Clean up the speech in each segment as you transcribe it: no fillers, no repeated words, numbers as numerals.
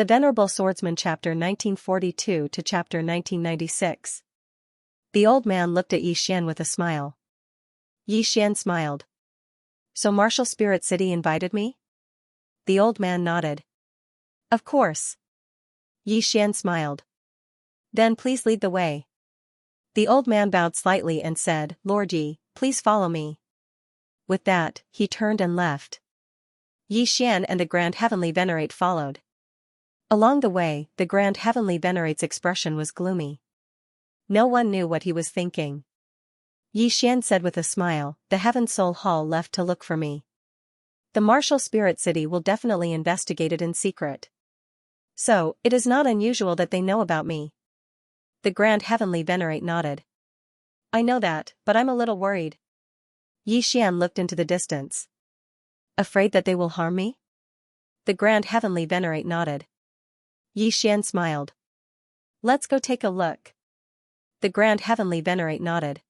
The Venerable Swordsman Chapter 1942 to Chapter 1996. The old man looked at Xian with a smile. Xian smiled. So Martial Spirit City invited me? The old man nodded. Of course. Xian smiled. Then please lead the way. The old man bowed slightly and said, Lord Yi, please follow me. With that, he turned and left. Xian and the Grand Heavenly Venerate followed. Along the way, the Grand Heavenly Venerate's expression was gloomy. No one knew what he was thinking. Xian said with a smile, the Heaven Soul Hall left to look for me. The Martial Spirit City will definitely investigate it in secret. So, it is not unusual that they know about me. The Grand Heavenly Venerate nodded. I know that, but I'm a little worried. Xian looked into the distance. Afraid that they will harm me? The Grand Heavenly Venerate nodded. Xian smiled. Let's go take a look. The Grand Heavenly Venerate nodded.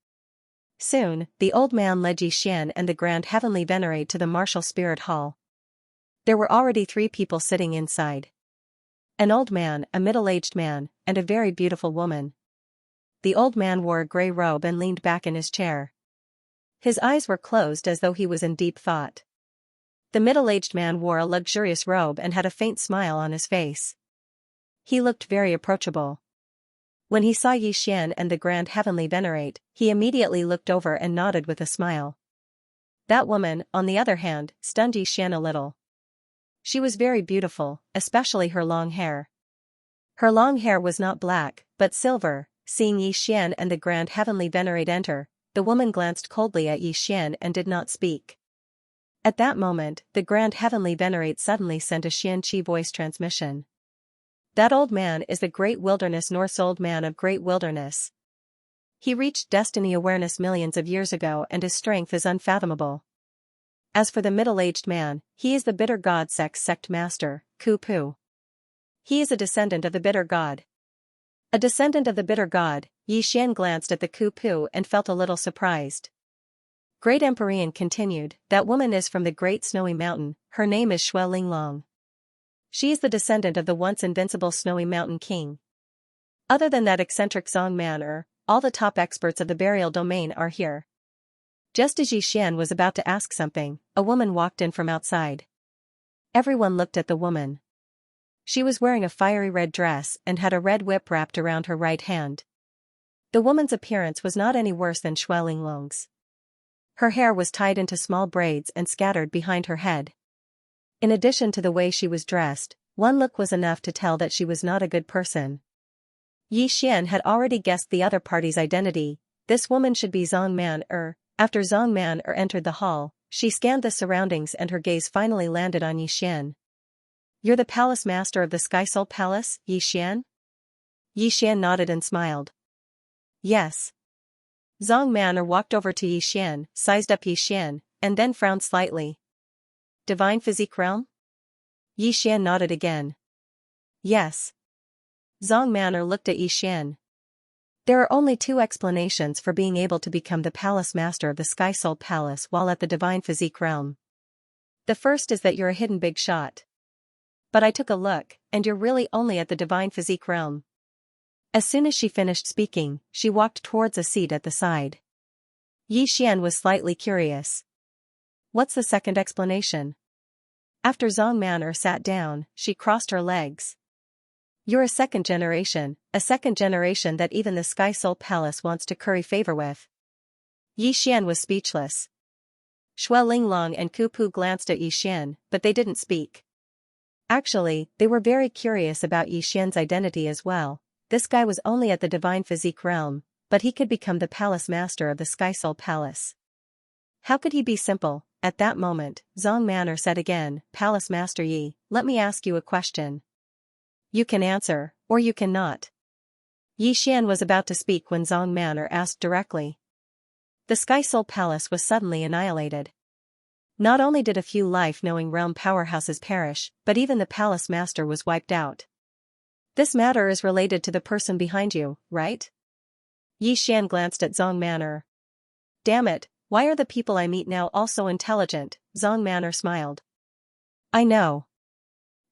Soon, the old man led Xian and the Grand Heavenly Venerate to the Martial Spirit Hall. There were already 3 people sitting inside. An old man, a middle-aged man, and a very beautiful woman. The old man wore a gray robe and leaned back in his chair. His eyes were closed as though he was in deep thought. The middle-aged man wore a luxurious robe and had a faint smile on his face. He looked very approachable. When he saw Xian and the Grand Heavenly Venerate, he immediately looked over and nodded with a smile. That woman, on the other hand, stunned Xian a little. She was very beautiful, especially her long hair. Her long hair was not black, but silver. Seeing Xian and the Grand Heavenly Venerate enter, the woman glanced coldly at Xian and did not speak. At that moment, the Grand Heavenly Venerate suddenly sent a Xianxia voice transmission. That old man is the Great Wilderness North's old man of Great Wilderness. He reached destiny awareness millions of years ago and his strength is unfathomable. As for the middle-aged man, he is the Bitter God sect master, Ku Pu. He is a descendant of the Bitter God. A descendant of the Bitter God, Xian glanced at the Ku Pu and felt a little surprised. Great Emperor continued, that woman is from the Great Snowy Mountain, her name is Shui Linglong. She is the descendant of the once invincible Snowy Mountain King. Other than that eccentric Song all the top experts of the burial domain are here. Just as Xian was about to ask something, a woman walked in from outside. Everyone looked at the woman. She was wearing a fiery red dress and had a red whip wrapped around her right hand. The woman's appearance was not any worse than Shui Linglong's. Her hair was tied into small braids and scattered behind her head. In addition to the way she was dressed, one look was enough to tell that she was not a good person. Xian had already guessed the other party's identity. This woman should be Zongman. After Zongman entered the hall, she scanned the surroundings and her gaze finally landed on Xian. You're the palace master of the Sky Soul Palace, Xian? Xian nodded and smiled. Yes. Zongman walked over to Xian, sized up Xian, and then frowned slightly. Divine Physique Realm? Xian nodded again. Yes. Zongman looked at Xian. There are only 2 explanations for being able to become the palace master of the Sky Soul Palace while at the Divine Physique Realm. The first is that you're a hidden big shot. But I took a look, and you're really only at the Divine Physique Realm. As soon as she finished speaking, she walked towards a seat at the side. Xian was slightly curious. What's the second explanation? After Zongman sat down, she crossed her legs. You're a second generation that even the Sky Soul Palace wants to curry favor with. Xian was speechless. Shui Linglong and Ku Pu glanced at Xian, but they didn't speak. Actually, they were very curious about Xian's identity as well. This guy was only at the Divine Physique Realm, but he could become the palace master of the Sky Soul Palace. How could he be simple? At that moment, Zongman said again, Palace Master Yi, let me ask you a question. You can answer, or you cannot. Xian was about to speak when Zongman asked directly. The Sky Soul Palace was suddenly annihilated. Not only did a few life-knowing realm powerhouses perish, but even the palace master was wiped out. This matter is related to the person behind you, right? Xian glanced at Zongman. Damn it, why are the people I meet now all so intelligent? Zongman smiled. I know.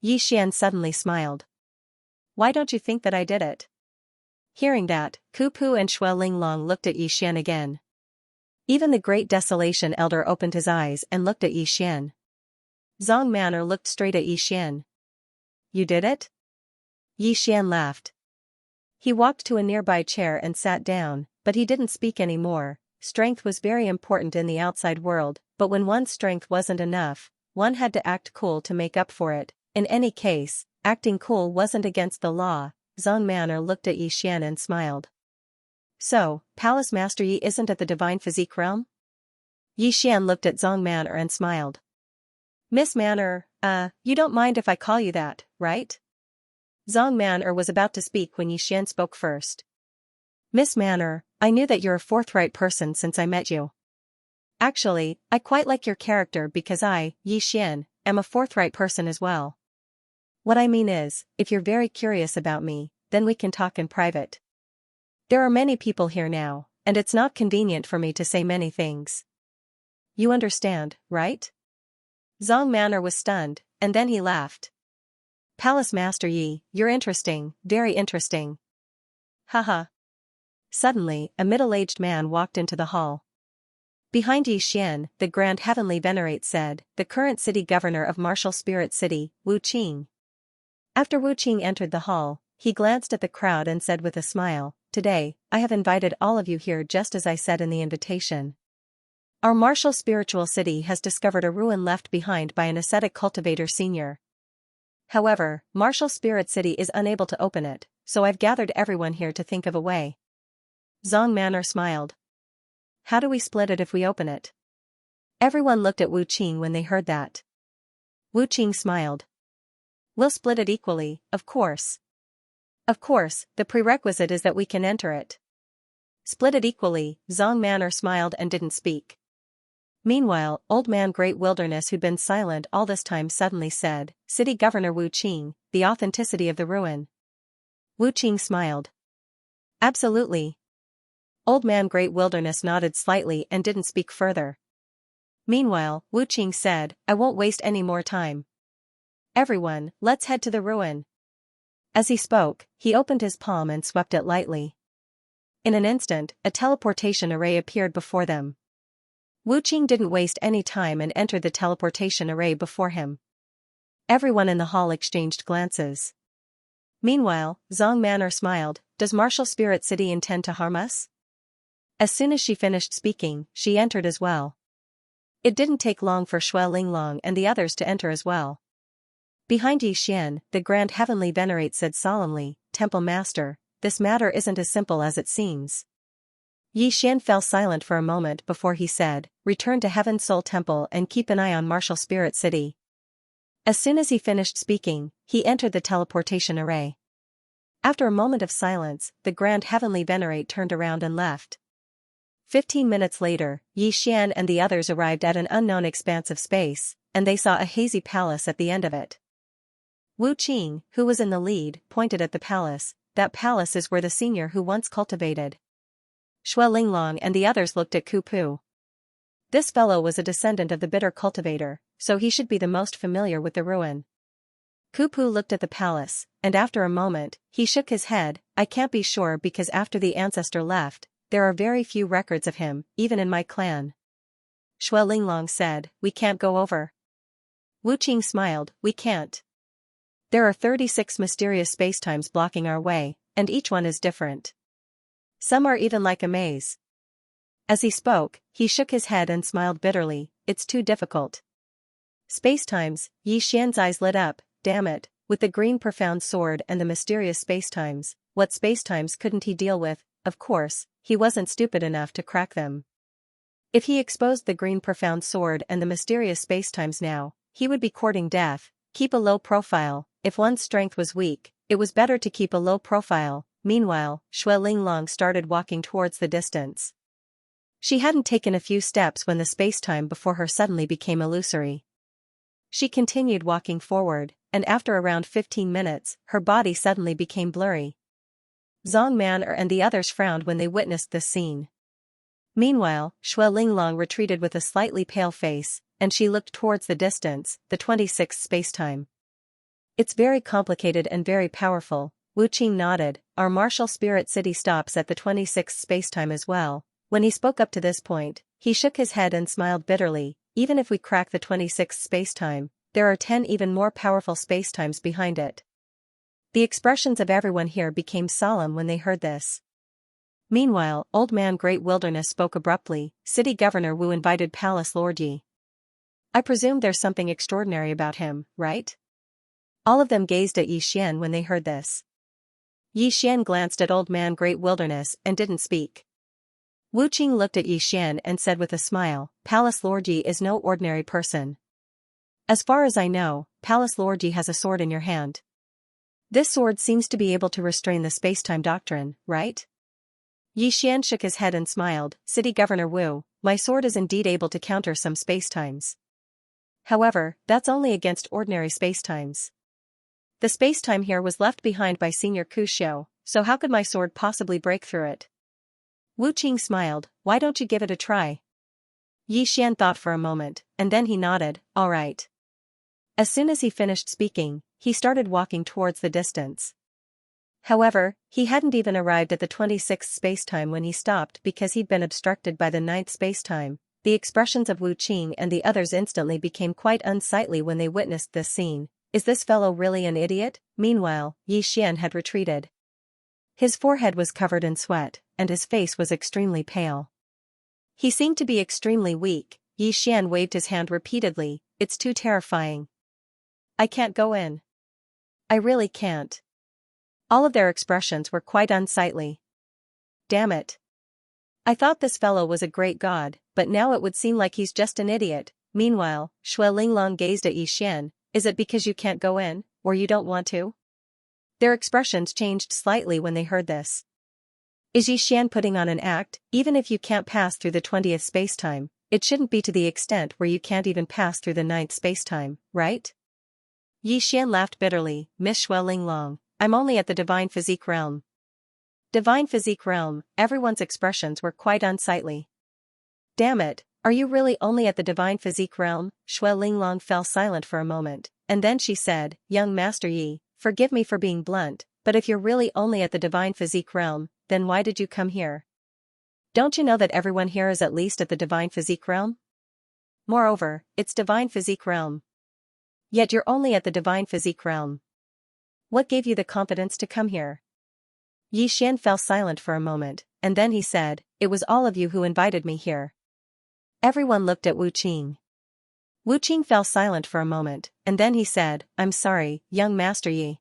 Yi Xian suddenly smiled. Why don't you think that I did it? Hearing that, Ku Pu and Xue Linglong looked at Yi Xian again. Even the Great Desolation Elder opened his eyes and looked at Yi Xian. Zhang Man'er looked straight at Yi Xian. You did it? Yi Xian laughed. He walked to a nearby chair and sat down, but he didn't speak anymore. Strength was very important in the outside world, but when one's strength wasn't enough, one had to act cool to make up for it. In any case, acting cool wasn't against the law. Zhang Man'er looked at Yi Xian and smiled. So, Palace Master Yi isn't at the Divine Physique realm? Yi Xian looked at Zhang Man'er and smiled. Miss Man'er, you don't mind if I call you that, right? Zhang Man'er was about to speak when Yi Xian spoke first. Miss Man'er, I knew that you're a forthright person since I met you. Actually, I quite like your character because I, Yi Xian, am a forthright person as well. What I mean is, if you're very curious about me, then we can talk in private. There are many people here now, and it's not convenient for me to say many things. You understand, right? Zhang Man'er was stunned, and then he laughed. Palace Master Yi, you're interesting, very interesting. Haha. Suddenly, a middle-aged man walked into the hall. Behind Yi Xian, the Grand Heavenly Venerate said, the current city governor of Martial Spirit City, Wu Qing. After Wu Qing entered the hall, he glanced at the crowd and said with a smile, Today, I have invited all of you here just as I said in the invitation. Our martial spiritual city has discovered a ruin left behind by an ascetic cultivator senior. However, Martial Spirit City is unable to open it, so I've gathered everyone here to think of a way. Zhang Man'er smiled. How do we split it if we open it? Everyone looked at Wu Qing when they heard that. Wu Qing smiled. We'll split it equally, of course. Of course, the prerequisite is that we can enter it. Split it equally, Zhang Man'er smiled and didn't speak. Meanwhile, Old Man Great Wilderness, who'd been silent all this time, suddenly said, City Governor Wu Qing, the authenticity of the ruin. Wu Qing smiled. Absolutely. Old Man Great Wilderness nodded slightly and didn't speak further. Meanwhile, Wu Qing said, I won't waste any more time. Everyone, let's head to the ruin. As he spoke, he opened his palm and swept it lightly. In an instant, a teleportation array appeared before them. Wu Qing didn't waste any time and entered the teleportation array before him. Everyone in the hall exchanged glances. Meanwhile, Zhang Man'er smiled, Does Martial Spirit City intend to harm us? As soon as she finished speaking, she entered as well. It didn't take long for Xue Linglong and the others to enter as well. Behind Yi Xian, the Grand Heavenly Venerate said solemnly, Temple Master, this matter isn't as simple as it seems. Yi Xian fell silent for a moment before he said, Return to Heaven Soul Temple and keep an eye on Martial Spirit City. As soon as he finished speaking, he entered the teleportation array. After a moment of silence, the Grand Heavenly Venerate turned around and left. 15 minutes later, Yi Xian and the others arrived at an unknown expanse of space, and they saw a hazy palace at the end of it. Wu Qing, who was in the lead, pointed at the palace. That palace is where the senior who once cultivated. Xue Linglong and the others looked at Ku Pu. This fellow was a descendant of the bitter cultivator, so he should be the most familiar with the ruin. Ku Pu looked at the palace, and after a moment, he shook his head, I can't be sure because after the ancestor left, there are very few records of him, even in my clan. Xue Linglong said, We can't go over. Wu Qing smiled, We can't. There are 36 mysterious spacetimes blocking our way, and each one is different. Some are even like a maze. As he spoke, he shook his head and smiled bitterly, It's too difficult. Spacetimes, Yi Xian's eyes lit up, damn it, with the green profound sword and the mysterious spacetimes, what spacetimes couldn't he deal with? Of course, he wasn't stupid enough to crack them. If he exposed the green profound sword and the mysterious spacetimes now, he would be courting death. Keep a low profile. If one's strength was weak, it was better to keep a low profile. Meanwhile, Xue Linglong started walking towards the distance. She hadn't taken a few steps when the spacetime before her suddenly became illusory. She continued walking forward, and after around 15 minutes, her body suddenly became blurry. Zhang Man'er and the others frowned when they witnessed this scene. Meanwhile, Xue Linglong retreated with a slightly pale face, and she looked towards the distance, the 26th spacetime. It's very complicated and very powerful. Wu Qing nodded. Our martial spirit city stops at the 26th spacetime as well. When he spoke up to this point, he shook his head and smiled bitterly. Even if we crack the 26th spacetime, there are 10 even more powerful spacetimes behind it. The expressions of everyone here became solemn when they heard this. Meanwhile, Old Man Great Wilderness spoke abruptly. City Governor Wu invited Palace Lord Yi. I presume there's something extraordinary about him, right? All of them gazed at Yi Xian when they heard this. Yi Xian glanced at Old Man Great Wilderness and didn't speak. Wu Qing looked at Yi Xian and said with a smile, Palace Lord Yi is no ordinary person. As far as I know, Palace Lord Yi has a sword in your hand. This sword seems to be able to restrain the spacetime doctrine, right? Yi Xian shook his head and smiled. City Governor Wu, my sword is indeed able to counter some spacetimes. However, that's only against ordinary spacetimes. The spacetime here was left behind by Senior Ku Xiu, so how could my sword possibly break through it? Wu Qing smiled. Why don't you give it a try? Yi Xian thought for a moment, and then he nodded. All right. As soon as he finished speaking, he started walking towards the distance. However, he hadn't even arrived at the 26th spacetime when he stopped because he'd been obstructed by the 9th spacetime. The expressions of Wu Qing and the others instantly became quite unsightly when they witnessed this scene. Is this fellow really an idiot? Meanwhile, Yi Xian had retreated. His forehead was covered in sweat, and his face was extremely pale. He seemed to be extremely weak. Yi Xian waved his hand repeatedly. It's too terrifying. I can't go in. I really can't. All of their expressions were quite unsightly. Damn it. I thought this fellow was a great god, but now it would seem like he's just an idiot. Meanwhile, Xue Linglong gazed at Yi Xian. Is it because you can't go in, or you don't want to? Their expressions changed slightly when they heard this. Is Yi Xian putting on an act? Even if you can't pass through the 20th spacetime, it shouldn't be to the extent where you can't even pass through the 9th spacetime, right? Yi Xian laughed bitterly. Miss Xue Linglong, I'm only at the Divine Physique realm. Divine Physique realm, everyone's expressions were quite unsightly. Damn it, are you really only at the Divine Physique realm? Xue Linglong fell silent for a moment, and then she said, Young Master Yi, forgive me for being blunt, but if you're really only at the Divine Physique realm, then why did you come here? Don't you know that everyone here is at least at the Divine Physique realm? Moreover, it's Divine Physique realm. Yet you're only at the Divine Physique realm. What gave you the confidence to come here? Yi Xian fell silent for a moment, and then he said, It was all of you who invited me here. Everyone looked at Wu Qing. Wu Qing fell silent for a moment, and then he said, I'm sorry, young Master Yi.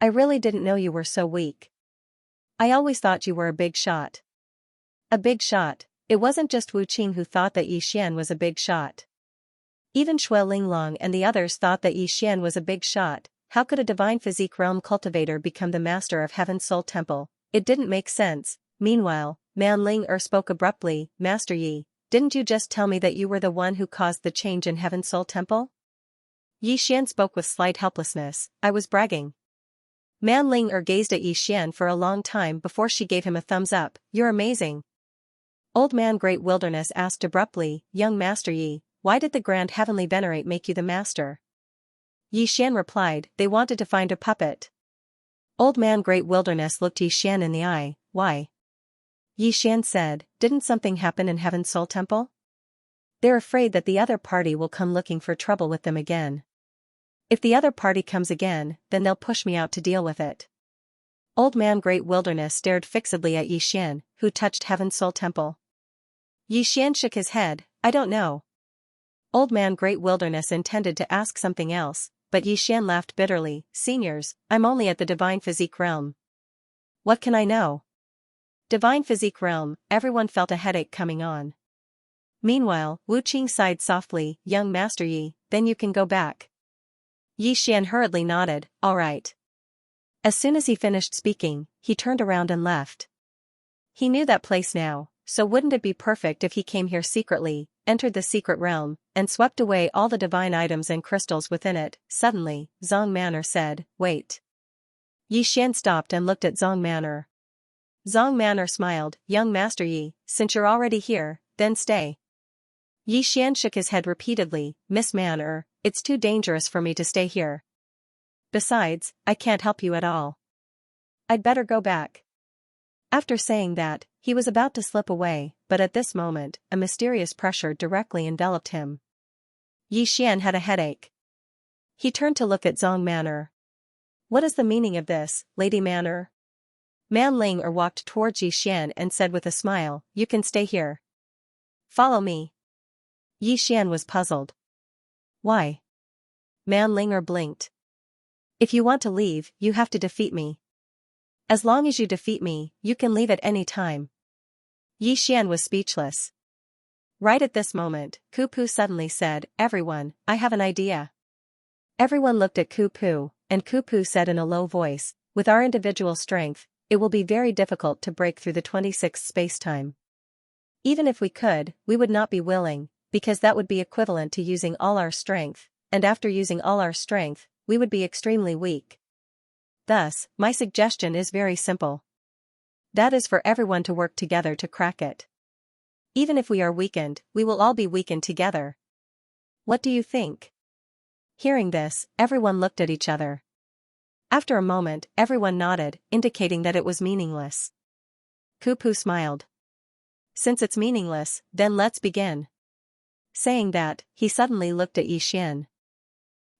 I really didn't know you were so weak. I always thought you were a big shot. A big shot. It wasn't just Wu Qing who thought that Yi Xian was a big shot. Even Xue Linglong and the others thought that Yi Xian was a big shot. How could a Divine Physique realm cultivator become the master of Heaven's Soul Temple? It didn't make sense. Meanwhile, Man Ling spoke abruptly. Master Yi, didn't you just tell me that you were the one who caused the change in Heaven's Soul Temple? Yi Xian spoke with slight helplessness. I was bragging. Man Ling gazed at Yi Xian for a long time before she gave him a thumbs up. You're amazing. Old Man Great Wilderness asked abruptly, Young Master Yi, why did the Grand Heavenly Venerate make you the master? Yi Xian replied, They wanted to find a puppet. Old Man Great Wilderness looked Yi Xian in the eye. Why? Yi Xian said, Didn't something happen in Heaven's Soul Temple? They're afraid that the other party will come looking for trouble with them again. If the other party comes again, then they'll push me out to deal with it. Old Man Great Wilderness stared fixedly at Yi Xian, who touched Heaven's Soul Temple. Yi Xian shook his head. I don't know. Old Man Great Wilderness intended to ask something else, but Yi Xian laughed bitterly. Seniors, I'm only at the Divine Physique realm. What can I know? Divine Physique realm, everyone felt a headache coming on. Meanwhile, Wu Qing sighed softly. Young Master Yi, then you can go back. Yi Xian hurriedly nodded. All right. As soon as he finished speaking, he turned around and left. He knew that place now, so wouldn't it be perfect if he came here secretly, entered the secret realm, and swept away all the divine items and crystals within it? Suddenly, Zong Manor said, Wait. Yi Xian stopped and looked at Zong Manor. Zong Manor smiled. Young Master Yi, since you're already here, then stay. Yi Xian shook his head repeatedly. Miss Manor, it's too dangerous for me to stay here. Besides, I can't help you at all. I'd better go back. After saying that, he was about to slip away, but at this moment, a mysterious pressure directly enveloped him. Xian had a headache. He turned to look at Zhong Man'er. What is the meaning of this, Lady Man'er? Man Ling walked towards Xian and said with a smile, you can stay here. Follow me. Xian was puzzled. Why? Man Ling blinked. If you want to leave, you have to defeat me. As long as you defeat me, you can leave at any time. Xian was speechless. Right at this moment, Ku Pu suddenly said, everyone, I have an idea. Everyone looked at Ku Pu, and Ku Pu said in a low voice, with our individual strength, it will be very difficult to break through the 26th space-time. Even if we could, we would not be willing, because that would be equivalent to using all our strength, and after using all our strength, we would be extremely weak. Thus, my suggestion is very simple. That is for everyone to work together to crack it. Even if we are weakened, we will all be weakened together. What do you think? Hearing this, everyone looked at each other. After a moment, everyone nodded, indicating that it was meaningless. Ku Pu smiled. Since it's meaningless, then let's begin. Saying that, he suddenly looked at Xian.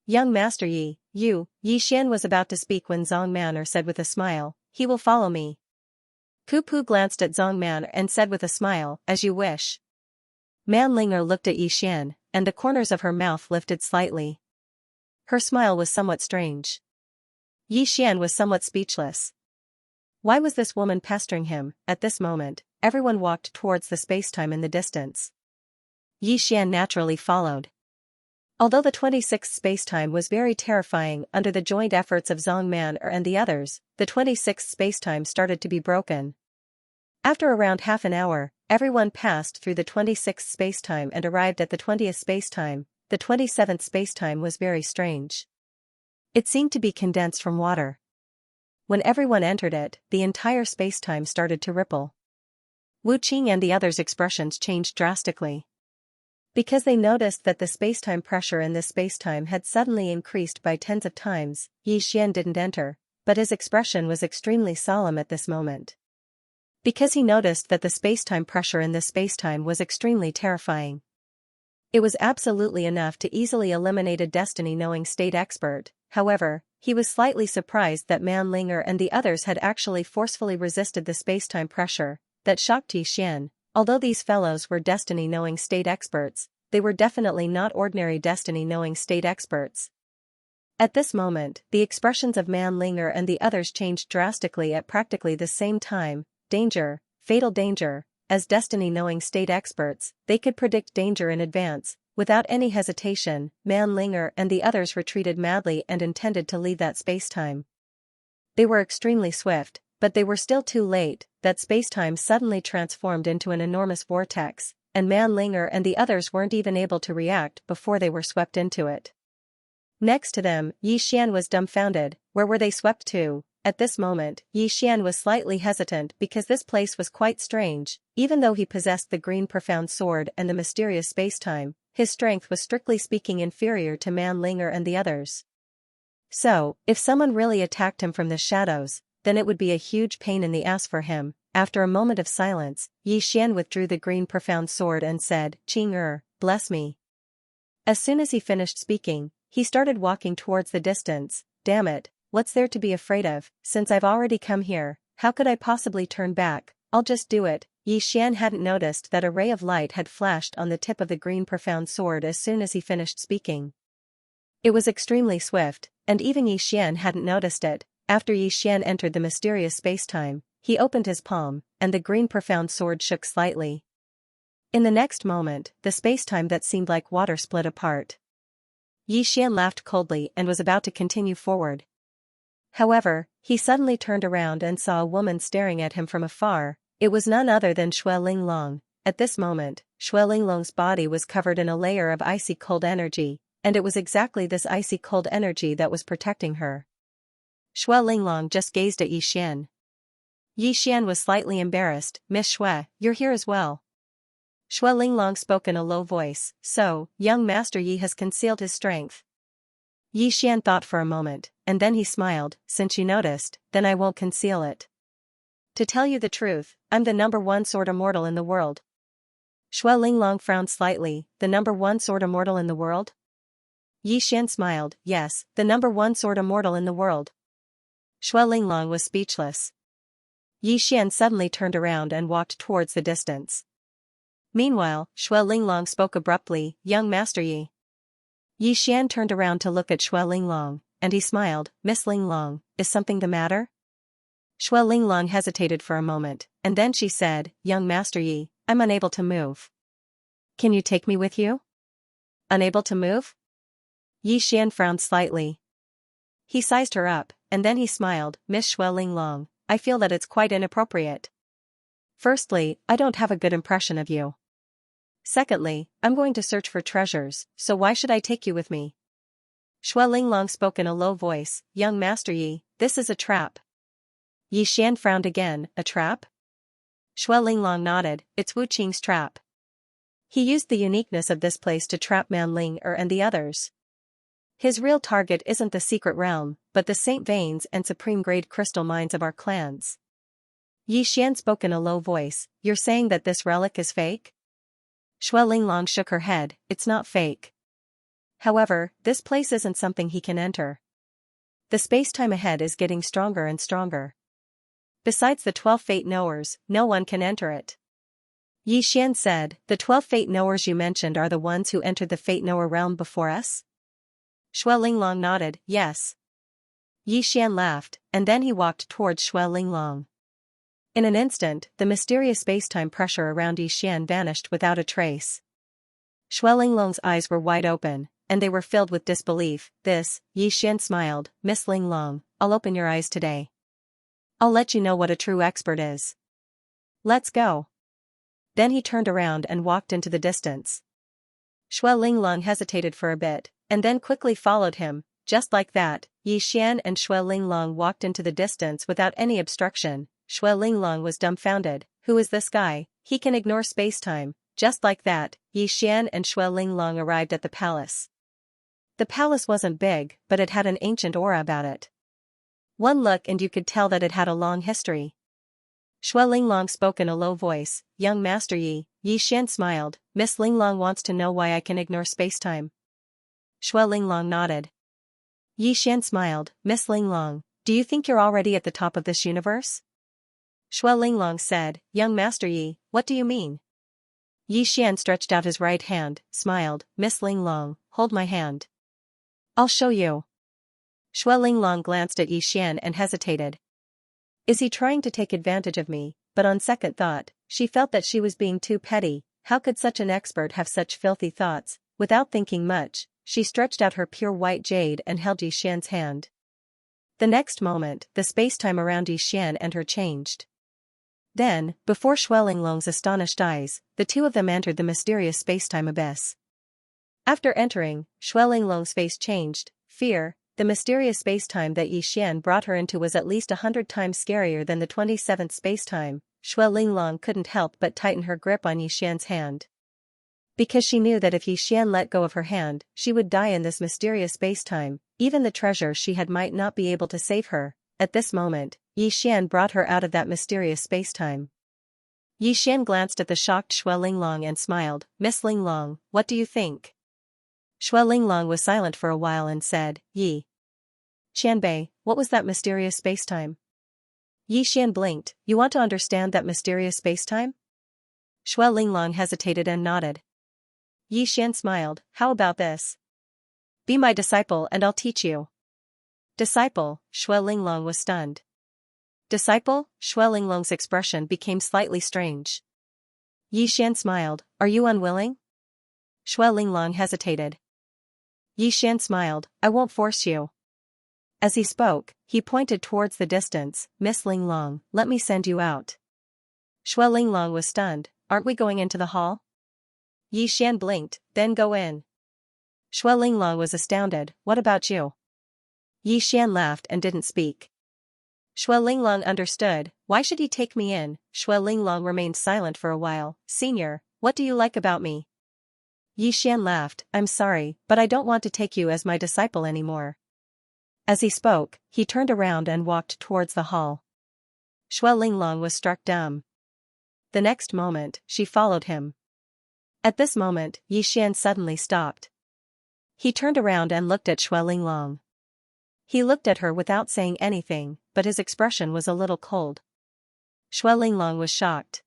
Young Master Xian was about to speak when Zhong Man'er said with a smile, he will follow me. Ku Pu glanced at Zhong Man'er and said with a smile, as you wish. Man Ling looked at Xian, and the corners of her mouth lifted slightly. Her smile was somewhat strange. Xian was somewhat speechless. Why was this woman pestering him? At this moment, everyone walked towards the space-time in the distance. Xian naturally followed. Although the 26th space-time was very terrifying under the joint efforts of Zhong Man'er and the others, the 26th space-time started to be broken. After around half an hour, everyone passed through the 26th space-time and arrived at the 20th space-time. The 27th space-time was very strange. It seemed to be condensed from water. When everyone entered it, the entire space-time started to ripple. Wu Qing and the others' expressions changed drastically. Because they noticed that the space-time pressure in this space-time had suddenly increased by tens of times, Xian didn't enter, but his expression was extremely solemn at this moment. Because he noticed that the space-time pressure in this space-time was extremely terrifying. It was absolutely enough to easily eliminate a destiny-knowing state expert. However, he was slightly surprised that Man Ling and the others had actually forcefully resisted the space-time pressure. That shocked Xian. Although these fellows were destiny-knowing state experts, they were definitely not ordinary destiny-knowing state experts. At this moment, the expressions of Man Ling and the others changed drastically at practically the same time. Danger, fatal danger. As destiny-knowing state experts, they could predict danger in advance. Without any hesitation, Man Ling and the others retreated madly and intended to leave that space-time. They were extremely swift, but they were still too late. That space-time suddenly transformed into an enormous vortex, and Man Ling and the others weren't even able to react before they were swept into it. Next to them, Xian was dumbfounded. Where were they swept to? At this moment, Xian was slightly hesitant because this place was quite strange. Even though he possessed the green profound sword and the mysterious space-time, his strength was strictly speaking inferior to Man Ling and the others. So, if someone really attacked him from the shadows, then it would be a huge pain in the ass for him. After a moment of silence, Xian withdrew the green profound sword and said, Qing bless me. As soon as he finished speaking, he started walking towards the distance. Damn it, what's there to be afraid of? Since I've already come here, how could I possibly turn back? I'll just do it. Xian hadn't noticed that a ray of light had flashed on the tip of the green profound sword as soon as he finished speaking. It was extremely swift, and even Xian hadn't noticed it. After Xian entered the mysterious space-time, he opened his palm, and the green profound sword shook slightly. In the next moment, the space-time that seemed like water split apart. Xian laughed coldly and was about to continue forward. However, he suddenly turned around and saw a woman staring at him from afar. It was none other than Shui Linglong. At this moment, Shui Linglong's body was covered in a layer of icy cold energy, and it was exactly this icy cold energy that was protecting her. Shui Linglong just gazed at Xian. Xian was slightly embarrassed. Miss Shui, you're here as well. Shui Linglong spoke in a low voice. So, young Master Yi has concealed his strength. Xian thought for a moment, and then he smiled, since you noticed, then I won't conceal it. To tell you the truth, I'm the #1 sword immortal in the world. Xue Linglong frowned slightly, the #1 sword immortal in the world? Yi Xian smiled, yes, the #1 sword immortal in the world. Xue Linglong was speechless. Yi Xian suddenly turned around and walked towards the distance. Meanwhile, Xue Linglong spoke abruptly, young Master Yi. Yi Xian turned around to look at Xue Linglong, and he smiled, Miss Linglong, is something the matter? Xue Linglong hesitated for a moment, and then she said, young Master Yi, I'm unable to move. Can you take me with you? Unable to move? Yi Xian frowned slightly. He sized her up, and then he smiled, Miss Xue Linglong, I feel that it's quite inappropriate. Firstly, I don't have a good impression of you. Secondly, I'm going to search for treasures, so why should I take you with me? Xue Linglong spoke in a low voice, young Master Yi, this is a trap. Yi Xian frowned again, a trap? Xue Linglong nodded, it's Wu Qing's trap. He used the uniqueness of this place to trap Man Ling and the others. His real target isn't the secret realm, but the Saint Veins and supreme-grade crystal mines of our clans. Yi Xian spoke in a low voice, you're saying that this relic is fake? Xue Linglong shook her head, it's not fake. However, this place isn't something he can enter. The space-time ahead is getting stronger and stronger. Besides the 12 fate knowers, no one can enter it. Yi Xian said, the 12 fate knowers you mentioned are the ones who entered the fate knower realm before us? Xue Linglong nodded, yes. Yi Xian laughed, and then he walked towards Xue Linglong. In an instant, the mysterious space-time pressure around Yi Xian vanished without a trace. Xue Linglong's eyes were wide open, and they were filled with disbelief. This, Yi Xian smiled, Miss Linglong, I'll open your eyes today. I'll let you know what a true expert is. Let's go. Then he turned around and walked into the distance. Xue Linglong hesitated for a bit, and then quickly followed him. Just like that, Yi Xian and Xue Linglong walked into the distance without any obstruction. Xue Linglong was dumbfounded. Who is this guy? He can ignore space-time. Just like that, Yi Xian and Xue Linglong arrived at the palace. The palace wasn't big, but it had an ancient aura about it. One look and you could tell that it had a long history. Xue Linglong spoke in a low voice, young Master Yi. Yi Xian smiled, Miss Linglong wants to know why I can ignore space-time. Xue Linglong nodded. Yi Xian smiled, Miss Linglong, do you think you're already at the top of this universe? Xue Linglong said, young Master Yi, what do you mean? Yi Xian stretched out his right hand, smiled, Miss Linglong, hold my hand. I'll show you. Xue Linglong glanced at Yi Xian and hesitated. Is he trying to take advantage of me? But on second thought, she felt that she was being too petty. How could such an expert have such filthy thoughts? Without thinking much, she stretched out her pure white jade and held Yi Xian's hand. The next moment, the space-time around Yi Xian and her changed. Then, before Xue Linglong's astonished eyes, the two of them entered the mysterious space-time abyss. After entering, Xue Linglong's face changed. Fear. The mysterious space-time that Yi Xian brought her into was at least 100 times scarier than the 27th space-time. Xue Linglong couldn't help but tighten her grip on Yi Xian's hand. Because she knew that if Yi Xian let go of her hand, she would die in this mysterious space-time. Even the treasure she had might not be able to save her. At this moment, Yi Xian brought her out of that mysterious space-time. Yi Xian glanced at the shocked Xue Linglong and smiled, Miss Linglong, what do you think? Xue Linglong was silent for a while and said, Yi Xianbei, what was that mysterious space-time? Yi Xian blinked, you want to understand that mysterious space-time? Xue Linglong hesitated and nodded. Yi Xian smiled, how about this? Be my disciple and I'll teach you. Disciple, Xue Linglong was stunned. Disciple? Xue Linglong's expression became slightly strange. Yi Xian smiled, are you unwilling? Xue Linglong hesitated. Yi Xian smiled, I won't force you. As he spoke, he pointed towards the distance, Miss Linglong, let me send you out. Xue Linglong was stunned, aren't we going into the hall? Yi Xian blinked, then go in. Xue Linglong was astounded, what about you? Yi Xian laughed and didn't speak. Xue Linglong understood, why should he take me in? Xue Linglong remained silent for a while, Senior, what do you like about me? Yi Xian laughed, I'm sorry, but I don't want to take you as my disciple anymore. As he spoke, he turned around and walked towards the hall. Xue Linglong was struck dumb. The next moment, she followed him. At this moment, Yixian suddenly stopped. He turned around and looked at Xue Linglong. He looked at her without saying anything, but his expression was a little cold. Xue Linglong was shocked.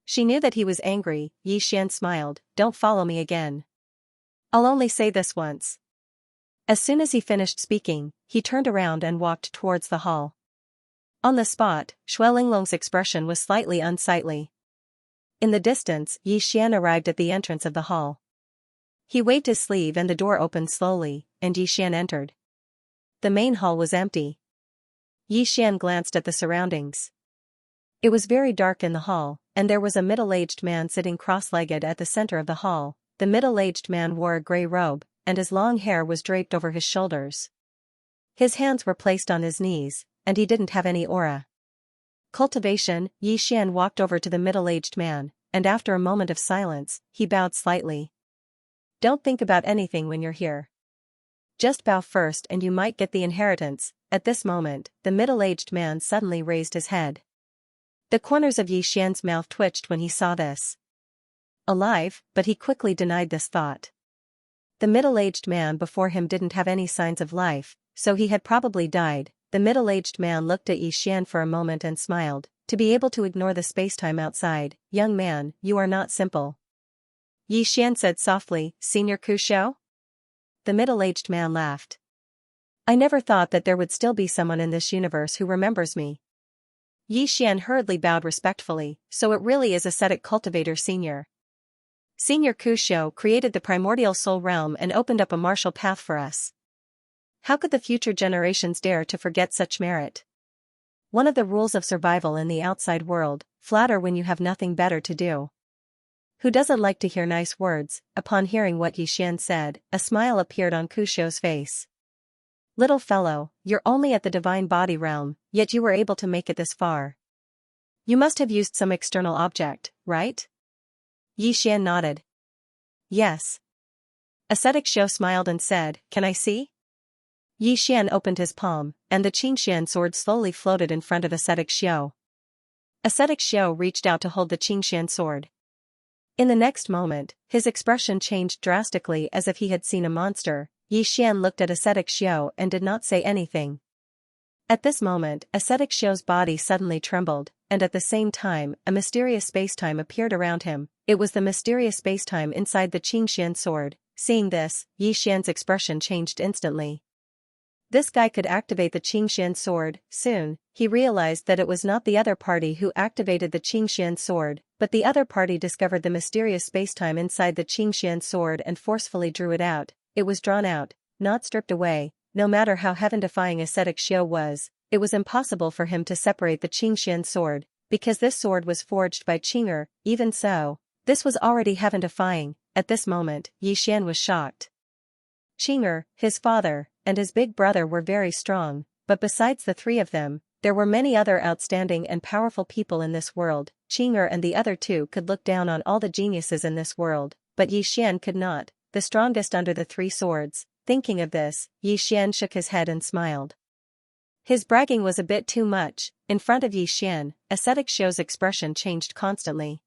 She knew that he was angry. Yixian smiled, "Don't follow me again. I'll only say this once." As soon as he finished speaking, he turned around and walked towards the hall. On the spot, Xue Linglong's expression was slightly unsightly. In the distance, Yixian arrived at the entrance of the hall. He waved his sleeve and the door opened slowly, and Yixian entered. The main hall was empty. Yixian glanced at the surroundings. It was very dark in the hall, and there was a middle-aged man sitting cross-legged at the center of the hall. The middle-aged man wore a gray robe, and his long hair was draped over his shoulders. His hands were placed on his knees, and he didn't have any aura. Cultivation. Yixian walked over to the middle-aged man, and after a moment of silence, he bowed slightly. "Don't think about anything when you're here. Just bow first and you might get the inheritance." At this moment, the middle-aged man suddenly raised his head. The corners of Yixian's mouth twitched when he saw this. Alive, but he quickly denied this thought. The middle-aged man before him didn't have any signs of life, so he had probably died. The middle-aged man looked at Yixian for a moment and smiled, to be able to ignore the spacetime outside. "Young man, you are not simple." Yixian said softly, "Senior Kushou?" The middle-aged man laughed. "I never thought that there would still be someone in this universe who remembers me." Yixian hurriedly bowed respectfully, "So it really is ascetic cultivator Senior. Senior Kushou created the primordial soul realm and opened up a martial path for us. How could the future generations dare to forget such merit? One of the rules of survival in the outside world, flatter when you have nothing better to do. Who doesn't like to hear nice words?" Upon hearing what Yixian said, a smile appeared on Kushou's face. "Little fellow, you're only at the divine body realm, yet you were able to make it this far. You must have used some external object, right?" Yixian nodded. "Yes." Ascetic Xiao smiled and said, "Can I see?" Yixian opened his palm, and the Xianxian sword slowly floated in front of Ascetic Xiao. Ascetic Xiao reached out to hold the Xianxian sword. In the next moment, his expression changed drastically as if he had seen a monster. Yixian looked at Ascetic Xiao and did not say anything. At this moment, Ascetic Xiao's body suddenly trembled, and at the same time, a mysterious spacetime appeared around him. It was the mysterious spacetime inside the Xianxian sword. Seeing this, Yixian's expression changed instantly. This guy could activate the Xianxian sword. Soon, he realized that it was not the other party who activated the Xianxian sword, but the other party discovered the mysterious spacetime inside the Xianxian sword and forcefully drew it out. It was drawn out, not stripped away. No matter how heaven-defying Ascetic Xiao was, it was impossible for him to separate the Xianxian sword, because this sword was forged by Qing'er. Even so, this was already heaven-defying. At this moment, Yixian was shocked. Qing'er, his father, and his big brother were very strong, but besides the three of them, there were many other outstanding and powerful people in this world. Qing'er and the other two could look down on all the geniuses in this world, but Yixian could not, the strongest under the three swords. Thinking of this, Yixian shook his head and smiled. His bragging was a bit too much. In front of Yixian, Ascetic Xiao's expression changed constantly.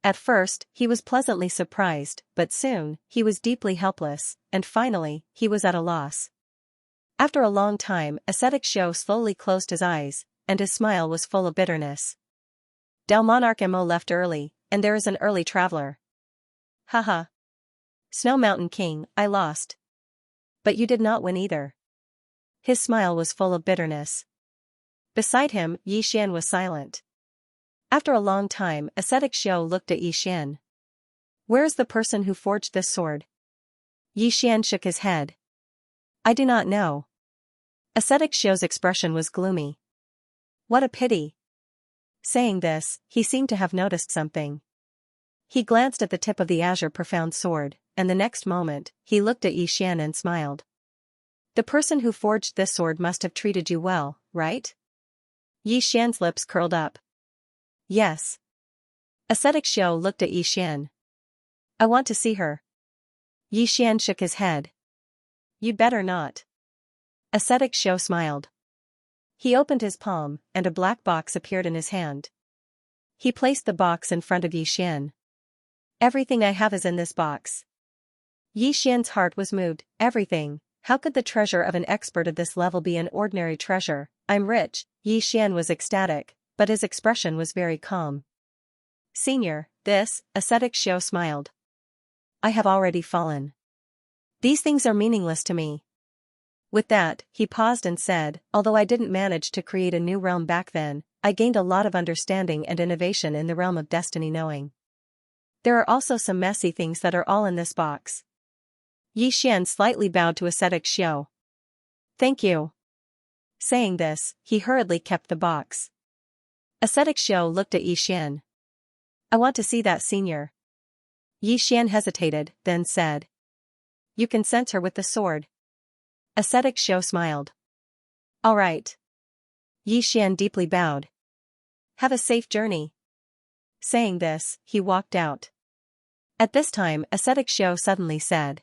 At first, he was pleasantly surprised, but soon, he was deeply helpless, and finally, he was at a loss. After a long time, Ascetic Xiao slowly closed his eyes, and his smile was full of bitterness. Dao Monarch Mo left early, and there is an early traveler. Haha. Snow Mountain King, I lost. But you did not win either. His smile was full of bitterness. Beside him, Yixian was silent. After a long time, Ascetic Xiao looked at Yixian. "Where is the person who forged this sword?" Yixian shook his head. "I do not know." Ascetic Xiao's expression was gloomy. "What a pity." Saying this, he seemed to have noticed something. He glanced at the tip of the azure profound sword, and the next moment, he looked at Yixian and smiled. "The person who forged this sword must have treated you well, right?" Yixian's lips curled up. "Yes." Ascetic Xiao looked at Yixian. "I want to see her." Yixian shook his head. "You'd better not." Ascetic Xiao smiled. He opened his palm, and a black box appeared in his hand. He placed the box in front of Yi Xian. Everything I have is in this box. Yi Xian's heart was moved. Everything? How could the treasure of an expert of this level be an ordinary treasure? I'm rich. Yi Xian was ecstatic, but his expression was very calm. Senior, this, Ascetic Xiao smiled. I have already fallen. These things are meaningless to me. With that, he paused and said, although I didn't manage to create a new realm back then, I gained a lot of understanding and innovation in the realm of destiny knowing. There are also some messy things that are all in this box. Yi Xian slightly bowed to Ascetic Xiao. Thank you. Saying this, he hurriedly kept the box. Ascetic Xiao looked at Yi Xian. I want to see that senior. Yi Xian hesitated, then said. You can sense her with the sword. Ascetic Xiao smiled. All right. Yi Xian deeply bowed. Have a safe journey. Saying this, he walked out. At this time, Ascetic Xiao suddenly said.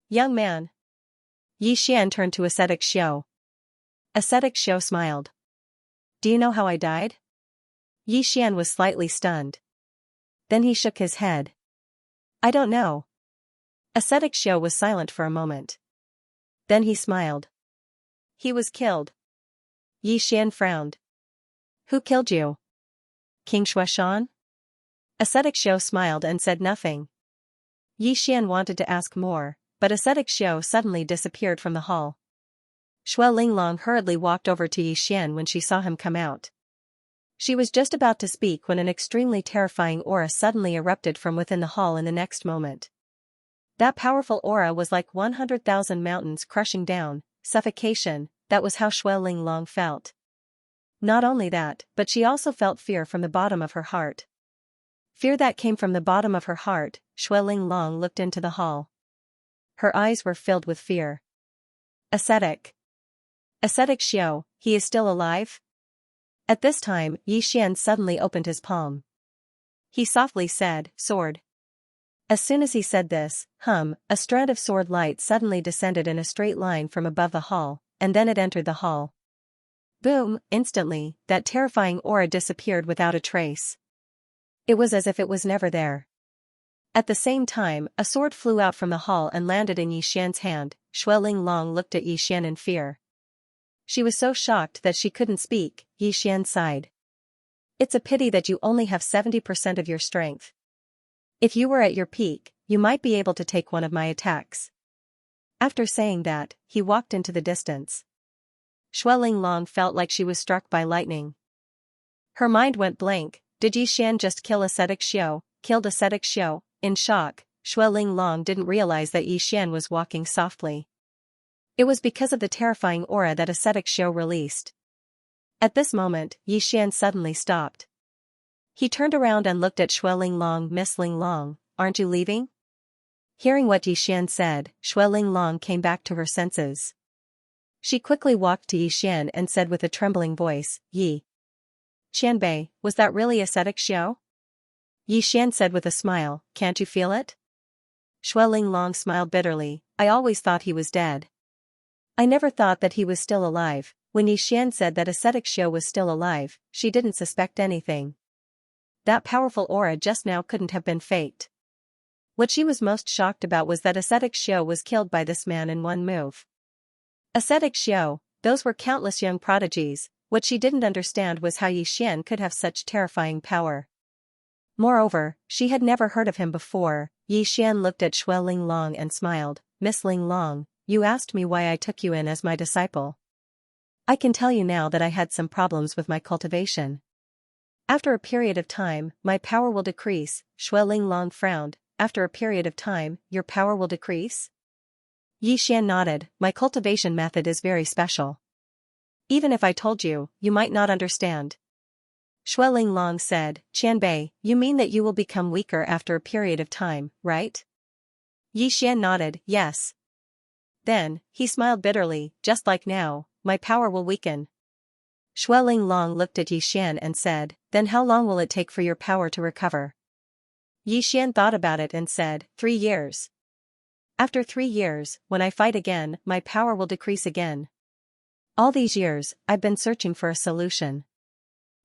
Young man. Yi Xian turned to Ascetic Xiao. Ascetic Xiao smiled. Do you know how I died? Yi Xian was slightly stunned. Then he shook his head. I don't know. Ascetic Xiao was silent for a moment. Then he smiled. He was killed. Yi Xian frowned. Who killed you? King Shuaishan? Ascetic Xiao smiled and said nothing. Yi Xian wanted to ask more, but Ascetic Xiao suddenly disappeared from the hall. Xue Linglong hurriedly walked over to Yi Xian when she saw him come out. She was just about to speak when an extremely terrifying aura suddenly erupted from within the hall in the next moment. That powerful aura was like 100,000 mountains crushing down, suffocation. That was how Xue Linglong felt. Not only that, but she also felt fear from the bottom of her heart. Fear that came from the bottom of her heart. Xue Linglong looked into the hall. Her eyes were filled with fear. Ascetic Xiao, he is still alive? At this time, Yi Xian suddenly opened his palm. He softly said, sword. As soon as he said this, a strand of sword light suddenly descended in a straight line from above the hall, and then it entered the hall. Boom, instantly, that terrifying aura disappeared without a trace. It was as if it was never there. At the same time, a sword flew out from the hall and landed in Yi Xian's hand. Xue Linglong looked at Yi Xian in fear. She was so shocked that she couldn't speak. Yi Xian sighed. It's a pity that you only have 70% of your strength. If you were at your peak, you might be able to take one of my attacks. After saying that, he walked into the distance. Xue Linglong felt like she was struck by lightning. Her mind went blank. Did Yi Xian just kill Ascetic Xiao? Killed Ascetic Xiao? In shock, Xue Linglong didn't realize that Yi Xian was walking softly. It was because of the terrifying aura that Ascetic Xiao released. At this moment, Yi Xian suddenly stopped. He turned around and looked at Xue Linglong. Miss Linglong, aren't you leaving? Hearing what Yi Xian said, Xue Linglong came back to her senses. She quickly walked to Yi Xian and said with a trembling voice, Yi Qianbei, was that really Ascetic Xiao? Yi Xian said with a smile, can't you feel it? Xue Linglong smiled bitterly, I always thought he was dead. I never thought that he was still alive. When Yi Xian said that Ascetic Xiao was still alive, she didn't suspect anything. That powerful aura just now couldn't have been faked. What she was most shocked about was that Ascetic Xiao was killed by this man in one move. Ascetic Xiao, those were countless young prodigies. What she didn't understand was how Yi Xian could have such terrifying power. Moreover, she had never heard of him before. Yi Xian looked at Xue Linglong and smiled. Miss Linglong, you asked me why I took you in as my disciple. I can tell you now that I had some problems with my cultivation. After a period of time, my power will decrease. Xue Linglong frowned. After a period of time, your power will decrease? Yi Xian nodded. My cultivation method is very special. Even if I told you, you might not understand. Xue Linglong said, Qianbei, you mean that you will become weaker after a period of time, right? Yi Xian nodded, yes. Then, he smiled bitterly, just like now, my power will weaken. Xue Linglong looked at Yi Xian and said, then how long will it take for your power to recover? Yi Xian thought about it and said, 3 years. After 3 years, when I fight again, my power will decrease again. All these years, I've been searching for a solution.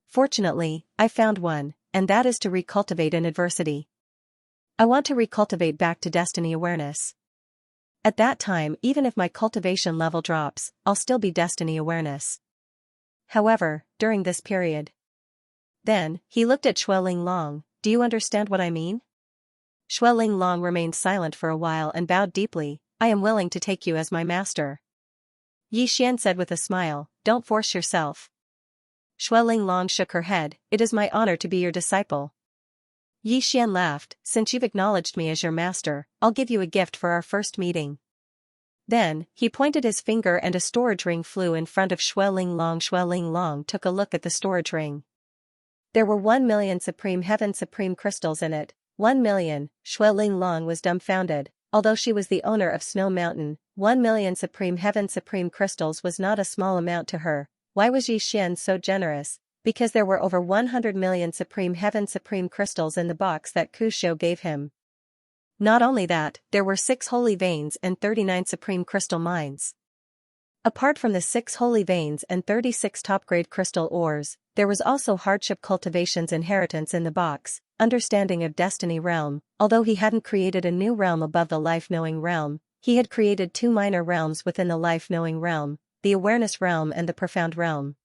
Fortunately, I found one, and that is to recultivate in adversity. I want to recultivate back to destiny awareness. At that time, even if my cultivation level drops, I'll still be destiny awareness. However, during this period. Then, he looked at Xueling Long. Do you understand what I mean? Xueling Long remained silent for a while and bowed deeply. I am willing to take you as my master. Yixian said with a smile, don't force yourself. Xueling Long shook her head, it is my honor to be your disciple. Yixian laughed, since you've acknowledged me as your master, I'll give you a gift for our first meeting. Then, he pointed his finger and a storage ring flew in front of Xueling Long. Xueling Long took a look at the storage ring. There were 1,000,000 Supreme Heaven Supreme crystals in it. 1,000,000, Xueling Long was dumbfounded. Although she was the owner of Snow Mountain, 1,000,000 Supreme Heaven Supreme crystals was not a small amount to her. Why was Yixian so generous? Because there were over 100 million Supreme Heaven Supreme crystals in the box that Kushou gave him. Not only that, there were 6 holy veins and 39 Supreme Crystal mines. Apart from the 6 holy veins and 36 top-grade crystal ores, there was also Hardship Cultivation's inheritance in the box, Understanding of Destiny realm. Although he hadn't created a new realm above the Life-Knowing realm, he had created 2 minor realms within the Life-Knowing realm, the Awareness realm and the Profound realm.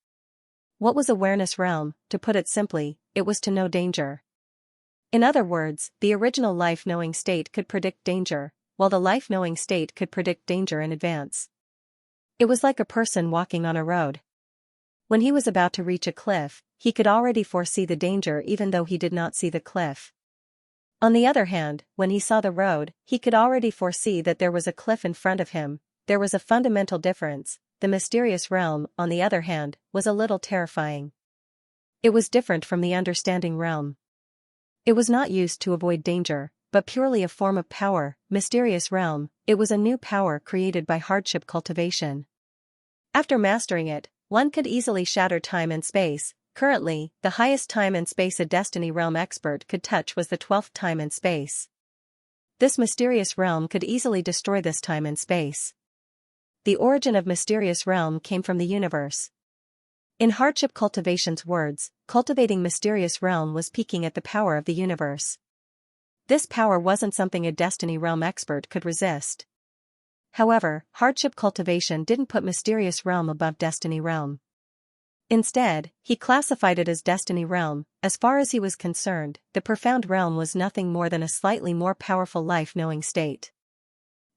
What was Awareness realm? To put it simply, it was to know danger. In other words, the original life-knowing state could predict danger, while the life-knowing state could predict danger in advance. It was like a person walking on a road. When he was about to reach a cliff, he could already foresee the danger even though he did not see the cliff. On the other hand, when he saw the road, he could already foresee that there was a cliff in front of him. There was a fundamental difference. The mysterious realm, on the other hand, was a little terrifying. It was different from the understanding realm. It was not used to avoid danger, but purely a form of power. Mysterious realm, it was a new power created by hardship cultivation. After mastering it, one could easily shatter time and space. Currently, the highest time and space a Destiny Realm expert could touch was the 12th time and space. This mysterious realm could easily destroy this time and space. The origin of mysterious realm came from the universe. In hardship cultivation's words, cultivating mysterious realm was peaking at the power of the universe. This power wasn't something a Destiny Realm expert could resist. However, hardship cultivation didn't put mysterious realm above Destiny Realm. Instead, he classified it as Destiny Realm. As far as he was concerned, the Profound Realm was nothing more than a slightly more powerful life-knowing state.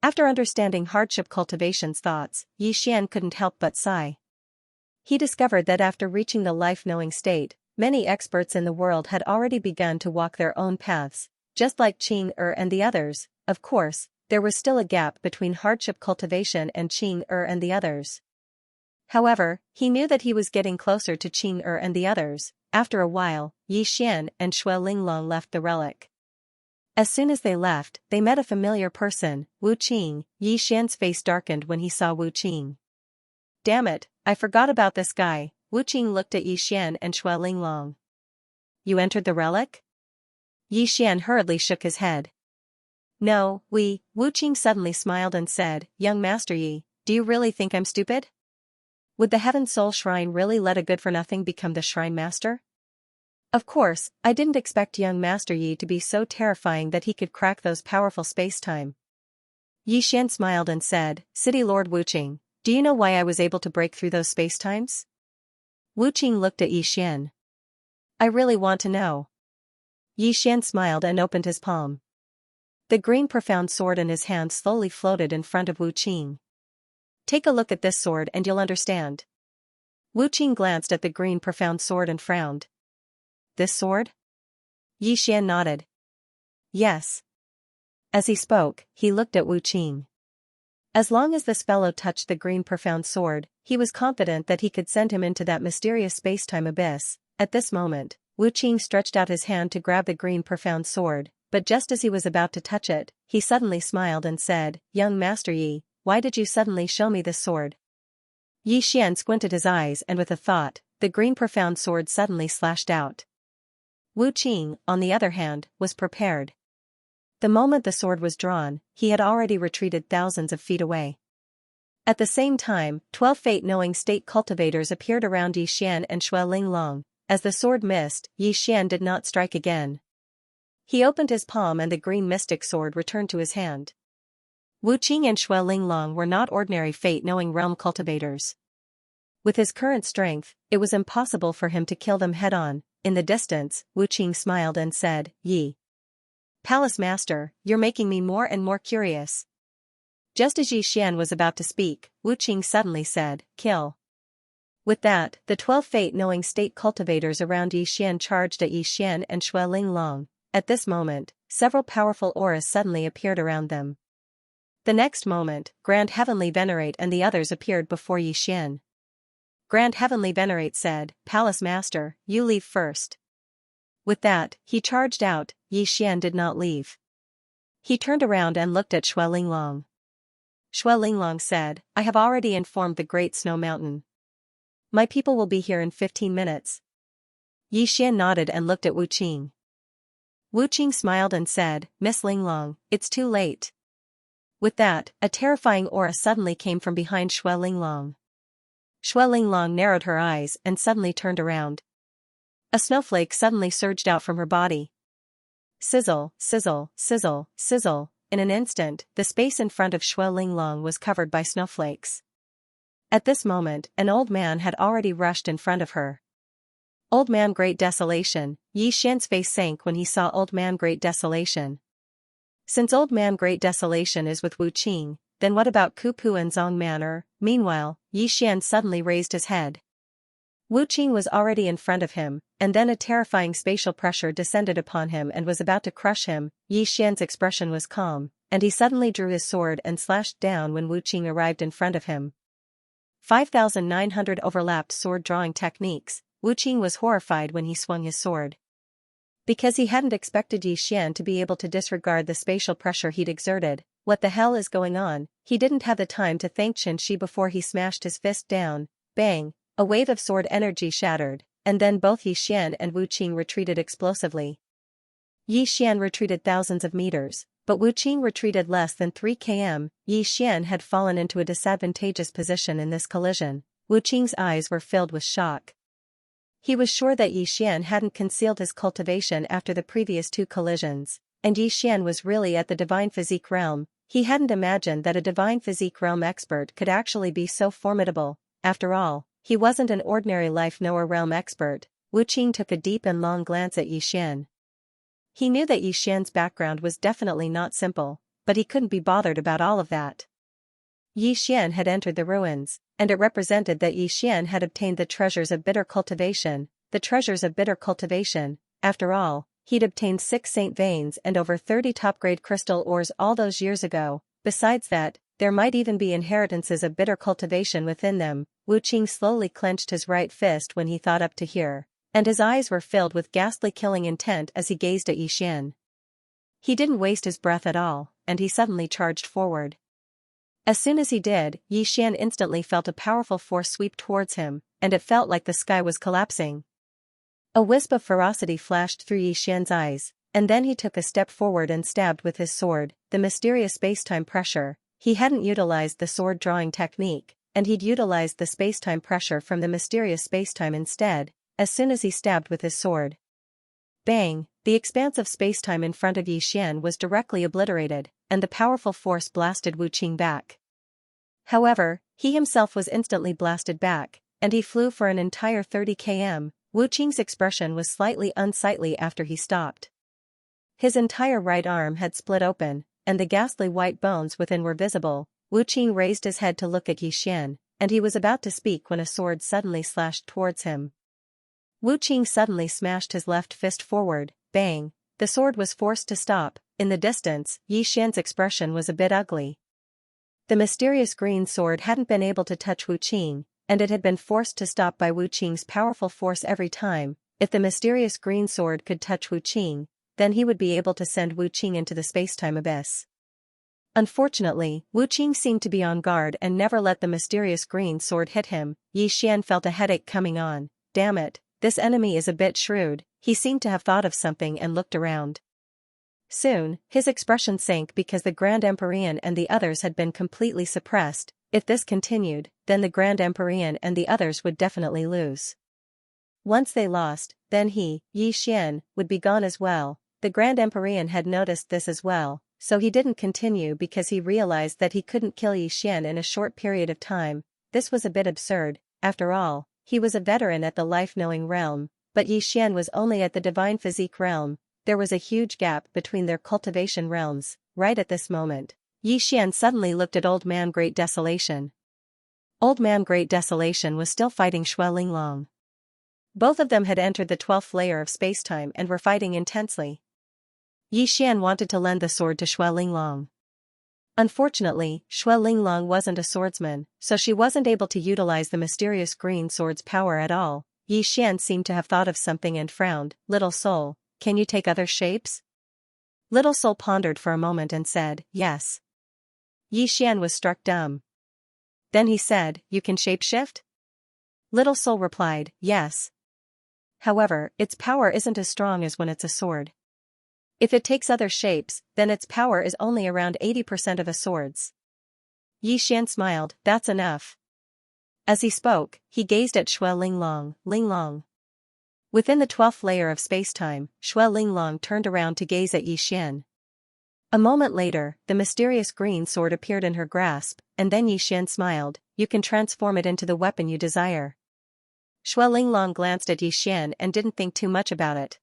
After understanding hardship cultivation's thoughts, Yixian couldn't help but sigh. He discovered that after reaching the life-knowing state, many experts in the world had already begun to walk their own paths, just like Qing and the others. Of course, there was still a gap between hardship cultivation and Qing and the others. However, he knew that he was getting closer to Qing and the others. After a while, Yixian and Xueling Long left the relic. As soon as they left, they met a familiar person, Wu Qing. Yixian's face darkened when he saw Wu Qing. Damn it, I forgot about this guy. Wu Qing looked at Yixian and Xueling Long. You entered the relic? Yixian hurriedly shook his head. No, Wu Qing suddenly smiled and said, Young Master Yi, do you really think I'm stupid? Would the Heaven Soul Shrine really let a good-for-nothing become the Shrine Master? Of course, I didn't expect young Master Yi to be so terrifying that he could crack those powerful space-time. Yixian smiled and said, City Lord Wu Qing, do you know why I was able to break through those space-times? Wu Qing looked at Yixian. I really want to know. Yixian smiled and opened his palm. The green profound sword in his hand slowly floated in front of Wu Qing. Take a look at this sword and you'll understand. Wu Qing glanced at the green profound sword and frowned. This sword? Yixian nodded. Yes. As he spoke, he looked at Wu Qing. As long as this fellow touched the green profound sword, he was confident that he could send him into that mysterious space-time abyss. At this moment, Wu Qing stretched out his hand to grab the green profound sword, but just as he was about to touch it, he suddenly smiled and said, Young Master Yi, why did you suddenly show me this sword? Yixian squinted his eyes and with a thought, the green profound sword suddenly slashed out. Wu Qing, on the other hand, was prepared. The moment the sword was drawn, he had already retreated thousands of feet away. At the same time, 12 fate-knowing state cultivators appeared around Yi Xian and Xue Linglong. As the sword missed, Yi Xian did not strike again. He opened his palm and the green mystic sword returned to his hand. Wu Qing and Xue Linglong were not ordinary fate-knowing realm cultivators. With his current strength, it was impossible for him to kill them head-on. In the distance, Wu Qing smiled and said, "Yi Palace Master, you're making me more and more curious." Just as Yi Xian was about to speak, Wu Qing suddenly said, "Kill." With that, the 12 fate-knowing state cultivators around Yi Xian charged at Yi Xian and Xue Linglong. At this moment, several powerful auras suddenly appeared around them. The next moment, Grand Heavenly Venerate and the others appeared before Yi Xian. Grand Heavenly Venerate said, "Palace Master, you leave first." With that, he charged out. Yi Xian did not leave. He turned around and looked at Xue Linglong. Xue Linglong said, "I have already informed the Great Snow Mountain. My people will be here in 15 minutes. Yi Xian nodded and looked at Wu Qing. Wu Qing smiled and said, "Miss Linglong, it's too late." With that, a terrifying aura suddenly came from behind Xue Linglong. Xue Linglong narrowed her eyes and suddenly turned around. A snowflake suddenly surged out from her body. Sizzle, sizzle, sizzle, sizzle. In an instant, the space in front of Xue Linglong was covered by snowflakes. At this moment, an old man had already rushed in front of her. Old Man Great Desolation. Yi Xian's face sank when he saw Old Man Great Desolation. Since Old Man Great Desolation is with Wu Qing, then what about Kupu and Zong Manor? Meanwhile, Yi Xian suddenly raised his head. Wu Qing was already in front of him, and then a terrifying spatial pressure descended upon him and was about to crush him. Yi Xian's expression was calm, and he suddenly drew his sword and slashed down when Wu Qing arrived in front of him. 5,900 overlapped sword-drawing techniques. Wu Qing was horrified when he swung his sword. Because he hadn't expected Yi Xian to be able to disregard the spatial pressure he'd exerted. What the hell is going on? He didn't have the time to thank Xianxia before he smashed his fist down. Bang! A wave of sword energy shattered, and then both Yi Xian and Wu Qing retreated explosively. Yi Xian retreated thousands of meters, but Wu Qing retreated less than 3 km. Yi Xian had fallen into a disadvantageous position in this collision. Wu Qing's eyes were filled with shock. He was sure that Yi Xian hadn't concealed his cultivation after the previous 2 collisions, and Yi Xian was really at the Divine Physique realm. He hadn't imagined that a Divine Physique realm expert could actually be so formidable. After all, he wasn't an ordinary life-knower realm expert. Wu Qing took a deep and long glance at Yi Xian. He knew that Yi Xian's background was definitely not simple, but he couldn't be bothered about all of that. Yi Xian had entered the ruins, and it represented that Yi Xian had obtained the treasures of bitter cultivation. The treasures of bitter cultivation. After all, he'd obtained 6 saint veins and over 30 top-grade crystal ores all those years ago. Besides that, there might even be inheritances of bitter cultivation within them. Wu Qing slowly clenched his right fist when he thought up to here, and his eyes were filled with ghastly killing intent as he gazed at Yi Xian. He didn't waste his breath at all, and he suddenly charged forward. As soon as he did, Yi Xian instantly felt a powerful force sweep towards him, and it felt like the sky was collapsing. A wisp of ferocity flashed through Yi Xian's eyes, and then he took a step forward and stabbed with his sword. The mysterious space-time pressure. He hadn't utilized the sword-drawing technique, and he'd utilized the space-time pressure from the mysterious space-time instead. As soon as he stabbed with his sword, bang! The expanse of space-time in front of Yi Xian was directly obliterated, and the powerful force blasted Wu Qing back. However, he himself was instantly blasted back, and he flew for an entire 30 km. Wu Qing's expression was slightly unsightly after he stopped. His entire right arm had split open, and the ghastly white bones within were visible. Wu Qing raised his head to look at Yi Xian, and he was about to speak when a sword suddenly slashed towards him. Wu Qing suddenly smashed his left fist forward. Bang! The sword was forced to stop. In the distance, Yi Xian's expression was a bit ugly. The mysterious green sword hadn't been able to touch Wu Qing, and it had been forced to stop by Wu Qing's powerful force every time. If the mysterious green sword could touch Wu Qing, then he would be able to send Wu Qing into the space-time abyss. Unfortunately, Wu Qing seemed to be on guard and never let the mysterious green sword hit him. Yi Xian felt a headache coming on. Damn it, this enemy is a bit shrewd. He seemed to have thought of something and looked around. Soon, his expression sank because the Grand Empyrean and the others had been completely suppressed. If this continued, then the Grand Emperor and the others would definitely lose. Once they lost, then he, Yi Xian, would be gone as well. The Grand Emperor had noticed this as well, so he didn't continue because he realized that he couldn't kill Yi Xian in a short period of time. This was a bit absurd. After all, he was a veteran at the life-knowing realm, but Yi Xian was only at the divine physique realm. There was a huge gap between their cultivation realms. Right at this moment, Yi Xian suddenly looked at Old Man Great Desolation. Old Man Great Desolation was still fighting Xue Linglong. Both of them had entered the 12th layer of spacetime and were fighting intensely. Yi Xian wanted to lend the sword to Xue Linglong. Unfortunately, Xue Linglong wasn't a swordsman, so she wasn't able to utilize the mysterious green sword's power at all. Yi Xian seemed to have thought of something and frowned. "Little soul, can you take other shapes?" Little soul pondered for a moment and said, "Yes." Yi Xian was struck dumb. Then he said, "You can shapeshift?" Little soul replied, "Yes. However, its power isn't as strong as when it's a sword. If it takes other shapes, then its power is only around 80% of a sword's." Yi Xian smiled, "That's enough." As he spoke, he gazed at Xue Linglong. Linglong. Within the 12th layer of spacetime, Xue Linglong turned around to gaze at Yi Xian. A moment later, the mysterious green sword appeared in her grasp, and then Yi Xian smiled, "You can transform it into the weapon you desire." Xue Linglong glanced at Yi Xian and didn't think too much about it.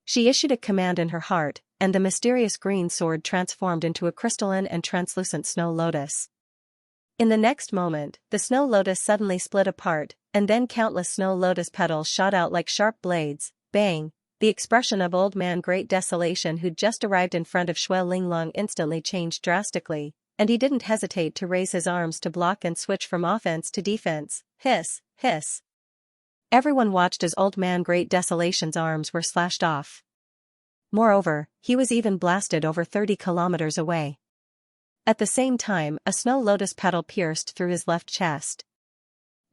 She issued a command in her heart, and the mysterious green sword transformed into a crystalline and translucent snow lotus. In the next moment, the snow lotus suddenly split apart, and then countless snow lotus petals shot out like sharp blades. Bang! The expression of Old Man Great Desolation who'd just arrived in front of Xue Linglong instantly changed drastically, and he didn't hesitate to raise his arms to block and switch from offense to defense. Hiss, hiss. Everyone watched as Old Man Great Desolation's arms were slashed off. Moreover, he was even blasted over 30 kilometers away. At the same time, a snow lotus petal pierced through his left chest.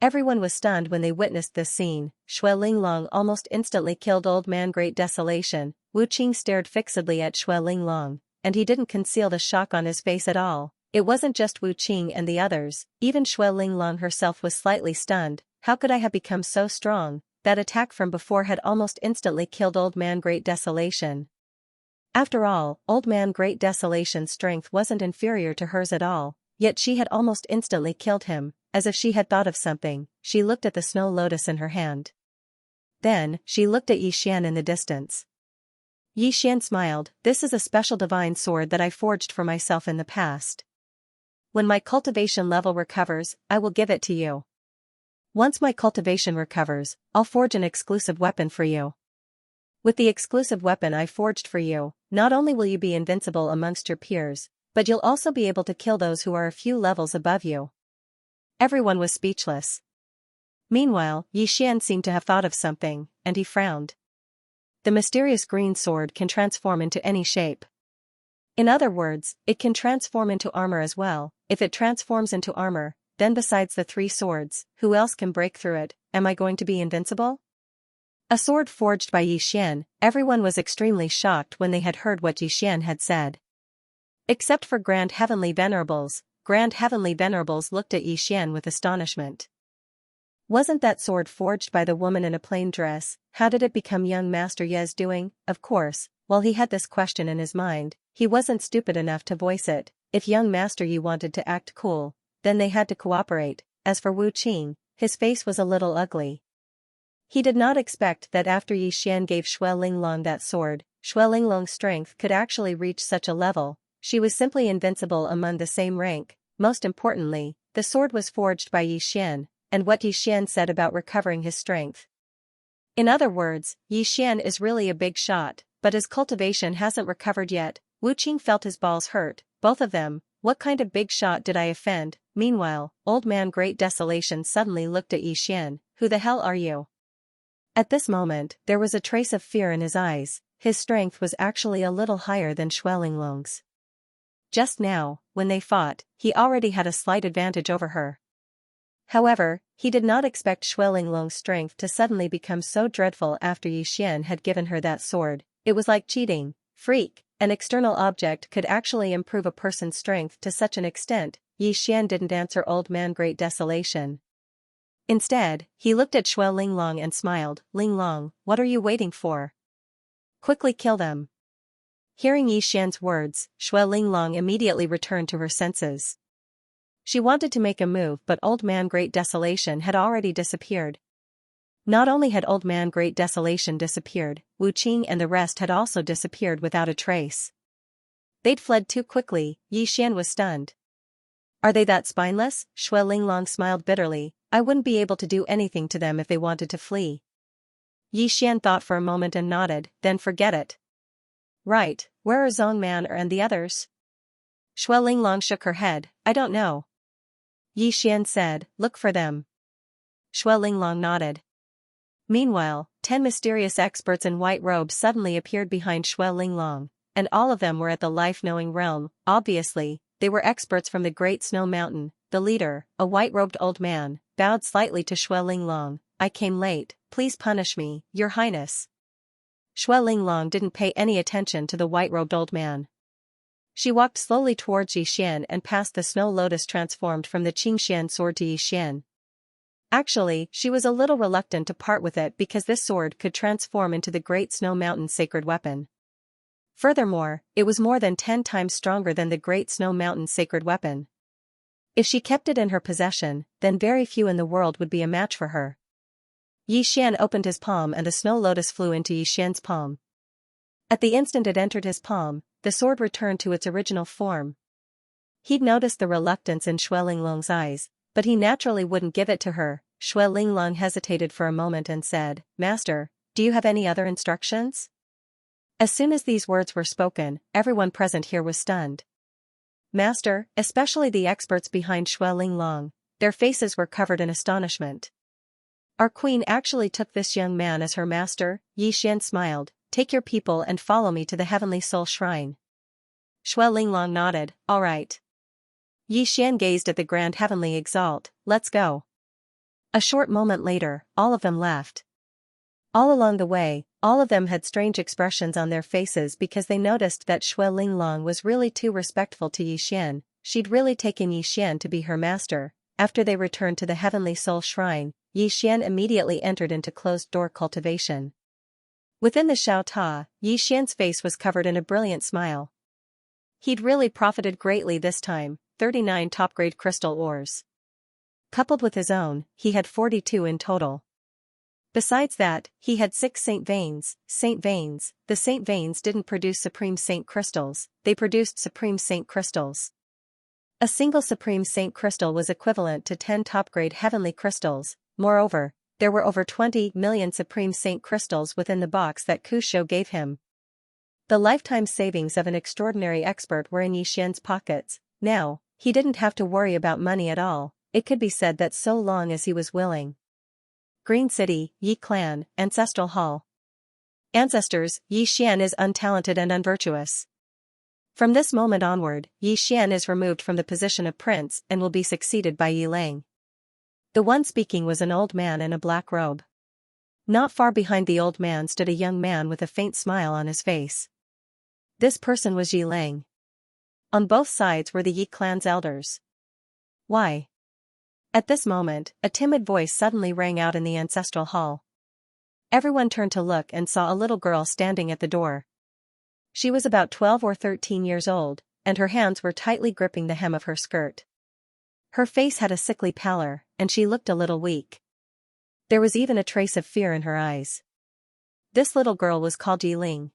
Everyone was stunned when they witnessed this scene. Xue Linglong almost instantly killed Old Man Great Desolation. Wu Qing stared fixedly at Xue Linglong, and he didn't conceal the shock on his face at all. It wasn't just Wu Qing and the others, even Xue Linglong herself was slightly stunned. How could I have become so strong? That attack from before had almost instantly killed Old Man Great Desolation. After all, Old Man Great Desolation's strength wasn't inferior to hers at all, yet she had almost instantly killed him. As if she had thought of something, she looked at the snow lotus in her hand. Then, she looked at Yi Xian in the distance. Yi Xian smiled, "This is a special divine sword that I forged for myself in the past. When my cultivation level recovers, I will give it to you. Once my cultivation recovers, I'll forge an exclusive weapon for you. With the exclusive weapon I forged for you, not only will you be invincible amongst your peers, but you'll also be able to kill those who are a few levels above you." Everyone was speechless. Meanwhile, Yi Xian seemed to have thought of something, and he frowned. The mysterious green sword can transform into any shape. In other words, it can transform into armor as well. If it transforms into armor, then besides the three swords, who else can break through it? Am I going to be invincible? A sword forged by Yi Xian. Everyone was extremely shocked when they had heard what Yi Xian had said. Except for Grand Heavenly Venerables. Grand Heavenly Venerables looked at Yi Xian with astonishment. Wasn't that sword forged by the woman in a plain dress? How did it become young Master Ye's doing? Of course, while he had this question in his mind, he wasn't stupid enough to voice it. If young Master Yi wanted to act cool, then they had to cooperate. As for Wu Qing, his face was a little ugly. He did not expect that after Yi Xian gave Xue Linglong that sword, Xue Linglong's strength could actually reach such a level. She was simply invincible among the same rank. Most importantly, the sword was forged by Yi Xian, and what Yi Xian said about recovering his strength. In other words, Yi Xian is really a big shot, but his cultivation hasn't recovered yet. Wu Qing felt his balls hurt, both of them. What kind of big shot did I offend? Meanwhile, Old Man Great Desolation suddenly looked at Yi Xian. Who the hell are you? At this moment, there was a trace of fear in his eyes. His strength was actually a little higher than Xue Linglong's. Just now, when they fought, he already had a slight advantage over her. However, he did not expect Xue Linglong's strength to suddenly become so dreadful after Yi Xian had given her that sword. It was like cheating. Freak, an external object could actually improve a person's strength to such an extent. Yi Xian didn't answer Old Man Great Desolation. Instead, he looked at Shui Linglong and smiled. Linglong, what are you waiting for? Quickly kill them. Hearing Yi Xian's words, Shui Linglong immediately returned to her senses. She wanted to make a move, but Old Man Great Desolation had already disappeared. Not only had Old Man Great Desolation disappeared, Wu Qing and the rest had also disappeared without a trace. They'd fled too quickly. Yi Xian was stunned. Are they that spineless? Shui Linglong smiled bitterly. I wouldn't be able to do anything to them if they wanted to flee. Yi Xian thought for a moment and nodded, then forget it. Right, where are Zongman and the others? Shui Linglong shook her head. I don't know. Yi Xian said, look for them. Shui Linglong nodded. Meanwhile, 10 mysterious experts in white robes suddenly appeared behind Shui Linglong, and all of them were at the life-knowing realm. Obviously, they were experts from the Great Snow Mountain. The leader, a white-robed old man, bowed slightly to Shui Linglong. I came late, please punish me, Your Highness. Shui Linglong didn't pay any attention to the white-robed old man. She walked slowly towards Yi Xian and passed the snow lotus transformed from the Qingxian sword to Yi Xian. Actually, she was a little reluctant to part with it because this sword could transform into the Great Snow Mountain's sacred weapon. Furthermore, it was more than 10 times stronger than the Great Snow Mountain's sacred weapon. If she kept it in her possession, then very few in the world would be a match for her. Yi Xian opened his palm and the snow lotus flew into Yi Xian's palm. At the instant it entered his palm, the sword returned to its original form. He'd noticed the reluctance in Shui Linglong's eyes, but he naturally wouldn't give it to her. Shui Linglong hesitated for a moment and said, Master, do you have any other instructions? As soon as these words were spoken, everyone present here was stunned. Master, especially the experts behind Shui Linglong, their faces were covered in astonishment. Our queen actually took this young man as her master. Yi Xian smiled. Take your people and follow me to the Heavenly Soul Shrine. Shui Linglong nodded. All right. Yi Xian gazed at the grand heavenly exalt. Let's go. A short moment later, all of them left. All along the way, all of them had strange expressions on their faces because they noticed that Shui Linglong was really too respectful to Yi Xian. She'd really taken Yi Xian to be her master. After they returned to the Heavenly Soul Shrine, Yi Xian immediately entered into closed-door cultivation. Within the Xiao Ta, Yi Xian's face was covered in a brilliant smile. He'd really profited greatly this time, 39 top-grade crystal ores. Coupled with his own, he had 42 in total. Besides that, he had 6 Saint Veins. The Saint Veins didn't produce Supreme Saint crystals, they produced Supreme Saint crystals. A single Supreme Saint crystal was equivalent to 10 top-grade heavenly crystals. Moreover, there were over 20 million Supreme Saint crystals within the box that Kushou gave him. The lifetime savings of an extraordinary expert were in Yi Xian's pockets. Now, he didn't have to worry about money at all. It could be said that so long as he was willing. Green City, Yi Clan, Ancestral Hall. Ancestors, Yi Xian is untalented and unvirtuous. From this moment onward, Yi Xian is removed from the position of prince and will be succeeded by Yi Lang. The one speaking was an old man in a black robe. Not far behind the old man stood a young man with a faint smile on his face. This person was Yi Lang. On both sides were the Yi clan's elders. Why? At this moment, a timid voice suddenly rang out in the ancestral hall. Everyone turned to look and saw a little girl standing at the door. She was about 12 or 13 years old, and her hands were tightly gripping the hem of her skirt. Her face had a sickly pallor, and she looked a little weak. There was even a trace of fear in her eyes. This little girl was called Yi Ling.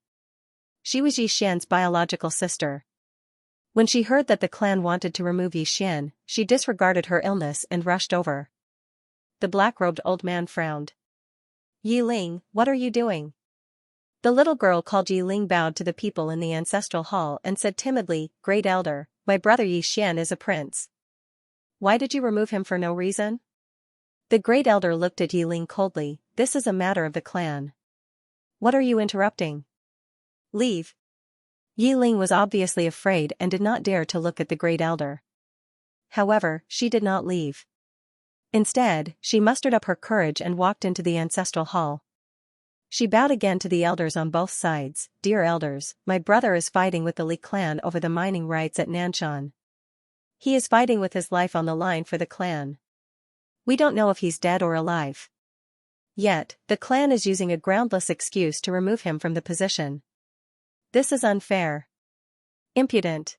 She was Yi Xian's biological sister. When she heard that the clan wanted to remove Yi Xian, she disregarded her illness and rushed over. The black-robed old man frowned. Yi Ling, what are you doing? The little girl called Yi Ling bowed to the people in the ancestral hall and said timidly, Great Elder, my brother Yi Xian is a prince. Why did you remove him for no reason? The Great Elder looked at Yi Ling coldly. This is a matter of the clan. What are you interrupting? Leave. Yi Ling was obviously afraid and did not dare to look at the Great Elder. However, she did not leave. Instead, she mustered up her courage and walked into the ancestral hall. She bowed again to the elders on both sides. Dear elders, my brother is fighting with the Li clan over the mining rights at Nanshan. He is fighting with his life on the line for the clan. We don't know if he's dead or alive. Yet, the clan is using a groundless excuse to remove him from the position. This is unfair. Impudent.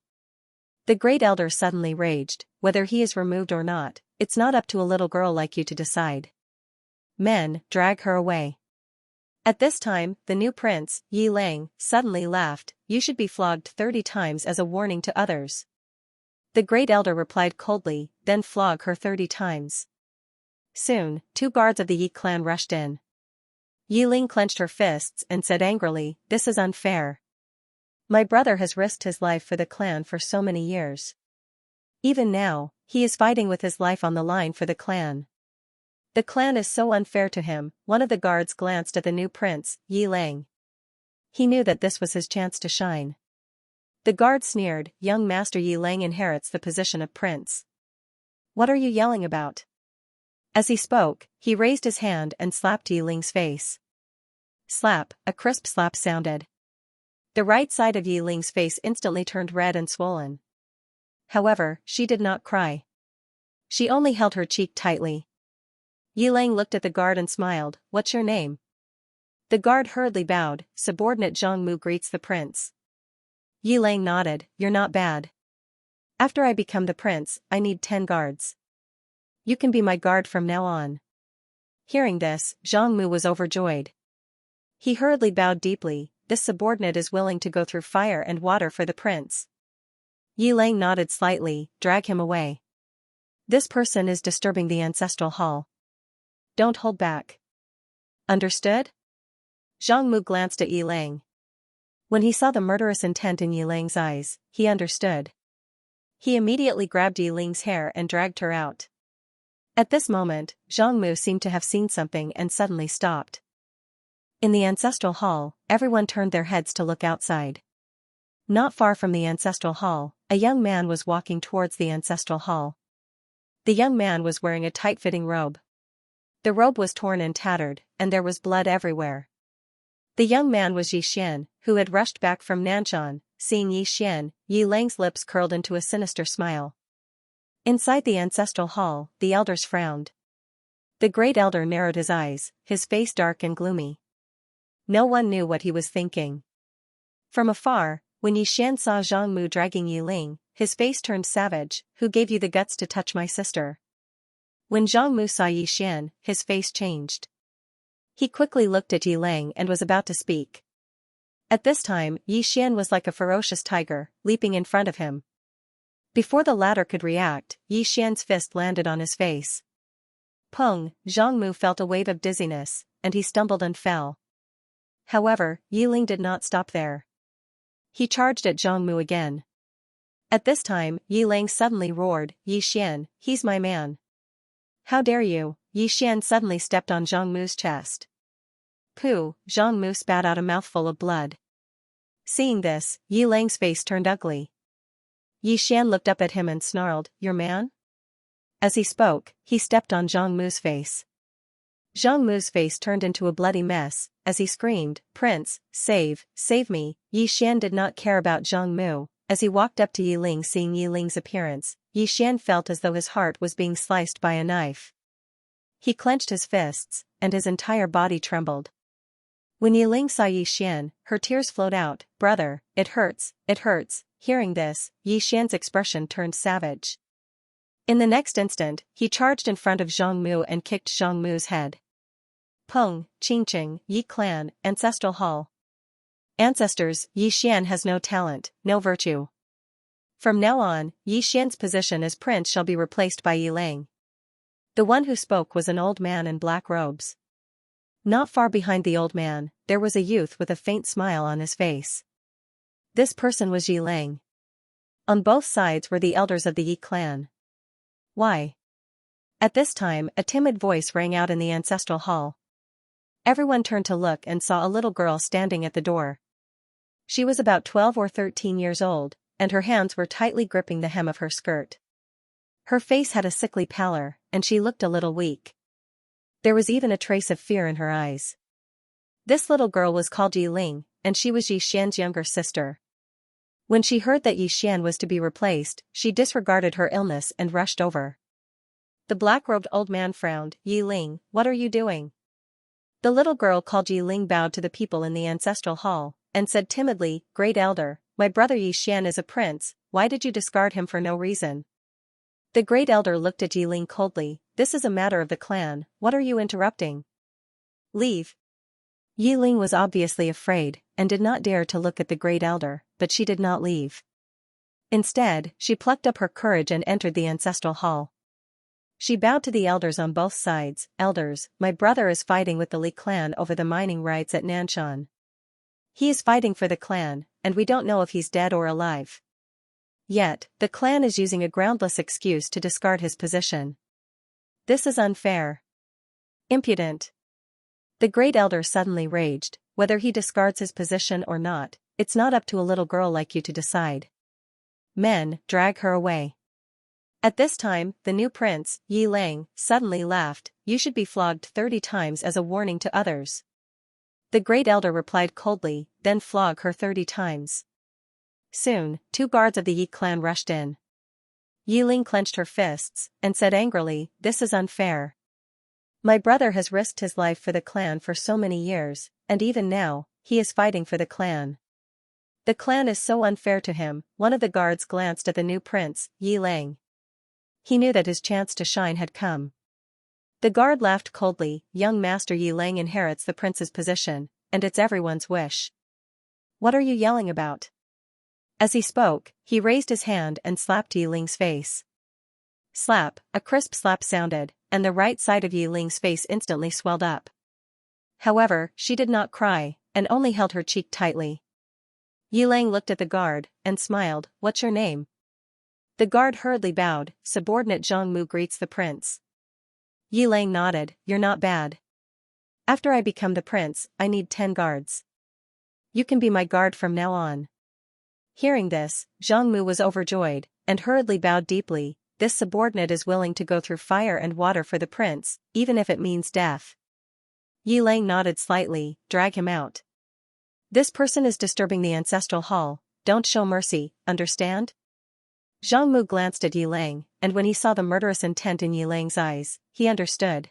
The great elder suddenly raged, whether he is removed or not, it's not up to a little girl like you to decide. Men, drag her away. At this time, the new prince, Yi Lang, suddenly laughed, you should be flogged 30 times as a warning to others. The great elder replied coldly, then flog her 30 times. Soon, 2 guards of the Yi clan rushed in. Yi Ling clenched her fists and said angrily, this is unfair. My brother has risked his life for the clan for so many years. Even now, he is fighting with his life on the line for the clan. The clan is so unfair to him. One of the guards glanced at the new prince, Yi Lang. He knew that this was his chance to shine. The guard sneered, young master Yi Lang inherits the position of prince. What are you yelling about? As he spoke, he raised his hand and slapped Yi Ling's face. Slap, a crisp slap sounded. The right side of Yi Ling's face instantly turned red and swollen. However, she did not cry. She only held her cheek tightly. Yi Lang looked at the guard and smiled, what's your name? The guard hurriedly bowed, subordinate Zhang Mu greets the prince. Yi Lang nodded, you're not bad. After I become the prince, I need 10 guards. You can be my guard from now on. Hearing this, Zhang Mu was overjoyed. He hurriedly bowed deeply, this subordinate is willing to go through fire and water for the prince. Yi Lang nodded slightly, drag him away. This person is disturbing the ancestral hall. Don't hold back. Understood? Zhang Mu glanced at Yi Lang. When he saw the murderous intent in Yi Lang's eyes, he understood. He immediately grabbed Yi Ling's hair and dragged her out. At this moment, Zhang Mu seemed to have seen something and suddenly stopped. In the ancestral hall, everyone turned their heads to look outside. Not far from the ancestral hall, a young man was walking towards the ancestral hall. The young man was wearing a tight-fitting robe. The robe was torn and tattered, and there was blood everywhere. The young man was Yi Xian, who had rushed back from Nanshan. Seeing Yi Xian, Yi Lang's lips curled into a sinister smile. Inside the ancestral hall, the elders frowned. The great elder narrowed his eyes, his face dark and gloomy. No one knew what he was thinking. From afar, when Yi Xian saw Zhang Mu dragging Yi Ling, his face turned savage, who gave you the guts to touch my sister? When Zhang Mu saw Yi Xian, his face changed. He quickly looked at Yi Lang and was about to speak. At this time, Yi Xian was like a ferocious tiger, leaping in front of him. Before the latter could react, Yi Xian's fist landed on his face. Pung, Zhang Mu felt a wave of dizziness, and he stumbled and fell. However, Yi Ling did not stop there. He charged at Zhang Mu again. At this time, Yi Lang suddenly roared, Yi Xian, he's my man. How dare you? Yi Xian suddenly stepped on Zhang Mu's chest. Pooh, Zhang Mu spat out a mouthful of blood. Seeing this, Yi Lang's face turned ugly. Yi Xian looked up at him and snarled, your man? As he spoke, he stepped on Zhang Mu's face. Zhang Mu's face turned into a bloody mess, as he screamed, Prince, save me. Yi Xian did not care about Zhang Mu. As he walked up to Yi Ling, seeing Yi Ling's appearance, Yi Xian felt as though his heart was being sliced by a knife. He clenched his fists, and his entire body trembled. When Yi Ling saw Yi Xian, her tears flowed out, brother, it hurts. Hearing this, Yi Xian's expression turned savage. In the next instant, he charged in front of Zhang Mu and kicked Zhang Mu's head. Peng, Qingqing, Yi Clan, Ancestral Hall. Ancestors, Yi Xian has no talent, no virtue. From now on, Yi Xian's position as prince shall be replaced by Yi Lang. The one who spoke was an old man in black robes. Not far behind the old man, there was a youth with a faint smile on his face. This person was Yi Lang. On both sides were the elders of the Yi clan. Why? At this time, a timid voice rang out in the ancestral hall. Everyone turned to look and saw a little girl standing at the door. She was about 12 or 13 years old, and her hands were tightly gripping the hem of her skirt. Her face had a sickly pallor, and she looked a little weak. There was even a trace of fear in her eyes. This little girl was called Yi Ling, and she was Yi Xian's younger sister. When she heard that Xian was to be replaced, she disregarded her illness and rushed over. The black-robed old man frowned. Yiling, what are you doing? The little girl called Yiling bowed to the people in the ancestral hall, and said timidly, Great Elder, my brother Xian is a prince, why did you discard him for no reason? The Great Elder looked at Yiling coldly, this is a matter of the clan, what are you interrupting? Leave. Yiling was obviously afraid, and did not dare to look at the Great Elder, but she did not leave. Instead, she plucked up her courage and entered the ancestral hall. She bowed to the elders on both sides. Elders, my brother is fighting with the Li clan over the mining rights at Nanshan. He is fighting for the clan, and we don't know if he's dead or alive. Yet, the clan is using a groundless excuse to discard his position. This is unfair. Impudent. The Great Elder suddenly raged, whether he discards his position or not, it's not up to a little girl like you to decide. Men, drag her away. At this time, the new prince, Yiling, suddenly laughed, you should be flogged 30 times as a warning to others. The Great Elder replied coldly, then flog her 30 times. Soon, 2 guards of the Yi clan rushed in. Yiling clenched her fists, and said angrily, this is unfair. My brother has risked his life for the clan for so many years, and even now, he is fighting for the clan. The clan is so unfair to him. One of the guards glanced at the new prince, Yiling. He knew that his chance to shine had come. The guard laughed coldly, young master Yiling inherits the prince's position, and it's everyone's wish. What are you yelling about? As he spoke, he raised his hand and slapped Yiling's face. Slap, a crisp slap sounded, and the right side of Yiling's face instantly swelled up. However, she did not cry, and only held her cheek tightly. Yiling looked at the guard, and smiled, what's your name? The guard hurriedly bowed, subordinate Zhongmu greets the prince. Yiling nodded, you're not bad. After I become the prince, I need 10 guards. You can be my guard from now on. Hearing this, Zhongmu was overjoyed, and hurriedly bowed deeply, this subordinate is willing to go through fire and water for the prince, even if it means death. Yiling nodded slightly, drag him out. This person is disturbing the ancestral hall, don't show mercy, understand? Zhongmu glanced at Yiling, and when he saw the murderous intent in Yiling's eyes, he understood.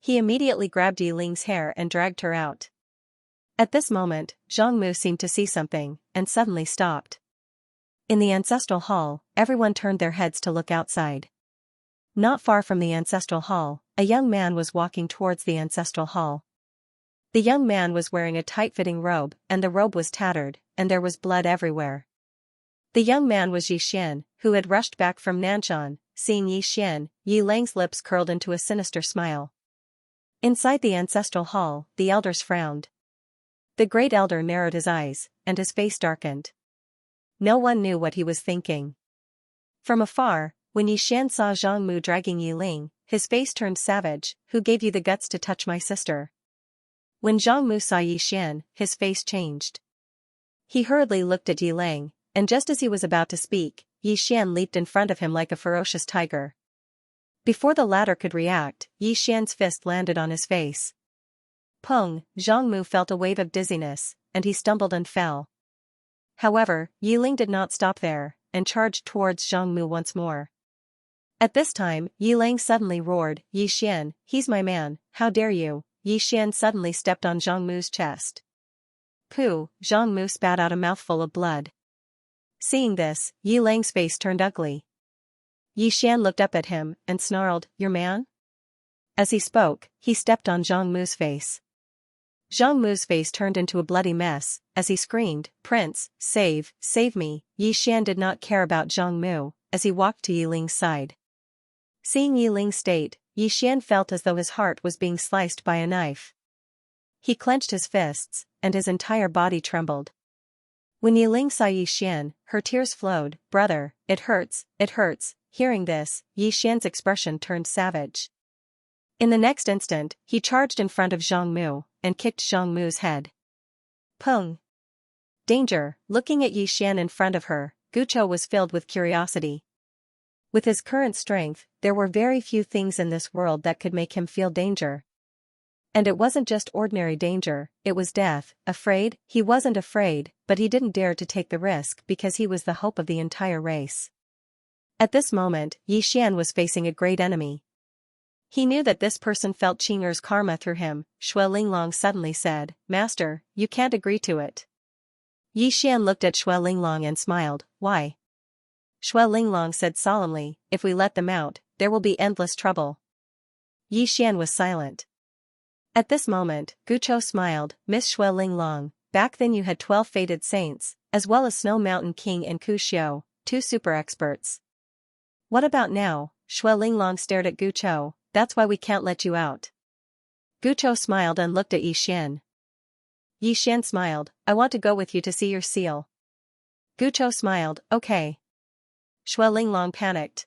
He immediately grabbed Yiling's hair and dragged her out. At this moment, Zhongmu seemed to see something, and suddenly stopped. In the ancestral hall, everyone turned their heads to look outside. Not far from the ancestral hall, a young man was walking towards the ancestral hall. The young man was wearing a tight-fitting robe, and the robe was tattered, and there was blood everywhere. The young man was Xian, who had rushed back from Nanshan. Seeing Xian, Yiling's lips curled into a sinister smile. Inside the ancestral hall, the elders frowned. The Great Elder narrowed his eyes, and his face darkened. No one knew what he was thinking. From afar, when Xian saw Zhongmu dragging Yiling, his face turned savage, who gave you the guts to touch my sister? When Zhongmu saw Xian, his face changed. He hurriedly looked at Yiling, and just as he was about to speak, Xian leaped in front of him like a ferocious tiger. Before the latter could react, Xian's fist landed on his face. Pung, Zhongmu felt a wave of dizziness, and he stumbled and fell. However, Yiling did not stop there, and charged towards Zhongmu once more. At this time, Yiling suddenly roared, Xian, he's my man, how dare you? Xian suddenly stepped on Zhongmu's chest. Pooh, Zhongmu spat out a mouthful of blood. Seeing this, Yiling's face turned ugly. Xian looked up at him, and snarled, your man? As he spoke, he stepped on Zhongmu's face. Zhongmu's face turned into a bloody mess, as he screamed, Prince, save me. Xian did not care about Zhongmu, as he walked to Yiling's side. Seeing Yiling's state, Xian felt as though his heart was being sliced by a knife. He clenched his fists, and his entire body trembled. When Yiling saw Xian, her tears flowed, brother, it hurts. Hearing this, Xian's expression turned savage. In the next instant, he charged in front of Zhongmu, and kicked Zhongmu's head. Pung! Danger! Looking at Xian in front of her, Gucho was filled with curiosity. With his current strength, there were very few things in this world that could make him feel danger. And it wasn't just ordinary danger, it was death. Afraid? He wasn't afraid, but he didn't dare to take the risk because he was the hope of the entire race. At this moment, Xian was facing a great enemy. He knew that this person felt Qing'er's karma through him. Shui Linglong suddenly said, "Master, you can't agree to it." Xian looked at Shui Linglong and smiled. "Why?" Shui Linglong said solemnly, "If we let them out, there will be endless trouble." Xian was silent. At this moment, Guchou smiled. "Miss Shui Linglong, back then you had 12 fated saints, as well as Snow Mountain King and Ku Xiu, 2 super experts. What about now?" Shui Linglong stared at Guchou. "That's why we can't let you out." Guchou smiled and looked at Xian. Xian smiled. "I want to go with you to see your seal." Guchou smiled. "Okay." Shui Linglong panicked.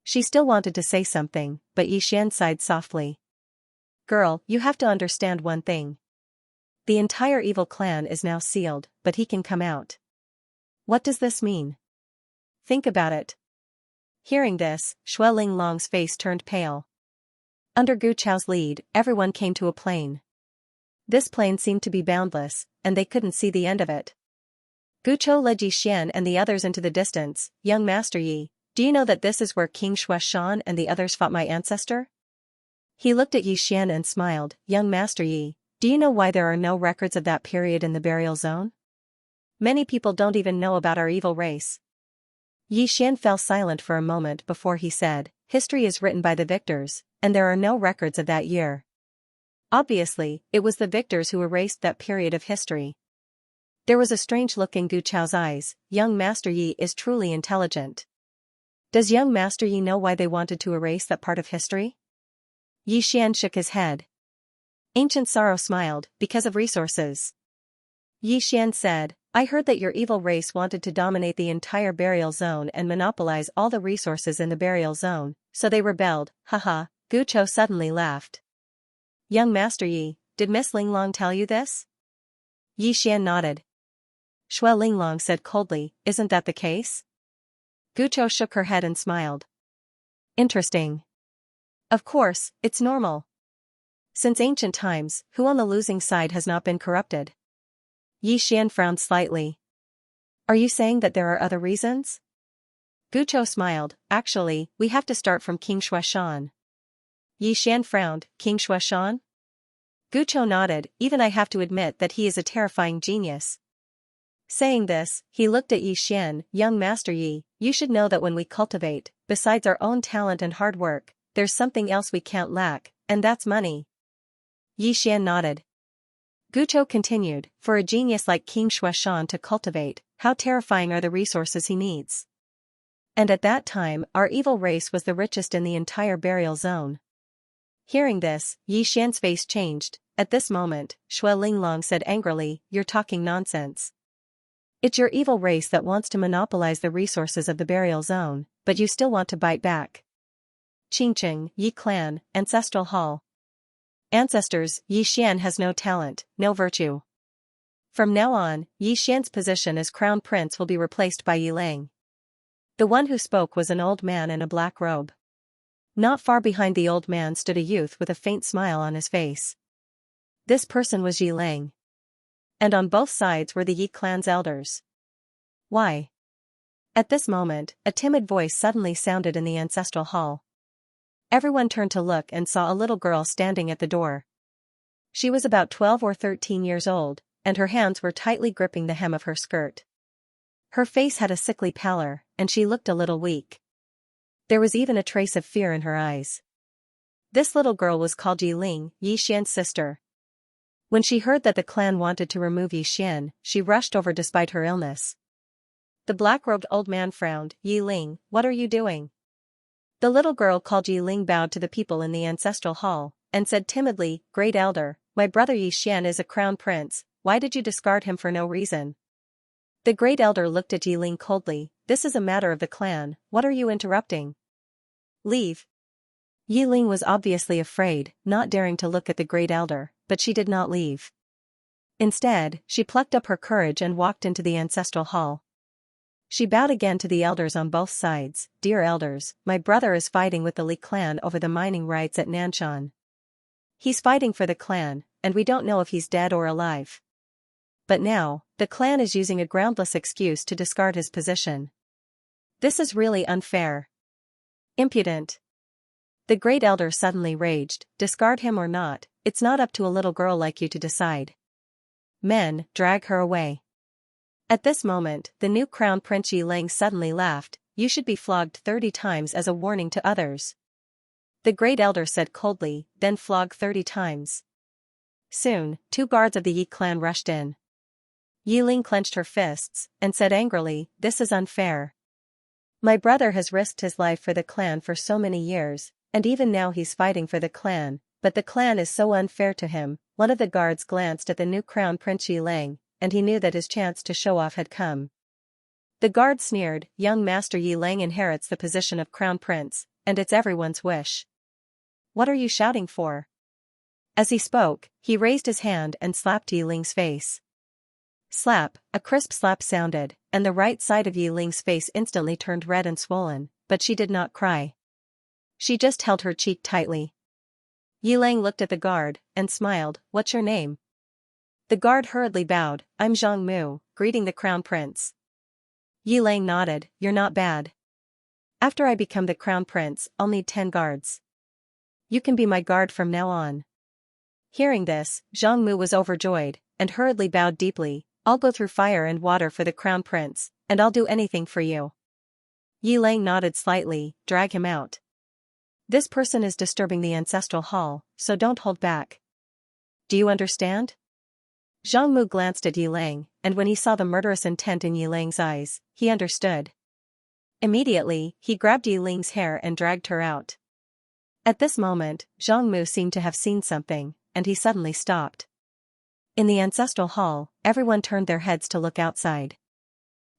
She still wanted to say something, but Xian sighed softly. "Girl, you have to understand one thing. The entire evil clan is now sealed, but he can come out." "What does this mean?" "Think about it." Hearing this, Shui Linglong's face turned pale. Under Gu Chao's lead, everyone came to a plain. This plain seemed to be boundless, and they couldn't see the end of it. Gu Chou led Xian and the others into the distance. "Young Master Yi, do you know that this is where King Shuaishan and the others fought my ancestor?" He looked at Xian and smiled. "Young Master Yi, do you know why there are no records of that period in the burial zone? Many people don't even know about our evil race." Xian fell silent for a moment before he said, "History is written by the victors, and there are no records of that year." Obviously, it was the victors who erased that period of history. There was a strange look in Gu Chao's eyes. Young Master Yi is truly intelligent. Does young Master Yi know why they wanted to erase that part of history? Xian shook his head. Ancient Sorrow smiled, "Because of resources." Xian said, "I heard that your evil race wanted to dominate the entire burial zone and monopolize all the resources in the burial zone, so they rebelled." Haha, Gu Chou suddenly laughed. "Young Master Yi, did Miss Linglong tell you this?" Xian nodded. Shui Linglong said coldly, "Isn't that the case?" Gu Chou shook her head and smiled. "Interesting. Of course, it's normal. Since ancient times, who on the losing side has not been corrupted?" Xian frowned slightly. "Are you saying that there are other reasons?" Gu Chou smiled. "Actually, we have to start from King Shuaishan." Xian frowned. "King Shuaishan?" Gu Chou nodded. "Even I have to admit that he is a terrifying genius." Saying this, he looked at Xian. "Young Master Yi, you should know that when we cultivate, besides our own talent and hard work, there's something else we can't lack, and that's money." Xian nodded. Gu Chou continued, "For a genius like King Shuaishan to cultivate, how terrifying are the resources he needs. And at that time, our evil race was the richest in the entire burial zone." Hearing this, Xian's face changed. At this moment, Shui Linglong said angrily, "You're talking nonsense. It's your evil race that wants to monopolize the resources of the burial zone, but you still want to bite back." Qingqing, Yi Clan, Ancestral Hall. Ancestors, Xian has no talent, no virtue. From now on, Xian's position as crown prince will be replaced by Yilang. The one who spoke was an old man in a black robe. Not far behind the old man stood a youth with a faint smile on his face. This person was Yilang. And on both sides were the Yi clan's elders. "Why?" At this moment, a timid voice suddenly sounded in the ancestral hall. Everyone turned to look and saw a little girl standing at the door. She was about 12 or 13 years old, and her hands were tightly gripping the hem of her skirt. Her face had a sickly pallor, and she looked a little weak. There was even a trace of fear in her eyes. This little girl was called Yiling, Xian's sister. When she heard that the clan wanted to remove Xian, she rushed over despite her illness. The black-robed old man frowned. "Yiling, what are you doing?" The little girl called Yiling bowed to the people in the ancestral hall, and said timidly, "Great elder, my brother Xian is a crown prince, why did you discard him for no reason?" The great elder looked at Yiling coldly. "This is a matter of the clan, what are you interrupting? Leave." Yiling was obviously afraid, not daring to look at the great elder, but she did not leave. Instead, she plucked up her courage and walked into the ancestral hall. She bowed again to the elders on both sides. "Dear elders, my brother is fighting with the Li clan over the mining rights at Nanshan. He's fighting for the clan, and we don't know if he's dead or alive. But now, the clan is using a groundless excuse to discard his position. This is really unfair. Impudent. The great elder suddenly raged, discard him or not, it's not up to a little girl like you to decide. Men, drag her away. At this moment, the new crown prince Yiling suddenly laughed, you should be flogged 30 times as a warning to others. The great elder said coldly, then flog 30 times. Soon, 2 guards of the Yi clan rushed in. Yiling clenched her fists, and said angrily, this is unfair. My brother has risked his life for the clan for so many years, and even now he's fighting for the clan, but the clan is so unfair to him. One of the guards glanced at the new crown prince Yiling, and he knew that his chance to show off had come. The guard sneered, young master Yiling inherits the position of crown prince, and it's everyone's wish. What are you shouting for? As he spoke, he raised his hand and slapped Yiling's face. Slap, a crisp slap sounded, and the right side of Yiling's face instantly turned red and swollen, but she did not cry. She just held her cheek tightly. Yiling looked at the guard, and smiled, what's your name? The guard hurriedly bowed, I'm Zhang Mu, greeting the crown prince. Yiling nodded, you're not bad. After I become the crown prince, I'll need 10 guards. You can be my guard from now on. Hearing this, Zhang Mu was overjoyed, and hurriedly bowed deeply, I'll go through fire and water for the crown prince, and I'll do anything for you. Yiling nodded slightly, drag him out. This person is disturbing the ancestral hall, so don't hold back. Do you understand? Zhang Mu glanced at Yiling, and when he saw the murderous intent in Yiling's eyes, he understood. Immediately, he grabbed Yiling's hair and dragged her out. At this moment, Zhang Mu seemed to have seen something, and he suddenly stopped. In the ancestral hall, everyone turned their heads to look outside.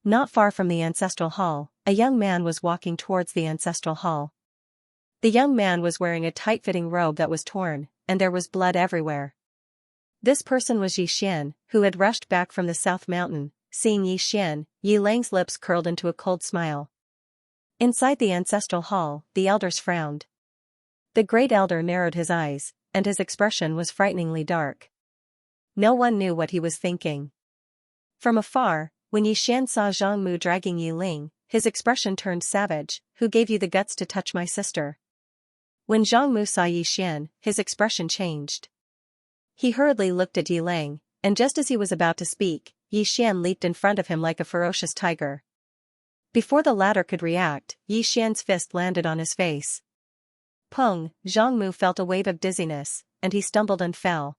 Not far from the ancestral hall, a young man was walking towards the ancestral hall. The young man was wearing a tight-fitting robe that was torn, and there was blood everywhere. This person was Yixian, who had rushed back from the South Mountain. Seeing Yixian, Yiling's lips curled into a cold smile. Inside the ancestral hall, the elders frowned. The great elder narrowed his eyes, and his expression was frighteningly dark. No one knew what he was thinking. From afar, when Yixian saw Zhang Mu dragging Yiling, his expression turned savage, who gave you the guts to touch my sister? When Zhang Mu saw Yixian, his expression changed. He hurriedly looked at Yiling, and just as he was about to speak, Yixian leaped in front of him like a ferocious tiger. Before the latter could react, Yixian's fist landed on his face. Pung, Zhang Mu felt a wave of dizziness, and he stumbled and fell.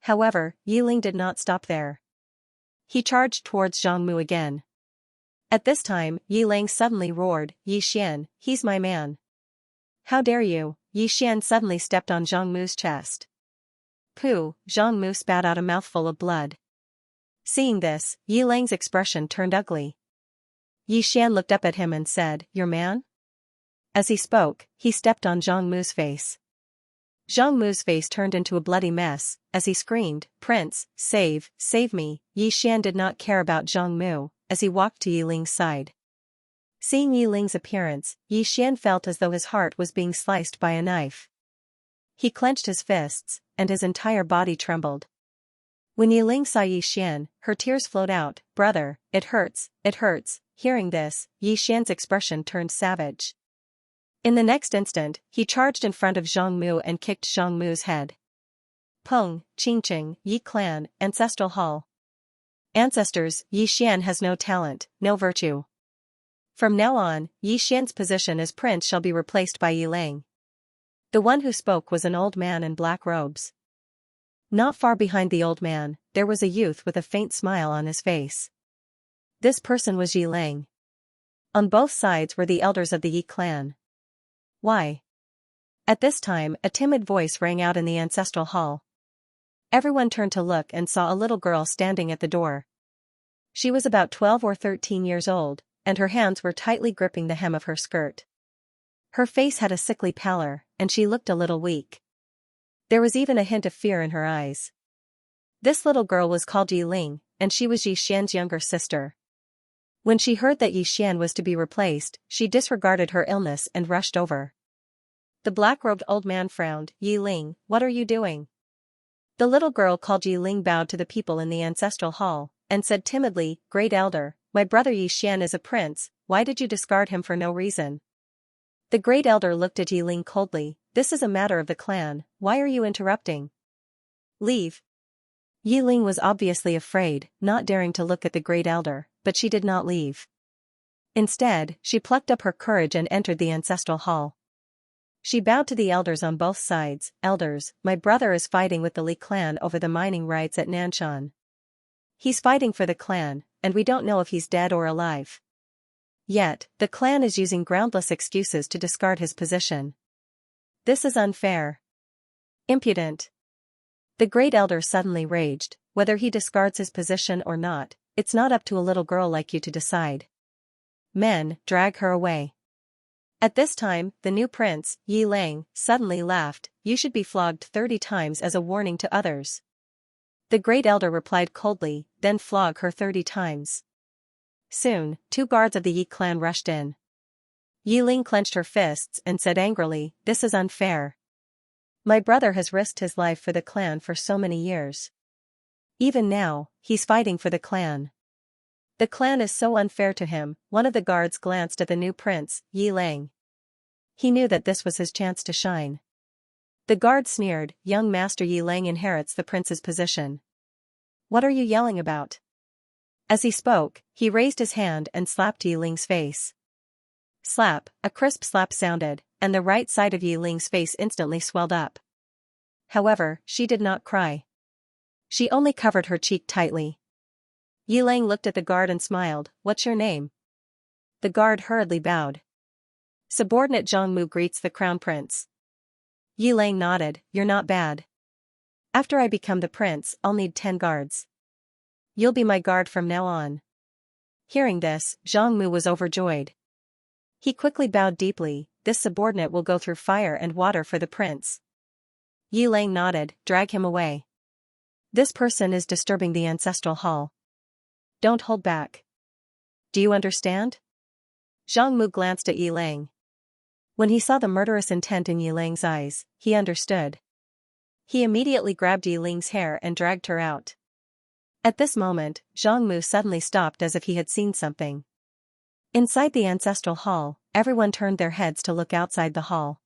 However, Yiling did not stop there. He charged towards Zhang Mu again. At this time, Yiling suddenly roared, Yixian, he's my man. How dare you? Yixian suddenly stepped on Zhang Mu's chest. Pooh, Zhang Mu spat out a mouthful of blood. Seeing this, Yiling's expression turned ugly. Yixian looked up at him and said, your man? As he spoke, he stepped on Zhang Mu's face. Zhang Mu's face turned into a bloody mess, as he screamed, Prince, save me. Yixian did not care about Zhang Mu, as he walked to Yiling's side. Seeing Yiling's appearance, Yixian felt as though his heart was being sliced by a knife. He clenched his fists, and his entire body trembled. When Yiling saw Yixian, her tears flowed out, brother, it hurts, it hurts. Hearing this, Yixian's expression turned savage. In the next instant, he charged in front of Zhang Mu and kicked Zhang Mu's head. Peng, Qingqing, Yi Clan, Ancestral Hall. Ancestors, Yixian has no talent, no virtue. From now on, Yixian's position as prince shall be replaced by Yiling. The one who spoke was an old man in black robes. Not far behind the old man, there was a youth with a faint smile on his face. This person was Yiling. On both sides were the elders of the Yi clan. Why? At this time, a timid voice rang out in the ancestral hall. Everyone turned to look and saw a little girl standing at the door. She was about 12 or 13 years old, and her hands were tightly gripping the hem of her skirt. Her face had a sickly pallor, and she looked a little weak. There was even a hint of fear in her eyes. This little girl was called Yiling, and she was Yixian's younger sister. When she heard that Yixian was to be replaced, she disregarded her illness and rushed over. The black-robed old man frowned. Yi Ling, what are you doing? The little girl called Yi Ling bowed to the people in the ancestral hall, and said timidly, Great Elder, my brother Yi Xian is a prince, why did you discard him for no reason? The Great Elder looked at Yi Ling coldly, this is a matter of the clan, why are you interrupting? Leave. Yi Ling was obviously afraid, not daring to look at the Great Elder, but she did not leave. Instead, she plucked up her courage and entered the ancestral hall. She bowed to the elders on both sides. Elders, my brother is fighting with the Li clan over the mining rights at Nanshan. He's fighting for the clan, and we don't know if he's dead or alive. Yet, the clan is using groundless excuses to discard his position. This is unfair. Impudent. The Great Elder suddenly raged, whether he discards his position or not, it's not up to a little girl like you to decide. Men, drag her away. At this time, the new prince, Yi Ling, suddenly laughed, you should be flogged 30 times as a warning to others. The Great Elder replied coldly, then flog her 30 times. Soon, 2 guards of the Yi clan rushed in. Yi Ling clenched her fists and said angrily, this is unfair. My brother has risked his life for the clan for so many years. Even now, he's fighting for the clan. The clan is so unfair to him. One of the guards glanced at the new prince, Yi Ling. He knew that this was his chance to shine. The guard sneered, young master Yi Ling inherits the prince's position. What are you yelling about? As he spoke, he raised his hand and slapped Yi Ling's face. Slap, a crisp slap sounded, and the right side of Yi Ling's face instantly swelled up. However, she did not cry. She only covered her cheek tightly. Yi Ling looked at the guard and smiled, what's your name? The guard hurriedly bowed. Subordinate Zhang Mu greets the crown prince. Yi Ling nodded, you're not bad. After I become the prince, I'll need 10 guards. You'll be my guard from now on. Hearing this, Zhang Mu was overjoyed. He quickly bowed deeply, this subordinate will go through fire and water for the prince. Yi Ling nodded, drag him away. This person is disturbing the ancestral hall. Don't hold back. Do you understand? Zhang Mu glanced at Yi Ling. When he saw the murderous intent in Yi Ling's eyes, he understood. He immediately grabbed Yi Ling's hair and dragged her out. At this moment, Zhang Mu suddenly stopped as if he had seen something. Inside the ancestral hall, everyone turned their heads to look outside the hall.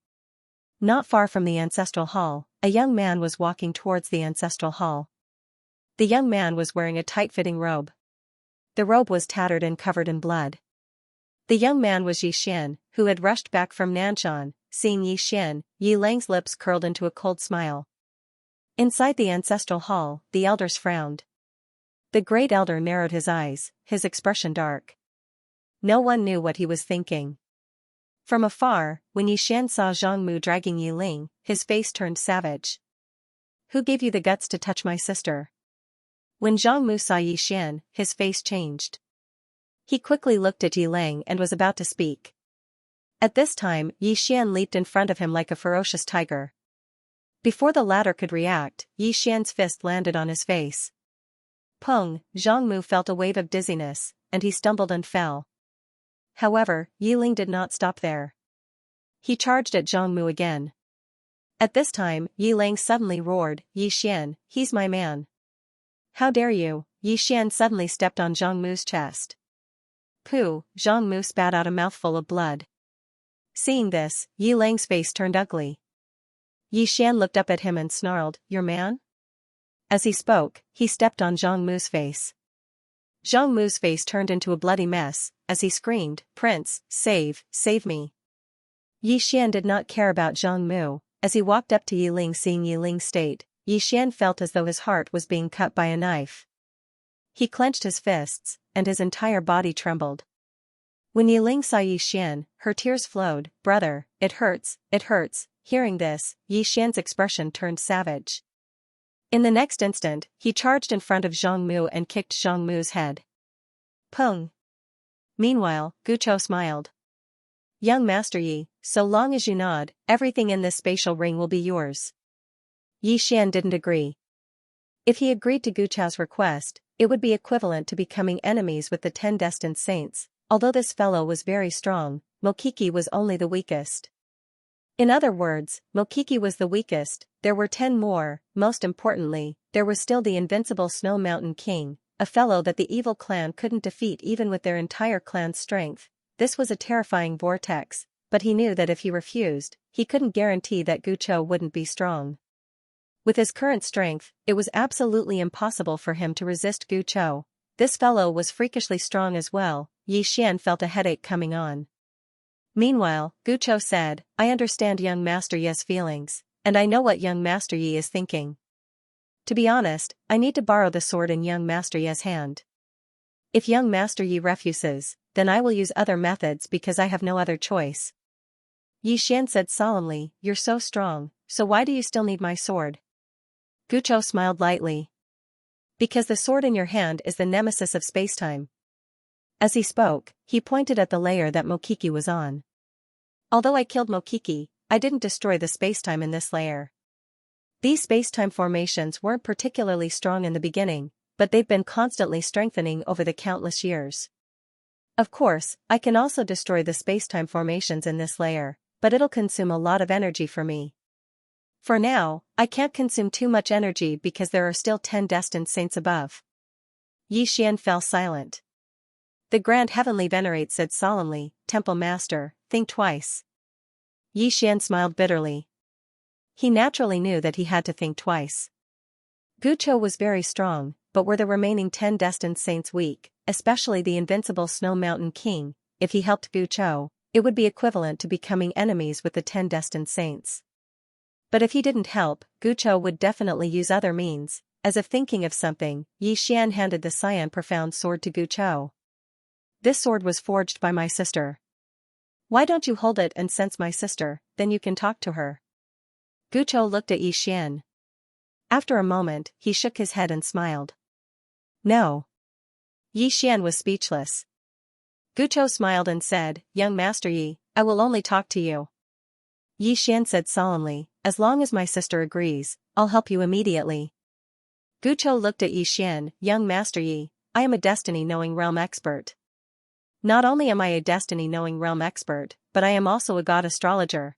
Not far from the ancestral hall, a young man was walking towards the ancestral hall. The young man was wearing a tight-fitting robe. The robe was tattered and covered in blood. The young man was Yi Xian, who had rushed back from Nanshan. Seeing Yi Xian, Yi Ling's lips curled into a cold smile. Inside the ancestral hall, the elders frowned. The Great Elder narrowed his eyes, his expression dark. No one knew what he was thinking. From afar, when Yi Xian saw Zhang Mu dragging Yi Ling, his face turned savage. Who gave you the guts to touch my sister? When Zhang Mu saw Yi Xian, his face changed. He quickly looked at Yi Ling and was about to speak. At this time, Yi Xian leaped in front of him like a ferocious tiger. Before the latter could react, Yi Xian's fist landed on his face. Pung, Zhang Mu felt a wave of dizziness, and he stumbled and fell. However, Yi Ling did not stop there. He charged at Zhang Mu again. At this time, Yi Ling suddenly roared, Yi Xian, he's my man. How dare you? Yi Xian suddenly stepped on Zhang Mu's chest. Pooh, Zhang Mu spat out a mouthful of blood. Seeing this, Yi Ling's face turned ugly. Yi Xian looked up at him and snarled, your man? As he spoke, he stepped on Zhang Mu's face. Zhang Mu's face turned into a bloody mess, as he screamed, Prince, save me. Yi Xian did not care about Zhang Mu. As he walked up to Yi Ling, seeing Yi Ling's state, Yi Xian felt as though his heart was being cut by a knife. He clenched his fists, and his entire body trembled. When Yi Ling saw Yi Xian, her tears flowed, brother, it hurts. Hearing this, Yi Xian's expression turned savage. In the next instant, he charged in front of Zhang Mu and kicked Zhang Mu's head. Pung. Meanwhile, Guchou smiled. Young Master Yi, so long as you nod, everything in this spatial ring will be yours. Yi Xian didn't agree. If he agreed to Guchou's request, it would be equivalent to becoming enemies with the 10 destined saints. Although this fellow was very strong, Mokiki was only the weakest. In other words, Mokiki was the weakest. There were 10 more. Most importantly, there was still the invincible Snow Mountain King, a fellow that the evil clan couldn't defeat even with their entire clan's strength. This was a terrifying vortex, but he knew that if he refused, he couldn't guarantee that Gucho wouldn't be strong. With his current strength, it was absolutely impossible for him to resist Gucho. This fellow was freakishly strong as well. Yi Xian felt a headache coming on. Meanwhile, Gucho said, I understand young Master Yi's feelings, and I know what young Master Yi is thinking. To be honest, I need to borrow the sword in young Master Yi's hand. If young Master Yi refuses, then I will use other methods because I have no other choice. Yi Xian said solemnly, You're so strong, so why do you still need my sword? Gucho smiled lightly. Because the sword in your hand is the nemesis of spacetime. As he spoke, he pointed at the layer that Mokiki was on. Although I killed Mokiki, I didn't destroy the spacetime in this layer. These spacetime formations weren't particularly strong in the beginning, but they've been constantly strengthening over the countless years. Of course, I can also destroy the spacetime formations in this layer, but it'll consume a lot of energy for me. For now, I can't consume too much energy because there are still 10 destined saints above. Yi Xian fell silent. The Grand Heavenly Venerate said solemnly, Temple Master, think twice. Yi Xian smiled bitterly. He naturally knew that he had to think twice. Gucho was very strong, but were the remaining 10 destined saints weak, especially the invincible Snow Mountain King? If he helped Gucho, it would be equivalent to becoming enemies with the 10 destined saints. But if he didn't help, Gucho would definitely use other means. As if thinking of something, Yi Xian handed the cyan profound sword to Gucho. This sword was forged by my sister. Why don't you hold it and sense my sister, then you can talk to her. Gucho looked at Yi Xian. After a moment, he shook his head and smiled. No. Yi Xian was speechless. Gucho smiled and said, Young Master Yi, I will only talk to you. Yi Xian said solemnly, As long as my sister agrees, I'll help you immediately. Gucho looked at Yi Xian, Young Master Yi, I am a destiny-knowing realm expert. Not only am I a destiny-knowing realm expert, but I am also a god astrologer.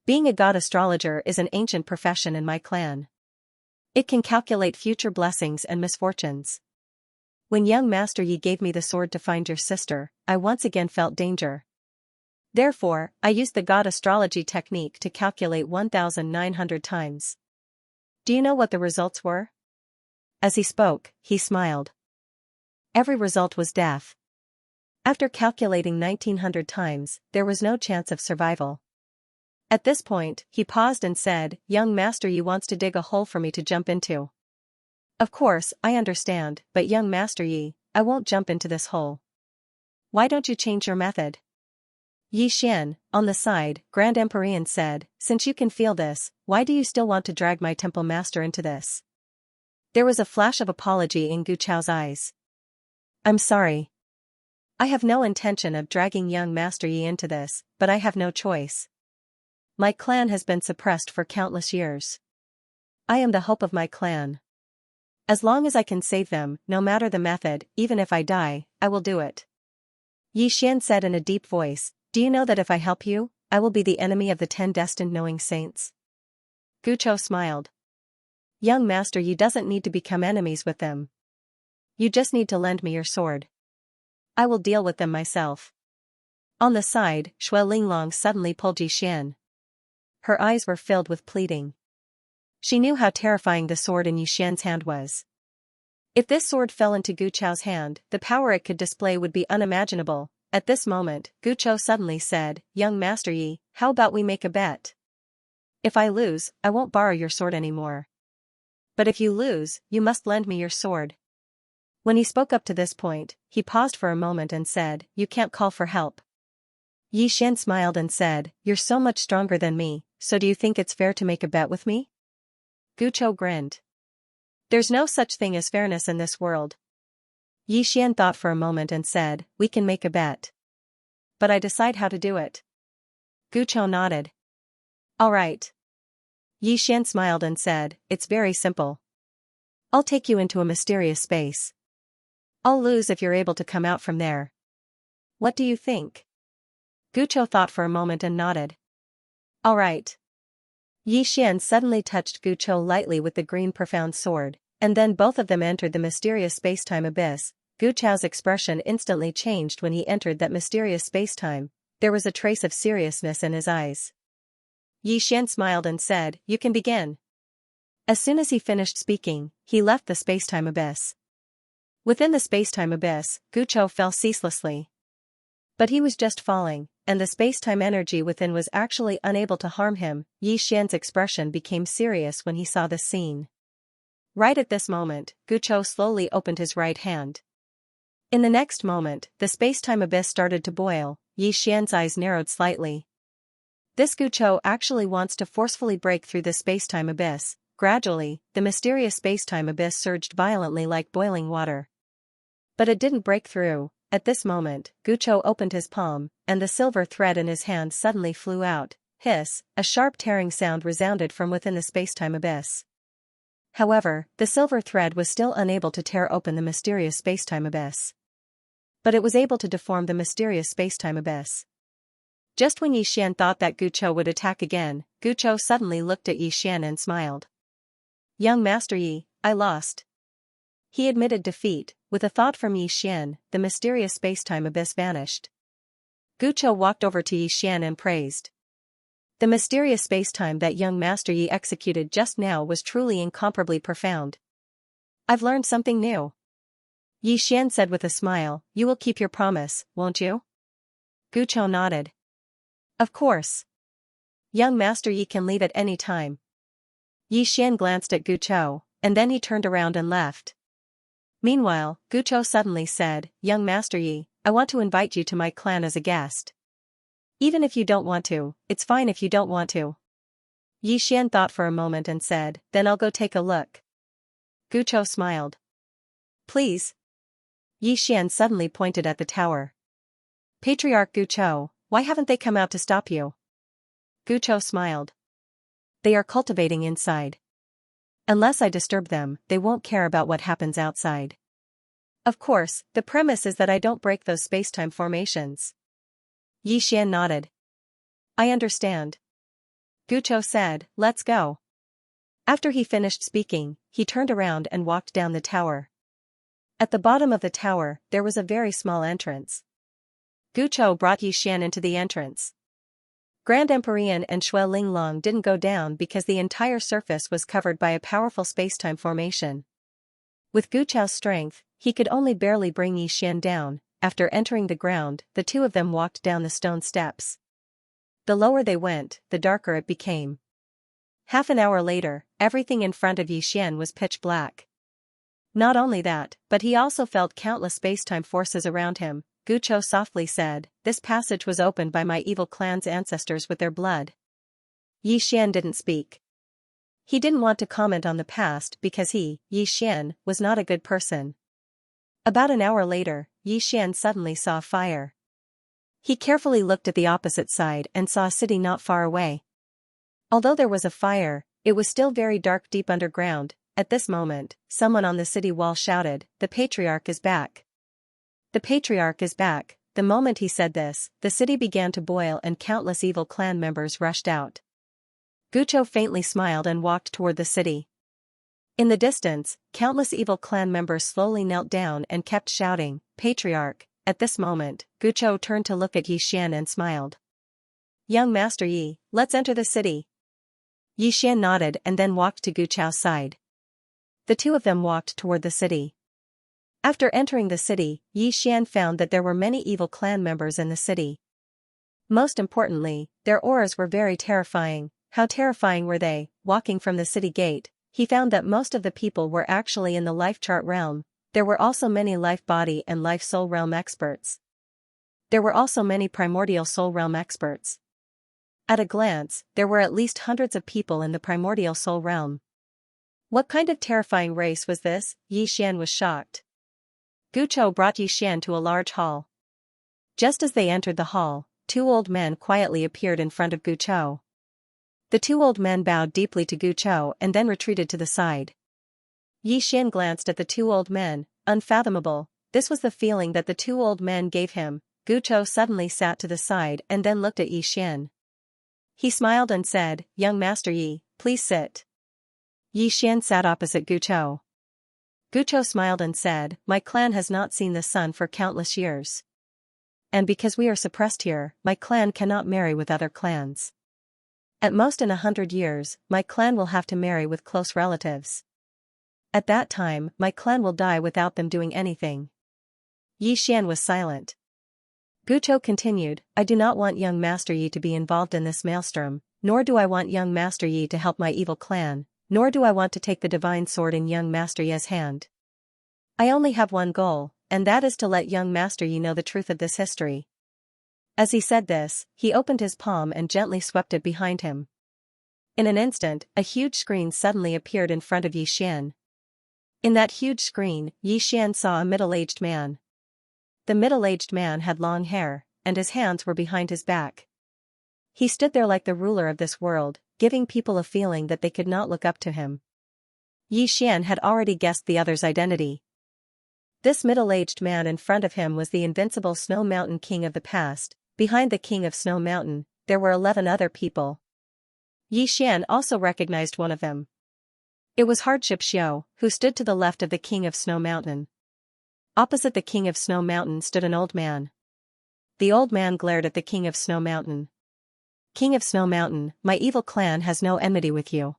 Being a god astrologer is an ancient profession in my clan. It can calculate future blessings and misfortunes. When young Master Yi gave me the sword to find your sister, I once again felt danger. Therefore, I used the god astrology technique to calculate 1,900 times. Do you know what the results were? As he spoke, he smiled. Every result was death. After calculating 1,900 times, there was no chance of survival. At this point, he paused and said, Young Master Yi wants to dig a hole for me to jump into. Of course, I understand, but young Master Yi, I won't jump into this hole. Why don't you change your method? Yi Xian, on the side, Grand Empyrean said, Since you can feel this, why do you still want to drag my temple master into this? There was a flash of apology in Gucho's eyes. I'm sorry. I have no intention of dragging young Master Yi into this, but I have no choice. My clan has been suppressed for countless years. I am the hope of my clan. As long as I can save them, no matter the method, even if I die, I will do it. Yi Xian said in a deep voice, Do you know that if I help you, I will be the enemy of the 10 destined knowing saints? Gucho smiled. Young Master Yi doesn't need to become enemies with them. You just need to lend me your sword. I will deal with them myself. On the side, Shui Linglong suddenly pulled Yi Xian. Her eyes were filled with pleading. She knew how terrifying the sword in Yi Xian's hand was. If this sword fell into Gucho's hand, the power it could display would be unimaginable. At this moment, Gucho suddenly said, Young Master Yi, how about we make a bet? If I lose, I won't borrow your sword anymore. But if you lose, you must lend me your sword. When he spoke up to this point, he paused for a moment and said, You can't call for help. Yi Xian smiled and said, You're so much stronger than me, so do you think it's fair to make a bet with me? Gucho grinned. There's no such thing as fairness in this world. Yi Xian thought for a moment and said, We can make a bet. But I decide how to do it. Gucho nodded. All right. Yi Xian smiled and said, It's very simple. I'll take you into a mysterious space. I'll lose if you're able to come out from there. What do you think? Gucho thought for a moment and nodded. All right. Yi Xian suddenly touched Gu Chou lightly with the green profound sword, and then both of them entered the mysterious spacetime abyss. Gu Chou's expression instantly changed when he entered that mysterious spacetime. There was a trace of seriousness in his eyes. Yi Xian smiled and said, "You can begin." As soon as he finished speaking, he left the spacetime abyss. Within the spacetime abyss, Gu Chou fell ceaselessly. But he was just falling, and the spacetime energy within was actually unable to harm him. Yi Xian's expression became serious when he saw this scene. Right at this moment, Gu Chou slowly opened his right hand. In the next moment, the spacetime abyss started to boil. Yi Xian's eyes narrowed slightly. This Gu Chou actually wants to forcefully break through the spacetime abyss. Gradually, the mysterious spacetime abyss surged violently like boiling water. But it didn't break through. At this moment, Gu Chou opened his palm, and the silver thread in his hand suddenly flew out. Hiss, a sharp tearing sound resounded from within the spacetime abyss. However, the silver thread was still unable to tear open the mysterious spacetime abyss. But it was able to deform the mysterious spacetime abyss. Just when Yi Xian thought that Gu Chou would attack again, Gu Chou suddenly looked at Yi Xian and smiled. "Young Master Yi, I lost." He admitted defeat. With a thought from Yi Xian, the mysterious spacetime abyss vanished. Gu Chou walked over to Yi Xian and praised. The mysterious spacetime that young Master Yi executed just now was truly incomparably profound. "I've learned something new." Yi Xian said with a smile, "You will keep your promise, won't you?" Gu Chou nodded. "Of course. Young Master Yi can leave at any time." Yi Xian glanced at Gu Chou, and then he turned around and left. Meanwhile, Gu Chou suddenly said, "Young Master Yi, I want to invite you to my clan as a guest." "Even if you don't want to, it's fine if you don't want to." Yi Xian thought for a moment and said, "Then I'll go take a look." Gu Chou smiled. "Please." Yi Xian suddenly pointed at the tower. "Patriarch Gu Chou, why haven't they come out to stop you?" Gu Chou smiled. "They are cultivating inside. Unless I disturb them, they won't care about what happens outside. Of course, the premise is that I don't break those spacetime formations." Yi Xian nodded. "I understand." Gu Chou said, "Let's go." After he finished speaking, he turned around and walked down the tower. At the bottom of the tower, there was a very small entrance. Gu Chou brought Yi Xian into the entrance. Grand Empyrean and Shui Linglong didn't go down because the entire surface was covered by a powerful spacetime formation. With Gu Chou's strength, he could only barely bring Yi Xian down. After entering the ground, the two of them walked down the stone steps. The lower they went, the darker it became. Half an hour later, everything in front of Yi Xian was pitch black. Not only that, but he also felt countless spacetime forces around him. Gu Chou softly said, "This passage was opened by my evil clan's ancestors with their blood." Yi Xian didn't speak. He didn't want to comment on the past because he, Yi Xian, was not a good person. About an hour later, Yi Xian suddenly saw fire. He carefully looked at the opposite side and saw a city not far away. Although there was a fire, it was still very dark deep underground. At this moment, someone on the city wall shouted, "The Patriarch is back." "The Patriarch is back." The moment he said this, the city began to boil and countless evil clan members rushed out. Gu Chou faintly smiled and walked toward the city. In the distance, countless evil clan members slowly knelt down and kept shouting, "Patriarch." At this moment, Gu Chou turned to look at Yi Xian and smiled. "Young Master Yi, let's enter the city." Yi Xian nodded and then walked to Gu Chou's side. The two of them walked toward the city. After entering the city, Yi Xian found that there were many evil clan members in the city. Most importantly, their auras were very terrifying. How terrifying were they? Walking from the city gate, he found that most of the people were actually in the life chart realm. There were also many life body and life soul realm experts. There were also many primordial soul realm experts. At a glance, there were at least hundreds of people in the primordial soul realm. What kind of terrifying race was this? Yi Xian was shocked. Gu Chou brought Yi Xian to a large hall. Just as they entered the hall, two old men quietly appeared in front of Gu Chou. The two old men bowed deeply to Gu Chou and then retreated to the side. Yi Xian glanced at the two old men, unfathomable. This was the feeling that the two old men gave him. Gu Chou suddenly sat to the side and then looked at Yi Xian. He smiled and said, "Young Master Yi, please sit." Xian sat opposite Gucho. Gucho smiled and said, "My clan has not seen the sun for countless years. And because we are suppressed here, my clan cannot marry with other clans. At most in 100 years, my clan will have to marry with close relatives. At that time, my clan will die without them doing anything." Xian was silent. Gucho continued, "I do not want young Master Yi to be involved in this maelstrom, nor do I want young Master Yi to help my evil clan, nor do I want to take the divine sword in young Master Yi's hand. I only have one goal, and that is to let young Master Yi know the truth of this history." As he said this, he opened his palm and gently swept it behind him. In an instant, a huge screen suddenly appeared in front of Xian. In that huge screen, Xian saw a middle-aged man. The middle-aged man had long hair, and his hands were behind his back. He stood there like the ruler of this world, giving people a feeling that they could not look up to him. Xian had already guessed the other's identity. This middle-aged man in front of him was the invincible Snow Mountain King of the past. Behind the King of Snow Mountain, there were 11 other people. Xian also recognized one of them. It was Hardship Xiao, who stood to the left of the King of Snow Mountain. Opposite the King of Snow Mountain stood an old man. The old man glared at the King of Snow Mountain. "King of Snow Mountain, my evil clan has no enmity with you.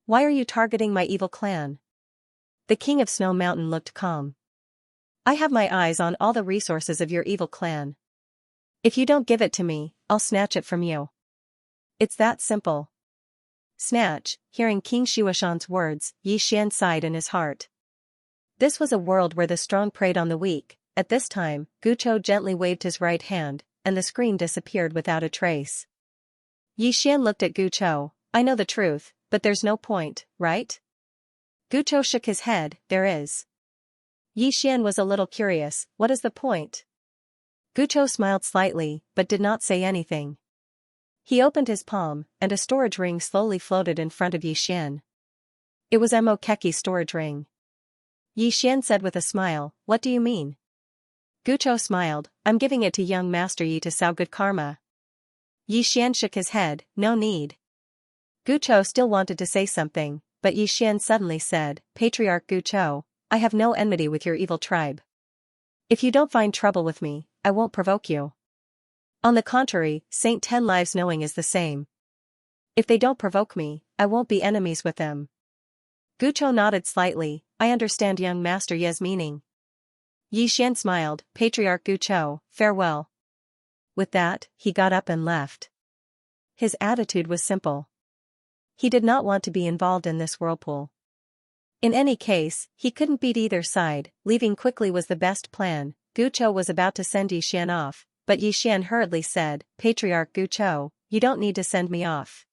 Why are you targeting my evil clan?" The King of Snow Mountain looked calm. "I have my eyes on all the resources of your evil clan. If you don't give it to me, I'll snatch it from you. It's that simple." Snatch, hearing King Shuashan's words, Xian sighed in his heart. This was a world where the strong preyed on the weak. At this time, Gucho gently waved his right hand, and the screen disappeared without a trace. Xian looked at Gucho. "I know the truth, but there's no point, right?" Gucho shook his head. "There is." Xian was a little curious. "What is the point?" Gucho smiled slightly, but did not say anything. He opened his palm, and a storage ring slowly floated in front of Xian. It was Mo Keki's storage ring. Xian said with a smile, "What do you mean?" Gucho smiled, "I'm giving it to young Master Yi to sow good karma." Xian shook his head, "No need." Gucho still wanted to say something, but Xian suddenly said, "Patriarch Gucho, I have no enmity with your evil tribe. If you don't find trouble with me, I won't provoke you. On the contrary, Saint 10 Lives knowing is the same. If they don't provoke me, I won't be enemies with them." Gucho nodded slightly. "I understand young Master Yi's meaning." Xian smiled, "Patriarch Gucho, farewell." With that, he got up and left. His attitude was simple. He did not want to be involved in this whirlpool. In any case, he couldn't beat either side. Leaving quickly was the best plan. Gucho was about to send Xian off, but Xian hurriedly said, "Patriarch Gucho, you don't need to send me off."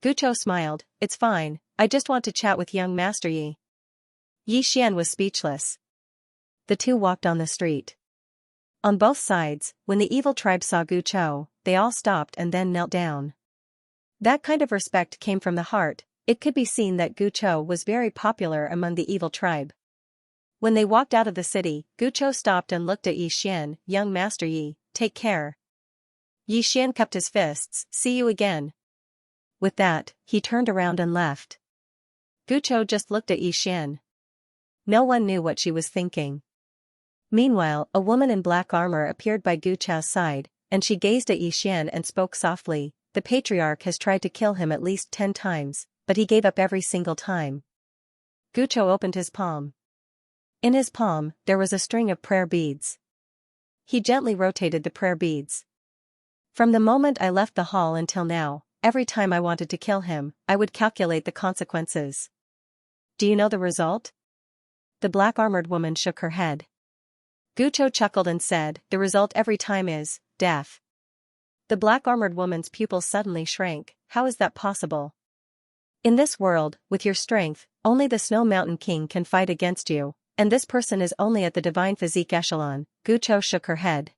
Gucho smiled, "It's fine, I just want to chat with young Master Yi." Xian was speechless. The two walked on the street. On both sides, when the evil tribe saw Gucho, they all stopped and then knelt down. That kind of respect came from the heart. It could be seen that Gucho was very popular among the evil tribe. When they walked out of the city, Gucho stopped and looked at Xian, "Young Master Yi, take care." Xian cupped his fists, "See you again." With that, he turned around and left. Gucho just looked at Xian. No one knew what she was thinking. Meanwhile, a woman in black armor appeared by Gucho's side, and she gazed at Xian and spoke softly, "The patriarch has tried to kill him at least 10 times, but he gave up every single time." Gucho opened his palm. In his palm, there was a string of prayer beads. He gently rotated the prayer beads. "From the moment I left the hall until now, every time I wanted to kill him, I would calculate the consequences. Do you know the result?" The black-armored woman shook her head. Gucho chuckled and said, "The result every time is death." The black-armored woman's pupils suddenly shrank. "How is that possible? In this world, with your strength, only the Snow Mountain King can fight against you, and this person is only at the divine physique echelon." Gucho shook her head.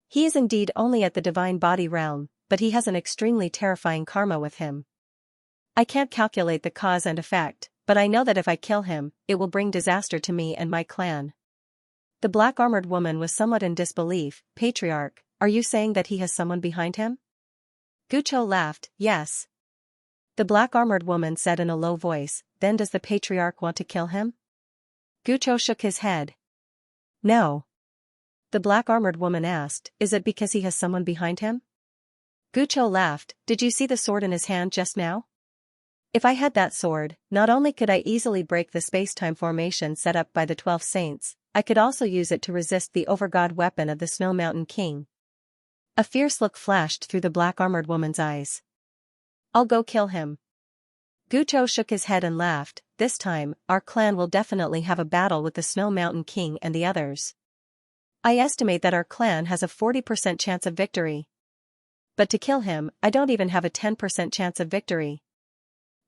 "He is indeed only at the divine body realm, but he has an extremely terrifying karma with him. I can't calculate the cause and effect, but I know that if I kill him, it will bring disaster to me and my clan." The black-armored woman was somewhat in disbelief. "Patriarch, are you saying that he has someone behind him?" Gucho laughed, yes. The black-armored woman said in a low voice, then does the patriarch want to kill him? Gucho shook his head. No. The black-armored woman asked, is it because he has someone behind him? Gucho laughed, did you see the sword in his hand just now? If I had that sword, not only could I easily break the space-time formation set up by the 12 saints, I could also use it to resist the overgod weapon of the Snow Mountain King. A fierce look flashed through the black-armored woman's eyes. I'll go kill him. Gucho shook his head and laughed, this time, our clan will definitely have a battle with the Snow Mountain King and the others. I estimate that our clan has a 40% chance of victory. But to kill him, I don't even have a 10% chance of victory.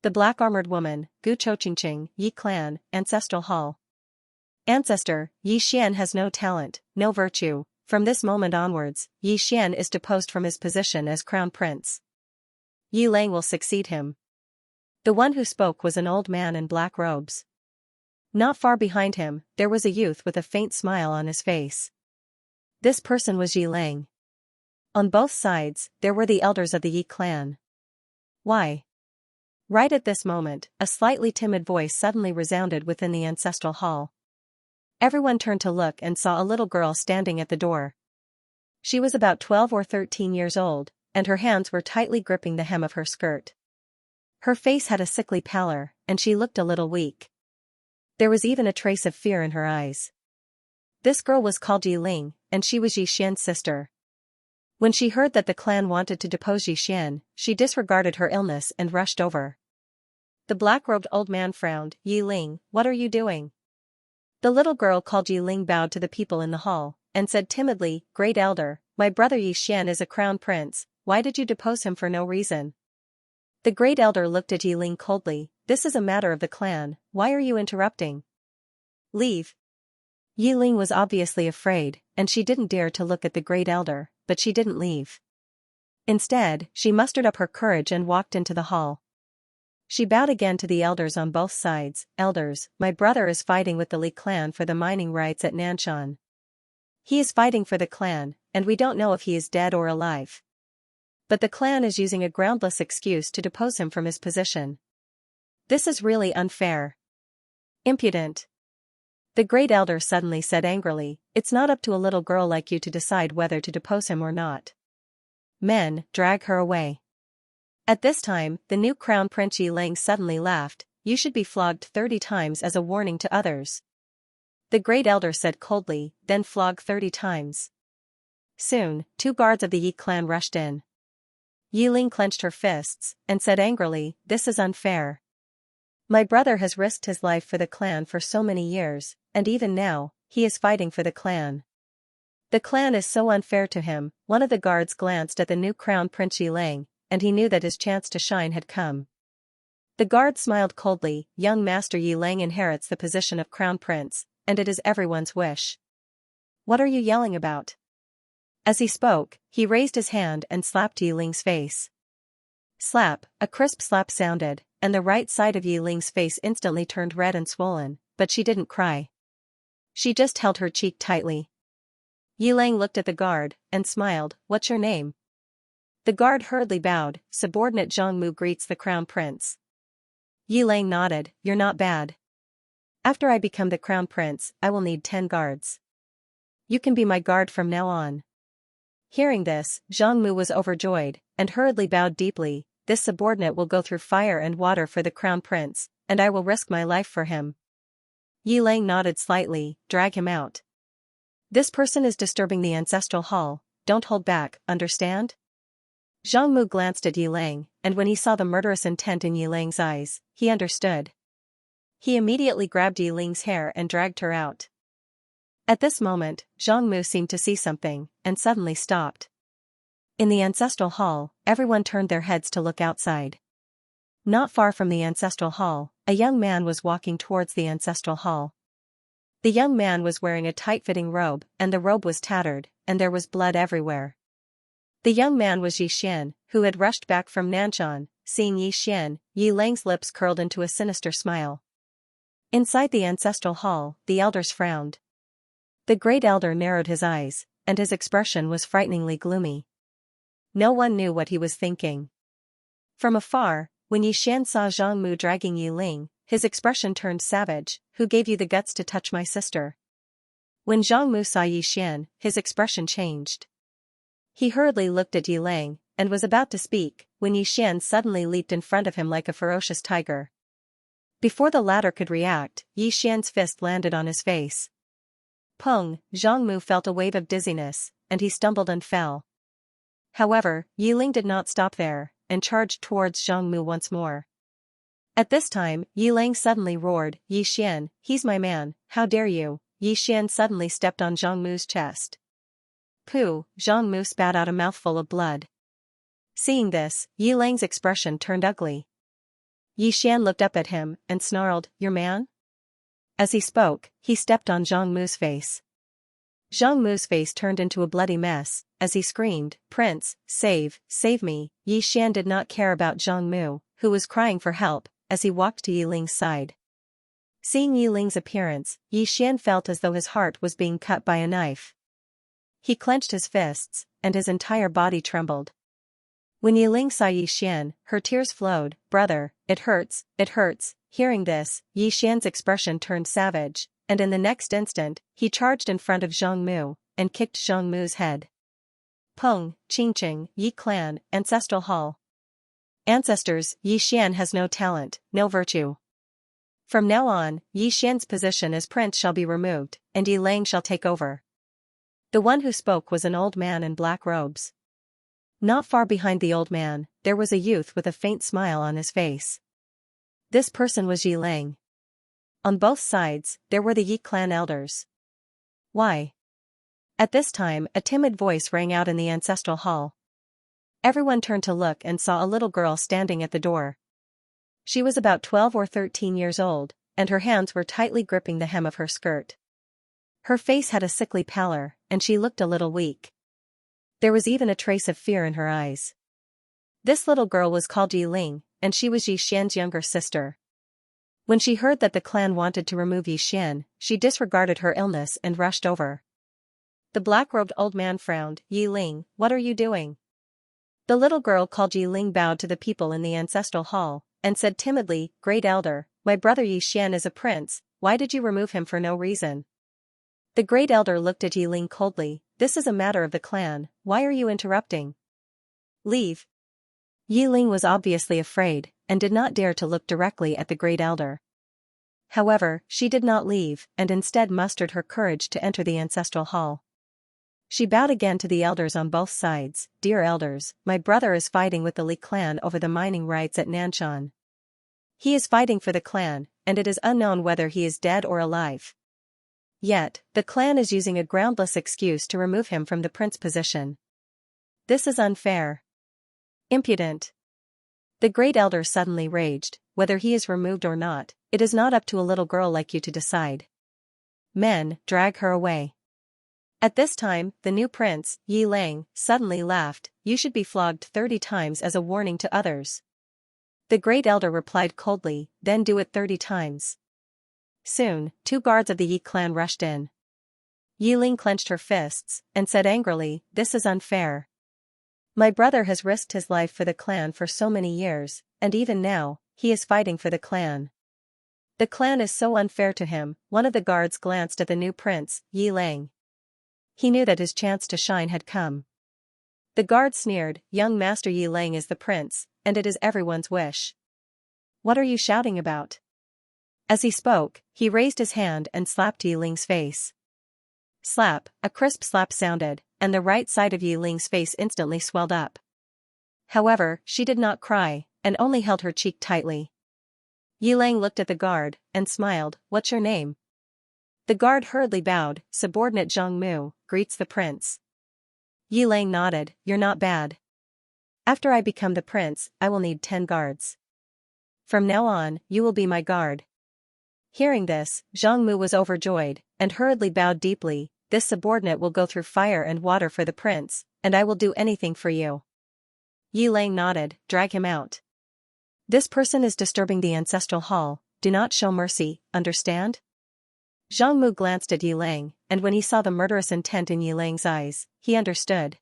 The black-armored woman, Gucho Qingqing, Yi Clan, Ancestral Hall. Ancestor, Yi Xian has no talent, no virtue. From this moment onwards, Yi Xian is deposed from his position as crown prince. Yi Lang will succeed him. The one who spoke was an old man in black robes. Not far behind him, there was a youth with a faint smile on his face. This person was Yi Lang. On both sides, there were the elders of the Yi clan. Why? Right at this moment, a slightly timid voice suddenly resounded within the ancestral hall. Everyone turned to look and saw a little girl standing at the door. She was about 12 or 13 years old, and her hands were tightly gripping the hem of her skirt. Her face had a sickly pallor, and she looked a little weak. There was even a trace of fear in her eyes. This girl was called Yi Ling, and she was Yi Xian's sister. When she heard that the clan wanted to depose Yi Xian, she disregarded her illness and rushed over. The black-robed old man frowned, Yi Ling, what are you doing? The little girl called Yi Ling bowed to the people in the hall, and said timidly, Great Elder, my brother Yi Xian is a crown prince, why did you depose him for no reason? The Great Elder looked at Yi Ling coldly, this is a matter of the clan, why are you interrupting? Leave. Yi Ling was obviously afraid, and she didn't dare to look at the Great Elder, but she didn't leave. Instead, she mustered up her courage and walked into the hall. She bowed again to the elders on both sides, Elders, my brother is fighting with the Li clan for the mining rights at Nanshan. He is fighting for the clan, and we don't know if he is dead or alive. But the clan is using a groundless excuse to depose him from his position. This is really unfair. Impudent. The Great Elder suddenly said angrily, it's not up to a little girl like you to decide whether to depose him or not. Men, drag her away. At this time, the new crown prince Yi Lang suddenly laughed, you should be flogged 30 times as a warning to others. The Great Elder said coldly, then flog 30 times. Soon, 2 guards of the Yi clan rushed in. Yi Ling clenched her fists, and said angrily, this is unfair. My brother has risked his life for the clan for so many years, and even now, he is fighting for the clan. The clan is so unfair to him. One of the guards glanced at the new crown prince Yi Lang, and he knew that his chance to shine had come. The guard smiled coldly, young Master Yi Lang inherits the position of crown prince, and it is everyone's wish. What are you yelling about? As he spoke, he raised his hand and slapped Yi Ling's face. Slap, a crisp slap sounded, and the right side of Yi Ling's face instantly turned red and swollen, but she didn't cry. She just held her cheek tightly. Yi Lang looked at the guard, and smiled, what's your name? The guard hurriedly bowed, subordinate Zhang Mu greets the crown prince. Yi Lang nodded, you're not bad. After I become the crown prince, I will need 10 guards. You can be my guard from now on. Hearing this, Zhang Mu was overjoyed, and hurriedly bowed deeply, this subordinate will go through fire and water for the crown prince, and I will risk my life for him. Yi Lang nodded slightly, drag him out. This person is disturbing the ancestral hall, don't hold back, understand? Zhang Mu glanced at Yi Lang, and when he saw the murderous intent in Yi Lang's eyes, he understood. He immediately grabbed Yi Ling's hair and dragged her out. At this moment, Zhang Mu seemed to see something, and suddenly stopped. In the ancestral hall, everyone turned their heads to look outside. Not far from the ancestral hall, a young man was walking towards the ancestral hall. The young man was wearing a tight-fitting robe, and the robe was tattered, and there was blood everywhere. The young man was Yi Xian, who had rushed back from Nanshan. Seeing Yi Xian, Yi Lang's lips curled into a sinister smile. Inside the ancestral hall, the elders frowned. The Great Elder narrowed his eyes, and his expression was frighteningly gloomy. No one knew what he was thinking. From afar, when Xian saw Zhang Mu dragging Ling, his expression turned savage. Who gave you the guts to touch my sister? When Zhang Mu saw Xian, his expression changed. He hurriedly looked at Ling, and was about to speak, when Xian suddenly leaped in front of him like a ferocious tiger. Before the latter could react, Xian's fist landed on his face. Pung, Zhang Mu felt a wave of dizziness, and he stumbled and fell. However, Ling did not stop there, and charged towards Zhang Mu once more. At this time, Ling suddenly roared, Xian, he's my man, how dare you? Xian suddenly stepped on Zhang Mu's chest. Pooh, Zhang Mu spat out a mouthful of blood. Seeing this, Ling's expression turned ugly. Xian looked up at him, and snarled, your man? As he spoke, he stepped on Zhang Mu's face. Zhang Mu's face turned into a bloody mess, as he screamed, Prince, save me. Xian did not care about Zhang Mu, who was crying for help, as he walked to Ling's side. Seeing Ling's appearance, Xian felt as though his heart was being cut by a knife. He clenched his fists, and his entire body trembled. When Ling saw Xian, her tears flowed, brother, it hurts. Hearing this, Xian's expression turned savage, and in the next instant, he charged in front of Zhang Mu, and kicked Zhang Mu's head. Peng, Qingqing, Yi Clan, Ancestral Hall. Ancestors, Xian has no talent, no virtue. From now on, Xian's position as prince shall be removed, and Ling shall take over. The one who spoke was an old man in black robes. Not far behind the old man, there was a youth with a faint smile on his face. This person was Ling. On both sides, there were the Yi clan elders. Why? At this time, a timid voice rang out in the ancestral hall. Everyone turned to look and saw a little girl standing at the door. She was about 12 or 13 years old, and her hands were tightly gripping the hem of her skirt. Her face had a sickly pallor, and she looked a little weak. There was even a trace of fear in her eyes. This little girl was called Ling, and she was Xian's younger sister. When she heard that the clan wanted to remove Xian, she disregarded her illness and rushed over. The black-robed old man frowned, Ling, what are you doing? The little girl called Ling bowed to the people in the ancestral hall, and said timidly, Great Elder, my brother Xian is a prince, why did you remove him for no reason? The Great Elder looked at Ling coldly, this is a matter of the clan, why are you interrupting? Leave. Ling was obviously afraid, and did not dare to look directly at the Great Elder. However, she did not leave, and instead mustered her courage to enter the ancestral hall. She bowed again to the elders on both sides, Dear elders, my brother is fighting with the Li clan over the mining rights at Nanshan. He is fighting for the clan, and it is unknown whether he is dead or alive. Yet, the clan is using a groundless excuse to remove him from the prince position. This is unfair. Impudent. The Great Elder suddenly raged, whether he is removed or not, it is not up to a little girl like you to decide. Men, drag her away. At this time, the new prince, Ling, suddenly laughed, you should be flogged 30 times as a warning to others. The Great Elder replied coldly, then do it 30 times. Soon, 2 guards of the Yi clan rushed in. Ling clenched her fists, and said angrily, this is unfair. My brother has risked his life for the clan for so many years, and even now, he is fighting for the clan. The clan is so unfair to him. One of the guards glanced at the new prince, Ling. He knew that his chance to shine had come. The guard sneered, young master Ling is the prince, and it is everyone's wish. What are you shouting about? As he spoke, he raised his hand and slapped Ling's face. Slap, a crisp slap sounded, and the right side of Ling's face instantly swelled up. However, she did not cry, and only held her cheek tightly. Ling looked at the guard, and smiled, what's your name? The guard hurriedly bowed, subordinate Zhang Mu, greets the prince. Ling nodded, you're not bad. After I become the prince, I will need 10 guards. From now on, you will be my guard. Hearing this, Zhang Mu was overjoyed, and hurriedly bowed deeply, this subordinate will go through fire and water for the prince, and I will do anything for you. Ling nodded, drag him out. This person is disturbing the ancestral hall, do not show mercy, understand? Zhang Mu glanced at Ling, and when he saw the murderous intent in Ling's eyes, he understood.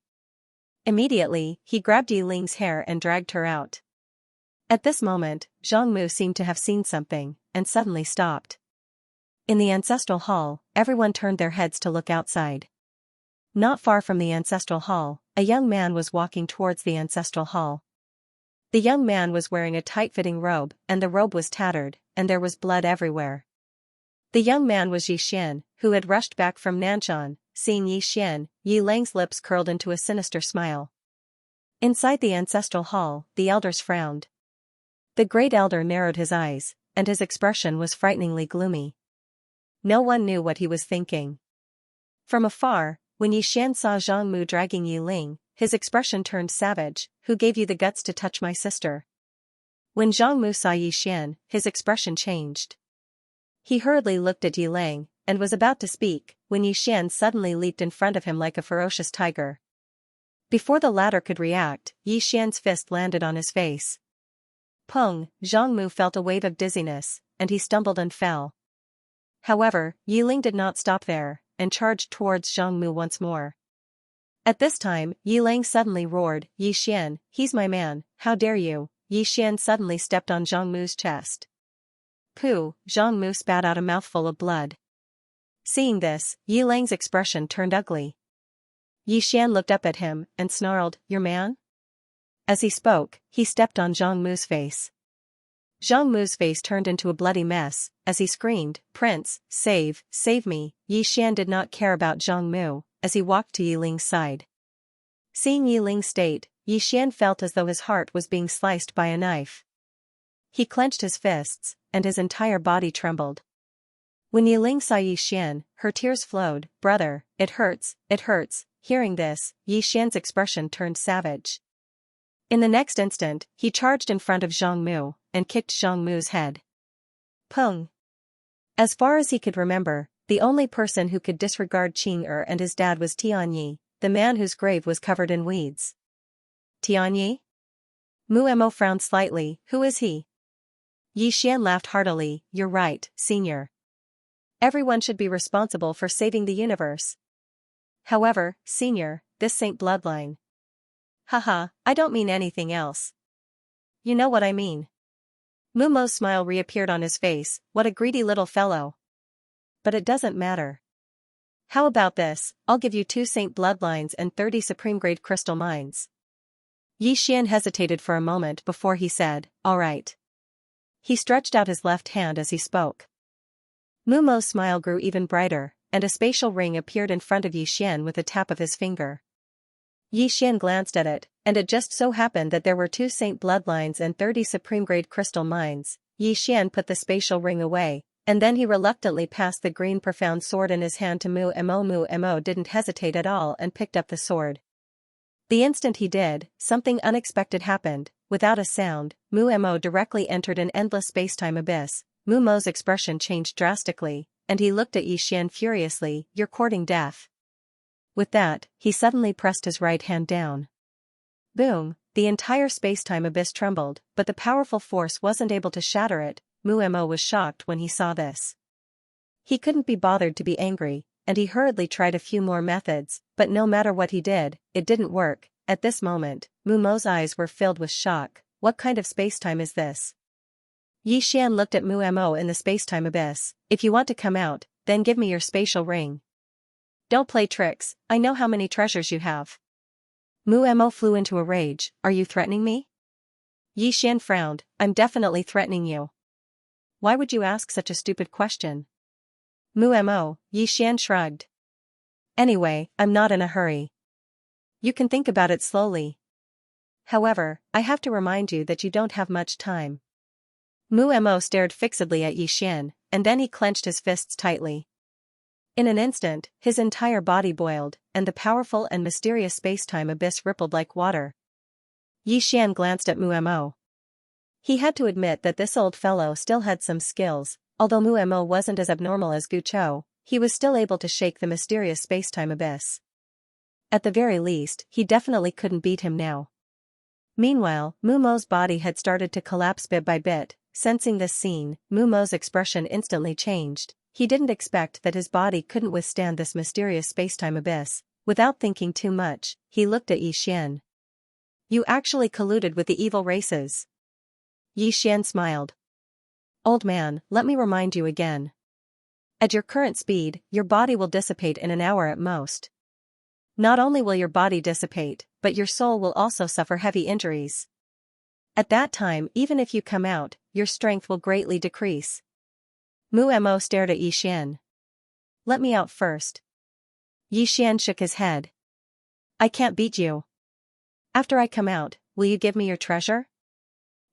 Immediately, he grabbed Yi Ling's hair and dragged her out. At this moment, Zhang Mu seemed to have seen something, and suddenly stopped. In the ancestral hall, everyone turned their heads to look outside. Not far from the ancestral hall, a young man was walking towards the ancestral hall. The young man was wearing a tight-fitting robe, and the robe was tattered, and there was blood everywhere. The young man was Yi Xian, who had rushed back from Nanshan. Seeing Yi Xian, Yi Lang's lips curled into a sinister smile. Inside the ancestral hall, the elders frowned. The great elder narrowed his eyes, and his expression was frighteningly gloomy. No one knew what he was thinking. From afar, when Yi Xian saw Zhang Mu dragging Yi Ling, his expression turned savage. Who gave you the guts to touch my sister? When Zhang Mu saw Yi Xian, his expression changed. He hurriedly looked at Yi Ling, and was about to speak, when Yi Xian suddenly leaped in front of him like a ferocious tiger. Before the latter could react, Yi Xian's fist landed on his face. Pung! Zhang Mu felt a wave of dizziness, and he stumbled and fell. However, Yi Ling did not stop there, and charged towards Zhang Mu once more. At this time, Yi Ling suddenly roared, Yi Xian, he's my man, how dare you? Yi Xian suddenly stepped on Zhang Mu's chest. Pooh! Zhang Mu spat out a mouthful of blood. Seeing this, Yi Lang's expression turned ugly. Yi Xian looked up at him, and snarled, your man? As he spoke, he stepped on Zhang Mu's face. Zhang Mu's face turned into a bloody mess, as he screamed, Prince, save me. Yi Xian did not care about Zhang Mu, as he walked to Yi Ling's side. Seeing Yi Ling's state, Yi Xian felt as though his heart was being sliced by a knife. He clenched his fists, and his entire body trembled. When Yi Ling saw Yi Xian, her tears flowed, brother, it hurts. Hearing this, Yi Xian's expression turned savage. In the next instant, he charged in front of Zhang Mu, and kicked Zhang Mu's head. Pung! As far as he could remember, the only person who could disregard Qing and his dad was Tianyi, the man whose grave was covered in weeds. Tianyi? Mu Mo frowned slightly, who is he? Yi Xian laughed heartily, you're right, senior. Everyone should be responsible for saving the universe. However, senior, this ain't bloodline. Haha, I don't mean anything else. You know what I mean. Mu Mo's smile reappeared on his face, what a greedy little fellow. But it doesn't matter. How about this, I'll give you 2 saint bloodlines and 30 supreme-grade crystal mines. Yi Xian hesitated for a moment before he said, all right. He stretched out his left hand as he spoke. Mu Mo's smile grew even brighter, and a spatial ring appeared in front of Yi Xian with a tap of his finger. Yi Xian glanced at it, and it just so happened that there were 2 saint bloodlines and 30 supreme-grade crystal mines. Yi Xian put the spatial ring away, and then he reluctantly passed the green profound sword in his hand to Mu Mo. Mu Mo didn't hesitate at all and picked up the sword. The instant he did, something unexpected happened. Without a sound, Mu Mo directly entered an endless spacetime abyss. Mu Mo's expression changed drastically, and he looked at Yi Xian furiously, you're courting death. With that, he suddenly pressed his right hand down. Boom! The entire spacetime abyss trembled, but the powerful force wasn't able to shatter it. Mu Mo was shocked when he saw this. He couldn't be bothered to be angry, and he hurriedly tried a few more methods, but no matter what he did, it didn't work. At this moment, Mu Mo's eyes were filled with shock. What kind of spacetime is this? Yi Xian looked at Mu Mo in the spacetime abyss. If you want to come out, then give me your spatial ring. Don't play tricks, I know how many treasures you have. Mu Mo flew into a rage, are you threatening me? Yi Xian frowned, I'm definitely threatening you. Why would you ask such a stupid question? Mu Mo, Yi Xian shrugged. Anyway, I'm not in a hurry. You can think about it slowly. However, I have to remind you that you don't have much time. Mu Mo stared fixedly at Yi Xian, and then he clenched his fists tightly. In an instant, his entire body boiled, and the powerful and mysterious spacetime abyss rippled like water. Yi Xian glanced at Mu Mo. He had to admit that this old fellow still had some skills. Although Mu Mo wasn't as abnormal as Gu Chou, he was still able to shake the mysterious spacetime abyss. At the very least, he definitely couldn't beat him now. Meanwhile, Mu Mo's body had started to collapse bit by bit. Sensing this scene, Mu Mo's expression instantly changed. He didn't expect that his body couldn't withstand this mysterious spacetime abyss. Without thinking too much, he looked at Xian. You actually colluded with the evil races. Xian smiled. Old man, let me remind you again. At your current speed, your body will dissipate in an hour at most. Not only will your body dissipate, but your soul will also suffer heavy injuries. At that time, even if you come out, your strength will greatly decrease. Mu Mo stared at Xian. Let me out first. Xian shook his head. I can't beat you. After I come out, will you give me your treasure?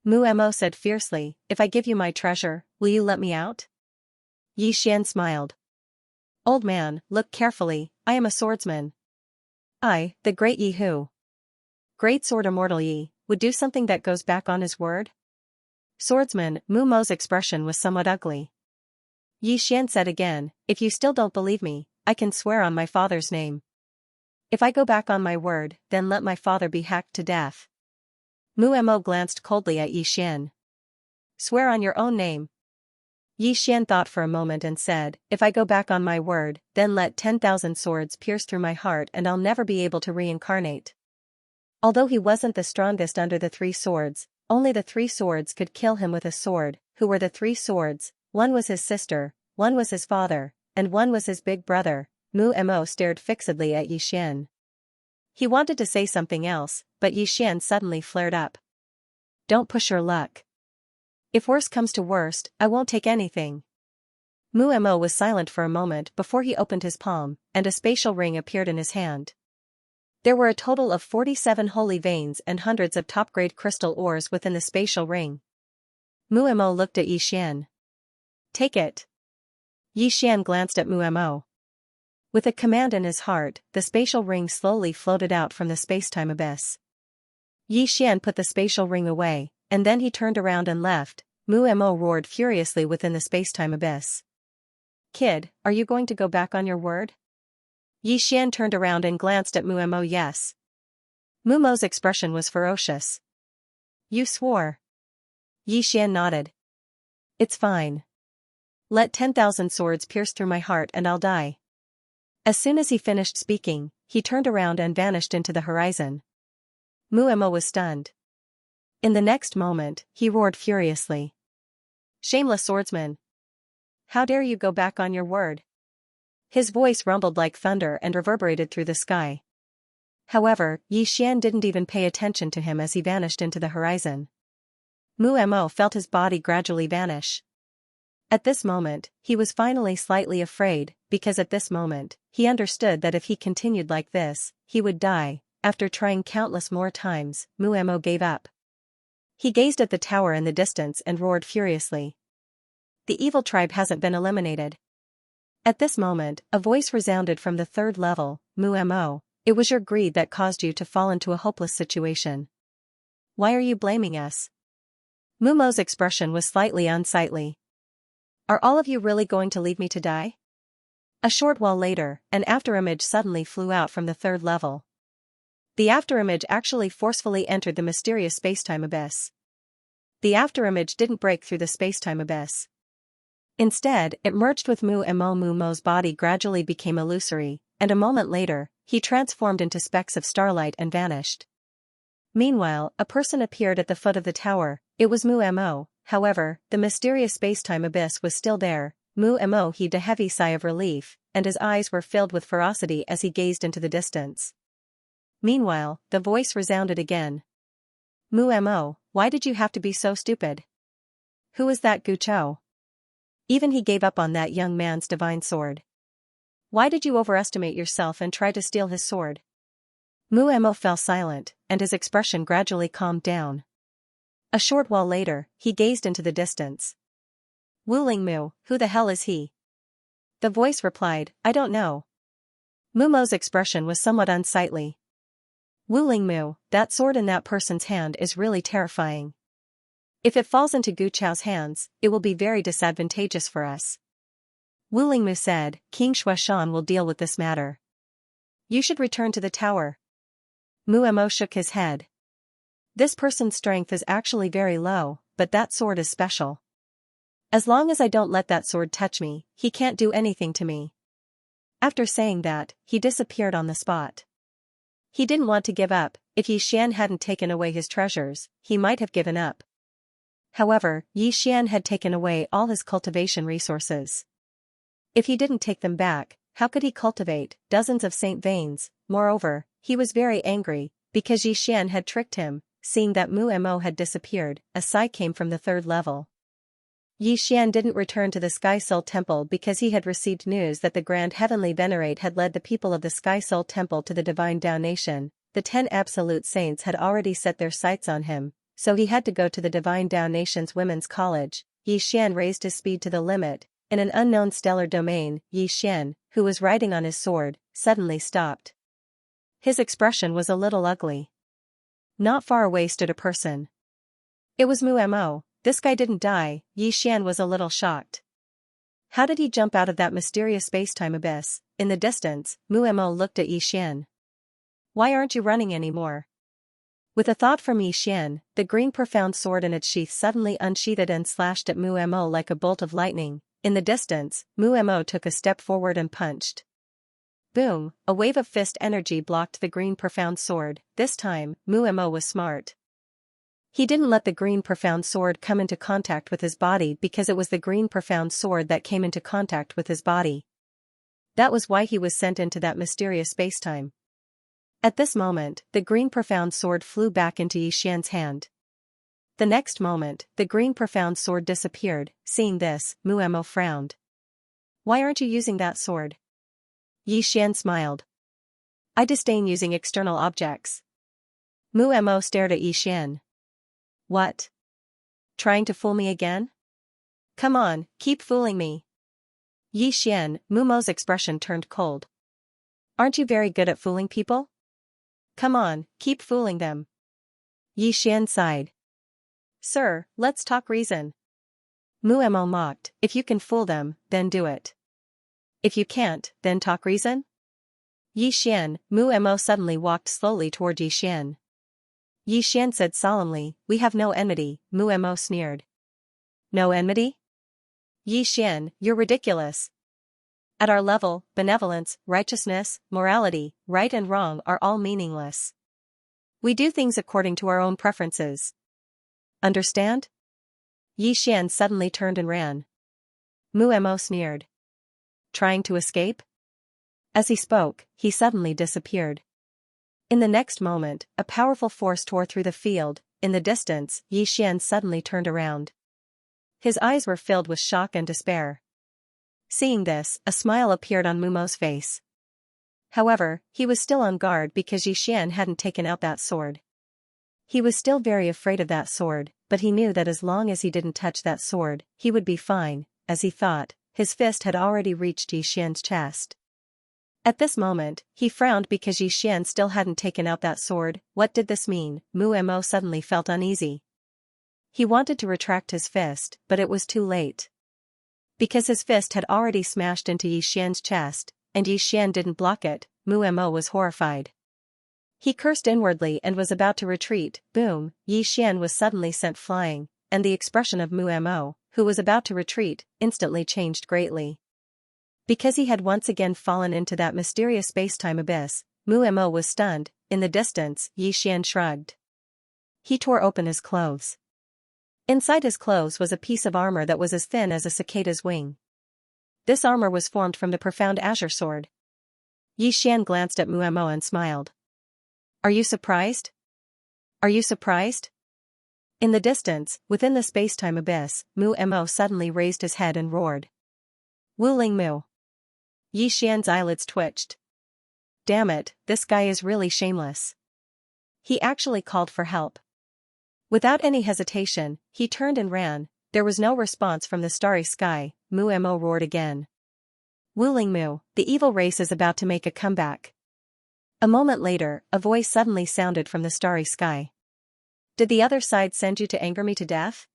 Mu Mo said fiercely, if I give you my treasure, will you let me out? Xian smiled. Old man, look carefully, I am a swordsman. I, the great Yi Hu. Great sword immortal Yi, would do something that goes back on his word? Swordsman, Mu Mo's expression was somewhat ugly. Xian said again, if you still don't believe me, I can swear on my father's name. If I go back on my word, then let my father be hacked to death. Mu Mo glanced coldly at Xian. Swear on your own name. Xian thought for a moment and said, if I go back on my word, then let 10,000 swords pierce through my heart and I'll never be able to reincarnate. Although he wasn't the strongest under the 3 swords, only the 3 swords could kill him with a sword. Who were the 3 swords? One was his sister, one was his father, and one was his big brother. Mu Mo stared fixedly at Xian. He wanted to say something else, but Xian suddenly flared up. Don't push your luck. If worst comes to worst, I won't take anything. Mu Mo was silent for a moment before he opened his palm, and a spatial ring appeared in his hand. There were a total of 47 holy veins and hundreds of top-grade crystal ores within the spatial ring. Mu Mo looked at Xian. Take it. Xian glanced at Mu Mo. With a command in his heart, the spatial ring slowly floated out from the space-time abyss. Xian put the spatial ring away, and then he turned around and left. Mu Mo roared furiously within the space-time abyss. Kid, are you going to go back on your word? Xian turned around and glanced at Mu Mo. Yes. Mu Mo's expression was ferocious. You swore. Xian nodded. It's fine. Let 10,000 swords pierce through my heart and I'll die. As soon as he finished speaking, he turned around and vanished into the horizon. Mu Mo was stunned. In the next moment, he roared furiously. Shameless swordsman! How dare you go back on your word? His voice rumbled like thunder and reverberated through the sky. However, Xian didn't even pay attention to him as he vanished into the horizon. Mu Mo felt his body gradually vanish. At this moment, he was finally slightly afraid, because at this moment, he understood that if he continued like this, he would die. After trying countless more times, Mu Mo gave up. He gazed at the tower in the distance and roared furiously. The evil tribe hasn't been eliminated. At this moment, a voice resounded from the 3rd level. Mu Mo, it was your greed that caused you to fall into a hopeless situation. Why are you blaming us? Mu Mo's expression was slightly unsightly. Are all of you really going to leave me to die? A short while later, an afterimage suddenly flew out from the 3rd level. The afterimage actually forcefully entered the mysterious spacetime abyss. The afterimage didn't break through the spacetime abyss. Instead, it merged with Mu Mo. Mu Mo's body gradually became illusory, and a moment later, he transformed into specks of starlight and vanished. Meanwhile, a person appeared at the foot of the tower. It was Mu Mo. However, the mysterious spacetime abyss was still there. Mu Mo heaved a heavy sigh of relief, and his eyes were filled with ferocity as he gazed into the distance. Meanwhile, the voice resounded again. Mu Mo, why did you have to be so stupid? Who is that Gu Chou? Even he gave up on that young man's divine sword. Why did you overestimate yourself and try to steal his sword? Mu Mo fell silent, and his expression gradually calmed down. A short while later, he gazed into the distance. Wu Lingmu, who the hell is he? The voice replied, I don't know. Mu Mo's expression was somewhat unsightly. Wu Lingmu, that sword in that person's hand is really terrifying. If it falls into Gu Chou's hands, it will be very disadvantageous for us. Wu Lingmu said, King Shuashan will deal with this matter. You should return to the tower. Mu Mo shook his head. This person's strength is actually very low, but that sword is special. As long as I don't let that sword touch me, he can't do anything to me. After saying that, he disappeared on the spot. He didn't want to give up. If Xian hadn't taken away his treasures, he might have given up. However, Xian had taken away all his cultivation resources. If he didn't take them back, how could he cultivate dozens of saint veins? Moreover, he was very angry, because Xian had tricked him. Seeing that Mu Mo had disappeared, a sigh came from the third level. Xian didn't return to the Sky Soul Temple because he had received news that the Grand Heavenly Venerate had led the people of the Sky Soul Temple to the Divine Damnation. The 10 Absolute Saints had already set their sights on him, so he had to go to the Divine Damnation's Women's College. Xian raised his speed to the limit. In an unknown stellar domain, Xian, who was riding on his sword, suddenly stopped. His expression was a little ugly. Not far away stood a person. It was Mu Mo. This guy didn't die. Xian was a little shocked. How did he jump out of that mysterious space-time abyss? In the distance, Mu Mo looked at Xian. Why aren't you running anymore? With a thought from Xian, the green profound sword in its sheath suddenly unsheathed and slashed at Mu Mo like a bolt of lightning. In the distance, Mu Mo took a step forward and punched. Boom! A wave of fist energy blocked the green profound sword. This time, Mu Mo was smart. He didn't let the green profound sword come into contact with his body because it was the green profound sword that came into contact with his body. That was why he was sent into that mysterious spacetime. At this moment, the green profound sword flew back into Xian's hand. The next moment, the green profound sword disappeared. Seeing this, Mu Mo frowned. Why aren't you using that sword? Xian smiled. I disdain using external objects. Mu Mo stared at Xian. What? Trying to fool me again? Come on, keep fooling me. Xian, Mu Mo's expression turned cold. Aren't you very good at fooling people? Come on, keep fooling them. Xian sighed. Sir, let's talk reason. Mu Mo mocked. If you can fool them, then do it. If you can't, then talk reason? Xian, Mu Mo suddenly walked slowly toward Xian. Xian said solemnly, we have no enmity. Mu Mo sneered. No enmity? Xian, you're ridiculous. At our level, benevolence, righteousness, morality, right and wrong are all meaningless. We do things according to our own preferences. Understand? Xian suddenly turned and ran. Mu Mo sneered. Trying to escape? As he spoke, he suddenly disappeared. In the next moment, a powerful force tore through the field. In the distance, Xian suddenly turned around. His eyes were filled with shock and despair. Seeing this, a smile appeared on Mu Mo's face. However, he was still on guard because Xian hadn't taken out that sword. He was still very afraid of that sword, but he knew that as long as he didn't touch that sword, he would be fine. As he thought, his fist had already reached Xian's chest. At this moment, he frowned because Xian still hadn't taken out that sword. What did this mean? Mu Mo suddenly felt uneasy. He wanted to retract his fist, but it was too late. Because his fist had already smashed into Xian's chest, and Xian didn't block it, Mu Mo was horrified. He cursed inwardly and was about to retreat. Boom! Xian was suddenly sent flying, and the expression of Mu Mo, who was about to retreat, instantly changed greatly. Because he had once again fallen into that mysterious space-time abyss, Mu Mo was stunned. In the distance, Xian shrugged. He tore open his clothes. Inside his clothes was a piece of armor that was as thin as a cicada's wing. This armor was formed from the profound azure sword. Xian glanced at Mu Mo and smiled. Are you surprised? Are you surprised? In the distance, within the space-time abyss, Mu Mo suddenly raised his head and roared. Wuling Mu. Xian's eyelids twitched. Damn it, this guy is really shameless. He actually called for help. Without any hesitation, he turned and ran. There was no response from the starry sky. Mu Mo roared again. Wuling Mu, the evil race is about to make a comeback. A moment later, a voice suddenly sounded from the starry sky. Did the other side send you to anger me to death?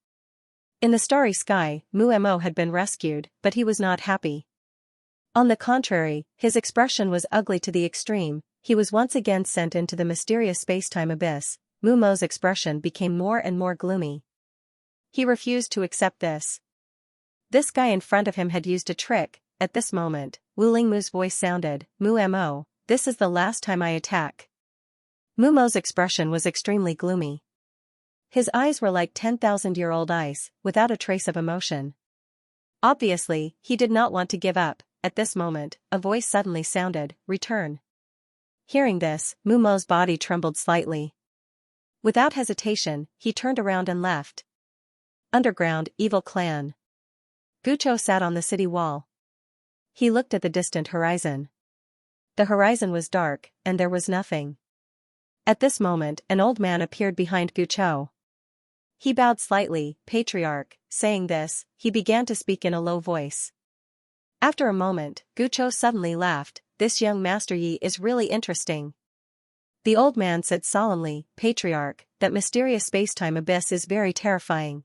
In the starry sky, Mu Mo had been rescued, but he was not happy. On the contrary, his expression was ugly to the extreme. He was once again sent into the mysterious space-time abyss. Mu Mo's expression became more and more gloomy. He refused to accept this. This guy in front of him had used a trick. At this moment, Wu Lingmu's voice sounded, Mu Mo, this is the last time I attack. Mu Mo's expression was extremely gloomy. His eyes were like 10,000-year-old ice, without a trace of emotion. Obviously, he did not want to give up. At this moment, a voice suddenly sounded, return. Hearing this, Mu Mo's body trembled slightly. Without hesitation, he turned around and left. Underground, evil clan. Gucho sat on the city wall. He looked at the distant horizon. The horizon was dark, and there was nothing. At this moment, an old man appeared behind Gucho. He bowed slightly, Patriarch. Saying this, he began to speak in a low voice. After a moment, Gucho suddenly laughed, this young Master Yi is really interesting. The old man said solemnly, Patriarch, that mysterious space-time abyss is very terrifying.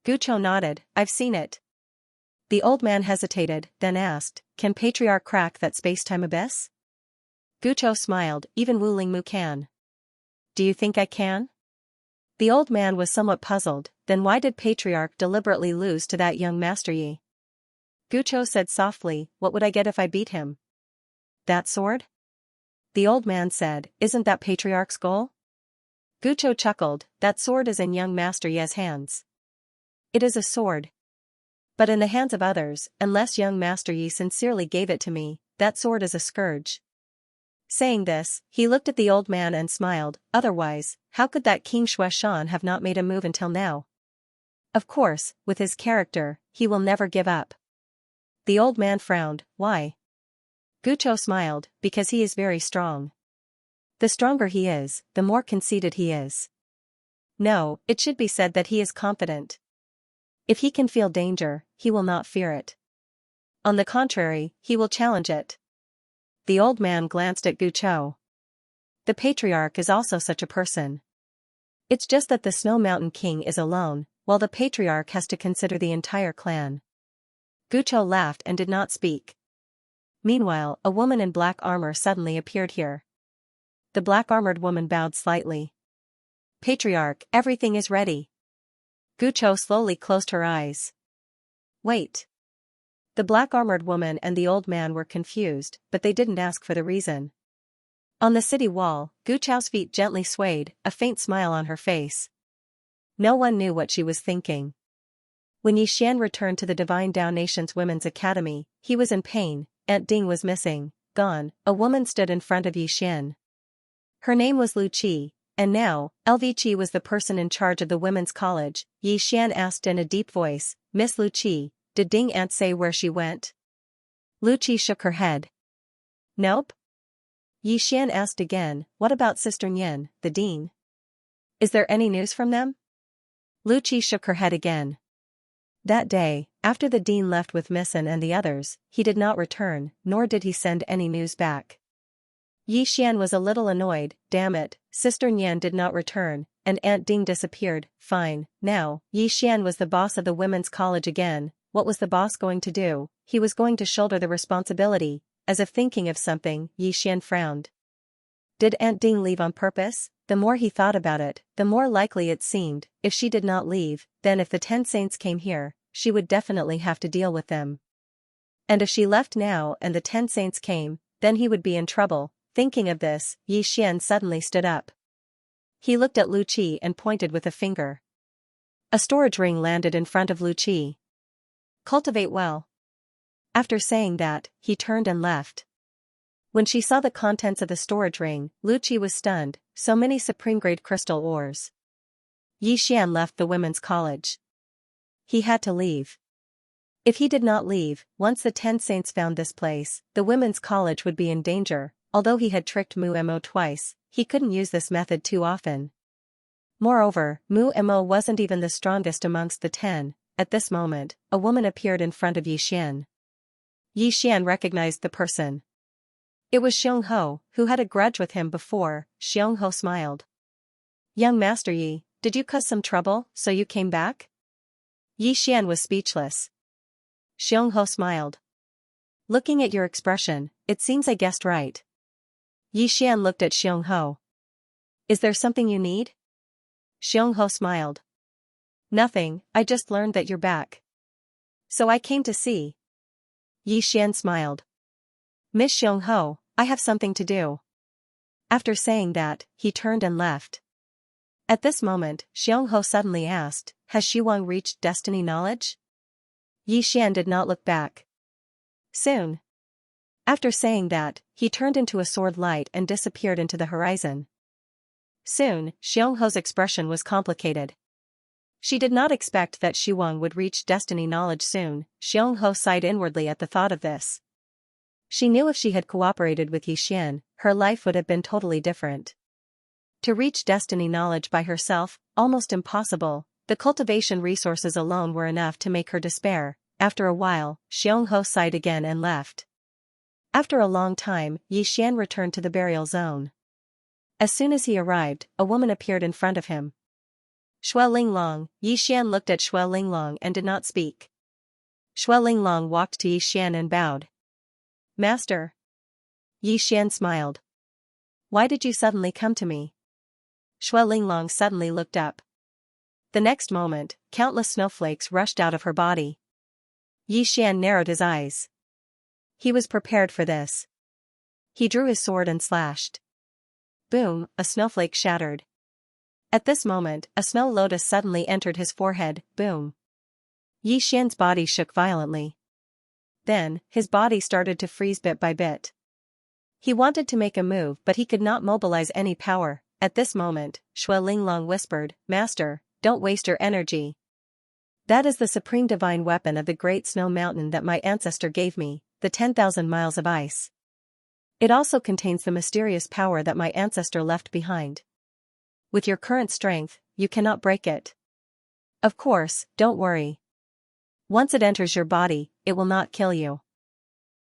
Gucho nodded, I've seen it. The old man hesitated, then asked, can Patriarch crack that space-time abyss? Gucho smiled, even Wu Lingmu can. Do you think I can? The old man was somewhat puzzled, then why did Patriarch deliberately lose to that young Master Yi? Gucho said softly, what would I get if I beat him? That sword? The old man said, isn't that Patriarch's goal? Gucho chuckled, that sword is in young Master Yi's hands. It is a sword. But in the hands of others, unless young Master Yi sincerely gave it to me, that sword is a scourge. Saying this, he looked at the old man and smiled, otherwise, how could that King Shuaishan have not made a move until now? Of course, with his character, he will never give up. The old man frowned, why? Gucho smiled, because he is very strong. The stronger he is, the more conceited he is. No, it should be said that he is confident. If he can feel danger, he will not fear it. On the contrary, he will challenge it. The old man glanced at Gucho. The Patriarch is also such a person. It's just that the Snow Mountain King is alone, while the Patriarch has to consider the entire clan. Gucho laughed and did not speak. Meanwhile, a woman in black armor suddenly appeared here. The black-armored woman bowed slightly. Patriarch, everything is ready. Gucho slowly closed her eyes. Wait. The black-armored woman and the old man were confused, but they didn't ask for the reason. On the city wall, Gucho's feet gently swayed, a faint smile on her face. No one knew what she was thinking. When Yixian returned to the Divine Dao Nation's Women's Academy, he was in pain. Aunt Ding was missing, gone. A woman stood in front of Yixian. Her name was Lu Qi, and now, LV Qi was the person in charge of the women's college. Yixian asked in a deep voice, Miss Lu Qi, did Ding Aunt say where she went? Lu Qi shook her head. Nope. Yixian asked again, what about Sister Nian, the dean? Is there any news from them? Lu Qi shook her head again. That day, after the dean left with Missen and the others, he did not return, nor did he send any news back. Yixian was a little annoyed, damn it, Sister Nian did not return, and Aunt Ding disappeared, fine, now, Yixian was the boss of the women's college again. What was the boss going to do? He was going to shoulder the responsibility. As if thinking of something, Yixian frowned. Did Aunt Ding leave on purpose? The more he thought about it, the more likely it seemed. If she did not leave, then if the 10 saints came here, she would definitely have to deal with them. And if she left now and the 10 saints came, then he would be in trouble. Thinking of this, Yixian suddenly stood up. He looked at Lu Qi and pointed with a finger. A storage ring landed in front of Lu Qi. Cultivate well. After saying that, he turned and left. When she saw the contents of the storage ring, Lu Qi was stunned, so many supreme-grade crystal ores. Yixian left the women's college. He had to leave. If he did not leave, once the 10 saints found this place, the women's college would be in danger. Although he had tricked Mu Mo twice, he couldn't use this method too often. Moreover, Mu Mo wasn't even the strongest amongst the 10. At this moment, a woman appeared in front of Yixian. Yixian recognized the person. It was Xiongho, who had a grudge with him before. Xiongho smiled. Young Master Yi, did you cause some trouble, so you came back? Yixian was speechless. Xiongho smiled. Looking at your expression, it seems I guessed right. Yixian looked at Xiongho. Is there something you need? Xiongho smiled. Nothing, I just learned that you're back. So I came to see. Yi Xian smiled. Miss Xiongho, I have something to do. After saying that, he turned and left. At this moment, Xiongho suddenly asked, has Shi Wang reached destiny knowledge? Yi Xian did not look back. Soon. After saying that, he turned into a sword light and disappeared into the horizon. Soon, Xiongho's expression was complicated. She did not expect that Shi Wang would reach destiny knowledge soon. Xiongho sighed inwardly at the thought of this. She knew if she had cooperated with Yi Xian, her life would have been totally different. To reach destiny knowledge by herself, almost impossible, the cultivation resources alone were enough to make her despair. After a while, Xiongho sighed again and left. After a long time, Yi Xian returned to the burial zone. As soon as he arrived, a woman appeared in front of him. Xue Linglong. Yi Xian looked at Xue Linglong and did not speak. Xue Linglong walked to Yi Xian and bowed. Master. Yi Xian smiled. Why did you suddenly come to me? Xue Linglong suddenly looked up. The next moment, countless snowflakes rushed out of her body. Yi Xian narrowed his eyes. He was prepared for this. He drew his sword and slashed. Boom, a snowflake shattered. At this moment, a snow lotus suddenly entered his forehead. Boom. Yi Xian's body shook violently. Then, his body started to freeze bit by bit. He wanted to make a move but he could not mobilize any power. At this moment, Xue Linglong whispered, Master, don't waste your energy. That is the supreme divine weapon of the great snow mountain that my ancestor gave me, the 10,000 miles of ice. It also contains the mysterious power that my ancestor left behind. With your current strength, you cannot break it. Of course, don't worry. Once it enters your body, it will not kill you.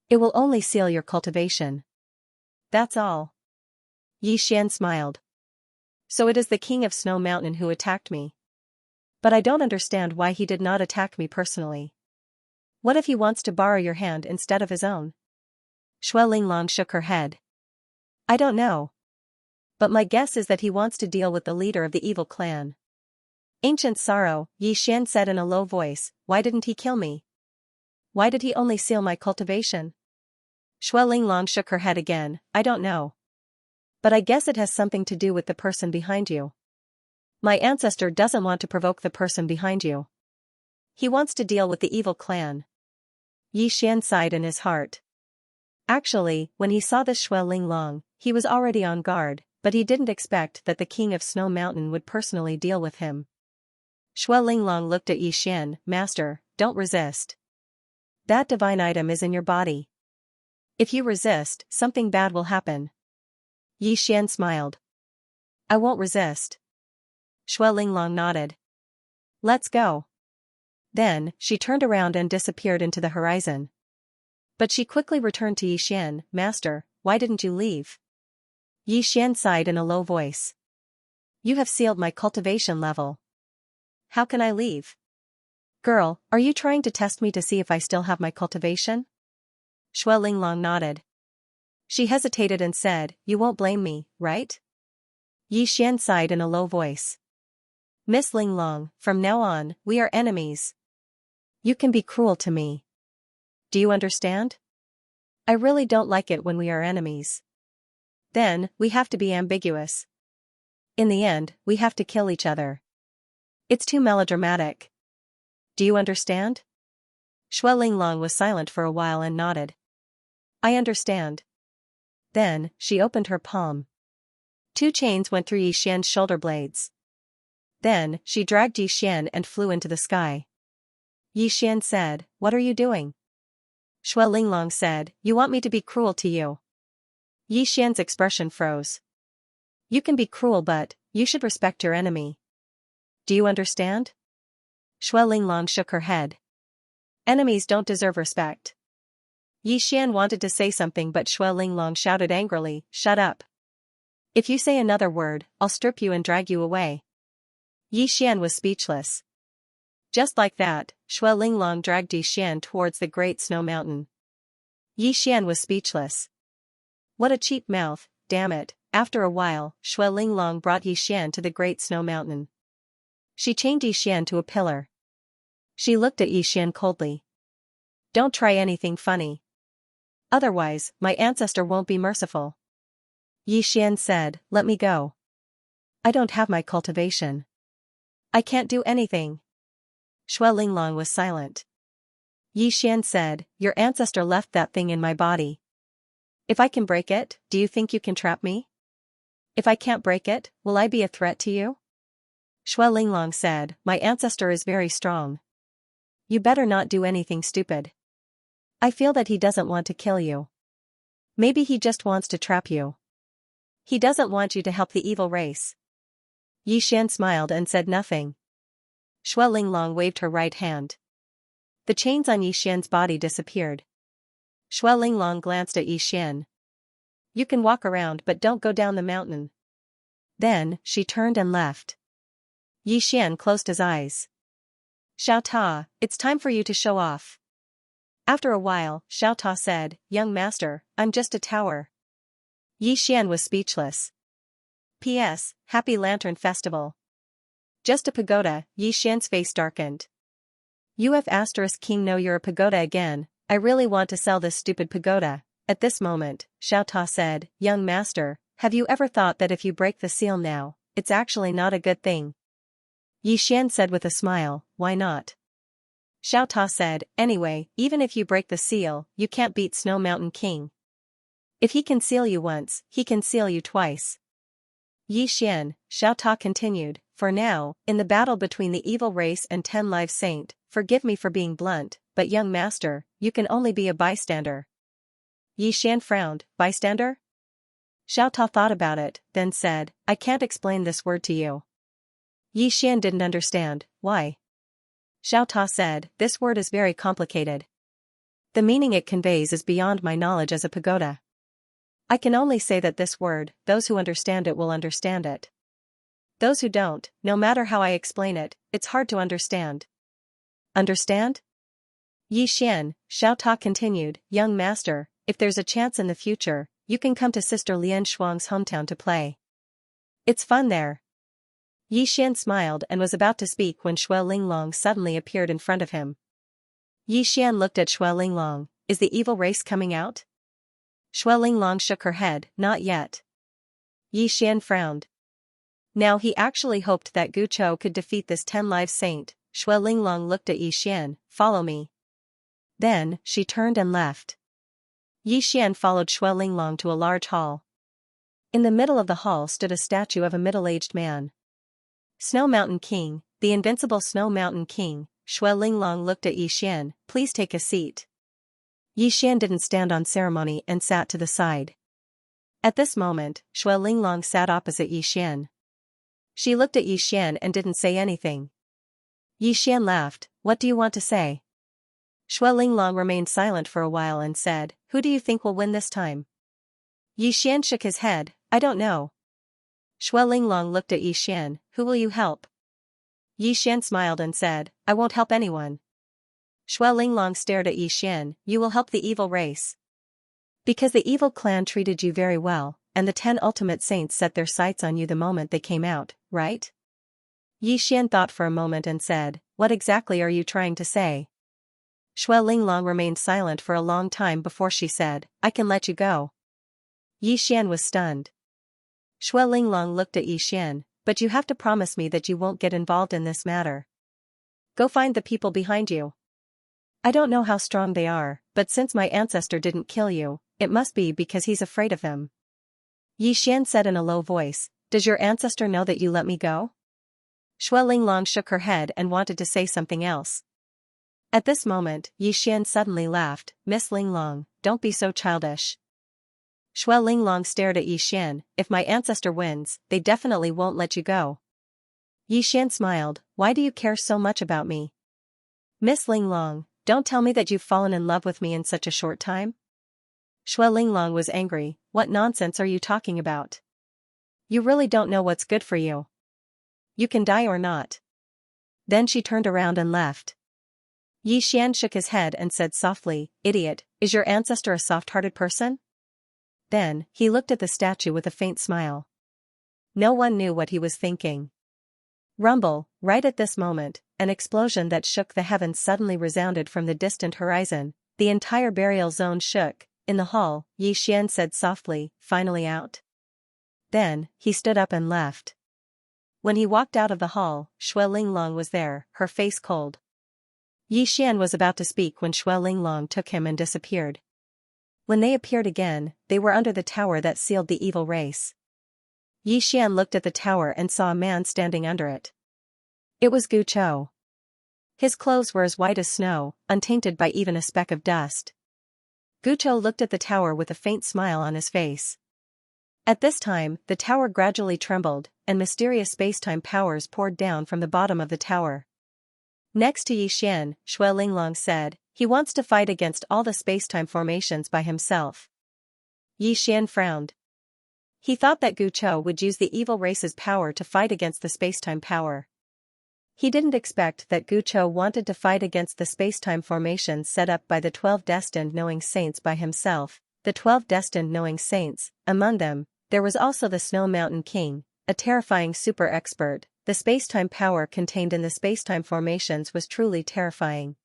It will only seal your cultivation. That's all. Yi Xian smiled. So it is the king of Snow Mountain who attacked me. But I don't understand why he did not attack me personally. What if he wants to borrow your hand instead of his own? Xue Linglong shook her head. I don't know. But my guess is that he wants to deal with the leader of the evil clan. Ancient sorrow, Yi Xian said in a low voice, why didn't he kill me? Why did he only seal my cultivation? Xue Linglong shook her head again, I don't know. But I guess it has something to do with the person behind you. My ancestor doesn't want to provoke the person behind you. He wants to deal with the evil clan. Yi Xian sighed in his heart. Actually, when he saw this Xue Linglong, he was already on guard, but he didn't expect that the king of Snow Mountain would personally deal with him. Xue Linglong looked at Yi Xian, Master, don't resist. That divine item is in your body. If you resist, something bad will happen. Yi Xian smiled. I won't resist. Xue Linglong nodded. Let's go. Then, she turned around and disappeared into the horizon. But she quickly returned to Yi Xian, Master, why didn't you leave? Yi Xian sighed in a low voice. You have sealed my cultivation level. How can I leave? Girl, are you trying to test me to see if I still have my cultivation? Xue Linglong nodded. She hesitated and said, you won't blame me, right? Yi Xian sighed in a low voice. Miss Linglong, from now on, we are enemies. You can be cruel to me. Do you understand? I really don't like it when we are enemies. Then, we have to be ambiguous. In the end, we have to kill each other. It's too melodramatic. Do you understand? Xue Linglong was silent for a while and nodded. I understand. Then, she opened her palm. 2 chains went through Yi Xian's shoulder blades. Then, she dragged Yi Xian and flew into the sky. Yi Xian said, what are you doing? Xue Linglong said, you want me to be cruel to you. Yi Xian's expression froze. You can be cruel but, you should respect your enemy. Do you understand? Xue Linglong shook her head. Enemies don't deserve respect. Yi Xian wanted to say something but Xue Linglong shouted angrily, shut up. If you say another word, I'll strip you and drag you away. Yi Xian was speechless. Just like that, Xue Linglong dragged Yi Xian towards the Great Snow Mountain. Yi Xian was speechless. What a cheap mouth, damn it. After a while, Xue Linglong brought Yi Xian to the Great Snow Mountain. She chained Yi Xian to a pillar. She looked at Yi Xian coldly. Don't try anything funny. Otherwise, my ancestor won't be merciful. Yixian said, let me go. I don't have my cultivation. I can't do anything. Shui Linglong was silent. Yixian said, your ancestor left that thing in my body. If I can break it, do you think you can trap me? If I can't break it, will I be a threat to you? Shui Linglong said, my ancestor is very strong. You better not do anything stupid. I feel that he doesn't want to kill you. Maybe he just wants to trap you. He doesn't want you to help the evil race. Yixian smiled and said nothing. Shui Linglong waved her right hand. The chains on Yixian's body disappeared. Shui Linglong glanced at Yixian. You can walk around but don't go down the mountain. Then, she turned and left. Yixian closed his eyes. Xiao Ta, it's time for you to show off. After a while, Xiao Ta said, young master, I'm just a tower. Yixian was speechless. P.S. Happy Lantern Festival. Just a pagoda. Yixian's face darkened. UF asterisk king know you're a pagoda again, I really want to sell this stupid pagoda. At this moment, Xiao Ta said, young master, have you ever thought that if you break the seal now, it's actually not a good thing? Yixian said with a smile, why not? Xiao Ta said, anyway, even if you break the seal, you can't beat Snow Mountain King. If he can seal you once, he can seal you twice. Yixian, Xiao Ta continued, for now, in the battle between the evil race and 10 live saint, forgive me for being blunt, but young master, you can only be a bystander. Yixian frowned, bystander? Xiao Ta thought about it, then said, I can't explain this word to you. Yixian didn't understand, why? Xiao Ta said, this word is very complicated. The meaning it conveys is beyond my knowledge as a pagoda. I can only say that this word, those who understand it will understand it. Those who don't, no matter how I explain it, it's hard to understand. Understand? Yixian, Xiao Ta continued, young master, if there's a chance in the future, you can come to Sister Lian Shuang's hometown to play. It's fun there. Yixian smiled and was about to speak when Shui Linglong suddenly appeared in front of him. Yixian looked at Shui Linglong, is the evil race coming out? Shui Linglong shook her head, not yet. Yixian frowned. Now he actually hoped that Gu Chou could defeat this 10 live saint. Shui Linglong looked at Yixian, follow me. Then, she turned and left. Yixian followed Shui Linglong to a large hall. In the middle of the hall stood a statue of a middle-aged man. Snow Mountain King, the invincible Snow Mountain King. Shui Linglong looked at Yixian, please take a seat. Yixian didn't stand on ceremony and sat to the side. At this moment, Shui Linglong sat opposite Yixian. She looked at Yixian and didn't say anything. Yixian laughed, what do you want to say? Shui Linglong remained silent for a while and said, who do you think will win this time? Yixian shook his head, I don't know. Shui Linglong looked at Yixian, who will you help? Yixian smiled and said, I won't help anyone. Shui Linglong stared at Yixian, you will help the evil race. Because the evil clan treated you very well, and the 10 ultimate saints set their sights on you the moment they came out, right? Yixian thought for a moment and said, what exactly are you trying to say? Shui Linglong remained silent for a long time before she said, I can let you go. Yixian was stunned. Shui Linglong looked at Yixian, but you have to promise me that you won't get involved in this matter. Go find the people behind you. I don't know how strong they are, but since my ancestor didn't kill you, it must be because he's afraid of them. Yixian said in a low voice, does your ancestor know that you let me go? Shui Linglong shook her head and wanted to say something else. At this moment, Yixian suddenly laughed, Miss Linglong, don't be so childish. Shui Linglong stared at Yixian, if my ancestor wins, they definitely won't let you go. Yixian smiled, why do you care so much about me? Miss Linglong, don't tell me that you've fallen in love with me in such a short time? Shui Linglong was angry, what nonsense are you talking about? You really don't know what's good for you. You can die or not. Then she turned around and left. Yixian shook his head and said softly, idiot, is your ancestor a soft-hearted person? Then, he looked at the statue with a faint smile. No one knew what he was thinking. Rumble, right at this moment, an explosion that shook the heavens suddenly resounded from the distant horizon. the entire burial zone shook. In the hall, Xian said softly, "Finally out?" Then, he stood up and left. When he walked out of the hall, Shui Linglong was there, her face cold. Xian was about to speak when Shui Linglong took him and disappeared. When they appeared again, they were under the tower that sealed the evil race. Xian looked at the tower and saw a man standing under it. It was Gu Chou. His clothes were as white as snow, untainted by even a speck of dust. Gu Chou looked at the tower with a faint smile on his face. At this time, the tower gradually trembled, and mysterious space-time powers poured down from the bottom of the tower. Next to Xian, Shui Linglong said, "He wants to fight against all the space-time formations by himself." Xian frowned. He thought that Gu Chou would use the evil race's power to fight against the space-time power. He didn't expect that Gu Chou wanted to fight against the space-time formations set up by the 12 destined knowing saints by himself. The 12 destined knowing saints, among them, there was also the Snow Mountain King, a terrifying super expert. The space-time power contained in the space-time formations was truly terrifying.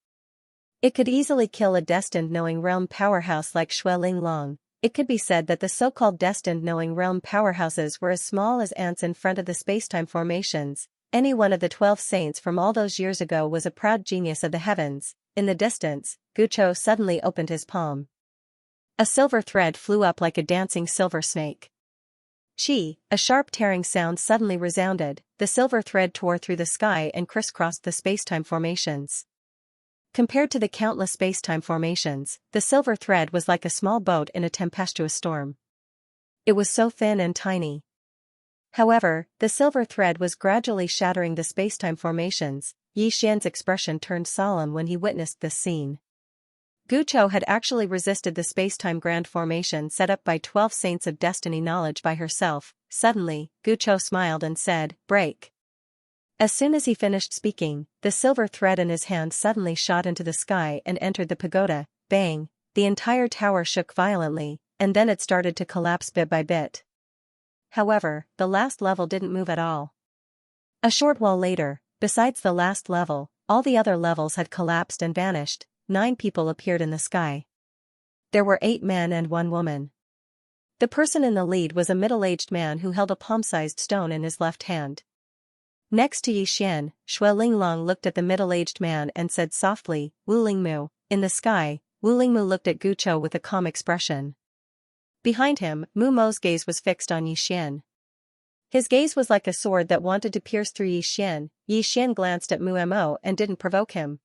It could easily kill a destined knowing realm powerhouse like Shui Linglong. It could be said that the so-called destined knowing realm powerhouses were as small as ants in front of the space-time formations. Any one of the 12 saints from all those years ago was a proud genius of the heavens. In the distance, Gu Chou suddenly opened his palm. A silver thread flew up like a dancing silver snake. A sharp tearing sound suddenly resounded. The silver thread tore through the sky and crisscrossed the space-time formations. Compared to the countless space-time formations, the silver thread was like a small boat in a tempestuous storm. It was so thin and tiny. However, the silver thread was gradually shattering the space-time formations. Xian's expression turned solemn when he witnessed this scene. Gu Chou had actually resisted the space-time grand formation set up by 12 saints of destiny knowledge by herself. Suddenly, Gu Chou smiled and said, "Break." As soon as he finished speaking, the silver thread in his hand suddenly shot into the sky and entered the pagoda. Bang! The entire tower shook violently, and then it started to collapse bit by bit. However, the last level didn't move at all. A short while later, besides the last level, all the other levels had collapsed and vanished. 9 people appeared in the sky. There were 8 men and 1 woman. The person in the lead was a middle-aged man who held a palm-sized stone in his left hand. Next to Xian, Shui Linglong looked at the middle-aged man and said softly, "Wu Lingmu." In the sky, Wu Lingmu looked at Gu Chou with a calm expression. Behind him, Mu Mo's gaze was fixed on Xian. His gaze was like a sword that wanted to pierce through Xian. Xian glanced at Mu Mo and didn't provoke him.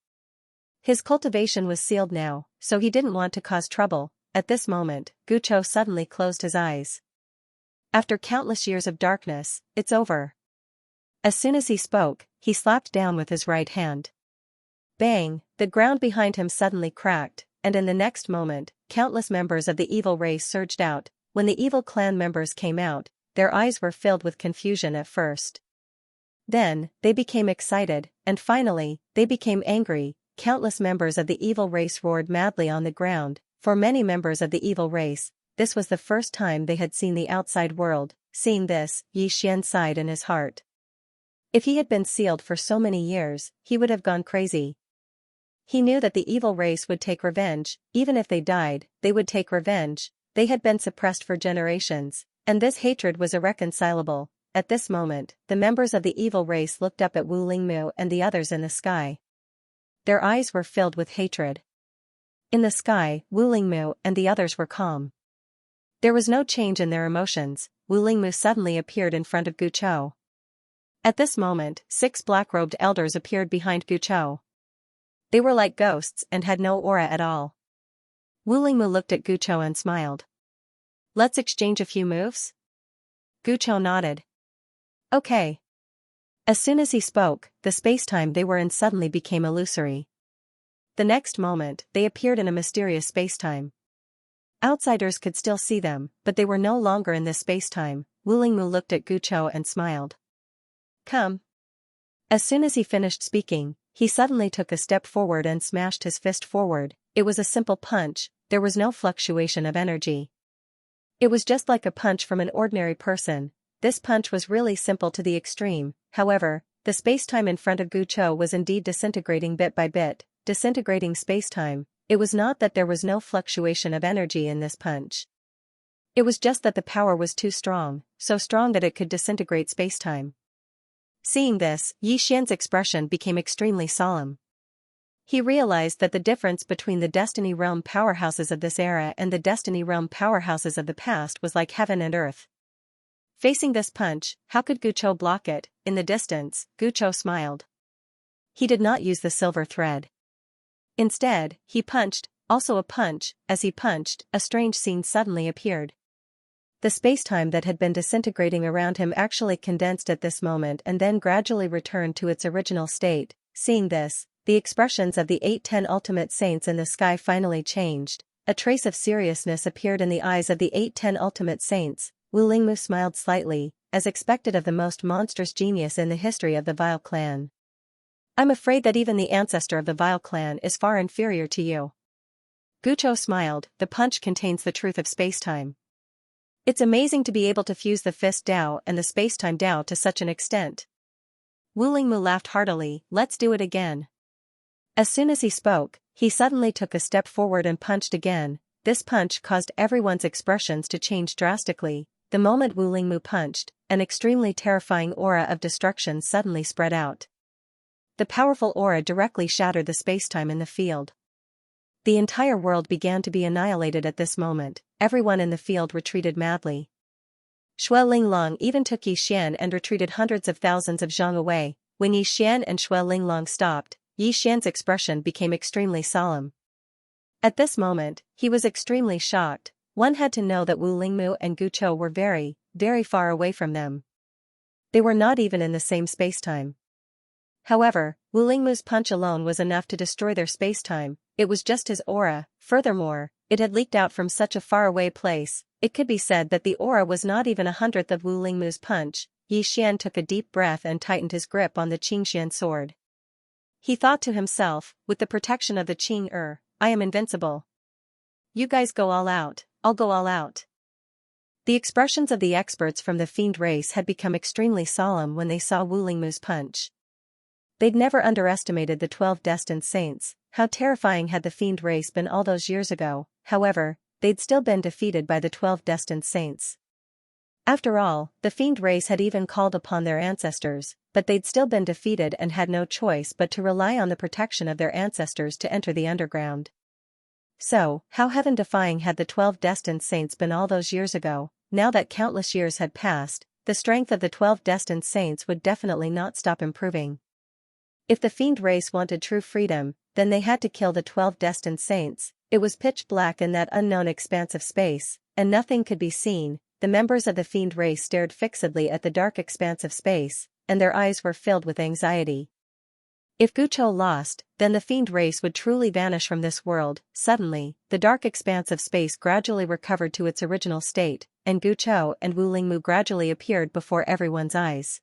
His cultivation was sealed now, so he didn't want to cause trouble. At this moment, Gu Chou suddenly closed his eyes. After countless years of darkness, it's over. As soon as he spoke, he slapped down with his right hand. Bang! The ground behind him suddenly cracked, and in the next moment, countless members of the evil race surged out. When the evil clan members came out, their eyes were filled with confusion at first. Then, they became excited, and finally, they became angry. Countless members of the evil race roared madly on the ground. For many members of the evil race, this was the first time they had seen the outside world. Seeing this, Xian sighed in his heart. If he had been sealed for so many years, he would have gone crazy. He knew that the evil race would take revenge. Even if they died, they would take revenge. They had been suppressed for generations, and this hatred was irreconcilable. At this moment, the members of the evil race looked up at Wu Lingmu and the others in the sky. Their eyes were filled with hatred. In the sky, Wu Lingmu and the others were calm. There was no change in their emotions. Wu Lingmu suddenly appeared in front of Gu Chou. At this moment, 6 black-robed elders appeared behind Gu Chou. They were like ghosts and had no aura at all. Wu Lingmu looked at Gu Chou and smiled. "Let's exchange a few moves?" Gu Chou nodded. "Okay." As soon as he spoke, the space-time they were in suddenly became illusory. The next moment, they appeared in a mysterious space-time. Outsiders could still see them, but they were no longer in this space-time. Wu Lingmu looked at Gu Chou and smiled. "Come." As soon as he finished speaking, he suddenly took a step forward and smashed his fist forward. It was a simple punch, there was no fluctuation of energy. It was just like a punch from an ordinary person. This punch was really simple to the extreme. However, the space-time in front of Gu Chou was indeed disintegrating bit by bit. Disintegrating space-time. It was not that there was no fluctuation of energy in this punch. It was just that the power was too strong, so strong that it could disintegrate spacetime. Seeing this, Xian's expression became extremely solemn. He realized that the difference between the Destiny Realm powerhouses of this era and the Destiny Realm powerhouses of the past was like heaven and earth. Facing this punch, how could Guchou block it? In the distance, Guchou smiled. He did not use the silver thread. Instead, he punched, also a punch. As he punched, a strange scene suddenly appeared. The spacetime that had been disintegrating around him actually condensed at this moment and then gradually returned to its original state. Seeing this, the expressions of the 8-10 ultimate saints in the sky finally changed. A trace of seriousness appeared in the eyes of the 8-10 ultimate saints. Wu Lingmu smiled slightly, as expected of the most monstrous genius in the history of the Vile clan. I'm afraid that even the ancestor of the Vile clan is far inferior to you. Guchou smiled. The punch contains the truth of spacetime. It's amazing to be able to fuse the fist Dao and the spacetime Dao to such an extent. Wu Lingmu laughed heartily. Let's do it again. As soon as he spoke, he suddenly took a step forward and punched again. This punch caused everyone's expressions to change drastically. The moment Wu Lingmu punched, an extremely terrifying aura of destruction suddenly spread out. The powerful aura directly shattered the spacetime in the field. The entire world began to be annihilated at this moment. Everyone in the field retreated madly. Xue Linglong even took Yixian and retreated hundreds of thousands of zhang away. When Yixian and Xue Linglong stopped, Yixian's expression became extremely solemn. At this moment, he was extremely shocked. One had to know that Wu Lingmu and Guchou were very, very far away from them. They were not even in the same spacetime. However, Wu Lingmu's punch alone was enough to destroy their spacetime. It was just his aura. Furthermore, it had leaked out from such a faraway place. It could be said that the aura was not even 1/100th of Wu Lingmu's punch. Yixian took a deep breath and tightened his grip on the Qingxian sword. He thought to himself, with the protection of the Qing I am invincible. You guys go all out, I'll go all out. The expressions of the experts from the fiend race had become extremely solemn when they saw Wu Lingmu's punch. They'd never underestimated the 12 destined saints. How terrifying had the fiend race been all those years ago. However, they'd still been defeated by the 12 destined saints. After all, the fiend race had even called upon their ancestors, but they'd still been defeated and had no choice but to rely on the protection of their ancestors to enter the underground. So, how heaven-defying had the 12 destined saints been all those years ago? Now that countless years had passed, the strength of the 12 destined saints would definitely not stop improving. If the fiend race wanted true freedom, then they had to kill the 12 destined saints. It was pitch black in that unknown expanse of space, and nothing could be seen. The members of the fiend race stared fixedly at the dark expanse of space, and their eyes were filled with anxiety. If Guchou lost, then the fiend race would truly vanish from this world. Suddenly, the dark expanse of space gradually recovered to its original state, and Guchou and Wu Lingmu gradually appeared before everyone's eyes.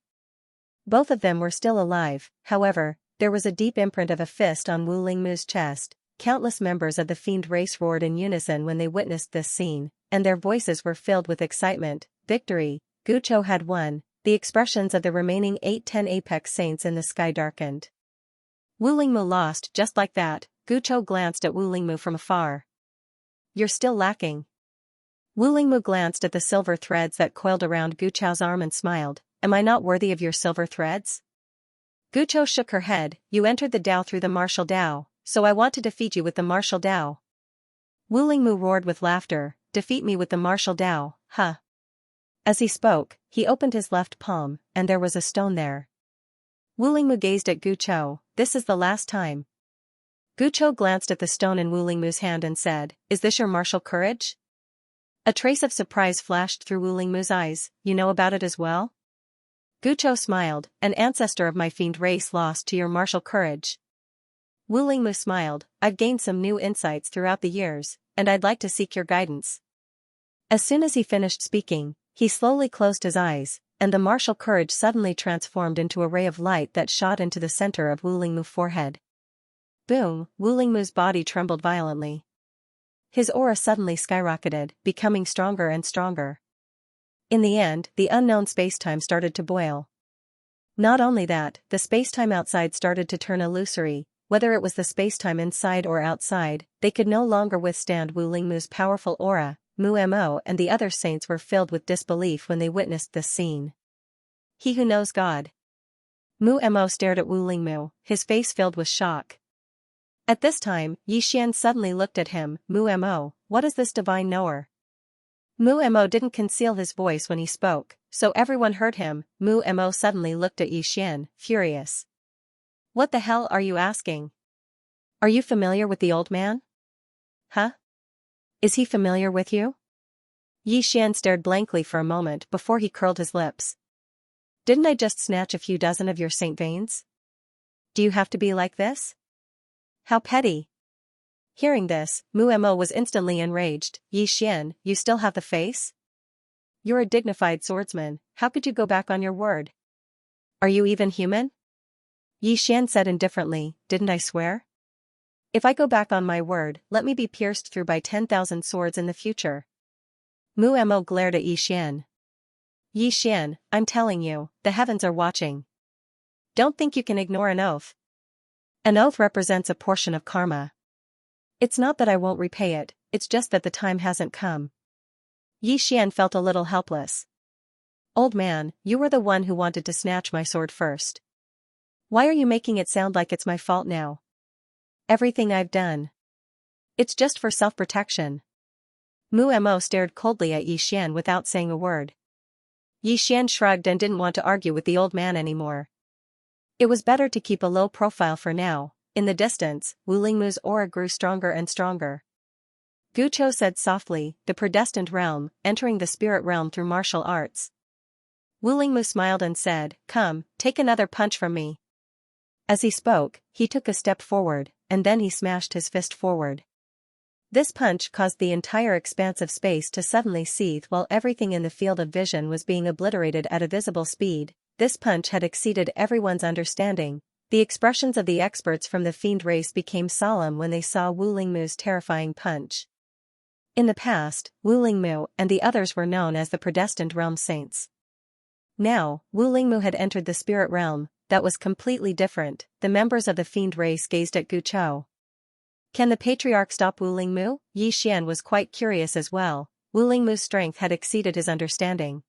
Both of them were still alive. However, there was a deep imprint of a fist on Wu Lingmu's chest. Countless members of the fiend race roared in unison when they witnessed this scene, and their voices were filled with excitement. Victory! Guchou had won. The expressions of the remaining 8-10 apex saints in the sky darkened. Wu Lingmu lost just like that. Guchou glanced at Wu Lingmu from afar. You're still lacking. Wu Lingmu glanced at the silver threads that coiled around Guchou's arm and smiled. Am I not worthy of your silver threads? Guchou shook her head. You entered the Dao through the martial Dao, so I want to defeat you with the martial Dao. Wu Lingmu roared with laughter. Defeat me with the martial Dao, huh? As he spoke, he opened his left palm, and there was a stone there. Wu Lingmu gazed at Guchou. This is the last time. Guchou glanced at the stone in Wu Lingmu's hand and said, Is this your martial courage? A trace of surprise flashed through Wu Lingmu's eyes. You know about it as well? Guchou smiled. An ancestor of my fiend race lost to your martial courage. Wu Lingmu smiled. I've gained some new insights throughout the years, and I'd like to seek your guidance. As soon as he finished speaking, he slowly closed his eyes, and the martial courage suddenly transformed into a ray of light that shot into the center of Wu Lingmu's forehead. Boom! Wu Lingmu's body trembled violently. His aura suddenly skyrocketed, becoming stronger and stronger. In the end, the unknown spacetime started to boil. Not only that, the spacetime outside started to turn illusory. whether it was the spacetime inside or outside, they could no longer withstand Wu Lingmu's powerful aura. Mu Mo and the other saints were filled with disbelief when they witnessed this scene. He who knows God. Mu Mo stared at Wu Lingmu, his face filled with shock. At this time, Yixian suddenly looked at him. Mu Mo, what is this divine knower? Mu Mo didn't conceal his voice when he spoke, so everyone heard him. Mu Mo suddenly looked at Yixian, furious. What the hell are you asking? Are you familiar with the old man? Huh? Is he familiar with you? Yixian stared blankly for a moment before he curled his lips. Didn't I just snatch a few dozen of your saint veins? Do you have to be like this? How petty. Hearing this, Mu Mo was instantly enraged. Yixian, you still have the face? You're a dignified swordsman, how could you go back on your word? Are you even human? Yixian said indifferently, didn't I swear? If I go back on my word, let me be pierced through by 10,000 swords in the future. Mu Mo glared at Yixian. Yixian, I'm telling you, the heavens are watching. Don't think you can ignore an oath. An oath represents a portion of karma. It's not that I won't repay it, it's just that the time hasn't come. Yixian felt a little helpless. Old man, you were the one who wanted to snatch my sword first. Why are you making it sound like it's my fault now? Everything I've done. It's just for self-protection. Mu Mo stared coldly at Yixian without saying a word. Yixian shrugged and didn't want to argue with the old man anymore. It was better to keep a low profile for now. In the distance, Wu Lingmu's aura grew stronger and stronger. Gu Chou said softly, the predestined realm, entering the spirit realm through martial arts. Wu Lingmu smiled and said, come, take another punch from me. As he spoke, he took a step forward, and then he smashed his fist forward. This punch caused the entire expanse of space to suddenly seethe while everything in the field of vision was being obliterated at a visible speed. This punch had exceeded everyone's understanding. The expressions of the experts from the fiend race became solemn when they saw Wu Lingmu's terrifying punch. In the past, Wu Lingmu and the others were known as the predestined realm saints. Now, Wu Lingmu had entered the spirit realm. That was completely different. The members of the fiend race gazed at Gu Chou. Can the patriarch stop Wu Lingmu? Yixian was quite curious as well. Wu Lingmu's strength had exceeded his understanding.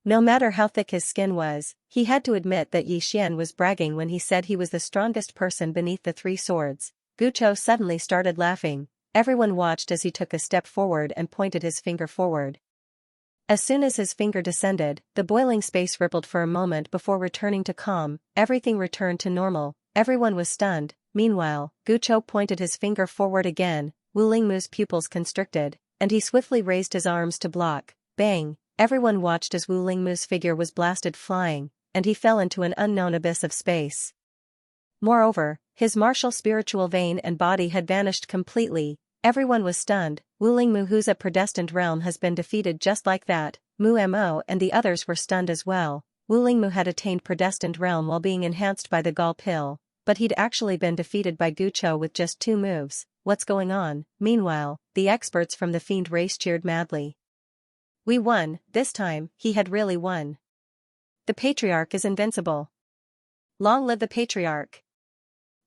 No matter how thick his skin was, he had to admit that Yixian was bragging when he said he was the strongest person beneath the three swords. Gu Chou suddenly started laughing. Everyone watched as he took a step forward and pointed his finger forward. As soon as his finger descended, the boiling space rippled for a moment before returning to calm. Everything returned to normal. Everyone was stunned. Meanwhile, Gu Chou pointed his finger forward again. Wu Lingmu's pupils constricted, and he swiftly raised his arms to block. Bang! Everyone watched as Wu Lingmu's figure was blasted flying, and he fell into an unknown abyss of space. Moreover, his martial spiritual vein and body had vanished completely. Everyone was stunned. Wu Lingmu, who's a predestined realm, has been defeated just like that. Mu Mo and the others were stunned as well. Wu Lingmu had attained predestined realm while being enhanced by the gall pill, but he'd actually been defeated by Gu Chou with just 2 moves. What's going on? Meanwhile, the experts from the fiend race cheered madly. We won, this time, he had really won. The patriarch is invincible. Long live the patriarch.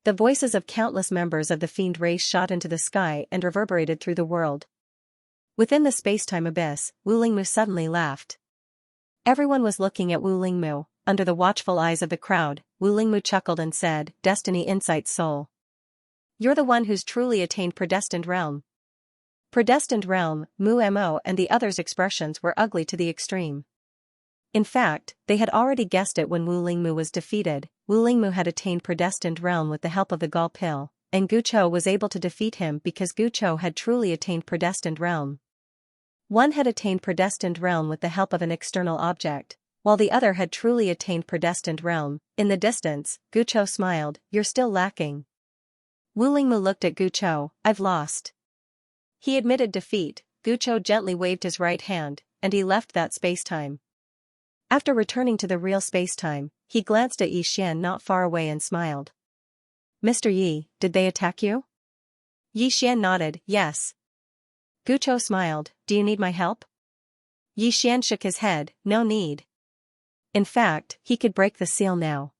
The voices of countless members of the fiend race shot into the sky and reverberated through the world. Within the space-time abyss, Wu Lingmu suddenly laughed. Everyone was looking at Wu Lingmu. Under the watchful eyes of the crowd, Wu Lingmu chuckled and said, Destiny Insight Soul. You're the one who's truly attained predestined realm. Predestined realm, Mu Mo and the others' expressions were ugly to the extreme. In fact, they had already guessed it when Wu Lingmu was defeated. Wu Lingmu had attained predestined realm with the help of the gall pill, and Gu Chou was able to defeat him because Gu Chou had truly attained predestined realm. One had attained predestined realm with the help of an external object, while the other had truly attained predestined realm. In the distance, Gu Chou smiled, you're still lacking. Wu Lingmu looked at Gu Chou, I've lost. He admitted defeat. Gu Chou gently waved his right hand, and he left that space-time. After returning to the real space-time, he glanced at Yixian not far away and smiled. Mr. Yi, did they attack you? Yixian nodded, yes. Gu Chou smiled, do you need my help? Yixian shook his head, no need. In fact, he could break the seal now.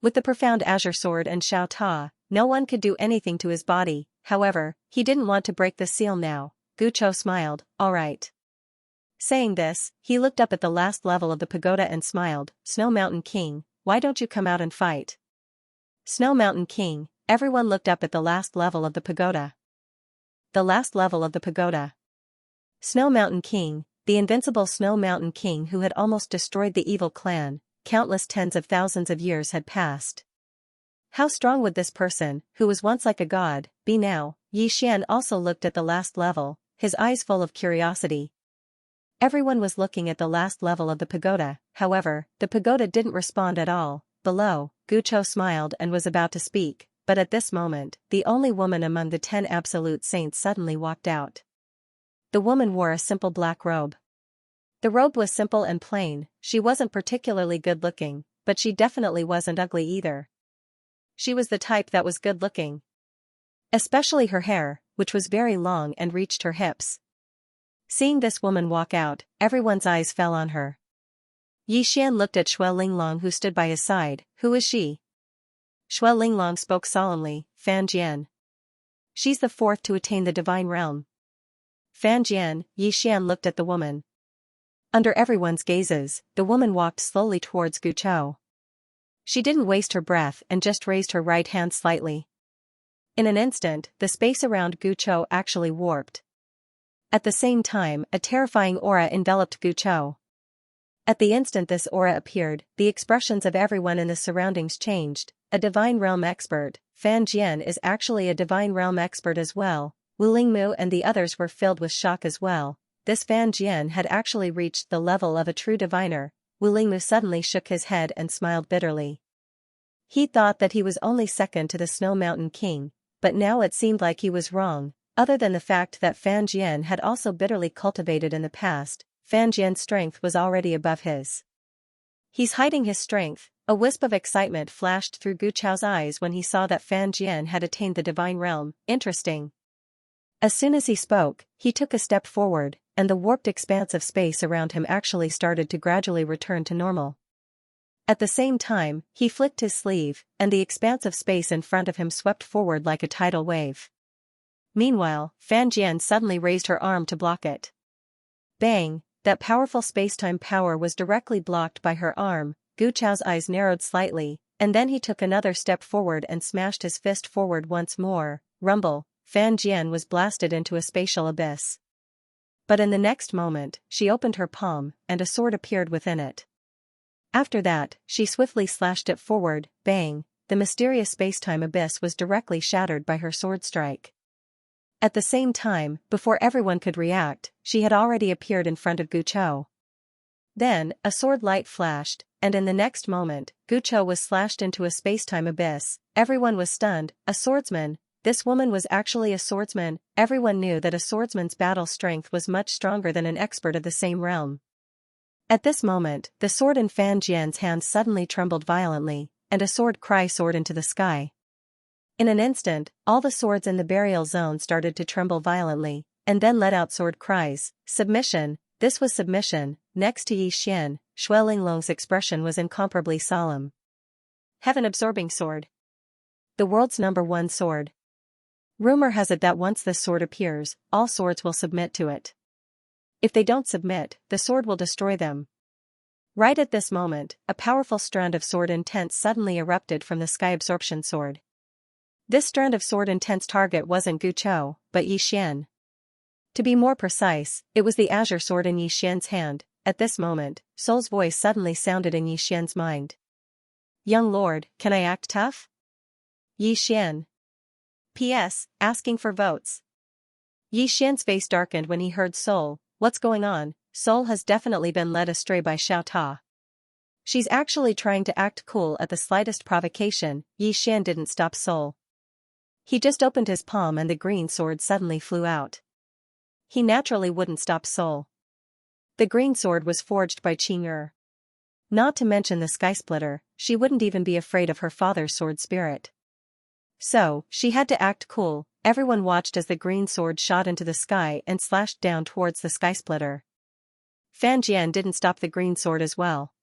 With the profound azure sword and Xiao Ta, no one could do anything to his body. However, he didn't want to break the seal now. Gu Chou smiled, all right. Saying this, he looked up at the last level of the pagoda and smiled, Snow Mountain King, why don't you come out and fight? Snow Mountain King, everyone looked up at the last level of the pagoda. The last level of the pagoda. Snow Mountain King, the invincible Snow Mountain King who had almost destroyed the evil clan, countless tens of thousands of years had passed. How strong would this person, who was once like a god, be now? Yi Xian also looked at the last level, his eyes full of curiosity. Everyone was looking at the last level of the pagoda, however, the pagoda didn't respond at all. Below, Gu Chou smiled and was about to speak, but at this moment, the only woman among the 10 absolute saints suddenly walked out. The woman wore a simple black robe. The robe was simple and plain, she wasn't particularly good-looking, but she definitely wasn't ugly either. She was the type that was good-looking. Especially her hair, which was very long and reached her hips. Seeing this woman walk out, everyone's eyes fell on her. Yi Xian looked at Shui Linglong who stood by his side. Who is she? Shui Linglong spoke solemnly, Fan Jian. She's the fourth to attain the divine realm. Fan Jian, Yi Xian looked at the woman. Under everyone's gazes, the woman walked slowly towards Gu Chou. She didn't waste her breath and just raised her right hand slightly. In an instant, the space around Gu Chou actually warped. At the same time, a terrifying aura enveloped Gu Chou. At the instant this aura appeared, the expressions of everyone in the surroundings changed. A divine realm expert, Fan Jian is actually a divine realm expert as well. Wu Lingmu and the others were filled with shock as well. This Fan Jian had actually reached the level of a true diviner. Wu Lingmu suddenly shook his head and smiled bitterly. He thought that he was only second to the Snow Mountain King, but now it seemed like he was wrong. Other than the fact that Fan Jian had also bitterly cultivated in the past, Fan Jian's strength was already above his. He's hiding his strength. A wisp of excitement flashed through Gu Chou's eyes when he saw that Fan Jian had attained the divine realm. Interesting. As soon as he spoke, he took a step forward, and the warped expanse of space around him actually started to gradually return to normal. At the same time, he flicked his sleeve, and the expanse of space in front of him swept forward like a tidal wave. Meanwhile, Fan Jian suddenly raised her arm to block it. Bang! That powerful spacetime power was directly blocked by her arm. Gu Chou's eyes narrowed slightly, and then he took another step forward and smashed his fist forward once more. Rumble! Fan Jian was blasted into a spatial abyss. But in the next moment, she opened her palm, and a sword appeared within it. After that, she swiftly slashed it forward. Bang! The mysterious spacetime abyss was directly shattered by her sword strike. At the same time, before everyone could react, she had already appeared in front of Gu Chou. Then, a sword light flashed, and in the next moment, Gu Chou was slashed into a spacetime abyss. Everyone was stunned. A swordsman? This woman was actually a swordsman. Everyone knew that a swordsman's battle strength was much stronger than an expert of the same realm. At this moment, the sword in Fan Jian's hand suddenly trembled violently, and a sword cry soared into the sky. In an instant, all the swords in the burial zone started to tremble violently, and then let out sword cries. Submission! This was submission. Next to Yi Xian, Shui Linglong's expression was incomparably solemn. Heaven-absorbing sword. The world's #1 sword. Rumor has it that once this sword appears, all swords will submit to it. If they don't submit, the sword will destroy them. Right at this moment, a powerful strand of sword intense suddenly erupted from the sky absorption sword. This strand of sword intense target wasn't Gu Chou, but Yi Xian. To be more precise, it was the azure sword in Yi Xian's hand. At this moment, Soul's voice suddenly sounded in Yi Xian's mind. Young lord, can I act tough? Yi Xian. P.S. Asking for votes. Yi Xian's face darkened when he heard Soul. What's going on? Soul has definitely been led astray by Xiao Ta. She's actually trying to act cool at the slightest provocation. Yi Xian didn't stop Soul. He just opened his palm and the green sword suddenly flew out. He naturally wouldn't stop Soul. The green sword was forged by Qing'er. Not to mention the Sky Splitter, she wouldn't even be afraid of her father's sword spirit. So, she had to act cool. Everyone watched as the green sword shot into the sky and slashed down towards the Sky Splitter. Fan Jian didn't stop the green sword as well.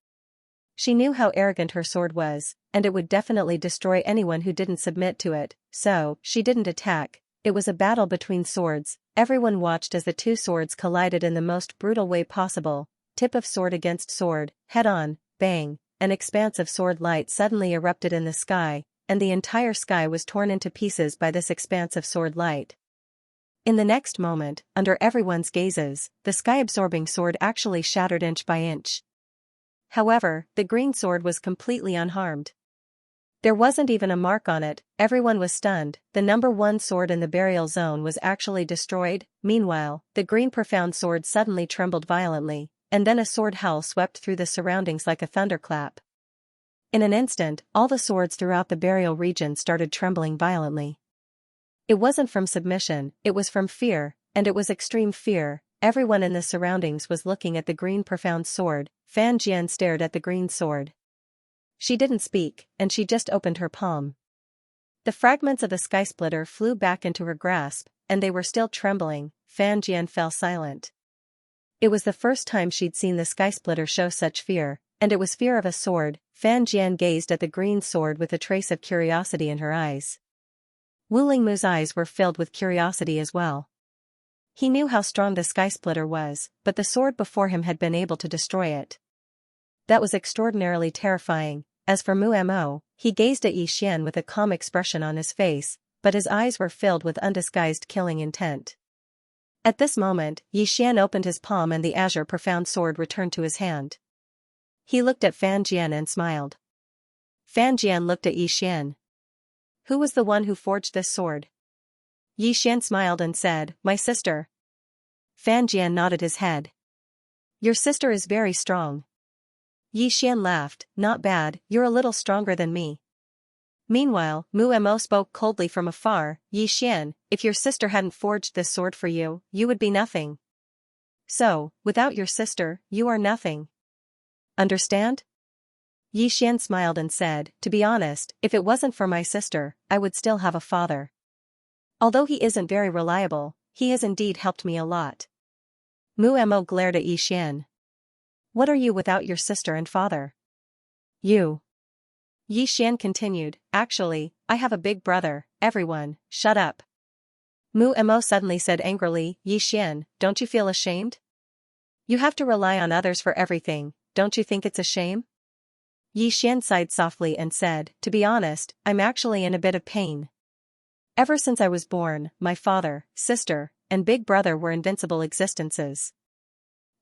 She knew how arrogant her sword was, and it would definitely destroy anyone who didn't submit to it, so she didn't attack. It was a battle between swords. Everyone watched as the two swords collided in the most brutal way possible. Tip of sword against sword, head-on, bang, an expanse of sword light suddenly erupted in the sky, and the entire sky was torn into pieces by this expanse of sword light. In the next moment, under everyone's gazes, the sky-absorbing sword actually shattered inch by inch. However, the green sword was completely unharmed. There wasn't even a mark on it. Everyone was stunned. The number one sword in the burial zone was actually destroyed. Meanwhile, the green profound sword suddenly trembled violently, and then a sword howl swept through the surroundings like a thunderclap. In an instant, all the swords throughout the burial region started trembling violently. It wasn't from submission, it was from fear, and it was extreme fear. Everyone in the surroundings was looking at the green profound sword. Fan Jian stared at the green sword. She didn't speak, and she just opened her palm. The fragments of the sky splitter flew back into her grasp, and they were still trembling. Fan Jian fell silent. It was the first time she'd seen the sky splitter show such fear, and it was fear of a sword. Fan Jian gazed at the green sword with a trace of curiosity in her eyes. Wu Lingmu's eyes were filled with curiosity as well. He knew how strong the sky splitter was, but the sword before him had been able to destroy it. That was extraordinarily terrifying. As for Mu Mo, he gazed at Xian with a calm expression on his face, but his eyes were filled with undisguised killing intent. At this moment, Xian opened his palm and the azure profound sword returned to his hand. He looked at Fan Jian and smiled. Fan Jian looked at Xian. Who was the one who forged this sword? Xian smiled and said, "My sister." Fan Jian nodded his head. "Your sister is very strong." Xian laughed, "Not bad, you're a little stronger than me." Meanwhile, Mu Mo spoke coldly from afar, "Xian, if your sister hadn't forged this sword for you, you would be nothing. So, without your sister, you are nothing. Understand?" Xian smiled and said, "To be honest, if it wasn't for my sister, I would still have a father. Although he isn't very reliable, he has indeed helped me a lot." Mu Mo glared at Xian. "What are you without your sister and father?" "You." Xian continued, "Actually, I have a big brother." Everyone, shut up. Mu Mo suddenly said angrily, "Xian, don't you feel ashamed? You have to rely on others for everything, don't you think it's a shame?" Xian sighed softly and said, "To be honest, I'm actually in a bit of pain. Ever since I was born, my father, sister, and big brother were invincible existences.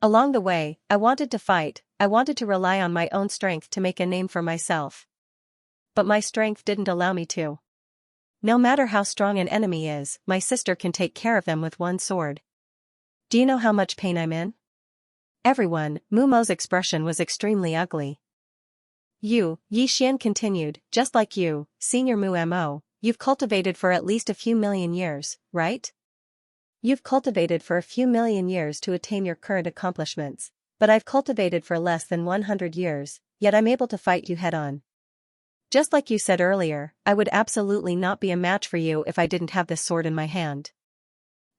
Along the way, I wanted to fight, I wanted to rely on my own strength to make a name for myself. But my strength didn't allow me to. No matter how strong an enemy is, my sister can take care of them with one sword. Do you know how much pain I'm in?" Everyone, Mu Mo's expression was extremely ugly. Xian continued, "Just like you, Senior Mu Mo, you've cultivated for at least a few million years, right? You've cultivated for a few million years to attain your current accomplishments, but I've cultivated for less than 100 years, yet I'm able to fight you head-on. Just like you said earlier, I would absolutely not be a match for you if I didn't have this sword in my hand.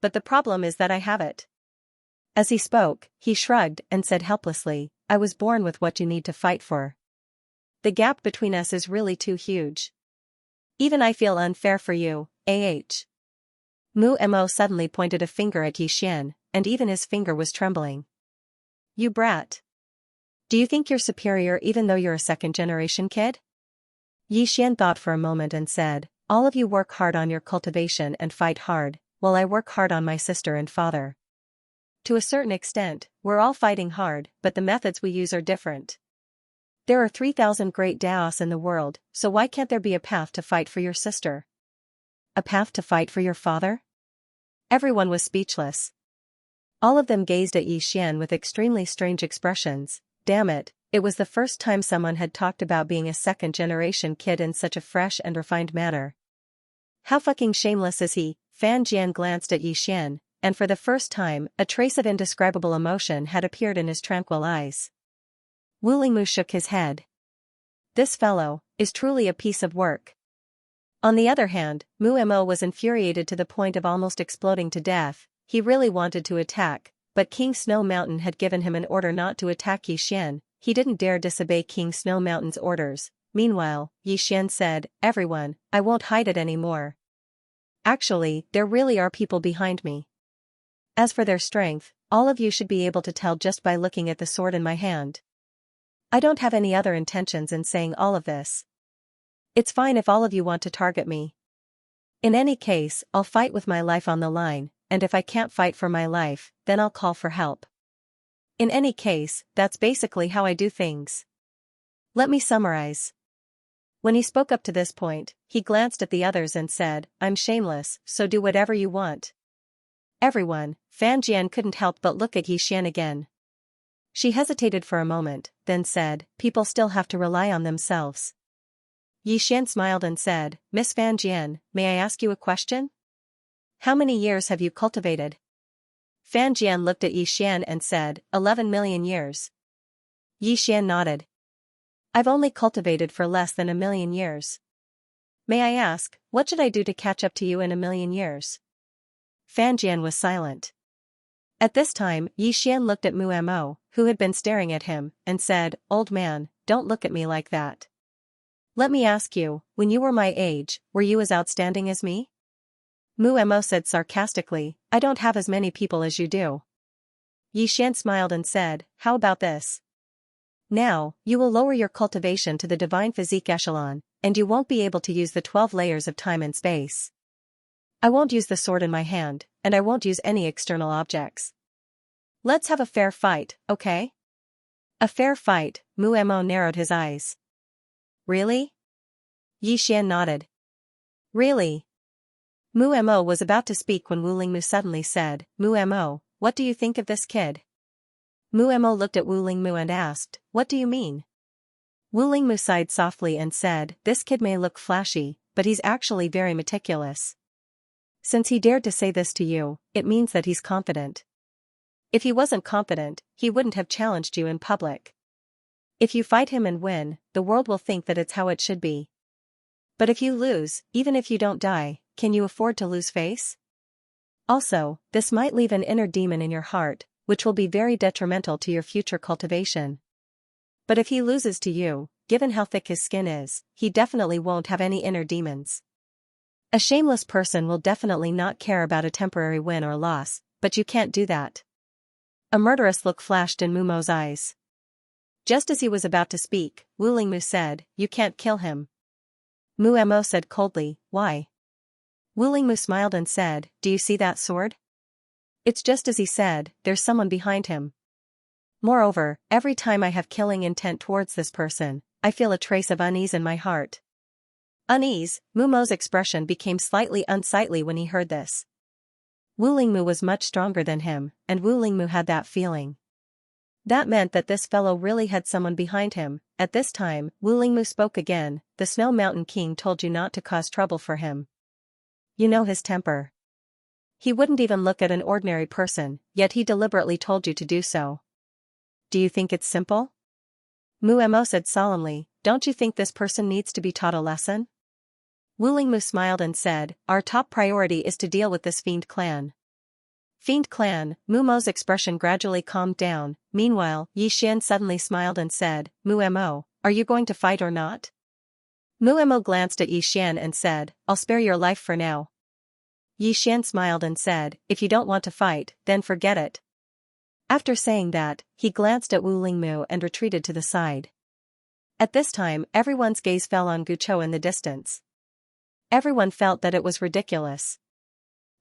But the problem is that I have it." As he spoke, he shrugged and said helplessly, "I was born with what you need to fight for. The gap between us is really too huge. Even I feel unfair for you, Mu Mo suddenly pointed a finger at Xian, and even his finger was trembling. "You brat. Do you think you're superior even though you're a second-generation kid?" Xian thought for a moment and said, "All of you work hard on your cultivation and fight hard, while I work hard on my sister and father. To a certain extent, we're all fighting hard, but the methods we use are different. There are 3,000 great Daos in the world, so why can't there be a path to fight for your sister? A path to fight for your father?" Everyone was speechless. All of them gazed at Xian with extremely strange expressions. Damn it, it was the first time someone had talked about being a second-generation kid in such a fresh and refined manner. How fucking shameless is he? Fan Jian glanced at Xian, and for the first time, a trace of indescribable emotion had appeared in his tranquil eyes. Wu Lingmu shook his head. "This fellow is truly a piece of work." On the other hand, Mu Mo was infuriated to the point of almost exploding to death. He really wanted to attack, but King Snow Mountain had given him an order not to attack Xian. he didn't dare disobey King Snow Mountain's orders. Meanwhile, Xian said, everyone, I won't hide it anymore. Actually, there really are people behind me. As for their strength, all of you should be able to tell just by looking at the sword in my hand. I don't have any other intentions in saying all of this. It's fine if all of you want to target me. In any case, I'll fight with my life on the line, and if I can't fight for my life, then I'll call for help. In any case, that's basically how I do things. Let me summarize. When he spoke up to this point, he glanced at the others and said, I'm shameless, so do whatever you want. Everyone, Fan Jian couldn't help but look at Xian again. She hesitated for a moment, then said, people still have to rely on themselves. Xian smiled and said, Miss Fan Jian, may I ask you a question? How many years have you cultivated? Fan Jian looked at Xian and said, 11 million years. Xian nodded. I've only cultivated for less than 1,000,000 years. May I ask, what should I do to catch up to you in 1,000,000 years? Fan Jian was silent. At this time, Xian looked at Mo, who had been staring at him, and said, Old man, don't look at me like that. Let me ask you, when you were my age, were you as outstanding as me? Mo said sarcastically, I don't have as many people as you do. Xian smiled and said, how about this? Now, you will lower your cultivation to the divine physique echelon, and you won't be able to use the 12 layers of time and space. I won't use the sword in my hand, and I won't use any external objects. Let's have a fair fight, okay? A fair fight, Mo narrowed his eyes. Really? Xian nodded. Really? Mo was about to speak when Mu suddenly said, Mo, what do you think of this kid? Mo looked at Mu and asked, what do you mean? Mu sighed softly and said, this kid may look flashy, but he's actually very meticulous. Since he dared to say this to you, it means that he's confident. If he wasn't confident, he wouldn't have challenged you in public. If you fight him and win, the world will think that it's how it should be. But if you lose, even if you don't die, can you afford to lose face? Also, this might leave an inner demon in your heart, which will be very detrimental to your future cultivation. But if he loses to you, given how thick his skin is, he definitely won't have any inner demons. A shameless person will definitely not care about a temporary win or loss, but you can't do that. A murderous look flashed in Mumo's eyes. Just as he was about to speak, Mu said, you can't kill him. Mo said coldly, why? Mu smiled and said, do you see that sword? It's just as he said, there's someone behind him. Moreover, every time I have killing intent towards this person, I feel a trace of unease in my heart. Unease, Mumo's expression became slightly unsightly when he heard this. Mu was much stronger than him, and Mu had that feeling. That meant that this fellow really had someone behind him. At this time, Mu spoke again, the Snow Mountain King told you not to cause trouble for him. You know his temper. He wouldn't even look at an ordinary person, yet he deliberately told you to do so. Do you think it's simple? Mu said solemnly, don't you think this person needs to be taught a lesson? Mu smiled and said, our top priority is to deal with this fiend clan. Fiend clan, Mumo's expression gradually calmed down. Meanwhile, Xian suddenly smiled and said, Mu, are you going to fight or not? Mu glanced at Xian and said, I'll spare your life for now. Xian smiled and said, if you don't want to fight, then forget it. After saying that, he glanced at Mu and retreated to the side. At this time, everyone's gaze fell on Guchou in the distance. Everyone felt that it was ridiculous.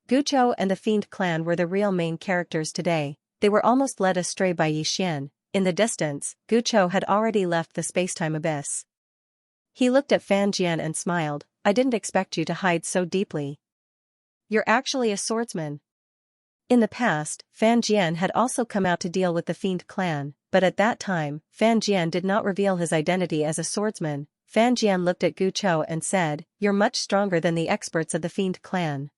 Guchou and the Fiend clan were the real main characters today. They were almost led astray by Xian. In the distance, Guchou had already left the spacetime abyss. He looked at Fan Jian and smiled, I didn't expect you to hide so deeply. You're actually a swordsman. In the past, Fan Jian had also come out to deal with the Fiend clan, but at that time, Fan Jian did not reveal his identity as a swordsman. Fan Jian looked at Guchou and said, you're much stronger than the experts of the Fiend clan.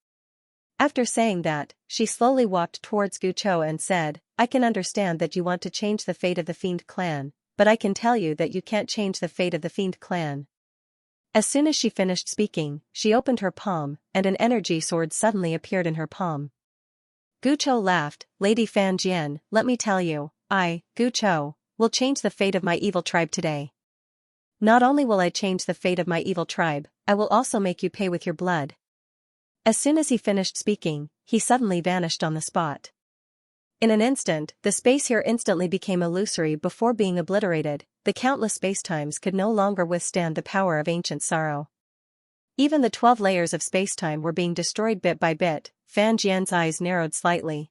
After saying that, she slowly walked towards Guchou and said, I can understand that you want to change the fate of the Fiend clan, but I can tell you that you can't change the fate of the Fiend clan. As soon as she finished speaking, she opened her palm, and an energy sword suddenly appeared in her palm. Guchou laughed, Lady Fan Jian, let me tell you, I, Guchou, will change the fate of my evil tribe today. Not only will I change the fate of my evil tribe, I will also make you pay with your blood." As soon as he finished speaking, he suddenly vanished on the spot. In an instant, the space here instantly became illusory before being obliterated. The countless spacetimes could no longer withstand the power of ancient sorrow. Even the 12 layers of spacetime were being destroyed bit by bit. Fan Jian's eyes narrowed slightly.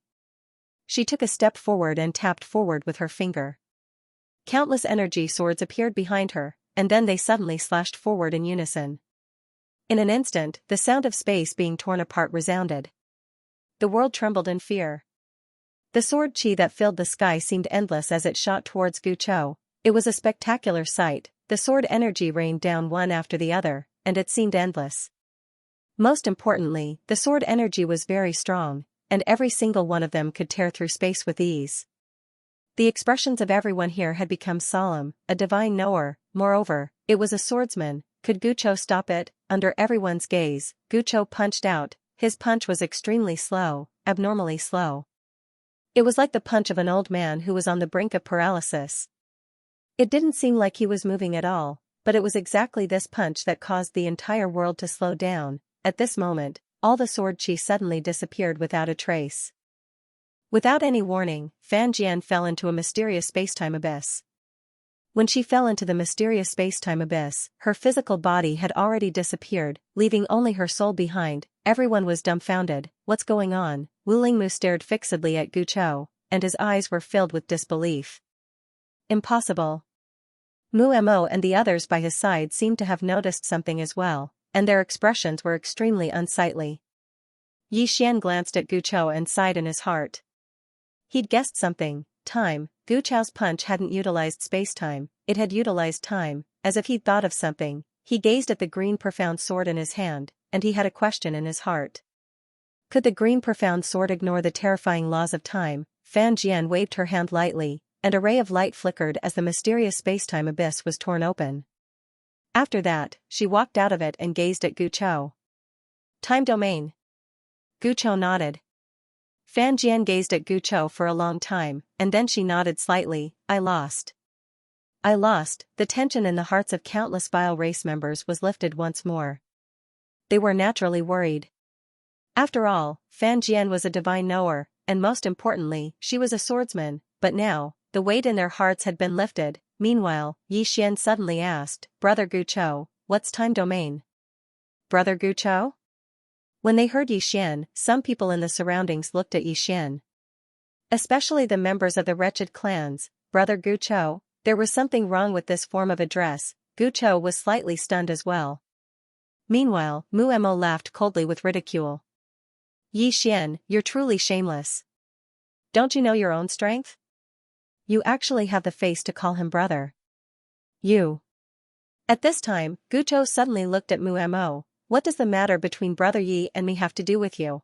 She took a step forward and tapped forward with her finger. Countless energy swords appeared behind her, and then they suddenly slashed forward in unison. In an instant, the sound of space being torn apart resounded. The world trembled in fear. The sword chi that filled the sky seemed endless as it shot towards Gu Chou. It was a spectacular sight. The sword energy rained down one after the other, and it seemed endless. Most importantly, the sword energy was very strong, and every single one of them could tear through space with ease. The expressions of everyone here had become solemn, a divine knower. Moreover, it was a swordsman. Could Gu Chou stop it? Under everyone's gaze, Gu Chou punched out. His punch was extremely slow, abnormally slow. It was like the punch of an old man who was on the brink of paralysis. It didn't seem like he was moving at all, but it was exactly this punch that caused the entire world to slow down. At this moment, all the sword chi suddenly disappeared without a trace. Without any warning, Fan Jian fell into a mysterious spacetime abyss. When she fell into the mysterious spacetime abyss, her physical body had already disappeared, leaving only her soul behind. Everyone was dumbfounded. What's going on? Wu Lingmu stared fixedly at Gu Chou, and his eyes were filled with disbelief. Impossible. Mu Mo and the others by his side seemed to have noticed something as well, and their expressions were extremely unsightly. Yi Xian glanced at Gu Chou and sighed in his heart. He'd guessed something. Time. Gu Chou's punch hadn't utilized space-time, it had utilized time. As if he'd thought of something, he gazed at the green profound sword in his hand, and he had a question in his heart. Could the green profound sword ignore the terrifying laws of time? Fan Jian waved her hand lightly, and a ray of light flickered as the mysterious space-time abyss was torn open. After that, she walked out of it and gazed at Gu Chou. Time domain. Gu Chou nodded. Fan Jian gazed at Gu Chou for a long time, and then she nodded slightly. I lost. I lost. The tension in the hearts of countless vile race members was lifted once more. They were naturally worried. After all, Fan Jian was a divine knower, and most importantly, she was a swordsman, but now, the weight in their hearts had been lifted. Meanwhile, Yi Xian suddenly asked, Brother Gu Chou, what's time domain? Brother Gu Chou? When they heard Yi Xian, some people in the surroundings looked at Yi Xian. Especially the members of the wretched clans. Brother Gu Chou, there was something wrong with this form of address. Gu Chou was slightly stunned as well. Meanwhile, Mu Mo laughed coldly with ridicule. Yi Xian, you're truly shameless. Don't you know your own strength? You actually have the face to call him brother. You. At this time, Gu Chou suddenly looked at Mu Mo. What does the matter between Brother Yi and me have to do with you?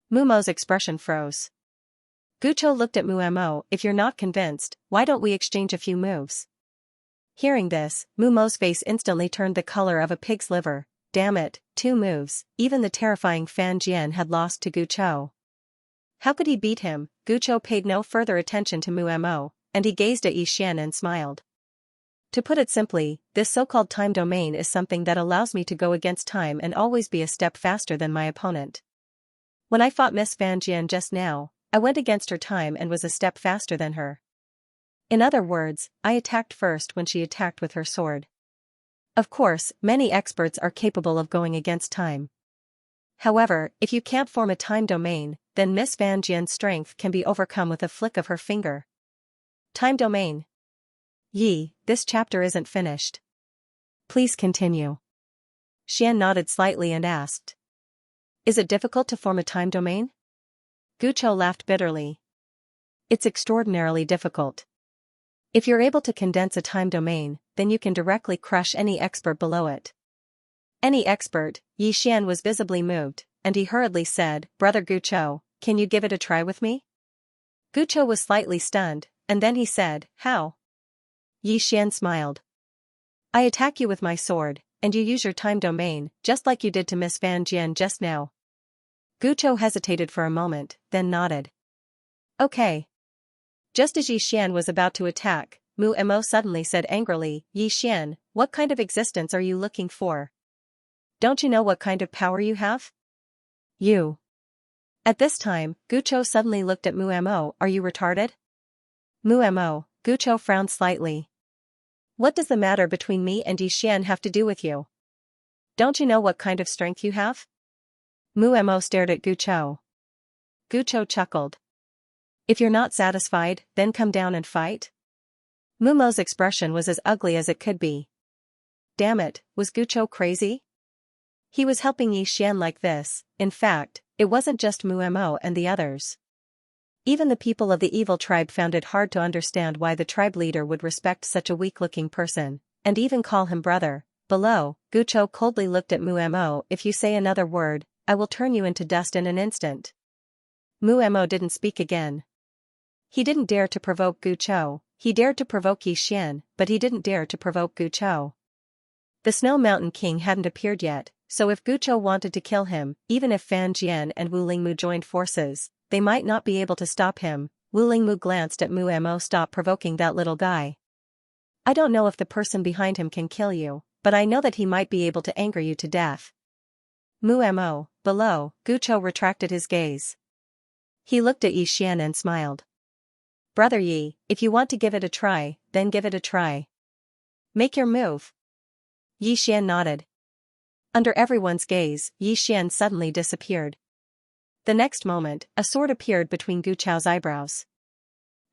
Mu Mo's expression froze. Gu Chou looked at Mu Mo. If you're not convinced, why don't we exchange a few moves? Hearing this, Mu Mo's face instantly turned the color of a pig's liver. Damn it, 2 moves. Even the terrifying Fan Jian had lost to Gu Chou. How could he beat him? Gu Chou paid no further attention to Mu Mo, and he gazed at Yi Xian and smiled. To put it simply, this so-called time domain is something that allows me to go against time and always be a step faster than my opponent. When I fought Miss Fan Jian just now, I went against her time and was a step faster than her. In other words, I attacked first when she attacked with her sword. Of course, many experts are capable of going against time. However, if you can't form a time domain, then Miss Fan Jian's strength can be overcome with a flick of her finger. Time domain. Yi, this chapter isn't finished. Please continue. Xian nodded slightly and asked. Is it difficult to form a time domain? Gu Chou laughed bitterly. It's extraordinarily difficult. If you're able to condense a time domain, then you can directly crush any expert below it. Any expert? Yi Xian was visibly moved, and he hurriedly said, Brother Gu Chou, can you give it a try with me? Gu Chou was slightly stunned, and then he said, How? Yi Xian smiled. I attack you with my sword, and you use your time domain, just like you did to Miss Fan Jian just now. Gu Chou hesitated for a moment, then nodded. Okay. Just as Yi Xian was about to attack, Mu Mo suddenly said angrily, Yi Xian, what kind of existence are you looking for? Don't you know what kind of power you have? You. At this time, Gucho suddenly looked at Mu Mo, are you retarded? Mu Mo, Gucho frowned slightly. What does the matter between me and Yi Xian have to do with you? Don't you know what kind of strength you have? Mu Mo stared at Gucho. Gucho chuckled. If you're not satisfied, then come down and fight? Mu Mo's expression was as ugly as it could be. Damn it, was Gucho crazy? He was helping Yi Xian like this. In fact, it wasn't just Mu Mo and the others. Even the people of the evil tribe found it hard to understand why the tribe leader would respect such a weak-looking person, and even call him brother. Below, Gucho coldly looked at Mu Mo, if you say another word, I will turn you into dust in an instant. Mu Mo didn't speak again. He didn't dare to provoke Gucho. He dared to provoke Yi Xian, but he didn't dare to provoke Gucho. The Snow Mountain King hadn't appeared yet, so if Gucho wanted to kill him, even if Fan Jian and Wu Lingmu joined forces, they might not be able to stop him. Wu Lingmu glanced at Mu Mo. Stop provoking that little guy. I don't know if the person behind him can kill you, but I know that he might be able to anger you to death. Mu Mo, below, Gucho retracted his gaze. He looked at Yi Xian and smiled. Brother Yi, if you want to give it a try, then give it a try. Make your move. Yi Xian nodded. Under everyone's gaze, Yi Xian suddenly disappeared. The next moment, a sword appeared between Gucho's eyebrows.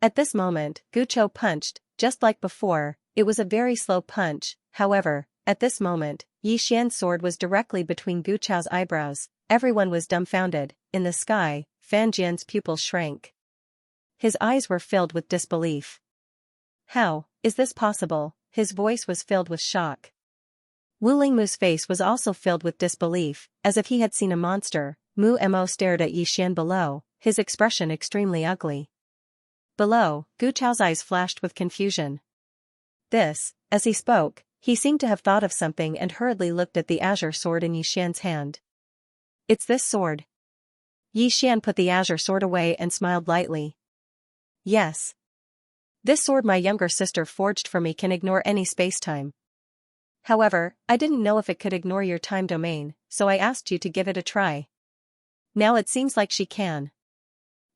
At this moment, Gucho punched, just like before. It was a very slow punch, however, at this moment, Yi Xian's sword was directly between Gucho's eyebrows. Everyone was dumbfounded. In the sky, Fan Jian's pupils shrank. His eyes were filled with disbelief. How is this possible? His voice was filled with shock. Wu Lingmu's face was also filled with disbelief, as if he had seen a monster. Mu Mo stared at Yi Xian below, his expression extremely ugly. Below, Gucho's eyes flashed with confusion. This, as he spoke, he seemed to have thought of something and hurriedly looked at the azure sword in Yi Xian's hand. It's this sword. Yi Xian put the azure sword away and smiled lightly. Yes. This sword my younger sister forged for me can ignore any space-time. However, I didn't know if it could ignore your time domain, so I asked you to give it a try. Now it seems like she can.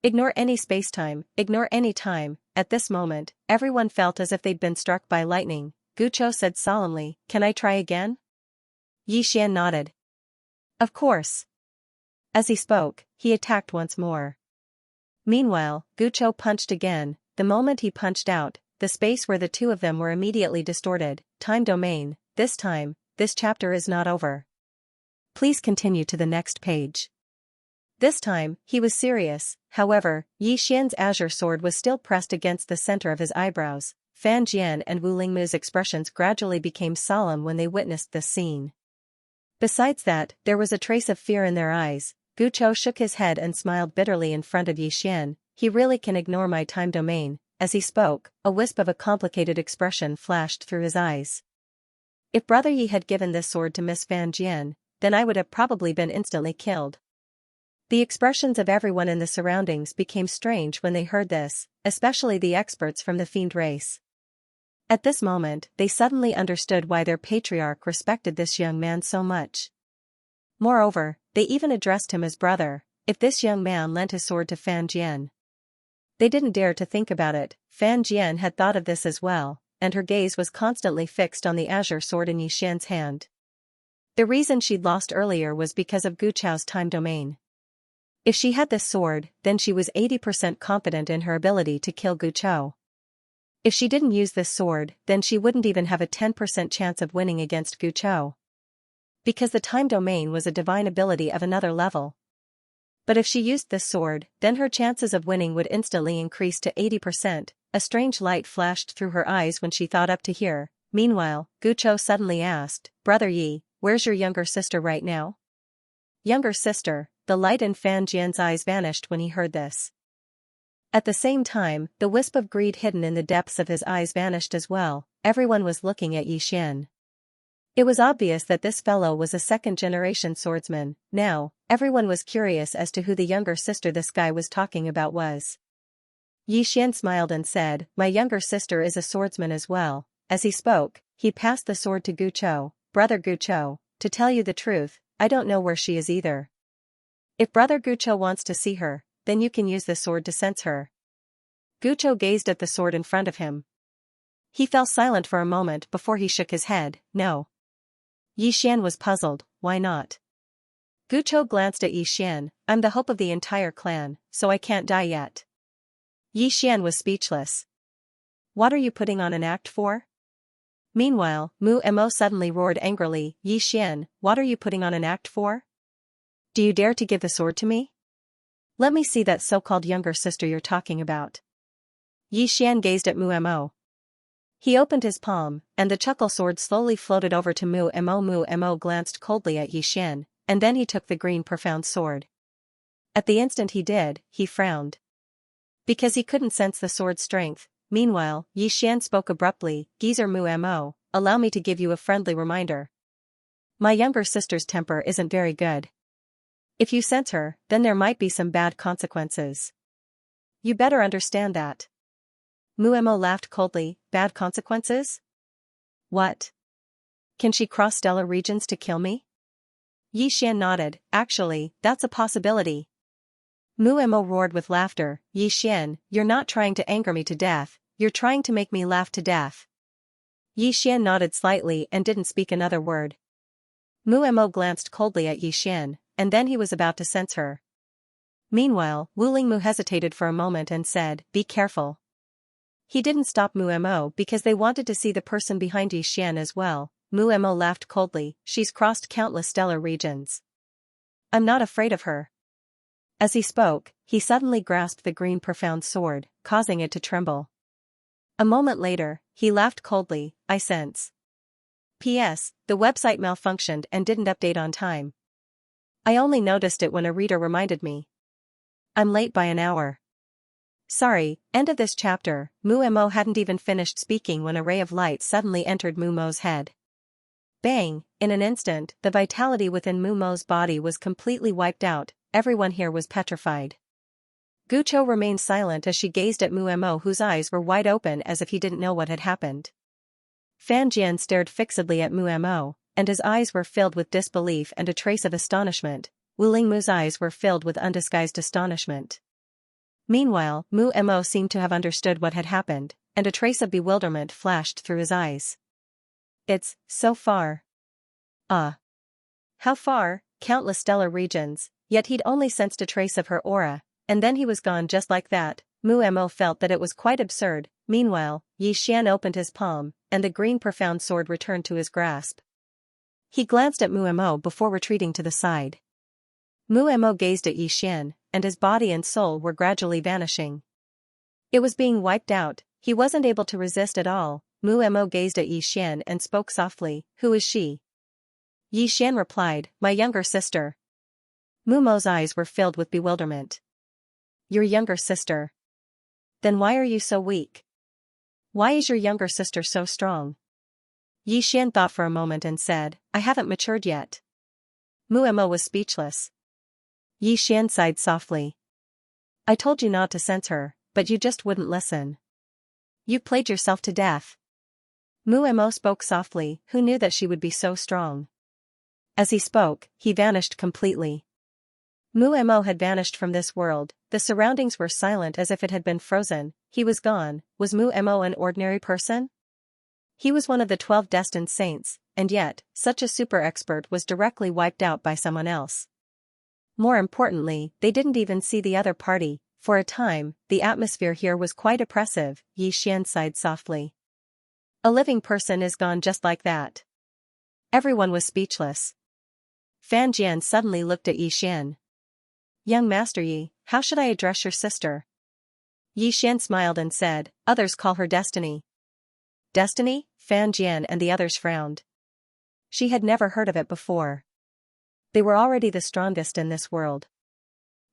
Ignore any space-time, ignore any time. At this moment, everyone felt as if they'd been struck by lightning. Gucho said solemnly, can I try again? Yi Xian nodded. Of course. As he spoke, he attacked once more. Meanwhile, Gucho punched again. The moment he punched out, the space where the two of them were immediately distorted. Time domain. This time, this chapter is not over. Please continue to the next page. This time, he was serious. However, Yi Xian's azure sword was still pressed against the center of his eyebrows. Fan Jian and Wu Lingmu's expressions gradually became solemn when they witnessed this scene. Besides that, there was a trace of fear in their eyes. Gucho shook his head and smiled bitterly in front of Yi Xian. He really can ignore my time domain. As he spoke, a wisp of a complicated expression flashed through his eyes. If Brother Yi had given this sword to Miss Fan Jian, then I would have probably been instantly killed. The expressions of everyone in the surroundings became strange when they heard this, especially the experts from the fiend race. At this moment, they suddenly understood why their patriarch respected this young man so much. Moreover, they even addressed him as brother. If this young man lent his sword to Fan Jian, they didn't dare to think about it. Fan Jian had thought of this as well, and her gaze was constantly fixed on the azure sword in Yi Xian's hand. The reason she'd lost earlier was because of Gucho's time domain. If she had this sword, then she was 80% confident in her ability to kill Gucho. If she didn't use this sword, then she wouldn't even have a 10% chance of winning against Gucho. Because the time domain was a divine ability of another level. But if she used this sword, then her chances of winning would instantly increase to 80%. A strange light flashed through her eyes when she thought up to here. Meanwhile, Gucho suddenly asked, Brother Yi, where's your younger sister right now? Younger sister. The light in Fan Jian's eyes vanished when he heard this. At the same time, the wisp of greed hidden in the depths of his eyes vanished as well. Everyone was looking at Yi Xian. It was obvious that this fellow was a second-generation swordsman. Now, everyone was curious as to who the younger sister this guy was talking about was. Yi Xian smiled and said, my younger sister is a swordsman as well. As he spoke, he passed the sword to Gu Chou. Brother Gu Chou, to tell you the truth, I don't know where she is either. If Brother Gu Chou wants to see her, then you can use the sword to sense her. Gu Chou gazed at the sword in front of him. He fell silent for a moment before he shook his head, no. Yi Xian was puzzled, why not? Gu Chou glanced at Yi Xian, I'm the hope of the entire clan, so I can't die yet. Yi Xian was speechless. What are you putting on an act for? Meanwhile, Mu Mo suddenly roared angrily, Yi Xian, what are you putting on an act for? Do you dare to give the sword to me? Let me see that so-called younger sister you're talking about. Yi Xian gazed at Mu Mo. He opened his palm, and the chuckle sword slowly floated over to Mu Mo. Mu Mo glanced coldly at Yi Xian, and then he took the green profound sword. At the instant he did, he frowned. Because he couldn't sense the sword's strength. Meanwhile, Yi Xian spoke abruptly, Geezer Mu Mo, allow me to give you a friendly reminder. My younger sister's temper isn't very good. If you sense her, then there might be some bad consequences. You better understand that. Mu Mo laughed coldly, bad consequences? What? Can she cross stellar regions to kill me? Yi Xian nodded, actually, that's a possibility. Mu Mo roared with laughter, Yi Xian, you're not trying to anger me to death, you're trying to make me laugh to death. Yi Xian nodded slightly and didn't speak another word. Mu Mo glanced coldly at Yi Xian, and then he was about to sense her. Meanwhile, Wu Lingmu hesitated for a moment and said, be careful. He didn't stop Mu Mo because they wanted to see the person behind Yi Xian as well. Mu Mo laughed coldly, she's crossed countless stellar regions. I'm not afraid of her. As he spoke, he suddenly grasped the green profound sword, causing it to tremble. A moment later, he laughed coldly, I sense. P.S. The website malfunctioned and didn't update on time. I only noticed it when a reader reminded me. I'm late by an hour. Sorry, end of this chapter. Mu Mo hadn't even finished speaking when a ray of light suddenly entered Mu Mo's head. Bang, in an instant, the vitality within Mu Mo's body was completely wiped out. Everyone here was petrified. Gu Chou remained silent as she gazed at Mu Mo, whose eyes were wide open as if he didn't know what had happened. Fan Jian stared fixedly at Mu Mo, and his eyes were filled with disbelief and a trace of astonishment. Wu Lingmu's eyes were filled with undisguised astonishment. Meanwhile, Mu Mo seemed to have understood what had happened, and a trace of bewilderment flashed through his eyes. It's so far. How far? Countless stellar regions. Yet he'd only sensed a trace of her aura, and then he was gone just like that. Mu Mo felt that it was quite absurd. Meanwhile, Yi Xian opened his palm, and the green profound sword returned to his grasp. He glanced at Mu Mo before retreating to the side. Mu Mo gazed at Yi Xian, and his body and soul were gradually vanishing. It was being wiped out, he wasn't able to resist at all. Mu Mo gazed at Yi Xian and spoke softly, who is she? Yi Xian replied, my younger sister. Mu Mo's eyes were filled with bewilderment. Your younger sister? Then why are you so weak? Why is your younger sister so strong? Yi Xian thought for a moment and said, I haven't matured yet. Mu Mo was speechless. Yi Xian sighed softly. I told you not to sense her, but you just wouldn't listen. You played yourself to death. Mu Mo spoke softly, who knew that she would be so strong? As he spoke, he vanished completely. Mu Mo had vanished from this world, the surroundings were silent as if it had been frozen, he was gone. Was Mu Mo an ordinary person? He was one of the 12 destined saints, and yet, such a super expert was directly wiped out by someone else. More importantly, they didn't even see the other party. For a time, the atmosphere here was quite oppressive. Yi Xian sighed softly. A living person is gone just like that. Everyone was speechless. Fan Jian suddenly looked at Yi Xian. Young Master Yi, how should I address your sister? Yi Xian smiled and said, others call her Destiny. Destiny? Fan Jian and the others frowned. She had never heard of it before. They were already the strongest in this world.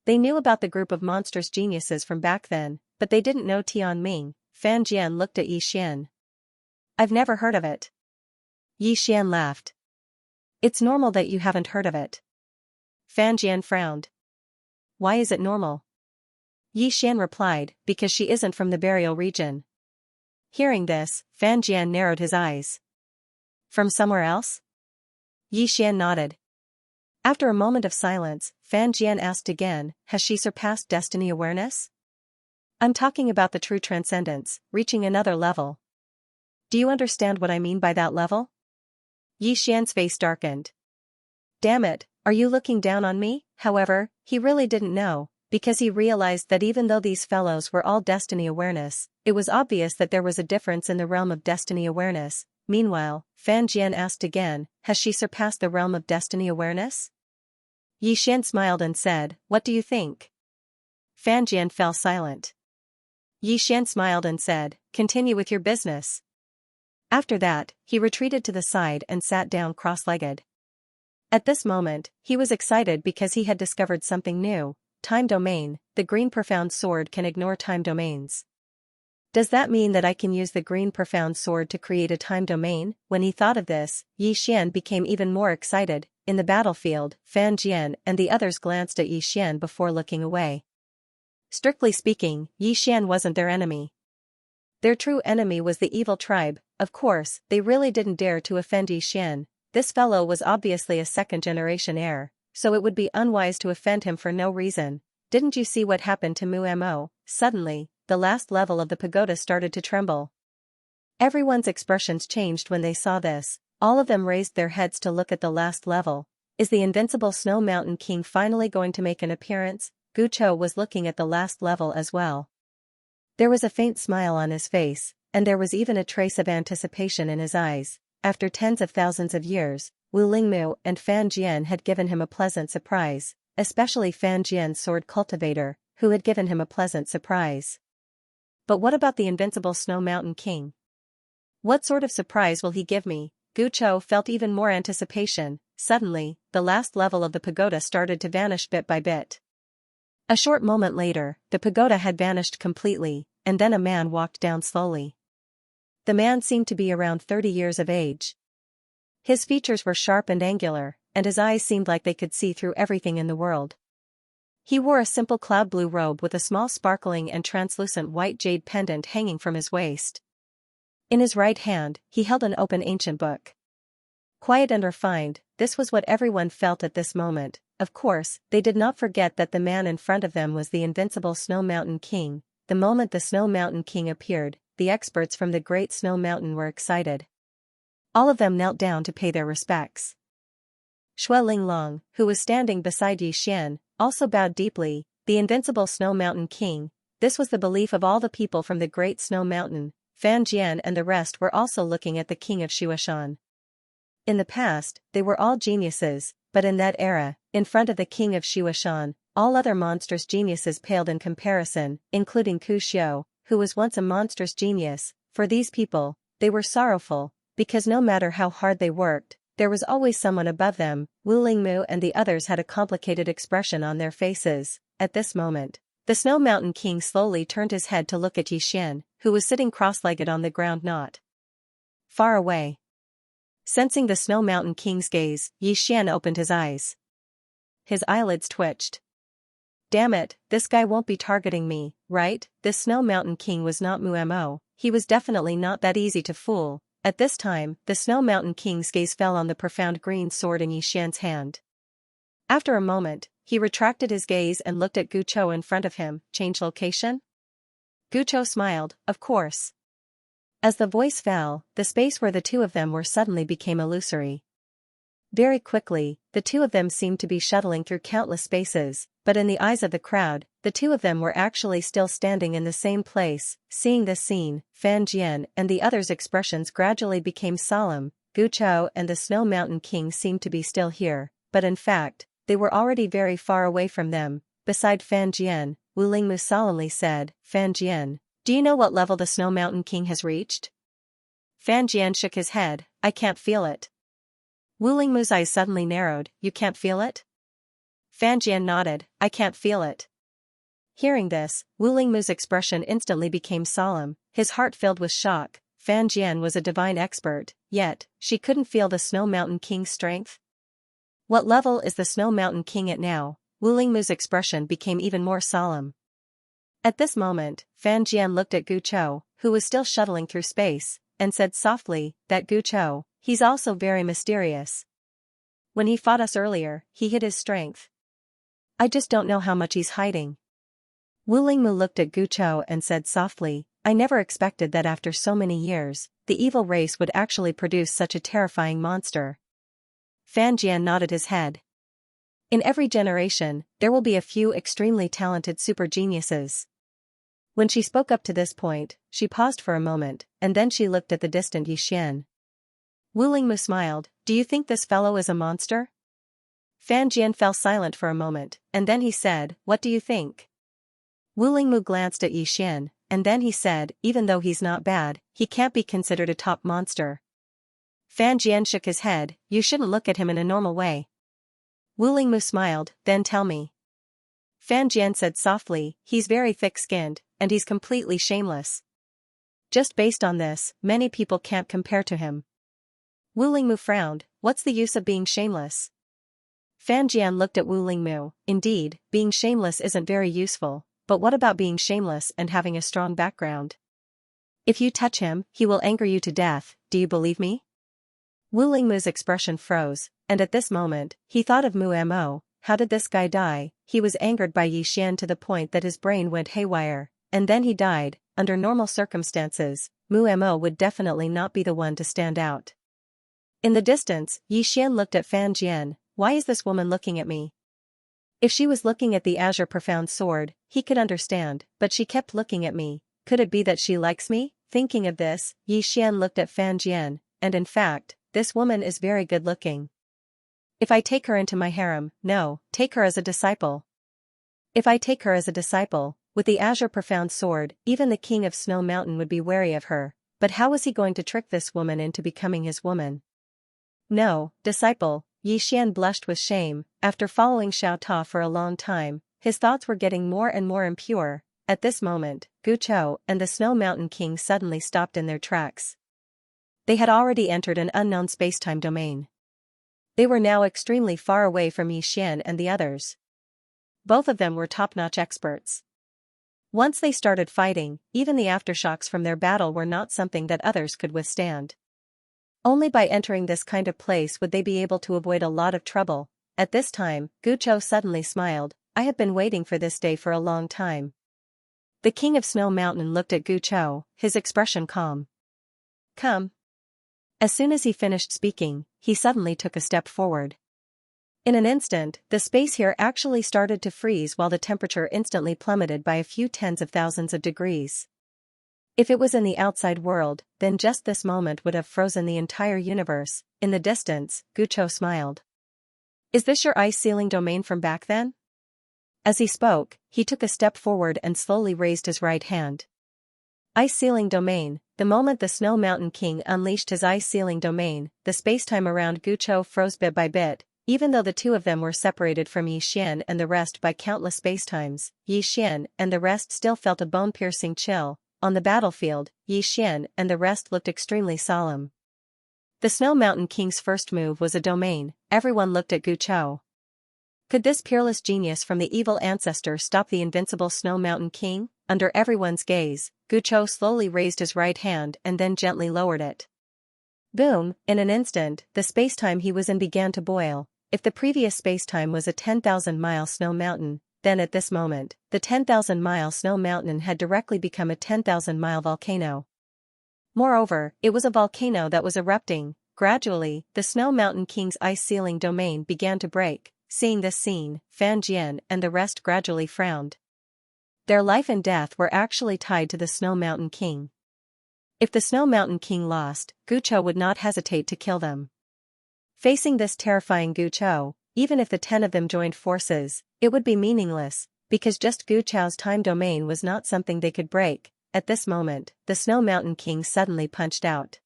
They knew about the group of monstrous geniuses from back then, but they didn't know Tian Ming. Fan Jian looked at Yi Xian. I've never heard of it. Yi Xian laughed. It's normal that you haven't heard of it. Fan Jian frowned. Why is it normal? Yi Xian replied, because she isn't from the burial region. Hearing this, Fan Jian narrowed his eyes. From somewhere else? Yi Xian nodded. After a moment of silence, Fan Jian asked again, has she surpassed destiny awareness? I'm talking about the true transcendence, reaching another level. Do you understand what I mean by that level? Yi Xian's face darkened. Damn it, are you looking down on me? However, he really didn't know, because he realized that even though these fellows were all destiny awareness, it was obvious that there was a difference in the realm of destiny awareness. Meanwhile, Fan Jian asked again, has she surpassed the realm of destiny awareness? Yi Xian smiled and said, what do you think? Fan Jian fell silent. Yi Xian smiled and said, continue with your business. After that, he retreated to the side and sat down cross-legged. At this moment, he was excited because he had discovered something new. Time domain, the green profound sword can ignore time domains. Does that mean that I can use the green profound sword to create a time domain? When he thought of this, Yi Xian became even more excited. In the battlefield, Fan Jian and the others glanced at Yi Xian before looking away. Strictly speaking, Yi Xian wasn't their enemy. Their true enemy was the evil tribe. Of course, they really didn't dare to offend Yi Xian. This fellow was obviously a second-generation heir, so it would be unwise to offend him for no reason. Didn't you see what happened to Mu Mo? Suddenly, the last level of the pagoda started to tremble. Everyone's expressions changed when they saw this. All of them raised their heads to look at the last level. Is the invincible Snow Mountain King finally going to make an appearance? Gu Chou was looking at the last level as well. There was a faint smile on his face, and there was even a trace of anticipation in his eyes. After tens of thousands of years, Wu Lingmu and Fan Jian had given him a pleasant surprise, especially Fan Jian's sword cultivator, who had given him a pleasant surprise. But what about the invincible Snow Mountain King? What sort of surprise will he give me? Gu Chou felt even more anticipation. Suddenly, the last level of the pagoda started to vanish bit by bit. A short moment later, the pagoda had vanished completely, and then a man walked down slowly. The man seemed to be around 30 years of age. His features were sharp and angular, and his eyes seemed like they could see through everything in the world. He wore a simple cloud blue robe with a small sparkling and translucent white jade pendant hanging from his waist. In his right hand, he held an open ancient book. Quiet and refined, this was what everyone felt at this moment. Of course, they did not forget that the man in front of them was the invincible Snow Mountain King. The moment the Snow Mountain King appeared, the experts from the Great Snow Mountain were excited. All of them knelt down to pay their respects. Xue Linglong, who was standing beside Yi Xian, also bowed deeply. The invincible Snow Mountain King. This was the belief of all the people from the Great Snow Mountain. Fan Jian and the rest were also looking at the king of Shuashan. In the past, they were all geniuses, but in that era, in front of the king of Shuashan, all other monstrous geniuses paled in comparison, including Ku Xiu, who was once a monstrous genius. For these people, they were sorrowful, because no matter how hard they worked, there was always someone above them. Wu Lingmu and the others had a complicated expression on their faces. At this moment, the Snow Mountain King slowly turned his head to look at Yi Xian, who was sitting cross-legged on the ground not far away. Sensing the Snow Mountain King's gaze, Yi Xian opened his eyes. His eyelids twitched. Damn it, this guy won't be targeting me, right? This Snow Mountain King was not Mu Mo. He was definitely not that easy to fool. At this time, the Snow Mountain King's gaze fell on the profound green sword in Yi Xian's hand. After a moment, he retracted his gaze and looked at Gu Chou in front of him. Change location? Gu Chou smiled, of course. As the voice fell, the space where the two of them were suddenly became illusory. Very quickly, the two of them seemed to be shuttling through countless spaces, but in the eyes of the crowd, the two of them were actually still standing in the same place. Seeing this scene, Fan Jian and the others' expressions gradually became solemn. Gu Chou and the Snow Mountain King seemed to be still here, but in fact, they were already very far away from them. Beside Fan Jian, Wu Lingmu solemnly said, Fan Jian, do you know what level the Snow Mountain King has reached? Fan Jian shook his head, I can't feel it. Wu Lingmu's eyes suddenly narrowed, you can't feel it? Fan Jian nodded, I can't feel it. Hearing this, Wu Lingmu's expression instantly became solemn, his heart filled with shock. Fan Jian was a divine expert, yet, she couldn't feel the Snow Mountain King's strength. What level is the Snow Mountain King at now? Wu Lingmu's expression became even more solemn. At this moment, Fan Jian looked at Gu Chou, who was still shuttling through space, and said softly, that Gu Chou, he's also very mysterious. When he fought us earlier, he hid his strength. I just don't know how much he's hiding. Wu Lingmu looked at Gu Chou and said softly, I never expected that after so many years, the evil race would actually produce such a terrifying monster. Fan Jian nodded his head. In every generation, there will be a few extremely talented super geniuses. When she spoke up to this point, she paused for a moment, and then she looked at the distant Yixian. Wu Lingmu smiled, do you think this fellow is a monster? Fan Jian fell silent for a moment, and then he said, what do you think? Wu Lingmu glanced at Yixian, and then he said, even though he's not bad, he can't be considered a top monster. Fan Jian shook his head, you shouldn't look at him in a normal way. Wu Lingmu smiled, then tell me. Fan Jian said softly, he's very thick-skinned, and he's completely shameless. Just based on this, many people can't compare to him. Wu Lingmu frowned, what's the use of being shameless? Fan Jian looked at Wu Lingmu, indeed, being shameless isn't very useful, but what about being shameless and having a strong background? If you touch him, he will anger you to death, do you believe me? Wu Lingmu's expression froze, and at this moment, he thought of Mu Mo, how did this guy die? He was angered by Yixian to the point that his brain went haywire, and then he died. Under normal circumstances, Mu Mo would definitely not be the one to stand out. In the distance, Yixian looked at Fan Jian, why is this woman looking at me? If she was looking at the azure profound sword, he could understand, but she kept looking at me, could it be that she likes me? Thinking of this, Yixian looked at Fan Jian, and in fact, this woman is very good looking. If I take her into my harem, no, take her as a disciple. If I take her as a disciple, with the azure profound sword, even the king of Snow Mountain would be wary of her, but how was he going to trick this woman into becoming his woman? No, disciple, Yixian blushed with shame, after following Xiao Ta for a long time, his thoughts were getting more and more impure. At this moment, Gu Chou and the Snow Mountain King suddenly stopped in their tracks. They had already entered an unknown spacetime domain. They were now extremely far away from Yixian and the others. Both of them were top-notch experts. Once they started fighting, even the aftershocks from their battle were not something that others could withstand. Only by entering this kind of place would they be able to avoid a lot of trouble. At this time, Gu Chou suddenly smiled, I have been waiting for this day for a long time. The king of Snow Mountain looked at Gu Chou, his expression calm. Come. As soon as he finished speaking, he suddenly took a step forward. In an instant, the space here actually started to freeze while the temperature instantly plummeted by a few tens of thousands of degrees. If it was in the outside world, then just this moment would have frozen the entire universe. In the distance, Gu Chou smiled. Is this your ice sealing domain from back then? As he spoke, he took a step forward and slowly raised his right hand. Ice sealing domain. The moment the Snow Mountain King unleashed his ice sealing domain, the spacetime around Gu Chou froze bit by bit. Even though the two of them were separated from Yixian and the rest by countless spacetimes, Yixian and the rest still felt a bone-piercing chill. On the battlefield, Yixian and the rest looked extremely solemn. The Snow Mountain King's first move was a domain. Everyone looked at Gu Chou. Could this peerless genius from the evil ancestor stop the invincible Snow Mountain King? Under everyone's gaze, Gu Chou slowly raised his right hand and then gently lowered it. Boom! In an instant, the spacetime he was in began to boil. If the previous spacetime was a 10,000-mile snow mountain, then at this moment, the 10,000-mile snow mountain had directly become a 10,000-mile volcano. Moreover, it was a volcano that was erupting. Gradually, the Snow Mountain King's ice-sealing domain began to break. Seeing this scene, Fan Jian and the rest gradually frowned. Their life and death were actually tied to the Snow Mountain King. If the Snow Mountain King lost, Gu Chou would not hesitate to kill them. Facing this terrifying Gu Chou, even if the 10 of them joined forces, it would be meaningless, because just Gu Chou's time domain was not something they could break. At this moment, the Snow Mountain King suddenly punched out.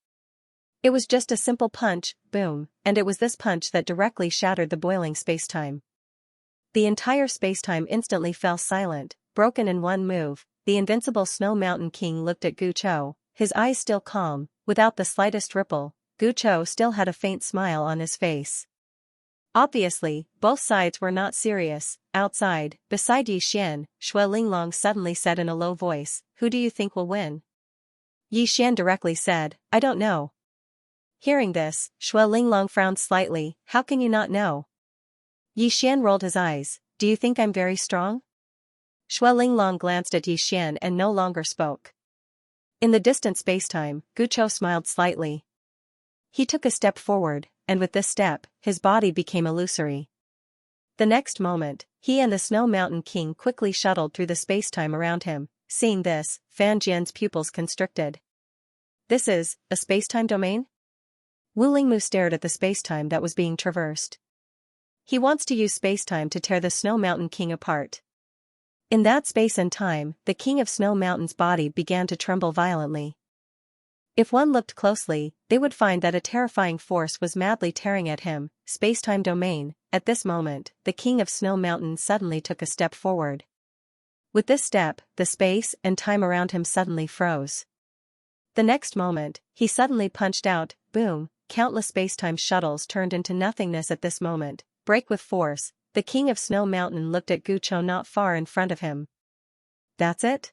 It was just a simple punch, boom, and it was this punch that directly shattered the boiling spacetime. The entire spacetime instantly fell silent, broken in one move. The invincible Snow Mountain King looked at Gu Chou, his eyes still calm, without the slightest ripple. Gu Chou still had a faint smile on his face. Obviously, both sides were not serious. Outside, beside Yi Xian, Shui Linglong suddenly said in a low voice, "Who do you think will win?" Yi Xian directly said, "I don't know." Hearing this, Shui Linglong frowned slightly. "How can you not know?" Yi Xian rolled his eyes. "Do you think I'm very strong?" Shui Linglong glanced at Yi Xian and no longer spoke. In the distant spacetime, Guqiu smiled slightly. He took a step forward, and with this step, his body became illusory. The next moment, he and the Snow Mountain King quickly shuttled through the spacetime around him. Seeing this, Fan Jian's pupils constricted. "This is a spacetime domain?" Wu Lingmu stared at the spacetime that was being traversed. He wants to use spacetime to tear the Snow Mountain King apart. In that space and time, the King of Snow Mountain's body began to tremble violently. If one looked closely, they would find that a terrifying force was madly tearing at him. Spacetime domain. At this moment, the King of Snow Mountain suddenly took a step forward. With this step, the space and time around him suddenly froze. The next moment, he suddenly punched out. Boom! Countless spacetime shuttles turned into nothingness at this moment. Break with force. The King of Snow Mountain looked at Guqiu not far in front of him. "That's it?"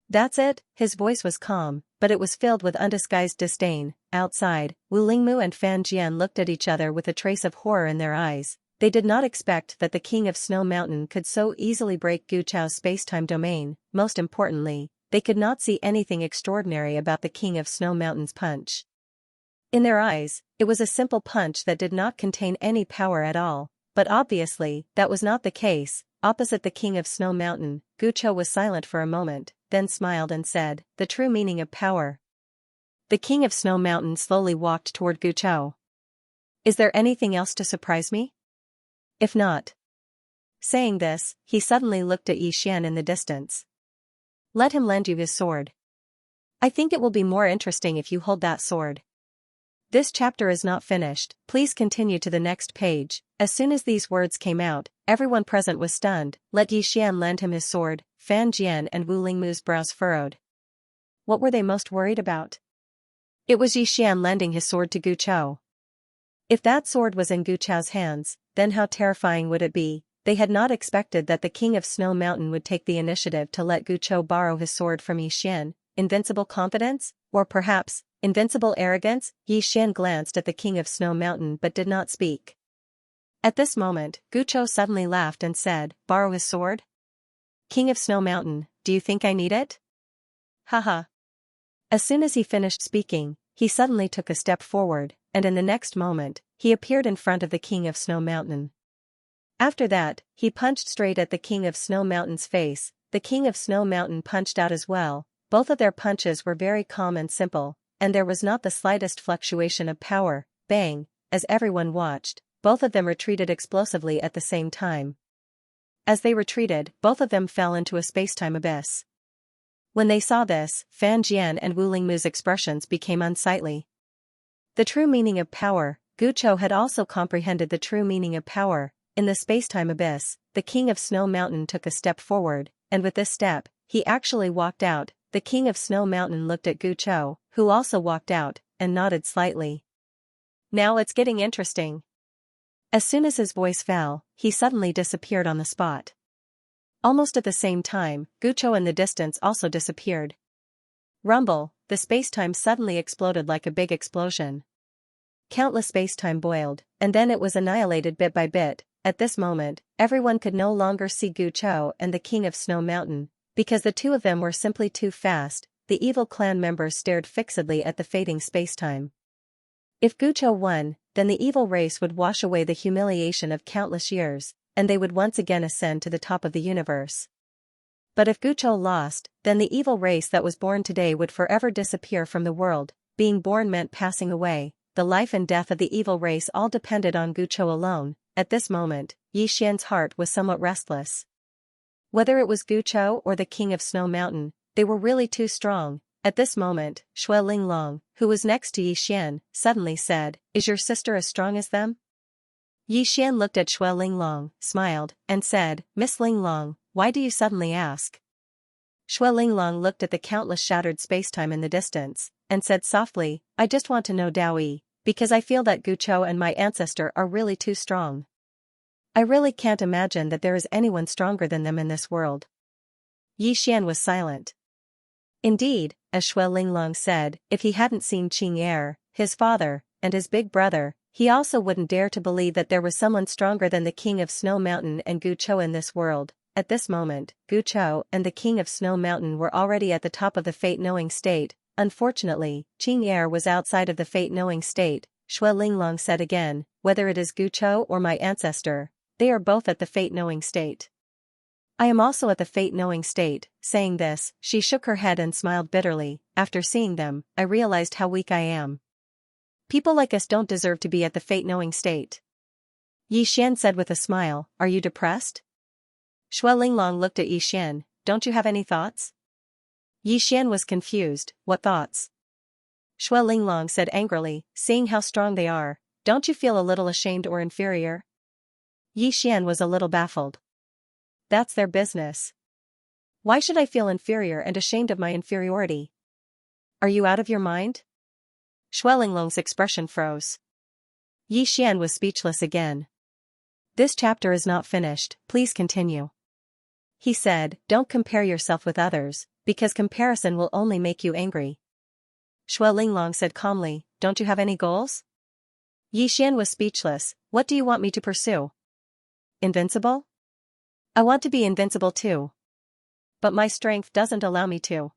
"That's it." His voice was calm, but it was filled with undisguised disdain. Outside, Wu Lingmu and Fan Jian looked at each other with a trace of horror in their eyes. They did not expect that the King of Snow Mountain could so easily break Guqiu's spacetime domain. Most importantly, they could not see anything extraordinary about the King of Snow Mountain's punch. In their eyes, it was a simple punch that did not contain any power at all. But obviously, that was not the case. Opposite the King of Snow Mountain, Guqiu was silent for a moment, then smiled and said, "The true meaning of power." The King of Snow Mountain slowly walked toward Guqiu. "Is there anything else to surprise me? If not." Saying this, he suddenly looked at Yi Xian in the distance. "Let him lend you his sword. I think it will be more interesting if you hold that sword." This chapter is not finished, please continue to the next page. As soon as these words came out, everyone present was stunned. Let Yi Xian lend him his sword. Fan Jian and Wu Lingmu's brows furrowed. What were they most worried about? It was Yi Xian lending his sword to Guqiu. If that sword was in Guqiu's hands, then how terrifying would it be? They had not expected that the King of Snow Mountain would take the initiative to let Guqiu borrow his sword from Yi Xian. Invincible confidence? Or perhaps, invincible arrogance? Yi Xian glanced at the King of Snow Mountain but did not speak. At this moment, Guqiu suddenly laughed and said, "Borrow his sword? King of Snow Mountain, do you think I need it?" Haha. As soon as he finished speaking, he suddenly took a step forward, and in the next moment, he appeared in front of the King of Snow Mountain. After that, he punched straight at the King of Snow Mountain's face. The King of Snow Mountain punched out as well. Both of their punches were very calm and simple, and there was not the slightest fluctuation of power. Bang! As everyone watched, both of them retreated explosively at the same time. As they retreated, both of them fell into a spacetime abyss. When they saw this, Fan Jian and Wu Lingmu's expressions became unsightly. The true meaning of power. Guqiu had also comprehended the true meaning of power. In the spacetime abyss, the King of Snow Mountain took a step forward, and with this step, he actually walked out. The King of Snow Mountain looked at Guqiu, who also walked out, and nodded slightly. Now it's getting interesting. As soon as his voice fell, he suddenly disappeared on the spot. Almost at the same time, Guqiu in the distance also disappeared. Rumble, the spacetime suddenly exploded like a big explosion. Countless spacetime boiled, and then it was annihilated bit by bit. At this moment, everyone could no longer see Guqiu and the King of Snow Mountain, because the two of them were simply too fast. The evil clan members stared fixedly at the fading spacetime. If Guqiu won, then the evil race would wash away the humiliation of countless years, and they would once again ascend to the top of the universe. But if Guqiu lost, then the evil race that was born today would forever disappear from the world. Being born meant passing away. The life and death of the evil race all depended on Guqiu alone. At this moment, Yi Xian's heart was somewhat restless. Whether it was Guqiu or the King of Snow Mountain, they were really too strong. At this moment, Shui Linglong, who was next to Yi Xian, suddenly said, "Is your sister as strong as them?" Yi Xian looked at Shui Linglong, smiled, and said, "Miss Linglong, why do you suddenly ask?" Shui Linglong looked at the countless shattered spacetime in the distance, and said softly, "I just want to know Daoyi, because I feel that Gucho and my ancestor are really too strong. I really can't imagine that there is anyone stronger than them in this world. Yi Xian was silent. Indeed, as Shui Linglong said, if he hadn't seen Qing his father, and his big brother, he also wouldn't dare to believe that there was someone stronger than the King of Snow Mountain and Gucho in this world. At this moment, Gucho and the King of Snow Mountain were already at the top of the fate-knowing state. Unfortunately, Qing was outside of the fate-knowing state. Shui Linglong said again, whether it is Gucho or my ancestor, they are both at the fate-knowing state. I am also at the fate-knowing state. Saying this, she shook her head and smiled bitterly. After seeing them, I realized how weak I am. People like us don't deserve to be at the fate-knowing state. Yi Xian said with a smile, are you depressed? Shui Linglong looked at Yi Xian, don't you have any thoughts? Yi Xian was confused, what thoughts? Shui Linglong said angrily, seeing how strong they are, don't you feel a little ashamed or inferior? Yi Xian was a little baffled. That's their business. Why should I feel inferior and ashamed of my inferiority? Are you out of your mind? Shui Linglong's expression froze. Yi Xian was speechless again. This chapter is not finished, please continue. He said, don't compare yourself with others, because comparison will only make you angry. Shui Linglong said calmly, don't you have any goals? Yi Xian was speechless, what do you want me to pursue? Invincible? I want to be invincible too. But my strength doesn't allow me to.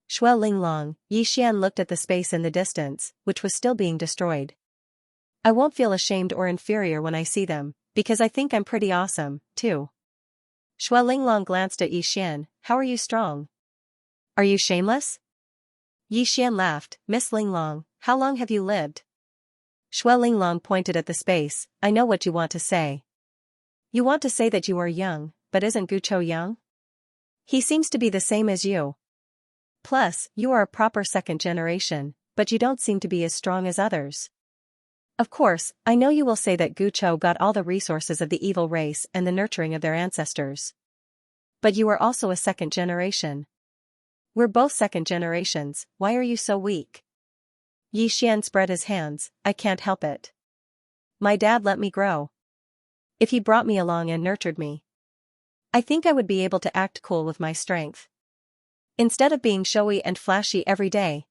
Shui Linglong, Yi Xian looked at the space in the distance, which was still being destroyed. I won't feel ashamed or inferior when I see them, because I think I'm pretty awesome, too. Shui Linglong glanced at Yi Xian, how are you strong? Are you shameless? Yi Xian laughed, Miss Linglong, how long have you lived? Shui Linglong pointed at the space, I know what you want to say. You want to say that you are young, but isn't Gucho young? He seems to be the same as you. Plus, you are a proper second generation, but you don't seem to be as strong as others. Of course, I know you will say that Gucho got all the resources of the evil race and the nurturing of their ancestors. But you are also a second generation. We're both second generations, why are you so weak? Yi Xian spread his hands, I can't help it. My dad let me grow. If he brought me along and nurtured me, I think I would be able to act cool with my strength. Instead of being showy and flashy every day.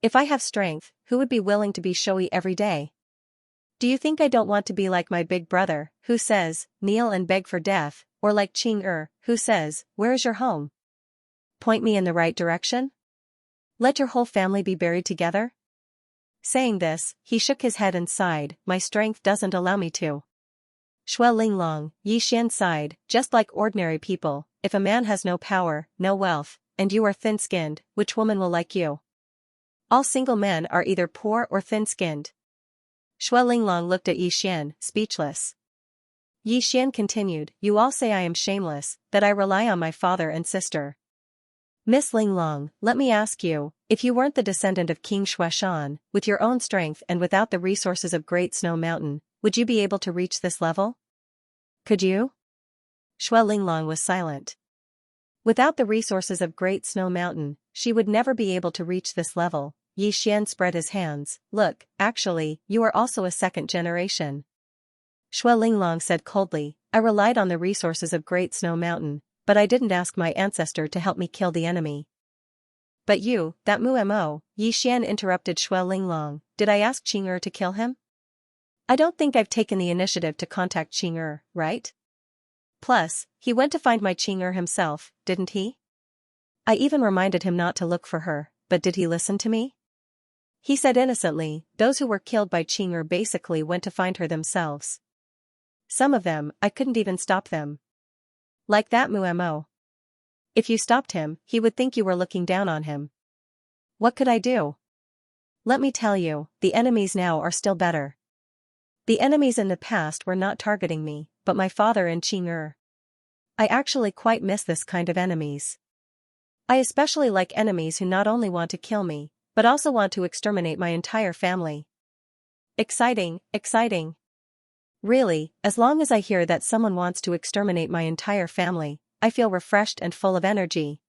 If I have strength, who would be willing to be showy every day? Do you think I don't want to be like my big brother, who says, kneel and beg for death, or like Qing who says, where is your home? Point me in the right direction? Let your whole family be buried together? Saying this, he shook his head and sighed, my strength doesn't allow me to. Shui Linglong, Yi Xian sighed, just like ordinary people, if a man has no power, no wealth, and you are thin-skinned, which woman will like you? All single men are either poor or thin-skinned. Shui Linglong looked at Yi Xian, speechless. Yi Xian continued, you all say I am shameless, that I rely on my father and sister. Miss Linglong, let me ask you, if you weren't the descendant of King Shuaishan, with your own strength and without the resources of Great Snow Mountain, would you be able to reach this level? Could you? Shui Linglong was silent. Without the resources of Great Snow Mountain, she would never be able to reach this level. Yi Xian spread his hands, look, actually, you are also a second generation. Shui Linglong said coldly, I relied on the resources of Great Snow Mountain, but I didn't ask my ancestor to help me kill the enemy. But you, that Mumo, Yi Xian interrupted Shui Linglong, did I ask Qing to kill him? I don't think I've taken the initiative to contact Qing, right? Plus, he went to find my Qing himself, didn't he? I even reminded him not to look for her, but did he listen to me? He said innocently, those who were killed by Qing basically went to find her themselves. Some of them, I couldn't even stop them. Like that Mumo. If you stopped him, he would think you were looking down on him. What could I do? Let me tell you, the enemies now are still better. The enemies in the past were not targeting me, but my father and Qing. I actually quite miss this kind of enemies. I especially like enemies who not only want to kill me, but also want to exterminate my entire family. Exciting, exciting. Really, as long as I hear that someone wants to exterminate my entire family, I feel refreshed and full of energy.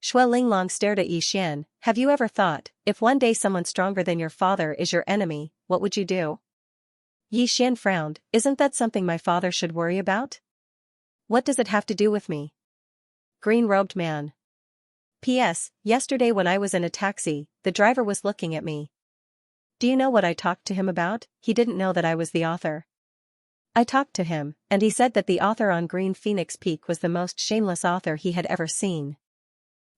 Shui Linglong stared at Yi Xian. Have you ever thought, if one day someone stronger than your father is your enemy, what would you do? Yi Xian frowned. Isn't that something my father should worry about? What does it have to do with me? Green-robed man. P.S. Yesterday when I was in a taxi, the driver was looking at me. Do you know what I talked to him about? He didn't know that I was the author. I talked to him, and he said that the author on Green Phoenix Peak was the most shameless author he had ever seen.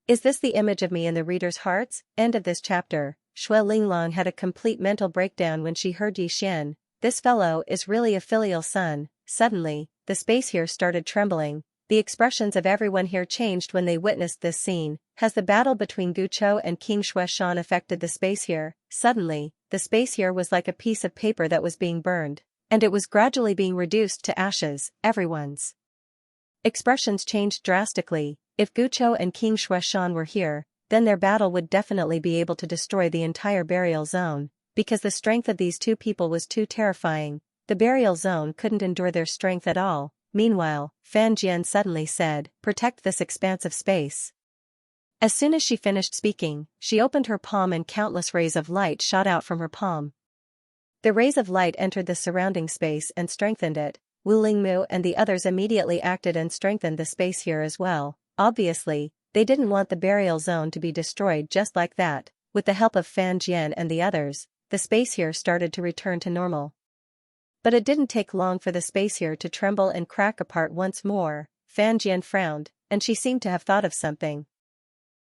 Is this the image of me in the reader's hearts? End of this chapter. Shui Linglong had a complete mental breakdown when she heard Yi Xian. This fellow is really a filial son. Suddenly, the space here started trembling. The expressions of everyone here changed when they witnessed this scene. Has the battle between Guqiu and King Xueshan affected the space here? Suddenly, the space here was like a piece of paper that was being burned, and it was gradually being reduced to ashes. Everyone's expressions changed drastically. If Guqiu and King Xueshan were here, then their battle would definitely be able to destroy the entire burial zone, because the strength of these two people was too terrifying. The burial zone couldn't endure their strength at all. Meanwhile, Fan Jian suddenly said, "Protect this expansive space." As soon as she finished speaking, she opened her palm and countless rays of light shot out from her palm. The rays of light entered the surrounding space and strengthened it. Wu Lingmu and the others immediately acted and strengthened the space here as well. Obviously, they didn't want the burial zone to be destroyed just like that. With the help of Fan Jian and the others, the space here started to return to normal. But it didn't take long for the space here to tremble and crack apart once more. Fan Jian frowned, and she seemed to have thought of something.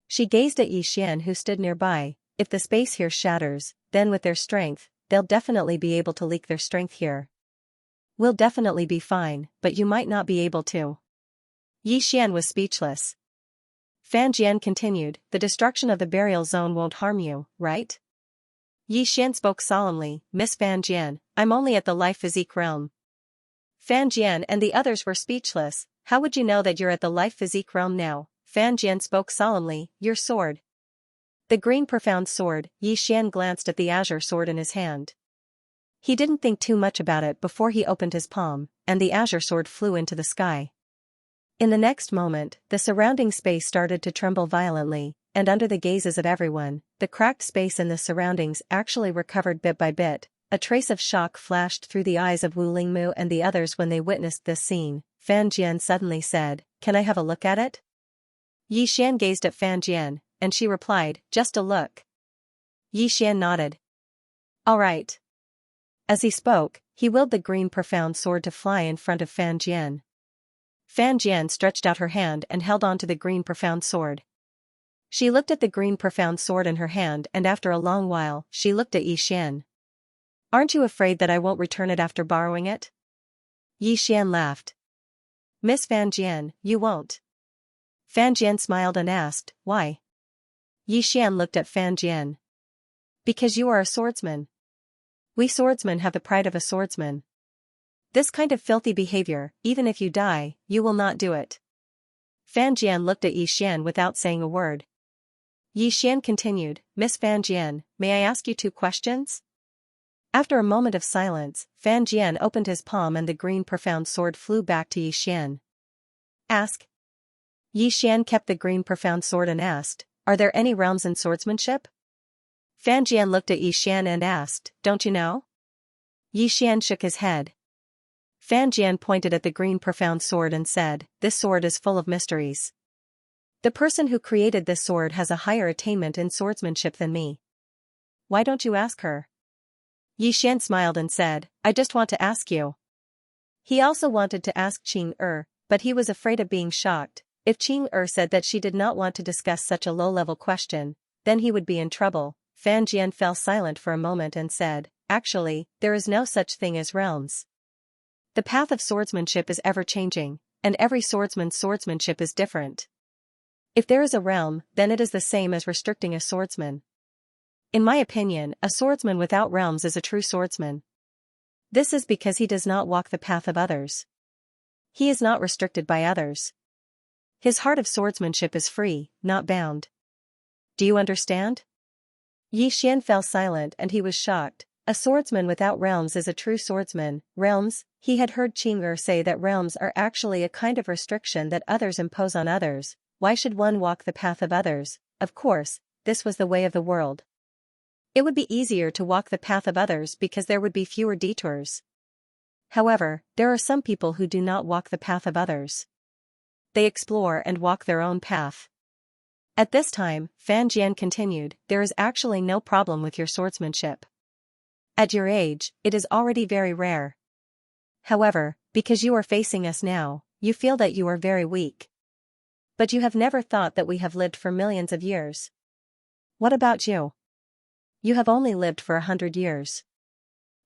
She gazed at Yi Xian who stood nearby. If the space here shatters, then with their strength, they'll definitely be able to leak their strength here. We'll definitely be fine, but you might not be able to. Yi Xian was speechless. Fan Jian continued, the destruction of the burial zone won't harm you, right? Yi Xian spoke solemnly, Miss Fan Jian, I'm only at the life physique realm. Fan Jian and the others were speechless. How would you know that you're at the life physique realm now? Fan Jian spoke solemnly, your sword. The green profound sword. Yi Xian glanced at the azure sword in his hand. He didn't think too much about it before he opened his palm, and the azure sword flew into the sky. In the next moment, the surrounding space started to tremble violently, and under the gazes of everyone, the cracked space in the surroundings actually recovered bit by bit. A trace of shock flashed through the eyes of Wu Lingmu and the others when they witnessed this scene. Fan Jian suddenly said, Can I have a look at it? Yi Xian gazed at Fan Jian, and she replied, Just a look. Yi Xian nodded. All right. As he spoke, he willed the green profound sword to fly in front of Fan Jian. Fan Jian stretched out her hand and held on to the green profound sword. She looked at the green profound sword in her hand and after a long while, she looked at Yi Xian. Aren't you afraid that I won't return it after borrowing it? Yi Xian laughed. Miss Fan Jian, you won't. Fan Jian smiled and asked, Why? Yi Xian looked at Fan Jian. Because you are a swordsman. We swordsmen have the pride of a swordsman. This kind of filthy behavior, even if you die, you will not do it. Fan Jian looked at Yi Xian without saying a word. Yi Xian continued, Miss Fan Jian, may I ask you 2 questions? After a moment of silence, Fan Jian opened his palm and the green profound sword flew back to Yi Xian. Ask. Yi Xian kept the green profound sword and asked, Are there any realms in swordsmanship? Fan Jian looked at Yi Xian and asked, Don't you know? Yi Xian shook his head. Fan Jian pointed at the green profound sword and said, This sword is full of mysteries. The person who created this sword has a higher attainment in swordsmanship than me. Why don't you ask her? Yi Xian smiled and said, I just want to ask you. He also wanted to ask Qing but he was afraid of being shocked. If Qing said that she did not want to discuss such a low-level question, then he would be in trouble. Fan Jian fell silent for a moment and said, Actually, there is no such thing as realms. The path of swordsmanship is ever-changing, and every swordsman's swordsmanship is different. If there is a realm, then it is the same as restricting a swordsman. In my opinion, a swordsman without realms is a true swordsman. This is because he does not walk the path of others. He is not restricted by others. His heart of swordsmanship is free, not bound. Do you understand? Yi Xian fell silent and he was shocked. A swordsman without realms is a true swordsman. Realms? He had heard Qing say that realms are actually a kind of restriction that others impose on others. why should one walk the path of others? Of course, this was the way of the world. It would be easier to walk the path of others because there would be fewer detours. However, there are some people who do not walk the path of others. They explore and walk their own path. At this time, Fan Jian continued, there is actually no problem with your swordsmanship. At your age, it is already very rare. However, because you are facing us now, you feel that you are very weak. But you have never thought that we have lived for millions of years. What about you? You have only lived for 100 years.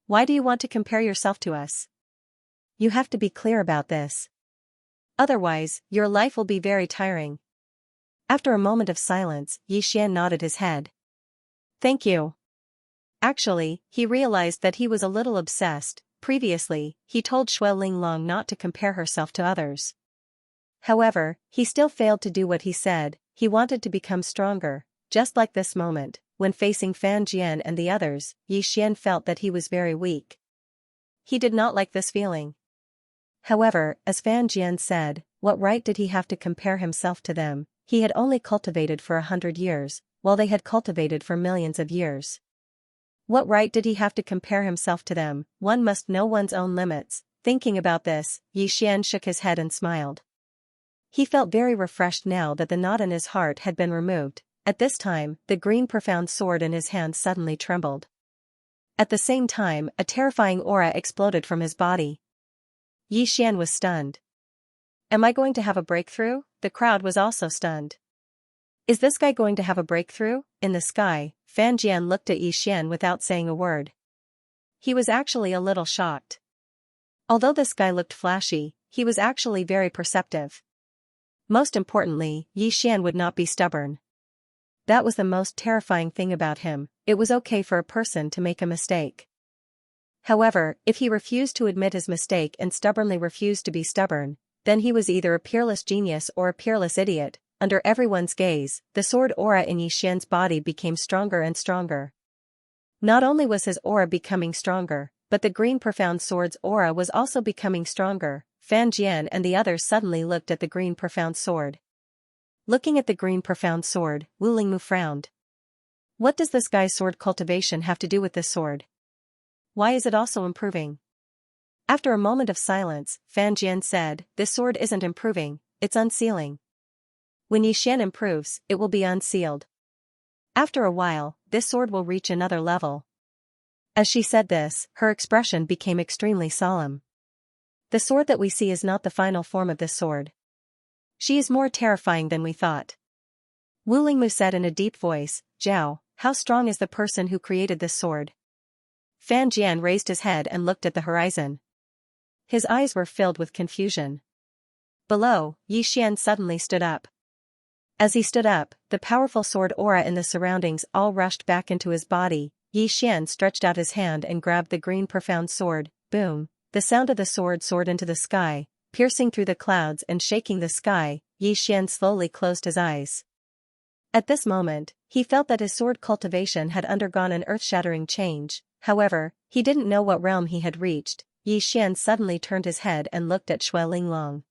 Why do you want to compare yourself to us? You have to be clear about this. Otherwise, your life will be very tiring. After a moment of silence, Yixian nodded his head. Thank you. Actually, he realized that he was a little obsessed. Previously, he told Xue Linglong not to compare herself to others. However, he still failed to do what he said. He wanted to become stronger. Just like this moment, when facing Fan Jian and the others, Yixian felt that he was very weak. He did not like this feeling. However, as Fan Jian said, what right did he have to compare himself to them? He had only cultivated for 100 years, while they had cultivated for millions of years. What right did he have to compare himself to them? One must know one's own limits. Thinking about this, Yixian shook his head and smiled. He felt very refreshed now that the knot in his heart had been removed. At this time, the green profound sword in his hand suddenly trembled. At the same time, a terrifying aura exploded from his body. Yixian was stunned. Am I going to have a breakthrough? The crowd was also stunned. Is this guy going to have a breakthrough? In the sky, Fan Jian looked at Yixian without saying a word. He was actually a little shocked. Although this guy looked flashy, he was actually very perceptive. Most importantly, Yixian would not be stubborn. That was the most terrifying thing about him. It was okay for a person to make a mistake. However, if he refused to admit his mistake and stubbornly refused to be stubborn, then he was either a peerless genius or a peerless idiot. Under everyone's gaze, the sword aura in Yixian's body became stronger and stronger. Not only was his aura becoming stronger, but the green profound sword's aura was also becoming stronger. Fan Jian and the others suddenly looked at the green profound sword. Looking at the green profound sword, Wu Lingmu frowned. What does this guy's sword cultivation have to do with this sword? Why is it also improving? After a moment of silence, Fan Jian said, this sword isn't improving, it's unsealing. When Yixian improves, it will be unsealed. After a while, this sword will reach another level. As she said this, her expression became extremely solemn. The sword that we see is not the final form of this sword. She is more terrifying than we thought. Wu Lingmu said in a deep voice, Zhao, how strong is the person who created this sword? Fan Jian raised his head and looked at the horizon. His eyes were filled with confusion. Below, Yixian suddenly stood up. As he stood up, the powerful sword aura in the surroundings all rushed back into his body. Yixian stretched out his hand and grabbed the green profound sword. Boom! The sound of the sword soared into the sky, piercing through the clouds and shaking the sky. Yixian slowly closed his eyes. At this moment, he felt that his sword cultivation had undergone an earth-shattering change. However, he didn't know what realm he had reached. Yixian suddenly turned his head and looked at Xue Linglong.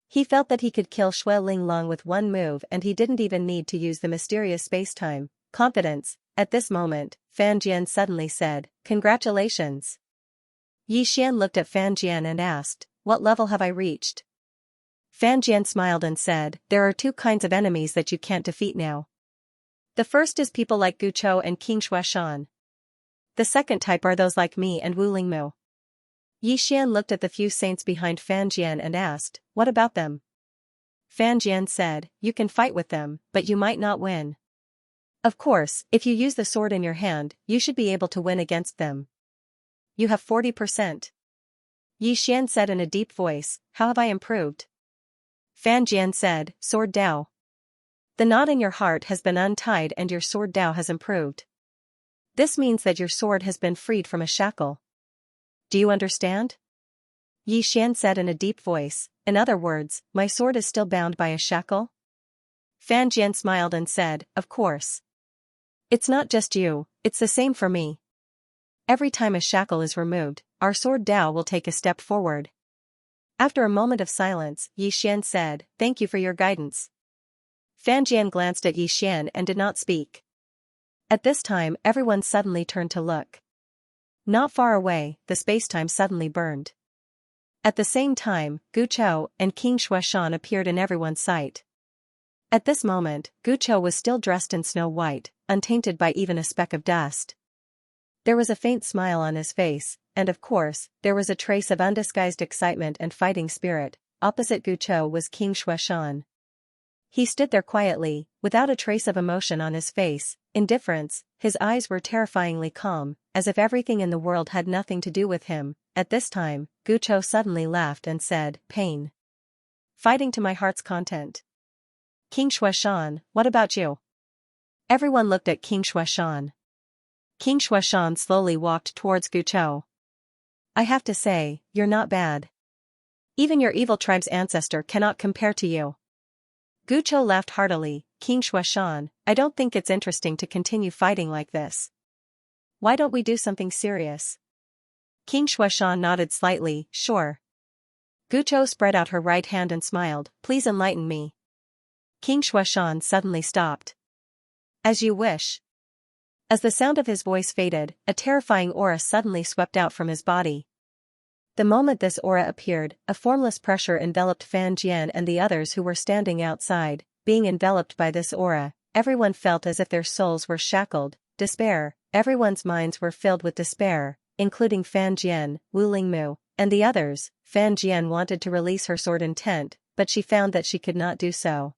He felt that he could kill Xue Linglong with one move and he didn't even need to use the mysterious space-time. Confidence. At this moment, Fan Jian suddenly said, Congratulations. Yixian looked at Fan Jian and asked, What level have I reached? Fan Jian smiled and said, There are two kinds of enemies that you can't defeat now. The first is people like Gu Chou and King Shuashan. The second type are those like me and Wu Lingmu. Yixian looked at the few saints behind Fan Jian and asked, What about them? Fan Jian said, You can fight with them, but you might not win. Of course, if you use the sword in your hand, you should be able to win against them. You have 40%. Yixian said in a deep voice, How have I improved? Fan Jian said, Sword Dao. The knot in your heart has been untied and your sword Dao has improved. This means that your sword has been freed from a shackle. Do you understand? Yixian said in a deep voice, In other words, my sword is still bound by a shackle? Fan Jian smiled and said, Of course. It's not just you, it's the same for me. Every time a shackle is removed, our sword Dao will take a step forward. After a moment of silence, Yixian said, Thank you for your guidance. Fan Jian glanced at Xian and did not speak. At this time everyone suddenly turned to look. Not far away, the spacetime suddenly burned. At the same time, Gu Chou and King Xueshan appeared in everyone's sight. At this moment, Gu Chou was still dressed in snow white, untainted by even a speck of dust. There was a faint smile on his face, and of course, there was a trace of undisguised excitement and fighting spirit. Opposite Gu Chou was King Xueshan. He stood there quietly, without a trace of emotion on his face, indifference. His eyes were terrifyingly calm, as if everything in the world had nothing to do with him. At this time, Gu Chou suddenly laughed and said, "Pain. Fighting to my heart's content. King Xueshan, what about you?" Everyone looked at King Xueshan. King Xueshan slowly walked towards Gu Chou. "I have to say, you're not bad. Even your evil tribe's ancestor cannot compare to you." Gu Chou laughed heartily. "King Xueshan, I don't think it's interesting to continue fighting like this. Why don't we do something serious?" King Xueshan nodded slightly, "Sure." Gu Chou spread out her right hand and smiled, "Please enlighten me." King Xueshan suddenly stopped. "As you wish." As the sound of his voice faded, a terrifying aura suddenly swept out from his body. The moment this aura appeared, a formless pressure enveloped Fan Jian and the others who were standing outside. Being enveloped by this aura, everyone felt as if their souls were shackled. Despair. Everyone's minds were filled with despair, including Fan Jian, Wu Lingmu, and the others. Fan Jian wanted to release her sword intent, but she found that she could not do so.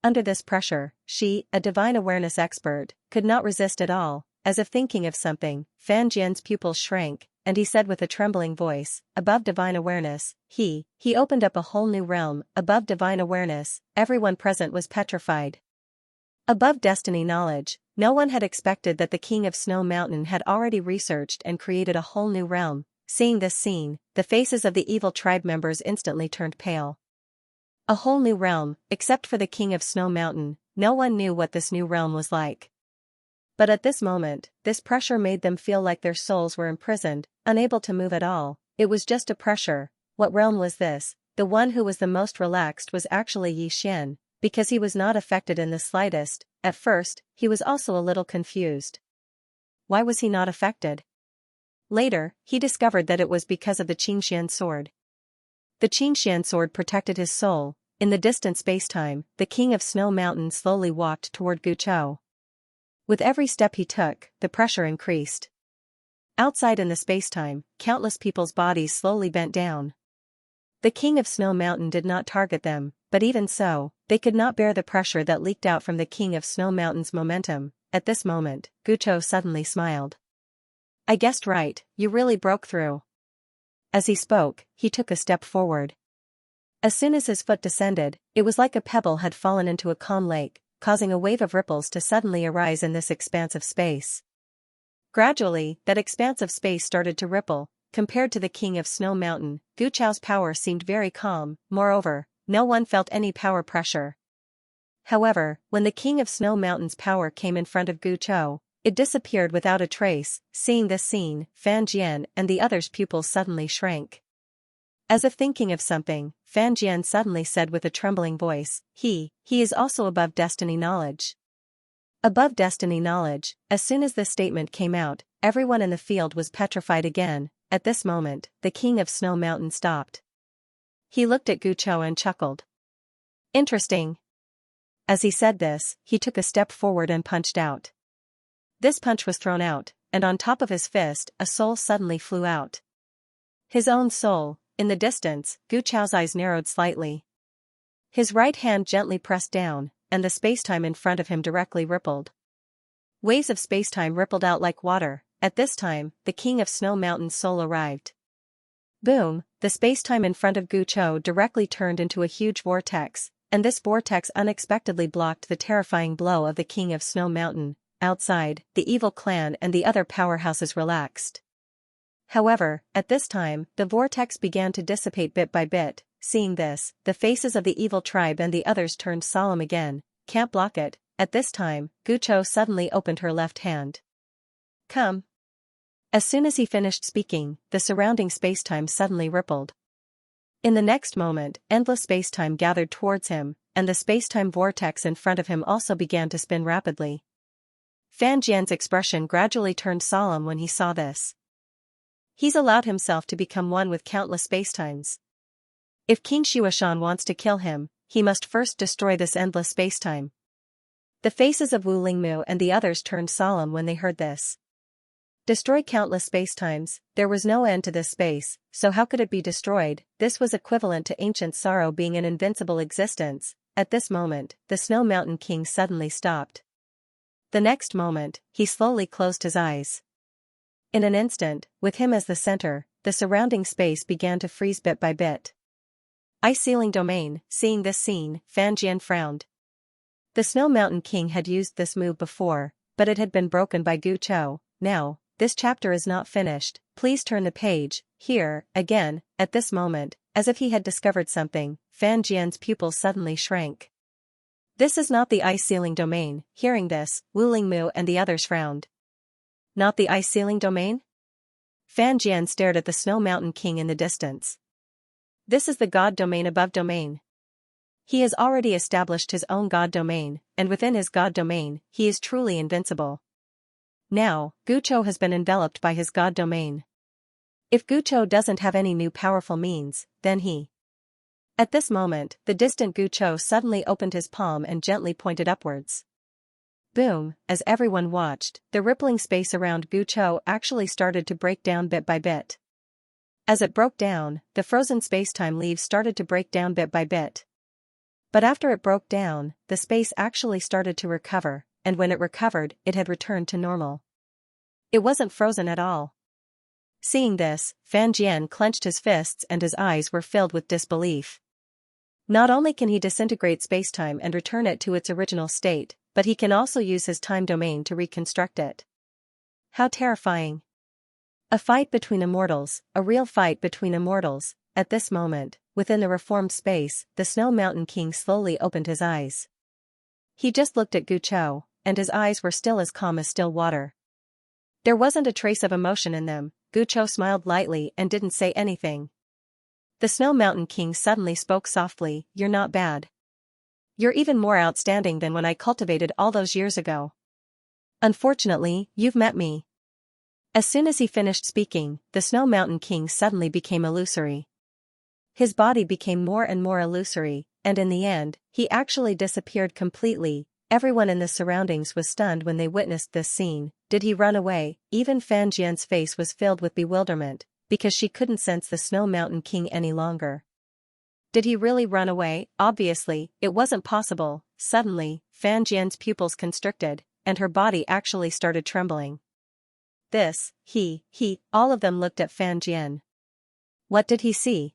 Under this pressure, she, a divine awareness expert, could not resist at all. As if thinking of something, Fan Jian's pupils shrank, and he said with a trembling voice, "Above divine awareness." He opened up a whole new realm. Above divine awareness, everyone present was petrified. Above destiny knowledge, no one had expected that the King of Snow Mountain had already researched and created a whole new realm. Seeing this scene, the faces of the evil tribe members instantly turned pale. A whole new realm, except for the King of Snow Mountain, no one knew what this new realm was like. But at this moment, this pressure made them feel like their souls were imprisoned, unable to move at all. It was just a pressure. What realm was this? The one who was the most relaxed was actually Xian, because he was not affected in the slightest. At first, he was also a little confused. Why was he not affected? Later, he discovered that it was because of the Xianxia sword. The Xianxia sword protected his soul. In the distant spacetime, the King of Snow Mountain slowly walked toward Gu Chou. With every step he took, the pressure increased. Outside in the spacetime, countless people's bodies slowly bent down. The King of Snow Mountain did not target them, but even so, they could not bear the pressure that leaked out from the King of Snow Mountain's momentum. At this moment, Gu Chou suddenly smiled. "I guessed right, you really broke through." As he spoke, he took a step forward. As soon as his foot descended, it was like a pebble had fallen into a calm lake, causing a wave of ripples to suddenly arise in this expanse of space. Gradually, that expanse of space started to ripple. Compared to the King of Snow Mountain, Gu Chou's power seemed very calm. Moreover, no one felt any power pressure. However, when the King of Snow Mountain's power came in front of Gu Chou, it disappeared without a trace. Seeing this scene, Fan Jian and the others' pupils suddenly shrank. As if thinking of something, Fan Jian suddenly said with a trembling voice, He is also above destiny knowledge." Above destiny knowledge. As soon as this statement came out, everyone in the field was petrified again. At this moment, the King of Snow Mountain stopped. He looked at Gu Chou and chuckled. "Interesting." As he said this, he took a step forward and punched out. This punch was thrown out, and on top of his fist, a soul suddenly flew out. His own soul. In the distance, Gu Chou's eyes narrowed slightly. His right hand gently pressed down, and the spacetime in front of him directly rippled. Waves of spacetime rippled out like water. At this time, the King of Snow Mountain's soul arrived. Boom! The spacetime in front of Gu Chou directly turned into a huge vortex, and this vortex unexpectedly blocked the terrifying blow of the King of Snow Mountain. Outside, the evil clan and the other powerhouses relaxed. However, at this time, the vortex began to dissipate bit by bit. Seeing this, the faces of the evil tribe and the others turned solemn again. "Can't block it." At this time, Gu Chou suddenly opened her left hand. "Come." As soon as he finished speaking, the surrounding spacetime suddenly rippled. In the next moment, endless spacetime gathered towards him, and the space-time vortex in front of him also began to spin rapidly. Fan Jian's expression gradually turned solemn when he saw this. He's allowed himself to become one with countless spacetimes. If Qin Shuashan wants to kill him, he must first destroy this endless spacetime. The faces of Wu Lingmu and the others turned solemn when they heard this. Destroy countless spacetimes, there was no end to this space, so how could it be destroyed? This was equivalent to ancient sorrow being an invincible existence. At this moment, the Snow Mountain King suddenly stopped. The next moment, he slowly closed his eyes. In an instant, with him as the center, the surrounding space began to freeze bit by bit. Ice Sealing Domain. Seeing this scene, Fan Jian frowned. The Snow Mountain King had used this move before, but it had been broken by Gu Chou. Now, this chapter is not finished, please turn the page. Here, again, at this moment, as if he had discovered something, Fan Jian's pupils suddenly shrank. This is not the Ice Sealing Domain. Hearing this, Wu Lingmu and the others frowned. Not the Ice Sealing Domain? Fan Jian stared at the Snow Mountain King in the distance. This is the God Domain above domain. He has already established his own God Domain, and within his God Domain, he is truly invincible. Now, Gu Chou has been enveloped by his God Domain. If Gu Chou doesn't have any new powerful means, then he. At this moment, the distant Gu Chou suddenly opened his palm and gently pointed upwards. Boom, as everyone watched, the rippling space around Gu Chou actually started to break down bit by bit. As it broke down, the frozen spacetime leaves started to break down bit by bit. But after it broke down, the space actually started to recover, and when it recovered, it had returned to normal. It wasn't frozen at all. Seeing this, Fan Jian clenched his fists and his eyes were filled with disbelief. Not only can he disintegrate spacetime and return it to its original state, but he can also use his time domain to reconstruct it. How terrifying. A fight between immortals, a real fight between immortals. At this moment, within the reformed space, the Snow Mountain King slowly opened his eyes. He just looked at Gu Chou, and his eyes were still as calm as still water. There wasn't a trace of emotion in them. Gu Chou smiled lightly and didn't say anything. The Snow Mountain King suddenly spoke softly, "You're not bad. You're even more outstanding than when I cultivated all those years ago. Unfortunately, you've met me." As soon as he finished speaking, the Snow Mountain King suddenly became illusory. His body became more and more illusory, and in the end, he actually disappeared completely. Everyone in the surroundings was stunned when they witnessed this scene. Did he run away? Even Fan Jian's face was filled with bewilderment, because she couldn't sense the Snow Mountain King any longer. Did he really run away? Obviously, it wasn't possible. Suddenly, Fan Jian's pupils constricted, and her body actually started trembling. All of them looked at Fan Jian. What did he see?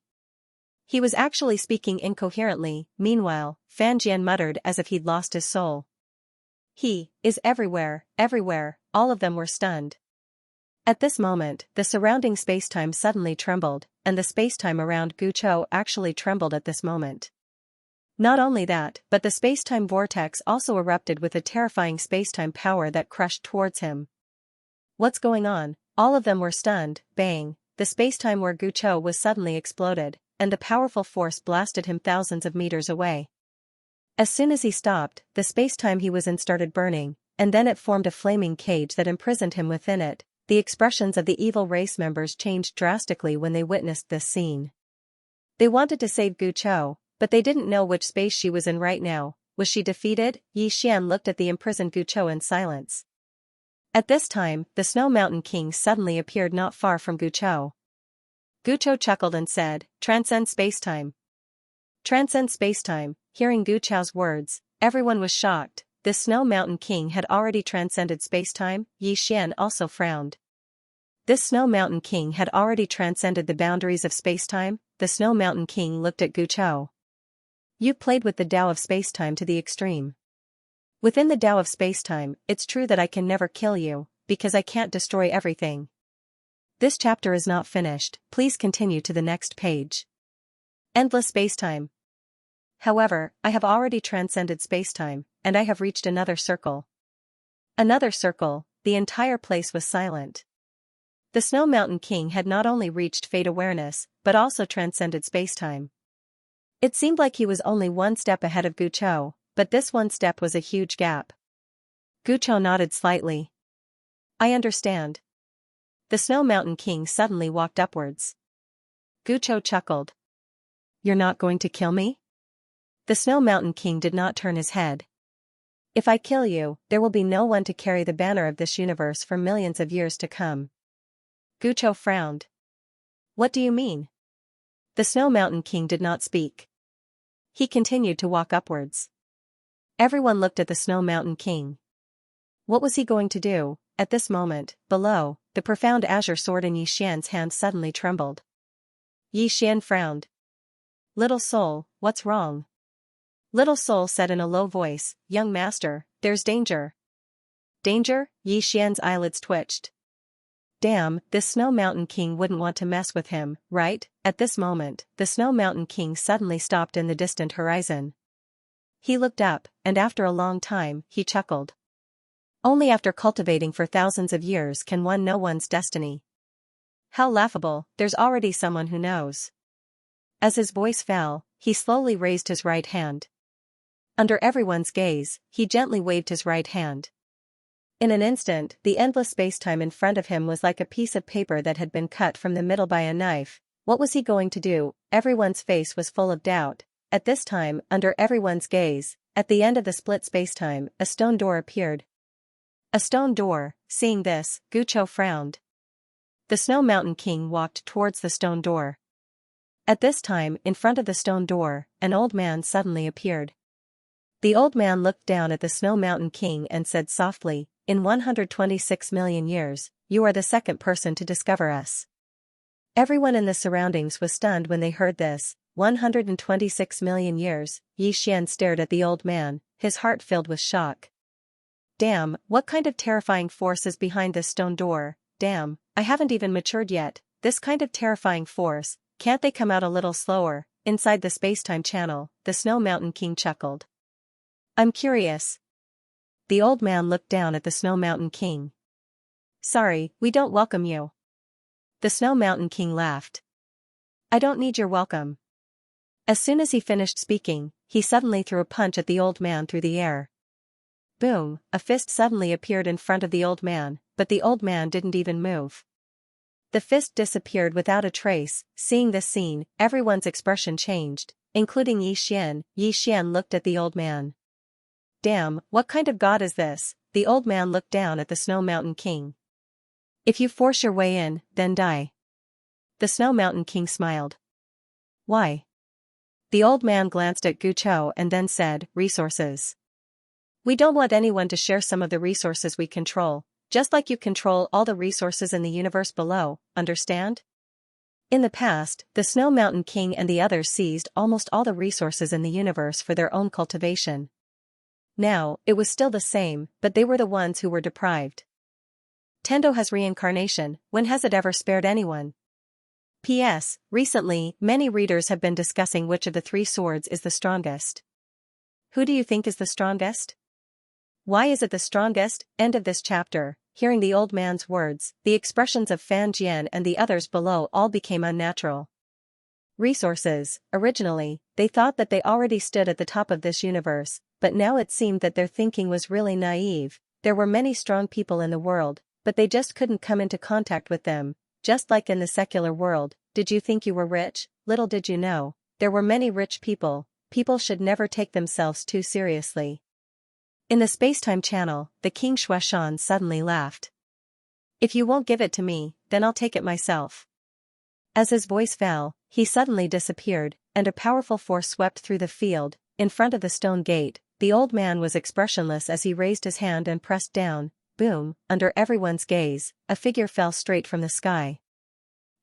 He was actually speaking incoherently. Meanwhile, Fan Jian muttered as if he'd lost his soul. He is everywhere, everywhere. All of them were stunned. At this moment, the surrounding spacetime suddenly trembled, and the spacetime around Gu Chou actually trembled at this moment. Not only that, but the spacetime vortex also erupted with a terrifying spacetime power that crushed towards him. What's going on? All of them were stunned. Bang! The spacetime where Gu Chou was suddenly exploded, and the powerful force blasted him thousands of meters away. As soon as he stopped, the spacetime he was in started burning, and then it formed a flaming cage that imprisoned him within it. The expressions of the evil race members changed drastically when they witnessed this scene. They wanted to save Gu Chou, but they didn't know which space she was in right now. Was she defeated? Yi Xian looked at the imprisoned Gu Chou in silence. At this time, the Snow Mountain King suddenly appeared not far from Gu Chou. Gu Chou chuckled and said, "Transcend spacetime." Transcend spacetime. Hearing Gu Chou's words, everyone was shocked. The Snow Mountain King had already transcended spacetime. Yi Xian also frowned. This Snow Mountain King had already transcended the boundaries of spacetime. The Snow Mountain King looked at Gu Chou. You played with the Tao of spacetime to the extreme. Within the Tao of spacetime, it's true that I can never kill you, because I can't destroy everything. This chapter is not finished, please continue to the next page. Endless spacetime. However, I have already transcended spacetime, and I have reached another circle. Another circle. The entire place was silent. The Snow Mountain King had not only reached fate awareness, but also transcended spacetime. It seemed like he was only one step ahead of Gucho, but this one step was a huge gap. Gucho nodded slightly. I understand. The Snow Mountain King suddenly walked upwards. Gucho chuckled. You're not going to kill me? The Snow Mountain King did not turn his head. If I kill you, there will be no one to carry the banner of this universe for millions of years to come. Gucho frowned. What do you mean? The Snow Mountain King did not speak. He continued to walk upwards. Everyone looked at the Snow Mountain King. What was he going to do? At this moment, below, the profound azure sword in Xian's hand suddenly trembled. Xian frowned. Little soul, what's wrong? Little soul said in a low voice, Young master, there's danger. Danger? Xian's eyelids twitched. Damn, this Snow Mountain King wouldn't want to mess with him, right? At this moment, the Snow Mountain King suddenly stopped in the distant horizon. He looked up, and after a long time, he chuckled. Only after cultivating for thousands of years can one know one's destiny. How laughable, there's already someone who knows. As his voice fell, he slowly raised his right hand. Under everyone's gaze, he gently waved his right hand. In an instant, the endless spacetime in front of him was like a piece of paper that had been cut from the middle by a knife. What was he going to do? Everyone's face was full of doubt. At this time, under everyone's gaze, at the end of the split spacetime, a stone door appeared. A stone door. Seeing this, Gucho frowned. The Snow Mountain King walked towards the stone door. At this time, in front of the stone door, an old man suddenly appeared. The old man looked down at the Snow Mountain King and said softly, In 126 million years, you are the second person to discover us. Everyone in the surroundings was stunned when they heard this. 126 million years, Xian stared at the old man, his heart filled with shock. Damn, what kind of terrifying force is behind this stone door? Damn, I haven't even matured yet. This kind of terrifying force, can't they come out a little slower? Inside the spacetime channel, the Snow Mountain King chuckled. I'm curious. The old man looked down at the Snow Mountain King. Sorry, we don't welcome you. The Snow Mountain King laughed. I don't need your welcome. As soon as he finished speaking, he suddenly threw a punch at the old man through the air. Boom, a fist suddenly appeared in front of the old man, but the old man didn't even move. The fist disappeared without a trace. Seeing this scene, everyone's expression changed, including Xian. Xian looked at the old man. Damn, what kind of god is this? The old man looked down at the Snow Mountain King. If you force your way in, then die. The Snow Mountain King smiled. Why? The old man glanced at Gucho and then said, Resources. We don't want anyone to share some of the resources we control, just like you control all the resources in the universe below, understand? In the past, the Snow Mountain King and the others seized almost all the resources in the universe for their own cultivation. Now, it was still the same, but they were the ones who were deprived. Tendo has reincarnation, when has it ever spared anyone? P.S. Recently, many readers have been discussing which of the three swords is the strongest. Who do you think is the strongest? Why is it the strongest? End of this chapter. Hearing the old man's words, the expressions of Fan Jian and the others below all became unnatural. Resources. Originally, they thought that they already stood at the top of this universe, but now it seemed that their thinking was really naive. There were many strong people in the world, but they just couldn't come into contact with them, just like in the secular world. Did you think you were rich? Little did you know, there were many rich people. People should never take themselves too seriously. In the spacetime channel, the King Shuaishan suddenly laughed. If you won't give it to me, then I'll take it myself. As his voice fell, he suddenly disappeared, and a powerful force swept through the field. In front of the stone gate, the old man was expressionless as he raised his hand and pressed down. Boom, under everyone's gaze, a figure fell straight from the sky.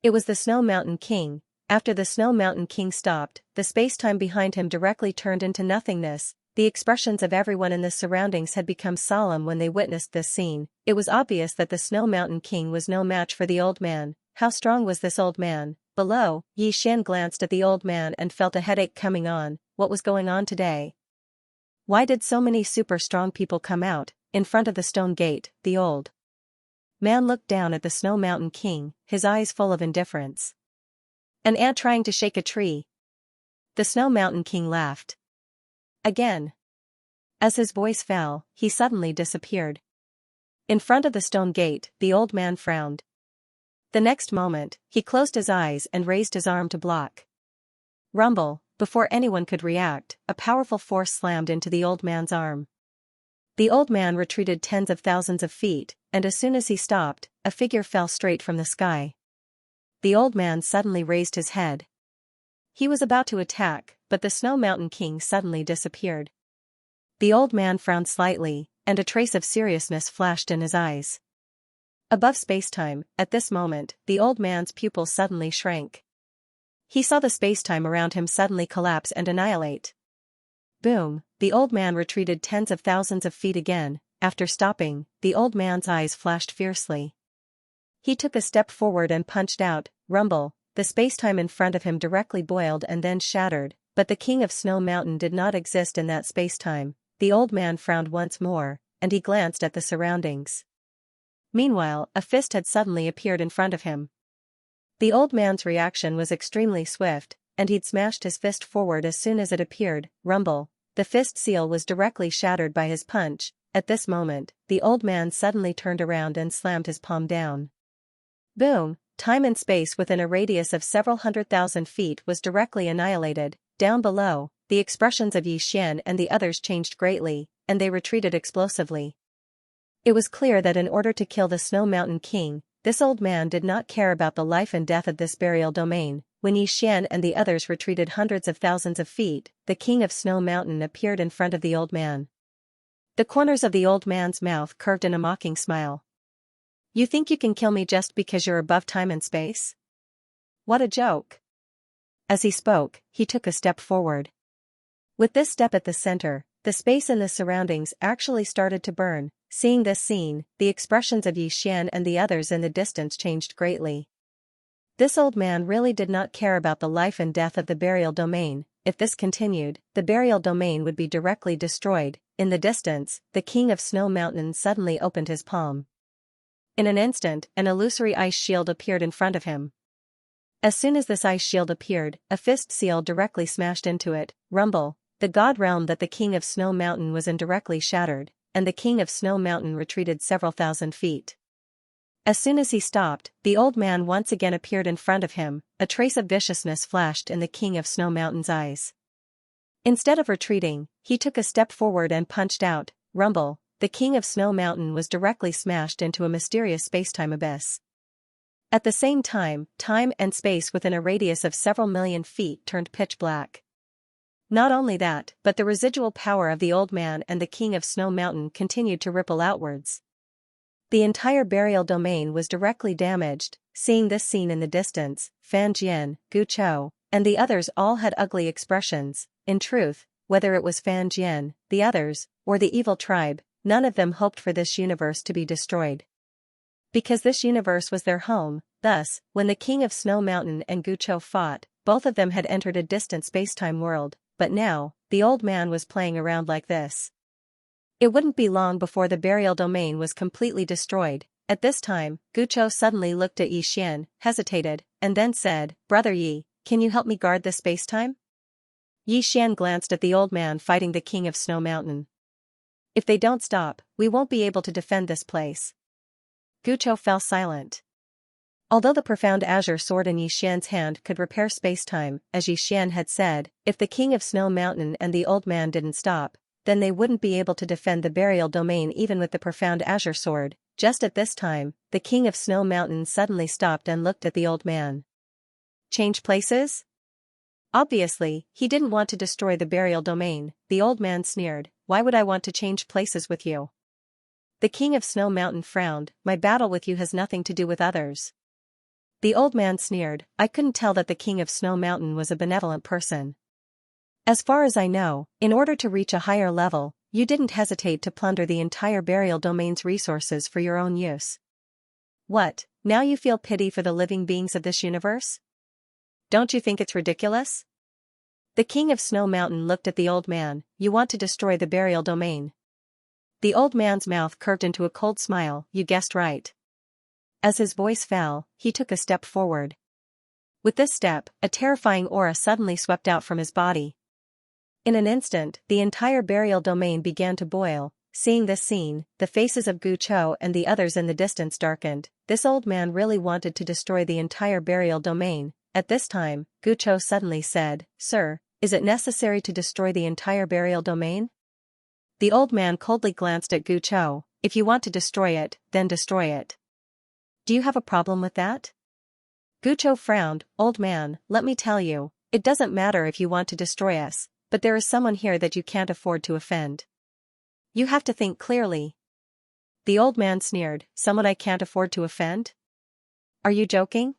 It was the Snow Mountain King. After the Snow Mountain King stopped, the spacetime behind him directly turned into nothingness. The expressions of everyone in the surroundings had become solemn when they witnessed this scene. It was obvious that the Snow Mountain King was no match for the old man. How strong was this old man? Below, Xian glanced at the old man and felt a headache coming on. What was going on today? Why did so many super strong people come out? In front of the stone gate, the old man looked down at the Snow Mountain King, his eyes full of indifference. An ant trying to shake a tree. the Snow Mountain King laughed. Again. As his voice fell, he suddenly disappeared. In front of the stone gate, the old man frowned. The next moment, he closed his eyes and raised his arm to block. Rumble, before anyone could react, a powerful force slammed into the old man's arm. The old man retreated tens of thousands of feet, and as soon as he stopped, a figure fell straight from the sky. The old man suddenly raised his head. He was about to attack, but the Snow Mountain King suddenly disappeared. The old man frowned slightly, and a trace of seriousness flashed in his eyes. Above spacetime, at this moment, the old man's pupils suddenly shrank. He saw the spacetime around him suddenly collapse and annihilate. Boom, the old man retreated tens of thousands of feet again. After stopping, the old man's eyes flashed fiercely. He took a step forward and punched out. Rumble, the spacetime in front of him directly boiled and then shattered, but the King of Snow Mountain did not exist in that spacetime. The old man frowned once more, and he glanced at the surroundings. Meanwhile, a fist had suddenly appeared in front of him. The old man's reaction was extremely swift, and he'd smashed his fist forward as soon as it appeared. Rumble, the fist seal was directly shattered by his punch. At this moment, the old man suddenly turned around and slammed his palm down. Boom, time and space within a radius of several 100,000 feet was directly annihilated. Down below, the expressions of Xian and the others changed greatly, and they retreated explosively. It was clear that in order to kill the Snow Mountain King, this old man did not care about the life and death of this burial domain. When Xian and the others retreated hundreds of thousands of feet, the King of Snow Mountain appeared in front of the old man. The corners of the old man's mouth curved in a mocking smile. You think you can kill me just because you're above time and space? What a joke. As he spoke, he took a step forward. With this step at the center, the space in the surroundings actually started to burn. Seeing this scene, the expressions of Xian and the others in the distance changed greatly. This old man really did not care about the life and death of the burial domain. If this continued, the burial domain would be directly destroyed. In the distance, the King of Snow Mountain suddenly opened his palm. In an instant, an illusory ice shield appeared in front of him. As soon as this ice shield appeared, a fist seal directly smashed into it. Rumble, the god realm that the King of Snow Mountain was in directly shattered, and the King of Snow Mountain retreated several thousand feet. As soon as he stopped, the old man once again appeared in front of him. A trace of viciousness flashed in the King of Snow Mountain's eyes. Instead of retreating, he took a step forward and punched out. Rumble, the King of Snow Mountain was directly smashed into a mysterious spacetime abyss. At the same time, time and space within a radius of several million feet turned pitch black. Not only that, but the residual power of the old man and the King of Snow Mountain continued to ripple outwards. The entire burial domain was directly damaged. Seeing this scene in the distance, Fan Jian, Gu Chou, and the others all had ugly expressions. In truth, whether it was Fan Jian, the others, or the evil tribe, none of them hoped for this universe to be destroyed. Because this universe was their home, thus, when the King of Snow Mountain and Gu Chou fought, both of them had entered a distant spacetime world. But now, the old man was playing around like this. It wouldn't be long before the burial domain was completely destroyed. At this time, Gu Chou suddenly looked at Yi Xian, hesitated, and then said, "Brother Yi, can you help me guard this spacetime?" Yi Xian glanced at the old man fighting the King of Snow Mountain. "If they don't stop, we won't be able to defend this place." Gu Chou fell silent. Although the profound azure sword in Yi Xian's hand could repair spacetime, as Yi Xian had said, if the King of Snow Mountain and the old man didn't stop, then they wouldn't be able to defend the burial domain even with the profound azure sword. Just at this time, the King of Snow Mountain suddenly stopped and looked at the old man. Change places? Obviously, he didn't want to destroy the burial domain. The old man sneered, "Why would I want to change places with you?" The King of Snow Mountain frowned, "My battle with you has nothing to do with others." The old man sneered, "I couldn't tell that the King of Snow Mountain was a benevolent person. As far as I know, in order to reach a higher level, you didn't hesitate to plunder the entire burial domain's resources for your own use. What, now you feel pity for the living beings of this universe? Don't you think it's ridiculous?" The King of Snow Mountain looked at the old man, "You want to destroy the burial domain." The old man's mouth curved into a cold smile, "You guessed right." As his voice fell, he took a step forward. With this step, a terrifying aura suddenly swept out from his body. In an instant, the entire burial domain began to boil. Seeing this scene, the faces of Gu Chou and the others in the distance darkened. This old man really wanted to destroy the entire burial domain. At this time, Gu Chou suddenly said, "Sir, is it necessary to destroy the entire burial domain?" The old man coldly glanced at Gu Chou. "If you want to destroy it, then destroy it. Do you have a problem with that?" Gu Chou frowned. "Old man, let me tell you, it doesn't matter if you want to destroy us, but there is someone here that you can't afford to offend. You have to think clearly." The old man sneered, "Someone I can't afford to offend? Are you joking?"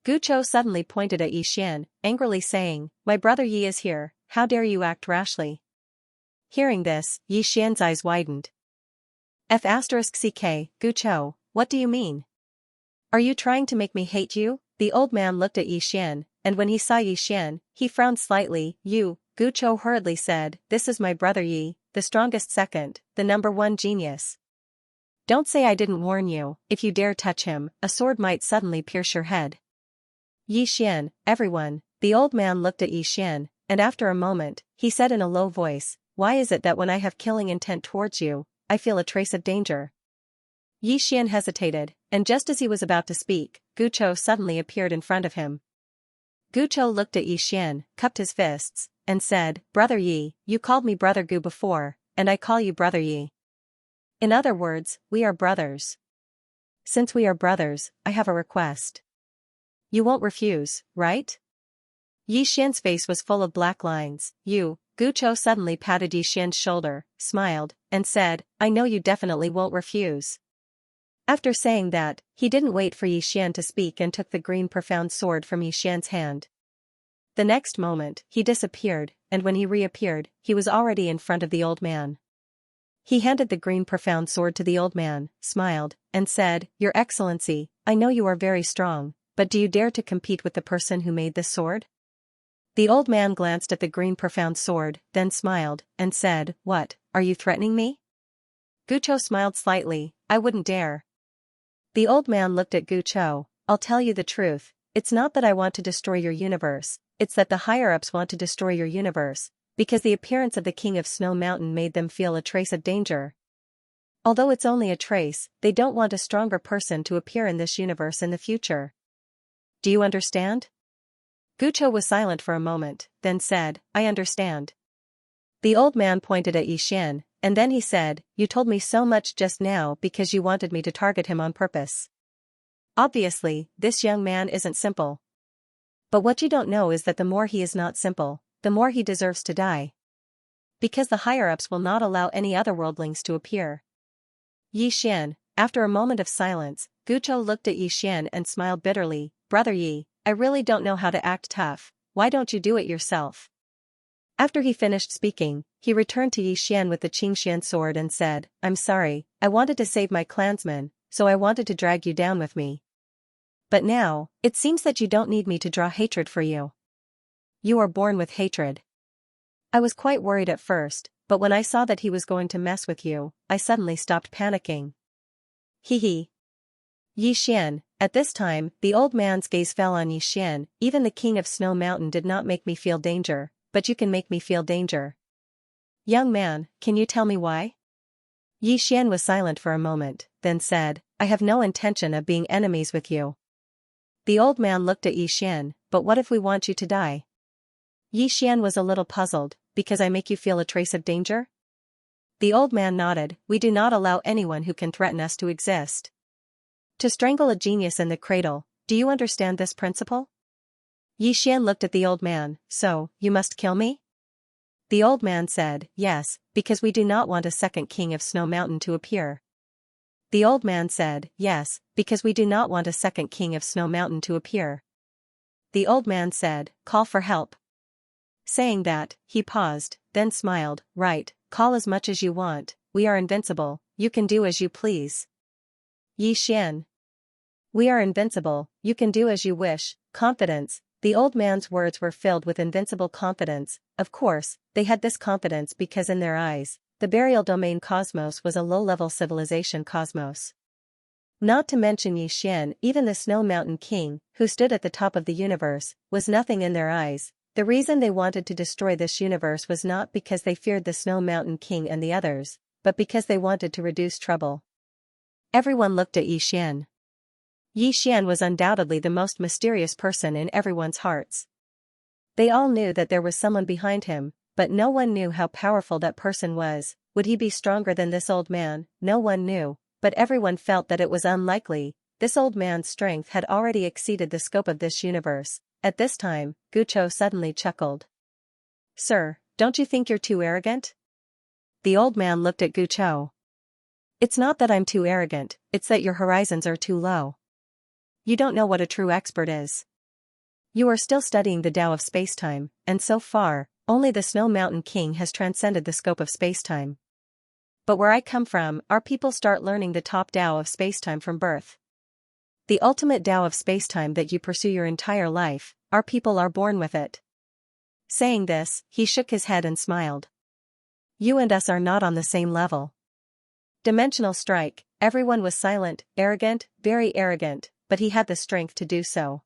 Gu Chou suddenly pointed at Xian, angrily saying, "My brother Yi is here, how dare you act rashly?" Hearing this, Xian's eyes widened. F***ck, Gu Chou, what do you mean? Are you trying to make me hate you? The old man looked at Xian, and when he saw Xian, he frowned slightly. "You," Gu Chou hurriedly said, "this is my brother Yi, the strongest second, the #1 genius. Don't say I didn't warn you. If you dare touch him, a sword might suddenly pierce your head." Xian, everyone. The old man looked at Xian, and after a moment, he said in a low voice, "Why is it that when I have killing intent towards you, I feel a trace of danger?" Xian hesitated, and just as he was about to speak, Gu Chou suddenly appeared in front of him. Gu Chou looked at Xian, cupped his fists, and said, "Brother Yi, you called me Brother Gu before, and I call you Brother Yi. In other words, we are brothers. Since we are brothers, I have a request. You won't refuse, right?" Xian's face was full of black lines. Gu Chou suddenly patted Xian's shoulder, smiled, and said, "I know you definitely won't refuse." After saying that, he didn't wait for Xian to speak and took the green profound sword from Xian's hand. The next moment, he disappeared, and when he reappeared, he was already in front of the old man. He handed the green profound sword to the old man, smiled, and said, "Your Excellency, I know you are very strong, but do you dare to compete with the person who made this sword?" The old man glanced at the green profound sword, then smiled, and said, "What, are you threatening me?" Gu Chou smiled slightly, "I wouldn't dare." The old man looked at Gu Chou. "I'll tell you the truth, it's not that I want to destroy your universe, it's that the higher-ups want to destroy your universe, because the appearance of the King of Snow Mountain made them feel a trace of danger. Although it's only a trace, they don't want a stronger person to appear in this universe in the future. Do you understand?" Gu Chou was silent for a moment, then said, "I understand." The old man pointed at Xian, and then he said, "You told me so much just now because you wanted me to target him on purpose. Obviously, this young man isn't simple. But what you don't know is that the more he is not simple, the more he deserves to die. Because the higher-ups will not allow any other worldlings to appear." Xian, after a moment of silence, Gu Chou looked at Xian and smiled bitterly, "Brother Yi, I really don't know how to act tough, why don't you do it yourself?" After he finished speaking, he returned to Xian with the Xianxian sword and said, "I'm sorry, I wanted to save my clansmen, so I wanted to drag you down with me. But now, it seems that you don't need me to draw hatred for you. You are born with hatred. I was quite worried at first, but when I saw that he was going to mess with you, I suddenly stopped panicking. Hee." Xian, at this time, the old man's gaze fell on Xian. "Even the King of Snow Mountain did not make me feel danger, but you can make me feel danger. Young man, can you tell me why?" Xian was silent for a moment, then said, "I have no intention of being enemies with you." The old man looked at Xian, "But what if we want you to die?" Xian was a little puzzled, "Because I make you feel a trace of danger?" The old man nodded, "We do not allow anyone who can threaten us to exist. To strangle a genius in the cradle, do you understand this principle?" Xian looked at the old man, "So, you must kill me?" The old man said, "Yes, because we do not want a second King of Snow Mountain to appear." The old man said, "Yes, because we do not want a second King of Snow Mountain to appear." The old man said, "Call for help." Saying that, he paused, then smiled, "Right, call as much as you want, we are invincible, you can do as you please." Xian. "We are invincible, you can do as you wish." Confidence. The old man's words were filled with invincible confidence. Of course, they had this confidence because in their eyes, the burial domain cosmos was a low-level civilization cosmos. Not to mention Xian, even the Snow Mountain King, who stood at the top of the universe, was nothing in their eyes. The reason they wanted to destroy this universe was not because they feared the Snow Mountain King and the others, but because they wanted to reduce trouble. Everyone looked at Xian. Xian was undoubtedly the most mysterious person in everyone's hearts. They all knew that there was someone behind him, but no one knew how powerful that person was. Would he be stronger than this old man? No one knew, but everyone felt that it was unlikely. This old man's strength had already exceeded the scope of this universe. At this time, Gucho suddenly chuckled. "Sir, don't you think you're too arrogant?" The old man looked at Gucho. "It's not that I'm too arrogant, it's that your horizons are too low. You don't know what a true expert is. You are still studying the Tao of spacetime, and so far, only the Snow Mountain King has transcended the scope of spacetime. But where I come from, our people start learning the top Tao of spacetime from birth. The ultimate Tao of spacetime that you pursue your entire life, our people are born with it." Saying this, he shook his head and smiled. "You and us are not on the same level." Dimensional strike. Everyone was silent, arrogant, very arrogant, but he had the strength to do so.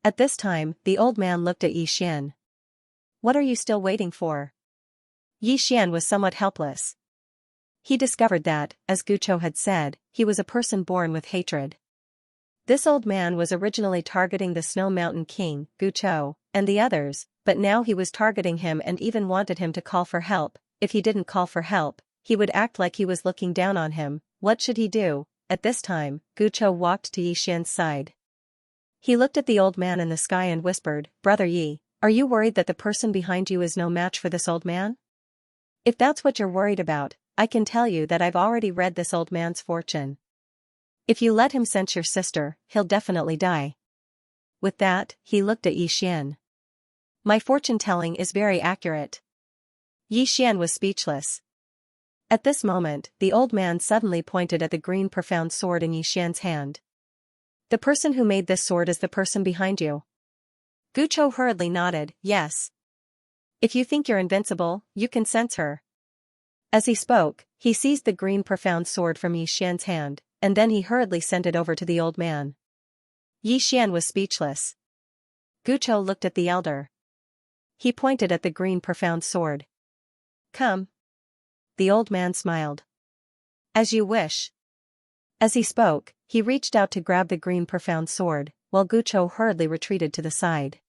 At this time, the old man looked at Xian. "What are you still waiting for?" Xian was somewhat helpless. He discovered that, as Gucho had said, he was a person born with hatred. This old man was originally targeting the Snow Mountain King, Gucho, and the others, but now he was targeting him and even wanted him to call for help. If he didn't call for help, he would act like he was looking down on him. What should he do? At this time, Gucho walked to Xian's side. He looked at the old man in the sky and whispered, "Brother Yi, are you worried that the person behind you is no match for this old man? If that's what you're worried about, I can tell you that I've already read this old man's fortune. If you let him sense your sister, he'll definitely die." With that, he looked at Xian. "My fortune-telling is very accurate." Xian was speechless. At this moment, the old man suddenly pointed at the green profound sword in Xian's hand. "The person who made this sword is the person behind you." Gucho hurriedly nodded, "Yes. If you think you're invincible, you can sense her." As he spoke, he seized the green profound sword from Xian's hand, and then he hurriedly sent it over to the old man. Xian was speechless. Gucho looked at the elder. He pointed at the green profound sword. "Come." The old man smiled. "As you wish." As he spoke, he reached out to grab the green profound sword, while Gucho hurriedly retreated to the side.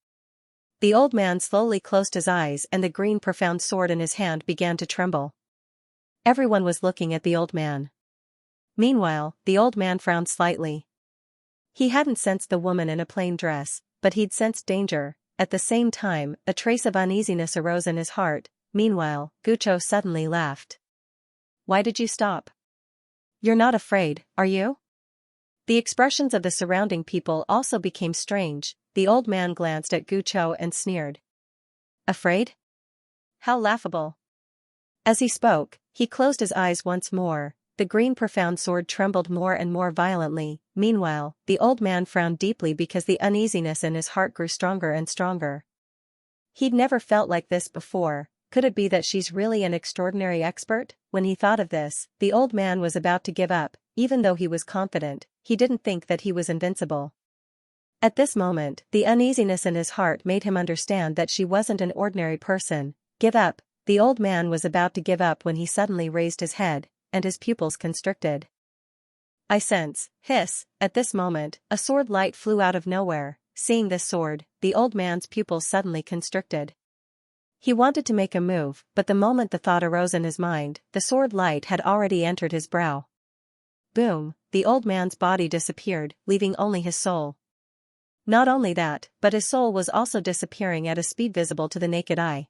The old man slowly closed his eyes and the green profound sword in his hand began to tremble. Everyone was looking at the old man. Meanwhile, the old man frowned slightly. He hadn't sensed the woman in a plain dress, but he'd sensed danger. At the same time, a trace of uneasiness arose in his heart. Meanwhile, Gucho suddenly laughed. "Why did you stop? You're not afraid, are you?" The expressions of the surrounding people also became strange. The old man glanced at Gucho and sneered. "Afraid? How laughable." As he spoke, he closed his eyes once more. The green profound sword trembled more and more violently. Meanwhile, the old man frowned deeply because the uneasiness in his heart grew stronger and stronger. He'd never felt like this before. Could it be that she's really an extraordinary expert? When he thought of this, the old man was about to give up. Even though he was confident, he didn't think that he was invincible. At this moment, the uneasiness in his heart made him understand that she wasn't an ordinary person. Give up. The old man was about to give up when he suddenly raised his head, and his pupils constricted. "I sense." Hiss. At this moment, a sword light flew out of nowhere. Seeing this sword, the old man's pupils suddenly constricted. He wanted to make a move, but the moment the thought arose in his mind, the sword light had already entered his brow. Boom, the old man's body disappeared, leaving only his soul. Not only that, but his soul was also disappearing at a speed visible to the naked eye.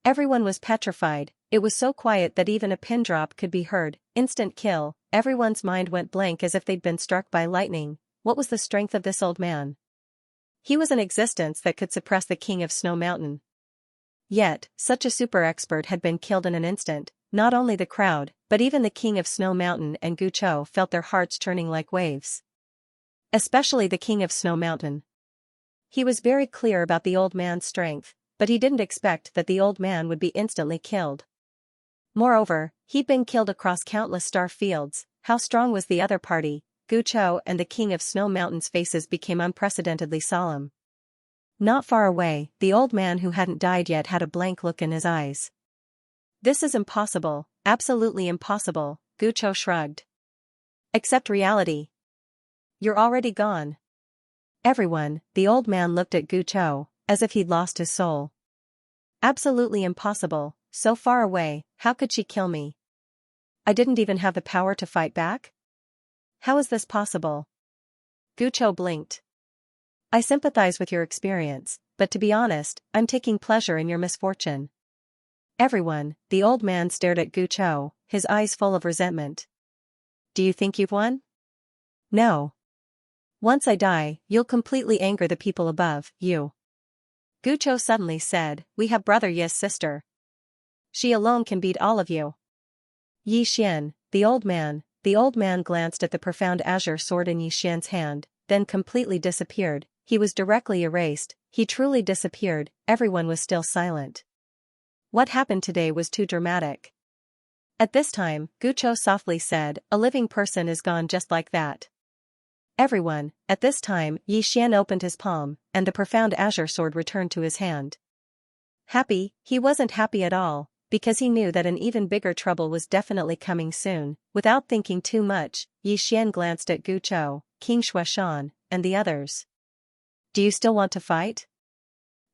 Everyone was petrified. It was so quiet that even a pin drop could be heard. Instant kill. Everyone's mind went blank as if they'd been struck by lightning. What was the strength of this old man? He was an existence that could suppress the king of Snow Mountain. Yet, such a super expert had been killed in an instant. Not only the crowd, but even the king of Snow Mountain and Gucho felt their hearts churning like waves. Especially the king of Snow Mountain. He was very clear about the old man's strength, but he didn't expect that the old man would be instantly killed. Moreover, he'd been killed across countless star fields. How strong was the other party? Gu Chou and the King of Snow Mountain's faces became unprecedentedly solemn. Not far away, the old man who hadn't died yet had a blank look in his eyes. This is impossible, absolutely impossible, Gu Chou shrugged. Accept reality. You're already gone. Everyone, the old man looked at Gu Chou, as if he'd lost his soul. Absolutely impossible, so far away, how could she kill me? I didn't even have the power to fight back? How is this possible? Gu Chou blinked. I sympathize with your experience, but to be honest, I'm taking pleasure in your misfortune. Everyone, the old man stared at Gu Chou, his eyes full of resentment. Do you think you've won? No. Once I die, you'll completely anger the people above, you. Gu Chou suddenly said, we have brother Yi's sister. She alone can beat all of you. Yi Xian, the old man glanced at the profound azure sword in Yi Xian's hand, then completely disappeared. He was directly erased, he truly disappeared. Everyone was still silent. What happened today was too dramatic. At this time, Gu Chou softly said, a living person is gone just like that. Everyone, at this time, Yi Xian opened his palm, and the profound azure sword returned to his hand. Happy? He wasn't happy at all, because he knew that an even bigger trouble was definitely coming soon. Without thinking too much, Yi Xian glanced at Gu Chou, King Shuashan, and the others. Do you still want to fight?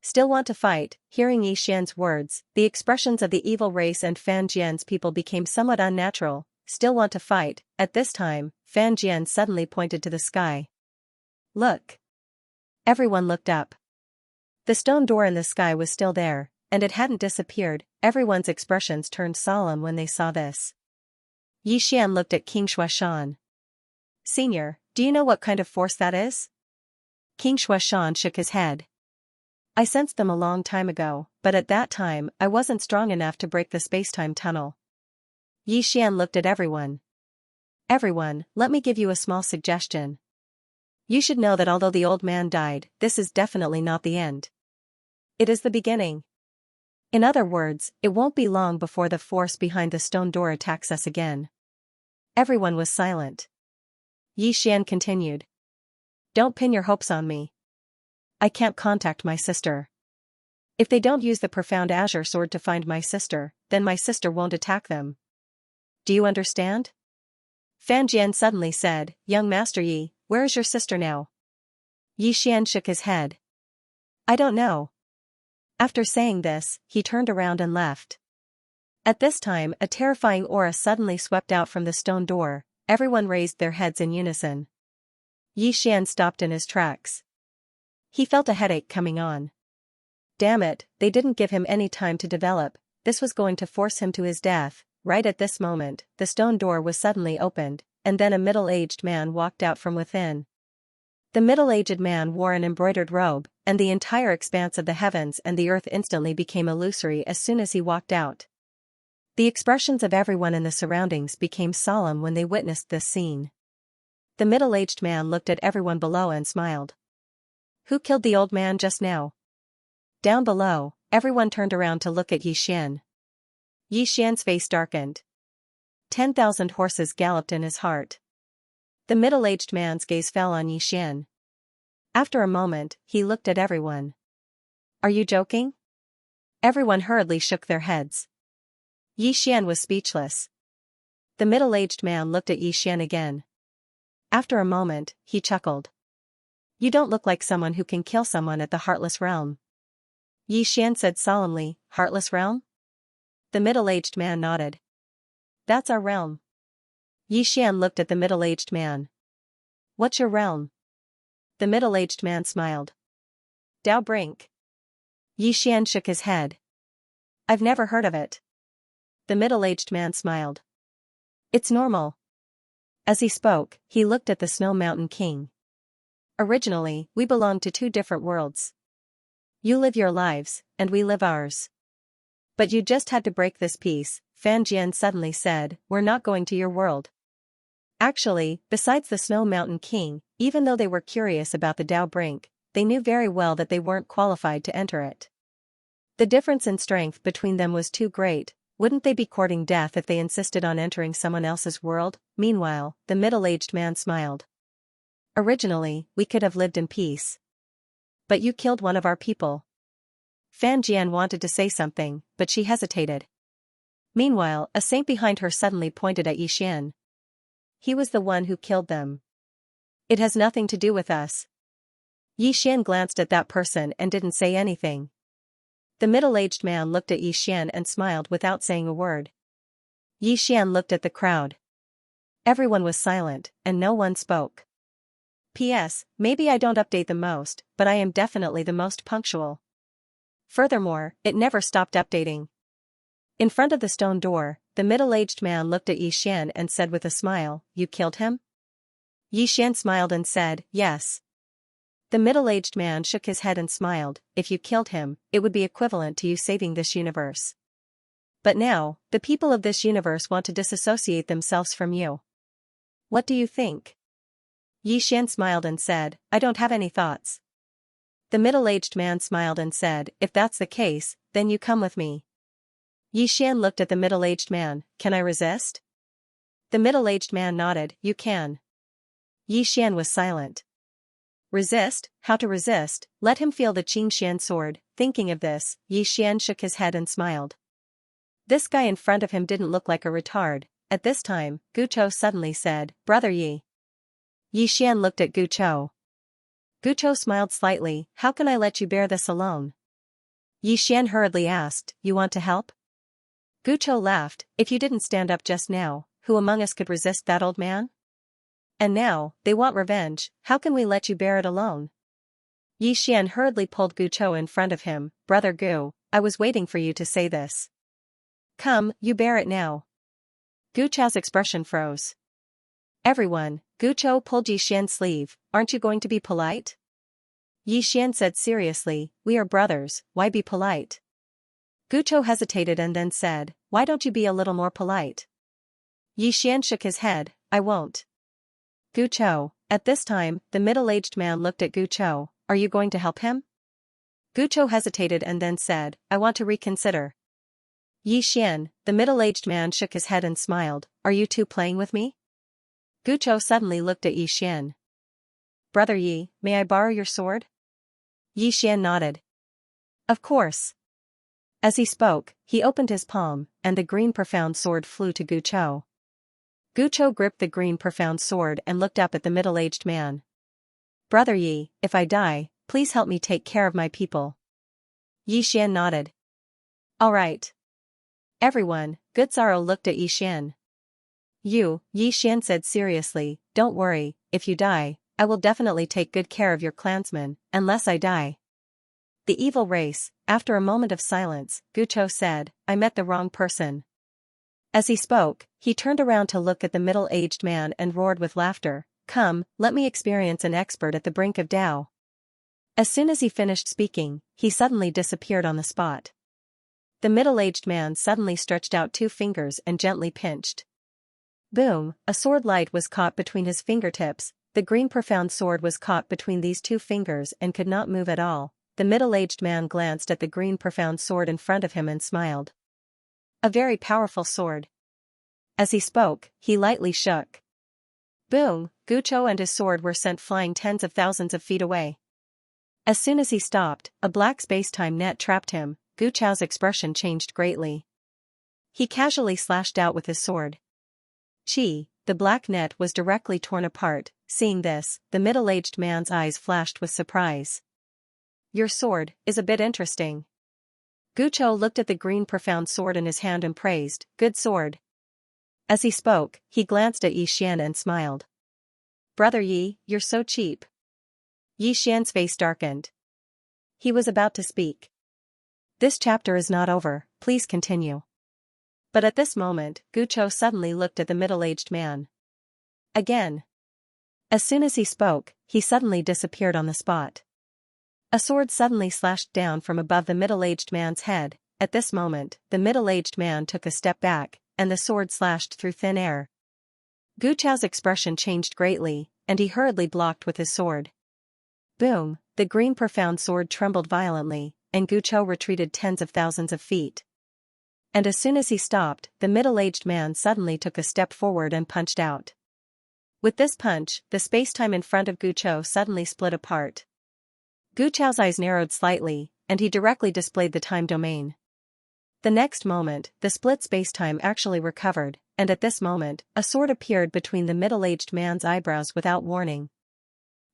Still want to fight? Hearing Yi Xian's words, the expressions of the evil race and Fan Jian's people became somewhat unnatural. Still want to fight? At this time, Fan Jian suddenly pointed to the sky. Look. Everyone looked up. The stone door in the sky was still there, and it hadn't disappeared. Everyone's expressions turned solemn when they saw this. Yi Xian looked at King Shuashan. Senior, do you know what kind of force that is? King Shuashan shook his head. I sensed them a long time ago, but at that time, I wasn't strong enough to break the space-time tunnel. Yi Xian looked at everyone. Everyone, let me give you a small suggestion. You should know that although the old man died, this is definitely not the end. It is the beginning. In other words, it won't be long before the force behind the stone door attacks us again. Everyone was silent. Yi Xian continued. Don't pin your hopes on me. I can't contact my sister. If they don't use the profound azure sword to find my sister, then my sister won't attack them. Do you understand? Fan Jian suddenly said, Young Master Yi, where is your sister now? Yi Xian shook his head. I don't know. After saying this, he turned around and left. At this time, a terrifying aura suddenly swept out from the stone door. Everyone raised their heads in unison. Yi Xian stopped in his tracks. He felt a headache coming on. Damn it, they didn't give him any time to develop. This was going to force him to his death. Right at this moment, the stone door was suddenly opened, and then a middle-aged man walked out from within. The middle-aged man wore an embroidered robe, and the entire expanse of the heavens and the earth instantly became illusory as soon as he walked out. The expressions of everyone in the surroundings became solemn when they witnessed this scene. The middle-aged man looked at everyone below and smiled. Who killed the old man just now? Down below, everyone turned around to look at Yi Xian. Yi Xian's face darkened. 10,000 horses galloped in his heart. The middle-aged man's gaze fell on Yi Xian. After a moment, he looked at everyone. Are you joking? Everyone hurriedly shook their heads. Yi Xian was speechless. The middle-aged man looked at Yi Xian again. After a moment, he chuckled. You don't look like someone who can kill someone at the Heartless Realm. Yi Xian said solemnly, Heartless Realm? The middle-aged man nodded. That's our realm. Yi Xian looked at the middle-aged man. What's your realm? The middle-aged man smiled. Dao Brink. Yi Xian shook his head. I've never heard of it. The middle-aged man smiled. It's normal. As he spoke, he looked at the Snow Mountain King. Originally, we belonged to two different worlds. You live your lives, and we live ours. But you just had to break this peace, Fan Jian suddenly said, we're not going to your world. Actually, besides the Snow Mountain King, even though they were curious about the Dao Brink, they knew very well that they weren't qualified to enter it. The difference in strength between them was too great. Wouldn't they be courting death if they insisted on entering someone else's world? Meanwhile, the middle-aged man smiled. Originally, we could have lived in peace. But you killed one of our people. Fan Jian wanted to say something, but she hesitated. Meanwhile, a saint behind her suddenly pointed at Yixian. He was the one who killed them. It has nothing to do with us. Yixian glanced at that person and didn't say anything. The middle-aged man looked at Yixian and smiled without saying a word. Yixian looked at the crowd. Everyone was silent, and no one spoke. P.S. Maybe I don't update the most, but I am definitely the most punctual. Furthermore, it never stopped updating. In front of the stone door, the middle-aged man looked at Yixian and said with a smile, "You killed him?" Yixian smiled and said, "Yes." The middle-aged man shook his head and smiled, "If you killed him, it would be equivalent to you saving this universe. But now, the people of this universe want to disassociate themselves from you. What do you think?" Yixian smiled and said, "I don't have any thoughts." The middle-aged man smiled and said, "If that's the case, then you come with me." Yixian looked at the middle-aged man, "Can I resist?" The middle-aged man nodded, "You can." Yixian was silent. Resist? How to resist? Let him feel the Xianxia sword. Thinking of this, Yixian shook his head and smiled. This guy in front of him didn't look like a retard. At this time, Guchou suddenly said, "Brother Yi." Yixian looked at Guchou. Guchou smiled slightly, "How can I let you bear this alone?" Yixian hurriedly asked, "You want to help?" Guchou laughed, "If you didn't stand up just now, who among us could resist that old man? And now, they want revenge, how can we let you bear it alone?" Yixian hurriedly pulled Guchou in front of him, "Brother Gu, I was waiting for you to say this. Come, you bear it now." Guchou's expression froze. Everyone, Guchou pulled Yixian's sleeve, "Aren't you going to be polite?" Yixian said seriously, "We are brothers, why be polite?" Guchou hesitated and then said, "Why don't you be a little more polite?" Yixian shook his head, "I won't." Guchou. At this time, the middle-aged man looked at Guchou, "Are you going to help him?" Guchou hesitated and then said, "I want to reconsider." Yixian, the middle-aged man shook his head and smiled, "Are you two playing with me?" Guchou suddenly looked at Yixian. "Brother Yi, may I borrow your sword?" Yixian nodded. "Of course." As he spoke, he opened his palm, and the green profound sword flew to Guchou. Guchou gripped the green profound sword and looked up at the middle-aged man. "Brother Yi, if I die, please help me take care of my people." Yixian nodded. "All right." Everyone, Gutsaro looked at Yixian. Yixian said seriously, "Don't worry, if you die, I will definitely take good care of your clansmen, unless I die." The evil race. After a moment of silence, Guchou said, "I met the wrong person." As he spoke, he turned around to look at the middle-aged man and roared with laughter, "Come, let me experience an expert at the brink of Tao." As soon as he finished speaking, he suddenly disappeared on the spot. The middle-aged man suddenly stretched out two fingers and gently pinched. Boom, a sword light was caught between his fingertips. The green profound sword was caught between these two fingers and could not move at all. The middle-aged man glanced at the green profound sword in front of him and smiled. A very powerful sword. As he spoke, he lightly shook. Boom, Guchou and his sword were sent flying tens of thousands of feet away. As soon as he stopped, a black space-time net trapped him. Guchou's expression changed greatly. He casually slashed out with his sword. Chi, the black net was directly torn apart. Seeing this, the middle-aged man's eyes flashed with surprise. "Your sword is a bit interesting." Guchou looked at the green profound sword in his hand and praised, "Good sword." As he spoke, he glanced at Yixian and smiled. "Brother Yi, you're so cheap." Yixian's face darkened. He was about to speak. "This chapter is not over, please continue." But at this moment, Guchou suddenly looked at the middle-aged man. Again. As soon as he spoke, he suddenly disappeared on the spot. A sword suddenly slashed down from above the middle-aged man's head. At this moment, the middle-aged man took a step back, and the sword slashed through thin air. Guchou's expression changed greatly, and he hurriedly blocked with his sword. Boom, the green profound sword trembled violently, and Guchou retreated tens of thousands of feet. And as soon as he stopped, the middle-aged man suddenly took a step forward and punched out. With this punch, the space-time in front of Gu Chou suddenly split apart. Gu Chou's eyes narrowed slightly, and he directly displayed the time domain. The next moment, the split space-time actually recovered, and at this moment, a sword appeared between the middle-aged man's eyebrows without warning.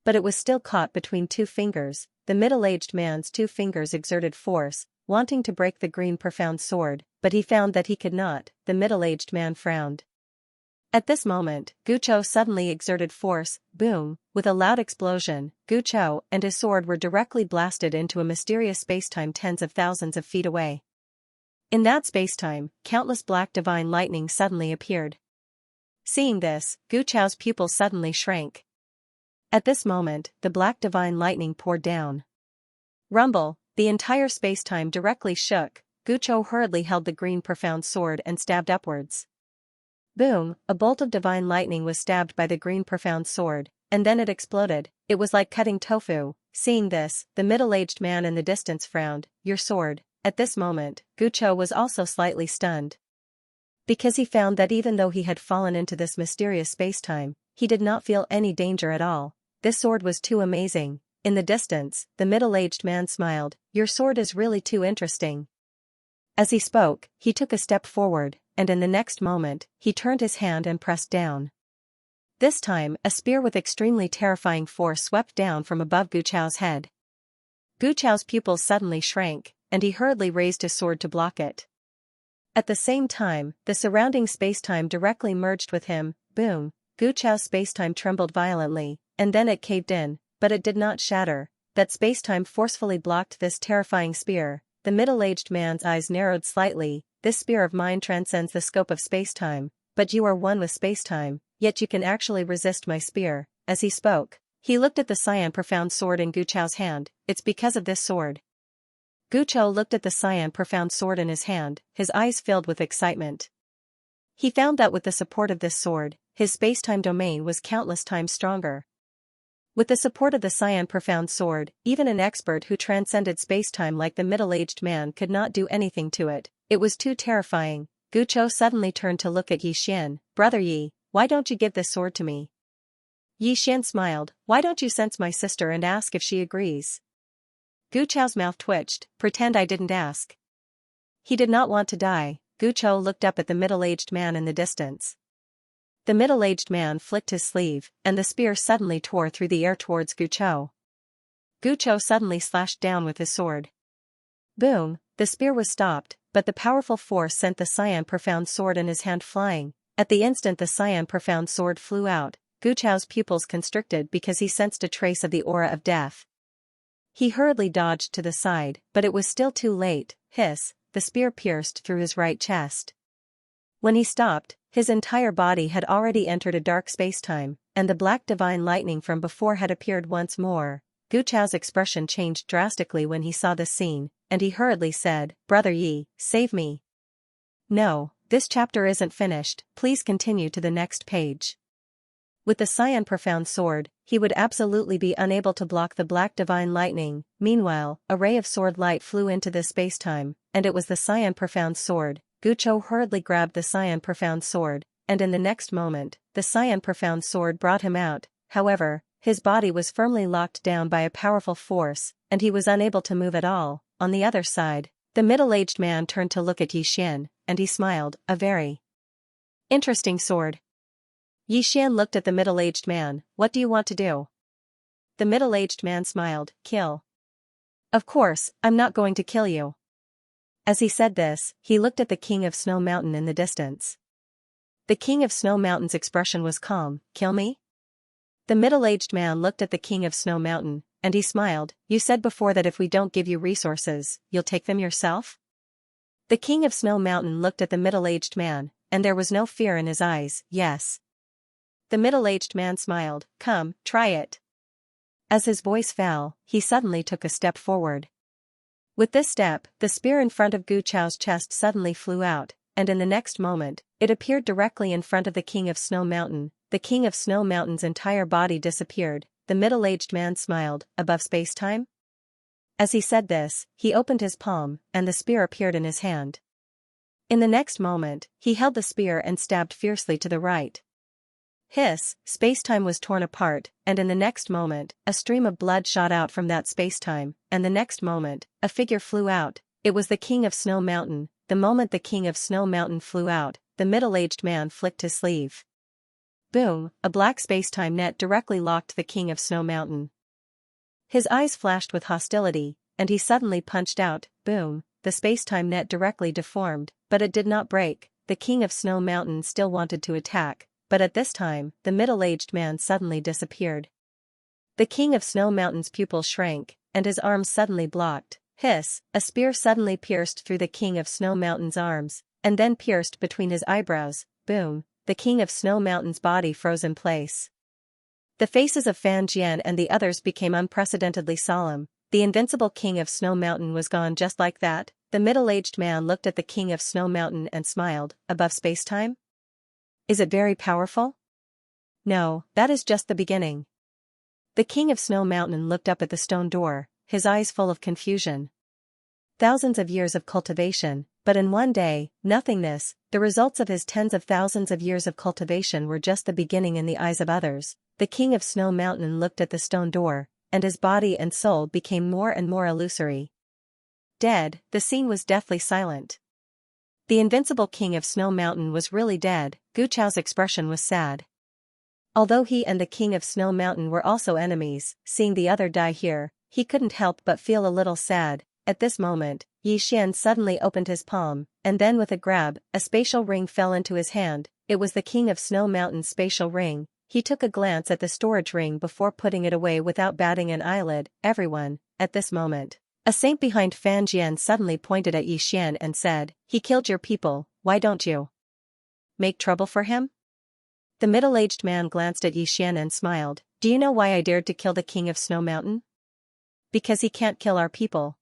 But it was still caught between two fingers. The middle-aged man's two fingers exerted force, wanting to break the green profound sword, but he found that he could not. The middle-aged man frowned. At this moment, Gu Chou suddenly exerted force. Boom! With a loud explosion, Gu Chou and his sword were directly blasted into a mysterious space-time tens of thousands of feet away. In that space-time, countless black divine lightning suddenly appeared. Seeing this, Gu Chou's pupils suddenly shrank. At this moment, the black divine lightning poured down. Rumble! The entire space-time directly shook. Gu Chou hurriedly held the green profound sword and stabbed upwards. Boom! A bolt of divine lightning was stabbed by the green profound sword, and then it exploded. It was like cutting tofu. Seeing this, the middle-aged man in the distance frowned. Your sword. At this moment, Gu Chou was also slightly stunned. Because he found that even though he had fallen into this mysterious space-time, he did not feel any danger at all. This sword was too amazing. In the distance, the middle-aged man smiled. Your sword is really too interesting. As he spoke, he took a step forward, and in the next moment, he turned his hand and pressed down. This time, a spear with extremely terrifying force swept down from above Gu Chou's head. Gu Chou's pupils suddenly shrank, and he hurriedly raised his sword to block it. At the same time, the surrounding space-time directly merged with him. Boom! Gu Chou's space-time trembled violently, and then it caved in, but it did not shatter. That space-time forcefully blocked this terrifying spear. The middle-aged man's eyes narrowed slightly. This spear of mine transcends the scope of space-time, but you are one with space-time, yet you can actually resist my spear. As he spoke, he looked at the cyan profound sword in Gu Chou's hand. It's because of this sword. Gu Chou looked at the cyan profound sword in his hand, his eyes filled with excitement. He found that with the support of this sword, his space-time domain was countless times stronger. With the support of the cyan profound sword, even an expert who transcended space-time like the middle-aged man could not do anything to it. It was too terrifying. Gu Chou suddenly turned to look at Yi Xian. Brother Yi, why don't you give this sword to me? Yi Xian smiled. Why don't you sense my sister and ask if she agrees? Gu Chou's mouth twitched. Pretend I didn't ask. He did not want to die. Gu Chou looked up at the middle-aged man in the distance. The middle-aged man flicked his sleeve, and the spear suddenly tore through the air towards Gu Chou. Gu Chou suddenly slashed down with his sword. Boom! The spear was stopped, but the powerful force sent the cyan profound sword in his hand flying. At the instant the cyan profound sword flew out, Gu Chou's pupils constricted because he sensed a trace of the aura of death. He hurriedly dodged to the side, but it was still too late. Hiss! The spear pierced through his right chest. When he stopped, his entire body had already entered a dark space-time, and the black divine lightning from before had appeared once more. Gu Chou's expression changed drastically when he saw this scene, and he hurriedly said, Brother Yi, save me. No, this chapter isn't finished, please continue to the next page. With the cyan profound sword, he would absolutely be unable to block the black divine lightning. Meanwhile, a ray of sword light flew into the space-time, and it was the cyan profound sword. Gu Chou hurriedly grabbed the cyan profound sword, and in the next moment, the cyan profound sword brought him out. However, his body was firmly locked down by a powerful force, and he was unable to move at all. On the other side, the middle-aged man turned to look at Yi Xian, and he smiled. A very interesting sword. Yi Xian looked at the middle-aged man. What do you want to do? The middle-aged man smiled. Kill. Of course, I'm not going to kill you. As he said this, he looked at the King of Snow Mountain in the distance. The King of Snow Mountain's expression was calm. Kill me? The middle-aged man looked at the King of Snow Mountain, and he smiled. You said before that if we don't give you resources, you'll take them yourself? The King of Snow Mountain looked at the middle-aged man, and there was no fear in his eyes. Yes. The middle-aged man smiled. Come, try it. As his voice fell, he suddenly took a step forward. With this step, the spear in front of Gu Chou's chest suddenly flew out, and in the next moment, it appeared directly in front of the King of Snow Mountain. The King of Snow Mountain's entire body disappeared. The middle-aged man smiled. Above space-time? As he said this, he opened his palm, and the spear appeared in his hand. In the next moment, he held the spear and stabbed fiercely to the right. Hiss, space-time was torn apart, and in the next moment, a stream of blood shot out from that space-time, and the next moment, a figure flew out. It was the King of Snow Mountain. The moment the King of Snow Mountain flew out, the middle-aged man flicked his sleeve. Boom, a black space-time net directly locked the King of Snow Mountain. His eyes flashed with hostility, and he suddenly punched out. Boom, the space-time net directly deformed, but it did not break. The King of Snow Mountain still wanted to attack, but at this time, the middle-aged man suddenly disappeared. The King of Snow Mountain's pupils shrank, and his arms suddenly blocked. Hiss, a spear suddenly pierced through the King of Snow Mountain's arms, and then pierced between his eyebrows. Boom, the King of Snow Mountain's body froze in place. The faces of Fan Jian and the others became unprecedentedly solemn. The invincible King of Snow Mountain was gone just like that. The middle-aged man looked at the King of Snow Mountain and smiled. Above space-time? Is it very powerful? No, that is just the beginning. The King of Snow Mountain looked up at the stone door, his eyes full of confusion. Thousands of years of cultivation, but in one day, nothingness. The results of his tens of thousands of years of cultivation were just the beginning in the eyes of others. The King of Snow Mountain looked at the stone door, and his body and soul became more and more illusory. Dead, the scene was deathly silent. The invincible King of Snow Mountain was really dead. Gu Chao's expression was sad. Although he and the King of Snow Mountain were also enemies, seeing the other die here, he couldn't help but feel a little sad. At this moment, Yixian suddenly opened his palm, and then with a grab, a spatial ring fell into his hand. It was the King of Snow Mountain's spatial ring. He took a glance at the storage ring before putting it away without batting an eyelid. Everyone, at this moment. A saint behind Fan Jian suddenly pointed at Yixian and said, "He killed your people, why don't you make trouble for him?" The middle-aged man glanced at Yixian and smiled. "Do you know why I dared to kill the King of Snow Mountain? Because he can't kill our people."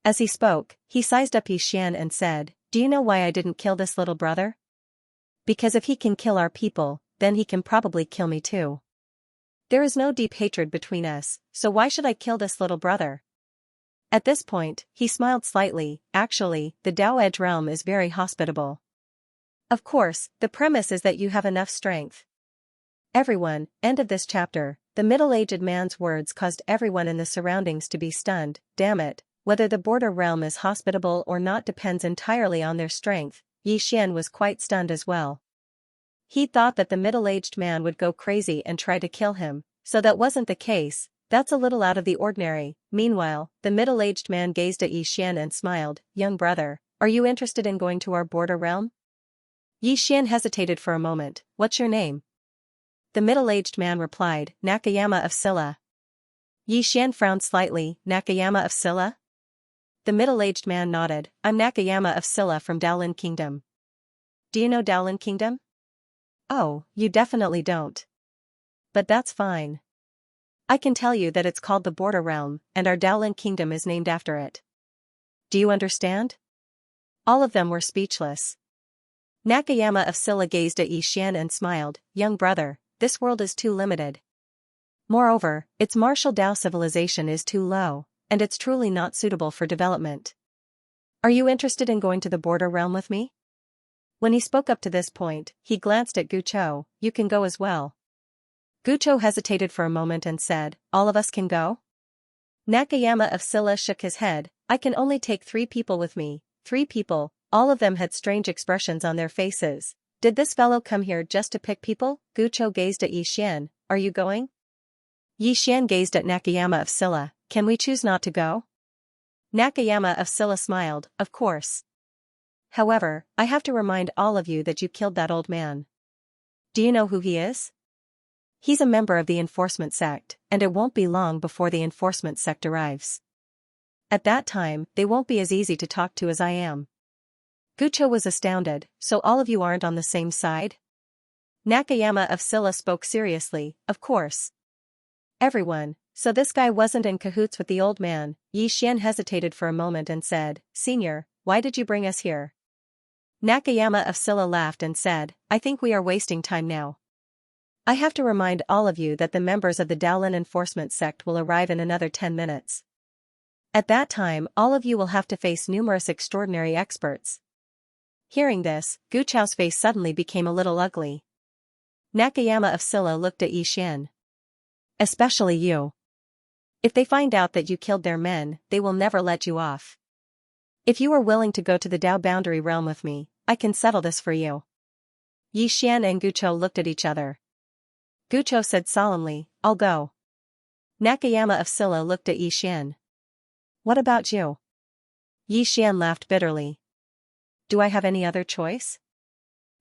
As he spoke, he sized up Yixian and said, "Do you know why I didn't kill this little brother? Because if he can kill our people, then he can probably kill me too. There is no deep hatred between us, so why should I kill this little brother?" At this point, he smiled slightly. Actually, the Dao Edge realm is very hospitable. Of course, the premise is that you have enough strength. Everyone, end of this chapter. The middle-aged man's words caused everyone in the surroundings to be stunned. Damn it, whether the border realm is hospitable or not depends entirely on their strength. Yixian was quite stunned as well. He thought that the middle-aged man would go crazy and try to kill him, so that wasn't the case. That's a little out of the ordinary. Meanwhile, the middle-aged man gazed at Yixian and smiled. "Young brother, are you interested in going to our border realm?" Yixian hesitated for a moment. "What's your name?" The middle-aged man replied, "Nakayama of Silla." Yixian frowned slightly. "Nakayama of Silla?" The middle-aged man nodded. "I'm Nakayama of Silla from Daolin Kingdom." "Do you know Daolin Kingdom?" "Oh, you definitely don't. But that's fine. I can tell you that it's called the Border Realm, and our Daolin Kingdom is named after it. Do you understand?" All of them were speechless. Nakayama of Silla gazed at Yixian and smiled. "Young brother, this world is too limited. Moreover, its martial Dao civilization is too low, and it's truly not suitable for development. Are you interested in going to the Border Realm with me?" When he spoke up to this point, he glanced at Gu Chou. "You can go as well." Gu Chou hesitated for a moment and said, "All of us can go?" Nakayama of Silla shook his head. "I can only take 3 people with me." 3 people, all of them had strange expressions on their faces. Did this fellow come here just to pick people? Gu Chou gazed at Yixian. "Are you going?" Yixian gazed at Nakayama of Silla. "Can we choose not to go?" Nakayama of Silla smiled. "Of course. However, I have to remind all of you that you killed that old man. Do you know who he is? He's a member of the enforcement sect, and it won't be long before the enforcement sect arrives. At that time, they won't be as easy to talk to as I am." Gu Chou was astounded. "So all of you aren't on the same side?" Nakayama of Silla spoke seriously. "Of course. Everyone, so this guy wasn't in cahoots with the old man." Yixian hesitated for a moment and said, "Senior, why did you bring us here?" Nakayama of Silla laughed and said, "I think we are wasting time now. I have to remind all of you that the members of the Daolin enforcement sect will arrive in another 10 minutes. At that time, all of you will have to face numerous extraordinary experts. Hearing this, Gu Chao's face suddenly became a little ugly. Nakayama of Silla looked at Yixian. Especially you. If they find out that you killed their men, they will never let you off. If you are willing to go to the Dao boundary realm with me, I can settle this for you. Yixian and Guchou looked at each other. Guchou said solemnly, I'll go. Nakayama of Silla looked at Yixian. What about you? Yixian laughed bitterly. Do I have any other choice?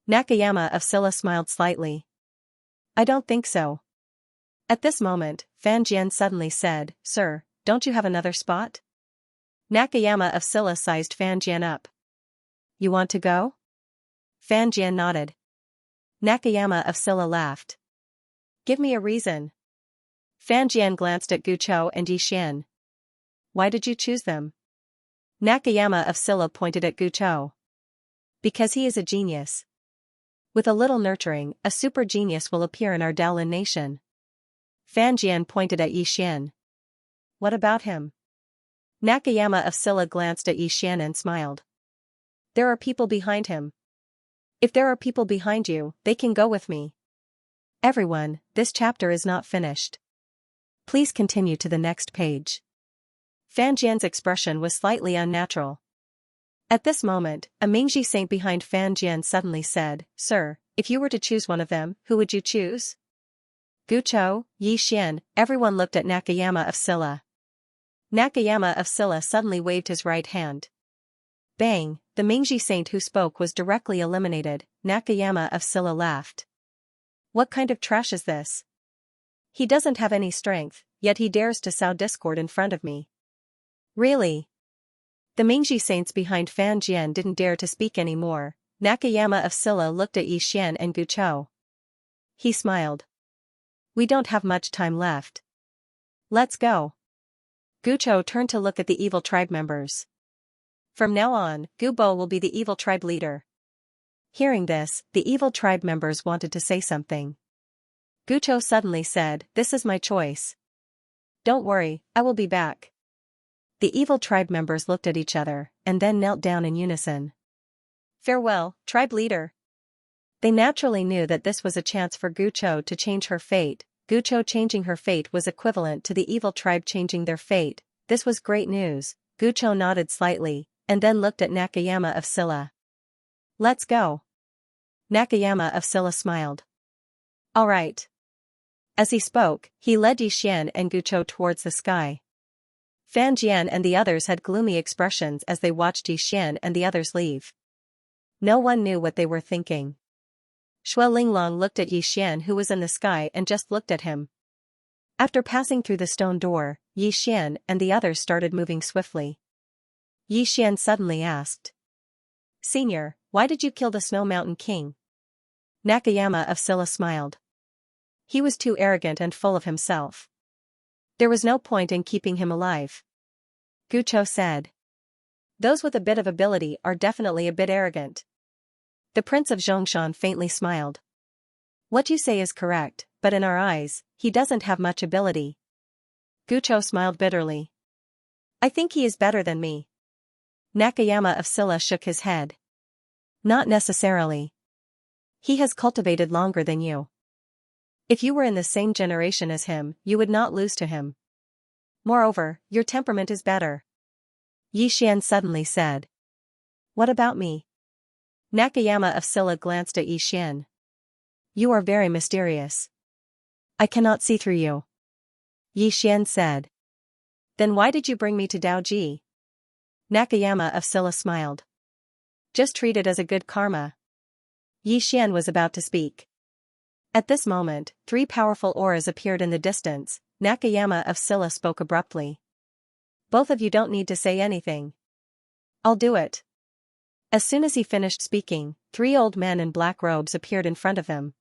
Nakayama of Silla smiled slightly. I don't think so. At this moment, Fan Jian suddenly said, Sir, don't you have another spot? Nakayama of Silla sized Fan Jian up. You want to go? Fan Jian nodded. Nakayama of Silla laughed. Give me a reason. Fan Jian glanced at Guchou and Yixian. Why did you choose them? Nakayama of Silla pointed at Guchou. Because he is a genius. With a little nurturing, a super genius will appear in our Daolin nation. Fan Jian pointed at Yixian. What about him? Nakayama of Silla glanced at Yixian and smiled. There are people behind him. If there are people behind you, they can go with me. Everyone, this chapter is not finished. Please continue to the next page. Fan Jian's expression was slightly unnatural. At this moment, a Mingji saint behind Fan Jian suddenly said, Sir, if you were to choose one of them, who would you choose? Guchou, Yixian, everyone looked at Nakayama of Silla. Nakayama of Silla suddenly waved his right hand. Bang, the Mingji saint who spoke was directly eliminated. Nakayama of Silla laughed. What kind of trash is this? He doesn't have any strength, yet he dares to sow discord in front of me. Really? The Mingji saints behind Fan Jian didn't dare to speak anymore. Nakayama of Silla looked at Yixian and Guchou. He smiled. We don't have much time left. Let's go. Guchou turned to look at the evil tribe members. From now on, Gu Bo will be the evil tribe leader. Hearing this, the evil tribe members wanted to say something. Guchou suddenly said, This is my choice. Don't worry, I will be back. The evil tribe members looked at each other, and then knelt down in unison. Farewell, tribe leader. They naturally knew that this was a chance for Guchou to change her fate. Guchou changing her fate was equivalent to the evil tribe changing their fate. This was great news. Guchou nodded slightly, and then looked at Nakayama of Silla. Let's go. Nakayama of Silla smiled. All right. As he spoke, he led Yixian and Guchou towards the sky. Fan Jian and the others had gloomy expressions as they watched Yixian and the others leave. No one knew what they were thinking. Shui Linglong looked at Yixian who was in the sky and just looked at him. After passing through the stone door, Yixian and the others started moving swiftly. Yixian suddenly asked. Senior, why did you kill the Snow Mountain King? Nakayama of Silla smiled. He was too arrogant and full of himself. There was no point in keeping him alive. Guchou said. Those with a bit of ability are definitely a bit arrogant. The Prince of Zhongshan faintly smiled. What you say is correct, but in our eyes, he doesn't have much ability. Guchou smiled bitterly. I think he is better than me. Nakayama of Silla shook his head. Not necessarily. He has cultivated longer than you. If you were in the same generation as him, you would not lose to him. Moreover, your temperament is better. Yixian suddenly said. What about me? Nakayama of Silla glanced at Yixian. You are very mysterious. I cannot see through you. Yixian said. Then why did you bring me to Daoji? Nakayama of Silla smiled. Just treat it as a good karma. Yixian was about to speak. At this moment, 3 powerful auras appeared in the distance. Nakayama of Silla spoke abruptly. Both of you don't need to say anything. I'll do it. As soon as he finished speaking, 3 old men in black robes appeared in front of him.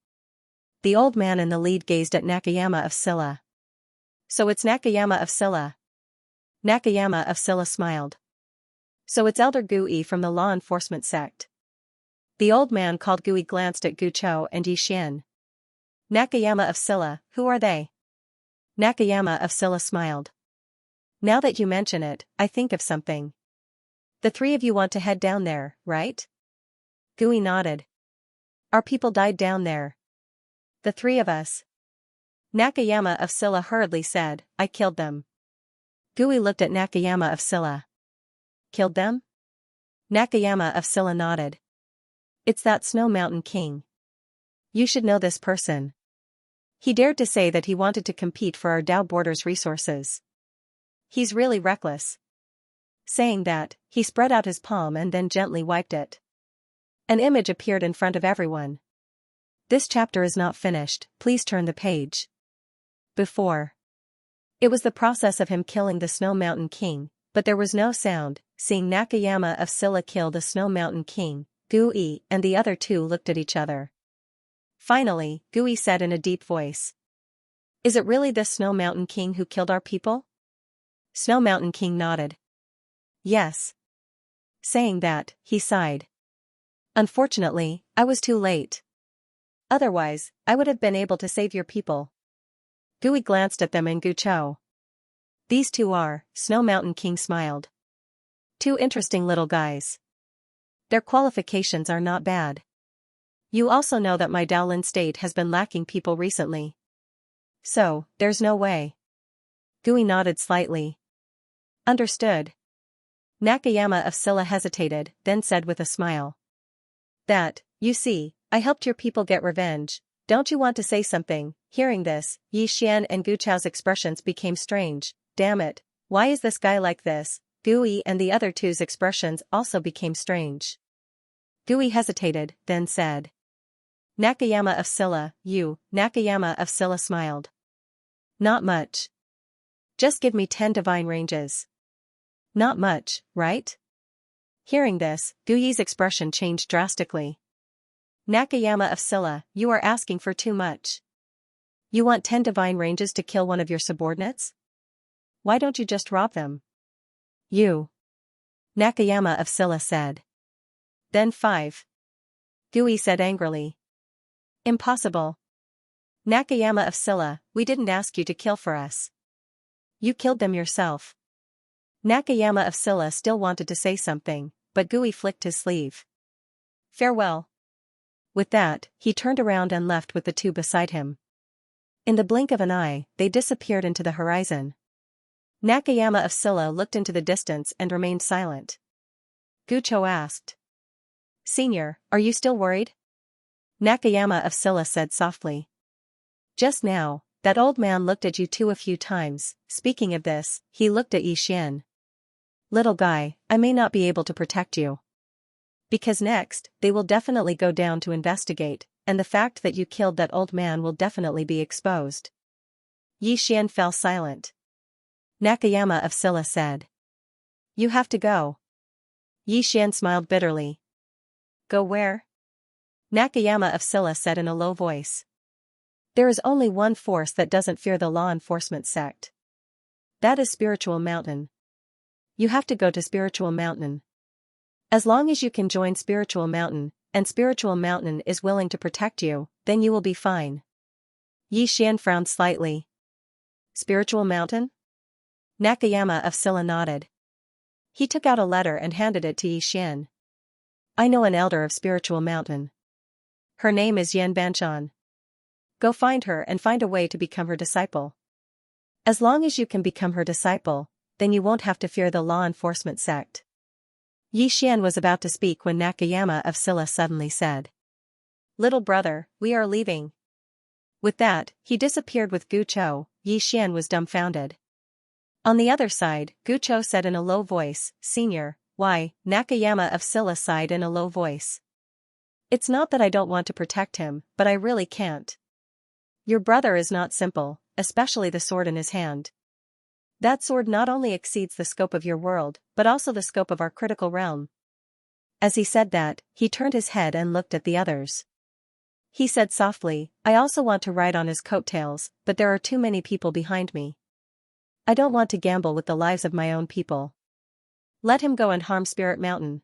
The old man in the lead gazed at Nakayama of Silla. So it's Nakayama of Silla. Nakayama of Silla smiled. So it's Elder Gui from the law enforcement sect. The old man called Gui glanced at Guchou and Yixian. Nakayama of Silla, who are they? Nakayama of Silla smiled. Now that you mention it, I think of something. The 3 of you want to head down there, right? Gui nodded. Our people died down there. The three of us. Nakayama of Silla hurriedly said, I killed them. Gui looked at Nakayama of Silla. Killed them? Nakayama of Silla nodded. It's that Snow Mountain King. You should know this person. He dared to say that he wanted to compete for our Dao border's resources. He's really reckless. Saying that, he spread out his palm and then gently wiped it. An image appeared in front of everyone. This chapter is not finished, please turn the page. Before. It was the process of him killing the Snow Mountain King, but there was no sound. Seeing Nakayama of Silla kill the Snow Mountain King, Gui and the other two looked at each other. Finally, Gui said in a deep voice. Is it really this Snow Mountain King who killed our people? Snow Mountain King nodded. Yes. Saying that, he sighed. Unfortunately, I was too late. Otherwise, I would have been able to save your people. Gui glanced at them and Gucho. These two are, Snow Mountain King smiled. Two interesting little guys. Their qualifications are not bad. You also know that my Daolin state has been lacking people recently. So, there's no way. Gui nodded slightly. Understood. Nakayama of Silla hesitated, then said with a smile. That, you see, I helped your people get revenge. Don't you want to say something? Hearing this, Yixian and Guchao's expressions became strange. Damn it, why is this guy like this? Gui and the other two's expressions also became strange. Gui hesitated, then said. Nakayama of Silla, you. Nakayama of Silla smiled. Not much. Just give me 10 divine ranges. Not much, right? Hearing this, Gui's expression changed drastically. Nakayama of Silla, you are asking for too much. You want 10 divine ranges to kill one of your subordinates? Why don't you just rob them? You. Nakayama of Silla said. Then 5. Gui said angrily. Impossible. Nakayama of Silla, we didn't ask you to kill for us. You killed them yourself. Nakayama of Silla still wanted to say something, but Gui flicked his sleeve. Farewell. With that, he turned around and left with the two beside him. In the blink of an eye, they disappeared into the horizon. Nakayama of Silla looked into the distance and remained silent. Gucho asked. Senior, are you still worried? Nakayama of Silla said softly. Just now, that old man looked at you two a few times. Speaking of this, he looked at Yixian. Little guy, I may not be able to protect you. Because next, they will definitely go down to investigate, and the fact that you killed that old man will definitely be exposed. Yixian fell silent. Nakayama of Silla said. You have to go. Yixian smiled bitterly. Go where? Nakayama of Silla said in a low voice. There is only one force that doesn't fear the law enforcement sect. That is Spiritual Mountain. You have to go to Spiritual Mountain. As long as you can join Spiritual Mountain, and Spiritual Mountain is willing to protect you, then you will be fine. Yixian frowned slightly. Spiritual Mountain? Nakayama of Silla nodded. He took out a letter and handed it to Yixian. I know an elder of Spiritual Mountain. Her name is Yan Banshan. Go find her and find a way to become her disciple. As long as you can become her disciple, then you won't have to fear the law enforcement sect. Yixian was about to speak when Nakayama of Silla suddenly said. Little brother, we are leaving. With that, he disappeared with Gucho. Yixian was dumbfounded. On the other side, Gucho said in a low voice, Senior, why? Nakayama of Silla sighed in a low voice. It's not that I don't want to protect him, but I really can't. Your brother is not simple, especially the sword in his hand. That sword not only exceeds the scope of your world, but also the scope of our critical realm. As he said that, he turned his head and looked at the others. He said softly, I also want to ride on his coattails, but there are too many people behind me. I don't want to gamble with the lives of my own people. Let him go and harm Spirit Mountain.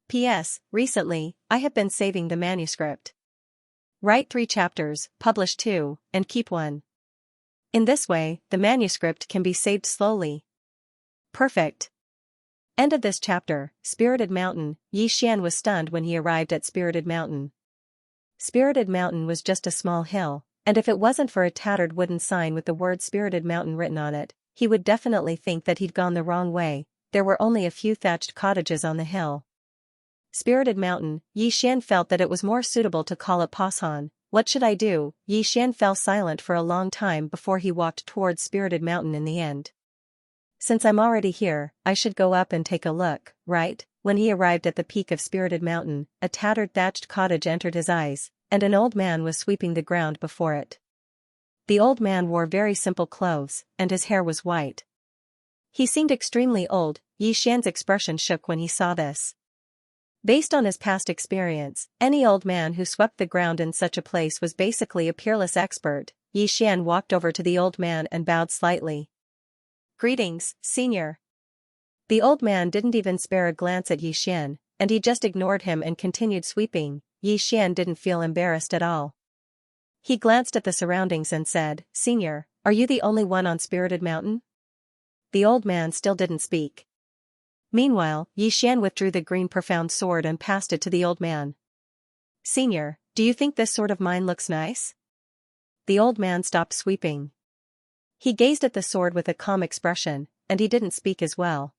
P.S. Recently, I have been saving the manuscript. Write 3 chapters, publish 2, and keep 1. In this way, the manuscript can be saved slowly. Perfect. End of this chapter. Spirited Mountain. Xian was stunned when he arrived at Spirited Mountain. Spirited Mountain was just a small hill, and if it wasn't for a tattered wooden sign with the word Spirited Mountain written on it, he would definitely think that he'd gone the wrong way. There were only a few thatched cottages on the hill. Spirited Mountain. Xian felt that it was more suitable to call it Pasan. What should I do? Xian fell silent for a long time before he walked towards Spirited Mountain in the end. Since I'm already here, I should go up and take a look, right? When he arrived at the peak of Spirited Mountain, a tattered thatched cottage entered his eyes, and an old man was sweeping the ground before it. The old man wore very simple clothes, and his hair was white. He seemed extremely old. Xian's expression shook when he saw this. Based on his past experience, any old man who swept the ground in such a place was basically a peerless expert. Xian walked over to the old man and bowed slightly. Greetings, senior. The old man didn't even spare a glance at Xian, and he just ignored him and continued sweeping. Xian didn't feel embarrassed at all. He glanced at the surroundings and said, Senior, are you the only one on Spirited Mountain? The old man still didn't speak. Meanwhile, Xian withdrew the green profound sword and passed it to the old man. Senior, do you think this sword of mine looks nice? The old man stopped sweeping. He gazed at the sword with a calm expression, and he didn't speak as well.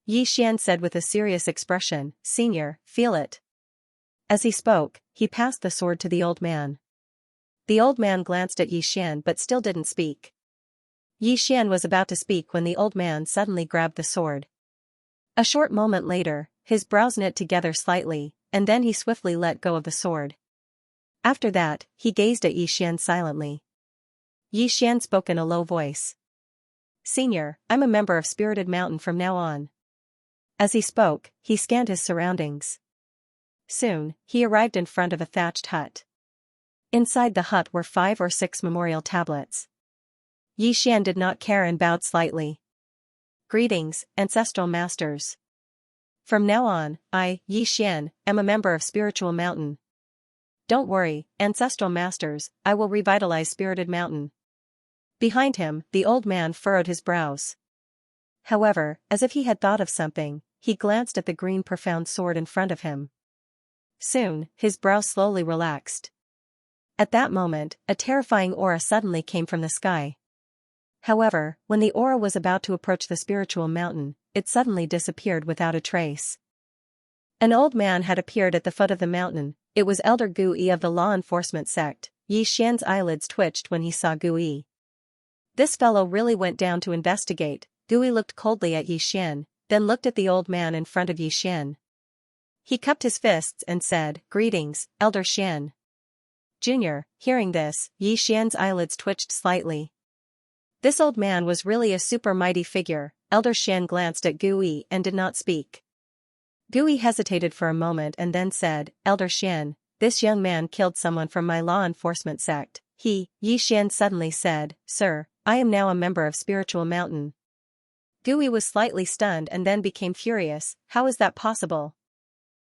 Xian said with a serious expression, Senior, feel it. As he spoke, he passed the sword to the old man. The old man glanced at Xian but still didn't speak. Xian was about to speak when the old man suddenly grabbed the sword. A short moment later, his brows knit together slightly, and then he swiftly let go of the sword. After that, he gazed at Xian silently. Xian spoke in a low voice. Senior, I'm a member of Spirited Mountain from now on. As he spoke, he scanned his surroundings. Soon, he arrived in front of a thatched hut. Inside the hut were 5 or 6 memorial tablets. Xian did not care and bowed slightly. Greetings, ancestral masters. From now on, I, Xian, am a member of Spiritual Mountain. Don't worry, ancestral masters, I will revitalize Spirited Mountain. Behind him, the old man furrowed his brows. However, as if he had thought of something, he glanced at the green profound sword in front of him. Soon, his brow slowly relaxed. At that moment, a terrifying aura suddenly came from the sky. However, when the aura was about to approach the Spiritual Mountain, it suddenly disappeared without a trace. An old man had appeared at the foot of the mountain. It was Elder Gui of the law enforcement sect. Xian's eyelids twitched when he saw Gui. This fellow really went down to investigate. Gui looked coldly at Xian, then looked at the old man in front of Xian. He cupped his fists and said, Greetings, Elder Xian. Junior, hearing this, Xian's eyelids twitched slightly. This old man was really a super mighty figure. Elder Xian glanced at Gui and did not speak. Gui hesitated for a moment and then said, Elder Xian, this young man killed someone from my law enforcement sect. Xian suddenly said, Sir, I am now a member of Spiritual Mountain. Gui was slightly stunned and then became furious. How is that possible?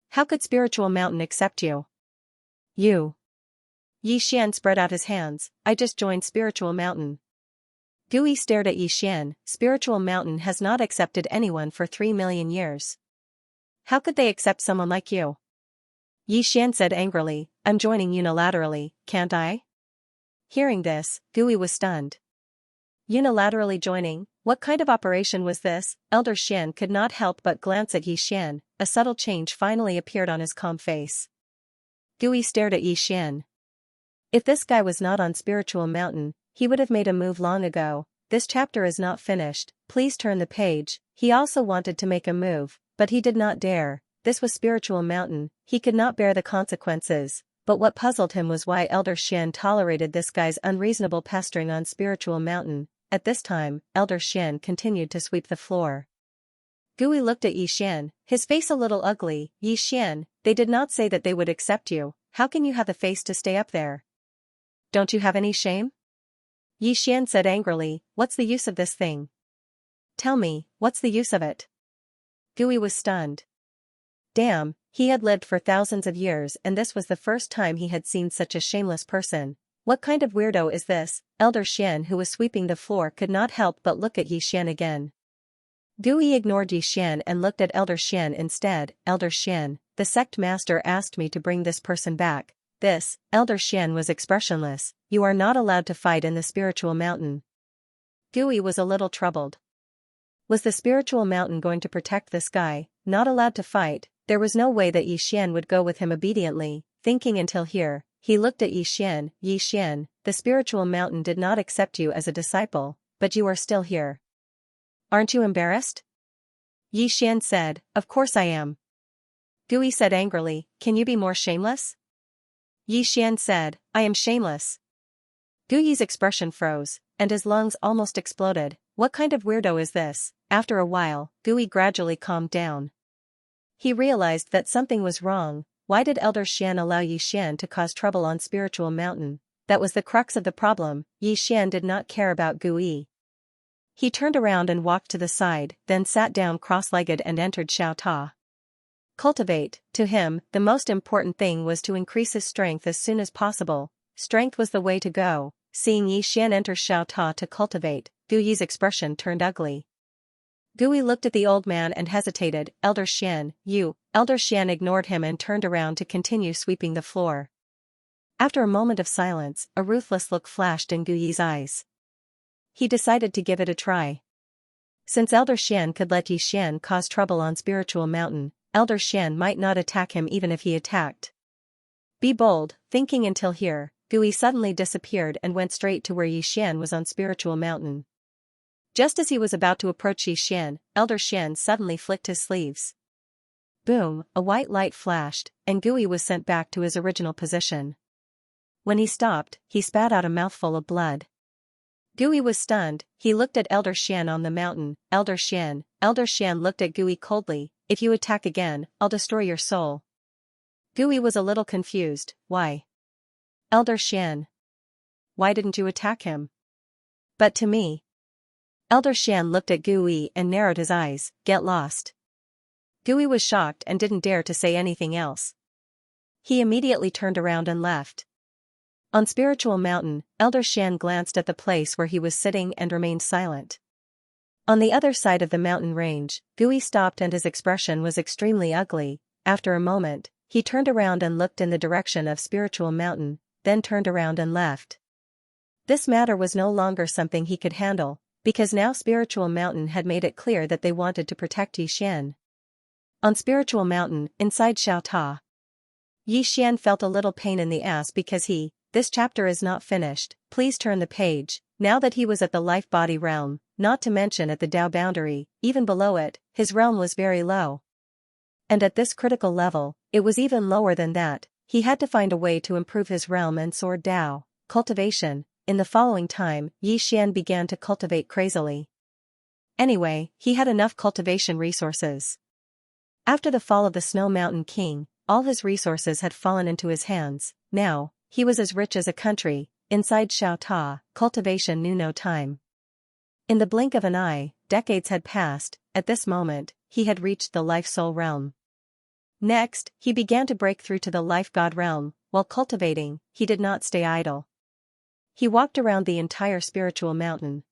How could Spiritual Mountain accept you? You. Xian spread out his hands. I just joined Spiritual Mountain. Gui stared at Xian. Spiritual Mountain has not accepted anyone for 3 million years. How could they accept someone like you? Xian said angrily, I'm joining unilaterally, can't I? Hearing this, Gui was stunned. Unilaterally joining? What kind of operation was this? Elder Xian could not help but glance at Xian. A subtle change finally appeared on his calm face. Gui stared at Xian. If this guy was not on Spiritual Mountain, he would have made a move long ago. This chapter is not finished, please turn the page. He also wanted to make a move, but he did not dare. This was Spiritual Mountain, he could not bear the consequences. But what puzzled him was why Elder Xian tolerated this guy's unreasonable pestering on Spiritual Mountain. At this time, Elder Xian continued to sweep the floor. Gui looked at Xian, his face a little ugly. Xian, they did not say that they would accept you. How can you have the face to stay up there? Don't you have any shame? Xian said angrily, what's the use of this thing? Tell me, what's the use of it? Gui was stunned. Damn, he had lived for thousands of years and this was the first time he had seen such a shameless person. What kind of weirdo is this? Elder Xian, who was sweeping the floor, could not help but look at Xian again. Gui ignored Yi Xian and looked at Elder Xian instead. Elder Xian, the sect master asked me to bring this person back. Elder Xian was expressionless. You are not allowed to fight in the spiritual mountain. Gui was a little troubled. Was the spiritual mountain going to protect this guy? Not allowed to fight? There was no way that Yi Xian would go with him obediently. Thinking until here, he looked at Yi Xian. Yi Xian, the spiritual mountain did not accept you as a disciple, but you are still here. Aren't you embarrassed? Yi Xian said, Of course I am. Gui said angrily, Can you be more shameless? Yi Xian said, I am shameless. Gui's expression froze, and his lungs almost exploded. What kind of weirdo is this? After a while, Gui gradually calmed down. He realized that something was wrong. Why did Elder Xian allow Yi Xian to cause trouble on Spiritual Mountain? That was the crux of the problem. Yi Xian did not care about Gui. He turned around and walked to the side, then sat down cross-legged and entered Xiao Ta. Cultivate. To him, the most important thing was to increase his strength as soon as possible. Strength was the way to go. Seeing Yi Xian enter Xiao Ta to cultivate, Gui's expression turned ugly. Gui looked at the old man and hesitated. Elder Xian, you. Elder Xian ignored him and turned around to continue sweeping the floor. After a moment of silence, a ruthless look flashed in Gui's eyes. He decided to give it a try. Since Elder Xian could let Yi Xian cause trouble on Spiritual Mountain, Elder Xian might not attack him even if he attacked. Be bold. Thinking until here, Gui suddenly disappeared and went straight to where Yi Xian was on Spiritual Mountain. Just as he was about to approach Yi Xian, Elder Xian suddenly flicked his sleeves. Boom, a white light flashed, and Gui was sent back to his original position. When he stopped, he spat out a mouthful of blood. Gui was stunned. He looked at Elder Xian on the mountain. Elder Xian looked at Gui coldly. If you attack again, I'll destroy your soul. Gui was a little confused. Why? Elder Xian. Why didn't you attack him? But to me. Elder Xian looked at Gui and narrowed his eyes. Get lost. Gui was shocked and didn't dare to say anything else. He immediately turned around and left. On Spiritual Mountain, Elder Xian glanced at the place where he was sitting and remained silent. On the other side of the mountain range, Gui stopped and his expression was extremely ugly. After a moment, he turned around and looked in the direction of Spiritual Mountain, then turned around and left. This matter was no longer something he could handle, because now Spiritual Mountain had made it clear that they wanted to protect Yi Xian. On Spiritual Mountain, inside Xiao Ta, Yi Xian felt a little pain in the ass because this chapter is not finished. Please turn the page. Now that he was at the life-body realm, not to mention at the Tao boundary, even below it, his realm was very low. And at this critical level, it was even lower than that. He had to find a way to improve his realm and sword Tao. Cultivation. In the following time, Yi Xian began to cultivate crazily. Anyway, he had enough cultivation resources. After the fall of the Snow Mountain King, all his resources had fallen into his hands. Now, he was as rich as a country. Inside Xiao Ta, cultivation knew no time. In the blink of an eye, decades had passed. At this moment, he had reached the life-soul realm. Next, he began to break through to the life-god realm. While cultivating, he did not stay idle. He walked around the entire Spiritual Mountain.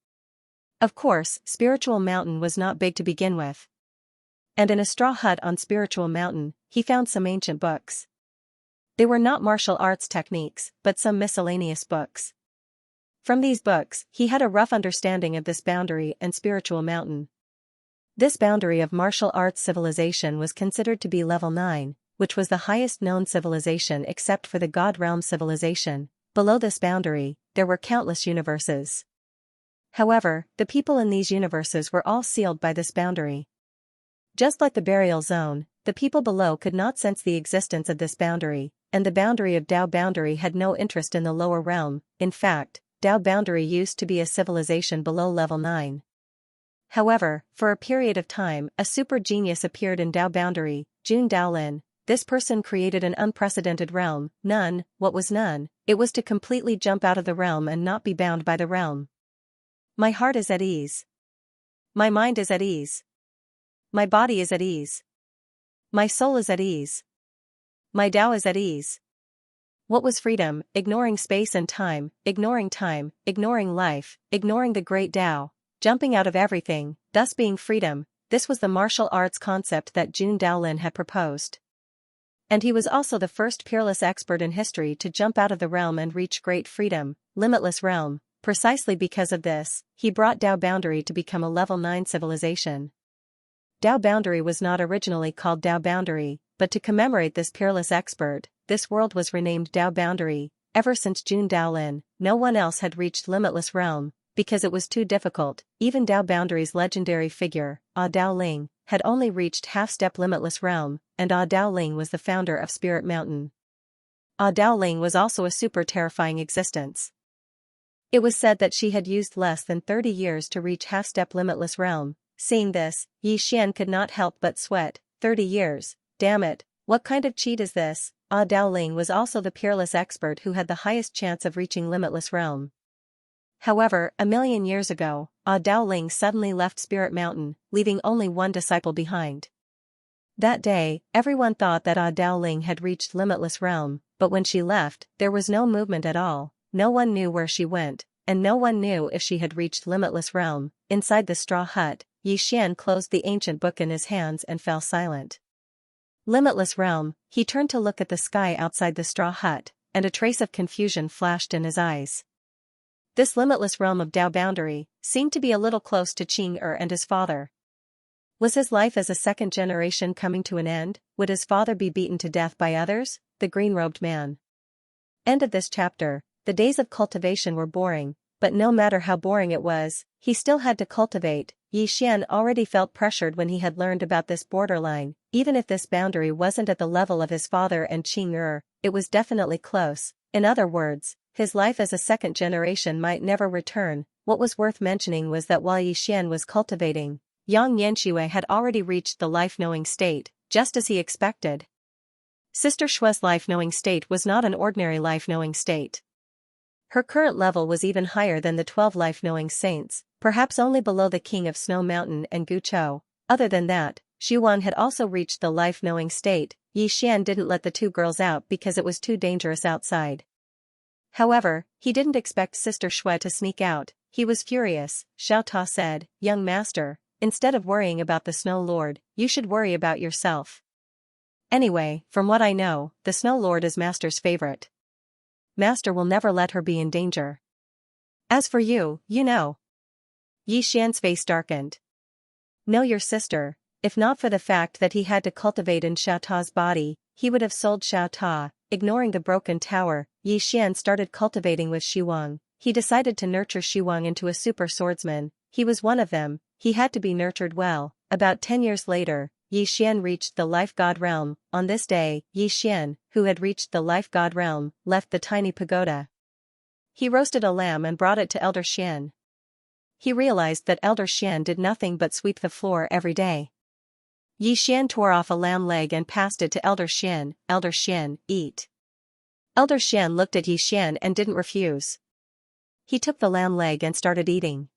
Of course, Spiritual Mountain was not big to begin with. And in a straw hut on Spiritual Mountain, he found some ancient books. They were not martial arts techniques, but some miscellaneous books. From these books, he had a rough understanding of this boundary and Spiritual Mountain. This boundary of martial arts civilization was considered to be level 9, which was the highest known civilization except for the God Realm civilization. Below this boundary, there were countless universes. However, the people in these universes were all sealed by this boundary. Just like the burial zone, the people below could not sense the existence of this boundary, and the boundary of Tao boundary had no interest in the lower realm. In fact, Tao boundary used to be a civilization below level 9. However, for a period of time, a super genius appeared in Tao boundary, Jun Daolin. This person created an unprecedented realm. None. What was none? It was to completely jump out of the realm and not be bound by the realm. My heart is at ease. My mind is at ease. My body is at ease. My soul is at ease. My Tao is at ease. What was freedom? Ignoring space and time, ignoring life, ignoring the great Tao, jumping out of everything, thus being freedom. this was the martial arts concept that Jun Daolin had proposed. And he was also the first peerless expert in history to jump out of the realm and reach great freedom, limitless realm. Precisely because of this, he brought Dao Boundary to become a level 9 civilization. Dao Boundary was not originally called Dao Boundary, but to commemorate this peerless expert, this world was renamed Dao Boundary. Ever since Jun Daolin, no one else had reached limitless realm, because it was too difficult. Even Dao Boundary's legendary figure, Dao Ling, had only reached half-step limitless realm, and Dao Ling was the founder of Spirit Mountain. Dao Ling was also a super terrifying existence. It was said that she had used less than 30 years to reach half-step limitless realm. Seeing this, Xian could not help but sweat. 30 years, damn it, what kind of cheat is this? Dao Ling was also the peerless expert who had the highest chance of reaching limitless realm. However, a million years ago, Dao Ling suddenly left Spirit Mountain, leaving only one disciple behind. That day, everyone thought that Dao Ling had reached limitless realm, but when she left, there was no movement at all. No one knew where she went, and no one knew if she had reached limitless realm. Inside the straw hut, Xian closed the ancient book in his hands and fell silent. Limitless realm, he turned to look at the sky outside the straw hut, and a trace of confusion flashed in his eyes. This limitless realm of Dao Boundary seemed to be a little close to Qing and his father. Was his life as a second generation coming to an end? Would his father be beaten to death by others? The green-robed man. End of this chapter. The days of cultivation were boring, but no matter how boring it was, he still had to cultivate. Xian already felt pressured when he had learned about this borderline. Even if this boundary wasn't at the level of his father and Qing, it was definitely close. In other words, his life as a second generation might never return. What was worth mentioning was that while Xian was cultivating, Yang Yanxue had already reached the life-knowing state, just as he expected. Sister Shue's life-knowing state was not an ordinary life-knowing state. Her current level was even higher than the 12 life-knowing saints, perhaps only below the King of Snow Mountain and Guchou. Other than that, Xuan had also reached the life-knowing state. Xian didn't let the two girls out because it was too dangerous outside. However, he didn't expect Sister Shui to sneak out. He was furious. Xiao Ta said, "Young master, instead of worrying about the Snow Lord, you should worry about yourself. Anyway, from what I know, the Snow Lord is Master's favorite. Master will never let her be in danger. As for you, you know." Xian's face darkened. Know your sister. If not for the fact that he had to cultivate in Xiao Ta's body, he would have sold Xiao Ta. Ignoring the broken tower, Xian started cultivating with Xuang. He decided to nurture Xuang into a super swordsman. He was one of them. He had to be nurtured well. About 10 years later, Xian reached the life god realm. On this day, Xian, who had reached the life god realm, left the tiny pagoda. He roasted a lamb and brought it to Elder Xian. He realized that Elder Xian did nothing but sweep the floor every day. Xian tore off a lamb leg and passed it to Elder Xian. "Elder Xian, eat." Elder Xian looked at Xian and didn't refuse. He took the lamb leg and started eating.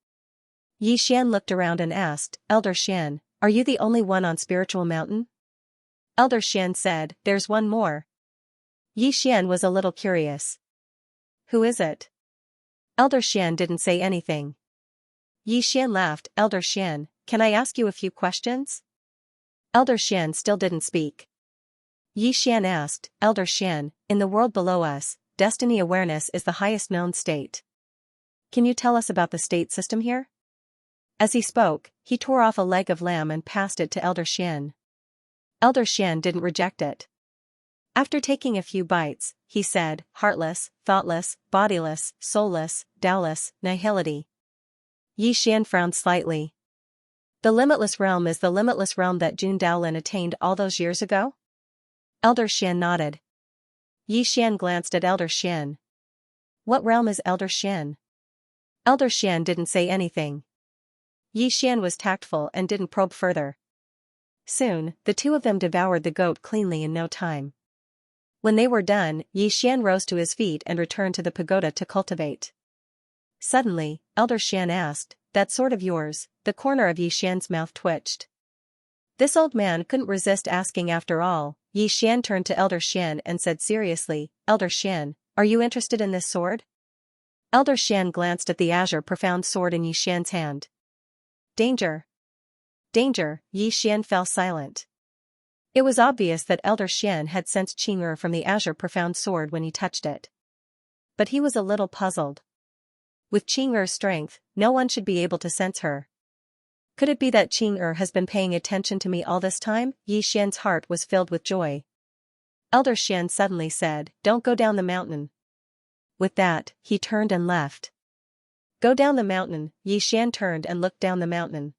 Xian looked around and asked, "Elder Xian, are you the only one on Spiritual Mountain?" Elder Xian said, "There's one more." Xian was a little curious. "Who is it?" Elder Xian didn't say anything. Xian laughed. "Elder Xian, can I ask you a few questions?" Elder Xian still didn't speak. Xian asked, "Elder Xian, in the world below us, destiny awareness is the highest known state. Can you tell us about the state system here?" As he spoke, he tore off a leg of lamb and passed it to Elder Xian. Elder Xian didn't reject it. After taking a few bites, he said, "Heartless, thoughtless, bodiless, soulless, Taoless, nihility." Xian frowned slightly. "The limitless realm is the limitless realm that Jun Daolin attained all those years ago?" Elder Xian nodded. Xian glanced at Elder Xian. "What realm is Elder Xian?" Elder Xian didn't say anything. Xian was tactful and didn't probe further. Soon, the two of them devoured the goat cleanly in no time. When they were done, Xian rose to his feet and returned to the pagoda to cultivate. Suddenly, Elder Xian asked, "That sword of yours?" The corner of Xian's mouth twitched. This old man couldn't resist asking after all. Xian turned to Elder Xian and said seriously, "Elder Xian, are you interested in this sword?" Elder Xian glanced at the azure profound sword in Xian's hand. Danger. Danger, Yi Xian fell silent. It was obvious that Elder Xian had sensed Qing from the azure profound sword when he touched it. But he was a little puzzled. With Qing strength, no one should be able to sense her. Could it be that Qing has been paying attention to me all this time? Yi Xian's heart was filled with joy. Elder Xian suddenly said, "Don't go down the mountain." With that, he turned and left. Go down the mountain. Yi Xian turned and looked down the mountain.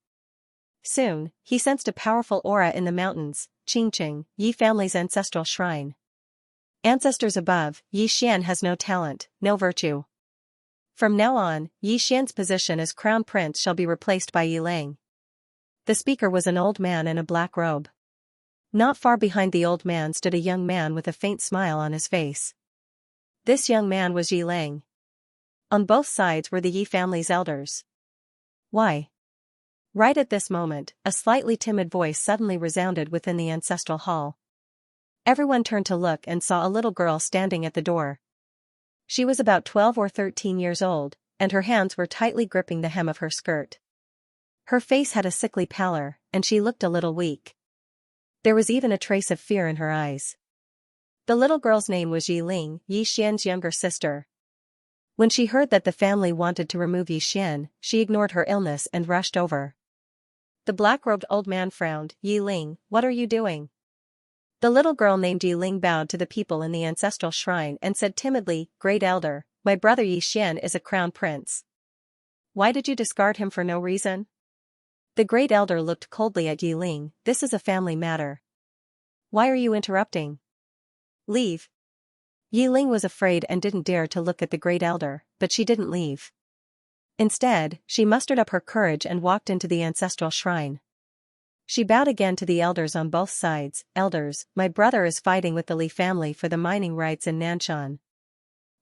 Soon, he sensed a powerful aura in the mountains. Qingqing, Yi family's ancestral shrine. Ancestors above, Yi Xian has no talent, no virtue. From now on, Yi Xian's position as crown prince shall be replaced by Yi Lang. The speaker was an old man in a black robe. Not far behind the old man stood a young man with a faint smile on his face. This young man was Yi Lang. On both sides were the Yi family's elders. Why? Right at this moment, a slightly timid voice suddenly resounded within the ancestral hall. Everyone turned to look and saw a little girl standing at the door. She was about 12 or 13 years old, and her hands were tightly gripping the hem of her skirt. Her face had a sickly pallor, and she looked a little weak. There was even a trace of fear in her eyes. The little girl's name was Yi Ling, Yi Xian's younger sister. When she heard that the family wanted to remove Yi Xian, she ignored her illness and rushed over. The black-robed old man frowned. "Yi Ling, what are you doing?" The little girl named Yi Ling bowed to the people in the ancestral shrine and said timidly, "Great elder, my brother Yi Xian is a crown prince. Why did you discard him for no reason?" The great elder looked coldly at Yi Ling. "This is a family matter. Why are you interrupting? Leave." Yi Ling was afraid and didn't dare to look at the great elder, but she didn't leave. Instead, she mustered up her courage and walked into the ancestral shrine. She bowed again to the elders on both sides. "Elders, my brother is fighting with the Li family for the mining rights in Nanshan.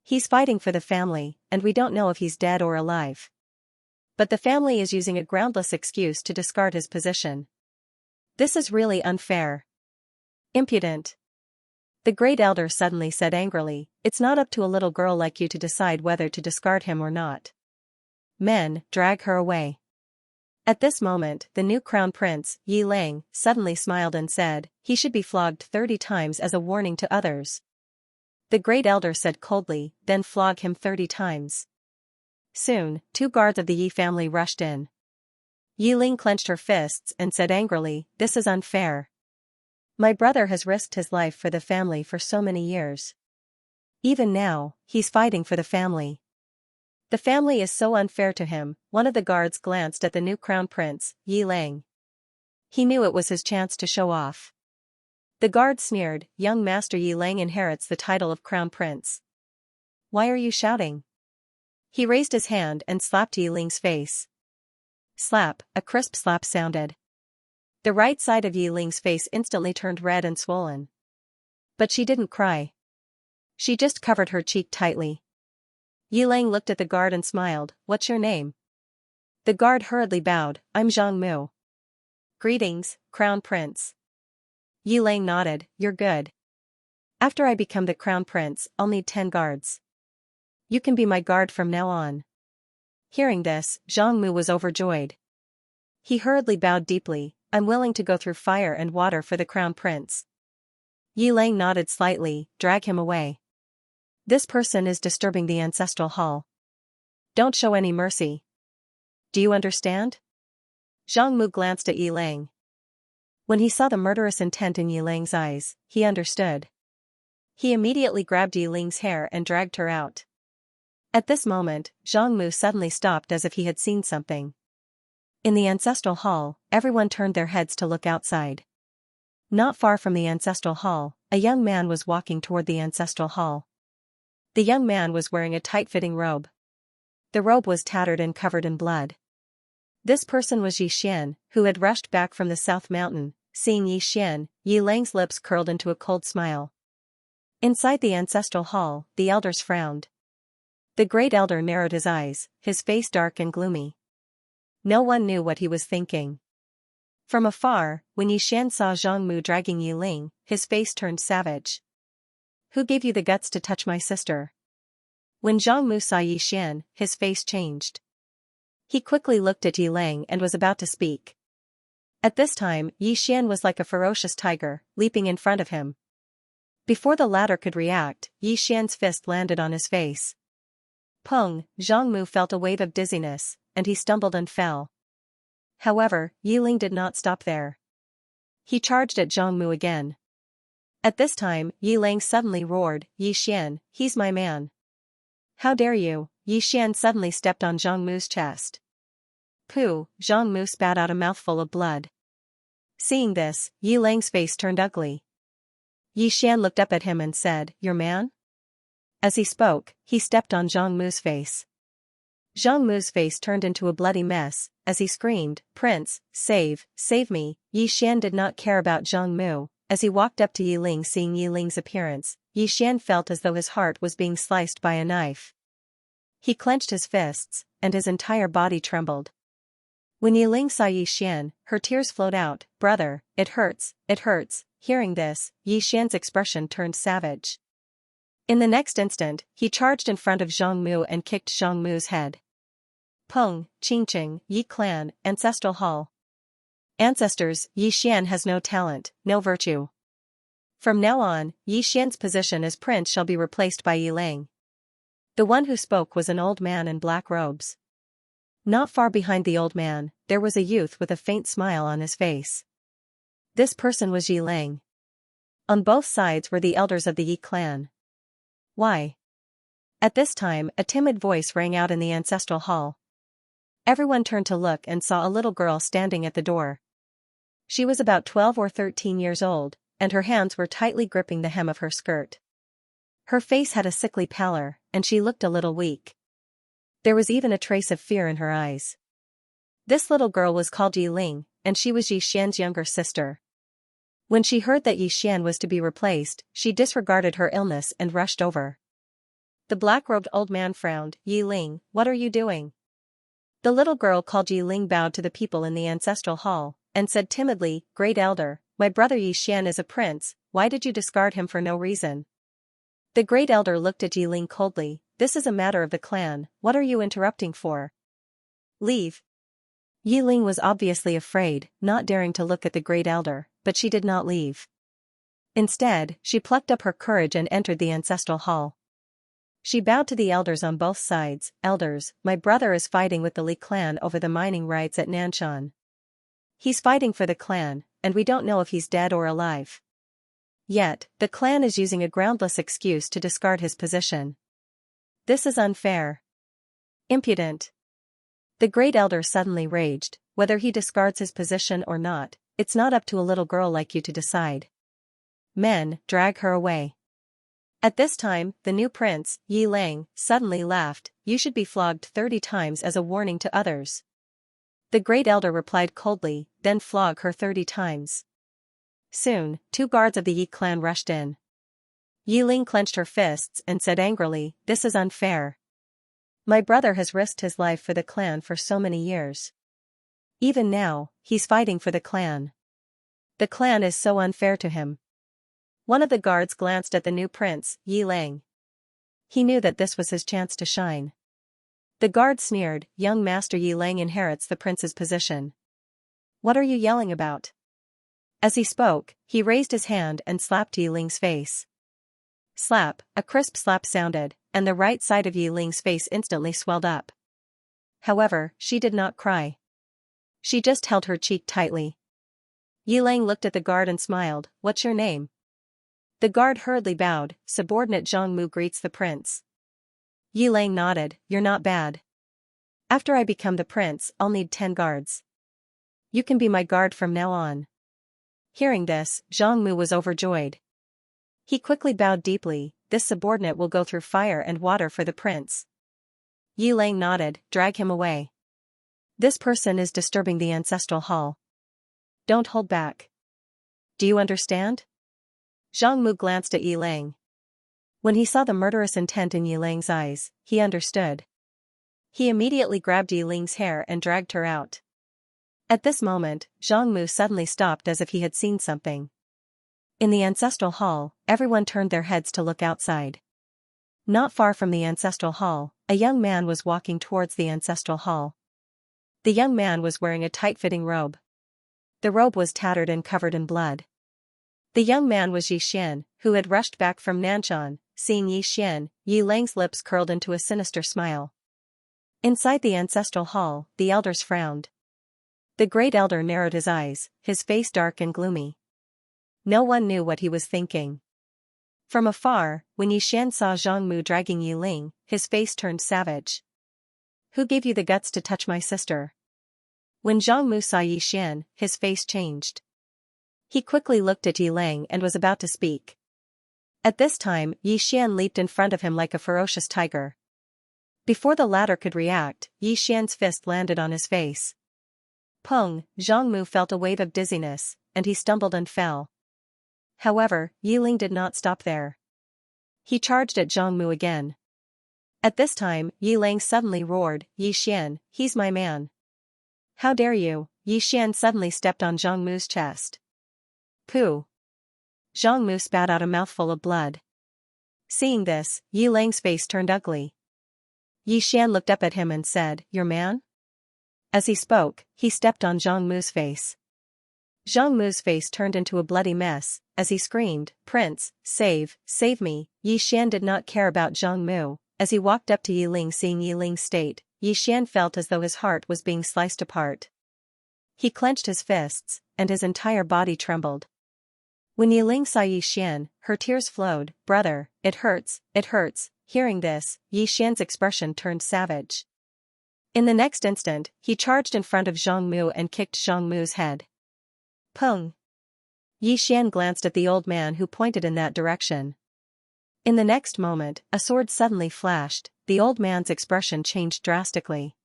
He's fighting for the family, and we don't know if he's dead or alive. But the family is using a groundless excuse to discard his position. This is really unfair. Impudent." The great elder suddenly said angrily, "It's not up to a little girl like you to decide whether to discard him or not. Men, drag her away." At this moment, the new crown prince, Yi Lang, suddenly smiled and said, "He should be flogged 30 times as a warning to others." The great elder said coldly, "Then flog him 30 times. Soon, 2 guards of the Yi family rushed in. Yi Ling clenched her fists and said angrily, "This is unfair. My brother has risked his life for the family for so many years. Even now, he's fighting for the family. The family is so unfair to him." One of the guards glanced at the new crown prince, Yi Lang. He knew it was his chance to show off. The guard sneered, "Young Master Yi Lang inherits the title of crown prince. Why are you shouting?" He raised his hand and slapped Yi Ling's face. Slap, a crisp slap sounded. The right side of Yi Ling's face instantly turned red and swollen. But she didn't cry. She just covered her cheek tightly. Yi Lang looked at the guard and smiled. "What's your name?" The guard hurriedly bowed. "I'm Zhang Mu." "Greetings, Crown Prince." Yi Lang nodded. "You're good. After I become the Crown Prince, I'll need 10 guards. You can be my guard from now on." Hearing this, Zhang Mu was overjoyed. He hurriedly bowed deeply. "I'm willing to go through fire and water for the Crown Prince." Yi Lang nodded slightly. "Drag him away. This person is disturbing the ancestral hall. Don't show any mercy. Do you understand?" Zhang Mu glanced at Yi Lang. When he saw the murderous intent in Yi Lang's eyes, he understood. He immediately grabbed Yi Ling's hair and dragged her out. At this moment, Zhang Mu suddenly stopped as if he had seen something. In the ancestral hall, everyone turned their heads to look outside. Not far from the ancestral hall, a young man was walking toward the ancestral hall. The young man was wearing a tight-fitting robe. The robe was tattered and covered in blood. This person was Yi Xian, who had rushed back from the South Mountain. Seeing Yi Xian, Yi Lang's lips curled into a cold smile. Inside the ancestral hall, the elders frowned. The great elder narrowed his eyes, his face dark and gloomy. No one knew what he was thinking. From afar, when Yi Xian saw Zhang Mu dragging Yi Ling, his face turned savage. "Who gave you the guts to touch my sister?" When Zhang Mu saw Yi Xian, his face changed. He quickly looked at Yi Lang and was about to speak. At this time, Yi Xian was like a ferocious tiger, leaping in front of him. Before the latter could react, Yi Xian's fist landed on his face. Peng, Zhang Mu felt a wave of dizziness, and he stumbled and fell. However, Yi Ling did not stop there. He charged at Zhang Mu again. At this time, Yi Ling suddenly roared, "Yi Xian, he's my man." "How dare you?" Yi Xian suddenly stepped on Zhang Mu's chest. Pooh, Zhang Mu spat out a mouthful of blood. Seeing this, Yi Ling's face turned ugly. Yi Xian looked up at him and said, "Your man?" As he spoke, he stepped on Zhang Mu's face. Zhang Mu's face turned into a bloody mess, as he screamed, "Prince, save me." Yi Xian did not care about Zhang Mu. As he walked up to Yi Ling, seeing Yi Ling's appearance, Yi Xian felt as though his heart was being sliced by a knife. He clenched his fists, and his entire body trembled. When Yi Ling saw Yi Xian, her tears flowed out. "Brother, it hurts, it hurts." Hearing this, Yi Xian's expression turned savage. In the next instant, he charged in front of Zhang Mu and kicked Zhang Mu's head. Peng, Qingqing, Yi Clan, Ancestral Hall. Ancestors, Yi Xian has no talent, no virtue. From now on, Yi Xian's position as prince shall be replaced by Yi Ling. The one who spoke was an old man in black robes. Not far behind the old man, there was a youth with a faint smile on his face. This person was Yi Ling. On both sides were the elders of the Yi clan. Why? At this time, a timid voice rang out in the ancestral hall. Everyone turned to look and saw a little girl standing at the door. She was about 12 or 13 years old, and her hands were tightly gripping the hem of her skirt. Her face had a sickly pallor, and she looked a little weak. There was even a trace of fear in her eyes. This little girl was called Yi Ling, and she was Yi Xian's younger sister. When she heard that Yi Xian was to be replaced, she disregarded her illness and rushed over. The black-robed old man frowned. "Yi Ling, what are you doing?" The little girl called Yi Ling bowed to the people in the ancestral hall, and said timidly, "Great elder, my brother Yi Xian is a prince, why did you discard him for no reason?" The great elder looked at Yi Ling coldly. "This is a matter of the clan, what are you interrupting for? Leave." Yi Ling was obviously afraid, not daring to look at the great elder, but she did not leave. Instead, she plucked up her courage and entered the ancestral hall. She bowed to the elders on both sides. "Elders, my brother is fighting with the Li clan over the mining rights at Nanshan. He's fighting for the clan, and we don't know if he's dead or alive. Yet, the clan is using a groundless excuse to discard his position. This is unfair. Impudent." The great elder suddenly raged. "Whether he discards his position or not, it's not up to a little girl like you to decide. Men, drag her away." At this time, the new prince, Yi Ling, suddenly laughed. "You should be flogged 30 times as a warning to others." The great elder replied coldly, "Then flog her 30 times. Soon, 2 guards of the Yi clan rushed in. Yi Ling clenched her fists and said angrily, "This is unfair. My brother has risked his life for the clan for so many years. Even now, he's fighting for the clan. The clan is so unfair to him." One of the guards glanced at the new prince, Yi Ling. He knew that this was his chance to shine. The guard sneered, "Young Master Yi Ling inherits the prince's position. What are you yelling about?" As he spoke, he raised his hand and slapped Yi Ling's face. Slap, a crisp slap sounded, and the right side of Yi Ling's face instantly swelled up. However, she did not cry. She just held her cheek tightly. Yi Ling looked at the guard and smiled. "What's your name?" The guard hurriedly bowed. "Subordinate Zhang Mu greets the prince." Yi Ling nodded. "You're not bad. After I become the prince, I'll need 10 guards. You can be my guard from now on." Hearing this, Zhang Mu was overjoyed. He quickly bowed deeply. "This subordinate will go through fire and water for the prince." Yi Ling nodded. "Drag him away. This person is disturbing the ancestral hall. Don't hold back. Do you understand?" Zhang Mu glanced at Yi Ling. When he saw the murderous intent in Yi Ling's eyes, he understood. He immediately grabbed Yi Ling's hair and dragged her out. At this moment, Zhang Mu suddenly stopped as if he had seen something. In the ancestral hall, everyone turned their heads to look outside. Not far from the ancestral hall, a young man was walking towards the ancestral hall. The young man was wearing a tight-fitting robe. The robe was tattered and covered in blood. The young man was Xian, who had rushed back from Nanshan. Seeing Xian, Yi Lang's lips curled into a sinister smile. Inside the ancestral hall, the elders frowned. The great elder narrowed his eyes, his face dark and gloomy. No one knew what he was thinking. From afar, when Xian saw Zhang Mu dragging Yi Ling, his face turned savage. "Who gave you the guts to touch my sister?" When Zhang Mu saw Xian, his face changed. He quickly looked at Yi Ling and was about to speak. At this time, Xian leaped in front of him like a ferocious tiger. Before the latter could react, Xian's fist landed on his face. Pung, Zhang Mu felt a wave of dizziness, and he stumbled and fell. However, Yi Ling did not stop there. He charged at Zhang Mu again. At this time, Yi Ling suddenly roared, "Xian, he's my man." "How dare you?" Xian suddenly stepped on Zhang Mu's chest. "Pooh!" Zhang Mu spat out a mouthful of blood. Seeing this, Yi Lang's face turned ugly. Xian looked up at him and said, "Your man?" As he spoke, he stepped on Zhang Mu's face. Zhang Mu's face turned into a bloody mess, as he screamed, "Prince, save me." Xian did not care about Zhang Mu. As he walked up to Yi Ling, seeing Yi Ling's state, Xian felt as though his heart was being sliced apart. He clenched his fists, and his entire body trembled. When Yi Ling saw Xian, her tears flowed. "Brother, it hurts, it hurts." Hearing this, Xian's expression turned savage. In the next instant, he charged in front of Zhang Mu and kicked Zhang Mu's head. Pung! Xian glanced at the old man who pointed in that direction. In the next moment, a sword suddenly flashed. The old man's expression changed drastically.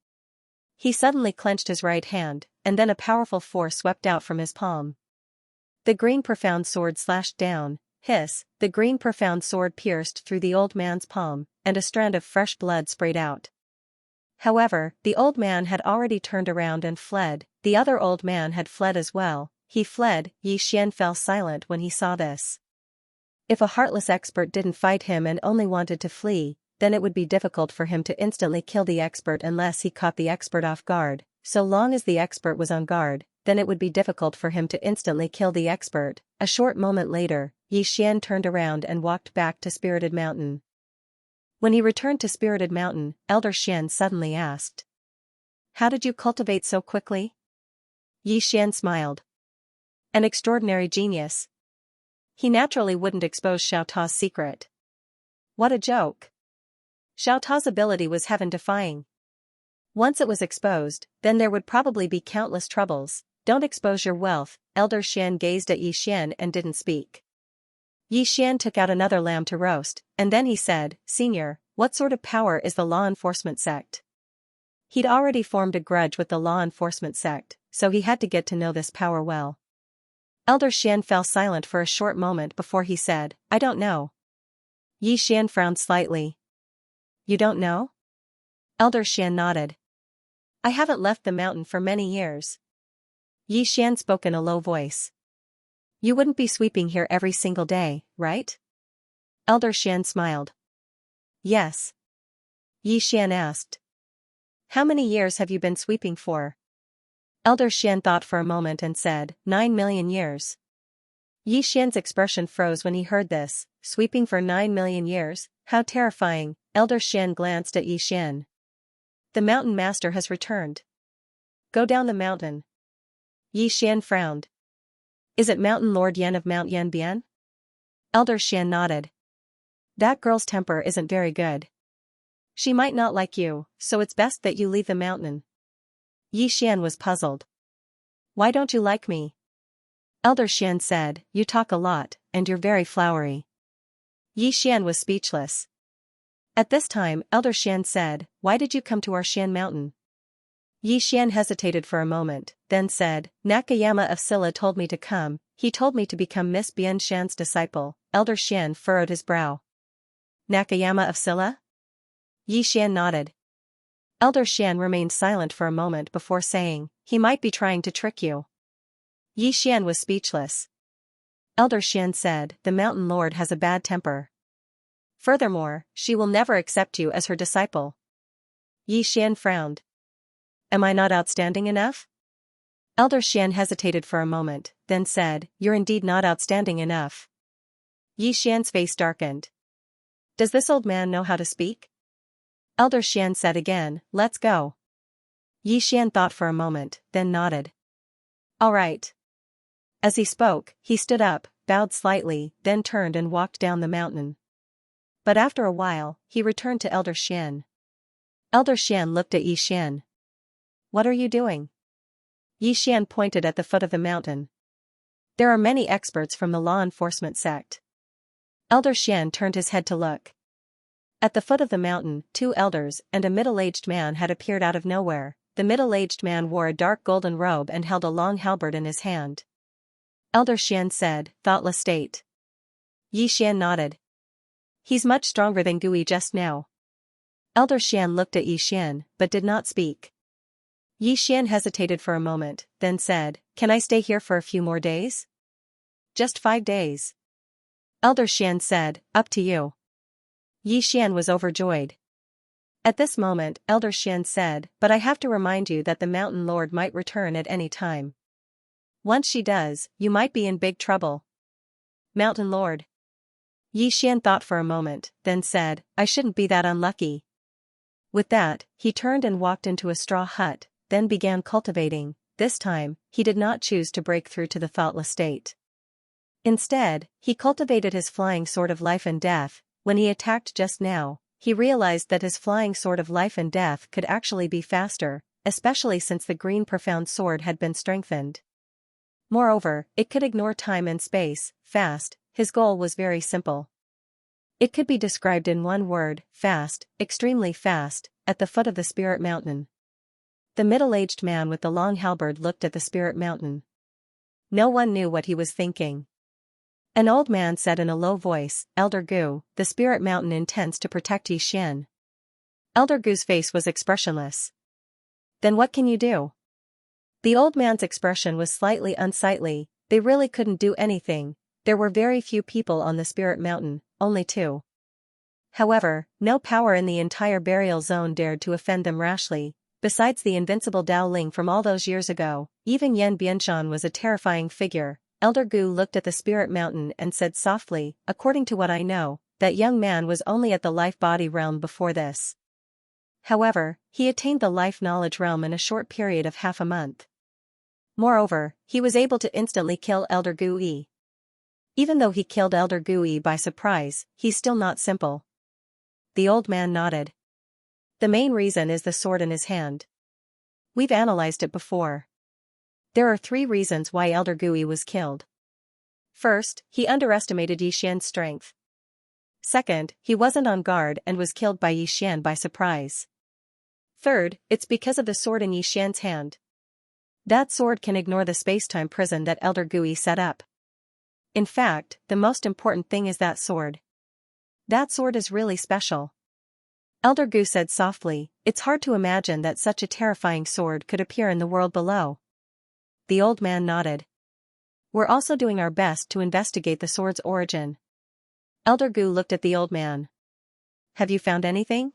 He suddenly clenched his right hand, and then a powerful force swept out from his palm. The green profound sword slashed down. Hiss! The green profound sword pierced through the old man's palm, and a strand of fresh blood sprayed out. However, the old man had already turned around and fled. The other old man had fled as well. He fled. Xian fell silent when he saw this. If a heartless expert didn't fight him and only wanted to flee, then it would be difficult for him to instantly kill the expert unless he caught the expert off guard. So long as the expert was on guard, then it would be difficult for him to instantly kill the expert. A short moment later, Xian turned around and walked back to Spirited Mountain. When he returned to Spirited Mountain, Elder Xian suddenly asked, "How did you cultivate so quickly?" Xian smiled. "An extraordinary genius." He naturally wouldn't expose Xiao Ta's secret. What a joke. Xiao Ta's ability was heaven-defying. Once it was exposed, then there would probably be countless troubles. "Don't expose your wealth." Elder Xian gazed at Xian and didn't speak. Xian took out another lamb to roast, and then he said, "Senior, what sort of power is the law enforcement sect?" He'd already formed a grudge with the law enforcement sect, so he had to get to know this power well. Elder Xian fell silent for a short moment before he said, "I don't know." Xian frowned slightly. "You don't know?" Elder Xian nodded. "I haven't left the mountain for many years." Xian spoke in a low voice. "You wouldn't be sweeping here every single day, right?" Elder Xian smiled. "Yes." Xian asked, "How many years have you been sweeping for?" Elder Xian thought for a moment and said, 9 million years. Xian's expression froze when he heard this. Sweeping for 9 million years? How terrifying. Elder Xian glanced at Xian. "The mountain master has returned. Go down the mountain." Xian frowned. "Is it Mountain Lord Yan of Mount Yanbian?" Elder Xian nodded. "That girl's temper isn't very good. She might not like you, so it's best that you leave the mountain." Xian was puzzled. "Why don't you like me?" Elder Xian said, "You talk a lot, and you're very flowery." Xian was speechless. At this time, Elder Xian said, "Why did you come to our Xian mountain?" Xian hesitated for a moment, then said, "Nakayama of Silla told me to come. He told me to become Miss Bian Shan's disciple." Elder Xian furrowed his brow. "Nakayama of Silla?" Xian nodded. Elder Xian remained silent for a moment before saying, "He might be trying to trick you." Xian was speechless. Elder Xian said, "The Mountain Lord has a bad temper. Furthermore, she will never accept you as her disciple." Xian frowned. "Am I not outstanding enough?" Elder Xian hesitated for a moment, then said, "You're indeed not outstanding enough." Yi Xian's face darkened. "Does this old man know how to speak?" Elder Xian said again, "Let's go." Yi Xian thought for a moment, then nodded. "All right." As he spoke, he stood up, bowed slightly, then turned and walked down the mountain. But after a while, he returned to Elder Xian. Elder Xian looked at Yi Xian. "What are you doing?" Yi Xian pointed at the foot of the mountain. "There are many experts from the law enforcement sect." Elder Xian turned his head to look. At the foot of the mountain, two elders and a middle-aged man had appeared out of nowhere. The middle-aged man wore a dark golden robe and held a long halberd in his hand. Elder Xian said, "Thoughtless state." Yi Xian nodded. "He's much stronger than Gui just now." Elder Xian looked at Yi Xian, but did not speak. Yi Xian hesitated for a moment, then said, "Can I stay here for a few more days?" "Just 5 days." Elder Xian said, "Up to you." Yi Xian was overjoyed. At this moment, Elder Xian said, "But I have to remind you that the Mountain Lord might return at any time. Once she does, you might be in big trouble." "Mountain Lord?" Yi Xian thought for a moment, then said, "I shouldn't be that unlucky." With that, he turned and walked into a straw hut, then began cultivating. This time, he did not choose to break through to the thoughtless state. Instead, he cultivated his flying sword of life and death. When he attacked just now, he realized that his flying sword of life and death could actually be faster, especially since the green profound sword had been strengthened. Moreover, it could ignore time and space, fast. His goal was very simple. It could be described in one word, fast, extremely fast, at the foot of the Spirit Mountain. The middle-aged man with the long halberd looked at the Spirit Mountain. No one knew what he was thinking. An old man said in a low voice, "Elder Gu, the Spirit Mountain intends to protect Yi Xian." Elder Gu's face was expressionless. "Then what can you do?" The old man's expression was slightly unsightly. They really couldn't do anything. There were very few people on the Spirit Mountain, only 2. However, no power in the entire burial zone dared to offend them rashly. Besides the invincible Dao Ling from all those years ago, even Yan Bianshan was a terrifying figure. Elder Gu looked at the Spirit Mountain and said softly, "According to what I know, that young man was only at the life-body realm before this. However, he attained the life-knowledge realm in a short period of half a month. Moreover, he was able to instantly kill Elder Gui. Even though he killed Elder Gui by surprise, he's still not simple." The old man nodded. "The main reason is the sword in his hand. We've analyzed it before. There are 3 reasons why Elder Gui was killed. First, he underestimated Yi Xian's strength. Second, he wasn't on guard and was killed by Yi Xian by surprise. Third, it's because of the sword in Yi Xian's hand. That sword can ignore the space-time prison that Elder Gui set up. In fact, the most important thing is that sword. That sword is really special." Elder Gu said softly, "It's hard to imagine that such a terrifying sword could appear in the world below." The old man nodded. "We're also doing our best to investigate the sword's origin." Elder Gu looked at the old man. "Have you found anything?"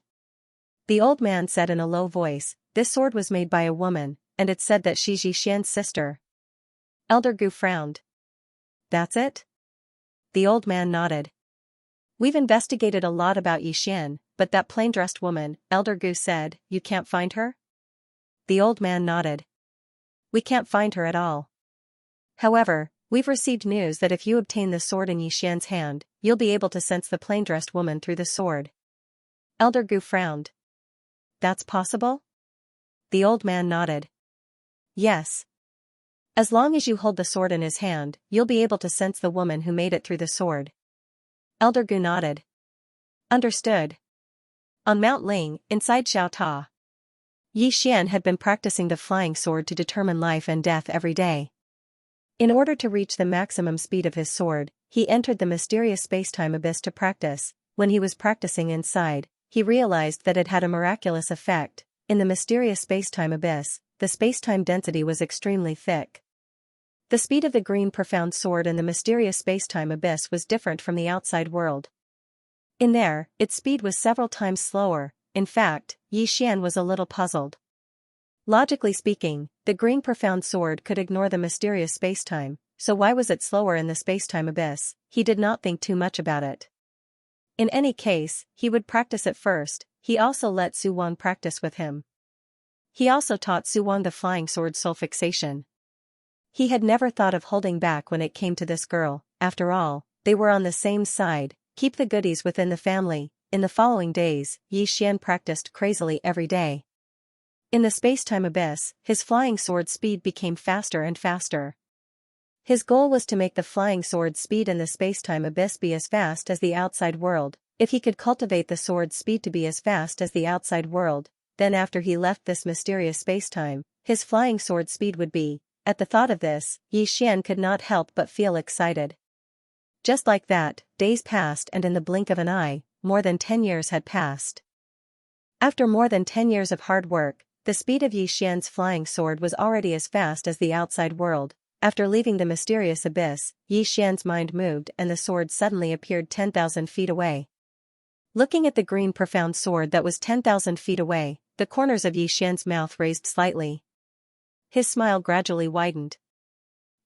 The old man said in a low voice, "This sword was made by a woman, and it's said that she's Yi Xian's sister." Elder Gu frowned. "That's it?" The old man nodded. "We've investigated a lot about Yi Xian, but that plain-dressed woman," Elder Gu said, "you can't find her?" The old man nodded. "We can't find her at all. However, we've received news that if you obtain the sword in Yi Xian's hand, you'll be able to sense the plain-dressed woman through the sword." Elder Gu frowned. "That's possible?" The old man nodded. "Yes. As long as you hold the sword in his hand, you'll be able to sense the woman who made it through the sword." Elder Gu nodded. "Understood." On Mount Ling, inside Xiaota, Yi Xian had been practicing the flying sword to determine life and death every day. In order to reach the maximum speed of his sword, he entered the mysterious space-time abyss to practice. When he was practicing inside, he realized that it had a miraculous effect. In the mysterious space-time abyss, the space-time density was extremely thick. The speed of the green profound sword in the mysterious space-time abyss was different from the outside world. In there, its speed was several times slower. In fact, Yi Xian was a little puzzled. Logically speaking, the green profound sword could ignore the mysterious spacetime, so why was it slower in the spacetime abyss? He did not think too much about it. In any case, he would practice it first. He also let Su Wang practice with him. He also taught Su Wang the flying sword soul fixation. He had never thought of holding back when it came to this girl. After all, they were on the same side. Keep the goodies within the family. In the following days, Xian practiced crazily every day. In the spacetime abyss, his flying sword speed became faster and faster. His goal was to make the flying sword speed in the spacetime abyss be as fast as the outside world. If he could cultivate the sword's speed to be as fast as the outside world, then after he left this mysterious spacetime, his flying sword speed would be. At the thought of this, Xian could not help but feel excited. Just like that, days passed and in the blink of an eye, more than 10 years had passed. After more than 10 years of hard work, the speed of Xian's flying sword was already as fast as the outside world. After leaving the mysterious abyss, Xian's mind moved and the sword suddenly appeared 10,000 feet away. Looking at the green profound sword that was 10,000 feet away, the corners of Xian's mouth raised slightly. His smile gradually widened.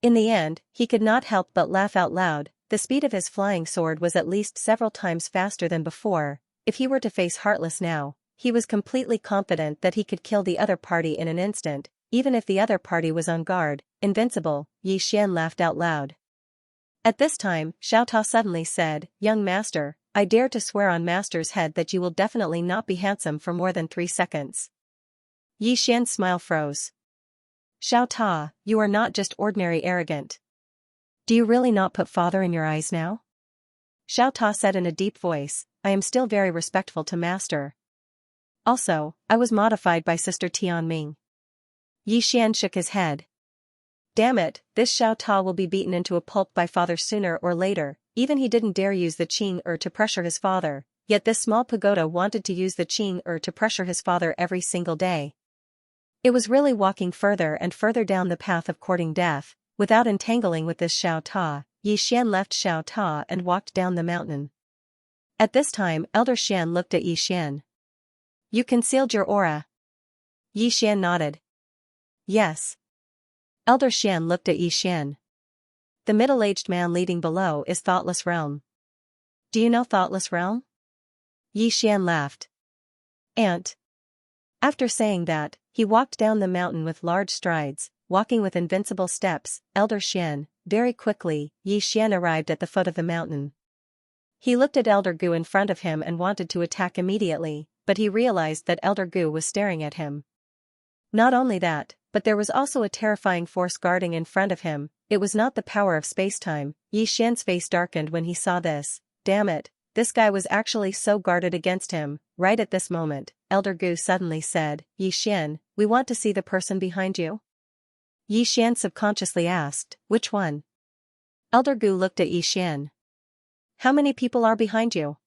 In the end, he could not help but laugh out loud. The speed of his flying sword was at least several times faster than before. If he were to face Heartless now, he was completely confident that he could kill the other party in an instant, even if the other party was on guard. Invincible, Xian laughed out loud. At this time, Xiaota suddenly said, "Young master, I dare to swear on master's head that you will definitely not be handsome for more than 3 seconds." Xian's smile froze. "Xiaota, you are not just ordinary arrogant. Do you really not put father in your eyes now?" Xiaota said in a deep voice, "I am still very respectful to master. Also, I was modified by Sister Tianming." Xian shook his head. "Damn it, this Xiaota will be beaten into a pulp by father sooner or later. Even he didn't dare use the Qing to pressure his father, yet this small pagoda wanted to use the Qing to pressure his father every single day. It was really walking further and further down the path of courting death. Without entangling with this Xiaota, Xian left Xiaota and walked down the mountain. At this time, Elder Xian looked at Xian. "You concealed your aura?" Xian nodded. "Yes." Elder Xian looked at Xian. "The middle-aged man leading below is Thoughtless Realm. Do you know Thoughtless Realm?" Xian laughed. "Aunt." After saying that, he walked down the mountain with large strides, walking with invincible steps. Elder Xian. Very quickly, Xian arrived at the foot of the mountain. He looked at Elder Gu in front of him and wanted to attack immediately, but he realized that Elder Gu was staring at him. Not only that, but there was also a terrifying force guarding in front of him. It was not the power of spacetime. Xian's face darkened when he saw this. Damn it, this guy was actually so guarded against him. Right at this moment, Elder Gu suddenly said, "Xian, we want to see the person behind you." Xian subconsciously asked, "Which one?" Elder Gu looked at Xian. "How many people are behind you?"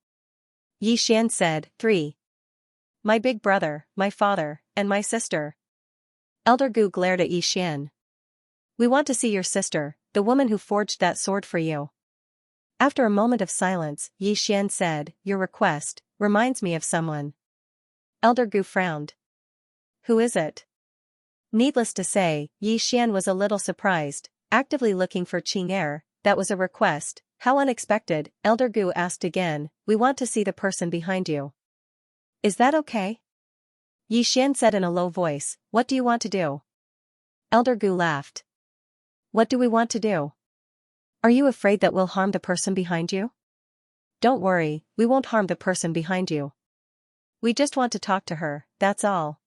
Xian said, "3. My big brother, my father, and my sister." Elder Gu glared at Xian. "We want to see your sister, the woman who forged that sword for you." After a moment of silence, Xian said, "Your request reminds me of someone." Elder Gu frowned. "Who is it?" Needless to say, Xian was a little surprised. Actively looking for Qing, that was a request. How unexpected. Elder Gu asked again, "We want to see the person behind you. Is that okay?" Xian said in a low voice, "What do you want to do?" Elder Gu laughed. "What do we want to do? Are you afraid that we'll harm the person behind you?" "Don't worry, we won't harm the person behind you. We just want to talk to her, that's all."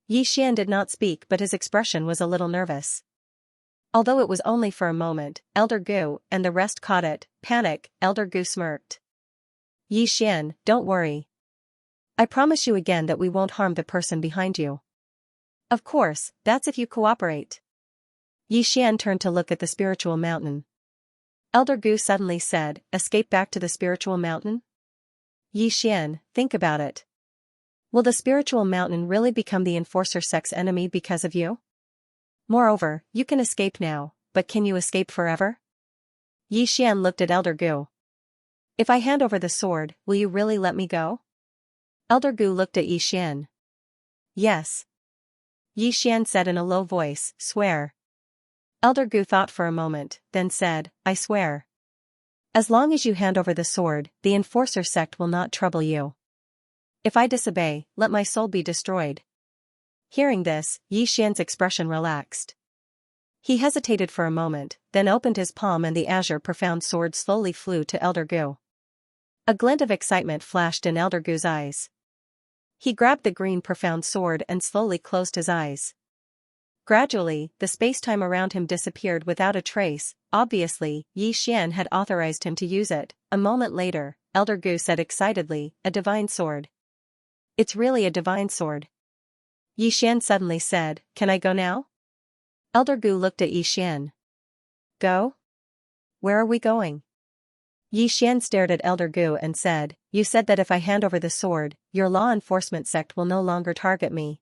Xian did not speak, but his expression was a little nervous. Although it was only for a moment, Elder Gu and the rest caught it. Panic. Elder Gu smirked. "Xian, don't worry. I promise you again that we won't harm the person behind you. Of course, that's if you cooperate." Xian turned to look at the spiritual mountain. Elder Gu suddenly said, "Escape back to the spiritual mountain?" Xian, think about it. Will the spiritual mountain really become the enforcer sex enemy because of you? Moreover, you can escape now, but can you escape forever? Xian looked at Elder Gu. "If I hand over the sword, will you really let me go?" Elder Gu looked at Xian. "Yes." Yi Xian said in a low voice, swear. Elder Gu thought for a moment, then said, I swear. As long as you hand over the sword, the enforcer sect will not trouble you. If I disobey, let my soul be destroyed. Hearing this, Yi Xian's expression relaxed. He hesitated for a moment, then opened his palm and the azure profound sword slowly flew to Elder Gu. A glint of excitement flashed in Elder Gu's eyes. He grabbed the green profound sword and slowly closed his eyes. Gradually, the space-time around him disappeared without a trace. Obviously, Yi Xian had authorized him to use it. A moment later, Elder Gu said excitedly, a divine sword. It's really a divine sword. Yi Xian suddenly said, can I go now? Elder Gu looked at Yi Xian. Go? Where are we going? Yi Xian stared at Elder Gu and said, you said that if I hand over the sword, your law enforcement sect will no longer target me.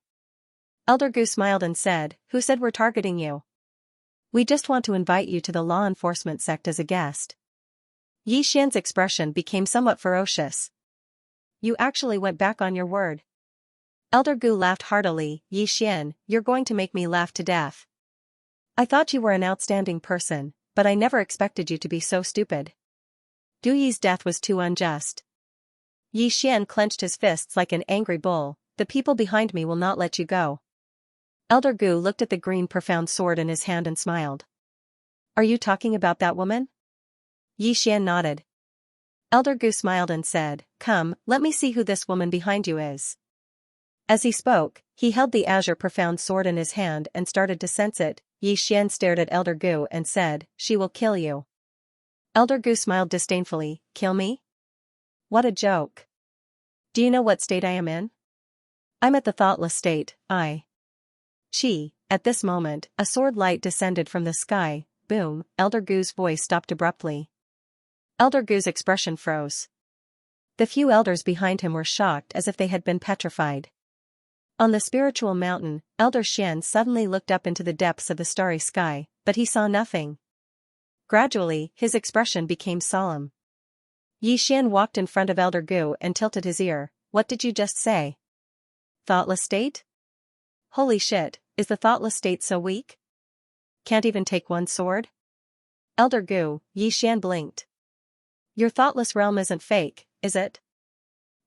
Elder Gu smiled and said, who said we're targeting you? We just want to invite you to the law enforcement sect as a guest. Yi Xian's expression became somewhat ferocious. You actually went back on your word. Elder Gu laughed heartily, Yi Xian, you're going to make me laugh to death. I thought you were an outstanding person, but I never expected you to be so stupid. Du Yi's death was too unjust. Yi Xian clenched his fists like an angry bull, the people behind me will not let you go. Elder Gu looked at the green profound sword in his hand and smiled. Are you talking about that woman? Yi Xian nodded. Elder Gu smiled and said, come, let me see who this woman behind you is. As he spoke, he held the azure profound sword in his hand and started to sense it. Yi Xian stared at Elder Gu and said, she will kill you. Elder Gu smiled disdainfully, kill me? What a joke. Do you know what state I am in? I'm at the thoughtless state, At this moment, a sword light descended from the sky. Boom, Elder Gu's voice stopped abruptly. Elder Gu's expression froze. The few elders behind him were shocked as if they had been petrified. On the spiritual mountain, Elder Xian suddenly looked up into the depths of the starry sky, but he saw nothing. Gradually, his expression became solemn. Yi Xian walked in front of Elder Gu and tilted his ear. What did you just say? Thoughtless state? Holy shit, is the thoughtless state so weak? Can't even take one sword? Elder Gu, Yi Xian blinked. Your thoughtless realm isn't fake, is it?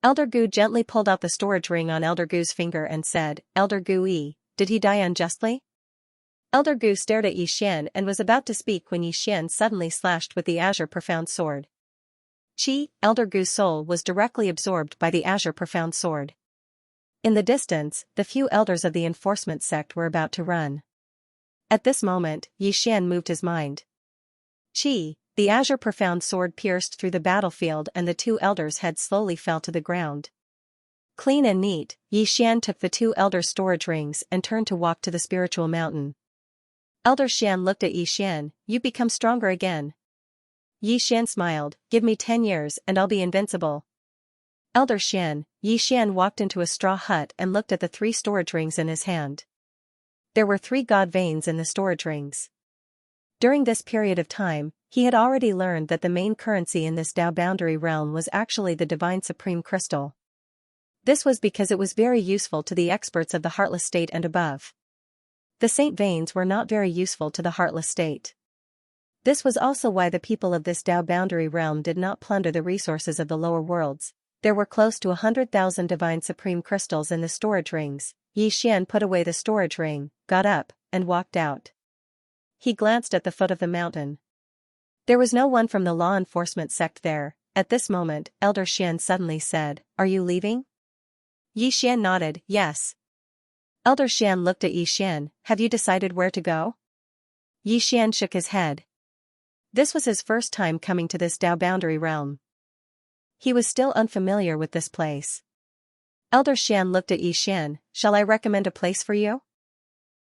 Elder Gu gently pulled out the storage ring on Elder Gu's finger and said, Elder Gu, did he die unjustly? Elder Gu stared at Yi Xian and was about to speak when Yi Xian suddenly slashed with the azure profound sword. Elder Gu's soul was directly absorbed by the azure profound sword. In the distance, the few elders of the enforcement sect were about to run. At this moment, Yi Xian moved his mind. The azure profound sword pierced through the battlefield and the two elders' heads slowly fell to the ground. Clean and neat, Yi Xian took the two elders' storage rings and turned to walk to the spiritual mountain. Elder Xian looked at Yi Xian, you become stronger again. Yi Xian smiled, give me 10 years and I'll be invincible. Elder Xian, Yi Xian walked into a straw hut and looked at the 3 storage rings in his hand. There were 3 god veins in the storage rings. During this period of time, he had already learned that the main currency in this Dao boundary realm was actually the divine supreme crystal. This was because it was very useful to the experts of the heartless state and above. The saint veins were not very useful to the heartless state. This was also why the people of this Dao boundary realm did not plunder the resources of the lower worlds. There were close to 100,000 divine supreme crystals in the storage rings. Yi Xian put away the storage ring, got up, and walked out. He glanced at the foot of the mountain. There was no one from the law enforcement sect there. At this moment, Elder Xian suddenly said, are you leaving? Yi Xian nodded, yes. Elder Xian looked at Yi Xian, have you decided where to go? Yi Xian shook his head. This was his first time coming to this Dao boundary realm. He was still unfamiliar with this place. Elder Xian looked at Yi Xian, shall I recommend a place for you?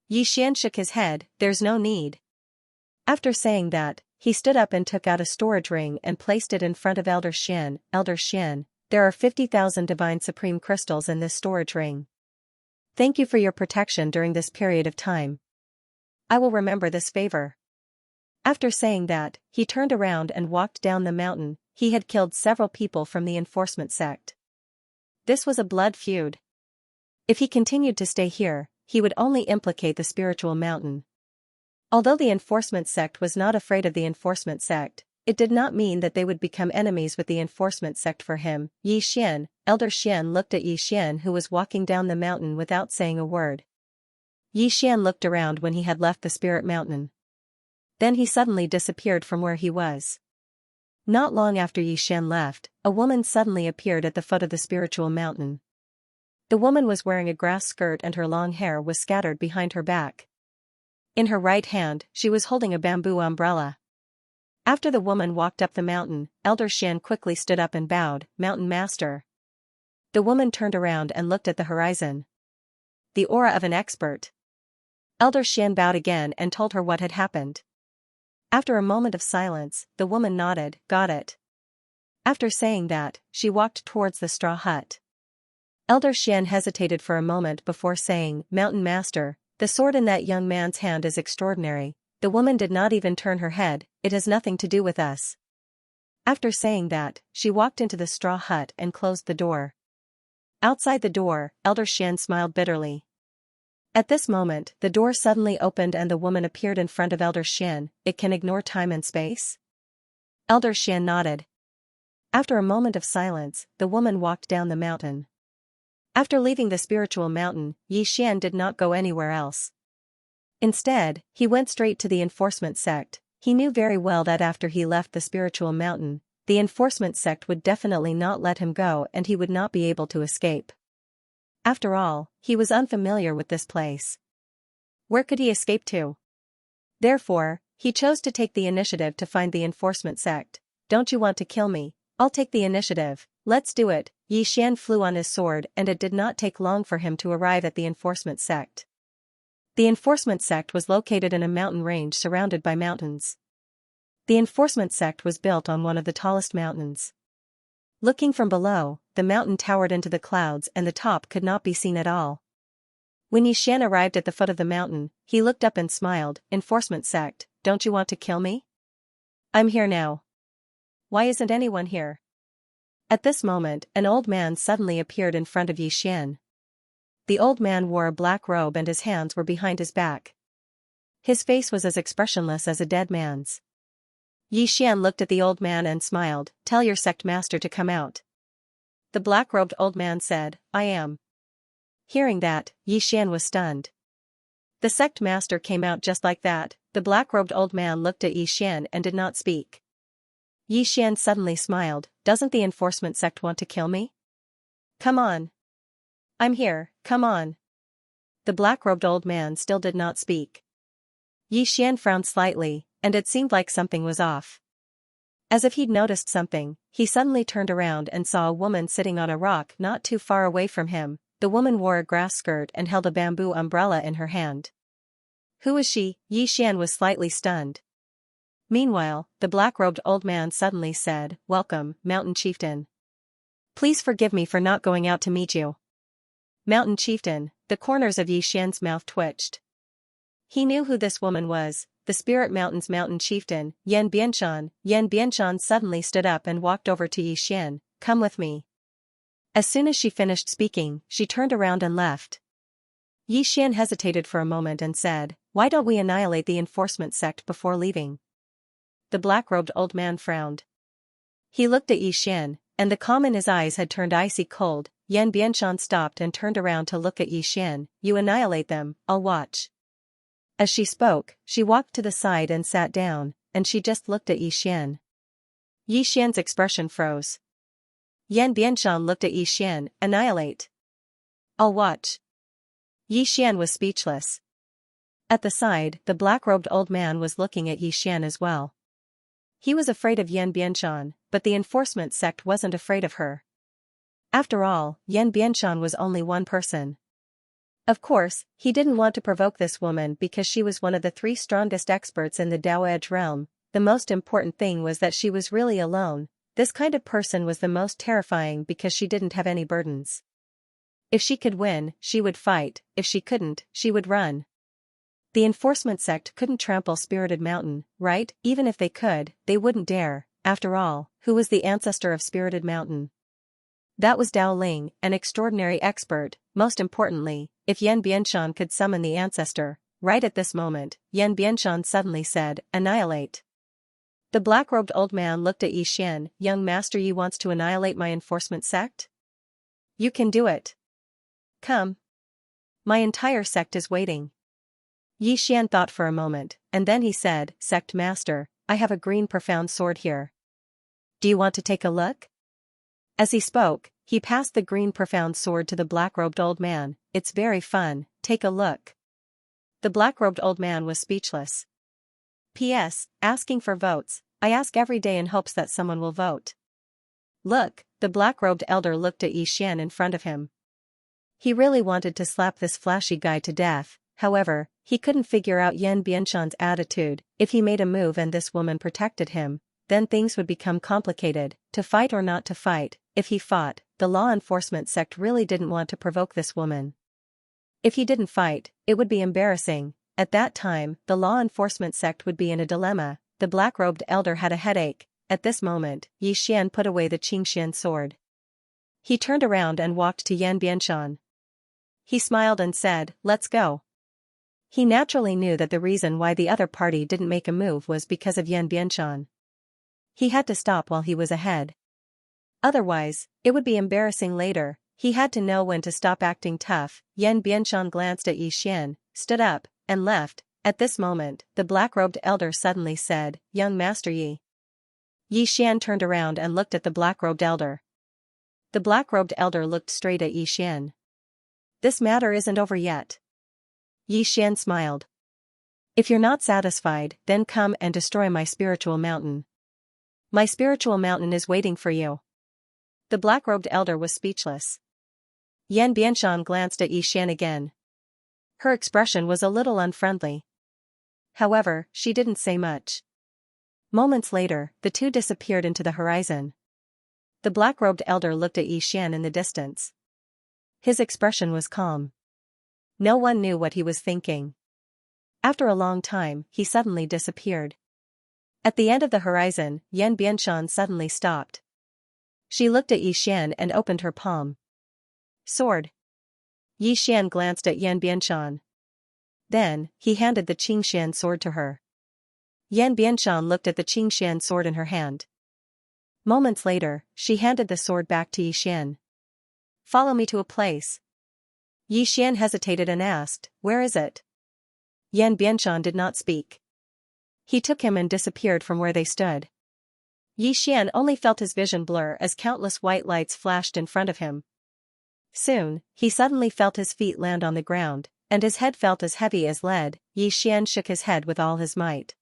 Yi Xian shook his head, there's no need. After saying that, he stood up and took out a storage ring and placed it in front of Elder Xian. Elder Xian, there are 50,000 divine supreme crystals in this storage ring. Thank you for your protection during this period of time. I will remember this favor. After saying that, he turned around and walked down the mountain. He had killed several people from the enforcement sect. This was a blood feud. If he continued to stay here, he would only implicate the spiritual mountain. Although the enforcement sect was not afraid of the enforcement sect, it did not mean that they would become enemies with the enforcement sect for him. Xian, Elder Xian looked at Xian who was walking down the mountain without saying a word. Xian looked around when he had left the spirit mountain. Then he suddenly disappeared from where he was. Not long after Xian left, a woman suddenly appeared at the foot of the spiritual mountain. The woman was wearing a grass skirt and her long hair was scattered behind her back. In her right hand, she was holding a bamboo umbrella. After the woman walked up the mountain, Elder Xian quickly stood up and bowed, "Mountain Master." The woman turned around and looked at the horizon. The aura of an expert. Elder Xian bowed again and told her what had happened. After a moment of silence, the woman nodded, "Got it." After saying that, she walked towards the straw hut. Elder Xian hesitated for a moment before saying, "Mountain Master, the sword in that young man's hand is extraordinary." The woman did not even turn her head, "It has nothing to do with us." After saying that, she walked into the straw hut and closed the door. Outside the door, Elder Xian smiled bitterly. At this moment, the door suddenly opened and the woman appeared in front of Elder Xian. "It can ignore time and space?" Elder Xian nodded. After a moment of silence, the woman walked down the mountain. After leaving the spiritual mountain, Xian did not go anywhere else. Instead, he went straight to the enforcement sect. He knew very well that after he left the spiritual mountain, the enforcement sect would definitely not let him go and he would not be able to escape. After all, he was unfamiliar with this place. Where could he escape to? Therefore, he chose to take the initiative to find the enforcement sect. "Don't you want to kill me? I'll take the initiative. Let's do it." Xian flew on his sword and it did not take long for him to arrive at the enforcement sect. The enforcement sect was located in a mountain range surrounded by mountains. The enforcement sect was built on one of the tallest mountains. Looking from below, the mountain towered into the clouds and the top could not be seen at all. When Xian arrived at the foot of the mountain, he looked up and smiled. "Enforcement sect, don't you want to kill me? I'm here now. Why isn't anyone here?" At this moment, an old man suddenly appeared in front of Xian. The old man wore a black robe and his hands were behind his back. His face was as expressionless as a dead man's. Xian looked at the old man and smiled. "Tell your sect master to come out." The black-robed old man said, "I am." Hearing that, Xian was stunned. The sect master came out just like that. The black-robed old man looked at Xian and did not speak. Xian suddenly smiled. "Doesn't the enforcement sect want to kill me? Come on. I'm here, come on." The black-robed old man still did not speak. Xian frowned slightly, and it seemed like something was off. As if he'd noticed something, he suddenly turned around and saw a woman sitting on a rock not too far away from him. The woman wore a grass skirt and held a bamboo umbrella in her hand. Who is she? Xian was slightly stunned. Meanwhile, the black-robed old man suddenly said, "Welcome, Mountain Chieftain. Please forgive me for not going out to meet you." Mountain Chieftain, the corners of Xian's mouth twitched. He knew who this woman was, the Spirit Mountain's Mountain Chieftain, Yan Bianshan. Yan Bianshan suddenly stood up and walked over to Xian. "Come with me." As soon as she finished speaking, she turned around and left. Xian hesitated for a moment and said, "Why don't we annihilate the enforcement sect before leaving?" The black-robed old man frowned. He looked at Xian, and the calm in his eyes had turned icy cold. Yan Bianshan stopped and turned around to look at Xian. "You annihilate them, I'll watch." As she spoke, she walked to the side and sat down, and she just looked at Xian. Xian's expression froze. Yan Bianshan looked at Xian. "Annihilate? I'll watch." Xian was speechless. At the side, the black-robed old man was looking at Xian as well. He was afraid of Yan Bianshan, but the enforcement sect wasn't afraid of her. After all, Yan Bianshan was only one person. Of course, he didn't want to provoke this woman because she was one of the 3 strongest experts in the Dao Edge realm. The most important thing was that she was really alone. This kind of person was the most terrifying because she didn't have any burdens. If she could win, she would fight. If she couldn't, she would run. The enforcement sect couldn't trample Spirited Mountain, right? Even if they could, they wouldn't dare. After all, who was the ancestor of Spirited Mountain? That was Dao Ling, an extraordinary expert. Most importantly, if Yan Bianshan could summon the ancestor, right at this moment, Yan Bianshan suddenly said, "Annihilate." The black-robed old man looked at Yi Xian. "Young master, Yi wants to annihilate my enforcement sect? You can do it. Come. My entire sect is waiting." Yi Xian thought for a moment, and then he said, "Sect master, I have a green profound sword here. Do you want to take a look?" As he spoke, he passed the green profound sword to the black-robed old man. "It's very fun, take a look." The black-robed old man was speechless. P.S. Asking for votes. I ask every day in hopes that someone will vote. Look, the black-robed elder looked at Yi Xian in front of him. He really wanted to slap this flashy guy to death. However, he couldn't figure out Yan Bianshan's attitude. If he made a move and this woman protected him, then things would become complicated. To fight or not to fight. If he fought, the law enforcement sect really didn't want to provoke this woman. If he didn't fight, it would be embarrassing. At that time, the law enforcement sect would be in a dilemma. The black-robed elder had a headache. At this moment, Yi Xian put away the Xianxia sword. He turned around and walked to Yan Bianshan. He smiled and said, "Let's go." He naturally knew that the reason why the other party didn't make a move was because of Yan Bianshan. He had to stop while he was ahead. Otherwise, it would be embarrassing later. He had to know when to stop acting tough. Yan Bianshan glanced at Yi Xian, stood up, and left. At this moment, the black-robed elder suddenly said, "Young Master Yi." Yi Xian turned around and looked at the black-robed elder. The black-robed elder looked straight at Yi Xian. "This matter isn't over yet." Yi Xian smiled. "If you're not satisfied, then come and destroy my spiritual mountain. My spiritual mountain is waiting for you." The black-robed elder was speechless. Yan Bianshan glanced at Yi Xian again. Her expression was a little unfriendly. However, she didn't say much. Moments later, the two disappeared into the horizon. The black-robed elder looked at Yi Xian in the distance. His expression was calm. No one knew what he was thinking. After a long time, he suddenly disappeared. At the end of the horizon, Yan Bianshan suddenly stopped. She looked at Yi Xian and opened her palm. "Sword." Yi Xian glanced at Yan Bianshan. Then, he handed the Xianxia sword to her. Yan Bianshan looked at the Xianxia sword in her hand. Moments later, she handed the sword back to Yi Xian. "Follow me to a place." Yi Xian hesitated and asked, "Where is it?" Yan Bianshan did not speak. He took him and disappeared from where they stood. Yi Xian only felt his vision blur as countless white lights flashed in front of him. Soon, he suddenly felt his feet land on the ground, and his head felt as heavy as lead. Yi Xian shook his head with all his might.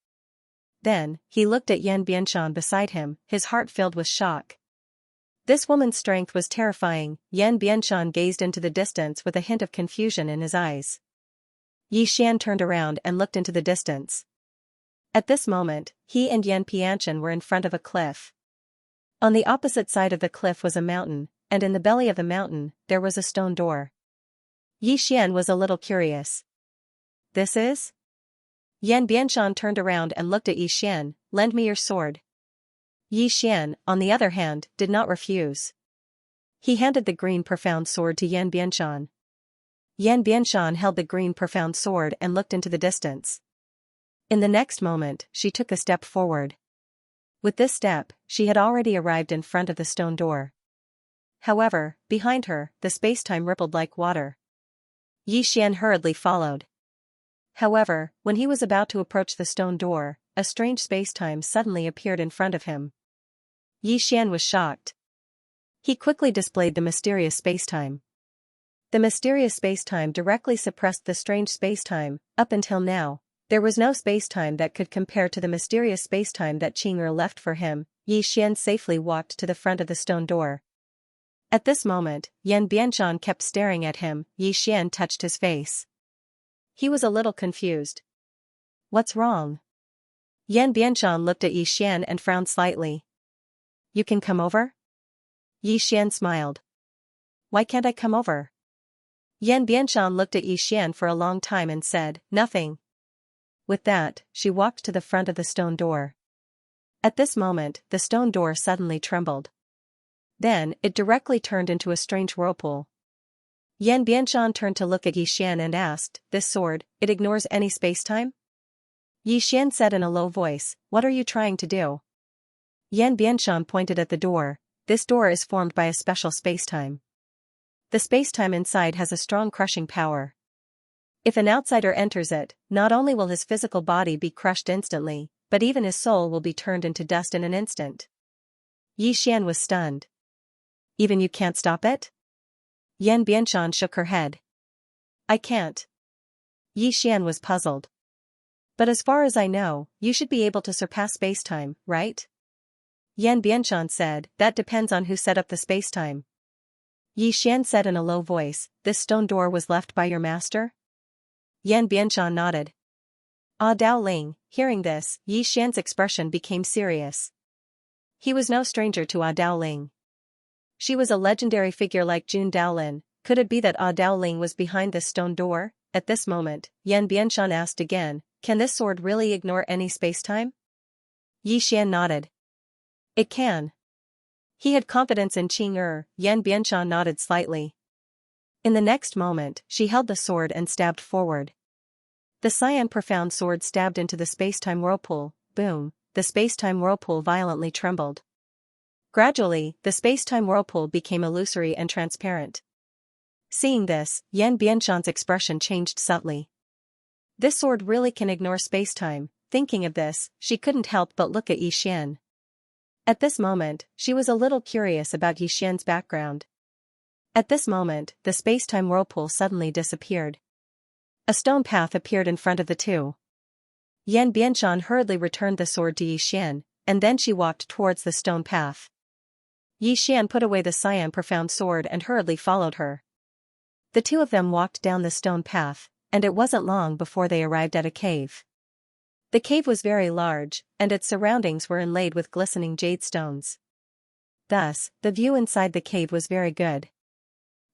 Then, he looked at Yan Bianshan beside him, his heart filled with shock. This woman's strength was terrifying. Yan Bianshan gazed into the distance with a hint of confusion in his eyes. Yi Xian turned around and looked into the distance. At this moment, he and Yan Bianshan were in front of a cliff. On the opposite side of the cliff was a mountain, and in the belly of the mountain, there was a stone door. Yi Xian was a little curious. "This is?" Yan Bianshan turned around and looked at Yi Xian. "Lend me your sword." Yi Xian, on the other hand, did not refuse. He handed the green profound sword to Yan Bianshan. Yan Bianshan held the green profound sword and looked into the distance. In the next moment, she took a step forward. With this step, she had already arrived in front of the stone door. However, behind her, the space-time rippled like water. Yi Xian hurriedly followed. However, when he was about to approach the stone door, a strange space-time suddenly appeared in front of him. Yi Xian was shocked. He quickly displayed the mysterious space-time. The mysterious space-time directly suppressed the strange space-time. Up until now, there was no space-time that could compare to the mysterious space-time that Qing'er left for him. Yi Xian safely walked to the front of the stone door. At this moment, Yan Bianshan kept staring at him. Yi Xian touched his face. He was a little confused. "What's wrong?" Yan Bianshan looked at Yi Xian and frowned slightly. "You can come over?" Yi Xian smiled. "Why can't I come over?" Yan Bianshan looked at Yi Xian for a long time and said, "Nothing." With that, she walked to the front of the stone door. At this moment, the stone door suddenly trembled. Then, it directly turned into a strange whirlpool. Yan Bianshan turned to look at Yi Xian and asked, "This sword, it ignores any spacetime?" Yi Xian said in a low voice, "What are you trying to do?" Yan Bianshan pointed at the door. "This door is formed by a special spacetime. The spacetime inside has a strong crushing power. If an outsider enters it, not only will his physical body be crushed instantly, but even his soul will be turned into dust in an instant." Yi Xian was stunned. "Even you can't stop it?" Yan Bianshan shook her head. "I can't." Yi Xian was puzzled. "But as far as I know, you should be able to surpass spacetime, right?" Yan Bianshan said, "That depends on who set up the spacetime." Yi Xian said in a low voice, "This stone door was left by your master?" Yan Bianshan nodded. Ah Dao Ling, hearing this, Yi Xian's expression became serious. He was no stranger to Ah Dao Ling. She was a legendary figure like Jun Daolin. Could it be that Ah Dao Ling was behind this stone door? At this moment, Yan Bianshan asked again, "Can this sword really ignore any spacetime?" Yi Xian nodded. "It can." He had confidence in Qing. Yan Bianshan nodded slightly. In the next moment, she held the sword and stabbed forward. The Xian profound sword stabbed into the spacetime whirlpool. Boom, the spacetime whirlpool violently trembled. Gradually, the spacetime whirlpool became illusory and transparent. Seeing this, Yan Bianshan's expression changed subtly. This sword really can ignore spacetime. Thinking of this, she couldn't help but look at Yi Xian. At this moment, she was a little curious about Yi Xian's background. At this moment, the spacetime whirlpool suddenly disappeared. A stone path appeared in front of the two. Yan Bianshan hurriedly returned the sword to Yi Xian, and then she walked towards the stone path. Yi Xian put away the Xian profound sword and hurriedly followed her. The two of them walked down the stone path, and it wasn't long before they arrived at a cave. The cave was very large, and its surroundings were inlaid with glistening jade stones. Thus, the view inside the cave was very good.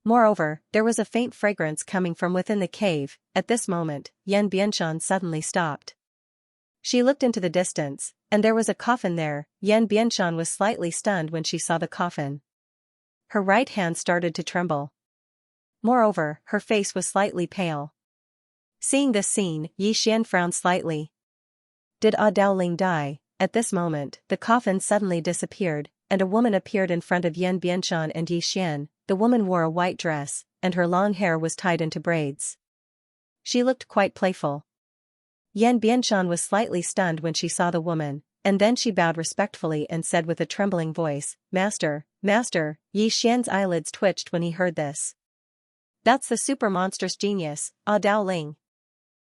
Moreover, there was a faint fragrance coming from within the cave. At this moment, Yan Bianshan suddenly stopped. She looked into the distance, and there was a coffin there. Yan Bianshan was slightly stunned when she saw the coffin. Her right hand started to tremble. Moreover, her face was slightly pale. Seeing this scene, Yi Xian frowned slightly. Did Ah Dao Ling die? At this moment, the coffin suddenly disappeared, and a woman appeared in front of Yan Bianshan and Yi Xian. The woman wore a white dress, and her long hair was tied into braids. She looked quite playful. Yan Bianshan was slightly stunned when she saw the woman, and then she bowed respectfully and said with a trembling voice, "Master, Master." Yi Xian's eyelids twitched when he heard this. That's the super monstrous genius, Ah Dao Ling.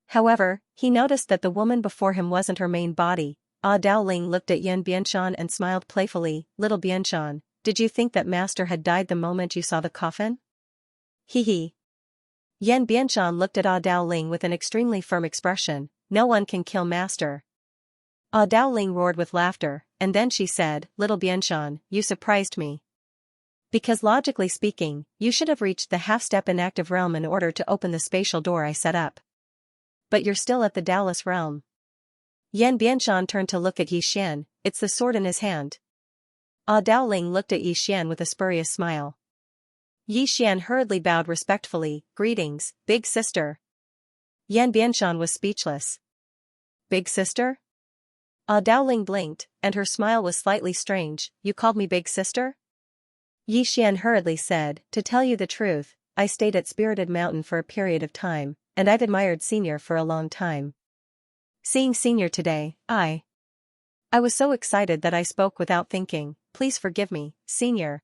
However, he noticed that the woman before him wasn't her main body. Ah Dao Ling looked at Yan Bianshan and smiled playfully. "Little Bianshan, did you think that Master had died the moment you saw the coffin?" Hee hee. Yan Bianshan looked at Ah Dao Ling with an extremely firm expression. "No one can kill Master." Ah Dao Ling roared with laughter, and then she said, "Little Bianshan, you surprised me. Because logically speaking, you should have reached the half-step inactive realm in order to open the spatial door I set up. But you're still at the Daoless realm." Yan Bianshan turned to look at Yi Xian. It's the sword in his hand. Ah Dao Ling looked at Yi Xian with a spurious smile. Yi Xian hurriedly bowed respectfully. "Greetings, big sister." Yan Bianshan was speechless. "Big sister?" Ah Dao Ling blinked, and her smile was slightly strange. "You called me big sister?" Yi Xian hurriedly said, "To tell you the truth, I stayed at Spirited Mountain for a period of time, and I've admired Senior for a long time. Seeing Senior today, I was so excited that I spoke without thinking. Please forgive me, Senior."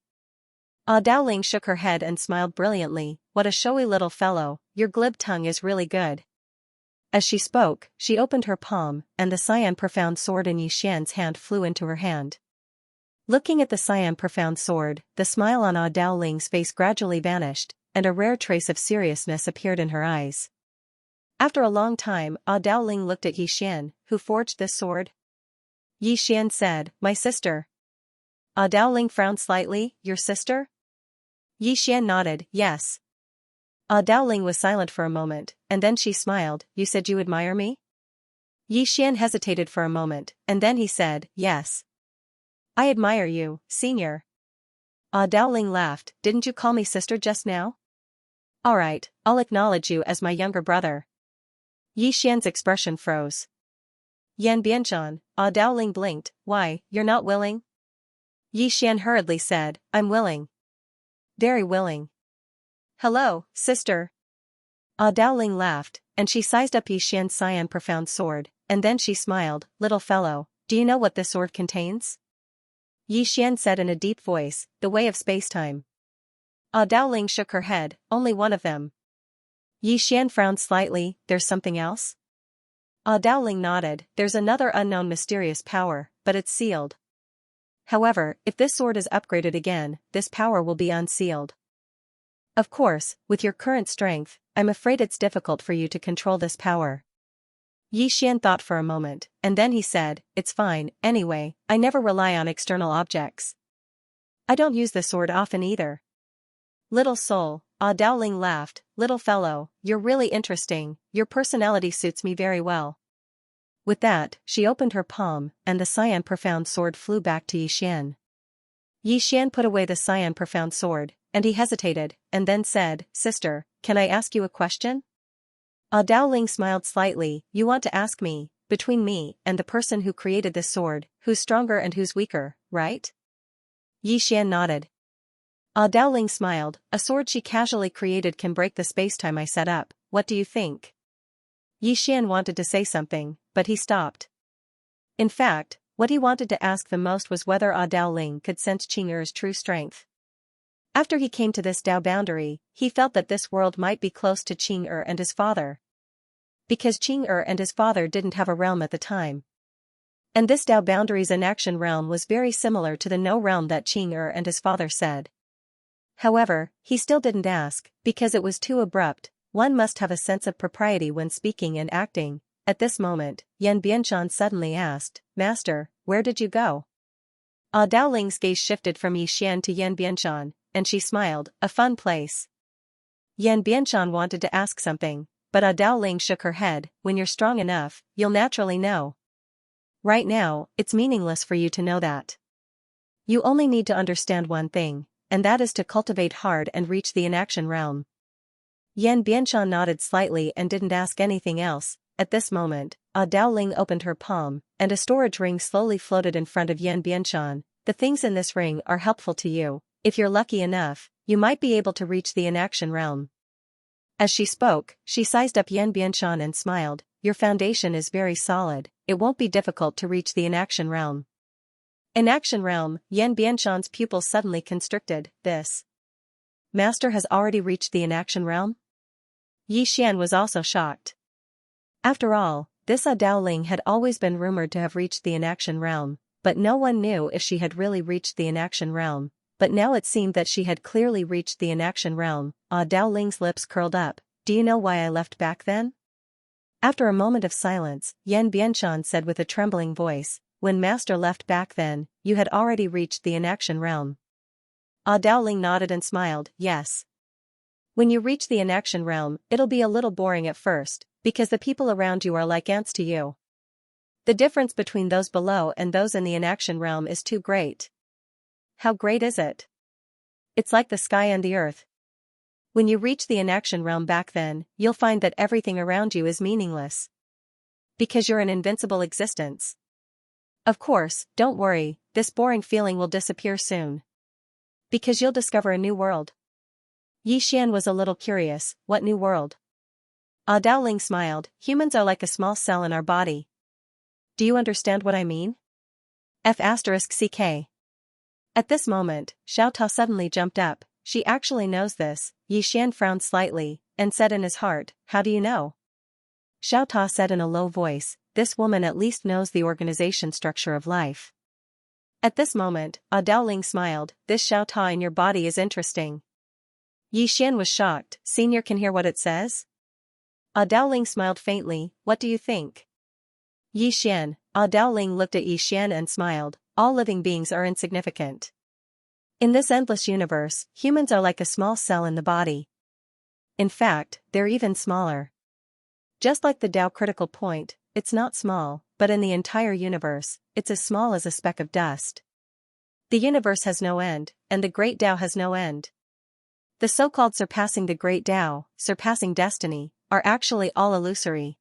Ah Dao Ling shook her head and smiled brilliantly. "What a showy little fellow, your glib tongue is really good." As she spoke, she opened her palm, and the Cyan profound sword in Yi Xian's hand flew into her hand. Looking at the Cyan profound sword, the smile on Ah Dao Ling's face gradually vanished, and a rare trace of seriousness appeared in her eyes. After a long time, Ah Dao Ling looked at Yi Xian. "Who forged this sword?" Yi Xian said, "My sister." Ah Dao Ling frowned slightly. "Your sister?" Yi Xian nodded, "Yes." Ah Dao Ling was silent for a moment, and then she smiled. "You said you admire me?" Yi Xian hesitated for a moment, and then he said, "Yes. I admire you, Senior." Dowling laughed, didn't you call me sister just now? Alright, I'll acknowledge you as my younger brother. Yi Xian's expression froze. Yan Bianchan, Dowling blinked, why, you're not willing? Yi Xian hurriedly said, I'm willing. Very willing. Hello, sister. Dowling laughed, and she sized up Yi Xian's cyan profound sword, and then she smiled, little fellow, do you know what this sword contains? Yi Xian said in a deep voice, the way of spacetime. Dowling shook her head, only one of them. Yi Xian frowned slightly, there's something else? Dowling nodded, there's another unknown mysterious power, but it's sealed. However, if this sword is upgraded again, this power will be unsealed. Of course, with your current strength, I'm afraid it's difficult for you to control this power. Yi Xian thought for a moment, and then he said, it's fine, anyway, I never rely on external objects. I don't use the sword often either. Little soul, Dowling laughed, little fellow, you're really interesting, your personality suits me very well. With that, she opened her palm, and the cyan profound sword flew back to Yi Xian. Yi Xian put away the cyan profound sword, and he hesitated, and then said, sister, can I ask you a question? Dowling smiled slightly, you want to ask me, between me and the person who created this sword, who's stronger and who's weaker, right? Yi Xian nodded. Dowling smiled, a sword she casually created can break the spacetime I set up, what do you think? Yi Xian wanted to say something, but he stopped. In fact, what he wanted to ask the most was whether Dowling could sense Qing'er's true strength. After he came to this Dao boundary, he felt that this world might be close to Qing'er and his father. Because Qing'er and his father didn't have a realm at the time. And this Dao boundary's inaction realm was very similar to the no realm that Qing'er and his father said. However, he still didn't ask, because it was too abrupt. One must have a sense of propriety when speaking and acting. At this moment, Yan Bianchan suddenly asked, Master, where did you go? Dowling's gaze shifted from Yi Xian to Yan Bianchan, and she smiled, a fun place. Yan Bianchan wanted to ask something, but Dowling shook her head, when you're strong enough, you'll naturally know. Right now, it's meaningless for you to know that. You only need to understand one thing, and that is to cultivate hard and reach the inaction realm. Yan Bianchan nodded slightly and didn't ask anything else. At this moment, Dowling opened her palm, and a storage ring slowly floated in front of Yan Bianchan. The things in this ring are helpful to you. If you're lucky enough, you might be able to reach the inaction realm. As she spoke, she sized up Yan Bianchan and smiled, your foundation is very solid, it won't be difficult to reach the inaction realm. Inaction realm, Yan Bianchan's pupils suddenly constricted, this master has already reached the inaction realm? Yi Xian was also shocked. After all, this Dowling had always been rumored to have reached the inaction realm, but no one knew if she had really reached the inaction realm. But now it seemed that she had clearly reached the inaction realm. Dowling's lips curled up, do you know why I left back then? After a moment of silence, Yan Bianchan said with a trembling voice, when Master left back then, you had already reached the inaction realm. Dowling nodded and smiled, yes. When you reach the inaction realm, it'll be a little boring at first, because the people around you are like ants to you. The difference between those below and those in the inaction realm is too great. How great is it? It's like the sky and the earth. When you reach the inaction realm back then, you'll find that everything around you is meaningless. Because you're an invincible existence. Of course, don't worry, this boring feeling will disappear soon. Because you'll discover a new world. Yi Xian was a little curious, what new world? Dowling smiled, humans are like a small cell in our body. Do you understand what I mean? F***ck. At this moment, Xiao Ta suddenly jumped up, she actually knows this. Yi Xian frowned slightly, and said in his heart, how do you know? Xiao Ta said in a low voice, this woman at least knows the organization structure of life. At this moment, Dowling smiled, this Xiao Ta in your body is interesting. Yi Xian was shocked, Senior can hear what it says? Dowling smiled faintly, what do you think? Yi Xian, Dowling looked at Yi Xian and smiled, all living beings are insignificant. In this endless universe, humans are like a small cell in the body. In fact, they're even smaller. Just like the Tao critical point, it's not small, but in the entire universe, it's as small as a speck of dust. The universe has no end, and the great Tao has no end. The so-called surpassing the great Tao, surpassing destiny, are actually all illusory.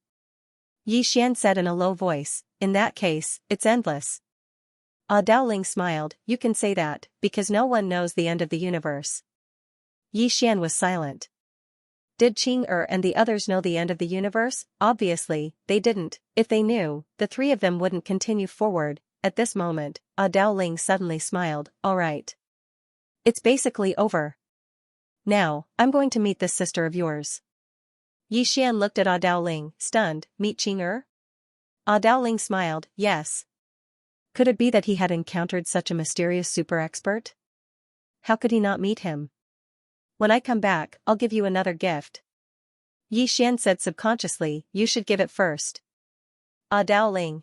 Xian said in a low voice, in that case, it's endless. Dowling smiled, you can say that, because no one knows the end of the universe. Xian was silent. Did Qing and the others know the end of the universe? Obviously, they didn't. If they knew, the three of them wouldn't continue forward. At this moment, Dowling suddenly smiled, all right. It's basically over. Now, I'm going to meet this sister of yours. Xian looked at Dowling, stunned, meet Qing? Dowling smiled, yes. Could it be that he had encountered such a mysterious super expert? How could he not meet him? When I come back, I'll give you another gift. Xian said subconsciously, you should give it first. Dowling.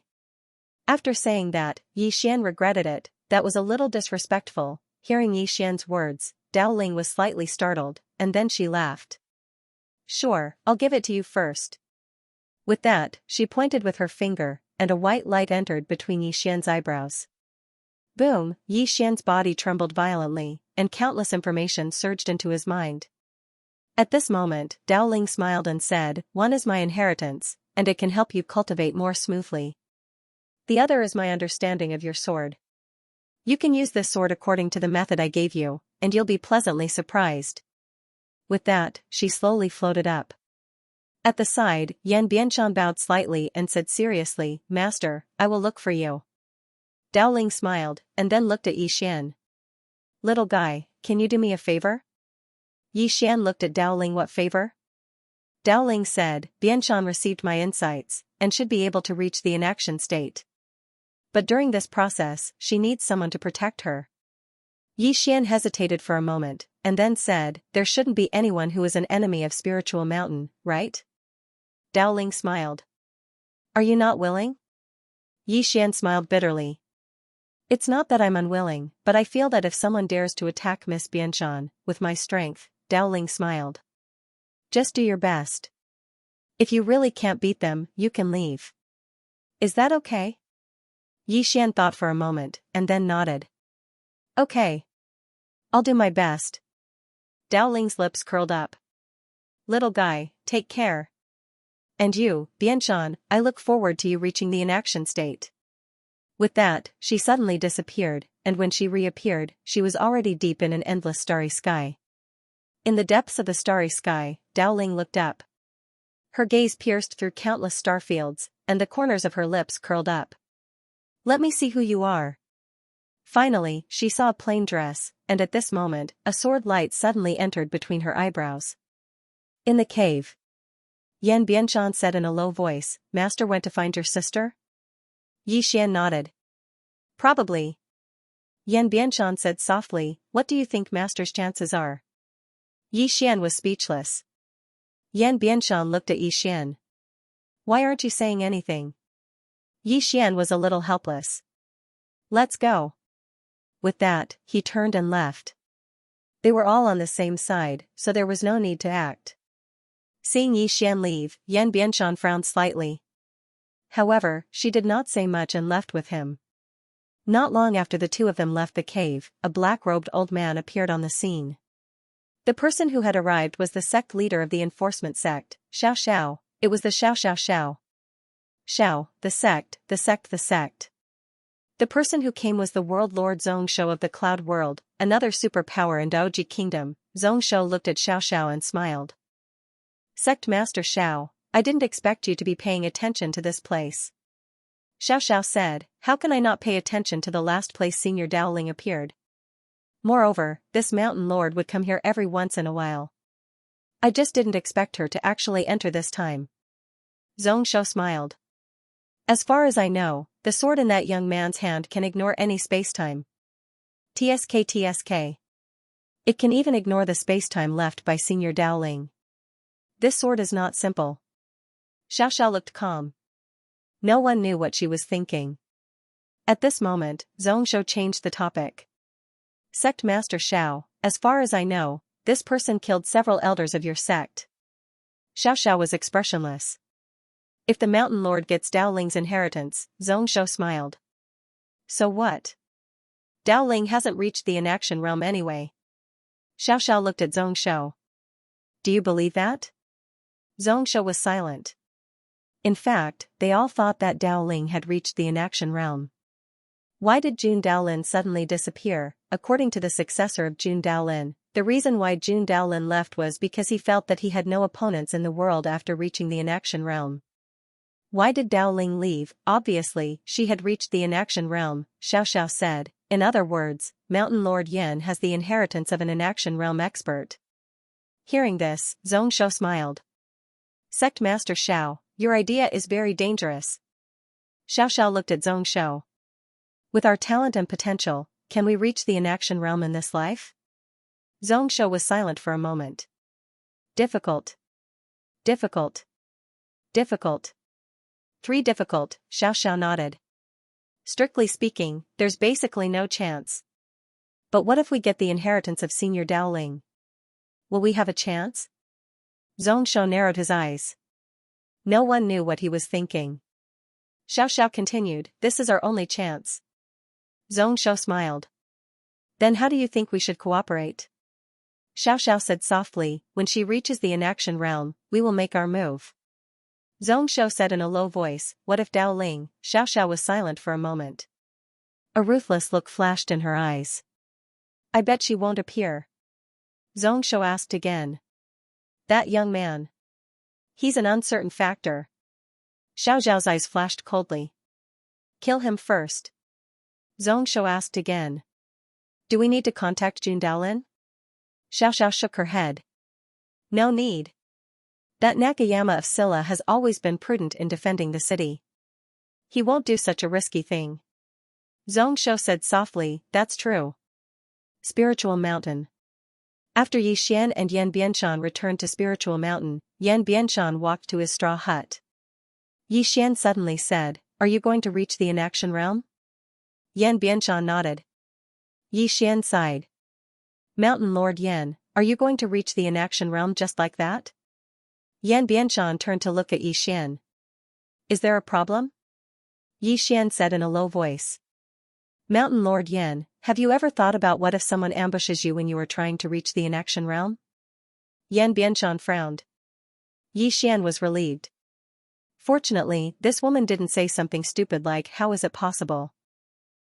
After saying that, Xian regretted it, that was a little disrespectful. Hearing Xian's words, Dowling was slightly startled, and then she laughed. Sure, I'll give it to you first. With that, she pointed with her finger, and a white light entered between Xian's eyebrows. Boom, Xian's body trembled violently, and countless information surged into his mind. At this moment, Dowling smiled and said, one is my inheritance, and it can help you cultivate more smoothly. The other is my understanding of your sword. You can use this sword according to the method I gave you, and you'll be pleasantly surprised. With that, she slowly floated up. At the side, Yan Bianshan bowed slightly and said seriously, Master, I will look for you. Dowling smiled, and then looked at Xian. Little guy, can you do me a favor? Xian looked at Dowling. What favor? Dowling said, Bianshan received my insights, and should be able to reach the inaction state. But during this process, she needs someone to protect her. Xian hesitated for a moment, and then said, there shouldn't be anyone who is an enemy of spiritual mountain, right? Dowling smiled. Are you not willing? Xian smiled bitterly. It's not that I'm unwilling, but I feel that if someone dares to attack Miss Bianshan, with my strength, Dowling smiled. Just do your best. If you really can't beat them, you can leave. Is that okay? Xian thought for a moment, and then nodded. Okay. I'll do my best. Dowling's lips curled up. Little guy, take care. And you, Bianshan, I look forward to you reaching the inaction state. With that, she suddenly disappeared, and when she reappeared, she was already deep in an endless starry sky. In the depths of the starry sky, Dowling looked up. Her gaze pierced through countless starfields, and the corners of her lips curled up. Let me see who you are. Finally, she saw a plain dress, and at this moment, a sword light suddenly entered between her eyebrows. In the cave. Yan Bianshan said in a low voice, Master went to find your sister? Xian nodded. Probably. Yan Bianshan said softly, what do you think Master's chances are? Xian was speechless. Yan Bianshan looked at Xian. Why aren't you saying anything? Xian was a little helpless. Let's go. With that, he turned and left. They were all on the same side, so there was no need to act. Seeing Xian leave, Yan Bianshan frowned slightly. However, she did not say much and left with him. Not long after the two of them left the cave, a black-robed old man appeared on the scene. The person who had arrived was the sect leader of the enforcement sect, Xiao. It was the Xiao. Xiao, the sect. The person who came was the world lord Xianxia of the cloud world, another superpower in Daoji kingdom. Xianxia looked at Xiao and smiled. Sect Master Xiao, I didn't expect you to be paying attention to this place. Xiao said, how can I not pay attention to the last place Senior Dowling appeared? Moreover, this mountain lord would come here every once in a while. I just didn't expect her to actually enter this time. Xianxia smiled. As far as I know, the sword in that young man's hand can ignore any spacetime. TSK. It can even ignore the spacetime left by Senior Dowling. This sword is not simple. Xiao looked calm. No one knew what she was thinking. At this moment, Xianxia changed the topic. Sect Master Xiao, as far as I know, this person killed several elders of your sect. Xiao was expressionless. If the mountain lord gets Dowling's inheritance, Xianxia smiled. So what? Dao Ling hasn't reached the inaction realm anyway. Xiao looked at Zhongshou. Do you believe that? Zhongshou was silent. In fact, they all thought that Dao Ling had reached the inaction realm. Why did Jun Daolin suddenly disappear? According to the successor of Jun Daolin, the reason why Jun Daolin left was because he felt that he had no opponents in the world after reaching the inaction realm. Why did Dao Ling leave? Obviously, she had reached the inaction realm, Xiao said. In other words, Mountain Lord Yan has the inheritance of an inaction realm expert. Hearing this, Zhongshou smiled. Sect Master Xiao, your idea is very dangerous. Xiao looked at Zhongshou. With our talent and potential, can we reach the inaction realm in this life? Zhongshou was silent for a moment. Difficult. Difficult. Difficult. 3 difficult, Xiao nodded. Strictly speaking, there's basically no chance. But what if we get the inheritance of Senior Dao Ling? Will we have a chance? Zhongshou narrowed his eyes. No one knew what he was thinking. Xiao continued, this is our only chance. Zhongshou smiled. Then how do you think we should cooperate? Xiao said softly, when she reaches the inaction realm, we will make our move. Zhongshou said in a low voice, what if Dao Ling? Xiao was silent for a moment. A ruthless look flashed in her eyes. I bet she won't appear. Zhongshou asked again. That young man. He's an uncertain factor. Xiao's eyes flashed coldly. Kill him first. Zhongshou asked again. Do we need to contact Jun Daolin? Xiao shook her head. No need. That Nakayama of Silla has always been prudent in defending the city. He won't do such a risky thing. Zhongshou said softly, that's true. Spiritual Mountain. After Yixian and Yan Bianshan returned to Spiritual Mountain, Yan Bianshan walked to his straw hut. Yixian suddenly said, are you going to reach the inaction realm? Yan Bianshan nodded. Yixian sighed. Mountain Lord Yan, are you going to reach the inaction realm just like that? Yan Bianshan turned to look at Yixian. Is there a problem? Yixian said in a low voice. Mountain Lord Yan, have you ever thought about what if someone ambushes you when you are trying to reach the inaction realm? Yan Bianshan frowned. Yixian was relieved. Fortunately, this woman didn't say something stupid like how is it possible?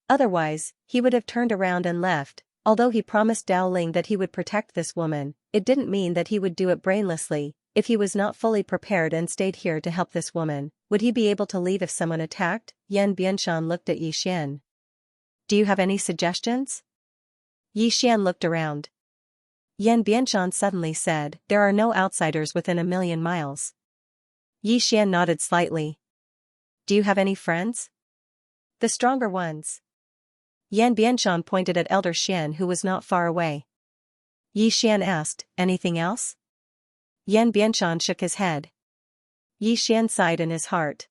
Otherwise, he would have turned around and left. Although he promised Dao Ling that he would protect this woman, it didn't mean that he would do it brainlessly. If he was not fully prepared and stayed here to help this woman, would he be able to leave if someone attacked? Yan Bianshan looked at Yixian. Do you have any suggestions? Yixian looked around. Yan Bianshan suddenly said, there are no outsiders within 1,000,000 miles. Yixian nodded slightly. Do you have any friends? The stronger ones. Yan Bianshan pointed at Elder Xian who was not far away. Yixian asked, anything else? Yan Bianshan shook his head. Yixian sighed in his heart.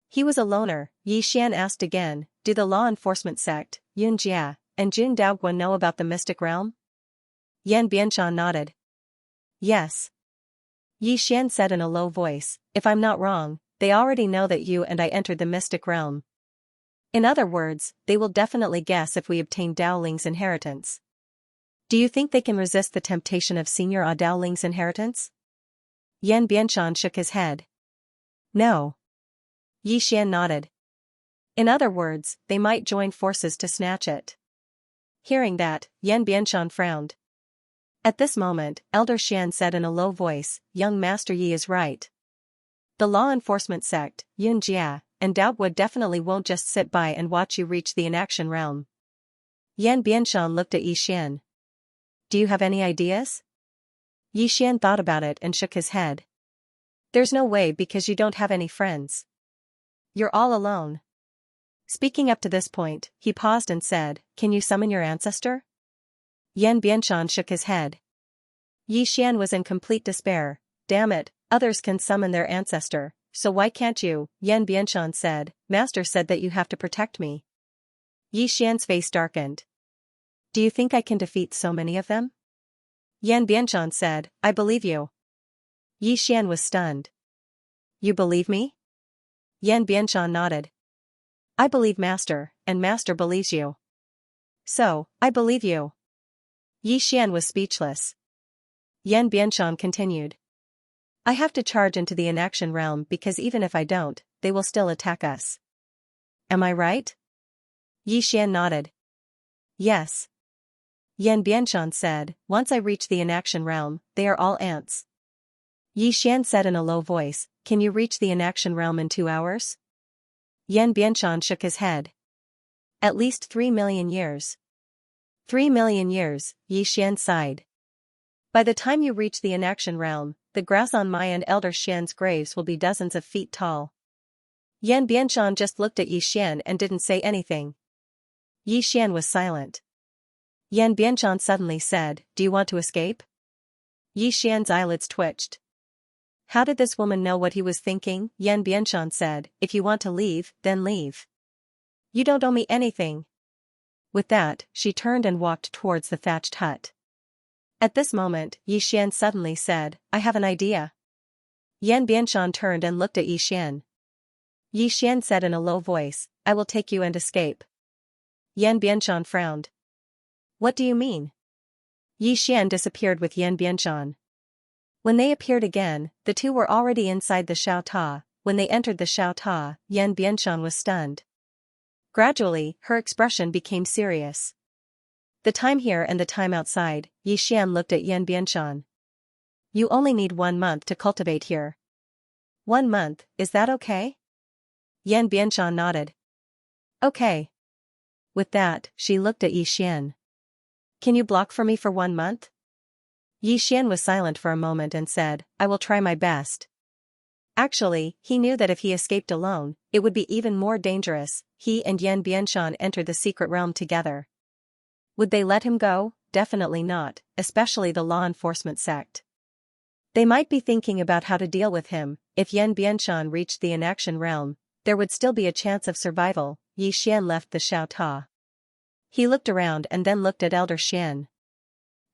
He was a loner. Yixian asked again, do the law enforcement sect, Yunjia, and Jun Daoguan know about the mystic realm? Yan Bianshan nodded. Yes. Yixian said in a low voice, if I'm not wrong, they already know that you and I entered the mystic realm. In other words, they will definitely guess if we obtain Dao Ling's inheritance. Do you think they can resist the temptation of Senior Dao Ling's inheritance? Yan Bianshan shook his head. No. Yixian nodded. In other words, they might join forces to snatch it. Hearing that, Yan Bianshan frowned. At this moment, Elder Xian said in a low voice, young Master Yi is right. The law enforcement sect, Yunjia, and Daoguan definitely won't just sit by and watch you reach the inaction realm. Yan Bianshan looked at Yixian. Do you have any ideas? Yixian thought about it and shook his head. There's no way because you don't have any friends. You're all alone. Speaking up to this point, he paused and said, can you summon your ancestor? Yan Bianshan shook his head. Yixian was in complete despair. Damn it, others can summon their ancestor, so why can't you? Yan Bianshan said, Master said that you have to protect me. Yixian's face darkened. Do you think I can defeat so many of them? Yan Bianshan said, I believe you. Yixian was stunned. You believe me? Yan Bianshan nodded. I believe Master, and Master believes you. So, I believe you. Yi Xian was speechless. Yan Bianshan continued. I have to charge into the inaction realm because even if I don't, they will still attack us. Am I right? Yi Xian nodded. Yes. Yan Bianshan said, once I reach the inaction realm, they are all ants. Yi Xian said in a low voice, can you reach the inaction realm in 2 hours? Yan Bianshan shook his head. At least 3 million years. 3 million years, Yi Xian sighed. By the time you reach the inaction realm, the grass on my and Elder Xian's graves will be dozens of feet tall. Yan Bianshan just looked at Yi Xian and didn't say anything. Yi Xian was silent. Yan Bianshan suddenly said, do you want to escape? Yi Xian's eyelids twitched. How did this woman know what he was thinking? Yan Bianshan said, if you want to leave, then leave. You don't owe me anything. With that, she turned and walked towards the thatched hut. At this moment, Yi Xian suddenly said, I have an idea. Yan Bianshan turned and looked at Yi Xian. Yi Xian said in a low voice, I will take you and escape. Yan Bianshan frowned. What do you mean? Yi Xian disappeared with Yan Bianshan. When they appeared again, the two were already inside the Xiao Ta. When they entered the Xiao Ta, Yan Bianshan was stunned. Gradually, her expression became serious. The time here and the time outside, Yi Xian looked at Yan Bianshan. You only need 1 month to cultivate here. 1 month, is that okay? Yan Bianshan nodded. Okay. With that, she looked at Yi Xian. Can you block for me for 1 month? Yi Xian was silent for a moment and said, I will try my best. Actually, he knew that if he escaped alone, it would be even more dangerous. He and Yan Bianshan entered the secret realm together. Would they let him go? Definitely not, especially the law enforcement sect. They might be thinking about how to deal with him. If Yan Bianshan reached the inaction realm, there would still be a chance of survival. Yi Xian left the Xiao Ta. He looked around and then looked at Elder Xian.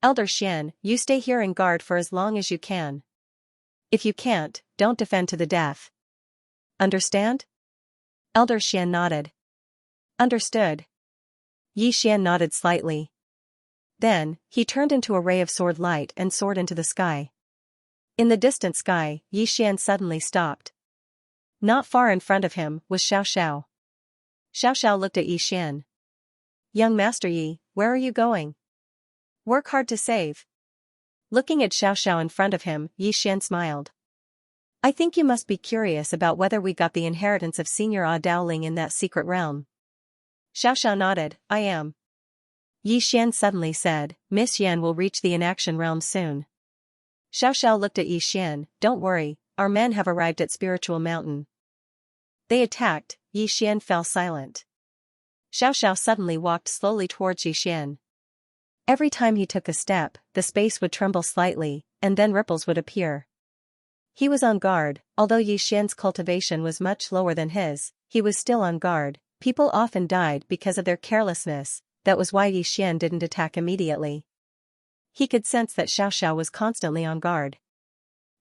Elder Xian, you stay here and guard for as long as you can. If you can't, don't defend to the death. Understand? Elder Xian nodded. Understood. Yi Xian nodded slightly. Then, he turned into a ray of sword light and soared into the sky. In the distant sky, Yi Xian suddenly stopped. Not far in front of him was Xiao. Xiao looked at Yi Xian. Young Master Yi, where are you going? Work hard to save. Looking at Xiao in front of him, Yi Xian smiled. I think you must be curious about whether we got the inheritance of Senior Dowling in that secret realm. Xiao nodded, I am. Yi Xian suddenly said, Miss Yan will reach the inaction realm soon. Xiao looked at Yi Xian, don't worry, our men have arrived at Spiritual Mountain. They attacked. Yi Xian fell silent. Xiao suddenly walked slowly towards Yi Xian. Every time he took a step, the space would tremble slightly, and then ripples would appear. He was on guard. Although Yi Xian's cultivation was much lower than his, he was still on guard. People often died because of their carelessness. That was why Yi Xian didn't attack immediately. He could sense that Xiao was constantly on guard.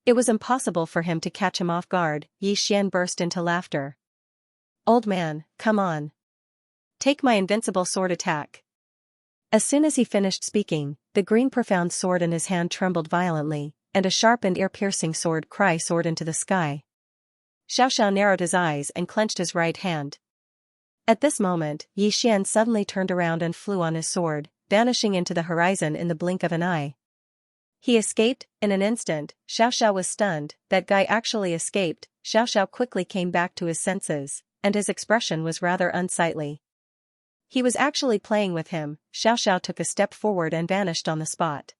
It was impossible for him to catch him off guard. Yi Xian burst into laughter. Old man, come on. Take my invincible sword attack. As soon as he finished speaking, the green profound sword in his hand trembled violently, and a sharp and ear-piercing sword cry soared into the sky. Xiao narrowed his eyes and clenched his right hand. At this moment, Yi Xian suddenly turned around and flew on his sword, vanishing into the horizon in the blink of an eye. He escaped. In an instant, Xiao was stunned. That guy actually escaped. Xiao quickly came back to his senses, and his expression was rather unsightly. He was actually playing with him. Xiao took a step forward and vanished on the spot.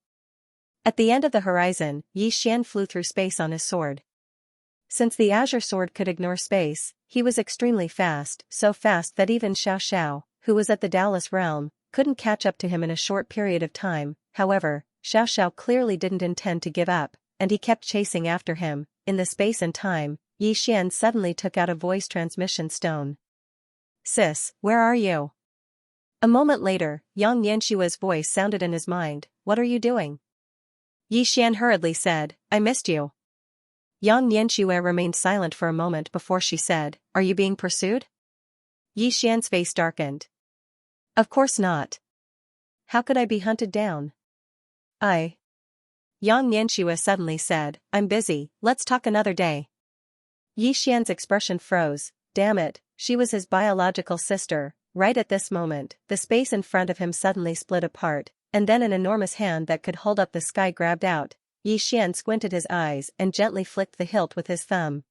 At the end of the horizon, Yi Xian flew through space on his sword. Since the azure sword could ignore space, he was extremely fast, so fast that even Xiao, who was at the Taoist realm, couldn't catch up to him in a short period of time. However, Xiao clearly didn't intend to give up, and he kept chasing after him. In the space and time, Yi Xian suddenly took out a voice transmission stone. Sis, where are you? A moment later, Yang Nianshua's voice sounded in his mind, what are you doing? Yi Xian hurriedly said, I missed you. Yang Nianshua remained silent for a moment before she said, are you being pursued? Yi Xian's face darkened. Of course not. How could I be hunted down? I. Xianxia suddenly said, I'm busy, let's talk another day. Xian's expression froze. Damn it, she was his biological sister. Right at this moment, the space in front of him suddenly split apart, and then an enormous hand that could hold up the sky grabbed out. Xian squinted his eyes and gently flicked the hilt with his thumb.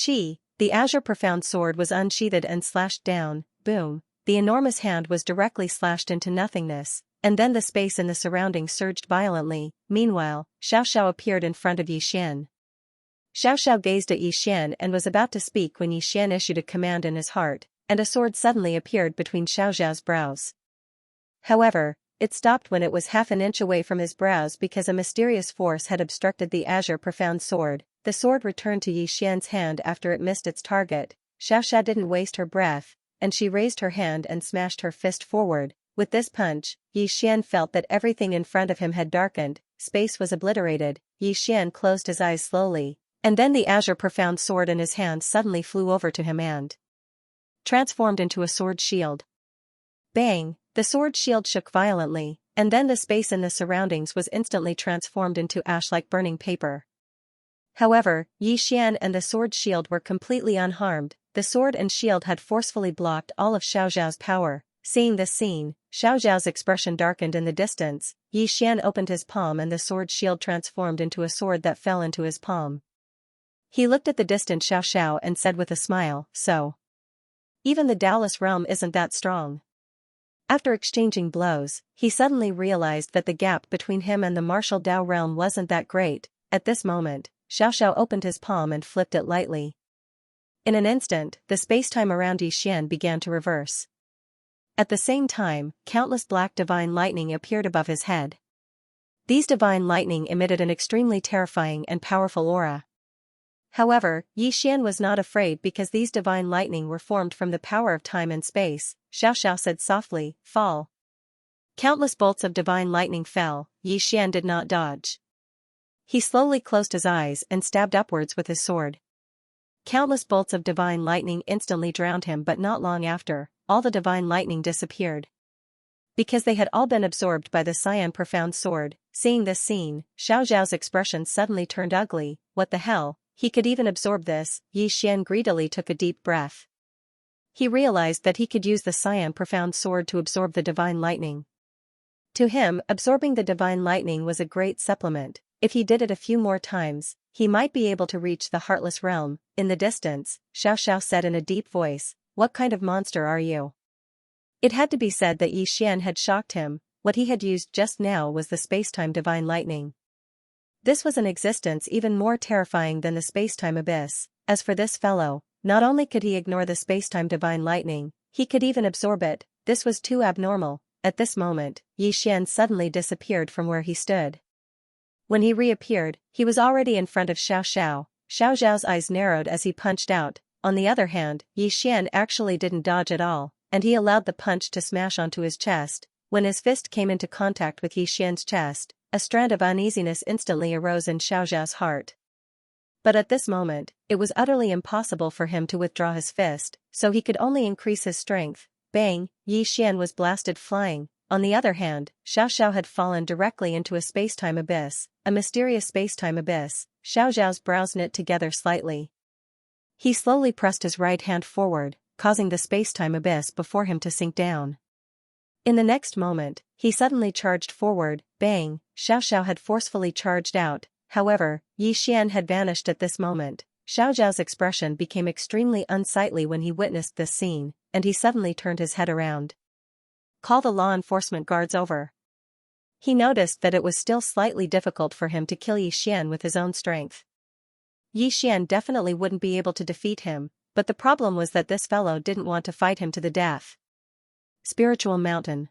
The azure profound sword was unsheathed and slashed down. Boom, the enormous hand was directly slashed into nothingness, and then the space in the surroundings surged violently. Meanwhile, Xiao appeared in front of Xian. Xiao gazed at Xian and was about to speak when Xian issued a command in his heart, and a sword suddenly appeared between Xiao's brows. However, it stopped when it was half an inch away from his brows because a mysterious force had obstructed the azure profound sword. The sword returned to Xian's hand after it missed its target. Xiao didn't waste her breath, and she raised her hand and smashed her fist forward. With this punch, Xian felt that everything in front of him had darkened, space was obliterated. Xian closed his eyes slowly, and then the azure profound sword in his hand suddenly flew over to him and transformed into a sword shield. Bang! The sword shield shook violently, and then the space in the surroundings was instantly transformed into ash like burning paper. However, Xian and the sword shield were completely unharmed. The sword and shield had forcefully blocked all of Xiao's power. Seeing this scene, Xiao's expression darkened in the distance. Xian opened his palm and the sword shield transformed into a sword that fell into his palm. He looked at the distant Xiao and said with a smile, so. Even the Taoist realm isn't that strong. After exchanging blows, he suddenly realized that the gap between him and the martial Dao realm wasn't that great. At this moment, Xiao opened his palm and flipped it lightly. In an instant, the spacetime around Xian began to reverse. At the same time, countless black divine lightning appeared above his head. These divine lightning emitted an extremely terrifying and powerful aura. However, Xian was not afraid because these divine lightning were formed from the power of time and space. Xiao said softly, fall. Countless bolts of divine lightning fell. Xian did not dodge. He slowly closed his eyes and stabbed upwards with his sword. Countless bolts of divine lightning instantly drowned him, but not long after, all the divine lightning disappeared. Because they had all been absorbed by the Xian profound sword. Seeing this scene, Xiao's expression suddenly turned ugly. What the hell? He could even absorb this. Xian greedily took a deep breath. He realized that he could use the Xian profound sword to absorb the divine lightning. To him, absorbing the divine lightning was a great supplement. If he did it a few more times, he might be able to reach the Heartless Realm. In the distance, Xiao said in a deep voice, what kind of monster are you? It had to be said that Xian had shocked him. What he had used just now was the spacetime divine lightning. This was an existence even more terrifying than the spacetime abyss. As for this fellow, not only could he ignore the spacetime divine lightning, he could even absorb it. This was too abnormal. At this moment, Xian suddenly disappeared from where he stood. When he reappeared, he was already in front of Xiao. Xiao's eyes narrowed as he punched out. On the other hand, Xian actually didn't dodge at all, and he allowed the punch to smash onto his chest. When his fist came into contact with Xian's chest, a strand of uneasiness instantly arose in Xiao's heart. But at this moment, it was utterly impossible for him to withdraw his fist, so he could only increase his strength. Bang! Xian was blasted flying. On the other hand, Xiao had fallen directly into a spacetime abyss, a mysterious spacetime abyss. Xiao's brows knit together slightly. He slowly pressed his right hand forward, causing the spacetime abyss before him to sink down. In the next moment, he suddenly charged forward. Bang! Xiao had forcefully charged out. However, Xian had vanished at this moment. Xiao's expression became extremely unsightly when he witnessed this scene, and he suddenly turned his head around. Call the law enforcement guards over. He noticed that it was still slightly difficult for him to kill Xian with his own strength. Xian definitely wouldn't be able to defeat him, but the problem was that this fellow didn't want to fight him to the death. Spiritual Mountain.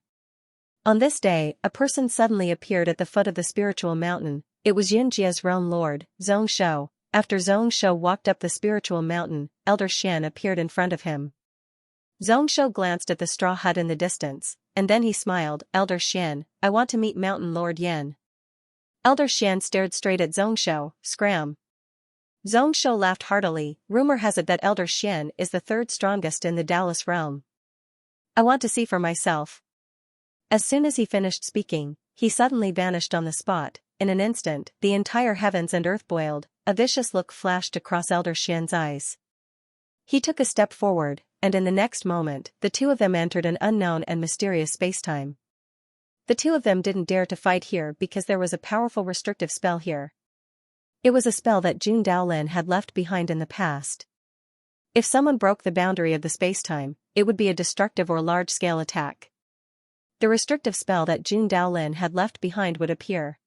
On this day, a person suddenly appeared at the foot of the spiritual mountain. It was Xianxia's realm lord, Xianxia. After Xianxia walked up the spiritual mountain, Elder Xian appeared in front of him. Xianxia glanced at the straw hut in the distance, and then he smiled. Elder Xian, I want to meet Mountain Lord Yan. Elder Xian stared straight at Xianxia. Scram. Xianxia laughed heartily. Rumor has it that Elder Xian is the third strongest in the Taoist realm. I want to see for myself. As soon as he finished speaking, he suddenly vanished on the spot. In an instant, the entire heavens and earth boiled, a vicious look flashed across Elder Xian's eyes. He took a step forward, and in the next moment, the two of them entered an unknown and mysterious spacetime. The two of them didn't dare to fight here because there was a powerful restrictive spell here. It was a spell that Jun Daolin had left behind in the past. If someone broke the boundary of the spacetime, it would be a destructive or large-scale attack. The restrictive spell that Jun Daolin had left behind would appear.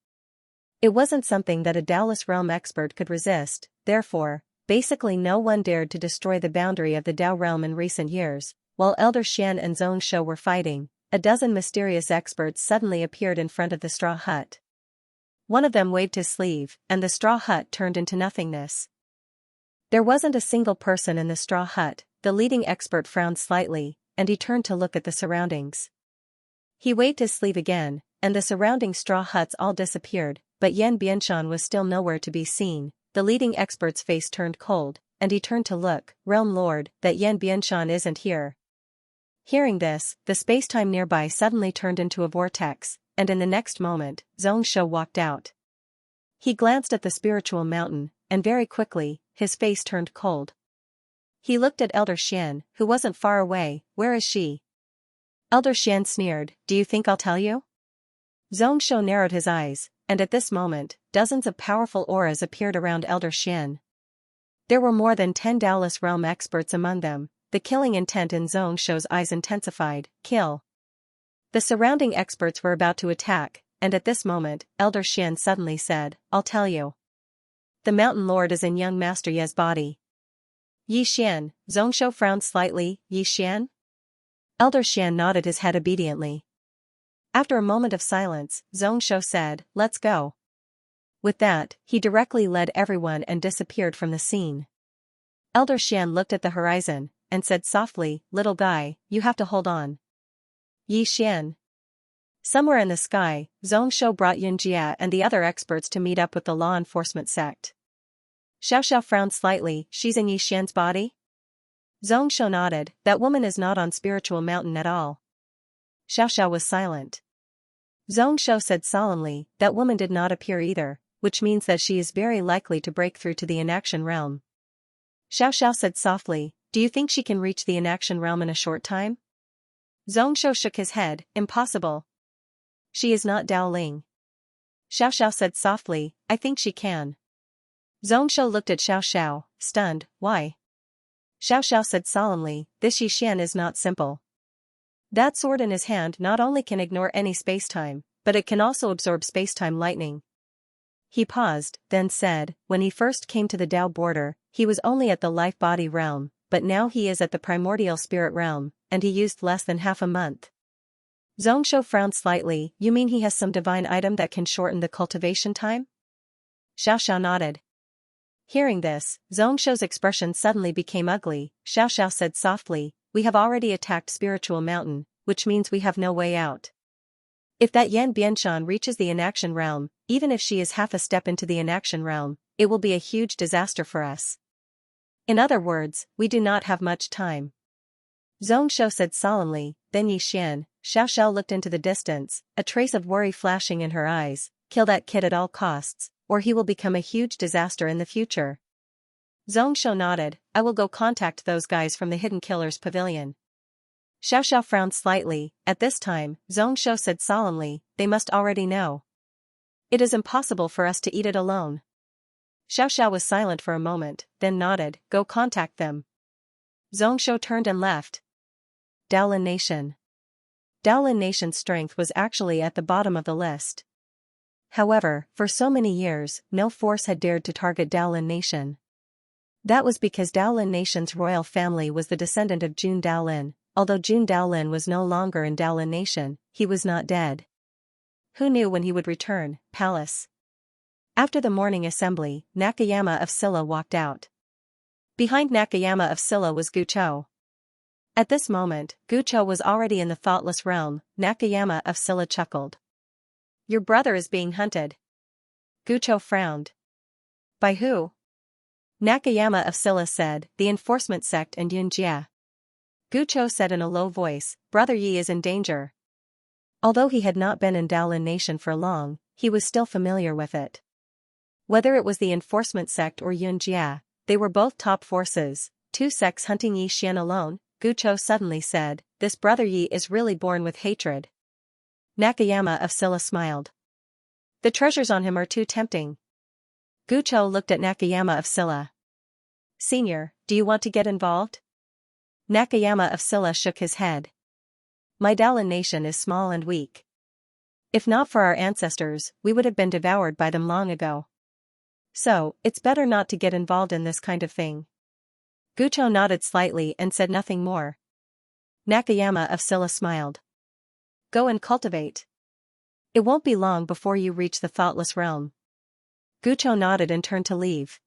It wasn't something that a Daolist realm expert could resist, therefore, basically no one dared to destroy the boundary of the Dao realm in recent years. While Elder Xian and Xianxia were fighting, a dozen mysterious experts suddenly appeared in front of the straw hut. One of them waved his sleeve, and the straw hut turned into nothingness. There wasn't a single person in the straw hut. The leading expert frowned slightly, and he turned to look at the surroundings. He waved his sleeve again, and the surrounding straw huts all disappeared, but Yan Bianshan was still nowhere to be seen. The leading expert's face turned cold, and he turned to look. Realm Lord, that Yan Bianshan isn't here. Hearing this, the spacetime nearby suddenly turned into a vortex, and in the next moment, Xianxia walked out. He glanced at the spiritual mountain, and very quickly, his face turned cold. He looked at Elder Xian, who wasn't far away. Where is she? Elder Xian sneered, do you think I'll tell you? Xianxia narrowed his eyes, and at this moment, dozens of powerful auras appeared around Elder Xian. There were more than 10 Daolist realm experts among them. The killing intent in Xianxia's eyes intensified. Kill. The surrounding experts were about to attack, and at this moment, Elder Xian suddenly said, I'll tell you. The Mountain Lord is in young Master Ye's body. Yi Xian. Xianxia frowned slightly. Yi Xian? Elder Xian nodded his head obediently. After a moment of silence, Xianxia said, let's go. With that, he directly led everyone and disappeared from the scene. Elder Xian looked at the horizon, and said softly, little guy, you have to hold on. Yi Xian. Somewhere in the sky, Xianxia brought Xianxia and the other experts to meet up with the law enforcement sect. Xiaoxiao frowned slightly, she's in Yi Xian's body? Xianxia nodded, that woman is not on Spiritual Mountain at all. Xiaoxiao was silent. Xianxia said solemnly, that woman did not appear either, which means that she is very likely to break through to the inaction realm. Xiaoxiao said softly, do you think she can reach the inaction realm in a short time? Xianxia shook his head, impossible. She is not Dao Ling. Xiaoxiao said softly, I think she can. Xianxia looked at Xiaoxiao, stunned, why? Xiaoxiao said solemnly, this Yi Xian is not simple. That sword in his hand not only can ignore any spacetime, but it can also absorb spacetime lightning. He paused, then said, when he first came to the Dao border, he was only at the life-body realm, but now he is at the primordial spirit realm, and he used less than half a month. Xianxia frowned slightly, you mean he has some divine item that can shorten the cultivation time? Xiaoxiao nodded. Hearing this, Xianxia's expression suddenly became ugly. Xiaoxiao said softly, we have already attacked Spiritual Mountain, which means we have no way out. If that Yan Bianshan reaches the inaction realm, even if she is half a step into the inaction realm, it will be a huge disaster for us. In other words, we do not have much time. Xianxia said solemnly, then Yi Xian. Xiaoxiao looked into the distance, a trace of worry flashing in her eyes, kill that kid at all costs, or he will become a huge disaster in the future. Xianxia nodded, I will go contact those guys from the Hidden Killers Pavilion. Xiaoxiao frowned slightly. At this time, Xianxia said solemnly, they must already know. It is impossible for us to eat it alone. Xiaoxiao was silent for a moment, then nodded, go contact them. Xianxia turned and left. Daolin Nation. Daolin Nation's strength was actually at the bottom of the list. However, for so many years, no force had dared to target Daolin Nation. That was because Daolin Nation's royal family was the descendant of Jun Daolin. Although Jun Daolin was no longer in Daolin Nation, he was not dead. Who knew when he would return? Palace. After the morning assembly, Nakayama of Silla walked out. Behind Nakayama of Silla was Gucho. At this moment, Gucho was already in the thoughtless realm. Nakayama of Silla chuckled. Your brother is being hunted. Gucho frowned. By who? Nakayama of Silla said, the enforcement sect and Xianxia. Gucho said in a low voice, Brother Yi is in danger. Although he had not been in Daolin Nation for long, he was still familiar with it. Whether it was the enforcement sect or Xianxia, they were both top forces, two sects hunting Yi Xian alone. Gucho suddenly said, "This brother Yi is really born with hatred." Nakayama of Silla smiled. "The treasures on him are too tempting." Gucho looked at Nakayama of Silla. "Senior, do you want to get involved?" Nakayama of Silla shook his head. "My Daolin nation is small and weak. If not for our ancestors, we would have been devoured by them long ago. So, it's better not to get involved in this kind of thing." Gucho nodded slightly and said nothing more. Nakayama of Silla smiled. "Go and cultivate. It won't be long before you reach the thoughtless realm." Gucho nodded and turned to leave.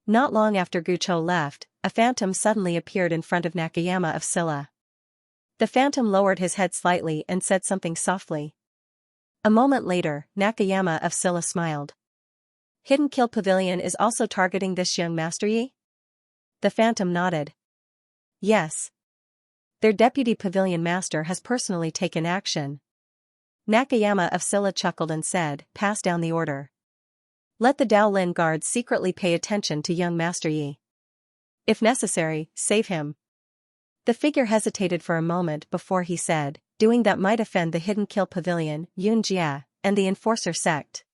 Not long after Gucho left, a phantom suddenly appeared in front of Nakayama of Silla. The phantom lowered his head slightly and said something softly. A moment later, Nakayama of Silla smiled. "Hidden Kill Pavilion is also targeting this young Master Yi?" The phantom nodded. "Yes. Their deputy pavilion master has personally taken action." Nakayama of Silla chuckled and said, "Pass down the order. Let the Daolin guards secretly pay attention to young Master Yi. If necessary, save him." The figure hesitated for a moment before he said, "Doing that might offend the Hidden Kill Pavilion, Yunjia, and the Enforcer sect."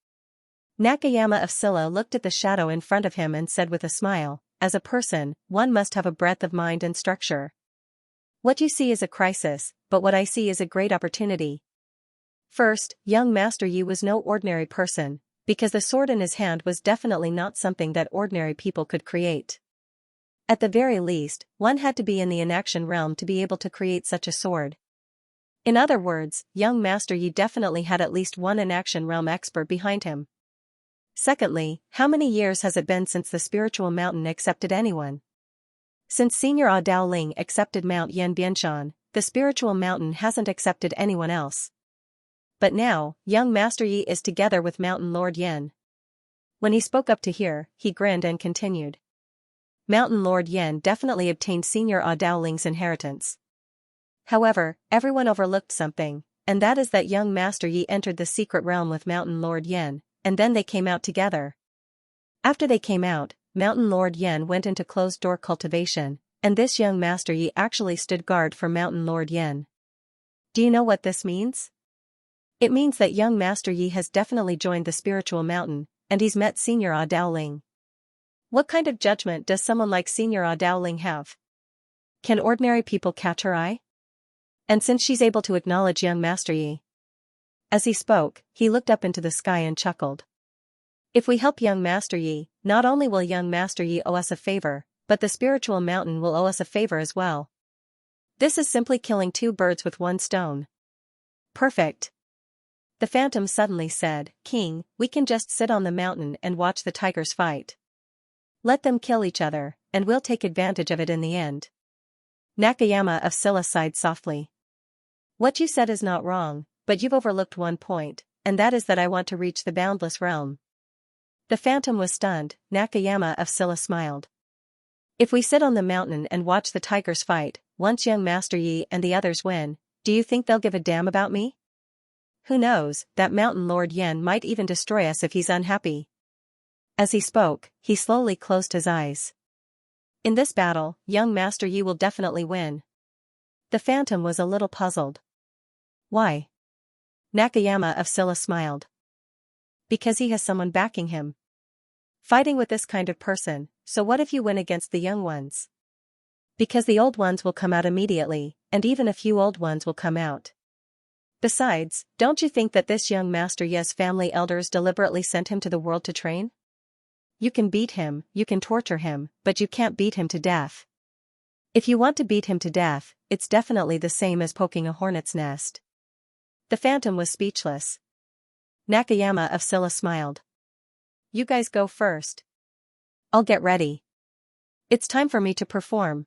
Nakayama of Silla looked at the shadow in front of him and said with a smile, "As a person, one must have a breadth of mind and structure. What you see is a crisis, but what I see is a great opportunity." First, young Master Yi was no ordinary person, because the sword in his hand was definitely not something that ordinary people could create. At the very least, one had to be in the inaction realm to be able to create such a sword. In other words, young Master Yi definitely had at least one inaction realm expert behind him. Secondly, how many years has it been since the spiritual mountain accepted anyone? Since Senior Dao Ling accepted Mount Yan Bianshan, the spiritual mountain hasn't accepted anyone else. But now, young Master Yi is together with Mountain Lord Yan. When he spoke up to hear, he grinned and continued. Mountain Lord Yan definitely obtained Senior Dao Ling's inheritance. However, everyone overlooked something, and that is that young Master Yi entered the secret realm with Mountain Lord Yan, and then they came out together. After they came out, Mountain Lord Yan went into closed-door cultivation, and this young Master Yi actually stood guard for Mountain Lord Yan. Do you know what this means? It means that young Master Yi has definitely joined the spiritual mountain, and he's met Senior Dao Ling. What kind of judgment does someone like Senior Dao Ling have? Can ordinary people catch her eye? And since she's able to acknowledge young Master Yi. As he spoke, he looked up into the sky and chuckled. If we help young Master Yi, not only will young Master Yi owe us a favor, but the spiritual mountain will owe us a favor as well. This is simply killing two birds with one stone. Perfect. The phantom suddenly said, "King, we can just sit on the mountain and watch the tigers fight. Let them kill each other, and we'll take advantage of it in the end." Nakayama of Silla sighed softly. "What you said is not wrong, but you've overlooked one point, and that is that I want to reach the boundless realm." The phantom was stunned. Nakayama of Silla smiled. "If we sit on the mountain and watch the tigers fight, once young Master Yi and the others win, do you think they'll give a damn about me? Who knows, that Mountain Lord Yan might even destroy us if he's unhappy." As he spoke, he slowly closed his eyes. "In this battle, young Master Yi will definitely win." The phantom was a little puzzled. "Why?" Nakayama of Silla smiled. "Because he has someone backing him. Fighting with this kind of person, so what if you win against the young ones? Because the old ones will come out immediately, and even a few old ones will come out. Besides, don't you think that this young Master Yi's family elders deliberately sent him to the world to train? You can beat him, you can torture him, but you can't beat him to death. If you want to beat him to death, it's definitely the same as poking a hornet's nest." The phantom was speechless. Nakayama of Silla smiled. "You guys go first. I'll get ready. It's time for me to perform.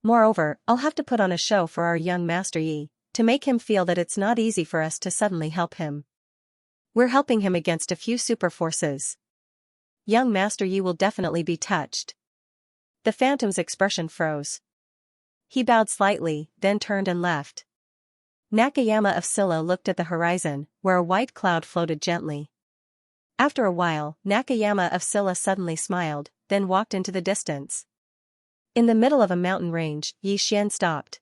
Moreover, I'll have to put on a show for our young Master Yi, to make him feel that it's not easy for us to suddenly help him. We're helping him against a few super forces. Young Master Yi will definitely be touched." The phantom's expression froze. He bowed slightly, then turned and left. Nakayama of Silla looked at the horizon, where a white cloud floated gently. After a while, Nakayama of Silla suddenly smiled, then walked into the distance. In the middle of a mountain range, Xian stopped.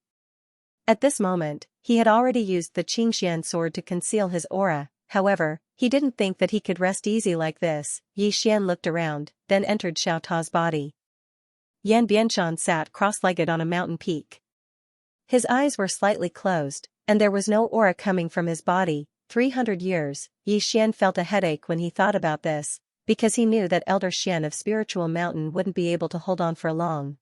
At this moment, he had already used the Xianxia sword to conceal his aura. However, he didn't think that he could rest easy like this. Xian looked around, then entered Xiao Ta's body. Yan Bianshan sat cross-legged on a mountain peak. His eyes were slightly closed, and there was no aura coming from his body. 300 years, Xian felt a headache when he thought about this, because he knew that Elder Xian of Spiritual Mountain wouldn't be able to hold on for long.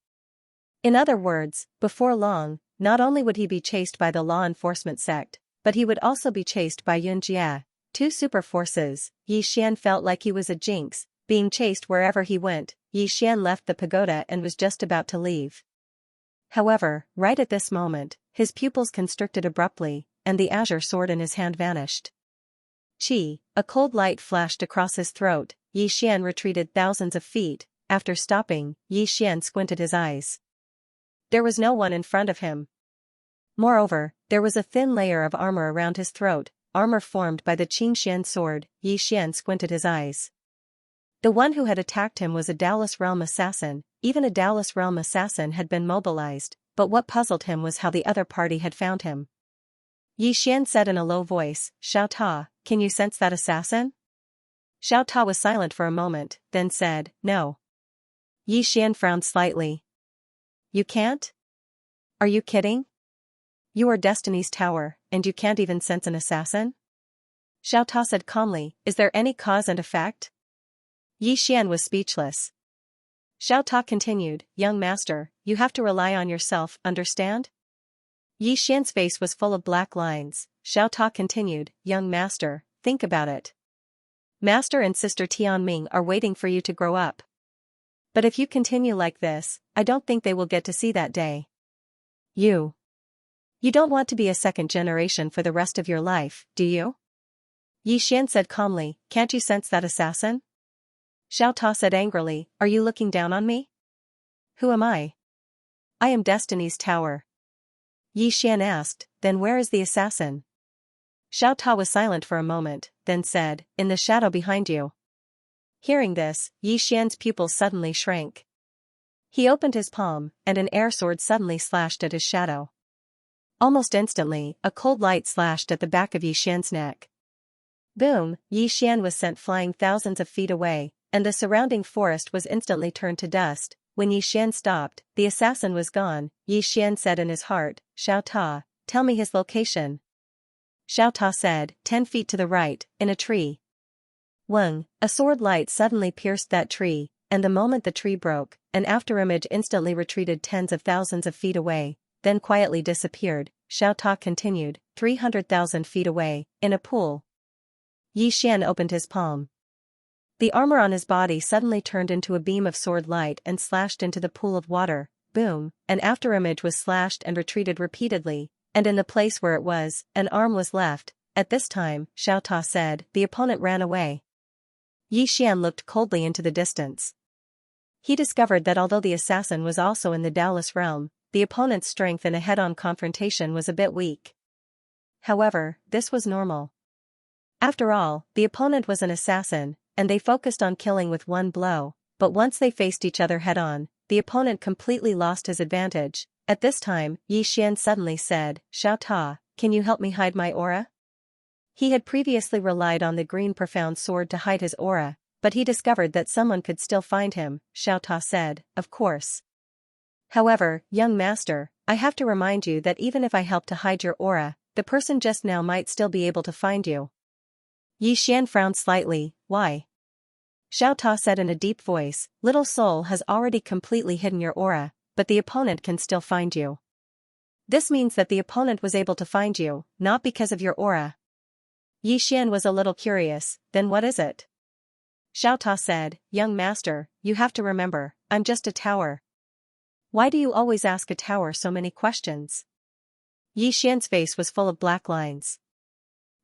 In other words, before long, not only would he be chased by the law enforcement sect, but he would also be chased by Yunjia, two super forces. Xian felt like he was a jinx, being chased wherever he went. Xian left the pagoda and was just about to leave. However, right at this moment, his pupils constricted abruptly, and the azure sword in his hand vanished. Chi, a cold light flashed across his throat. Xian retreated thousands of feet. After stopping, Xian squinted his eyes. There was no one in front of him. Moreover, there was a thin layer of armor around his throat, armor formed by the Qingxian sword. Xian squinted his eyes. The one who had attacked him was a Dallas Realm assassin. Even a Dallas Realm assassin had been mobilized, but what puzzled him was how the other party had found him. Xian said in a low voice, "Xiao Ta, can you sense that assassin?" Xiao Ta was silent for a moment, then said, "No." Xian frowned slightly. "You can't? Are you kidding? You are Destiny's Tower, and you can't even sense an assassin?" Xiao Ta said calmly, "Is there any cause and effect?" Xian was speechless. Xiao Ta continued, "Young master, you have to rely on yourself, understand?" Xian's face was full of black lines. Xiao Ta continued, "Young master, think about it. Master and Sister Tianming are waiting for you to grow up. But if you continue like this, I don't think they will get to see that day. You don't want to be a second generation for the rest of your life, do you?" Xian said calmly, "Can't you sense that assassin?" Xiao Ta said angrily, "Are you looking down on me?" "Who am I?" "I am Destiny's Tower." Xian asked, "Then where is the assassin?" Xiao Ta was silent for a moment, then said, "In the shadow behind you." Hearing this, Xian's pupils suddenly shrank. He opened his palm, and an air sword suddenly slashed at his shadow. Almost instantly, a cold light slashed at the back of Xian's neck. Boom! Xian was sent flying thousands of feet away, and the surrounding forest was instantly turned to dust. When Xian stopped, the assassin was gone. Xian said in his heart, "Xiao Ta, tell me his location." Xiao Ta said, 10 feet to the right, in a tree. Weng, a sword light suddenly pierced that tree, and the moment the tree broke, an afterimage instantly retreated tens of thousands of feet away, then quietly disappeared. Xiao Ta continued, 300,000 feet away, in a pool. Xian opened his palm. The armor on his body suddenly turned into a beam of sword light and slashed into the pool of water. Boom, an afterimage was slashed and retreated repeatedly, and in the place where it was, an arm was left. At this time, Xiao Ta said, the opponent ran away. Xian looked coldly into the distance. He discovered that although the assassin was also in the Dallas realm, the opponent's strength in a head-on confrontation was a bit weak. However, this was normal. After all, the opponent was an assassin, and they focused on killing with one blow, but once they faced each other head-on, the opponent completely lost his advantage. At this time, Xian suddenly said, "Xiao Ta, can you help me hide my aura?" He had previously relied on the green profound sword to hide his aura, but he discovered that someone could still find him. Xiao Ta said, "Of course. However, young master, I have to remind you that even if I help to hide your aura, the person just now might still be able to find you." Xian frowned slightly. "Why?" Xiao Ta said in a deep voice, "Little soul has already completely hidden your aura, but the opponent can still find you. This means that the opponent was able to find you, not because of your aura." Xian was a little curious, "Then what is it?" Xiao Ta said, "Young master, you have to remember, I'm just a tower." "Why do you always ask a tower so many questions?" Xian's face was full of black lines.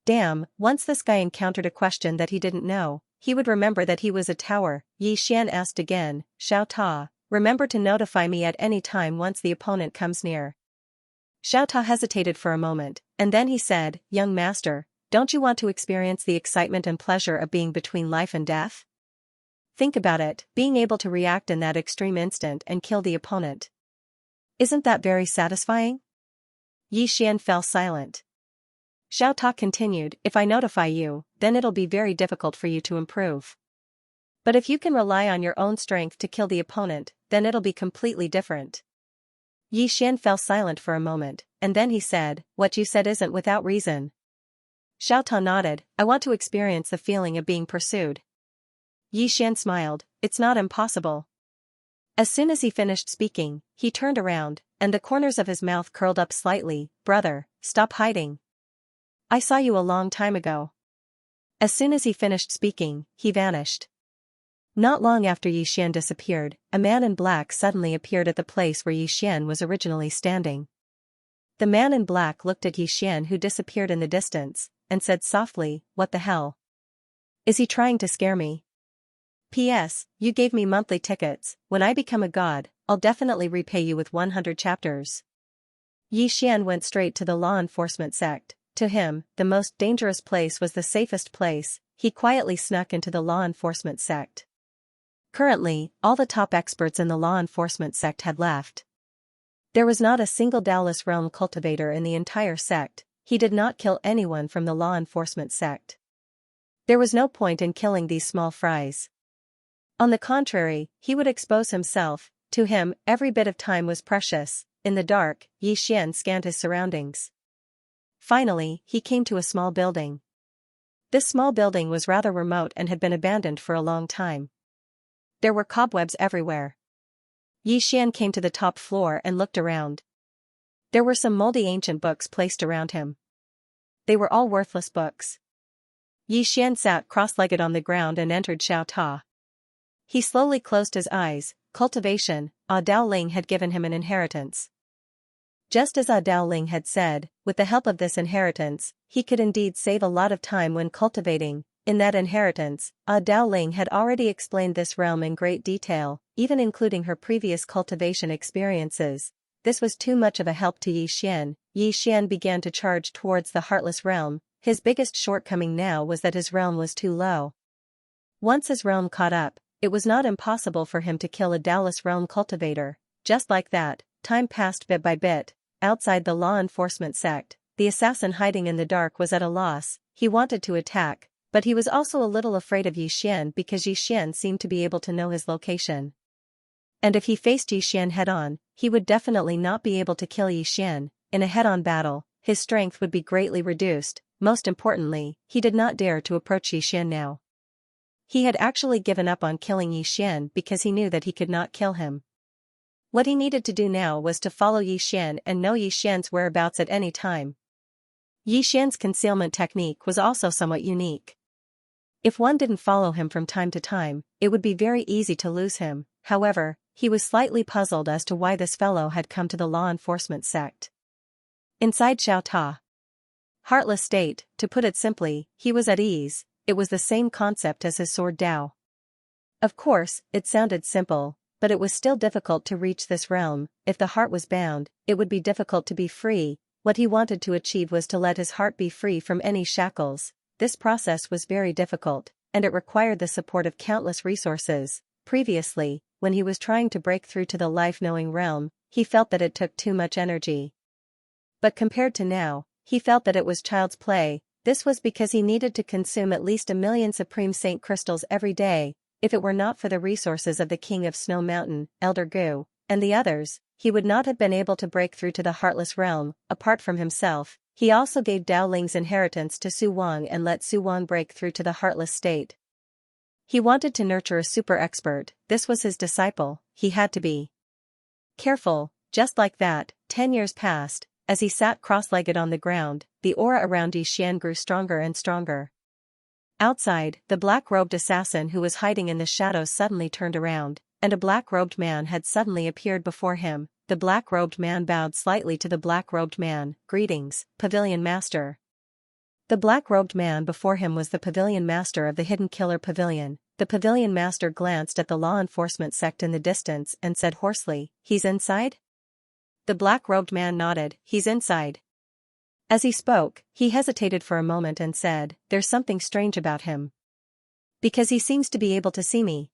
Damn, once this guy encountered a question that he didn't know, he would remember that he was a tower. Xian asked again, "Xiao Ta, remember to notify me at any time once the opponent comes near." Xiao Ta hesitated for a moment, and then he said, "Young master, don't you want to experience the excitement and pleasure of being between life and death? Think about it, being able to react in that extreme instant and kill the opponent. Isn't that very satisfying?" Yi Xian fell silent. Xiao Ta continued, "If I notify you, then it'll be very difficult for you to improve. But if you can rely on your own strength to kill the opponent, then it'll be completely different." Yi Xian fell silent for a moment, and then he said, "What you said isn't without reason." Xiao Ta nodded, "I want to experience the feeling of being pursued." Yi Xian smiled, "It's not impossible." As soon as he finished speaking, he turned around, and the corners of his mouth curled up slightly. "Brother, stop hiding. I saw you a long time ago." As soon as he finished speaking, he vanished. Not long after Yi Xian disappeared, a man in black suddenly appeared at the place where Yi Xian was originally standing. The man in black looked at Yi Xian, who disappeared in the distance, and said softly, "What the hell? Is he trying to scare me? P.S. You gave me monthly tickets. When I become a god, I'll definitely repay you with 100 chapters." Yi Xian went straight to the law enforcement sect. To him, the most dangerous place was the safest place. He quietly snuck into the law enforcement sect. Currently, all the top experts in the law enforcement sect had left. There was not a single Taoist realm cultivator in the entire sect. He did not kill anyone from the law enforcement sect. There was no point in killing these small fries. On the contrary, he would expose himself. To him, every bit of time was precious. In the dark, Yi Xian scanned his surroundings. Finally, he came to a small building. This small building was rather remote and had been abandoned for a long time. There were cobwebs everywhere. Yi Xian came to the top floor and looked around. There were some moldy ancient books placed around him. They were all worthless books. Yi Xian sat cross-legged on the ground and entered Xiao Ta. He slowly closed his eyes. Cultivation, Dao Ling had given him an inheritance. Just as Dao Ling had said, with the help of this inheritance, he could indeed save a lot of time when cultivating. In that inheritance, Dao Ling had already explained this realm in great detail, even including her previous cultivation experiences. This was too much of a help to Yi Xian. Yi Xian began to charge towards the Heartless Realm. His biggest shortcoming now was that his realm was too low. Once his realm caught up, it was not impossible for him to kill a Taoist realm cultivator. Just like that, time passed bit by bit. Outside the law enforcement sect, the assassin hiding in the dark was at a loss. He wanted to attack, but he was also a little afraid of Yi Xian because Yi Xian seemed to be able to know his location. And if he faced Yi Xian head-on, he would definitely not be able to kill Yi Xian. In a head-on battle, his strength would be greatly reduced. Most importantly, he did not dare to approach Yi Xian now. He had actually given up on killing Yi Xian because he knew that he could not kill him. What he needed to do now was to follow Yi Xian and know Yi Xian's whereabouts at any time. Yi Xian's concealment technique was also somewhat unique. If one didn't follow him from time to time, it would be very easy to lose him. However, he was slightly puzzled as to why this fellow had come to the law enforcement sect. Inside Xiao Ta. Heartless state, to put it simply, he was at ease. It was the same concept as his sword Dao. Of course, it sounded simple, but it was still difficult to reach this realm. If the heart was bound, it would be difficult to be free. What he wanted to achieve was to let his heart be free from any shackles. This process was very difficult, and it required the support of countless resources. Previously, when he was trying to break through to the life-knowing realm, he felt that it took too much energy. But compared to now, he felt that it was child's play. This was because he needed to consume at least 1 million Supreme Saint crystals every day. If it were not for the resources of the King of Snow Mountain, Elder Gu, and the others, he would not have been able to break through to the Heartless Realm. Apart from himself, he also gave Dao Ling's inheritance to Su Wang and let Su Wang break through to the Heartless state. He wanted to nurture a super expert. This was his disciple. He had to be careful. Just like that, 10 years passed. As he sat cross-legged on the ground, the aura around Yi Xian grew stronger and stronger. Outside, the black-robed assassin who was hiding in the shadows suddenly turned around, and a black-robed man had suddenly appeared before him. The black-robed man bowed slightly to the black-robed man. "Greetings, Pavilion Master." The black-robed man before him was the Pavilion Master of the Hidden Killer Pavilion. The Pavilion Master glanced at the law enforcement sect in the distance and said hoarsely, "He's inside?" The black-robed man nodded, he's inside. As he spoke, he hesitated for a moment and said, there's something strange about him. Because he seems to be able to see me.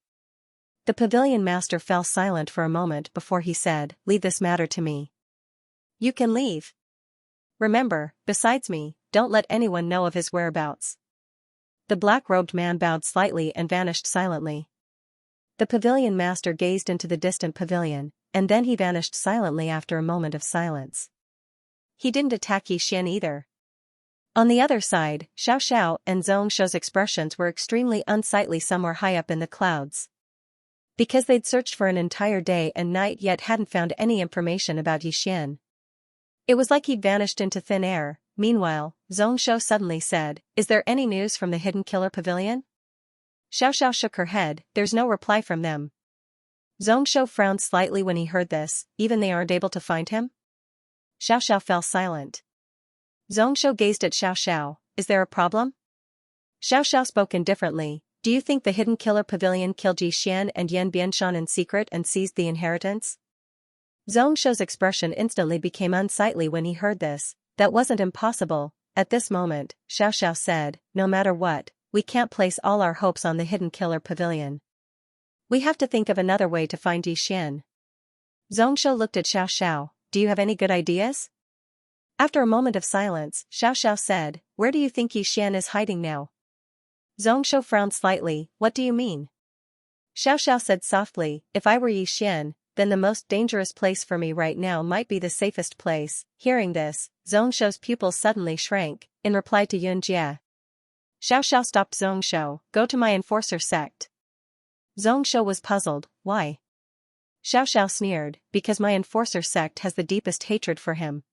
The pavilion master fell silent for a moment before he said, leave this matter to me. You can leave. Remember, besides me, don't let anyone know of his whereabouts. The black-robed man bowed slightly and vanished silently. The pavilion master gazed into the distant pavilion, and then he vanished silently after a moment of silence. He didn't attack Xian either. On the other side, Xiao and Xianxia's expressions were extremely unsightly somewhere high up in the clouds. Because they'd searched for an entire day and night yet hadn't found any information about Xian. It was like he'd vanished into thin air. Meanwhile, Xianxia suddenly said, is there any news from the Hidden Killer Pavilion? Xiao shook her head, there's no reply from them. Xianxia frowned slightly when he heard this, even they aren't able to find him? Xiao fell silent. Xianxia gazed at Xiao, is there a problem? Xiao spoke indifferently, do you think the Hidden Killer Pavilion killed Xian and Yan Bianshan in secret and seized the inheritance? Xianxia's expression instantly became unsightly when he heard this. That wasn't impossible. At this moment, Xiao said, no matter what, we can't place all our hopes on the Hidden Killer Pavilion. We have to think of another way to find Xian. Xianxia looked at Xiao, do you have any good ideas? After a moment of silence, Xiao said, where do you think Xian is hiding now? Xianxia frowned slightly, what do you mean? Xiao said softly, if I were Xian, then the most dangerous place for me right now might be the safest place. Hearing this, Xianxia's pupils suddenly shrank, in reply to Yunjie. Xiao stopped Xianxia, go to my enforcer sect. Xianxia was puzzled, why? Xiao sneered, because my enforcer sect has the deepest hatred for him.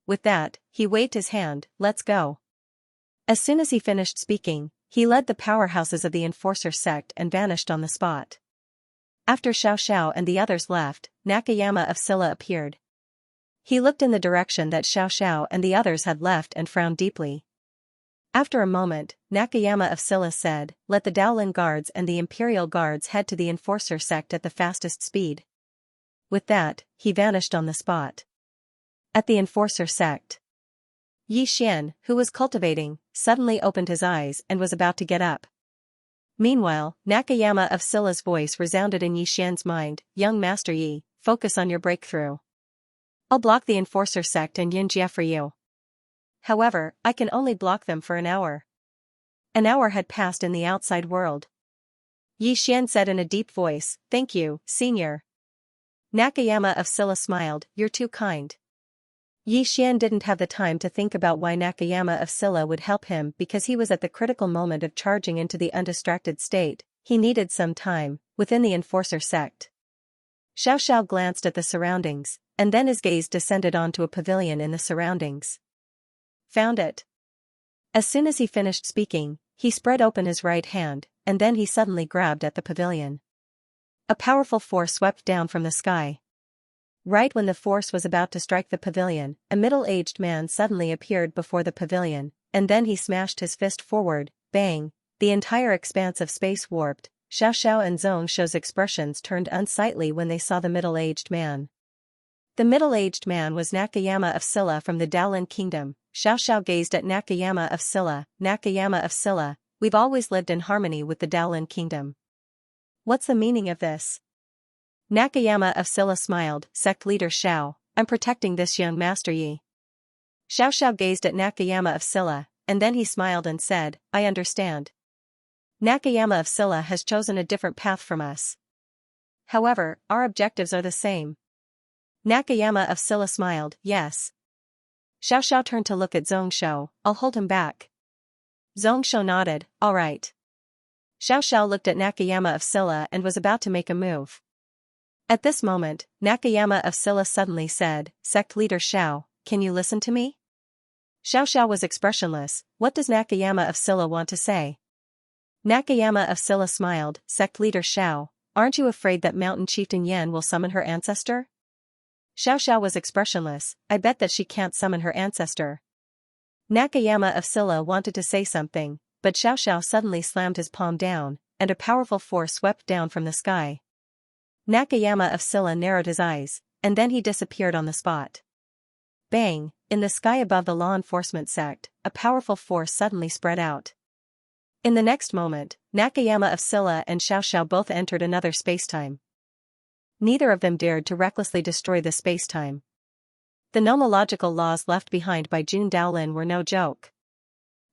With that, he waved his hand, let's go. As soon as he finished speaking, he led the powerhouses of the enforcer sect and vanished on the spot. After Xiao and the others left, Nakayama of Silla appeared. He looked in the direction that Xiao and the others had left and frowned deeply. After a moment, Nakayama of Silla said, let the Daolin guards and the Imperial guards head to the enforcer sect at the fastest speed. With that, he vanished on the spot. At the enforcer sect, Xian, who was cultivating, suddenly opened his eyes and was about to get up. Meanwhile, Nakayama of Silla's voice resounded in Xian's mind, young Master Yi, focus on your breakthrough. I'll block the enforcer sect and Yunjie for you. However, I can only block them for an hour. An hour had passed in the outside world. Xian said in a deep voice, thank you, senior. Nakayama of Silla smiled, you're too kind. Xian didn't have the time to think about why Nakayama of Silla would help him because he was at the critical moment of charging into the undistracted state. He needed some time, within the enforcer sect. Xiao glanced at the surroundings, and then his gaze descended onto a pavilion in the surroundings. Found it. As soon as he finished speaking, he spread open his right hand, and then he suddenly grabbed at the pavilion. A powerful force swept down from the sky. Right when the force was about to strike the pavilion, a middle-aged man suddenly appeared before the pavilion, and then he smashed his fist forward, bang, the entire expanse of space warped. Xiao and Xianxia's expressions turned unsightly when they saw the middle-aged man. The middle-aged man was Nakayama of Silla from the Daolin Kingdom. Xiao gazed at Nakayama of Silla. Nakayama of Silla, we've always lived in harmony with the Daolin Kingdom. What's the meaning of this? Nakayama of Silla smiled, sect leader Xiao, I'm protecting this young Master Yi. Xiao gazed at Nakayama of Silla, and then he smiled and said, I understand. Nakayama of Silla has chosen a different path from us. However, our objectives are the same. Nakayama of Silla smiled, yes. Xiao turned to look at Xianxia, I'll hold him back. Xianxia nodded, all right. Xiao looked at Nakayama of Silla and was about to make a move. At this moment, Nakayama of Silla suddenly said, sect leader Xiao, can you listen to me? Xiao was expressionless, what does Nakayama of Silla want to say? Nakayama of Silla smiled, sect leader Xiao, aren't you afraid that Mountain Chieftain Yan will summon her ancestor? Xiao was expressionless, I bet that she can't summon her ancestor. Nakayama of Silla wanted to say something, but Xiao suddenly slammed his palm down, and a powerful force swept down from the sky. Nakayama of Silla narrowed his eyes, and then he disappeared on the spot. Bang! In the sky above the law enforcement sect, a powerful force suddenly spread out. In the next moment, Nakayama of Scylla and Xiaoxiao both entered another spacetime. Neither of them dared to recklessly destroy the spacetime. The nomological laws left behind by Jun Daolin were no joke.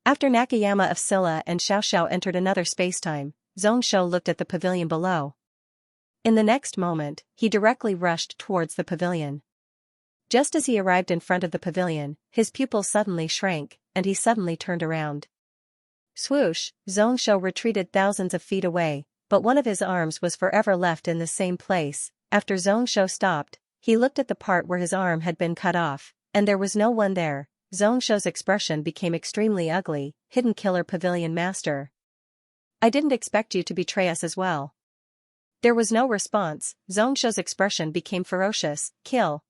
After Nakayama of Scylla and Xiaoxiao entered another spacetime, Zhongshou looked at the pavilion below. In the next moment, he directly rushed towards the pavilion. Just as he arrived in front of the pavilion, his pupils suddenly shrank, and he suddenly turned around. Swoosh! Zhongshou retreated thousands of feet away, but one of his arms was forever left in the same place. After Zhongshou stopped, he looked at the part where his arm had been cut off, and there was no one there. Zhongshou's expression became extremely ugly. Hidden Killer Pavilion Master. I didn't expect you to betray us as well. There was no response. Zhongshou's expression became ferocious. Kill.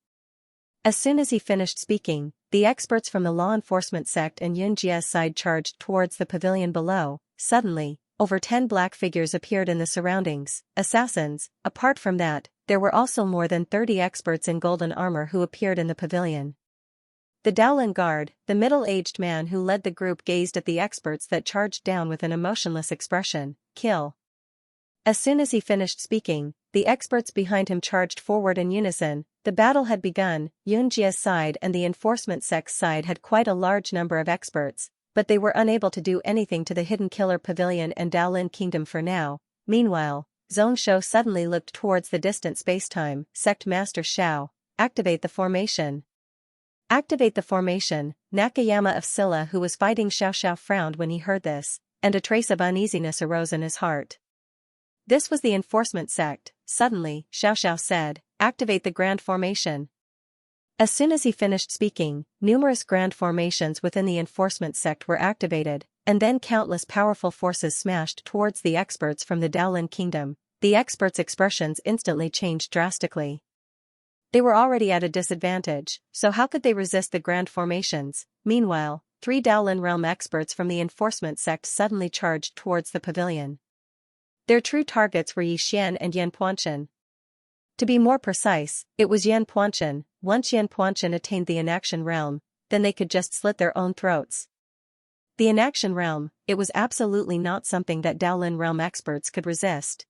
As soon as he finished speaking, the experts from the law enforcement sect and Xianxia's side charged towards the pavilion below. Suddenly, over 10 black figures appeared in the surroundings, assassins. Apart from that, there were also more than 30 experts in golden armor who appeared in the pavilion. The Daolin guard, the middle-aged man who led the group, gazed at the experts that charged down with an emotionless expression. Kill. As soon as he finished speaking, the experts behind him charged forward in unison. The battle had begun. Xianxia's side and the enforcement sect's side had quite a large number of experts, but they were unable to do anything to the Hidden Killer Pavilion and Daolin Kingdom for now. Meanwhile, Zhongshou suddenly looked towards the distant spacetime. Sect Master Xiao, activate the formation. Activate the formation. Nakayama of Scylla, who was fighting Xiaoxiao, frowned when he heard this, and a trace of uneasiness arose in his heart. This was the enforcement sect. Suddenly, Xiaoxiao said, activate the grand formation. As soon as he finished speaking, numerous grand formations within the enforcement sect were activated, and then countless powerful forces smashed towards the experts from the Daolin Kingdom. The experts' expressions instantly changed drastically. They were already at a disadvantage, so how could they resist the grand formations? Meanwhile, 3 Daolin realm experts from the enforcement sect suddenly charged towards the pavilion. Their true targets were Yixian and Yanpuanshan. To be more precise, it was Yanpuanshan. Once Yanpuanshan attained the inaction realm, then they could just slit their own throats. The inaction realm, it was absolutely not something that Daolin realm experts could resist.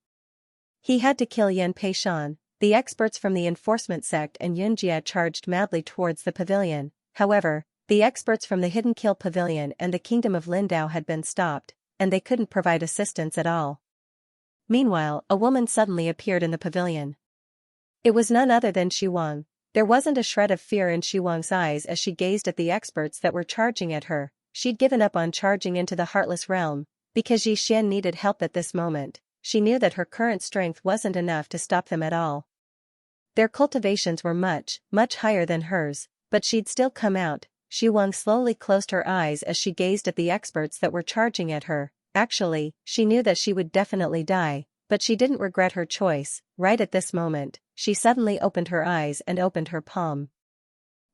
He had to kill Yan Peishan. The experts from the enforcement sect and Xianxia charged madly towards the pavilion. However, the experts from the Hidden Kill Pavilion and the Kingdom of Lindao had been stopped, and they couldn't provide assistance at all. Meanwhile, a woman suddenly appeared in the pavilion. It was none other than Xu Wang. There wasn't a shred of fear in Xu Wang's eyes as she gazed at the experts that were charging at her. She'd given up on charging into the Heartless Realm, because Yixian needed help at this moment. She knew that her current strength wasn't enough to stop them at all. Their cultivations were much, much higher than hers, but she'd still come out. Xu Wang slowly closed her eyes as she gazed at the experts that were charging at her. Actually, she knew that she would definitely die, but she didn't regret her choice. Right at this moment, she suddenly opened her eyes and opened her palm.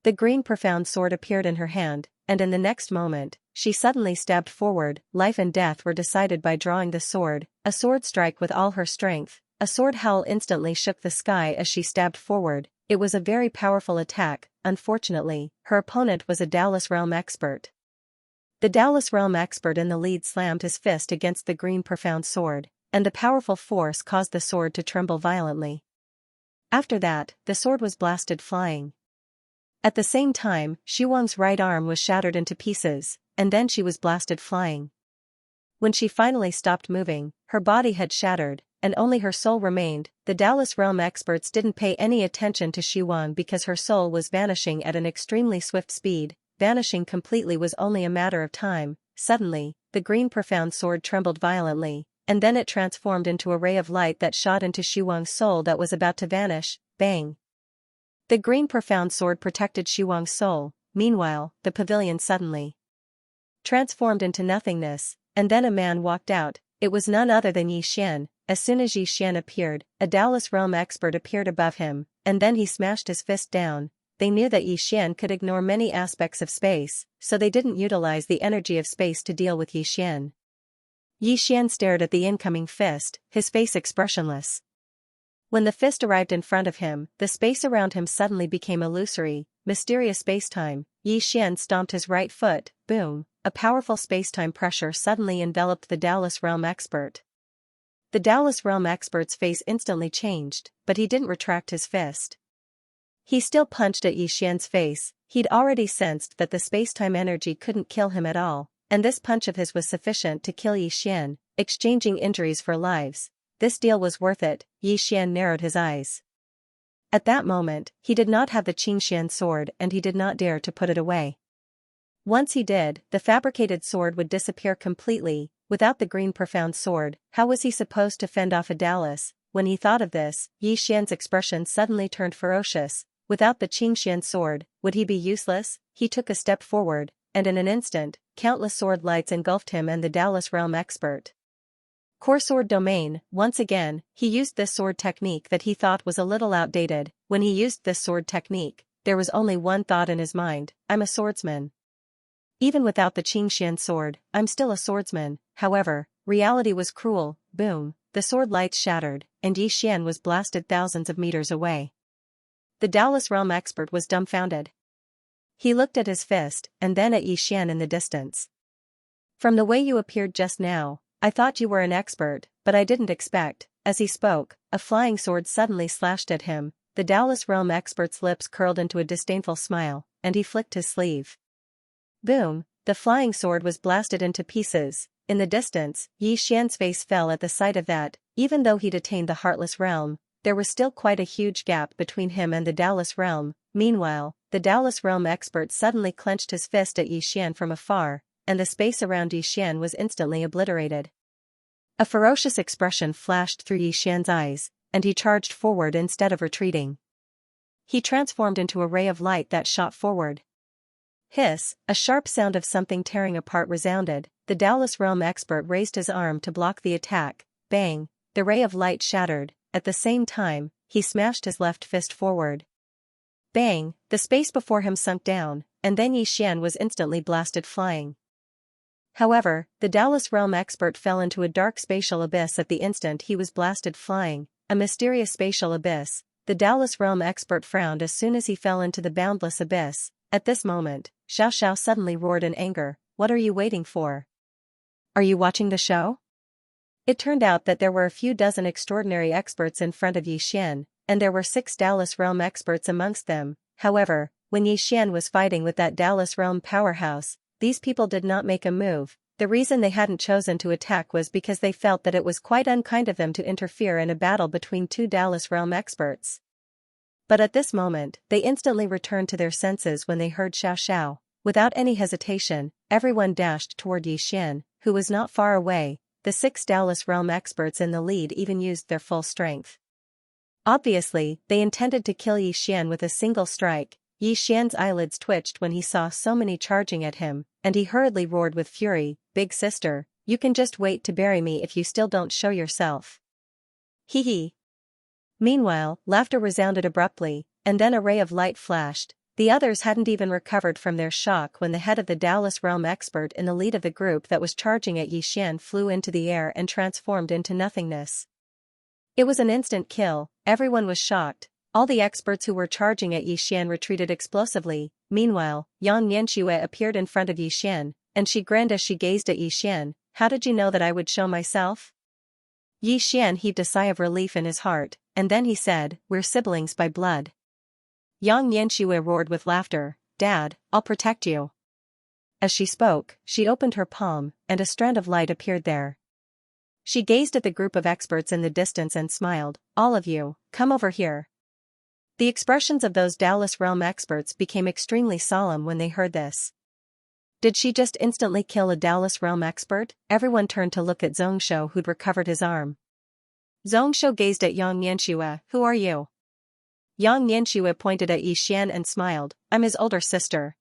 The green profound sword appeared in her hand, and in the next moment, she suddenly stabbed forward. Life and death were decided by drawing the sword, a sword strike with all her strength. A sword howl instantly shook the sky as she stabbed forward. It was a very powerful attack. Unfortunately, her opponent was a Daolin realm expert. The Daolin realm expert in the lead slammed his fist against the green profound sword, and the powerful force caused the sword to tremble violently. After that, the sword was blasted flying. At the same time, Xu Wang's right arm was shattered into pieces, and then she was blasted flying. When she finally stopped moving, her body had shattered, and only her soul remained. The Daolin realm experts didn't pay any attention to Xu Wang because her soul was vanishing at an extremely swift speed. Vanishing completely was only a matter of time. Suddenly, the green profound sword trembled violently, and then it transformed into a ray of light that shot into Xu Wang's soul that was about to vanish. Bang! The green profound sword protected Xu Wang's soul. Meanwhile, the pavilion suddenly transformed into nothingness, and then a man walked out. It was none other than Yixian. As soon as Yixian appeared, a Daolin realm expert appeared above him, and then he smashed his fist down. They knew that Yixian could ignore many aspects of space, so they didn't utilize the energy of space to deal with Yixian. Yixian stared at the incoming fist, his face expressionless. When the fist arrived in front of him, the space around him suddenly became illusory, mysterious spacetime. Xian stomped his right foot, boom, a powerful spacetime pressure suddenly enveloped the Taoist realm expert. The Taoist realm expert's face instantly changed, but he didn't retract his fist. He still punched at Xian's face. He'd already sensed that the spacetime energy couldn't kill him at all, and this punch of his was sufficient to kill Xian, exchanging injuries for lives. This deal was worth it. Xian narrowed his eyes. At that moment, he did not have the Xianxian sword and he did not dare to put it away. Once he did, the fabricated sword would disappear completely. Without the green profound sword, how was he supposed to fend off a Dallas? When he thought of this, Xian's expression suddenly turned ferocious. Without the Xianxian sword, would he be useless? He took a step forward, and in an instant, countless sword lights engulfed him and the Dallas realm expert. Core sword domain. Once again, he used this sword technique that he thought was a little outdated. When he used this sword technique, there was only one thought in his mind: I'm a swordsman. Even without the Xianxian sword, I'm still a swordsman. However, reality was cruel. Boom, the sword lights shattered, and Xian was blasted thousands of meters away. The Taoist realm expert was dumbfounded. He looked at his fist, and then at Xian in the distance. From the way you appeared just now, I thought you were an expert, but I didn't expect. As he spoke, a flying sword suddenly slashed at him. The Taoist realm expert's lips curled into a disdainful smile, and he flicked his sleeve. Boom, the flying sword was blasted into pieces. In the distance, Xian's face fell at the sight of that. Even though he'd attained the Heartless realm, there was still quite a huge gap between him and the Taoist realm. Meanwhile, the Taoist realm expert suddenly clenched his fist at Xian from afar, and the space around Xian was instantly obliterated. A ferocious expression flashed through Xian's eyes, and he charged forward instead of retreating. He transformed into a ray of light that shot forward. Hiss, a sharp sound of something tearing apart resounded. The Taoist realm expert raised his arm to block the attack. Bang, the ray of light shattered. At the same time, he smashed his left fist forward. Bang, the space before him sunk down, and then Xian was instantly blasted flying. However, the Taoist realm expert fell into a dark spatial abyss at the instant he was blasted flying, a mysterious spatial abyss. The Taoist realm expert frowned as soon as he fell into the boundless abyss. At this moment, Xiao suddenly roared in anger. What are you waiting for? Are you watching the show? It turned out that there were a few dozen extraordinary experts in front of Xian, and there were 6 Taoist realm experts amongst them. However, when Xian was fighting with that Taoist realm powerhouse, these people did not make a move. The reason they hadn't chosen to attack was because they felt that it was quite unkind of them to interfere in a battle between 2 Taoist realm experts. But at this moment, they instantly returned to their senses when they heard Xiao. Without any hesitation, everyone dashed toward Xian, who was not far away. The 6 Taoist realm experts in the lead even used their full strength. Obviously, they intended to kill Xian with a single strike. Xian's eyelids twitched when he saw so many charging at him, and he hurriedly roared with fury, "Big sister, you can just wait to bury me if you still don't show yourself." Hee hee. Meanwhile, laughter resounded abruptly, and then a ray of light flashed. The others hadn't even recovered from their shock when the head of the Taoist realm expert in the lead of the group that was charging at Xian flew into the air and transformed into nothingness. It was an instant kill. Everyone was shocked. All the experts who were charging at Xian retreated explosively. Meanwhile, Xianxia appeared in front of Xian, and she grinned as she gazed at Xian. How did you know that I would show myself? Xian heaved a sigh of relief in his heart, and then he said, "We're siblings by blood." Xianxia roared with laughter, "Dad, I'll protect you." As she spoke, she opened her palm, and a strand of light appeared there. She gazed at the group of experts in the distance and smiled, "All of you, come over here." The expressions of those Taoist realm experts became extremely solemn when they heard this. Did she just instantly kill a Taoist realm expert? Everyone turned to look at Xianxia, who'd recovered his arm. Xianxia gazed at Xianxia. "Who are you?" Xianxia pointed at Xian and smiled, "I'm his older sister."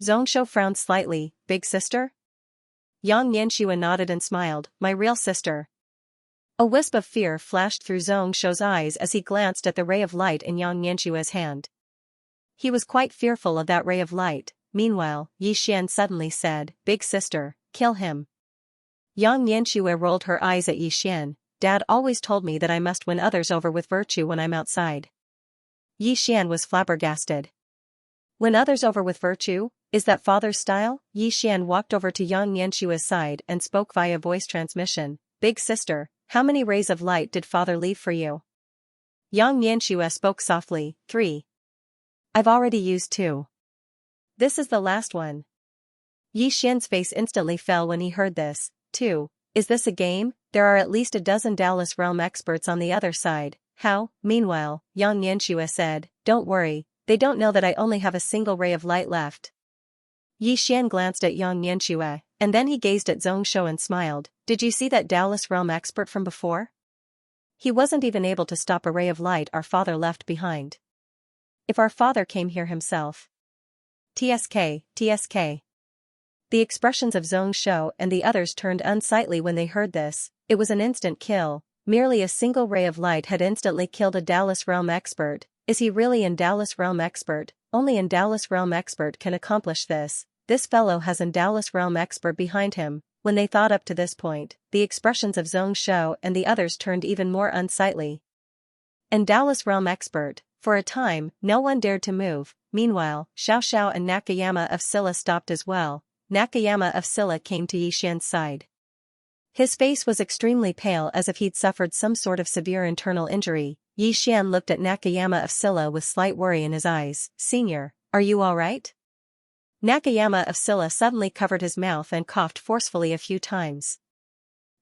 Xianxia frowned slightly, "Big sister?" Xianxia nodded and smiled, "My real sister." A wisp of fear flashed through Xiaoxia's eyes as he glanced at the ray of light in Xianxia's hand. He was quite fearful of that ray of light. Meanwhile, Xian suddenly said, "Big sister, kill him." Xianxia rolled her eyes at Xian. Dad always told me that I must win others over with virtue when I'm outside. Yi Xian was flabbergasted. Win others over with virtue? Is that father's style? Yi Xian walked over to Xianxia's side and spoke via voice transmission. Big sister, how many rays of light did father leave for you? Xianxia spoke softly. 3. I've already used 2. This is the last one. Yi Xian's face instantly fell when he heard this. 2. Is this a game? There are at least a dozen Dallas realm experts on the other side. How? Meanwhile, Xianxia said, don't worry, they don't know that I only have a single ray of light left. Yi Xian glanced at Xianxia, and then he gazed at Xianxia and smiled. Did you see that Dallas realm expert from before? He wasn't even able to stop a ray of light our father left behind. If our father came here himself. TSK, TSK. The expressions of Xianxia and the others turned unsightly when they heard this. It was an instant kill. Merely a single ray of light had instantly killed a Dallas realm expert. Is he really an Dallas realm expert? Only an Dallas realm expert can accomplish this. This fellow has an Dallas realm expert behind him. When they thought up to this point, the expressions of Xianxia and the others turned even more unsightly. And Dallas realm expert. For a time, no one dared to move. Meanwhile, Xiaoxiao and Nakayama of Silla stopped as well. Nakayama of Silla came to Yi Xian's side. His face was extremely pale as if he'd suffered some sort of severe internal injury. Yi Xian looked at Nakayama of Silla with slight worry in his eyes. Senior, are you alright? Nakayama of Silla suddenly covered his mouth and coughed forcefully a few times.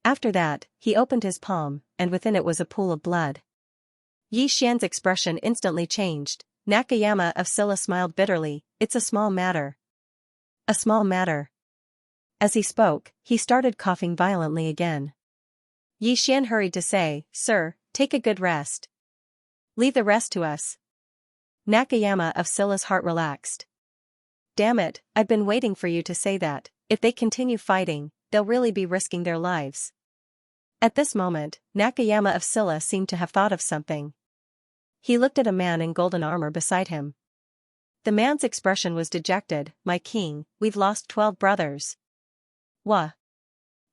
After that, he opened his palm, and within it was a pool of blood. Yi Xian's expression instantly changed. Nakayama of Silla smiled bitterly. It's a small matter. A small matter. As he spoke, he started coughing violently again. Yi Xian hurried to say, Sir, take a good rest. Leave the rest to us. Nakayama of Silla's heart relaxed. Damn it, I've been waiting for you to say that. If they continue fighting, they'll really be risking their lives. At this moment, Nakayama of Silla seemed to have thought of something. He looked at a man in golden armor beside him. The man's expression was dejected. My king, we've lost 12 brothers. Wah!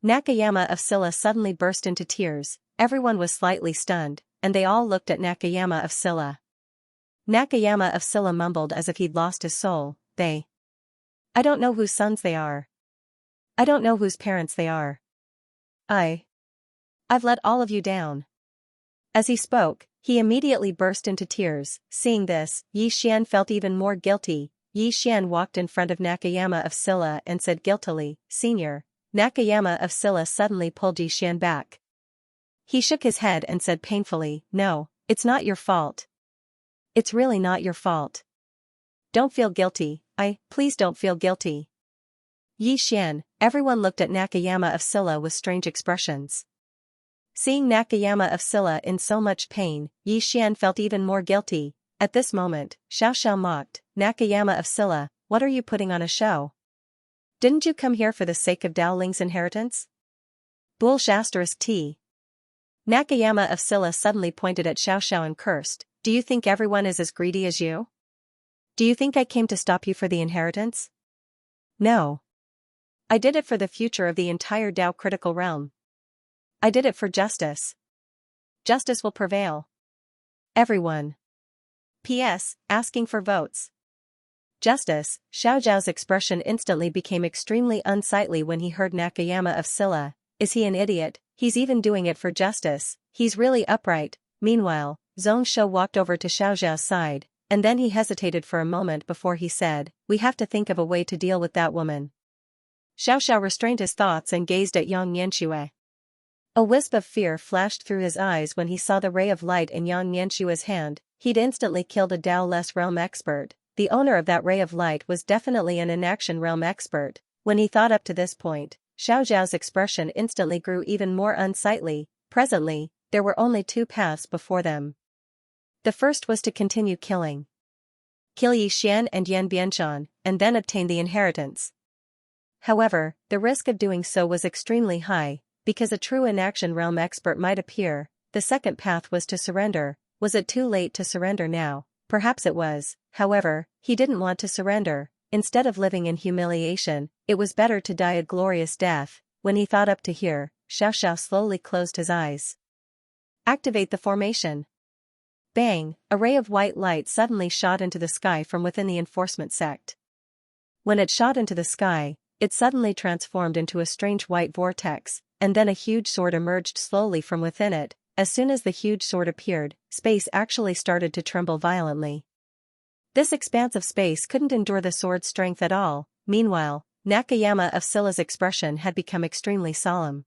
Nakayama of Silla suddenly burst into tears. Everyone was slightly stunned, and they all looked at Nakayama of Silla. Nakayama of Silla mumbled as if he'd lost his soul. I don't know whose sons they are. I don't know whose parents they are. I've let all of you down. As he spoke, he immediately burst into tears. Seeing this, Yi Xian felt even more guilty. Yi Xian walked in front of Nakayama of Silla and said guiltily, Senior. Nakayama of Silla suddenly pulled Yi Xian back. He shook his head and said painfully, No, it's not your fault. It's really not your fault. Don't feel guilty, please don't feel guilty. Yi Xian, everyone looked at Nakayama of Silla with strange expressions. Seeing Nakayama of Silla in so much pain, Yi Xian felt even more guilty. At this moment, Xiaoxiao mocked, Nakayama of Silla, what are you putting on a show? Didn't you come here for the sake of Dao Ling's inheritance? T. Nakayama of Silla suddenly pointed at Xiaoxiao and cursed, Do you think everyone is as greedy as you? Do you think I came to stop you for the inheritance? No. I did it for the future of the entire Dao critical realm. I did it for justice. Justice will prevail. Everyone. P.S. Asking for votes. Justice. Xiaojiao's expression instantly became extremely unsightly when he heard Nakayama of Silla. Is he an idiot? He's even doing it for justice. He's really upright. Meanwhile, Xianxia walked over to Xiaojiao's side, and then he hesitated for a moment before he said, We have to think of a way to deal with that woman. Xiaoxiao restrained his thoughts and gazed at Xianxia. A wisp of fear flashed through his eyes when he saw the ray of light in Xianxia's hand. He'd instantly killed a Dao-less realm expert. The owner of that ray of light was definitely an inaction realm expert. When he thought up to this point, Xiaojiao's expression instantly grew even more unsightly. Presently, there were only 2 paths before them. The first was to continue killing. Kill Yi Xian and Yan Bianshan, and then obtain the inheritance. However, the risk of doing so was extremely high, because a true inaction realm expert might appear. The second path was to surrender. Was it too late to surrender now? Perhaps it was. However, he didn't want to surrender. Instead of living in humiliation, it was better to die a glorious death. When he thought up to here, Xiaoxiao slowly closed his eyes. Activate the formation. Bang, a ray of white light suddenly shot into the sky from within the enforcement sect. When it shot into the sky, it suddenly transformed into a strange white vortex, and then a huge sword emerged slowly from within it. As soon as the huge sword appeared, space actually started to tremble violently. This expanse of space couldn't endure the sword's strength at all. Meanwhile, Nakayama of Scylla's expression had become extremely solemn.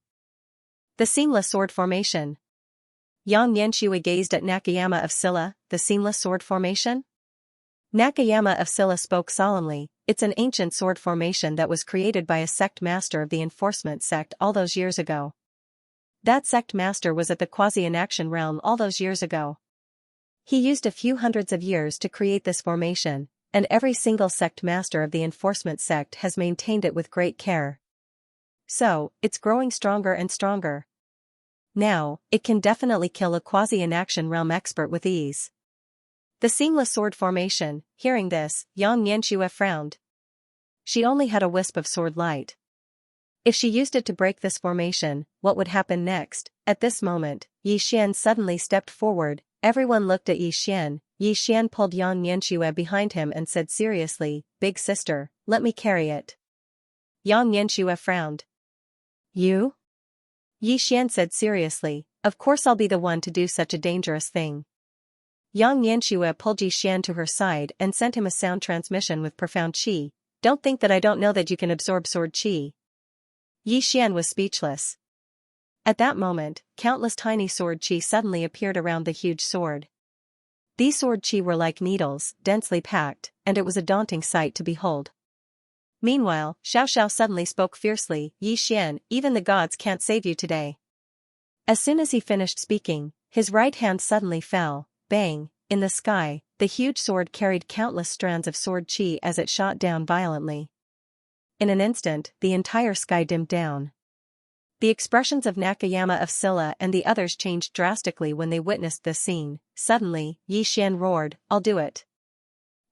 The seamless sword formation. Xianxia gazed at Nakayama of Scylla. The seamless sword formation? Nakayama of Scylla spoke solemnly. It's an ancient sword formation that was created by a sect master of the enforcement sect all those years ago. That sect master was at the quasi-inaction realm all those years ago. He used a few hundreds of years to create this formation, and every single sect master of the enforcement sect has maintained it with great care. So, it's growing stronger and stronger. Now, it can definitely kill a quasi-inaction realm expert with ease. The seamless sword formation. Hearing this, Xianxia frowned. She only had a wisp of sword light. If she used it to break this formation, what would happen next? At this moment, Yixian suddenly stepped forward. Everyone looked at Yixian. Yixian pulled Xianxia behind him and said seriously, "Big sister, let me carry it." Xianxia frowned. "You?" Yixian said seriously, "Of course I'll be the one to do such a dangerous thing." Xianxia pulled Yixian to her side and sent him a sound transmission with profound qi. "Don't think that I don't know that you can absorb sword qi." Yixian was speechless. At that moment, countless tiny sword qi suddenly appeared around the huge sword. These sword qi were like needles, densely packed, and it was a daunting sight to behold. Meanwhile, Xiao suddenly spoke fiercely, "Yixian, even the gods can't save you today." As soon as he finished speaking, his right hand suddenly fell. Bang, in the sky, the huge sword carried countless strands of sword qi as it shot down violently. In an instant, the entire sky dimmed down. The expressions of Nakayama of Scylla and the others changed drastically when they witnessed this scene. Suddenly, Yixian roared, "I'll do it."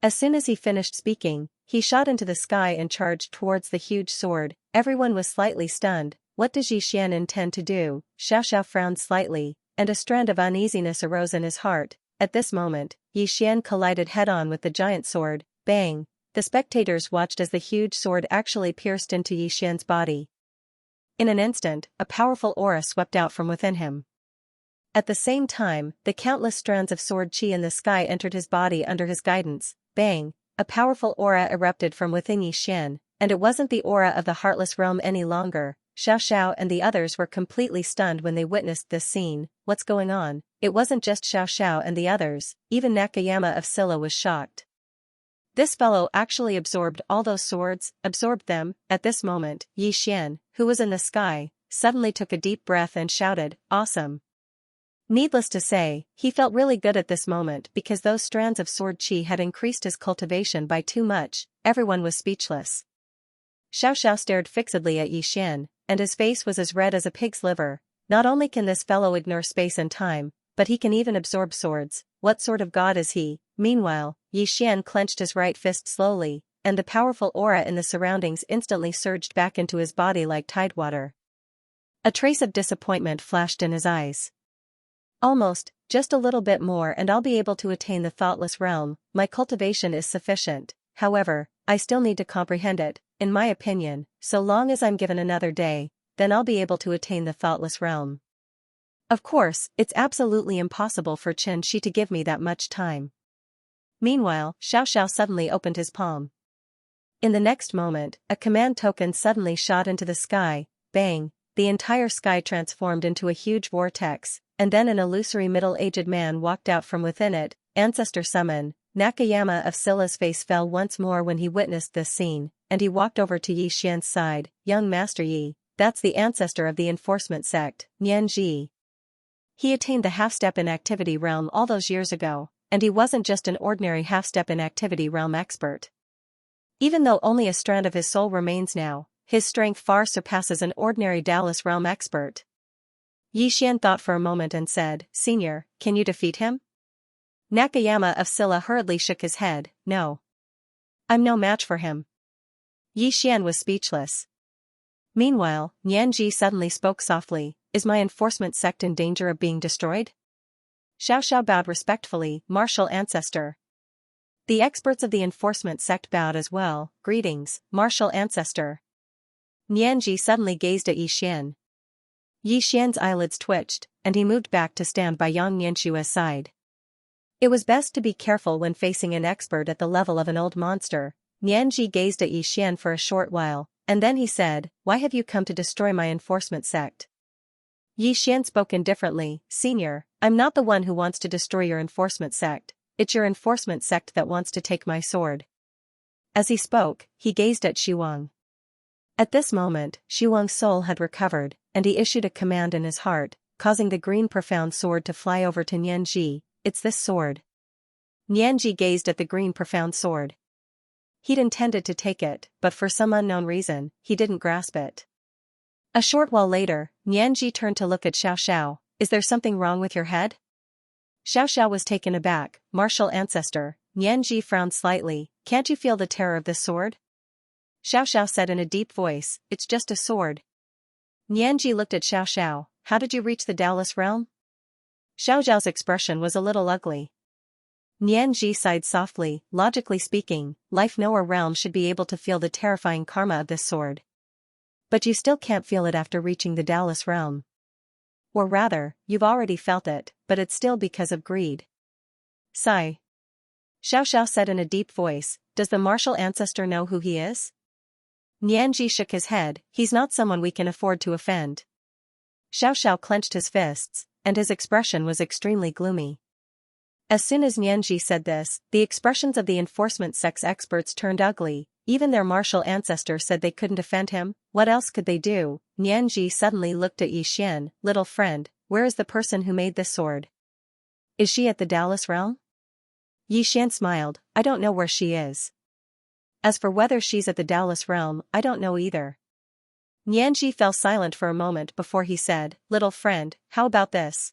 As soon as he finished speaking, he shot into the sky and charged towards the huge sword. Everyone was slightly stunned. What does Yixian intend to do? Xiao frowned slightly, and a strand of uneasiness arose in his heart. At this moment, Yixian collided head-on with the giant sword. Bang! The spectators watched as the huge sword actually pierced into Yixian's body. In an instant, a powerful aura swept out from within him. At the same time, the countless strands of sword qi in the sky entered his body under his guidance. Bang! A powerful aura erupted from within Yixian, and it wasn't the aura of the Heartless Realm any longer. Xiao and the others were completely stunned when they witnessed this scene. What's going on? It wasn't just Xiao and the others, even Nakayama of Scylla was shocked. This fellow actually absorbed all those swords, absorbed them. At this moment, Yixian, who was in the sky, suddenly took a deep breath and shouted, "Awesome." Needless to say, he felt really good at this moment because those strands of sword qi had increased his cultivation by too much. Everyone was speechless. Xiao stared fixedly at Yixian, and his face was as red as a pig's liver. Not only can this fellow ignore space and time, but he can even absorb swords. What sort of god is he? Meanwhile, Yixian clenched his right fist slowly, and the powerful aura in the surroundings instantly surged back into his body like tidewater. A trace of disappointment flashed in his eyes. "Almost, just a little bit more and I'll be able to attain the thoughtless realm. My cultivation is sufficient, however, I still need to comprehend it. In my opinion, so long as I'm given another day, then I'll be able to attain the thoughtless realm. Of course, it's absolutely impossible for Qianxia to give me that much time." Meanwhile, Xiao suddenly opened his palm. In the next moment, a command token suddenly shot into the sky. Bang! The entire sky transformed into a huge vortex, and then an illusory middle-aged man walked out from within it. Ancestor summon. Nakayama of Scylla's face fell once more when he witnessed this scene, and he walked over to Yixian's side. "Young Master Yi, that's the ancestor of the enforcement sect, Nianji. He attained the half-step inactivity realm all those years ago, and he wasn't just an ordinary half-step inactivity realm expert. Even though only a strand of his soul remains now, his strength far surpasses an ordinary Taoist realm expert." Yixian thought for a moment and said, "Senior, can you defeat him?" Nakayama of Scylla hurriedly shook his head. "No. I'm no match for him." Yixian was speechless. Meanwhile, Nianji suddenly spoke softly, "Is my enforcement sect in danger of being destroyed?" Xiao bowed respectfully, martial ancestor. The experts of the enforcement sect bowed as well, greetings, martial ancestor. Nianji suddenly gazed at Yi Xian. Yi Xian's eyelids twitched, and he moved back to stand by Yang Nianshua's side. It was best to be careful when facing an expert at the level of an old monster. Nianji gazed at Yi Xian for a short while, and then he said, "Why have you come to destroy my enforcement sect?" Yi Xian spoke indifferently, "Senior, I'm not the one who wants to destroy your enforcement sect, it's your enforcement sect that wants to take my sword." As he spoke, he gazed at Shuang. At this moment, Shuang's soul had recovered, and he issued a command in his heart, causing the green profound sword to fly over to Nianji. "It's this sword." Nianji gazed at the green profound sword. He'd intended to take it, but for some unknown reason, he didn't grasp it. A short while later, Nianji turned to look at Xiao. "Is there something wrong with your head?" Xiao was taken aback. "Martial ancestor." Nianji frowned slightly. "Can't you feel the terror of this sword?" Xiao said in a deep voice, "It's just a sword." Nianji looked at Xiao. "How did you reach the Taoist realm?" Xiao's expression was a little ugly. Nianji sighed softly. "Logically speaking, life knower realm should be able to feel the terrifying karma of this sword. But you still can't feel it after reaching the Taoist realm. Or rather, you've already felt it, but it's still because of greed." Sigh. Xiao said in a deep voice, "Does the martial ancestor know who he is?" Nianji shook his head. "He's not someone we can afford to offend." Xiao clenched his fists, and his expression was extremely gloomy. As soon as Nianji said this, the expressions of the enforcement sect's experts turned ugly. Even their martial ancestor said they couldn't offend him. What else could they do? Nianji suddenly looked at Yi Xian. "Little friend, where is the person who made this sword? Is she at the Taoist realm?" Yi Xian smiled. "I don't know where she is. As for whether she's at the Taoist realm, I don't know either." Nianji fell silent for a moment before he said, "Little friend, how about this?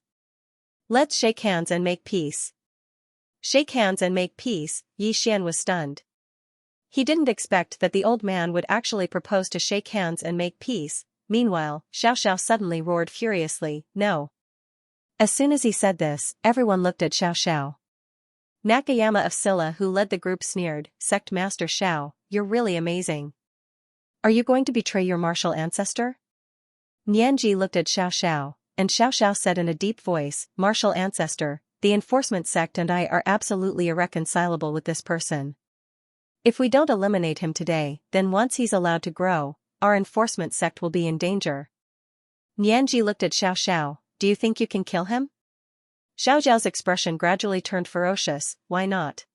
Let's shake hands and make peace." Shake hands and make peace. Yi Xian was stunned. He didn't expect that the old man would actually propose to shake hands and make peace. Meanwhile, Xiao suddenly roared furiously, "No." As soon as he said this, everyone looked at Xiao. Nakayama of Silla, who led the group, sneered, "Sect Master Xiao, you're really amazing. Are you going to betray your martial ancestor?" Nianji looked at Xiao, and Xiao said in a deep voice, "Martial ancestor, the enforcement sect and I are absolutely irreconcilable with this person. If we don't eliminate him today, then once he's allowed to grow, our enforcement sect will be in danger." Nianji looked at Xiao. "Do you think you can kill him?" Xiao's expression gradually turned ferocious. "Why not?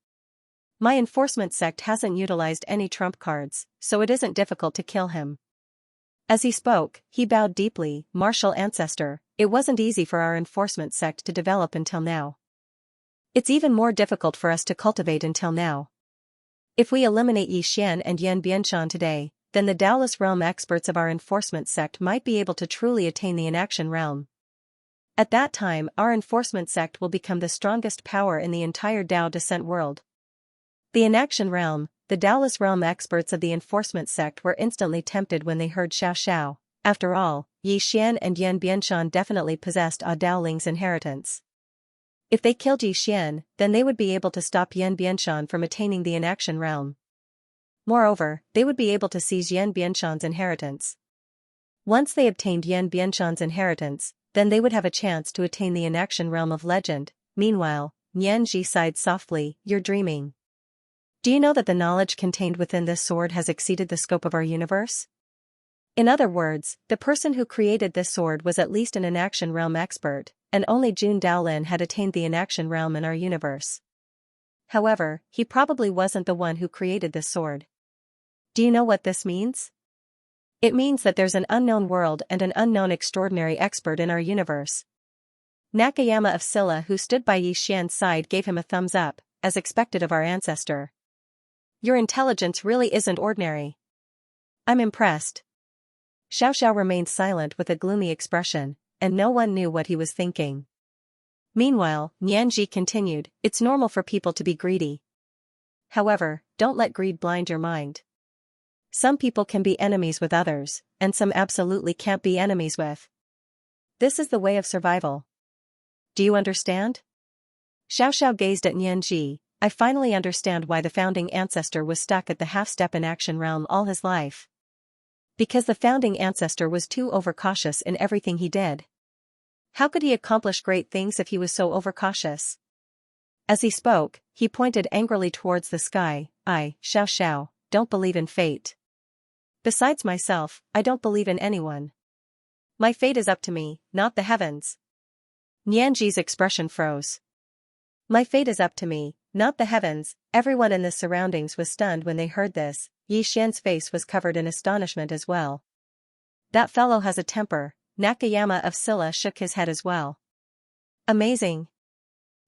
My enforcement sect hasn't utilized any trump cards, so it isn't difficult to kill him." As he spoke, he bowed deeply. "Martial ancestor, it wasn't easy for our enforcement sect to develop until now. It's even more difficult for us to cultivate until now. If we eliminate Yi Xian and Yan Bianshan today, then the Taoist realm experts of our enforcement sect might be able to truly attain the inaction realm. At that time, our enforcement sect will become the strongest power in the entire Tao descent world." The inaction realm. The Taoist realm experts of the enforcement sect were instantly tempted when they heard Xiao. After all, Yi Xian and Yan Bianshan definitely possessed a Daoling's inheritance. If they killed Yi Xian, then they would be able to stop Yan Bianshan from attaining the inaction realm. Moreover, they would be able to seize Yan Bianshan's inheritance. Once they obtained Yan Bianshan's inheritance, then they would have a chance to attain the inaction realm of legend. Meanwhile, Nianji sighed softly, "You're dreaming. Do you know that the knowledge contained within this sword has exceeded the scope of our universe? In other words, the person who created this sword was at least an inaction realm expert, and only Jun Daolin had attained the inaction realm in our universe. However, he probably wasn't the one who created this sword. Do you know what this means? It means that there's an unknown world and an unknown extraordinary expert in our universe." Nakayama of Silla, who stood by Yi Xian's side, gave him a thumbs up, as expected of our ancestor. "Your intelligence really isn't ordinary. I'm impressed." Xiao remained silent with a gloomy expression, and no one knew what he was thinking. Meanwhile, Nianji continued, "It's normal for people to be greedy. However, don't let greed blind your mind. Some people can be enemies with others, and some absolutely can't be enemies with. This is the way of survival. Do you understand?" Xiao gazed at Nianji. I finally understand why the founding ancestor was stuck at the half-step in action realm all his life. Because the founding ancestor was too overcautious in everything he did. How could he accomplish great things if he was so overcautious? As he spoke, he pointed angrily towards the sky. Xiao, don't believe in fate. Besides myself, I don't believe in anyone. My fate is up to me, not the heavens. Nianji's expression froze. My fate is up to me, not the heavens. Everyone in the surroundings was stunned when they heard this. Yixian's face was covered in astonishment as well. That fellow has a temper. Nakayama of Silla shook his head as well. Amazing.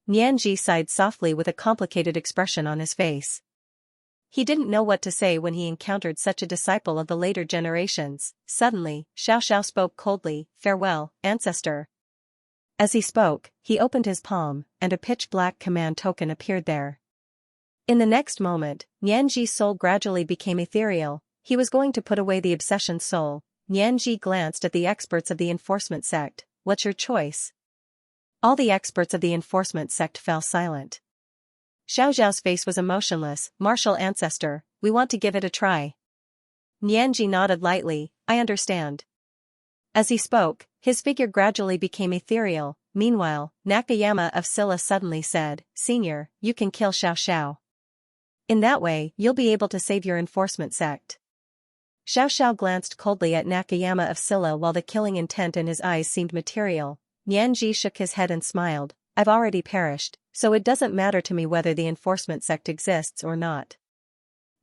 Nianji sighed softly with a complicated expression on his face. He didn't know what to say when he encountered such a disciple of the later generations. Suddenly, Xiao spoke coldly, "Farewell, ancestor." As he spoke, he opened his palm, and a pitch-black command token appeared there. In the next moment, Nianji's soul gradually became ethereal. He was going to put away the obsession soul. Nianji glanced at the experts of the enforcement sect. What's your choice? All the experts of the enforcement sect fell silent. Xiao's face was emotionless. Martial ancestor, we want to give it a try. Nianji nodded lightly. I understand. As he spoke, his figure gradually became ethereal. Meanwhile, Nakayama of Silla suddenly said, Senior, you can kill Xiao. In that way, you'll be able to save your enforcement sect. Xiao glanced coldly at Nakayama of Silla while the killing intent in his eyes seemed material. Nianji shook his head and smiled. I've already perished, so it doesn't matter to me whether the enforcement sect exists or not.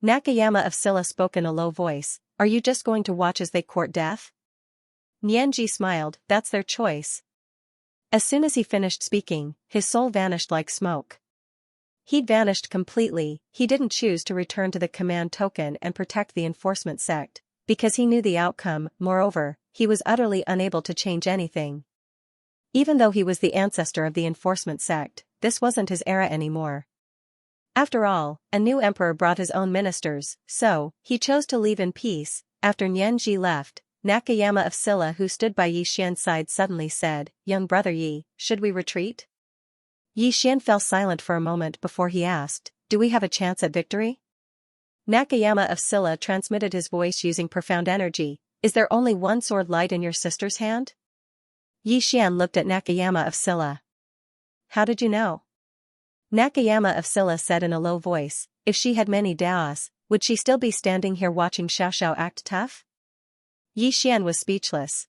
Nakayama of Silla spoke in a low voice. Are you just going to watch as they court death? Nianji smiled. That's their choice. As soon as he finished speaking, his soul vanished like smoke. He'd vanished completely. He didn't choose to return to the command token and protect the enforcement sect, because he knew the outcome. Moreover, he was utterly unable to change anything. Even though he was the ancestor of the enforcement sect, this wasn't his era anymore. After all, a new emperor brought his own ministers, so he chose to leave in peace. After Nianji left, Nakayama of Silla, who stood by Yixian's side, suddenly said, Young brother Yi, should we retreat? Yixian fell silent for a moment before he asked, Do we have a chance at victory? Nakayama of Silla transmitted his voice using profound energy. Is there only one sword light in your sister's hand? Yixian looked at Nakayama of Silla. How did you know? Nakayama of Silla said in a low voice, If she had many daos, would she still be standing here watching Xiao act tough? Yixian was speechless.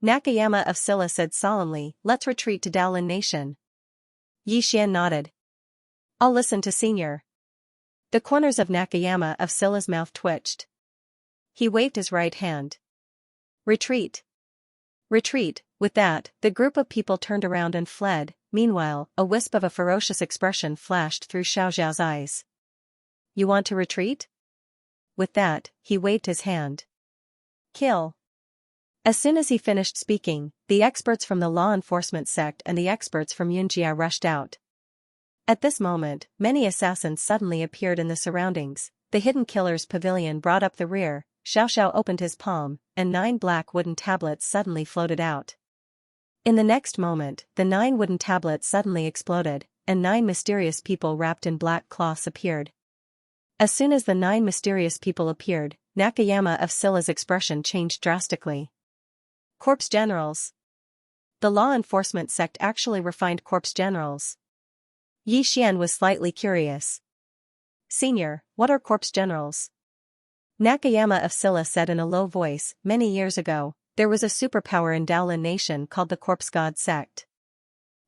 Nakayama of Silla said solemnly, Let's retreat to Daolin Nation. Yixian nodded. I'll listen to Senior. The corners of Nakayama of Silla's mouth twitched. He waved his right hand. Retreat. Retreat. With that, the group of people turned around and fled. Meanwhile, a wisp of a ferocious expression flashed through Xiao's eyes. You want to retreat? With that, he waved his hand. Kill. As soon as he finished speaking, the experts from the law enforcement sect and the experts from Xianxia rushed out. At this moment, many assassins suddenly appeared in the surroundings. The hidden killer's pavilion brought up the rear. Xiao opened his palm, and 9 black wooden tablets suddenly floated out. In the next moment, the 9 wooden tablets suddenly exploded, and 9 mysterious people wrapped in black cloths appeared. As soon as the 9 mysterious people appeared, Nakayama of Silla's expression changed drastically. Corpse generals. The law enforcement sect actually refined corpse generals. Yixian was slightly curious. Senior, what are corpse generals? Nakayama of Silla said in a low voice, Many years ago, there was a superpower in Daolin Nation called the Corpse God sect.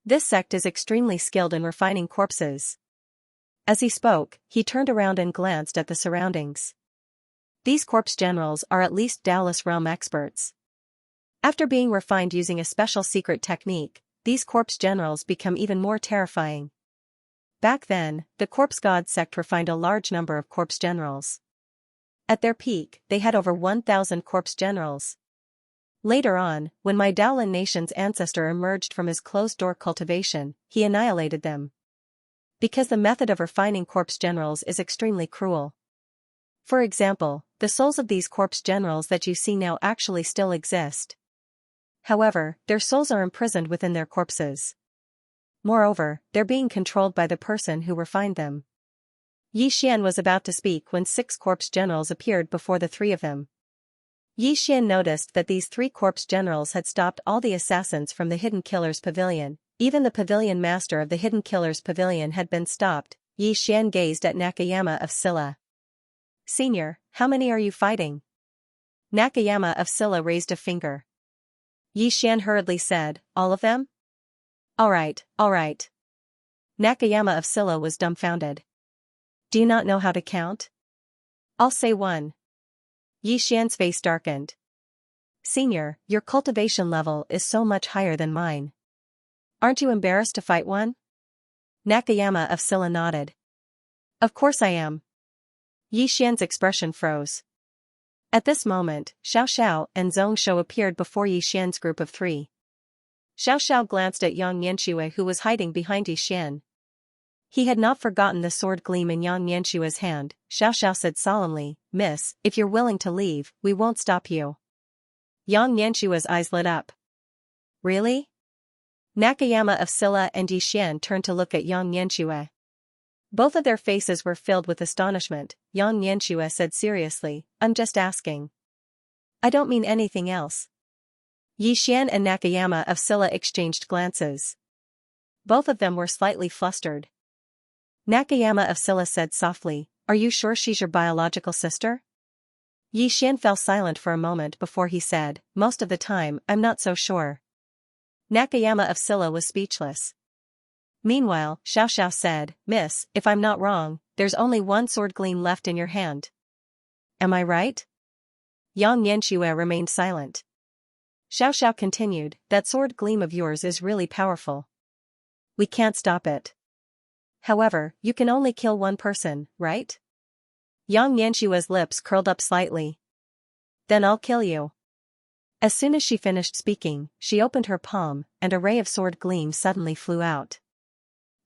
This sect is extremely skilled in refining corpses. As he spoke, he turned around and glanced at the surroundings. These corpse generals are at least Daolis realm experts. After being refined using a special secret technique, these corpse generals become even more terrifying. Back then, the Corpse God sect refined a large number of corpse generals. At their peak, they had over 1,000 corpse generals. Later on, when my Daolin Nation's ancestor emerged from his closed-door cultivation, he annihilated them. Because the method of refining corpse generals is extremely cruel. For example, the souls of these corpse generals that you see now actually still exist. However, their souls are imprisoned within their corpses. Moreover, they're being controlled by the person who refined them. Yi Xian was about to speak when 6 corpse generals appeared before the 3 of them. Yi Xian noticed that these 3 corpse generals had stopped all the assassins from the Hidden Killer's pavilion. Even the pavilion master of the Hidden Killer's pavilion had been stopped. Yi Xian gazed at Nakayama of Silla. "Senior, how many are you fighting?" Nakayama of Silla raised a finger. Yi Xian hurriedly said, "All of them?" All right. Nakayama of Silla was dumbfounded. "Do you not know how to count?" "I'll say 1. Yi Xian's face darkened. "Senior, your cultivation level is so much higher than mine. Aren't you embarrassed to fight 1? Nakayama of Silla nodded. "Of course I am." Yi Xian's expression froze. At this moment, Xiao and Zhongshou appeared before Yi Xian's group of 3. Xiao glanced at Yang Nianshui, who was hiding behind Yi Xian. He had not forgotten the sword gleam in Yang Nianshui's hand. Xiao said solemnly, "Miss, if you're willing to leave, we won't stop you." Yang Nianshui's eyes lit up. "Really?" Nakayama of Silla and Yi Xian turned to look at Yang Nianshui. Both of their faces were filled with astonishment. Yang Nianshui said seriously, "I'm just asking. I don't mean anything else." Yi Xian and Nakayama of Silla exchanged glances. Both of them were slightly flustered. Nakayama of Silla said softly, "Are you sure she's your biological sister?" Yi Xian fell silent for a moment before he said, "Most of the time, I'm not so sure." Nakayama of Silla was speechless. Meanwhile, Xiao said, "Miss, if I'm not wrong, there's only 1 sword gleam left in your hand. Am I right?" Yang Nianshui remained silent. Xiao continued, "That sword gleam of yours is really powerful. We can't stop it. However, you can only kill 1 person, right?" Yang Nianshui's lips curled up slightly. "Then I'll kill you." As soon as she finished speaking, she opened her palm, and a ray of sword gleam suddenly flew out.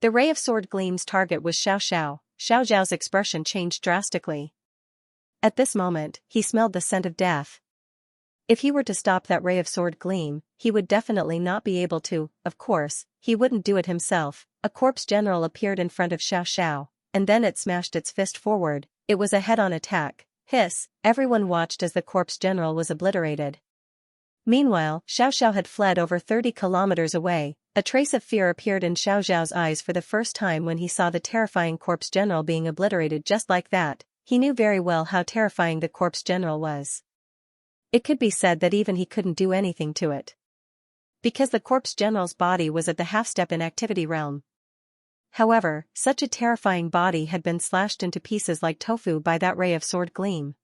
The ray of sword gleam's target was Xiao. Xiao's expression changed drastically. At this moment, he smelled the scent of death. If he were to stop that ray of sword gleam, he would definitely not be able to. Of course, he wouldn't do it himself. A corpse general appeared in front of Xiao, and then it smashed its fist forward. It was a head-on attack. Hiss! Everyone watched as the corpse general was obliterated. Meanwhile, Xiao had fled over 30 kilometers away. A trace of fear appeared in Xiao's eyes for the first time when he saw the terrifying corpse general being obliterated just like that. He knew very well how terrifying the corpse general was. It could be said that even he couldn't do anything to it, because the corpse general's body was at the half-step inactivity realm. However, such a terrifying body had been slashed into pieces like tofu by that ray of sword gleam.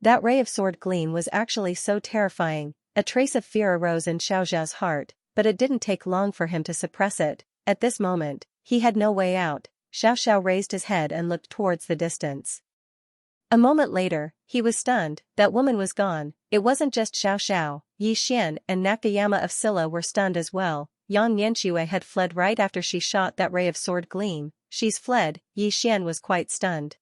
That ray of sword gleam was actually so terrifying. A trace of fear arose in Xiao's heart, but it didn't take long for him to suppress it. At this moment, he had no way out. Xiao raised his head and looked towards the distance. A moment later, he was stunned. That woman was gone. It wasn't just Xiao. Yi Xian and Nakayama of Silla were stunned as well. Yang Nianshui had fled right after she shot that ray of sword gleam. She's fled. Yi Xian was quite stunned.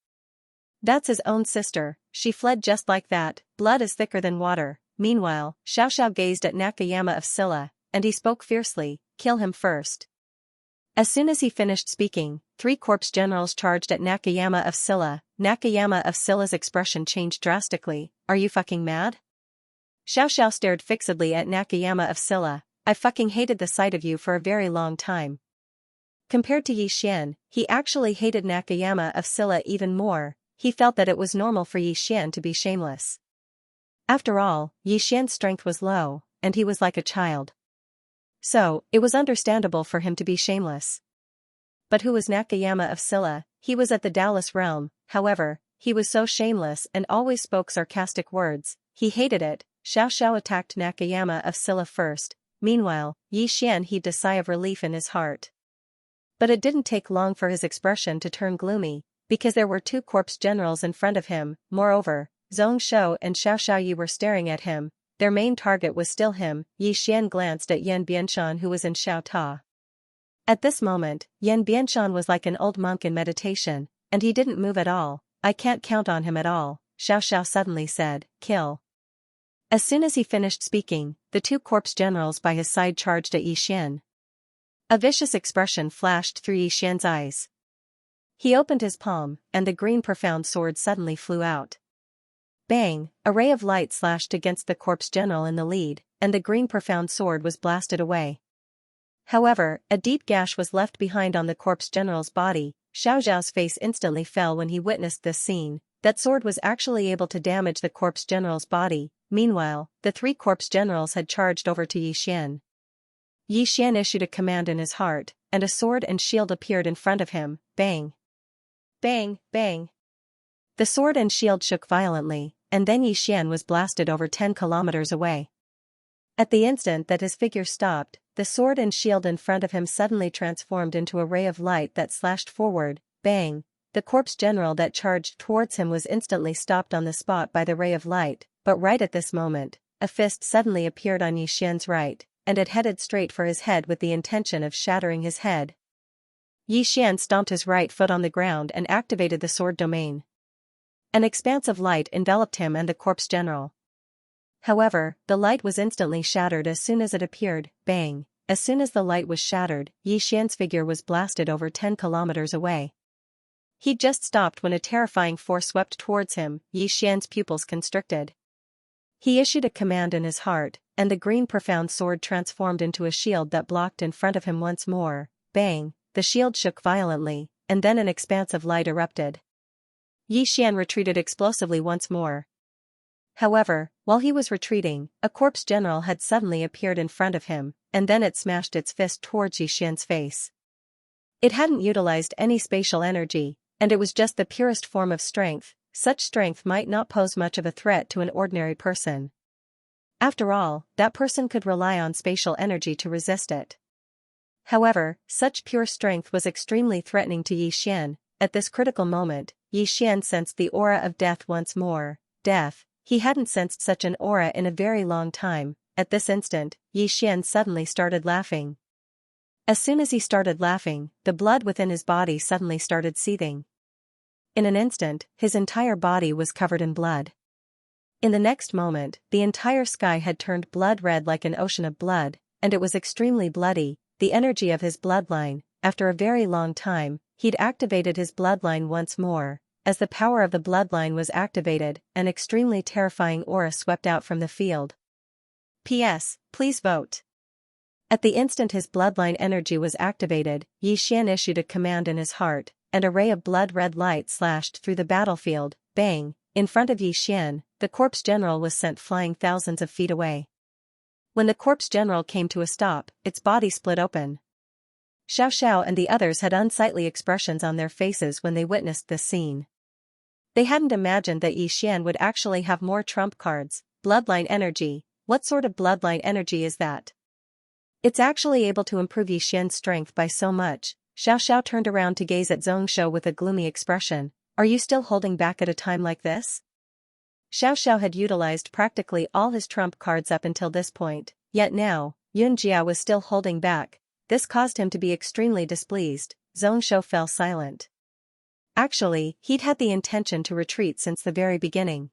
That's his own sister. She fled just like that. Blood is thicker than water. Meanwhile, Xiao gazed at Nakayama of Silla, and he spoke fiercely, "Kill him first." As soon as he finished speaking, 3 corpse generals charged at Nakayama of Silla. Nakayama of Silla's expression changed drastically. "Are you fucking mad?" Xiao stared fixedly at Nakayama of Silla. "I fucking hated the sight of you for a very long time." Compared to Yi Xian, he actually hated Nakayama of Silla even more. He felt that it was normal for Yi Xian to be shameless. After all, Yi Xian's strength was low, and he was like a child. So, it was understandable for him to be shameless. But who was Nakayama of Silla? He was at the Taoist realm. However, he was so shameless and always spoke sarcastic words. He hated it. Xiao attacked Nakayama of Silla first. Meanwhile, Yi Xian heaved a sigh of relief in his heart. But it didn't take long for his expression to turn gloomy, because there were 2 corpse generals in front of him. Moreover, Zhongshou and Xiao were staring at him. Their main target was still him. Yi Xian glanced at Yan Bianshan, who was in Xiao Ta. At this moment, Yan Bianshan was like an old monk in meditation, and he didn't move at all. "I can't count on him at all," Xiao suddenly said. "Kill." As soon as he finished speaking, the 2 corpse generals by his side charged at Yi Xian. A vicious expression flashed through Xian's eyes. He opened his palm, and the green profound sword suddenly flew out. Bang! A ray of light slashed against the corpse general in the lead, and the green profound sword was blasted away. However, a deep gash was left behind on the corpse general's body. Xiaoxiao's face instantly fell when he witnessed this scene. That sword was actually able to damage the corpse general's body. Meanwhile, the three corpse generals had charged over to Yixian. Yixian issued a command in his heart, and a sword and shield appeared in front of him. Bang! Bang! Bang! The sword and shield shook violently, and then Yixian was blasted over 10 kilometers away. At the instant that his figure stopped, the sword and shield in front of him suddenly transformed into a ray of light that slashed forward. Bang! The corpse general that charged towards him was instantly stopped on the spot by the ray of light, but right at this moment, a fist suddenly appeared on Yixian's right, and it headed straight for his head with the intention of shattering his head. Yixian stomped his right foot on the ground and activated the sword domain. An expanse of light enveloped him and the corpse general. However, the light was instantly shattered as soon as it appeared. Bang! As soon as the light was shattered, Yixian's figure was blasted over 10 kilometers away. He'd just stopped when a terrifying force swept towards him. Yixian's pupils constricted. He issued a command in his heart, and the green profound sword transformed into a shield that blocked in front of him once more. Bang! The shield shook violently, and then an expanse of light erupted. Yixian retreated explosively once more. However, while he was retreating, a corpse general had suddenly appeared in front of him, and then it smashed its fist towards Yixian's face. It hadn't utilized any spatial energy, and it was just the purest form of strength. Such strength might not pose much of a threat to an ordinary person. After all, that person could rely on spatial energy to resist it. However, such pure strength was extremely threatening to Yixian. At this critical moment, Yixian sensed the aura of death once more. Death. He hadn't sensed such an aura in a very long time. At this instant, Yixian suddenly started laughing. As soon as he started laughing, the blood within his body suddenly started seething. In an instant, his entire body was covered in blood. In the next moment, the entire sky had turned blood red like an ocean of blood, and it was extremely bloody. The energy of his bloodline. After a very long time, he'd activated his bloodline once more. As the power of the bloodline was activated, an extremely terrifying aura swept out from the field. P.S. Please vote. At the instant his bloodline energy was activated, Yixian issued a command in his heart, and a ray of blood-red light slashed through the battlefield. Bang! In front of Yixian, the corpse general was sent flying thousands of feet away. When the corpse general came to a stop, its body split open. Xiaoxiao and the others had unsightly expressions on their faces when they witnessed this scene. They hadn't imagined that Yixian would actually have more trump cards. Bloodline energy. What sort of bloodline energy is that? It's actually able to improve Yixian's strength by so much. Xiaoxiao turned around to gaze at Xianxia with a gloomy expression. Are you still holding back at a time like this? Xiaoxiao had utilized practically all his trump cards up until this point, yet now, Yunjia was still holding back. This caused him to be extremely displeased. Xianxia fell silent. Actually, he'd had the intention to retreat since the very beginning.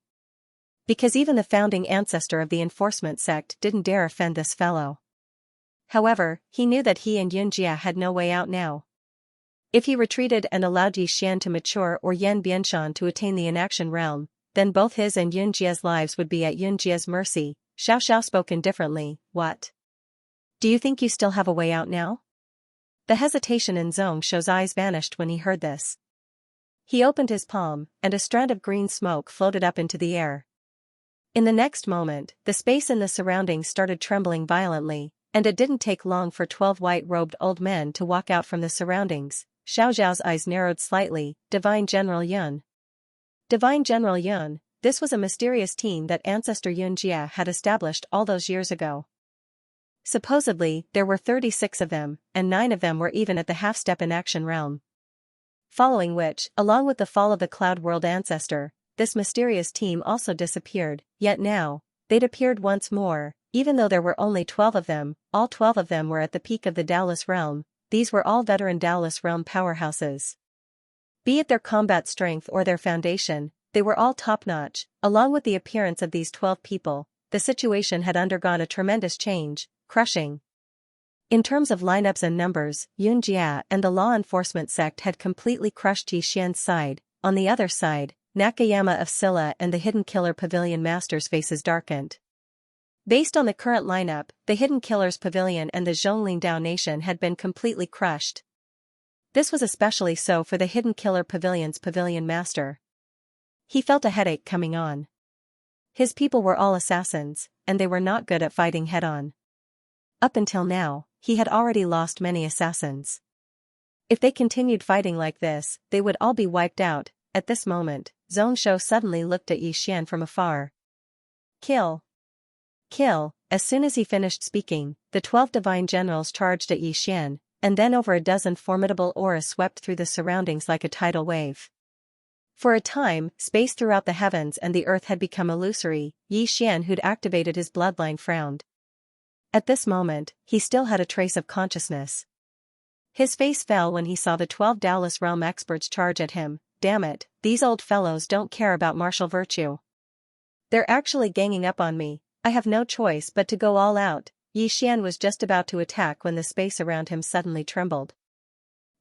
Because even the founding ancestor of the enforcement sect didn't dare offend this fellow. However, he knew that he and Yunjia had no way out now. If he retreated and allowed Yixian to mature or Yan Bianshan to attain the inaction realm, then both his and Yunjia's lives would be at Yunjia's mercy. Xiaoxiao spoke indifferently. What? Do you think you still have a way out now? The hesitation in Xianxia's eyes vanished when he heard this. He opened his palm, and a strand of green smoke floated up into the air. In the next moment, the space in the surroundings started trembling violently, and it didn't take long for 12 white-robed old men to walk out from the surroundings. Xiaoxiao's eyes narrowed slightly. Divine General Yun. Divine General Yun, this was a mysterious team that Ancestor Yunjia had established all those years ago. Supposedly, there were 36 of them, and 9 of them were even at the half-step inaction realm. Following which, along with the fall of the Cloud World Ancestor, this mysterious team also disappeared, yet now, they'd appeared once more. Even though there were only 12 of them, all 12 of them were at the peak of the Daoless realm. These were all veteran Daoless realm powerhouses. Be it their combat strength or their foundation, they were all top-notch. Along with the appearance of these 12 people, the situation had undergone a tremendous change. Crushing. In terms of lineups and numbers, Xianxia and the law enforcement sect had completely crushed Yixian's side. On the other side, Nakayama of Silla and the Hidden Killer Pavilion Master's faces darkened. Based on the current lineup, the Hidden Killer's Pavilion and the Zhonglingdao Nation had been completely crushed. This was especially so for the Hidden Killer Pavilion's Pavilion Master. He felt a headache coming on. His people were all assassins, and they were not good at fighting head-on. Up until now, he had already lost many assassins. If they continued fighting like this, they would all be wiped out. At this moment, Zhongshu suddenly looked at Yixian from afar. Kill! Kill! As soon as he finished speaking, the 12 divine generals charged at Yixian, and then over a dozen formidable auras swept through the surroundings like a tidal wave. For a time, space throughout the heavens and the earth had become illusory. Yixian, who'd activated his bloodline, frowned. At this moment, he still had a trace of consciousness. His face fell when he saw the 12 Daouless realm experts charge at him. Damn it, these old fellows don't care about martial virtue. They're actually ganging up on me. I have no choice but to go all out. Yixian was just about to attack when the space around him suddenly trembled.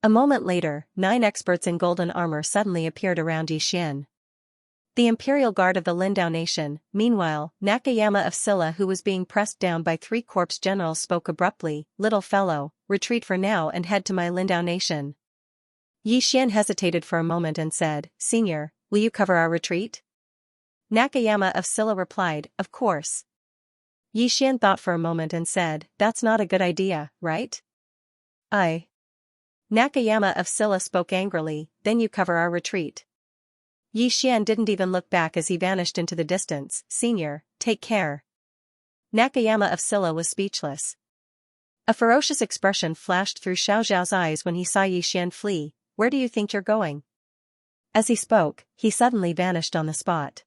A moment later, 9 experts in golden armor suddenly appeared around Yixian. The Imperial Guard of the Lindao Nation. Meanwhile, Nakayama of Silla, who was being pressed down by 3 corpse generals, spoke abruptly. Little fellow, retreat for now and head to my Lindao Nation. Yixian hesitated for a moment and said, Senior, will you cover our retreat? Nakayama of Silla replied, Of course. Yixian thought for a moment and said, That's not a good idea, right? Nakayama of Silla spoke angrily, Then you cover our retreat. Yixian didn't even look back as he vanished into the distance. Senior, take care. Nakayama of Silla was speechless. A ferocious expression flashed through Xiaoxiao's eyes when he saw Yixian flee. Where do you think you're going? As he spoke, he suddenly vanished on the spot.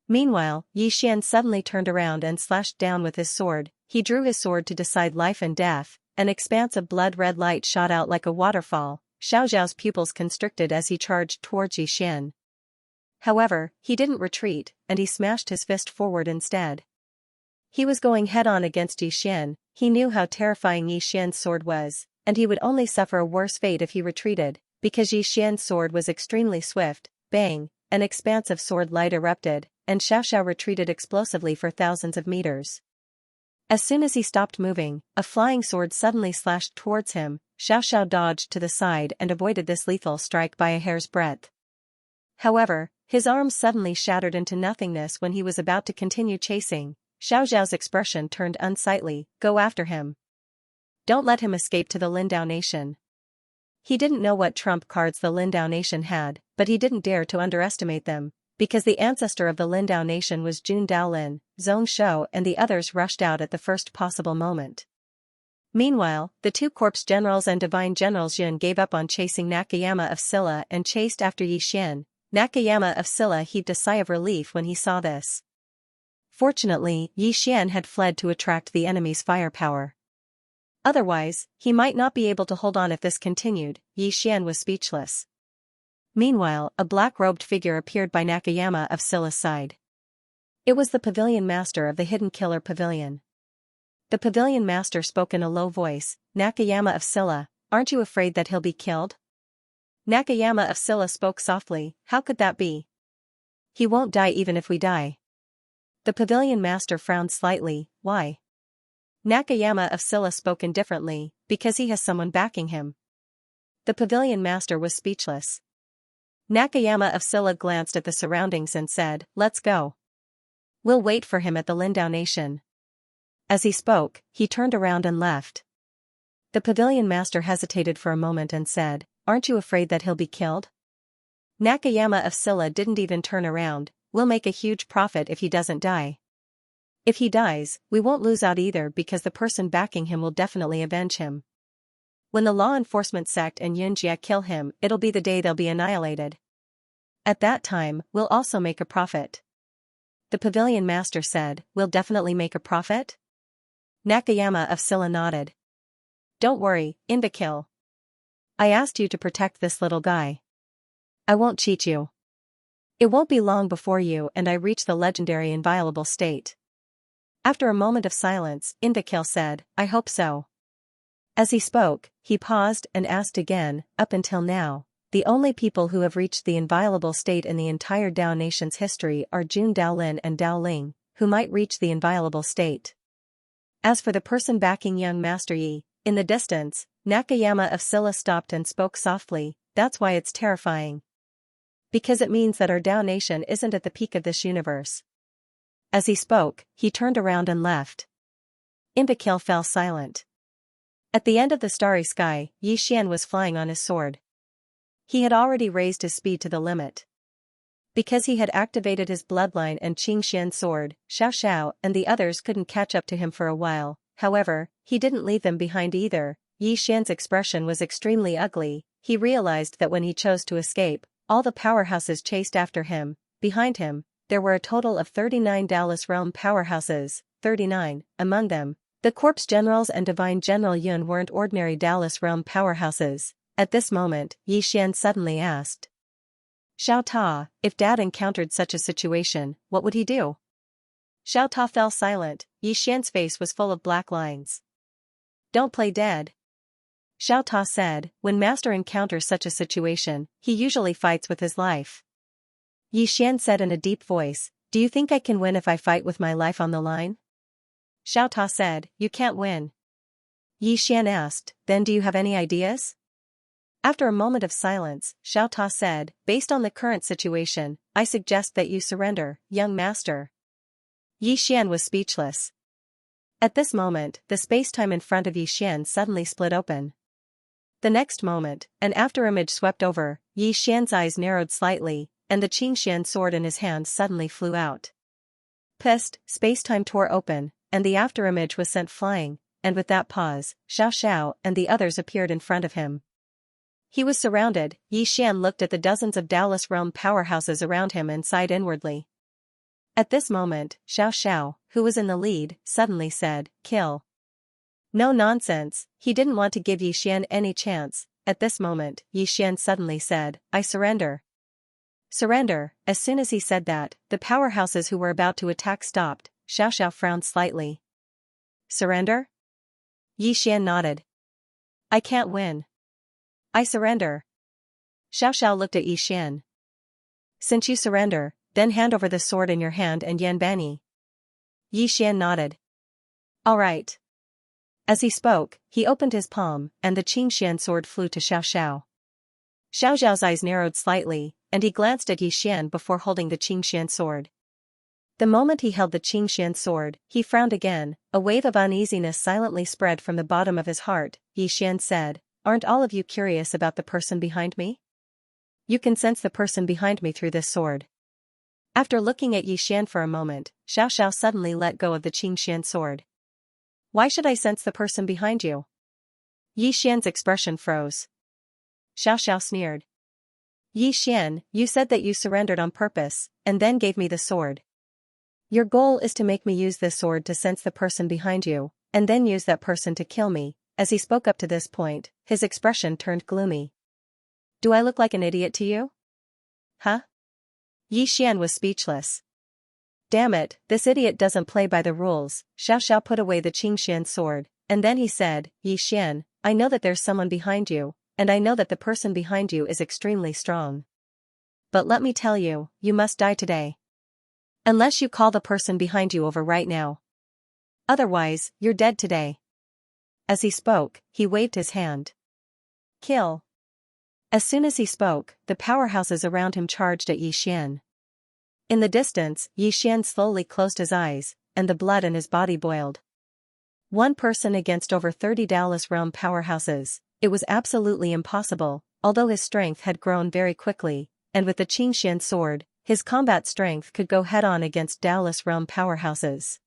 Meanwhile, Yixian suddenly turned around and slashed down with his sword. He drew his sword to decide life and death. An expanse of blood-red light shot out like a waterfall. Xiaoxiao's pupils constricted as he charged towards Yixian. However, he didn't retreat, and he smashed his fist forward instead. He was going head-on against Yixian. He knew how terrifying Yixian's sword was, and he would only suffer a worse fate if he retreated, because Yixian's sword was extremely swift. Bang! An expanse of sword light erupted, and Xiaoxiao retreated explosively for thousands of meters. As soon as he stopped moving, a flying sword suddenly slashed towards him. Xiaoxiao dodged to the side and avoided this lethal strike by a hair's breadth. However, his arms suddenly shattered into nothingness when he was about to continue chasing. Xiaoxiao's expression turned unsightly. Go after him. Don't let him escape to the Lindao Nation. He didn't know what trump cards the Lindao Nation had, but he didn't dare to underestimate them, because the ancestor of the Lindao Nation was Jun Daolin. Zhongshu and the others rushed out at the first possible moment. Meanwhile, the 2 corpse generals and divine generals Yun gave up on chasing Nakayama of Silla and chased after Yixian. Nakayama of Silla heaved a sigh of relief when he saw this. Fortunately, Yixian had fled to attract the enemy's firepower. Otherwise, he might not be able to hold on if this continued. Yixian was speechless. Meanwhile, a black-robed figure appeared by Nakayama of Silla's side. It was the Pavilion Master of the Hidden Killer Pavilion. The Pavilion Master spoke in a low voice. Nakayama of Silla, aren't you afraid that he'll be killed? Nakayama of Silla spoke softly. How could that be? He won't die even if we die. The Pavilion Master frowned slightly. Why? Nakayama of Silla spoke indifferently, because he has someone backing him. The Pavilion Master was speechless. Nakayama of Silla glanced at the surroundings and said, Let's go. We'll wait for him at the Lindao Nation. As he spoke, he turned around and left. The Pavilion Master hesitated for a moment and said, Aren't you afraid that he'll be killed? Nakayama of Silla didn't even turn around. We'll make a huge profit if he doesn't die. If he dies, we won't lose out either because the person backing him will definitely avenge him. When the law enforcement sect and Xianxia kill him, it'll be the day they'll be annihilated. At that time, we'll also make a profit. The Pavilion Master said, We'll definitely make a profit? Nakayama of Silla nodded. Don't worry, imbecile. I asked you to protect this little guy. I won't cheat you. It won't be long before you and I reach the legendary inviolable state. After a moment of silence, Imbecile said, I hope so. As he spoke, he paused and asked again, up until now, the only people who have reached the inviolable state in the entire Dao nation's history are Jun Daolin and Dao Ling, who might reach the inviolable state. As for the person backing young Master Yi, in the distance, Nakayama of Silla stopped and spoke softly, that's why it's terrifying. Because it means that our Dao nation isn't at the peak of this universe. As he spoke, he turned around and left. Imbecile fell silent. At the end of the starry sky, Yi Xian was flying on his sword. He had already raised his speed to the limit. Because he had activated his bloodline and Xianxia's sword, Xiao Xiao and the others couldn't catch up to him for a while. However, he didn't leave them behind either. Yi Xian's expression was extremely ugly. He realized that when he chose to escape, all the powerhouses chased after him. Behind him, there were a total of 39 Dallas realm powerhouses, 39, among them. The Corpse Generals and Divine General Yun weren't ordinary Dallas realm powerhouses. At this moment, Yi Xian suddenly asked Xiao Ta, if Dad encountered such a situation, what would he do? Xiao Ta fell silent. Yi Xian's face was full of black lines. Don't play dead. Xiao Ta said, when Master encounters such a situation, he usually fights with his life. Yi Xian said in a deep voice, do you think I can win if I fight with my life on the line? Xiao Ta said, you can't win. Yi Xian asked, then do you have any ideas? After a moment of silence, Xiao Ta said, based on the current situation, I suggest that you surrender, young master. Yi Xian was speechless. At this moment, the space-time in front of Yi Xian suddenly split open. The next moment, an afterimage swept over, Yi Xian's eyes narrowed slightly, and the Xianxian sword in his hand suddenly flew out. Pissed, space-time tore open, and the afterimage was sent flying, and with that pause, Xiao Xiao and the others appeared in front of him. He was surrounded. Yi Xian looked at the dozens of Dallas realm powerhouses around him and sighed inwardly. At this moment, Xiao Xiao, who was in the lead, suddenly said, kill. No nonsense, he didn't want to give Yi Xian any chance. At this moment, Yi Xian suddenly said, I surrender. Surrender. As soon as he said that, the powerhouses who were about to attack stopped. Xiao Xiao frowned slightly. Surrender? Yi Xian nodded. I can't win. I surrender. Xiao Xiao looked at Yi Xian. Since you surrender, then hand over the sword in your hand and Yan Bani. Yi Xian nodded. All right. As he spoke, he opened his palm, and the Xianxian sword flew to Xiao Xiao. Xiao Xiao's eyes narrowed slightly, and he glanced at Yi Xian before holding the Xianxian sword. The moment he held the Xianxian sword, he frowned again. A wave of uneasiness silently spread from the bottom of his heart. Yi Xian said, aren't all of you curious about the person behind me? You can sense the person behind me through this sword. After looking at Yi Xian for a moment, Xiao Xiao suddenly let go of the Xianxian sword. Why should I sense the person behind you? Yi Xian's expression froze. Xiao Xiao sneered. Yi Xian, you said that you surrendered on purpose, and then gave me the sword. Your goal is to make me use this sword to sense the person behind you, and then use that person to kill me. As he spoke up to this point, his expression turned gloomy. Do I look like an idiot to you? Huh? Yi Xian was speechless. Damn it, this idiot doesn't play by the rules. Xiao Xiao put away the Xianxian sword, and then he said, Yi Xian, I know that there's someone behind you, and I know that the person behind you is extremely strong. But let me tell you, you must die today. Unless you call the person behind you over right now. Otherwise, you're dead today. As he spoke, he waved his hand. Kill. As soon as he spoke, the powerhouses around him charged at Yi Xian. In the distance, Yi Xian slowly closed his eyes, and the blood in his body boiled. One person against over 30 Dallas realm powerhouses, it was absolutely impossible, although his strength had grown very quickly, and with the Xianxian sword, his combat strength could go head-on against Dallas realm powerhouses.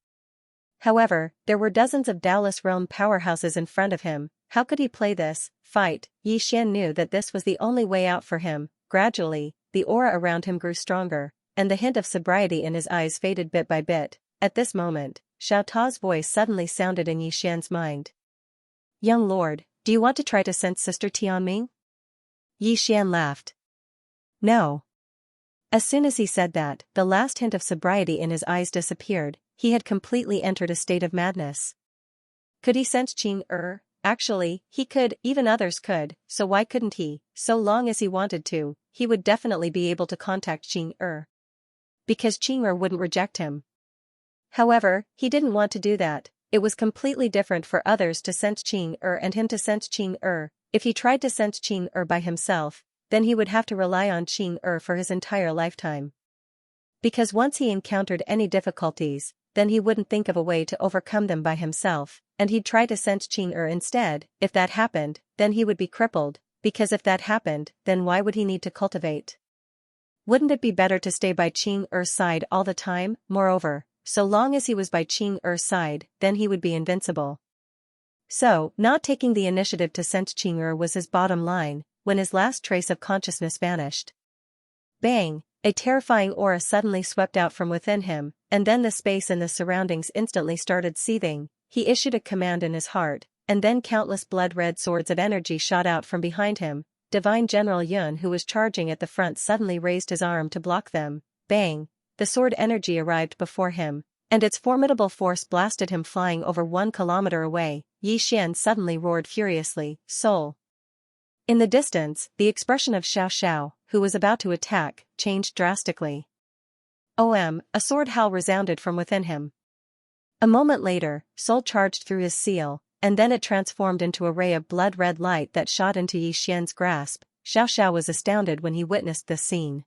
However, there were dozens of Dallas realm powerhouses in front of him. How could he play this fight? Yi Xian knew that this was the only way out for him. Gradually, the aura around him grew stronger, and the hint of sobriety in his eyes faded bit by bit. At this moment, Xiao Ta's voice suddenly sounded in Yi Xian's mind. Young lord, do you want to try to sense Sister Tianming? Yi Xian laughed. No. As soon as he said that, the last hint of sobriety in his eyes disappeared. He had completely entered a state of madness. Could he sense Qing Actually, he could, even others could, so why couldn't he? So long as he wanted to, he would definitely be able to contact Qing because Qing wouldn't reject him. However, he didn't want to do that. It was completely different for others to sense Qing and him to sense Qing. If he tried to sense Qing by himself, then he would have to rely on Qing for his entire lifetime. Because once he encountered any difficulties, then he wouldn't think of a way to overcome them by himself, and he'd try to sense Qing instead. If that happened, then he would be crippled, because if that happened, then why would he need to cultivate? Wouldn't it be better to stay by Qing side all the time? Moreover, so long as he was by Qing side, then he would be invincible. So, not taking the initiative to sense Qing was his bottom line, when his last trace of consciousness vanished. Bang! A terrifying aura suddenly swept out from within him, and then the space and the surroundings instantly started seething. He issued a command in his heart, and then countless blood-red swords of energy shot out from behind him. Divine General Yun, who was charging at the front, suddenly raised his arm to block them. Bang! The sword energy arrived before him, and its formidable force blasted him flying over 1 kilometer away. Xian suddenly roared furiously, "Soul!" In the distance, the expression of Xiao, who was about to attack, changed drastically. A sword howl resounded from within him. A moment later, Soul charged through his seal, and then it transformed into a ray of blood-red light that shot into Xian's grasp. Xiao was astounded when he witnessed this scene.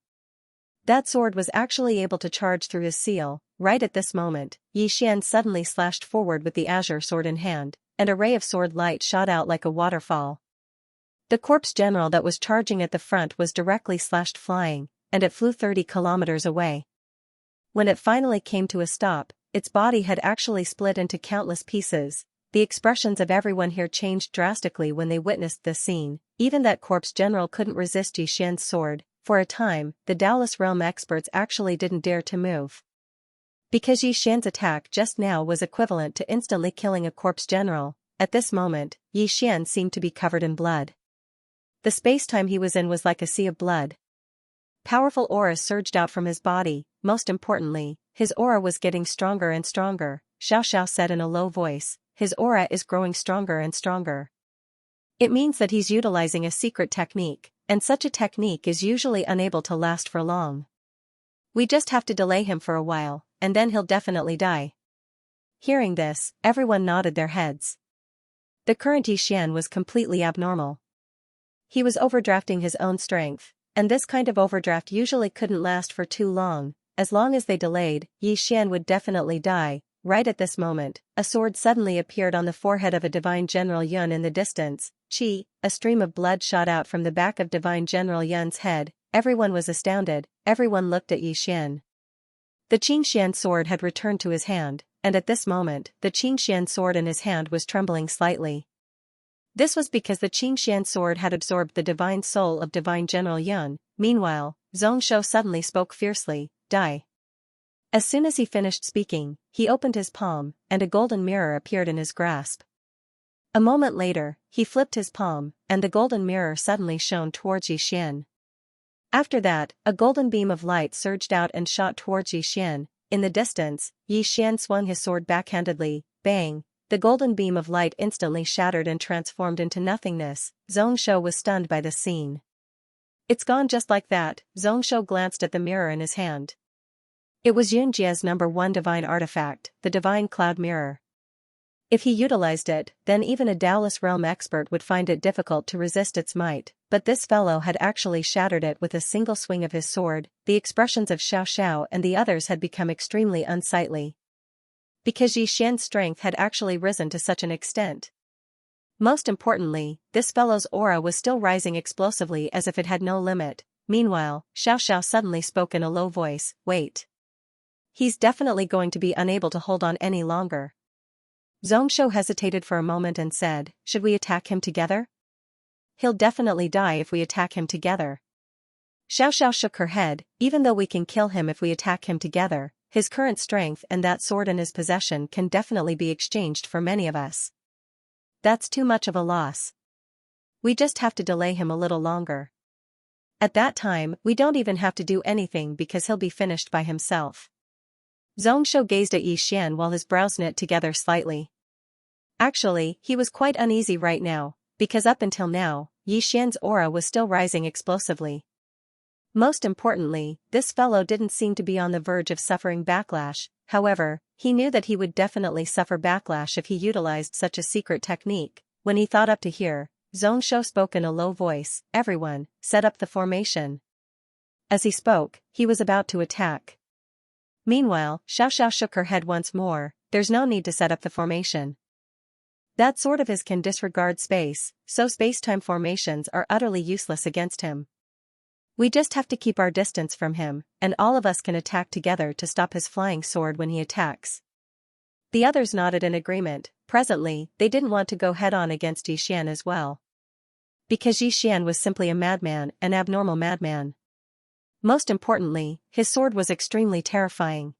That sword was actually able to charge through his seal. Right at this moment, Xian suddenly slashed forward with the azure sword in hand, and a ray of sword light shot out like a waterfall. The corpse general that was charging at the front was directly slashed flying, and it flew 30 kilometers away. When it finally came to a stop, its body had actually split into countless pieces. The expressions of everyone here changed drastically when they witnessed this scene. Even that corpse general couldn't resist Xian's sword. For a time, the Taoist realm experts actually didn't dare to move. Because Xian's attack just now was equivalent to instantly killing a corpse general, at this moment, Xian seemed to be covered in blood. The space-time he was in was like a sea of blood. Powerful auras surged out from his body. Most importantly, his aura was getting stronger and stronger. Xiao said in a low voice, "His aura is growing stronger and stronger." It means that he's utilizing a secret technique, and such a technique is usually unable to last for long. We just have to delay him for a while, and then he'll definitely die. Hearing this, everyone nodded their heads. The current Xian was completely abnormal. He was overdrafting his own strength, and this kind of overdraft usually couldn't last for too long. As long as they delayed, Xian would definitely die. Right at this moment, a sword suddenly appeared on the forehead of a Divine General Yun in the distance. A stream of blood shot out from the back of Divine General Yun's head. Everyone was astounded. Everyone looked at Xian. The Xianxian sword had returned to his hand, and at this moment, the Xianxian sword in his hand was trembling slightly. This was because the Xianxian sword had absorbed the divine soul of Divine General Yun. Meanwhile, Xianxia suddenly spoke fiercely, "Die." As soon as he finished speaking, he opened his palm, and a golden mirror appeared in his grasp. A moment later, he flipped his palm, and the golden mirror suddenly shone towards Xian. After that, a golden beam of light surged out and shot towards Xian. In the distance, Xian swung his sword backhandedly. Bang! The golden beam of light instantly shattered and transformed into nothingness. Xianxia was stunned by the scene. "It's gone just like that." Xianxia glanced at the mirror in his hand. It was Yunjia's #1 divine artifact, the divine cloud mirror. If he utilized it, then even a Taoist realm expert would find it difficult to resist its might, but this fellow had actually shattered it with a single swing of his sword. The expressions of Xiao and the others had become extremely unsightly. Because Xian's strength had actually risen to such an extent. Most importantly, this fellow's aura was still rising explosively as if it had no limit. Meanwhile, Xiao suddenly spoke in a low voice, "Wait. He's definitely going to be unable to hold on any longer." Xianxia hesitated for a moment and said, "Should we attack him together?" "He'll definitely die if we attack him together." Xiao shook her head. "Even though we can kill him if we attack him together, his current strength and that sword in his possession can definitely be exchanged for many of us. That's too much of a loss. We just have to delay him a little longer. At that time, we don't even have to do anything because he'll be finished by himself." Xianxia gazed at Xian while his brows knit together slightly. Actually, he was quite uneasy right now, because up until now, Yixian's aura was still rising explosively. Most importantly, this fellow didn't seem to be on the verge of suffering backlash. However, he knew that he would definitely suffer backlash if he utilized such a secret technique. When he thought up to here, Xianxia spoke in a low voice, "Everyone, set up the formation." As he spoke, he was about to attack. Meanwhile, Xiaoxiao shook her head once more. "There's no need to set up the formation. That sort of his can disregard space, so space-time formations are utterly useless against him. We just have to keep our distance from him, and all of us can attack together to stop his flying sword when he attacks." The others nodded in agreement. Presently, they didn't want to go head-on against Yixian as well. Because Yixian was simply a madman, an abnormal madman. Most importantly, his sword was extremely terrifying.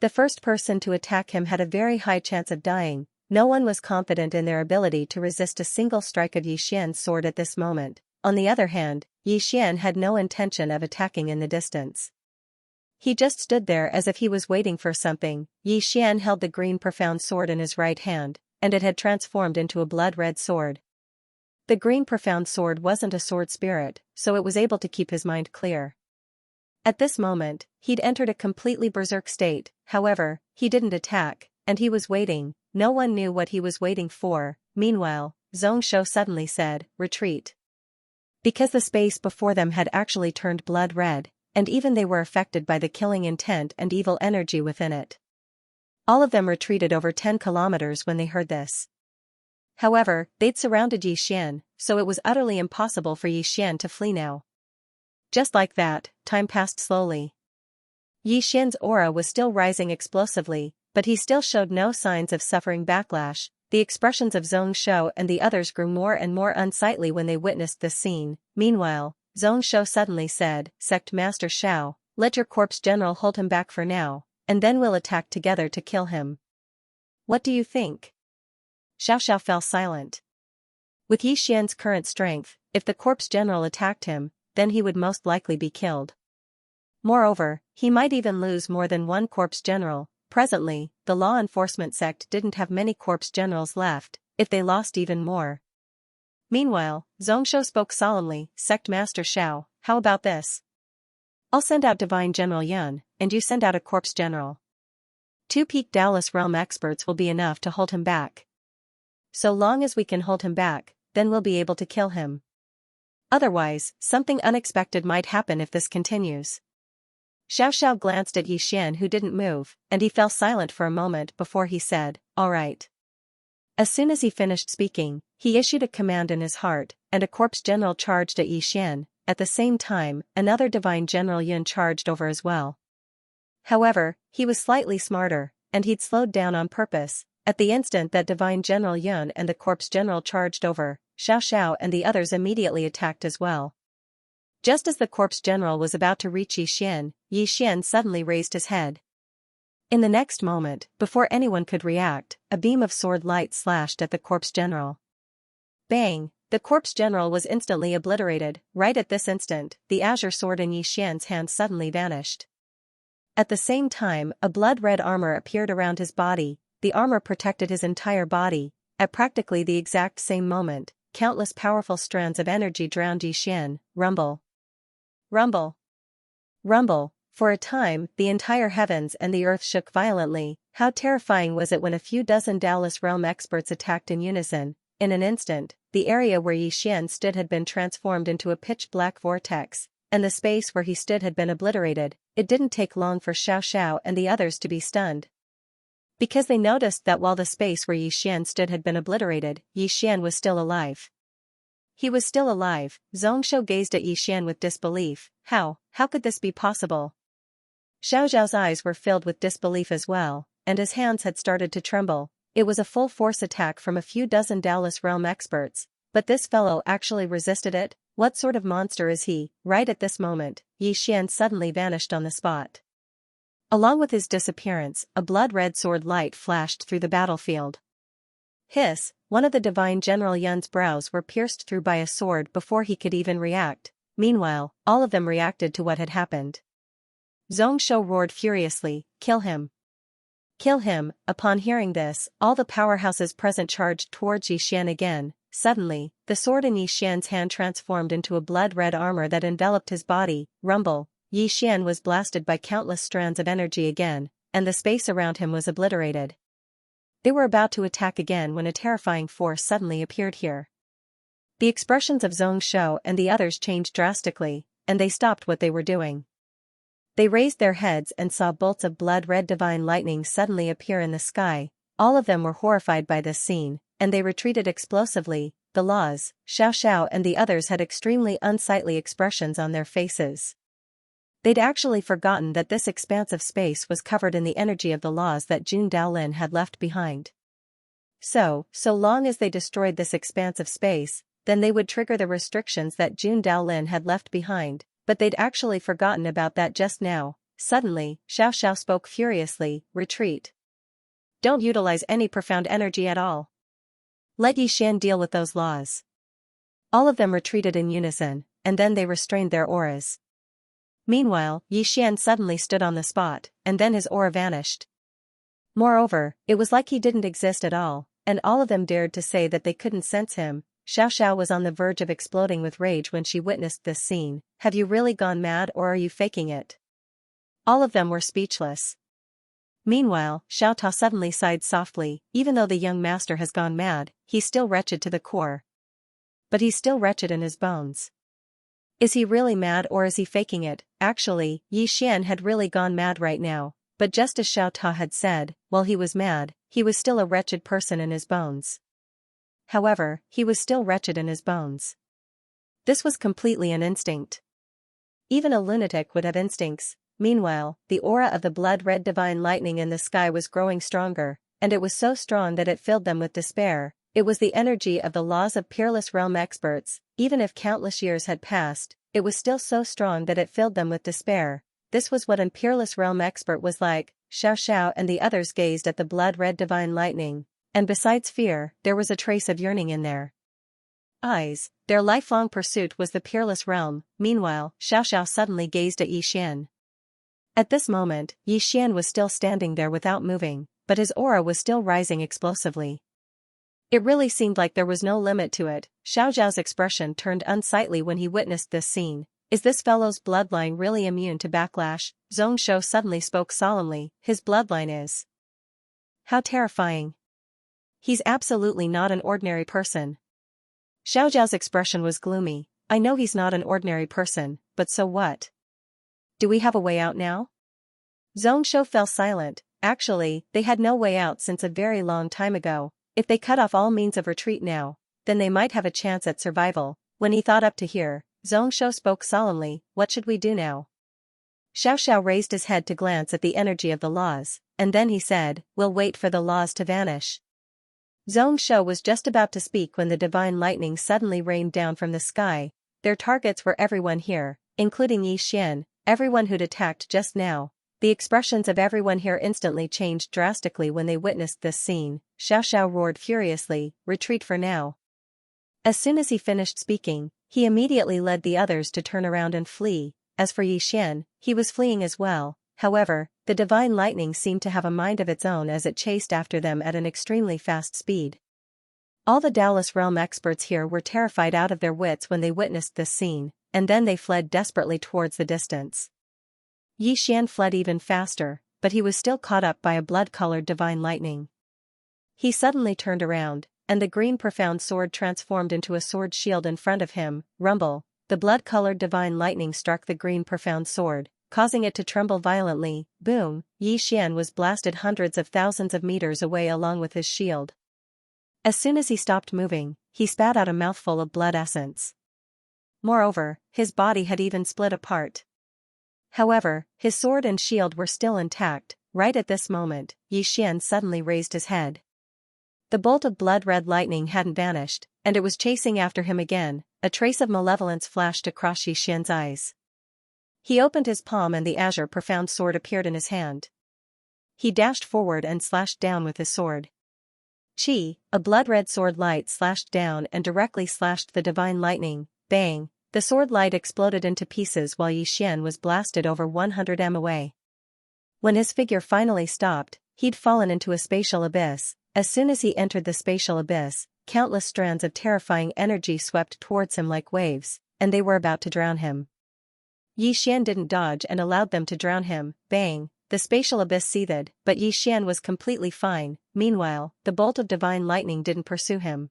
The first person to attack him had a very high chance of dying. No one was confident in their ability to resist a single strike of Yixian's sword at this moment. On the other hand, Yixian had no intention of attacking in the distance. He just stood there as if he was waiting for something. Yixian held the green profound sword in his right hand, and it had transformed into a blood-red sword. The green profound sword wasn't a sword spirit, so it was able to keep his mind clear. At this moment, he'd entered a completely berserk state. However, he didn't attack, and he was waiting. No one knew what he was waiting for. Meanwhile, Xianxia suddenly said, "Retreat." Because the space before them had actually turned blood red, and even they were affected by the killing intent and evil energy within it. All of them retreated over 10 kilometers when they heard this. However, they'd surrounded Yixian, so it was utterly impossible for Yixian to flee now. Just like that, time passed slowly. Yixian's aura was still rising explosively, but he still showed no signs of suffering backlash. The expressions of Xianxia and the others grew more and more unsightly when they witnessed this scene. Meanwhile, Xianxia suddenly said, "Sect Master Xiao, let your corpse general hold him back for now, and then we'll attack together to kill him. What do you think?" Xiaoxiao fell silent. With Yixian's current strength, if the corpse general attacked him, then he would most likely be killed. Moreover, he might even lose more than one corpse general. Presently, the law enforcement sect didn't have many corpse generals left, if they lost even more. Meanwhile, Xianxia spoke solemnly, "Sect Master Xiao, how about this? I'll send out Divine General Yun, and you send out a corpse general. 2 peak Dallas realm experts will be enough to hold him back. So long as we can hold him back, then we'll be able to kill him. Otherwise, something unexpected might happen if this continues." Xiaoxiao glanced at Yixian who didn't move, and he fell silent for a moment before he said, "All right." As soon as he finished speaking, he issued a command in his heart, and a corpse general charged at Yixian. At the same time, another divine general Yun charged over as well. However, he was slightly smarter, and he'd slowed down on purpose. At the instant that divine general Yun and the corpse general charged over, Xiaoxiao and the others immediately attacked as well. Just as the corpse general was about to reach Yixian suddenly raised his head. In the next moment, before anyone could react, a beam of sword light slashed at the corpse general. Bang! The corpse general was instantly obliterated. Right at this instant, the azure sword in Yixian's hand suddenly vanished. At the same time, a blood-red armor appeared around his body. The armor protected his entire body. At practically the exact same moment, countless powerful strands of energy drowned Yixian. Rumble. Rumble. Rumble. For a time, the entire heavens and the earth shook violently. How terrifying was it when a few dozen Dallas realm experts attacked in unison. In an instant, the area where Yixian stood had been transformed into a pitch-black vortex, and the space where he stood had been obliterated. It didn't take long for Xiaoxiao and the others to be stunned. Because they noticed that while the space where Yixian stood had been obliterated, Yixian was still alive. He was still alive. Xianxia gazed at Yixian with disbelief. How could this be possible? Xiaoxiao's eyes were filled with disbelief as well, and his hands had started to tremble. It was a full-force attack from a few dozen Dallas realm experts, but this fellow actually resisted it? What sort of monster is he? Right at this moment, Yixian suddenly vanished on the spot. Along with his disappearance, a blood-red sword light flashed through the battlefield. Hiss! One of the divine General Yun's brows were pierced through by a sword before he could even react. Meanwhile, all of them reacted to what had happened. Xianxia roared furiously, "Kill him! Kill him. Upon hearing this, all the powerhouses present charged towards Xian again. Suddenly, the sword in Xian's hand transformed into a blood-red armor that enveloped his body. Rumble. Xian was blasted by countless strands of energy again, and the space around him was obliterated. They were about to attack again when a terrifying force suddenly appeared here. The expressions of Xianxia and the others changed drastically, and they stopped what they were doing. They raised their heads and saw bolts of blood-red divine lightning suddenly appear in the sky. All of them were horrified by this scene, and they retreated explosively. The laws, Xiao and the others had extremely unsightly expressions on their faces. They'd actually forgotten that this expanse of space was covered in the energy of the laws that Jun Daolin had left behind. So long as they destroyed this expanse of space, then they would trigger the restrictions that Jun Daolin had left behind. But they'd actually forgotten about that just now. Suddenly, Xiao spoke furiously, retreat. Don't utilize any profound energy at all. Let Xian deal with those laws. All of them retreated in unison, and then they restrained their auras. Meanwhile, Xian suddenly stood on the spot, and then his aura vanished. Moreover, it was like he didn't exist at all, and all of them dared to say that they couldn't sense him. Xiao was on the verge of exploding with rage when she witnessed this scene. Have you really gone mad or are you faking it? All of them were speechless. Meanwhile, Xiao Ta suddenly sighed softly. Even though the young master has gone mad, he's still wretched to the core. But he's still wretched in his bones. Is he really mad or is he faking it? Actually, Xian had really gone mad right now, but just as Xiao Ta had said, while he was mad, he was still a wretched person in his bones. However, he was still wretched in his bones. This was completely an instinct. Even a lunatic would have instincts. Meanwhile, the aura of the blood-red divine lightning in the sky was growing stronger, and it was so strong that it filled them with despair. It was the energy of the laws of peerless realm experts. Even if countless years had passed, it was still so strong that it filled them with despair. This was what an peerless realm expert was like. Xiao and the others gazed at the blood-red divine lightning. And besides fear, there was a trace of yearning in their eyes. Their lifelong pursuit was the peerless realm. Meanwhile, Xiao suddenly gazed at Xian. At this moment, Xian was still standing there without moving, but his aura was still rising explosively. It really seemed like there was no limit to it. Xiao's expression turned unsightly when he witnessed this scene. Is this fellow's bloodline really immune to backlash? Xianxia suddenly spoke solemnly. His bloodline is. How terrifying. He's absolutely not an ordinary person. Xiao's expression was gloomy. I know he's not an ordinary person, but so what? Do we have a way out now? Xianxia fell silent. Actually, they had no way out since a very long time ago. If they cut off all means of retreat now, then they might have a chance at survival. When he thought up to here, Xianxia spoke solemnly. What should we do now? Xiao raised his head to glance at the energy of the laws, and then he said, we'll wait for the laws to vanish. Xianxia was just about to speak when the divine lightning suddenly rained down from the sky. Their targets were everyone here, including Xian, everyone who'd attacked just now. The expressions of everyone here instantly changed drastically when they witnessed this scene. Xiao roared furiously, retreat for now. As soon as he finished speaking, he immediately led the others to turn around and flee. As for Xian, he was fleeing as well. However, the divine lightning seemed to have a mind of its own as it chased after them at an extremely fast speed. All the Taoist realm experts here were terrified out of their wits when they witnessed this scene, and then they fled desperately towards the distance. Xian fled even faster, but he was still caught up by a blood-colored divine lightning. He suddenly turned around, and the green profound sword transformed into a sword shield in front of him. Rumble. The blood-colored divine lightning struck the green profound sword, causing it to tremble violently. Boom! Xian was blasted hundreds of thousands of meters away along with his shield. As soon as he stopped moving, he spat out a mouthful of blood essence. Moreover, his body had even split apart. However, his sword and shield were still intact. Right at this moment, Xian suddenly raised his head. The bolt of blood-red lightning hadn't vanished, and it was chasing after him again. A trace of malevolence flashed across Xian's eyes. He opened his palm and the azure profound sword appeared in his hand. He dashed forward and slashed down with his sword. Chi, a blood-red sword light slashed down and directly slashed the divine lightning. Bang! The sword light exploded into pieces while Xian was blasted over 100 m away. When his figure finally stopped, he'd fallen into a spatial abyss. As soon as he entered the spatial abyss, countless strands of terrifying energy swept towards him like waves, and they were about to drown him. Xian didn't dodge and allowed them to drown him. Bang! The spatial abyss seethed, but Xian was completely fine. Meanwhile, the bolt of divine lightning didn't pursue him.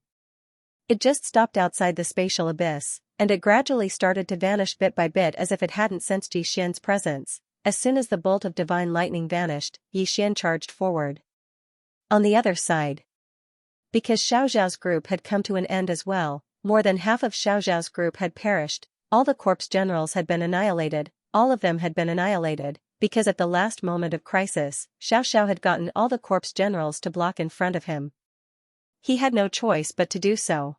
It just stopped outside the spatial abyss, and it gradually started to vanish bit by bit as if it hadn't sensed Xian's presence. As soon as the bolt of divine lightning vanished, Xian charged forward. On the other side, because Xiaoxiao's group had come to an end as well, more than half of Xiaoxiao's group had perished, all the corpse generals had been annihilated, all of them had been annihilated, because at the last moment of crisis, Xiaoxiao had gotten all the corpse generals to block in front of him. He had no choice but to do so.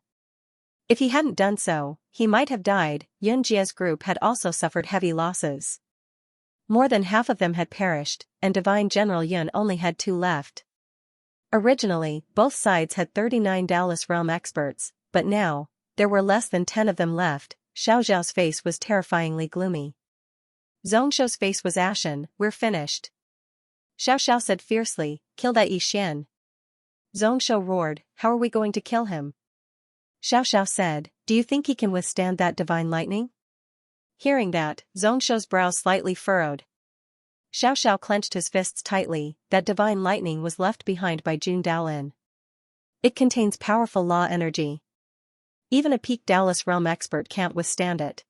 If he hadn't done so, he might have died. Yunjia's group had also suffered heavy losses. More than half of them had perished, and Divine General Yun only had 2 left. Originally, both sides had 39 Dallas Realm experts, but now, there were less than 10 of them left. Xiaoxiao's face was terrifyingly gloomy. Zhongshuo's face was ashen. "We're finished." Xiaoxiao said fiercely, "Kill that Xian." Zhongshuo roared, "How are we going to kill him?" Xiaoxiao said, "Do you think he can withstand that divine lightning?" Hearing that, Zhongshuo's brow slightly furrowed. Xiaoxiao clenched his fists tightly. That divine lightning was left behind by Jun Daolin. It contains powerful law energy. Even a peak Dallas Realm expert can't withstand it.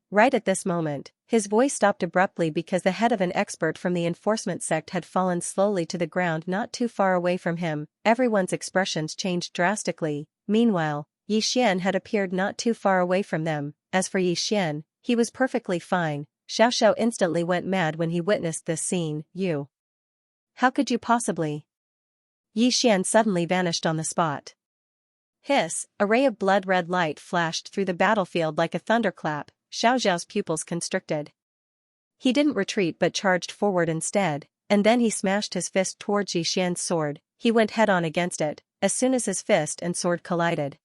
Right at this moment, his voice stopped abruptly because the head of an expert from the enforcement sect had fallen slowly to the ground not too far away from him. Everyone's expressions changed drastically. Meanwhile, Xian had appeared not too far away from them. As for Xian, he was perfectly fine. Xiaoxiao instantly went mad when he witnessed this scene. "You. How could you possibly?" Xian suddenly vanished on the spot. Hiss! A ray of blood-red light flashed through the battlefield like a thunderclap. Xiaoxiao's pupils constricted. He didn't retreat but charged forward instead, and then he smashed his fist towards Xian's sword. He went head-on against it, as soon as his fist and sword collided.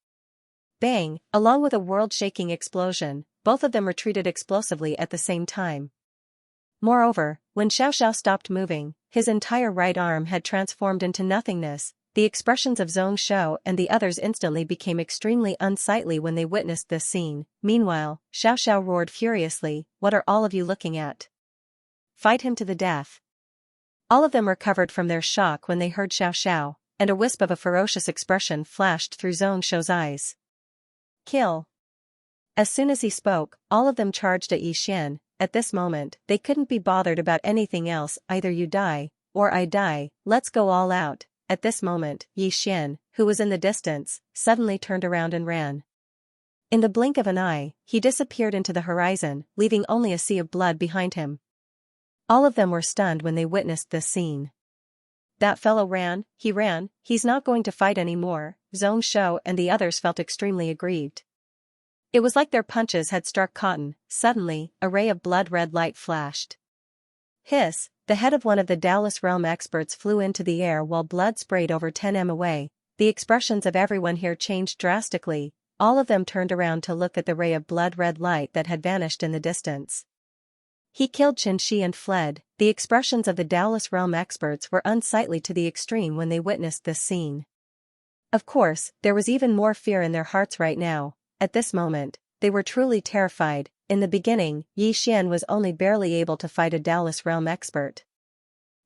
Bang! Along with a world-shaking explosion, both of them retreated explosively at the same time. Moreover, when Xiaoxiao stopped moving, his entire right arm had transformed into nothingness. The expressions of Zhongshuo and the others instantly became extremely unsightly when they witnessed this scene. Meanwhile, Xiaoxiao roared furiously, "What are all of you looking at? Fight him to the death." All of them recovered from their shock when they heard Xiaoxiao, and a wisp of a ferocious expression flashed through Zhongshuo's eyes. "Kill." As soon as he spoke, all of them charged at Xian. At this moment, they couldn't be bothered about anything else. Either you die, or I die, let's go all out. At this moment, Xian, who was in the distance, suddenly turned around and ran. In the blink of an eye, he disappeared into the horizon, leaving only a sea of blood behind him. All of them were stunned when they witnessed this scene. "That fellow ran, he's not going to fight anymore." Zhongshuo and the others felt extremely aggrieved. It was like their punches had struck cotton. Suddenly, a ray of blood-red light flashed. Hiss! The head of one of the Dallas Realm experts flew into the air while blood sprayed over 10 m away. The expressions of everyone here changed drastically. All of them turned around to look at the ray of blood-red light that had vanished in the distance. He killed Xianxia and fled. The expressions of the Dallas Realm experts were unsightly to the extreme when they witnessed this scene. Of course, there was even more fear in their hearts right now. At this moment, they were truly terrified. In the beginning, Xian was only barely able to fight a Dallas Realm expert.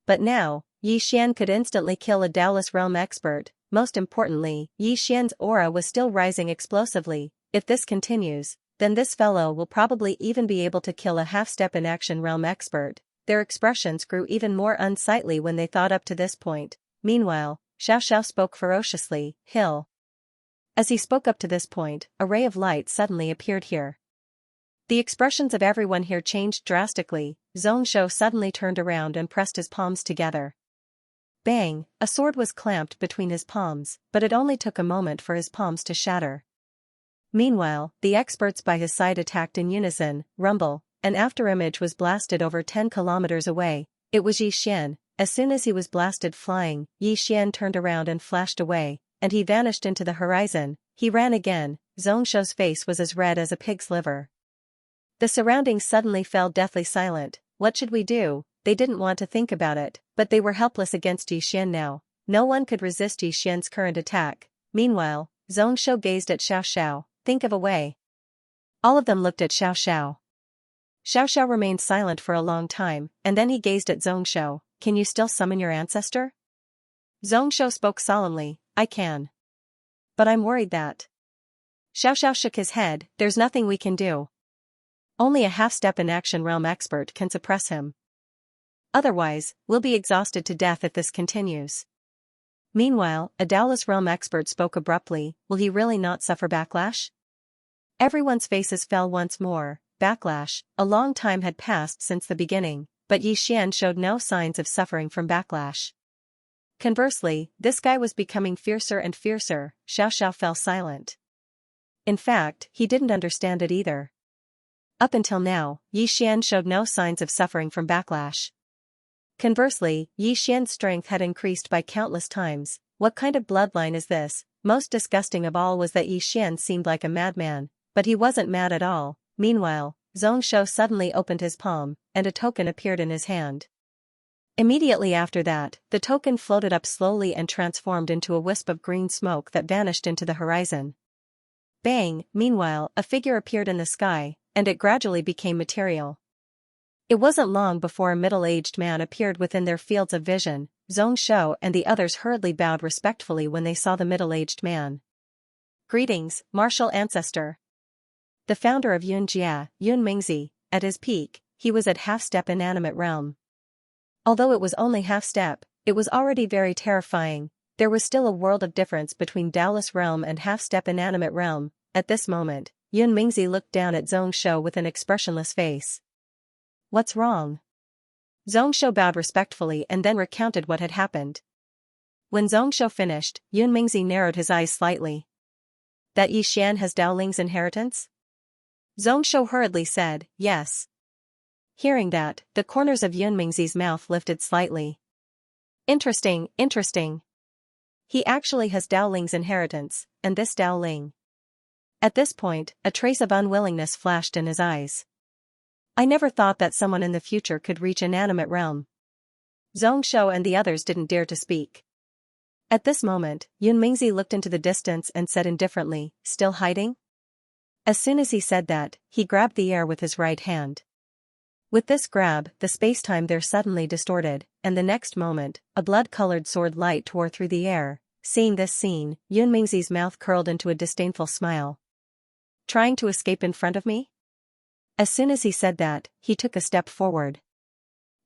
But now, Xian could instantly kill a Dallas Realm expert. Most importantly, Xian's aura was still rising explosively. If this continues, then this fellow will probably even be able to kill a half-step in action realm expert. Their expressions grew even more unsightly when they thought up to this point. Meanwhile, Xiaoxiao spoke ferociously, "Hill." As he spoke up to this point, a ray of light suddenly appeared here. The expressions of everyone here changed drastically. Zhongshuo suddenly turned around and pressed his palms together. Bang! A sword was clamped between his palms, but it only took a moment for his palms to shatter. Meanwhile, the experts by his side attacked in unison. Rumble! An afterimage was blasted over 10 kilometers away. It was Xian. As soon as he was blasted flying, Xian turned around and flashed away, and he vanished into the horizon. He ran again. Zhongshuo's face was as red as a pig's liver. The surroundings suddenly fell deathly silent. "What should we do?" they didn't want to think about it, but they were helpless against Yixian now. No one could resist Yixian's current attack. Meanwhile, Zhongshu gazed at Xiao. Think of a way. All of them looked at Xiao. Xiao remained silent for a long time, and then he gazed at Zhongshu. Can you still summon your ancestor? Zhongshu spoke solemnly, I can. But I'm worried that. Xiao shook his head, there's nothing we can do. Only a half-step in action realm expert can suppress him. Otherwise, we'll be exhausted to death if this continues. Meanwhile, a Daoist realm expert spoke abruptly, will he really not suffer backlash? Everyone's faces fell once more. Backlash. A long time had passed since the beginning, but Yixian showed no signs of suffering from backlash. Conversely, this guy was becoming fiercer and fiercer. Xiao fell silent. In fact, he didn't understand it either. Up until now, Yixian showed no signs of suffering from backlash. Conversely, Yixian's strength had increased by countless times. What kind of bloodline is this? Most disgusting of all was that Yixian seemed like a madman, but he wasn't mad at all. Meanwhile, Zhongshu suddenly opened his palm, and a token appeared in his hand. Immediately after that, the token floated up slowly and transformed into a wisp of green smoke that vanished into the horizon. Bang! Meanwhile, a figure appeared in the sky, and it gradually became material. It wasn't long before a middle-aged man appeared within their fields of vision. Zhongshu and the others hurriedly bowed respectfully when they saw the middle-aged man. Greetings, martial ancestor. The founder of Xianxia, Yun Mingzi, at his peak, he was at half-step inanimate realm. Although it was only half-step, it was already very terrifying. There was still a world of difference between Daoist realm and half-step inanimate realm. At this moment, Yun Mingzi looked down at Zhongshu with an expressionless face. What's wrong? Zhongshu bowed respectfully and then recounted what had happened. When Zhongshu finished, Yun Mingzi narrowed his eyes slightly. That Yixian has Daoling's inheritance? Zhongshu hurriedly said, yes. Hearing that, the corners of Yun Mingzi's mouth lifted slightly. Interesting. He actually has Daoling's inheritance, and this Daoling. At this point, a trace of unwillingness flashed in his eyes. I never thought that someone in the future could reach inanimate realm. Zhongshu and the others didn't dare to speak. At this moment, Yun Mingzi looked into the distance and said indifferently, still hiding? As soon as he said that, he grabbed the air with his right hand. With this grab, the spacetime there suddenly distorted, and the next moment, a blood-colored sword light tore through the air. Seeing this scene, Yun Mingzi's mouth curled into a disdainful smile. Trying to escape in front of me? As soon as he said that, he took a step forward.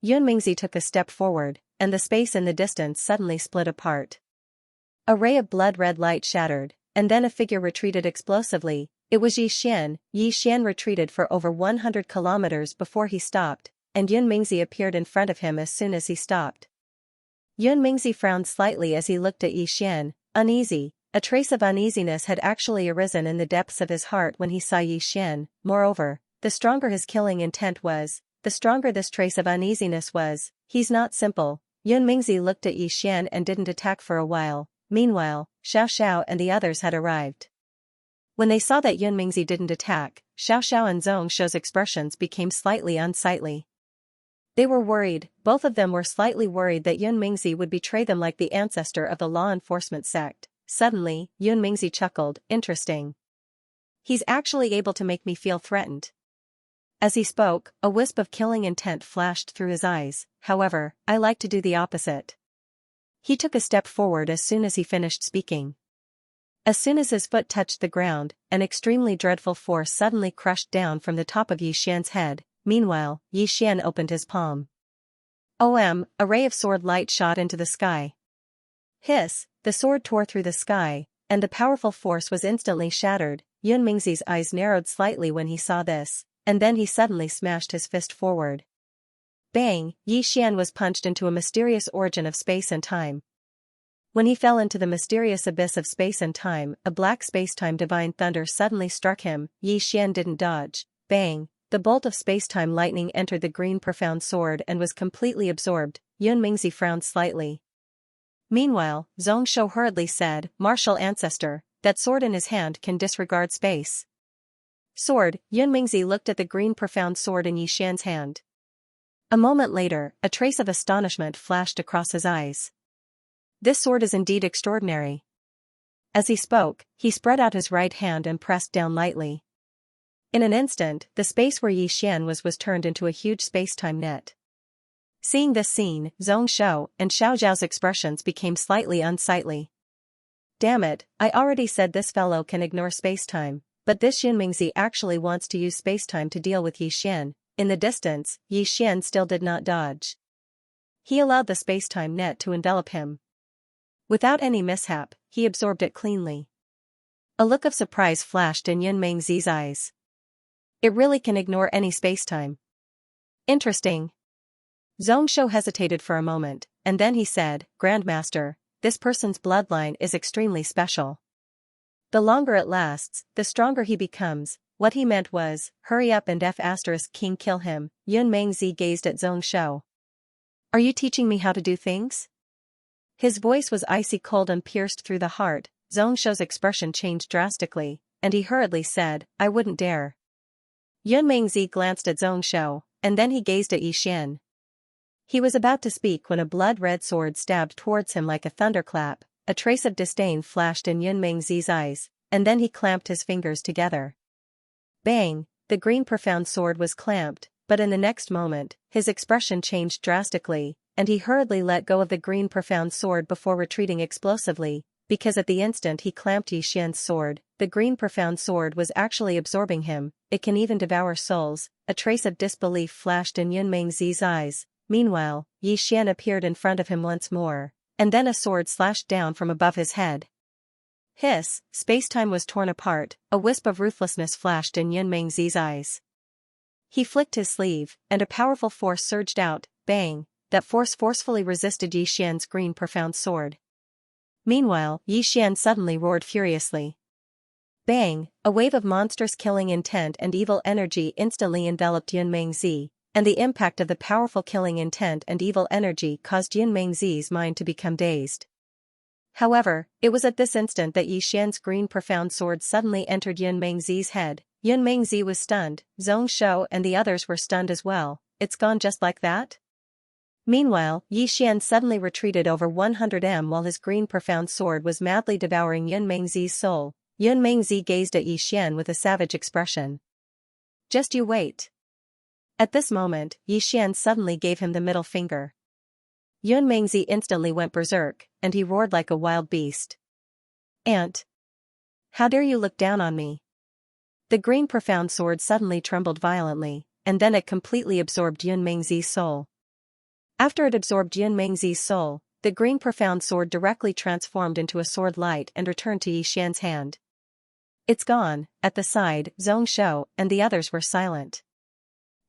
Yun Mingzi took a step forward, and the space in the distance suddenly split apart. A ray of blood-red light shattered, and then a figure retreated explosively. It was Yixian. Yixian retreated for over 100 kilometers before he stopped, and Yun Mingzi appeared in front of him as soon as he stopped. Yun Mingzi frowned slightly as he looked at Yixian, uneasy. A trace of uneasiness had actually arisen in the depths of his heart when he saw Yixian. Moreover, the stronger his killing intent was, the stronger this trace of uneasiness was. He's not simple. Yun Mingzi looked at Yixian and didn't attack for a while. Meanwhile, Xiao and the others had arrived. When they saw that Yun Mingzi didn't attack, Xiao and Zhongshu's expressions became slightly unsightly. They were worried. Both of them were slightly worried that Yun Mingzi would betray them like the ancestor of the law enforcement sect. Suddenly, Yun Mingzi chuckled, interesting. He's actually able to make me feel threatened. As he spoke, a wisp of killing intent flashed through his eyes. However, I like to do the opposite. He took a step forward as soon as he finished speaking. As soon as his foot touched the ground, an extremely dreadful force suddenly crushed down from the top of Yixian's head. Meanwhile, Yixian opened his palm. A ray of sword light shot into the sky. Hiss, the sword tore through the sky, and the powerful force was instantly shattered. Yun Mingzi's eyes narrowed slightly when he saw this, and then he suddenly smashed his fist forward. Bang! Yixian was punched into a mysterious origin of space and time. When he fell into the mysterious abyss of space and time, a black spacetime divine thunder suddenly struck him. Yixian didn't dodge. Bang! The bolt of spacetime lightning entered the green profound sword and was completely absorbed. Yun Mingzi frowned slightly. Meanwhile, Zhongshu hurriedly said, Martial ancestor, that sword in his hand can disregard space. Sword. Yun Mingzi looked at the green profound sword in Yixian's hand. A moment later, a trace of astonishment flashed across his eyes. This sword is indeed extraordinary. As he spoke, he spread out his right hand and pressed down lightly. In an instant, the space where Xian was turned into a huge space-time net. Seeing this scene, Zhongshou and Xiao Zhao's expressions became slightly unsightly. Damn it, I already said this fellow can ignore space-time, but this Yunmingzi actually wants to use space-time to deal with Yixian. In the distance, Yixian still did not dodge. He allowed the space-time net to envelop him. Without any mishap, he absorbed it cleanly. A look of surprise flashed in Yunmingzi's eyes. It really can ignore any space-time. Interesting. Zhongshou hesitated for a moment, and then he said, Grandmaster, this person's bloodline is extremely special. The longer it lasts, the stronger he becomes. What he meant was, hurry up and King kill him. Yunmingzi gazed at Zhongshou. Are you teaching me how to do things? His voice was icy cold and pierced through the heart. Zhongshou's expression changed drastically, and he hurriedly said, I wouldn't dare. Yunmingzi glanced at Zhongshou, and then he gazed at Yixian. He was about to speak when a blood-red sword stabbed towards him like a thunderclap. A trace of disdain flashed in Yunmingzi's eyes, and then he clamped his fingers together. Bang! The green profound sword was clamped, but in the next moment, his expression changed drastically, and he hurriedly let go of the green profound sword before retreating explosively, because at the instant he clamped Yixian's sword, the green profound sword was actually absorbing him. It can even devour souls. A trace of disbelief flashed in Yunmingzi's eyes. Meanwhile, Yixian appeared in front of him once more, and then a sword slashed down from above his head. Hiss! Space-time was torn apart. A wisp of ruthlessness flashed in Yunmingzi's eyes. He flicked his sleeve, and a powerful force surged out. Bang! That force forcefully resisted Yixian's green profound sword. Meanwhile, Yixian suddenly roared furiously. Bang! A wave of monstrous killing intent and evil energy instantly enveloped Yunmingzi, and the impact of the powerful killing intent and evil energy caused Yunmingzi's mind to become dazed. However, it was at this instant that Yixian's green profound sword suddenly entered Yunmingzi's head. Yunmingzi was stunned, Zhongshou and the others were stunned as well. It's gone just like that? Meanwhile, Yixian suddenly retreated over 100 m while his green profound sword was madly devouring Yunmingzi's soul. Yunmingzi gazed at Yixian with a savage expression. Just you wait. At this moment, Yixian suddenly gave him the middle finger. Yunmingzi instantly went berserk, and he roared like a wild beast. Ant! How dare you look down on me? The green profound sword suddenly trembled violently, and then it completely absorbed Yunmingzi's soul. After it absorbed Yunmingzi's soul, the green profound sword directly transformed into a sword light and returned to Yixian's hand. It's gone. At the side, Zhongshou and the others were silent.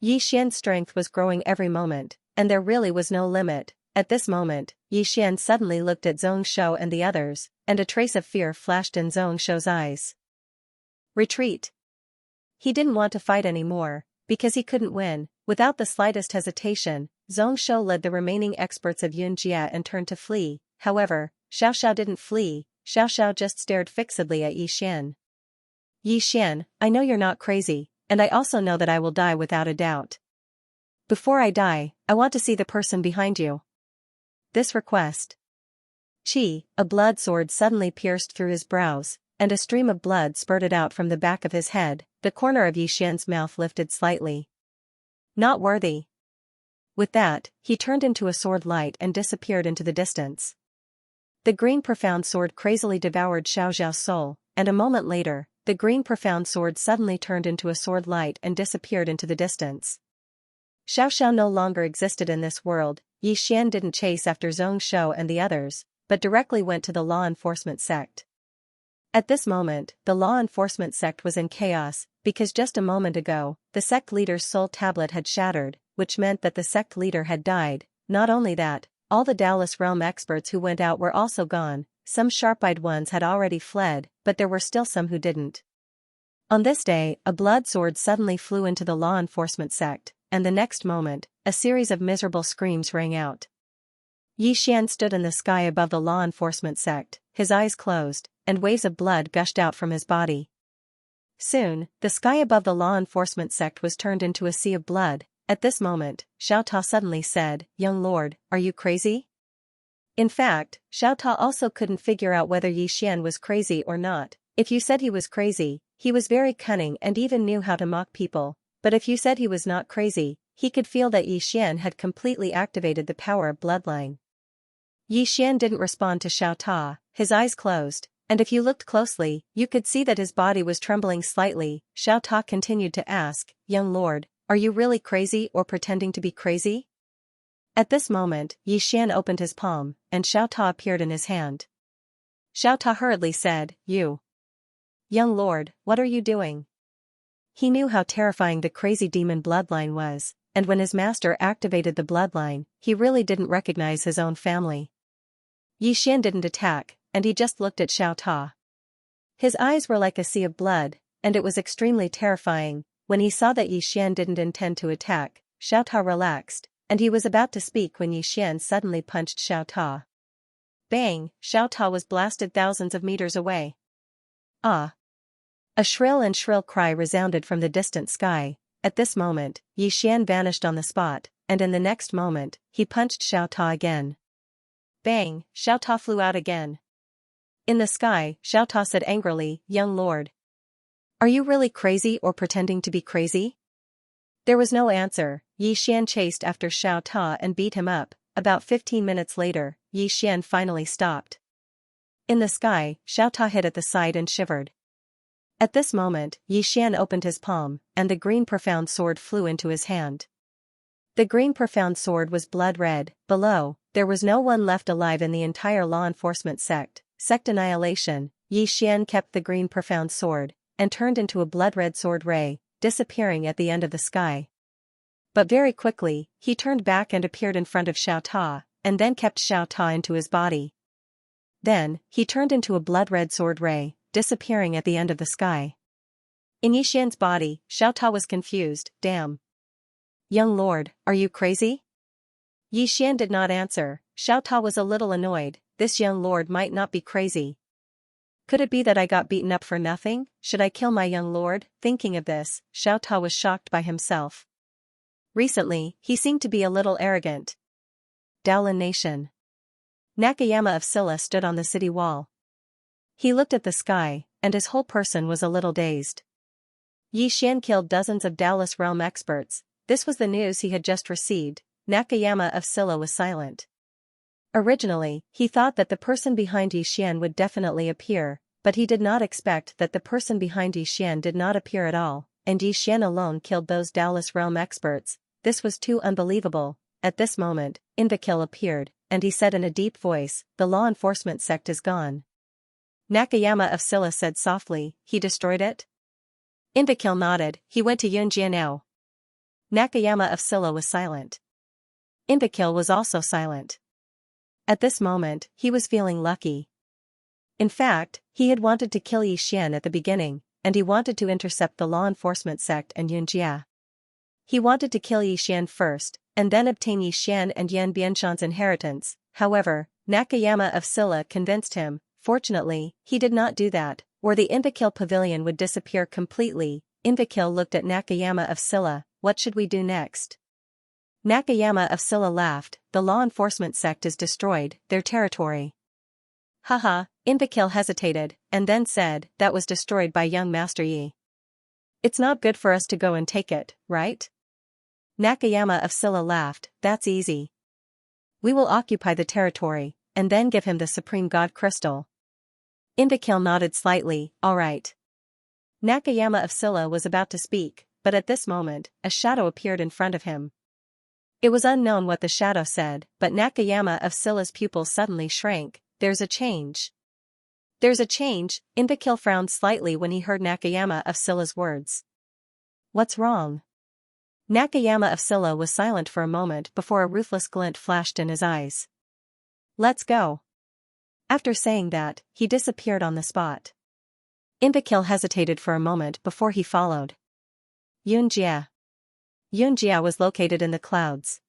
Yixian's strength was growing every moment, and there really was no limit. At this moment, Yixian suddenly looked at Zhongshou and the others, and a trace of fear flashed in Zhongshou's eyes. Retreat. He didn't want to fight anymore, because he couldn't win. Without the slightest hesitation, Zhongshou led the remaining experts of Xianxia and turned to flee. However, Xiaoxiao didn't flee. Xiaoxiao just stared fixedly at Yixian. Yixian, I know you're not crazy, and I also know that I will die without a doubt. Before I die, I want to see the person behind you. This request. Qi, a blood sword suddenly pierced through his brows, and a stream of blood spurted out from the back of his head. The corner of Yixian's mouth lifted slightly. Not worthy. With that, he turned into a sword light and disappeared into the distance. The green profound sword crazily devoured Xiao Zhao's soul, and a moment later, the green profound sword suddenly turned into a sword light and disappeared into the distance. Xiaoxiao no longer existed in this world. Yixian didn't chase after Zhongshou and the others, but directly went to the law enforcement sect. At this moment, the law enforcement sect was in chaos, because just a moment ago, the sect leader's soul tablet had shattered, which meant that the sect leader had died. Not only that, all the Daoist realm experts who went out were also gone. Some sharp-eyed ones had already fled, but there were still some who didn't. On this day, a blood sword suddenly flew into the law enforcement sect, and the next moment, a series of miserable screams rang out. Yixian stood in the sky above the law enforcement sect, his eyes closed, and waves of blood gushed out from his body. Soon, the sky above the law enforcement sect was turned into a sea of blood, At this moment, Xiao Ta suddenly said, "Young lord, are you crazy?" In fact, Xiao Ta also couldn't figure out whether Yi Xian was crazy or not. If you said he was crazy, he was very cunning and even knew how to mock people, but if you said he was not crazy, he could feel that Yi Xian had completely activated the power of bloodline. Yi Xian didn't respond to Xiao Ta, his eyes closed, and if you looked closely, you could see that his body was trembling slightly. Xiao Ta continued to ask, "Young lord, are you really crazy or pretending to be crazy?" At this moment, Yi Xian opened his palm, and Xiao Ta appeared in his hand. Xiao Ta hurriedly said, "You. Young lord, what are you doing?" He knew how terrifying the crazy demon bloodline was, and when his master activated the bloodline, he really didn't recognize his own family. Yi Xian didn't attack, and he just looked at Xiao Ta. His eyes were like a sea of blood, and it was extremely terrifying. When he saw that Yi Xian didn't intend to attack, Xiao Ta relaxed, and he was about to speak when Yi Xian suddenly punched Xiao Ta. Bang! Xiao Ta was blasted thousands of meters away. Ah! A shrill cry resounded from the distant sky. At this moment, Yi Xian vanished on the spot, and in the next moment, he punched Xiao Ta again. Bang! Xiao Ta flew out again. In the sky, Xiao Ta said angrily, "Young lord. Are you really crazy or pretending to be crazy?" There was no answer. Yi Xian chased after Xiao Ta and beat him up. About 15 minutes later, Yi Xian finally stopped. In the sky, Xiao Ta hit at the side and shivered. At this moment, Yi Xian opened his palm, and the green profound sword flew into his hand. The green profound sword was blood red. Below, there was no one left alive in the entire law enforcement sect. Sect annihilation. Yi Xian kept the green profound sword, and turned into a blood-red sword ray, disappearing at the end of the sky. But very quickly, he turned back and appeared in front of Xiao Ta, and then kept Xiao Ta into his body. Then, he turned into a blood-red sword ray, disappearing at the end of the sky. In Yi Xian's body, Xiao Ta was confused. "Damn. Young lord, are you crazy?" Yi Xian did not answer. Xiao Ta was a little annoyed. This young lord might not be crazy. Could it be that I got beaten up for nothing? Should I kill my young lord? Thinking of this, Xiao Ta was shocked by himself. Recently, he seemed to be a little arrogant. Daolin Nation. Nakayama of Silla stood on the city wall. He looked at the sky, and his whole person was a little dazed. Yi Xian killed dozens of Daolis realm experts. This was the news he had just received. Nakayama of Silla was silent. Originally, he thought that the person behind Yi Xian would definitely appear, but he did not expect that the person behind Yi Xian did not appear at all, and Yi Xian alone killed those Daolis realm experts. This was too unbelievable. At this moment, Invakil appeared, and he said in a deep voice, "The law enforcement sect is gone." Nakayama of Silla said softly, "He destroyed it?" Invakil nodded. "He went to Yunjia now." Nakayama of Silla was silent. Invakil was also silent. At this moment, he was feeling lucky. In fact, he had wanted to kill Yi Xian at the beginning, and he wanted to intercept the law enforcement sect and Yunjia. He wanted to kill Yi Xian first, and then obtain Yi Xian and Yan Bianshan's inheritance. However, Nakayama of Silla convinced him. Fortunately, he did not do that, or the Invakil pavilion would disappear completely. Invakil looked at Nakayama of Silla. "What should we do next?" Nakayama of Silla laughed. "The law enforcement sect is destroyed, their territory." Haha, Invakil hesitated, and then said, "That was destroyed by young Master Yi. It's not good for us to go and take it, right?" Nakayama of Silla laughed. "That's easy. We will occupy the territory, and then give him the Supreme God Crystal." Invakil nodded slightly. "All right." Nakayama of Silla was about to speak, but at this moment, a shadow appeared in front of him. It was unknown what the shadow said, but Nakayama of Silla's pupils suddenly shrank. "There's a change." "There's a change?" Invakil frowned slightly when he heard Nakayama of Silla's words. "What's wrong?" Nakayama of Silla was silent for a moment before a ruthless glint flashed in his eyes. "Let's go." After saying that, he disappeared on the spot. Invakil hesitated for a moment before he followed. Yunjia. Yunjia was located in the clouds.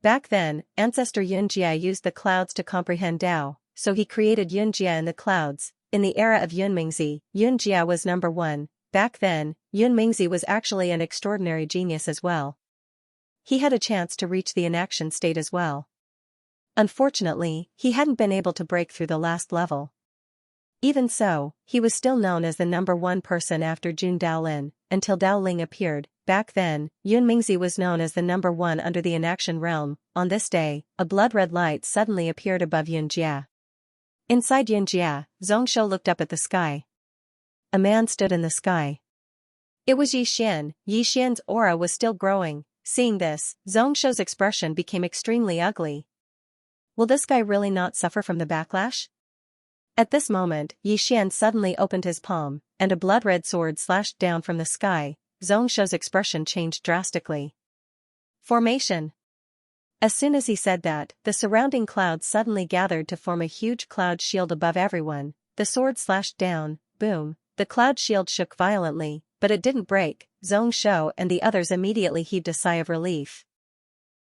Back then, Ancestor Yunjia used the clouds to comprehend Tao, so he created Yunjia in the clouds. In the era of Yunmingzi, Yunjia was number 1. Back then, Yunmingzi was actually an extraordinary genius as well. he had a chance to reach the inaction state as well. Unfortunately, he hadn't been able to break through the last level. Even so, he was still known as the number one person after Jun Daolin, until Daoling appeared. Back then, Yun Mingzi was known as the number one under the inaction realm. On this day, a blood-red light suddenly appeared above Yunjia. Inside Yunjia, Zhongshou looked up at the sky. A man stood in the sky. It was Yixian. Yixian's aura was still growing. Seeing this, Zhongshou's expression became extremely ugly. Will this guy really not suffer from the backlash? At this moment, Yixian suddenly opened his palm, and a blood-red sword slashed down from the sky. Zhongshou's expression changed drastically. Formation. As soon as he said that, the surrounding clouds suddenly gathered to form a huge cloud shield above everyone. The sword slashed down, boom, the cloud shield shook violently, but it didn't break. Zhongshou and the others immediately heaved a sigh of relief.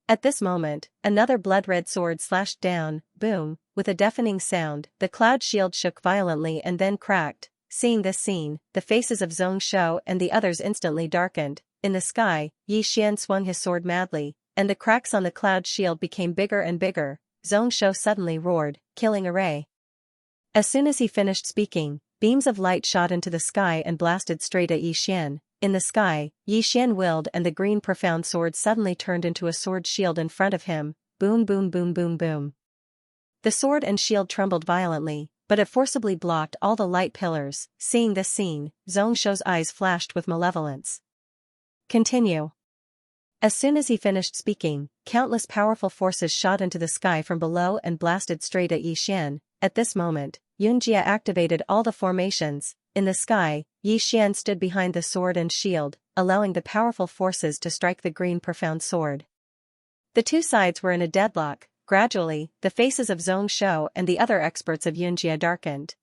At this moment, another blood-red sword slashed down, boom, with a deafening sound. The cloud shield shook violently and then cracked. Seeing this scene, the faces of Zhongshou and the others instantly darkened. In the sky, Yixian swung his sword madly, and the cracks on the cloud shield became bigger and bigger. Zhongshou suddenly roared, killing array. As soon as he finished speaking, beams of light shot into the sky and blasted straight at Yixian. In the sky, Yixian willed and the green profound sword suddenly turned into a sword shield in front of him. Boom boom boom boom boom. The sword and shield trembled violently, but it forcibly blocked all the light pillars. Seeing this scene, Zhongshou's eyes flashed with malevolence. Continue. As soon as he finished speaking, countless powerful forces shot into the sky from below and blasted straight at Yixian. At this moment, Yunjia activated all the formations. In the sky, Yixian stood behind the sword and shield, allowing the powerful forces to strike the green profound sword. The two sides were in a deadlock. Gradually, the faces of Zhongshou and the other experts of Yunjia darkened.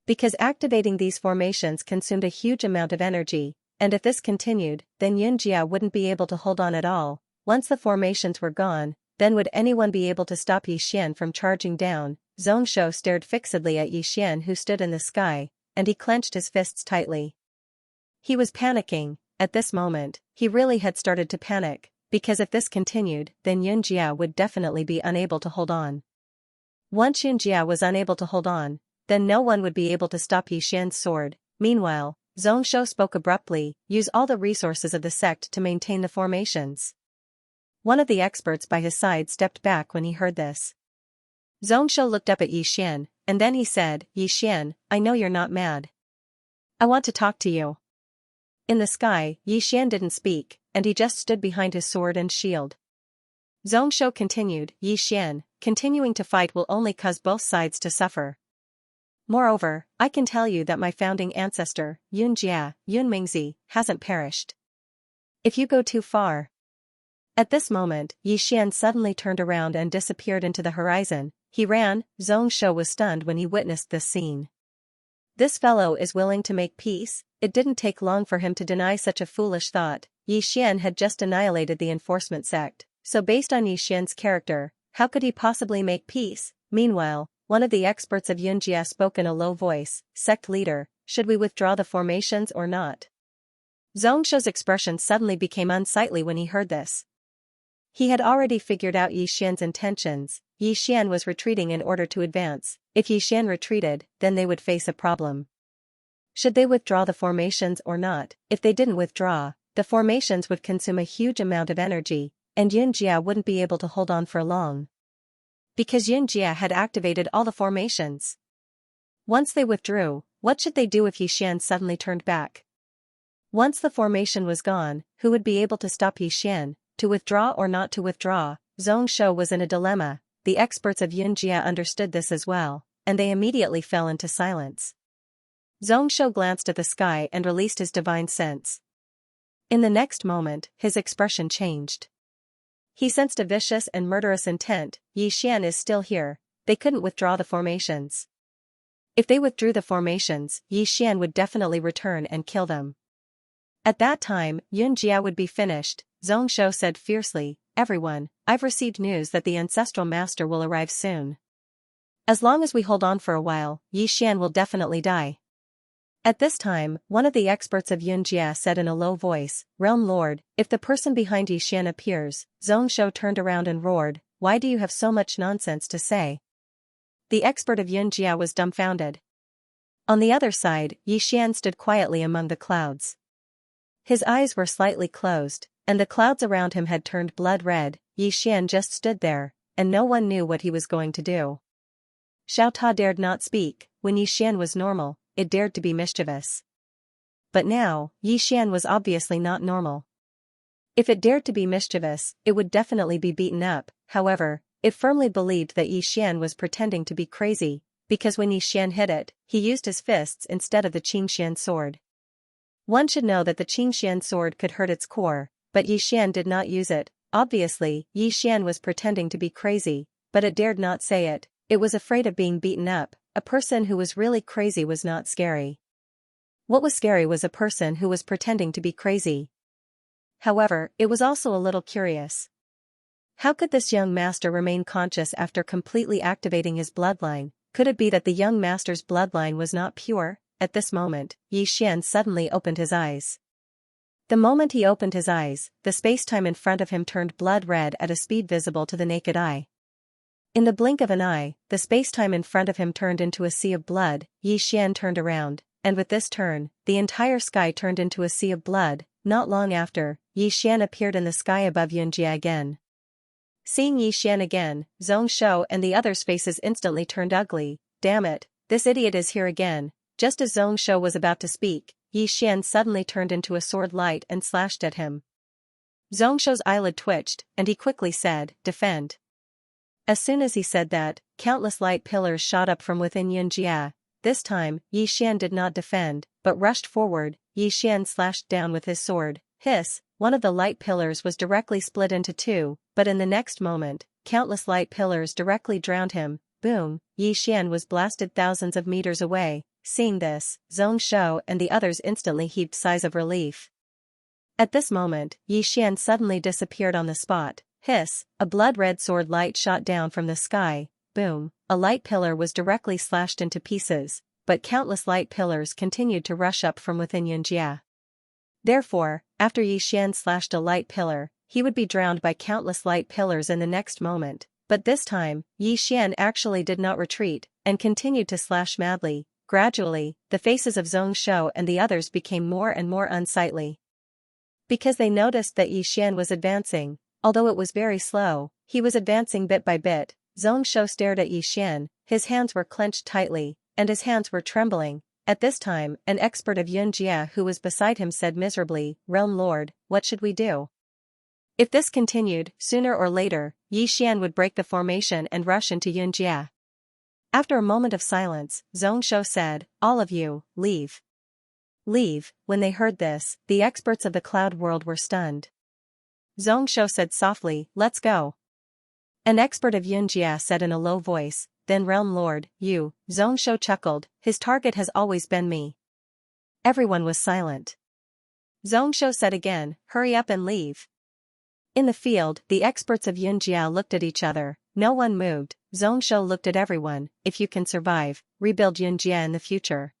Because activating these formations consumed a huge amount of energy, and if this continued, then Yunjia wouldn't be able to hold on at all. Once the formations were gone, then would anyone be able to stop Yixian from charging down? Zhongshou stared fixedly at Yixian who stood in the sky, and he clenched his fists tightly. He was panicking. At this moment, he really had started to panic, because if this continued, then Yunjia would definitely be unable to hold on. Once Yunjia was unable to hold on, then no one would be able to stop Yixian's sword. Meanwhile, Zhongshou spoke abruptly, use all the resources of the sect to maintain the formations. One of the experts by his side stepped back when he heard this. Zhongshou looked up at Yixian, and then he said, Yixian, I know you're not mad. I want to talk to you. In the sky, Yixian didn't speak, and he just stood behind his sword and shield. Zhongshou continued, Yixian, continuing to fight will only cause both sides to suffer. Moreover, I can tell you that my founding ancestor, Yunjia, Yun Mingzi, hasn't perished. If you go too far. At this moment, Yixian suddenly turned around and disappeared into the horizon. He ran. Zhongshou was stunned when he witnessed this scene. This fellow is willing to make peace? It didn't take long for him to deny such a foolish thought. Yixian had just annihilated the enforcement sect, so based on Yixian's character, how could he possibly make peace? Meanwhile, one of the experts of Yunjia spoke in a low voice, Sect leader, should we withdraw the formations or not? Zhongshou's expression suddenly became unsightly when he heard this. He had already figured out Yixian's intentions. Yixian was retreating in order to advance. If Yixian retreated, then they would face a problem. Should they withdraw the formations or not? If they didn't withdraw, the formations would consume a huge amount of energy, and Yunjia wouldn't be able to hold on for long. Because Yunjia had activated all the formations. Once they withdrew, what should they do if Yixian suddenly turned back? Once the formation was gone, who would be able to stop Yixian? To withdraw or not to withdraw? Zhongshou was in a dilemma. The experts of Yunjia understood this as well, and they immediately fell into silence. Zhongshou glanced at the sky and released his divine sense. In the next moment, his expression changed. He sensed a vicious and murderous intent. Yixian is still here. They couldn't withdraw the formations. If they withdrew the formations, Yixian would definitely return and kill them. At that time, Yunjia would be finished. Zhongshou said fiercely, everyone, I've received news that the ancestral master will arrive soon. As long as we hold on for a while, Yixian will definitely die. At this time, one of the experts of Xianxia said in a low voice, "Realm Lord, if the person behind Yixian appears," Zhongshou turned around and roared, "Why do you have so much nonsense to say?" The expert of Xianxia was dumbfounded. On the other side, Yixian stood quietly among the clouds. His eyes were slightly closed, and the clouds around him had turned blood red. Yixian just stood there, and no one knew what he was going to do. Xiao Ta dared not speak. When Yixian was normal, it dared to be mischievous. But now, Yixian was obviously not normal. If it dared to be mischievous, it would definitely be beaten up. However, it firmly believed that Yixian was pretending to be crazy, because when Yixian hit it, he used his fists instead of the Qingxian sword. One should know that the Qingxian sword could hurt its core, but Yixian did not use it. Obviously, Yixian was pretending to be crazy, but it dared not say it. It was afraid of being beaten up. A person who was really crazy was not scary. What was scary was a person who was pretending to be crazy. However, it was also a little curious. How could this young master remain conscious after completely activating his bloodline? Could it be that the young master's bloodline was not pure? At this moment, Yixian suddenly opened his eyes. The moment he opened his eyes, the space-time in front of him turned blood red at a speed visible to the naked eye. In the blink of an eye, the space-time in front of him turned into a sea of blood. Yixian turned around, and with this turn, the entire sky turned into a sea of blood. Not long after, Yixian appeared in the sky above Xianxia again. Seeing Yixian again, Zhongshou and the others' faces instantly turned ugly. "Damn it, this idiot is here again." Just as Zhongshou was about to speak, Yixian suddenly turned into a sword light and slashed at him. Zhongshou's eyelid twitched, and he quickly said, "Defend." As soon as he said that, countless light pillars shot up from within Xianxia. This time, Yixian did not defend, but rushed forward. Yixian slashed down with his sword. Hiss! One of the light pillars was directly split into two, but in the next moment, countless light pillars directly drowned him. Boom! Yixian was blasted thousands of meters away. Seeing this, Zhongshou and the others instantly heaved sighs of relief. At this moment, Yixian suddenly disappeared on the spot. Hiss! A blood-red sword light shot down from the sky. Boom! A light pillar was directly slashed into pieces, but countless light pillars continued to rush up from within Xianxia. Therefore, after Yixian slashed a light pillar, he would be drowned by countless light pillars in the next moment. But this time, Yixian actually did not retreat, and continued to slash madly. Gradually, the faces of Zhongshou and the others became more and more unsightly. Because they noticed that Yixian was advancing, although it was very slow, he was advancing bit by bit. Zhongshou stared at Yixian, his hands were clenched tightly, and his hands were trembling. At this time, an expert of Xianxia who was beside him said miserably, "Realm Lord, what should we do?" If this continued, sooner or later, Yixian would break the formation and rush into Xianxia. After a moment of silence, Zhongshou said, "All of you, leave." Leave. When they heard this, the experts of the cloud world were stunned. Zhongshou said softly, "Let's go." An expert of Xianxia said in a low voice, "Then Realm Lord, you." Zhongshou chuckled, "His target has always been me." Everyone was silent. Zhongshou said again, "Hurry up and leave." In the field, the experts of Xianxia looked at each other. No one moved. Zhongshou looked at everyone. "If you can survive, rebuild Xianxia in the future.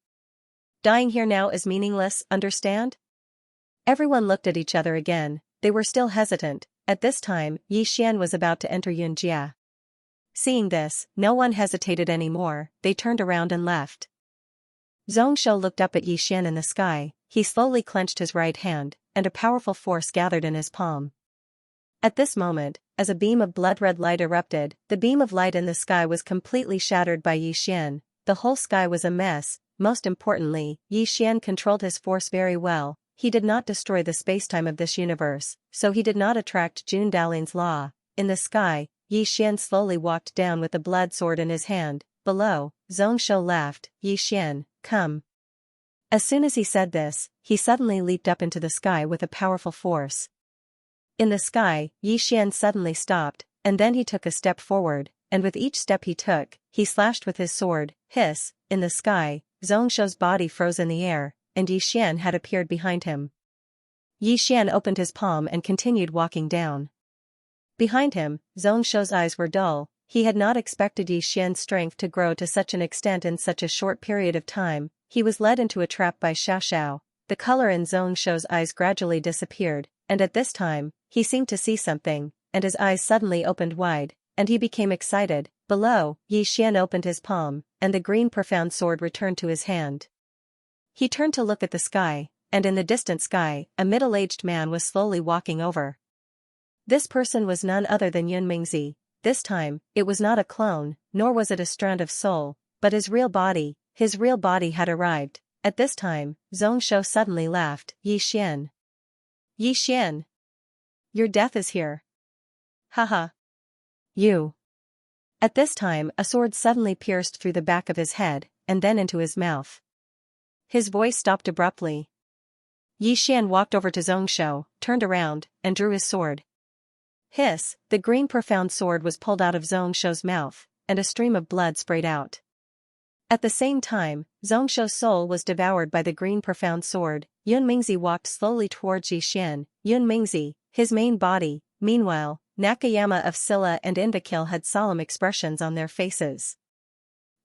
Dying here now is meaningless, understand?" Everyone looked at each other again. They were still hesitant. At this time, Yixian was about to enter Xianxia. Seeing this, no one hesitated anymore. They turned around and left. Zhongshou looked up at Yixian in the sky. He slowly clenched his right hand, and a powerful force gathered in his palm. At this moment, as a beam of blood-red light erupted, the beam of light in the sky was completely shattered by Yixian. The whole sky was a mess. Most importantly, Yixian controlled his force very well. He did not destroy the spacetime of this universe, so he did not attract Jun Dalin's law. In the sky, Yixian slowly walked down with the blood sword in his hand. Below, Zhongshou laughed, "Yixian, come." As soon as he said this, he suddenly leaped up into the sky with a powerful force. In the sky, Yixian suddenly stopped, and then he took a step forward, and with each step he took, he slashed with his sword. Hiss! In the sky, Zhongshou's body froze in the air, and Yixian had appeared behind him. Yixian opened his palm and continued walking down. Behind him, Zhongshou's eyes were dull. He had not expected Yixian's strength to grow to such an extent in such a short period of time. he was led into a trap by Xiao. The color in Xianxia's eyes gradually disappeared, and at this time, he seemed to see something, and his eyes suddenly opened wide, and he became excited. Below, Xian opened his palm, and the green profound sword returned to his hand. He turned to look at the sky, and in the distant sky, a middle-aged man was slowly walking over. This person was none other than Yun Mingzi. This time, it was not a clone, nor was it a strand of soul, but his real body had arrived. At this time, Xianxia suddenly laughed. Yi Xian. Your death is here. Haha. You. At this time a sword suddenly pierced through the back of his head, and then into his mouth. His voice stopped abruptly. Yi Xian walked over to Xianxia, turned around, and drew his sword. Hiss, the green profound sword was pulled out of Xianxia's mouth, and a stream of blood sprayed out. At the same time, Xianxia's soul was devoured by the green profound sword. Yun Mingzi walked slowly towards Yi Xian. Yun Mingzi, his main body. Meanwhile, Nakayama of Scylla and Invakil had solemn expressions on their faces.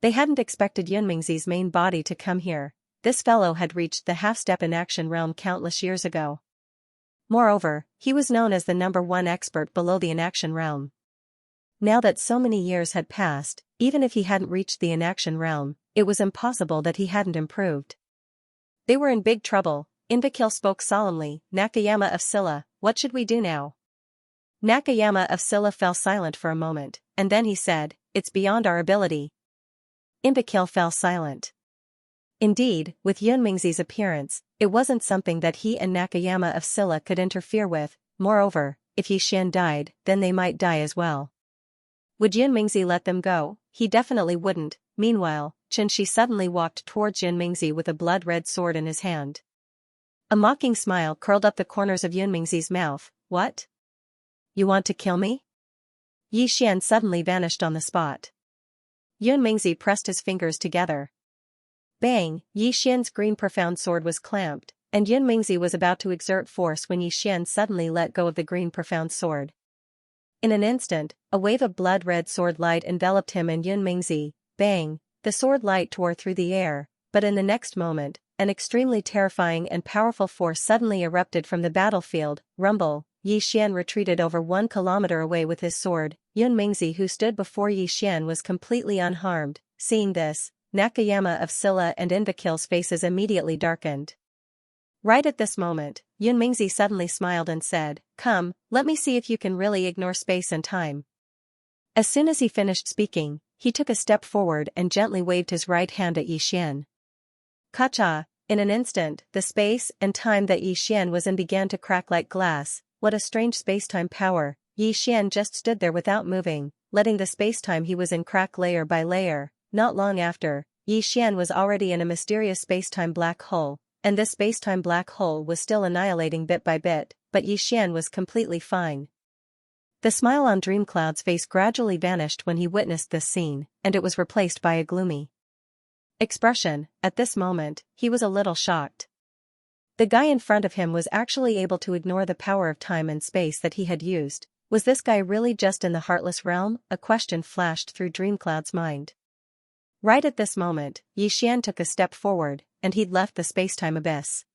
They hadn't expected Yun Mingzi's main body to come here. This fellow had reached the half-step inaction realm countless years ago. Moreover, he was known as the #1 expert below the inaction realm. Now that so many years had passed, even if he hadn't reached the inaction realm, it was impossible that he hadn't improved. They were in big trouble. Invakil spoke solemnly. Nakayama of Scylla, what should we do now? Nakayama of Scylla fell silent for a moment, and then he said, it's beyond our ability. Invakil fell silent. Indeed, with Yun Mingzi's appearance, it wasn't something that he and Nakayama of Scylla could interfere with. Moreover, if Yi Xian died, then they might die as well. Would Yun Mingzi let them go? He definitely wouldn't. Meanwhile, Xianxia suddenly walked towards Yun Mingzi with a blood-red sword in his hand. A mocking smile curled up the corners of Yun Mingzi's mouth. What? You want to kill me? Yi Xian suddenly vanished on the spot. Yun Mingzi pressed his fingers together. Bang! Yi Xian's green profound sword was clamped, and Yun Mingzi was about to exert force when Yi Xian suddenly let go of the green profound sword. In an instant, a wave of blood-red sword light enveloped him and Yun Mingzi. Bang! The sword light tore through the air, but in the next moment, an extremely terrifying and powerful force suddenly erupted from the battlefield. Rumble! Yi Xian retreated over 1 kilometer away with his sword. Yun Mingzi, who stood before Yi Xian, was completely unharmed. Seeing this, Nakayama of Scylla and Invakil's faces immediately darkened. Right at this moment, Yun Mingzi suddenly smiled and said, come, let me see if you can really ignore space and time. As soon as he finished speaking, he took a step forward and gently waved his right hand at Yi Xian. Kacha! In an instant, the space and time that Yi Xian was in began to crack like glass. What a strange space-time power. Yi Xian just stood there without moving, letting the space-time he was in crack layer by layer. Not long after, Yi Xian was already in a mysterious space-time black hole, and this space-time black hole was still annihilating bit by bit, but Yi Xian was completely fine. The smile on Dreamcloud's face gradually vanished when he witnessed this scene, and it was replaced by a gloomy expression. At this moment, he was a little shocked. The guy in front of him was actually able to ignore the power of time and space that he had used. Was this guy really just in the Heartless Realm? A question flashed through Dreamcloud's mind. Right at this moment, Yi Xian took a step forward, and he'd left the space-time abyss.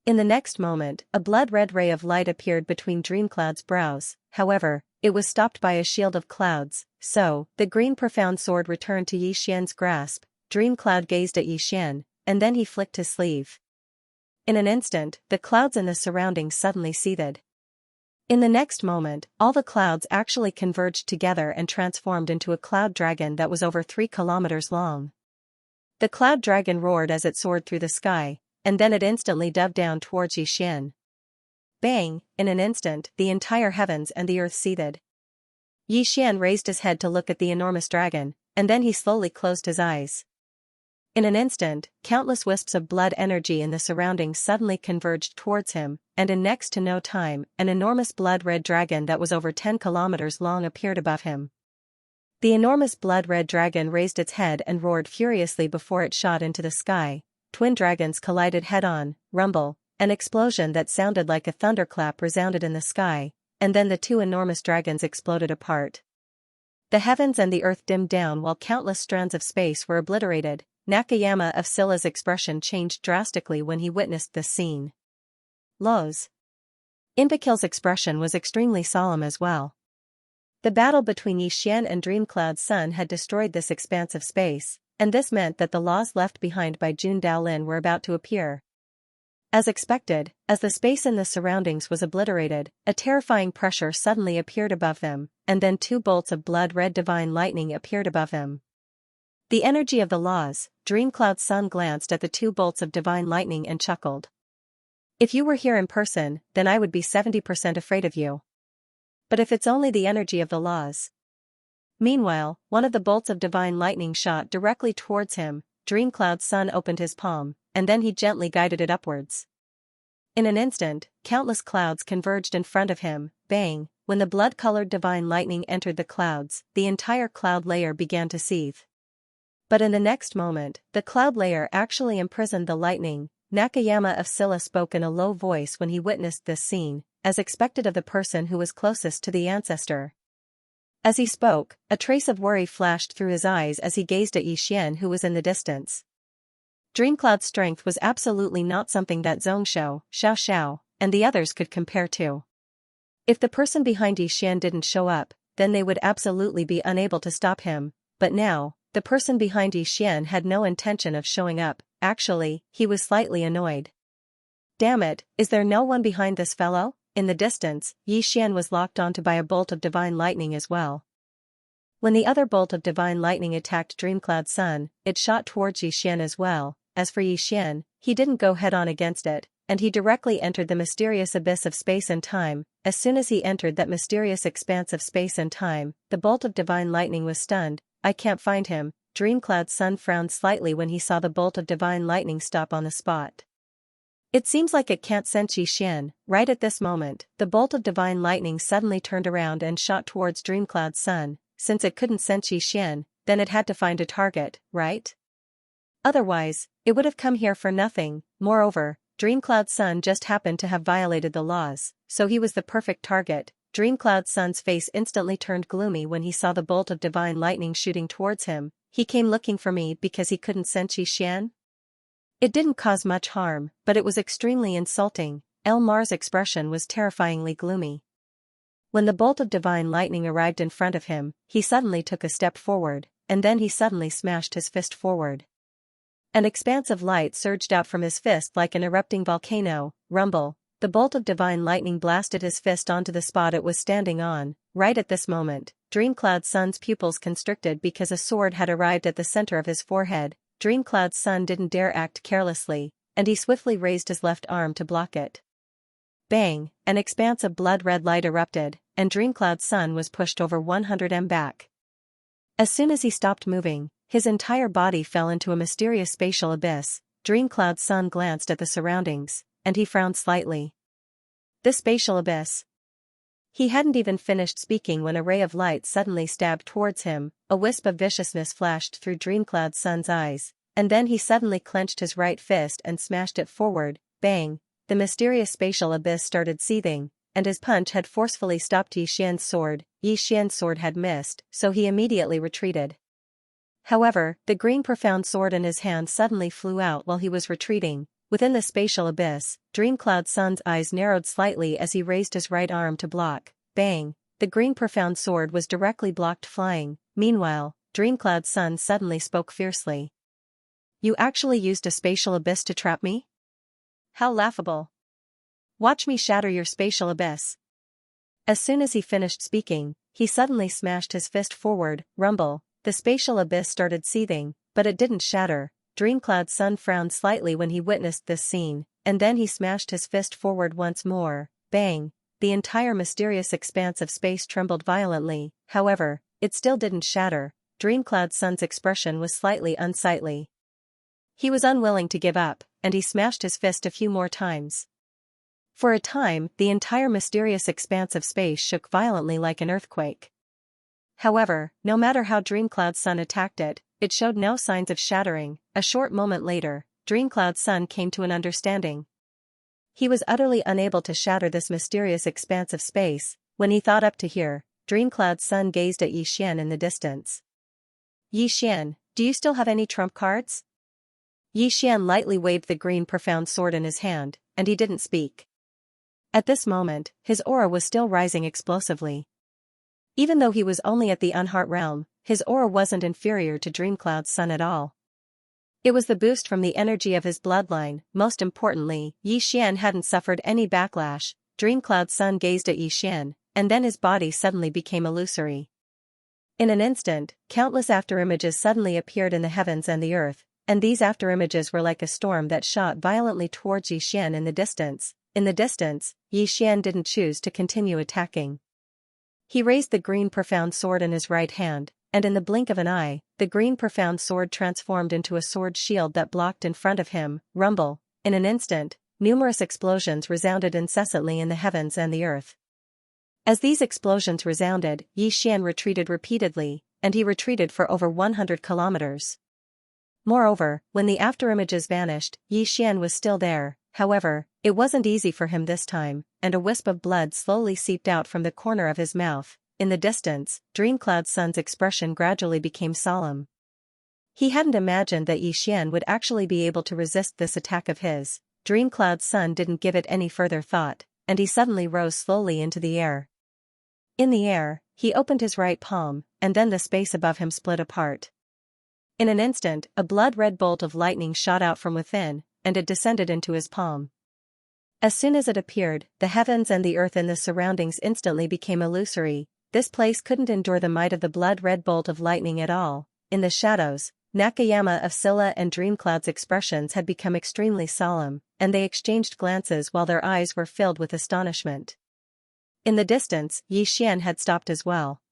In the next moment, a blood-red ray of light appeared between Dreamcloud's brows. However, it was stopped by a shield of clouds. So, the green profound sword returned to Yi Xian's grasp. Dreamcloud gazed at Yi Xian, and then he flicked his sleeve. In an instant, the clouds in the surroundings suddenly seethed. In the next moment, all the clouds actually converged together and transformed into a cloud dragon that was over 3 kilometers long. The cloud dragon roared as it soared through the sky, and then it instantly dove down towards Yi Xian. Bang! In an instant, the entire heavens and the earth seethed. Yi Xian raised his head to look at the enormous dragon, and then he slowly closed his eyes. In an instant, countless wisps of blood energy in the surroundings suddenly converged towards him, and in next to no time, an enormous blood-red dragon that was over 10 kilometers long appeared above him. The enormous blood-red dragon raised its head and roared furiously before it shot into the sky. Twin dragons collided head-on. Rumble! An explosion that sounded like a thunderclap resounded in the sky, and then the two enormous dragons exploded apart. The heavens and the earth dimmed down while countless strands of space were obliterated. Nakayama of Silla's expression changed drastically when he witnessed this scene. Lo's. Inbakil's expression was extremely solemn as well. The battle between Yixian and Dreamcloud Sun had destroyed this expanse of space, and this meant that the laws left behind by Jun Daolin were about to appear. As expected, as the space in the surroundings was obliterated, a terrifying pressure suddenly appeared above them, and then 2 bolts of blood-red divine lightning appeared above him. The energy of the laws, Dreamcloud Sun glanced at the 2 bolts of divine lightning and chuckled. If you were here in person, then I would be 70% afraid of you. But if it's only the energy of the laws. Meanwhile, one of the bolts of divine lightning shot directly towards him. Dreamcloud Sun opened his palm, and then he gently guided it upwards. In an instant, countless clouds converged in front of him. Bang! When the blood-colored divine lightning entered the clouds, the entire cloud layer began to seethe. But in the next moment, the cloud layer actually imprisoned the lightning. Nakayama of Silla spoke in a low voice when he witnessed this scene, as expected of the person who was closest to the ancestor. As he spoke, a trace of worry flashed through his eyes as he gazed at Yixian, who was in the distance. Dreamcloud's strength was absolutely not something that Zhongshou, Xiao, and the others could compare to. If the person behind Yixian didn't show up, then they would absolutely be unable to stop him, but now, the person behind Yixian had no intention of showing up. Actually, he was slightly annoyed. Damn it, is there no one behind this fellow? In the distance, Yixian was locked onto by a bolt of divine lightning as well. When the other bolt of divine lightning attacked Dreamcloud Sun, it shot towards Yixian as well. As for Yixian, he didn't go head-on against it, and he directly entered the mysterious abyss of space and time. As soon as he entered that mysterious expanse of space and time, the bolt of divine lightning was stunned. I can't find him. Dreamcloud Sun frowned slightly when he saw the bolt of divine lightning stop on the spot. It seems like it can't sense Yixian. Right at this moment, the bolt of divine lightning suddenly turned around and shot towards Dreamcloud Sun. Since it couldn't sense Yixian, then it had to find a target, right? Otherwise, it would have come here for nothing. Moreover, Dreamcloud Sun just happened to have violated the laws, so he was the perfect target. Dreamcloud Sun's face instantly turned gloomy when he saw the bolt of divine lightning shooting towards him. He came looking for me because he couldn't sense Yixian? It didn't cause much harm, but it was extremely insulting. Elmar's expression was terrifyingly gloomy. When the bolt of divine lightning arrived in front of him, he suddenly took a step forward, and then he suddenly smashed his fist forward. An expanse of light surged out from his fist like an erupting volcano. Rumble. The bolt of divine lightning blasted his fist onto the spot it was standing on. Right at this moment, Dreamcloud Sun's pupils constricted because a sword had arrived at the center of his forehead. Dreamcloud Sun didn't dare act carelessly, and he swiftly raised his left arm to block it. Bang! An expanse of blood-red light erupted, and Dreamcloud Sun was pushed over 100 m back. As soon as he stopped moving, his entire body fell into a mysterious spatial abyss. Dreamcloud Sun glanced at the surroundings, and he frowned slightly. The spatial abyss. He hadn't even finished speaking when a ray of light suddenly stabbed towards him. A wisp of viciousness flashed through Dreamcloud Sun's eyes, and then he suddenly clenched his right fist and smashed it forward. Bang! The mysterious spatial abyss started seething, and his punch had forcefully stopped Yixian's sword. Yixian's sword had missed, so he immediately retreated. However, the green profound sword in his hand suddenly flew out while he was retreating. Within the spatial abyss, Dreamcloud Sun's eyes narrowed slightly as he raised his right arm to block. Bang! The green profound sword was directly blocked flying. Meanwhile, Dreamcloud Sun suddenly spoke fiercely. You actually used a spatial abyss to trap me? How laughable. Watch me shatter your spatial abyss. As soon as he finished speaking, he suddenly smashed his fist forward. Rumble. The spatial abyss started seething, but it didn't shatter. Dreamcloud Sun frowned slightly when he witnessed this scene, and then he smashed his fist forward once more. Bang! The entire mysterious expanse of space trembled violently. However, it still didn't shatter. Dreamcloud Sun's expression was slightly unsightly. He was unwilling to give up, and he smashed his fist a few more times. For a time, the entire mysterious expanse of space shook violently like an earthquake. However, no matter how Dreamcloud Sun attacked it, it showed no signs of shattering. A short moment later, Dreamcloud Sun came to an understanding. He was utterly unable to shatter this mysterious expanse of space. When he thought up to here, Dreamcloud Sun gazed at Yixian in the distance. Yixian, do you still have any trump cards? Yi Xian lightly waved the green profound sword in his hand, and he didn't speak. At this moment, his aura was still rising explosively. Even though he was only at the unheart realm, his aura wasn't inferior to Dreamcloud's son at all. It was the boost from the energy of his bloodline. Most importantly, Yi Xian hadn't suffered any backlash. Dreamcloud's son gazed at Yi Xian, and then his body suddenly became illusory. In an instant, countless afterimages suddenly appeared in the heavens and the earth, and these afterimages were like a storm that shot violently towards Yi Xian in the distance. In the distance, Yi Xian didn't choose to continue attacking. He raised the green profound sword in his right hand, and in the blink of an eye, the green profound sword transformed into a sword shield that blocked in front of him. Rumble. In an instant, numerous explosions resounded incessantly in the heavens and the earth. As these explosions resounded, Yi Xian retreated repeatedly, and he retreated for over 100 kilometers. Moreover, when the afterimages vanished, Yi Xian was still there. However, it wasn't easy for him this time, and a wisp of blood slowly seeped out from the corner of his mouth. In the distance, Dreamcloud's son's expression gradually became solemn. He hadn't imagined that Yi Xian would actually be able to resist this attack of his. Dreamcloud's son didn't give it any further thought, and he suddenly rose slowly into the air. In the air, he opened his right palm, and then the space above him split apart. In an instant, a blood-red bolt of lightning shot out from within, and it descended into his palm. As soon as it appeared, the heavens and the earth in the surroundings instantly became illusory. This place couldn't endure the might of the blood-red bolt of lightning at all. In the shadows, Nakayama of Scylla and Dreamcloud's expressions had become extremely solemn, and they exchanged glances while their eyes were filled with astonishment. In the distance, Yi Xian had stopped as well.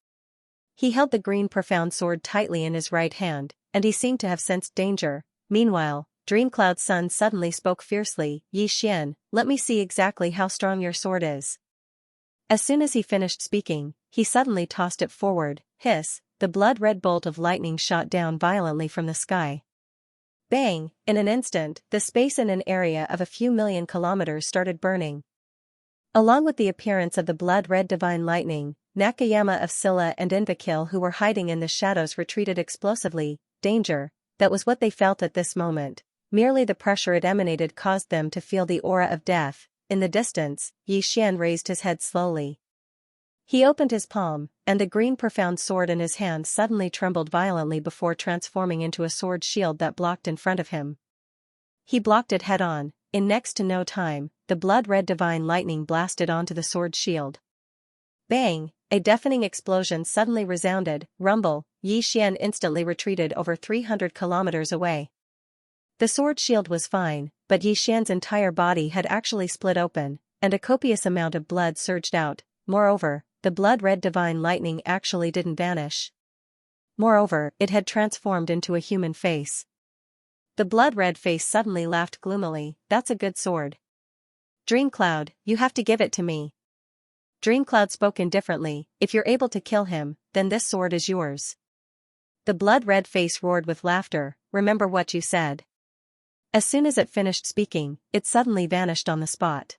He held the green profound sword tightly in his right hand, and he seemed to have sensed danger. Meanwhile, Dreamcloud's son suddenly spoke fiercely, "Yi Xian, let me see exactly how strong your sword is." As soon as he finished speaking, he suddenly tossed it forward. Hiss, the blood-red bolt of lightning shot down violently from the sky. Bang! In an instant, the space in an area of a few million kilometers started burning. Along with the appearance of the blood-red divine lightning, Nakayama of Scylla and Invakil who were hiding in the shadows retreated explosively. Danger, that was what they felt at this moment. Merely the pressure it emanated caused them to feel the aura of death. In the distance, Yi Xian raised his head slowly. He opened his palm, and the green profound sword in his hand suddenly trembled violently before transforming into a sword shield that blocked in front of him. He blocked it head-on. In next to no time, the blood-red divine lightning blasted onto the sword shield. Bang! A deafening explosion suddenly resounded. Rumble! Yi Xian instantly retreated over 300 kilometers away. The sword shield was fine, but Yi Xian's entire body had actually split open, and a copious amount of blood surged out. Moreover, the blood-red divine lightning actually didn't vanish. Moreover, it had transformed into a human face. The blood-red face suddenly laughed gloomily. "That's a good sword. Dreamcloud, you have to give it to me." Dreamcloud spoke indifferently, "If you're able to kill him, then this sword is yours." The blood-red face roared with laughter. "Remember what you said." As soon as it finished speaking, it suddenly vanished on the spot.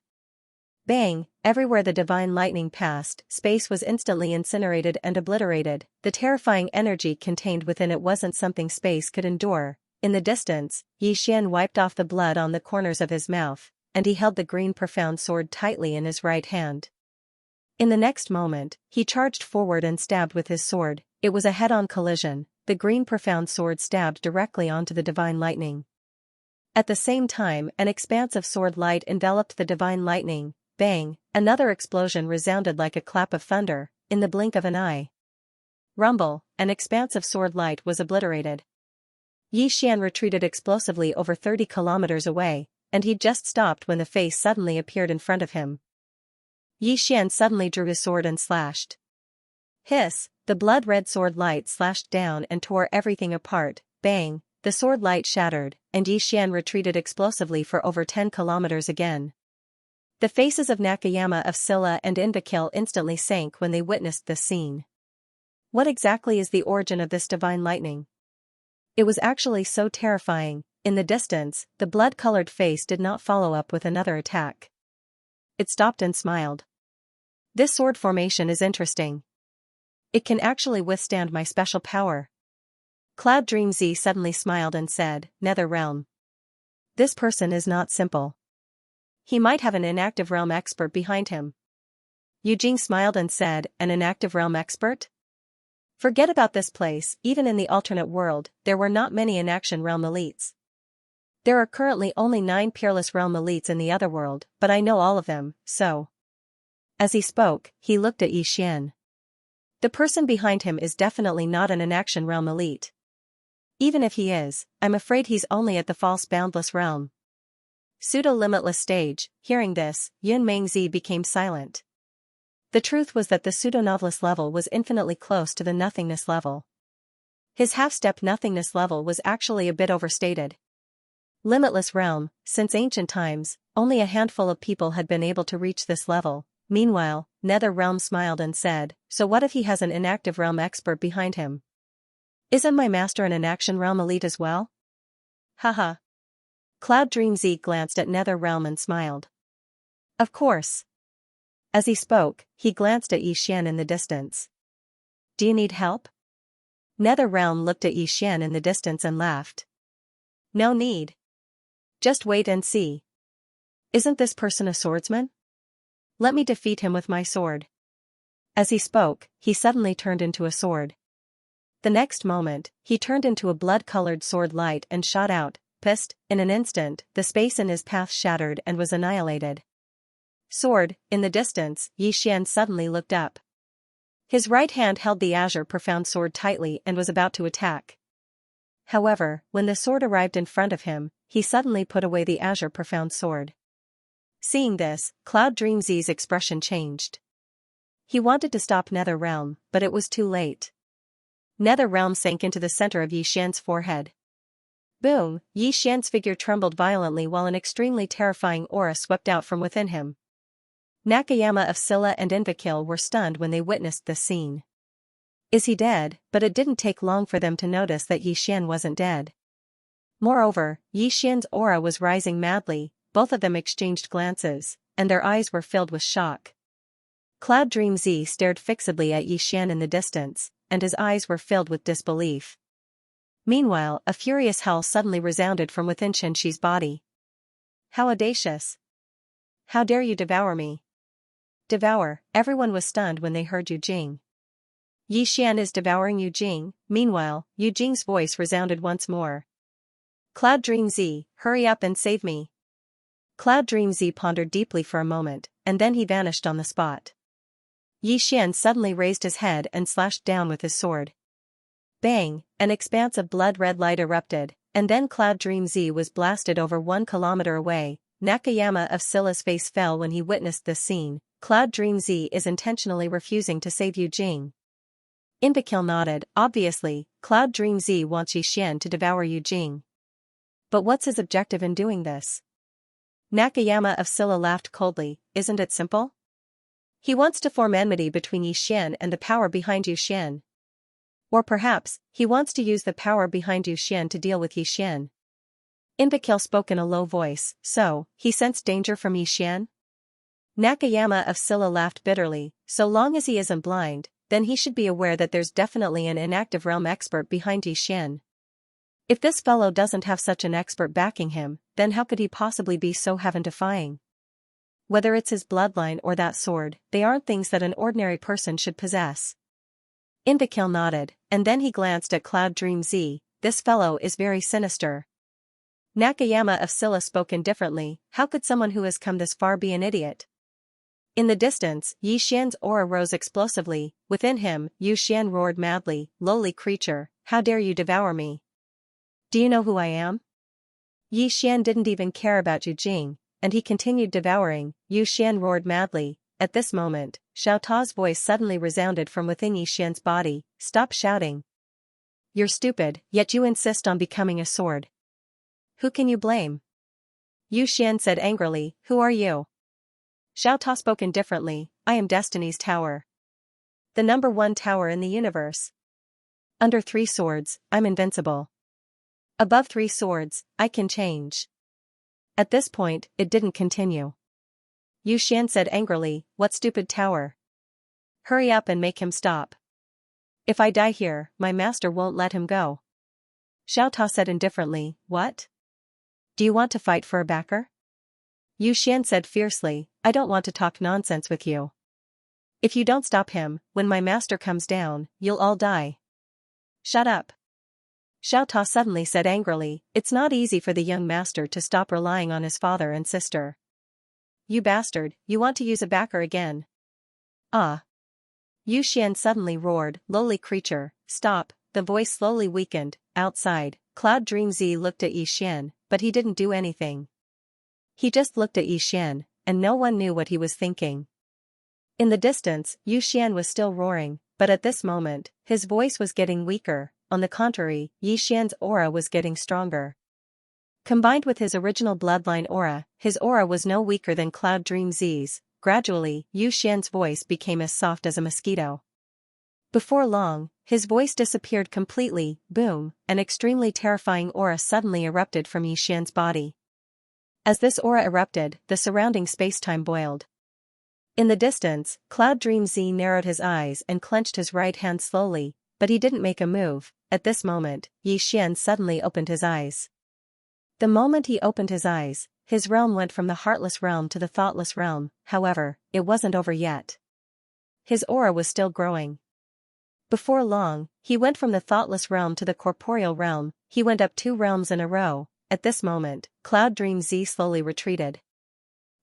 Bang! Everywhere the divine lightning passed, space was instantly incinerated and obliterated. The terrifying energy contained within it wasn't something space could endure. In the distance, Yi Xian wiped off the blood on the corners of his mouth, and he held the green profound sword tightly in his right hand. In the next moment, he charged forward and stabbed with his sword. It was a head-on collision. The green profound sword stabbed directly onto the divine lightning. At the same time, an expanse of sword light enveloped the divine lightning. Bang! Another explosion resounded like a clap of thunder. In the blink of an eye. Rumble! An expanse of sword light was obliterated. Yi Xian retreated explosively over 30 kilometers away, and he'd just stopped when the face suddenly appeared in front of him. Yi Xian suddenly drew his sword and slashed. Hiss! The blood-red sword light slashed down and tore everything apart. Bang! The sword light shattered, and Yi Xian retreated explosively for over 10 kilometers again. The faces of Nakayama of Scylla and Invakil instantly sank when they witnessed this scene. What exactly is the origin of this divine lightning? It was actually so terrifying. In the distance, the blood-colored face did not follow up with another attack. It stopped and smiled. "This sword formation is interesting. It can actually withstand my special power." Cloud Dream Z suddenly smiled and said, "Nether Realm. This person is not simple. He might have an inactive realm expert behind him. Yu Jing smiled and said, an inactive realm expert? Forget about this place, even in the alternate world, there were not many inaction realm elites. There are currently only 9 peerless realm elites in the other world, but I know all of them, so. As he spoke, he looked at Xian. The person behind him is definitely not an inaction realm elite. Even if he is, I'm afraid he's only at the false boundless realm. Pseudo-limitless stage. Hearing this, Yun Mengzi became silent. The truth was that the pseudo-novelist level was infinitely close to the nothingness level. His half-step nothingness level was actually a bit overstated. Limitless realm, since ancient times, only a handful of people had been able to reach this level. Meanwhile, Nether Realm smiled and said, so what if he has an inactive realm expert behind him? Isn't my master an inaction realm elite as well? Haha. Cloud Dream Z glanced at Nether Realm and smiled. Of course. As he spoke, he glanced at Xian in the distance. Do you need help? Nether Realm looked at Xian in the distance and laughed. No need. Just wait and see. Isn't this person a swordsman? Let me defeat him with my sword. As he spoke, he suddenly turned into a sword. The next moment, he turned into a blood-colored sword light and shot out, pissed. In an instant, the space in his path shattered and was annihilated. Sword, in the distance, Xian suddenly looked up. His right hand held the azure profound sword tightly and was about to attack. However, when the sword arrived in front of him, he suddenly put away the azure profound sword. Seeing this, Cloud Dream Z's expression changed. He wanted to stop Nether Realm, but it was too late. Nether Realm sank into the center of Xian's forehead. Boom! Xian's figure trembled violently while an extremely terrifying aura swept out from within him. Nakayama of Scylla and Invakil were stunned when they witnessed this scene. Is he dead? But it didn't take long for them to notice that Xian wasn't dead. Moreover, Xian's aura was rising madly. Both of them exchanged glances, and their eyes were filled with shock. Cloud Dream Z stared fixedly at Xian in the distance, and his eyes were filled with disbelief. Meanwhile, a furious howl suddenly resounded from within Xianxi's body. How audacious! How dare you devour me? Devour! Everyone was stunned when they heard Yu Jing. Xian is devouring Yu Jing. Meanwhile, Yu Jing's voice resounded once more. Cloud Dream Z, hurry up and save me. Cloud Dream Z pondered deeply for a moment, and then he vanished on the spot. Xian suddenly raised his head and slashed down with his sword. Bang! An expanse of blood-red light erupted, and then Cloud Dream Z was blasted over 1 kilometer away. Nakayama of Scylla's face fell when he witnessed this scene. Cloud Dream Z is intentionally refusing to save Yu Jing. Invakil nodded. Obviously, Cloud Dream Z wants Xian to devour Yu Jing. But what's his objective in doing this? Nakayama of Scylla laughed coldly. Isn't it simple? He wants to form enmity between Xian and the power behind Xian. Or perhaps, he wants to use the power behind Xian to deal with Xian. Invakil spoke in a low voice. So, he sensed danger from Xian? Nakayama of Scylla laughed bitterly. So long as he isn't blind, then he should be aware that there's definitely an inactive realm expert behind Xian. If this fellow doesn't have such an expert backing him, then how could he possibly be so heaven-defying? Whether it's his bloodline or that sword, they aren't things that an ordinary person should possess. Invakil nodded, and then he glanced at Cloud Dream Z. This fellow is very sinister. Nakayama of Scylla spoke indifferently. How could someone who has come this far be an idiot? In the distance, Xian's aura rose explosively. Within him, Xian roared madly. Lowly creature, how dare you devour me? Do you know who I am? Xian didn't even care about Yu Jing, and he continued devouring. Xian roared madly. At this moment, Xiao Ta's voice suddenly resounded from within Xian's body. Stop shouting. You're stupid, yet you insist on becoming a sword. Who can you blame? Xian said angrily. Who are you? Xiao Ta spoke indifferently. I am Destiny's Tower. The number 1 tower in the universe. Under 3 swords, I'm invincible. Above 3 swords, I can change. At this point, it didn't continue. Xian said angrily, what stupid tower? Hurry up and make him stop. If I die here, my master won't let him go. Xiao Ta said indifferently, what? Do you want to fight for a backer? Xian said fiercely, I don't want to talk nonsense with you. If you don't stop him, when my master comes down, you'll all die. Shut up. Xiao Ta suddenly said angrily, it's not easy for the young master to stop relying on his father and sister. You bastard, you want to use a backer again. Ah. Xian suddenly roared, lowly creature, stop. The voice slowly weakened. Outside, Cloud Dream Z looked at Xian, but he didn't do anything. He just looked at Xian, and no one knew what he was thinking. In the distance, Xian was still roaring, but at this moment, his voice was getting weaker. On the contrary, Xian's aura was getting stronger. Combined with his original bloodline aura, his aura was no weaker than Cloud Dream Z's. Gradually, Xian's voice became as soft as a mosquito. Before long, his voice disappeared completely. Boom, an extremely terrifying aura suddenly erupted from Xian's body. As this aura erupted, the surrounding space-time boiled. In the distance, Cloud Dream Z narrowed his eyes and clenched his right hand slowly, but he didn't make a move. At this moment, Xian suddenly opened his eyes. The moment he opened his eyes, his realm went from the heartless realm to the thoughtless realm. However, it wasn't over yet. His aura was still growing. Before long, he went from the thoughtless realm to the corporeal realm. He went up 2 realms in a row. At this moment, Cloud Dream Z slowly retreated.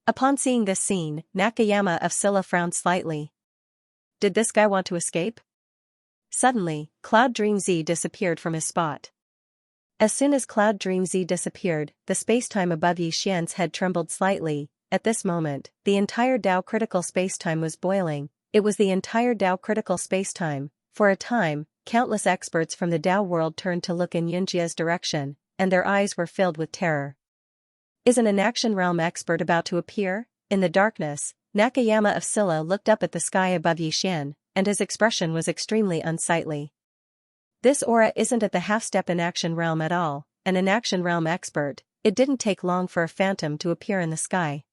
Upon seeing this scene, Nakayama of Scylla frowned slightly. Did this guy want to escape? Suddenly, Cloud Dream Z disappeared from his spot. As soon as Cloud Dream Z disappeared, the spacetime above Xian's head trembled slightly. At this moment, the entire Tao critical spacetime was boiling. It was the entire Tao critical spacetime. For a time, countless experts from the Tao world turned to look in Xianxia's direction, and their eyes were filled with terror. Isn't an action realm expert about to appear? In the darkness, Nakayama of Scylla looked up at the sky above Xian, and his expression was extremely unsightly. This aura isn't at the half-step in action realm at all, and an action realm expert. It didn't take long for a phantom to appear in the sky.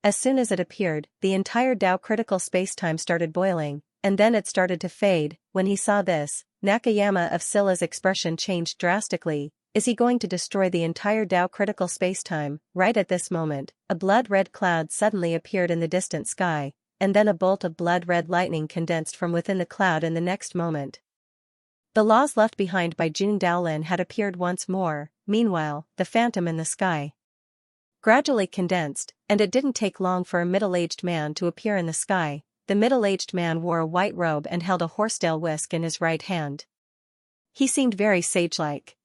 As soon as it appeared, the entire Tao critical spacetime started boiling, and then it started to fade. When he saw this, Nakayama of Scylla's expression changed drastically. Is he going to destroy the entire Tao critical spacetime? Right at this moment, a blood-red cloud suddenly appeared in the distant sky, and then a bolt of blood-red lightning condensed from within the cloud in the next moment. The laws left behind by Jun Daolin had appeared once more. Meanwhile, the phantom in the sky gradually condensed, and it didn't take long for a middle-aged man to appear in the sky. The middle-aged man wore a white robe and held a horsetail whisk in his right hand. He seemed very sage-like.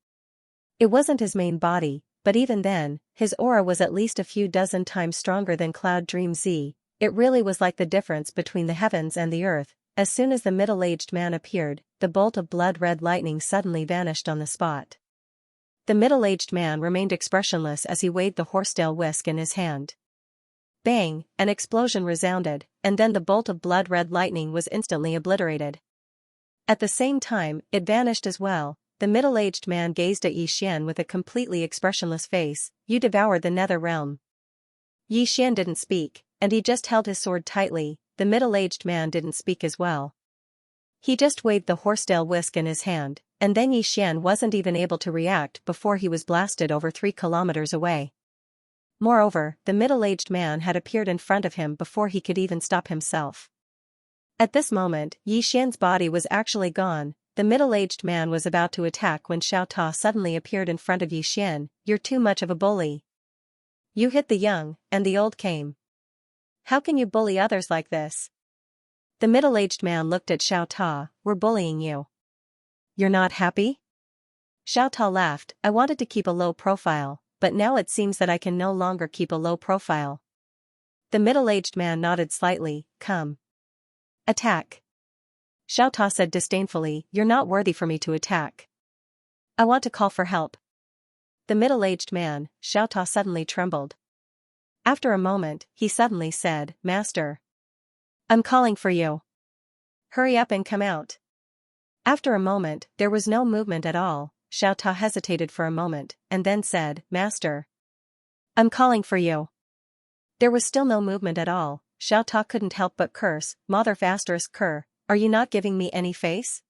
It wasn't his main body, but even then, his aura was at least a few dozen times stronger than Cloud Dream Z. It really was like the difference between the heavens and the earth. As soon as the middle-aged man appeared, the bolt of blood-red lightning suddenly vanished on the spot. The middle-aged man remained expressionless as he waved the horsetail whisk in his hand. Bang! An explosion resounded, and then the bolt of blood-red lightning was instantly obliterated. At the same time, it vanished as well. The middle-aged man gazed at Xian with a completely expressionless face. You devoured the nether realm. Xian didn't speak, and he just held his sword tightly. The middle-aged man didn't speak as well. He just waved the horsetail whisk in his hand, and then Xian wasn't even able to react before he was blasted over 3 kilometers away. Moreover, the middle-aged man had appeared in front of him before he could even stop himself. At this moment, Xian's body was actually gone. The middle-aged man was about to attack when Xiao Ta suddenly appeared in front of Xian. You're too much of a bully. You hit the young, and the old came. How can you bully others like this? The middle-aged man looked at Xiao Ta. We're bullying you. You're not happy? Xiao Ta laughed. I wanted to keep a low profile, but now it seems that I can no longer keep a low profile. The middle-aged man nodded slightly. Come. Attack. Xiao Ta said disdainfully, you're not worthy for me to attack. I want to call for help. The middle-aged man, Xiao Ta suddenly trembled. After a moment, he suddenly said, Master. I'm calling for you. Hurry up and come out. After a moment, there was no movement at all. Xiao Ta hesitated for a moment, and then said, Master. I'm calling for you. There was still no movement at all. Xiao Ta couldn't help but curse, Mother ****, are you not giving me any face?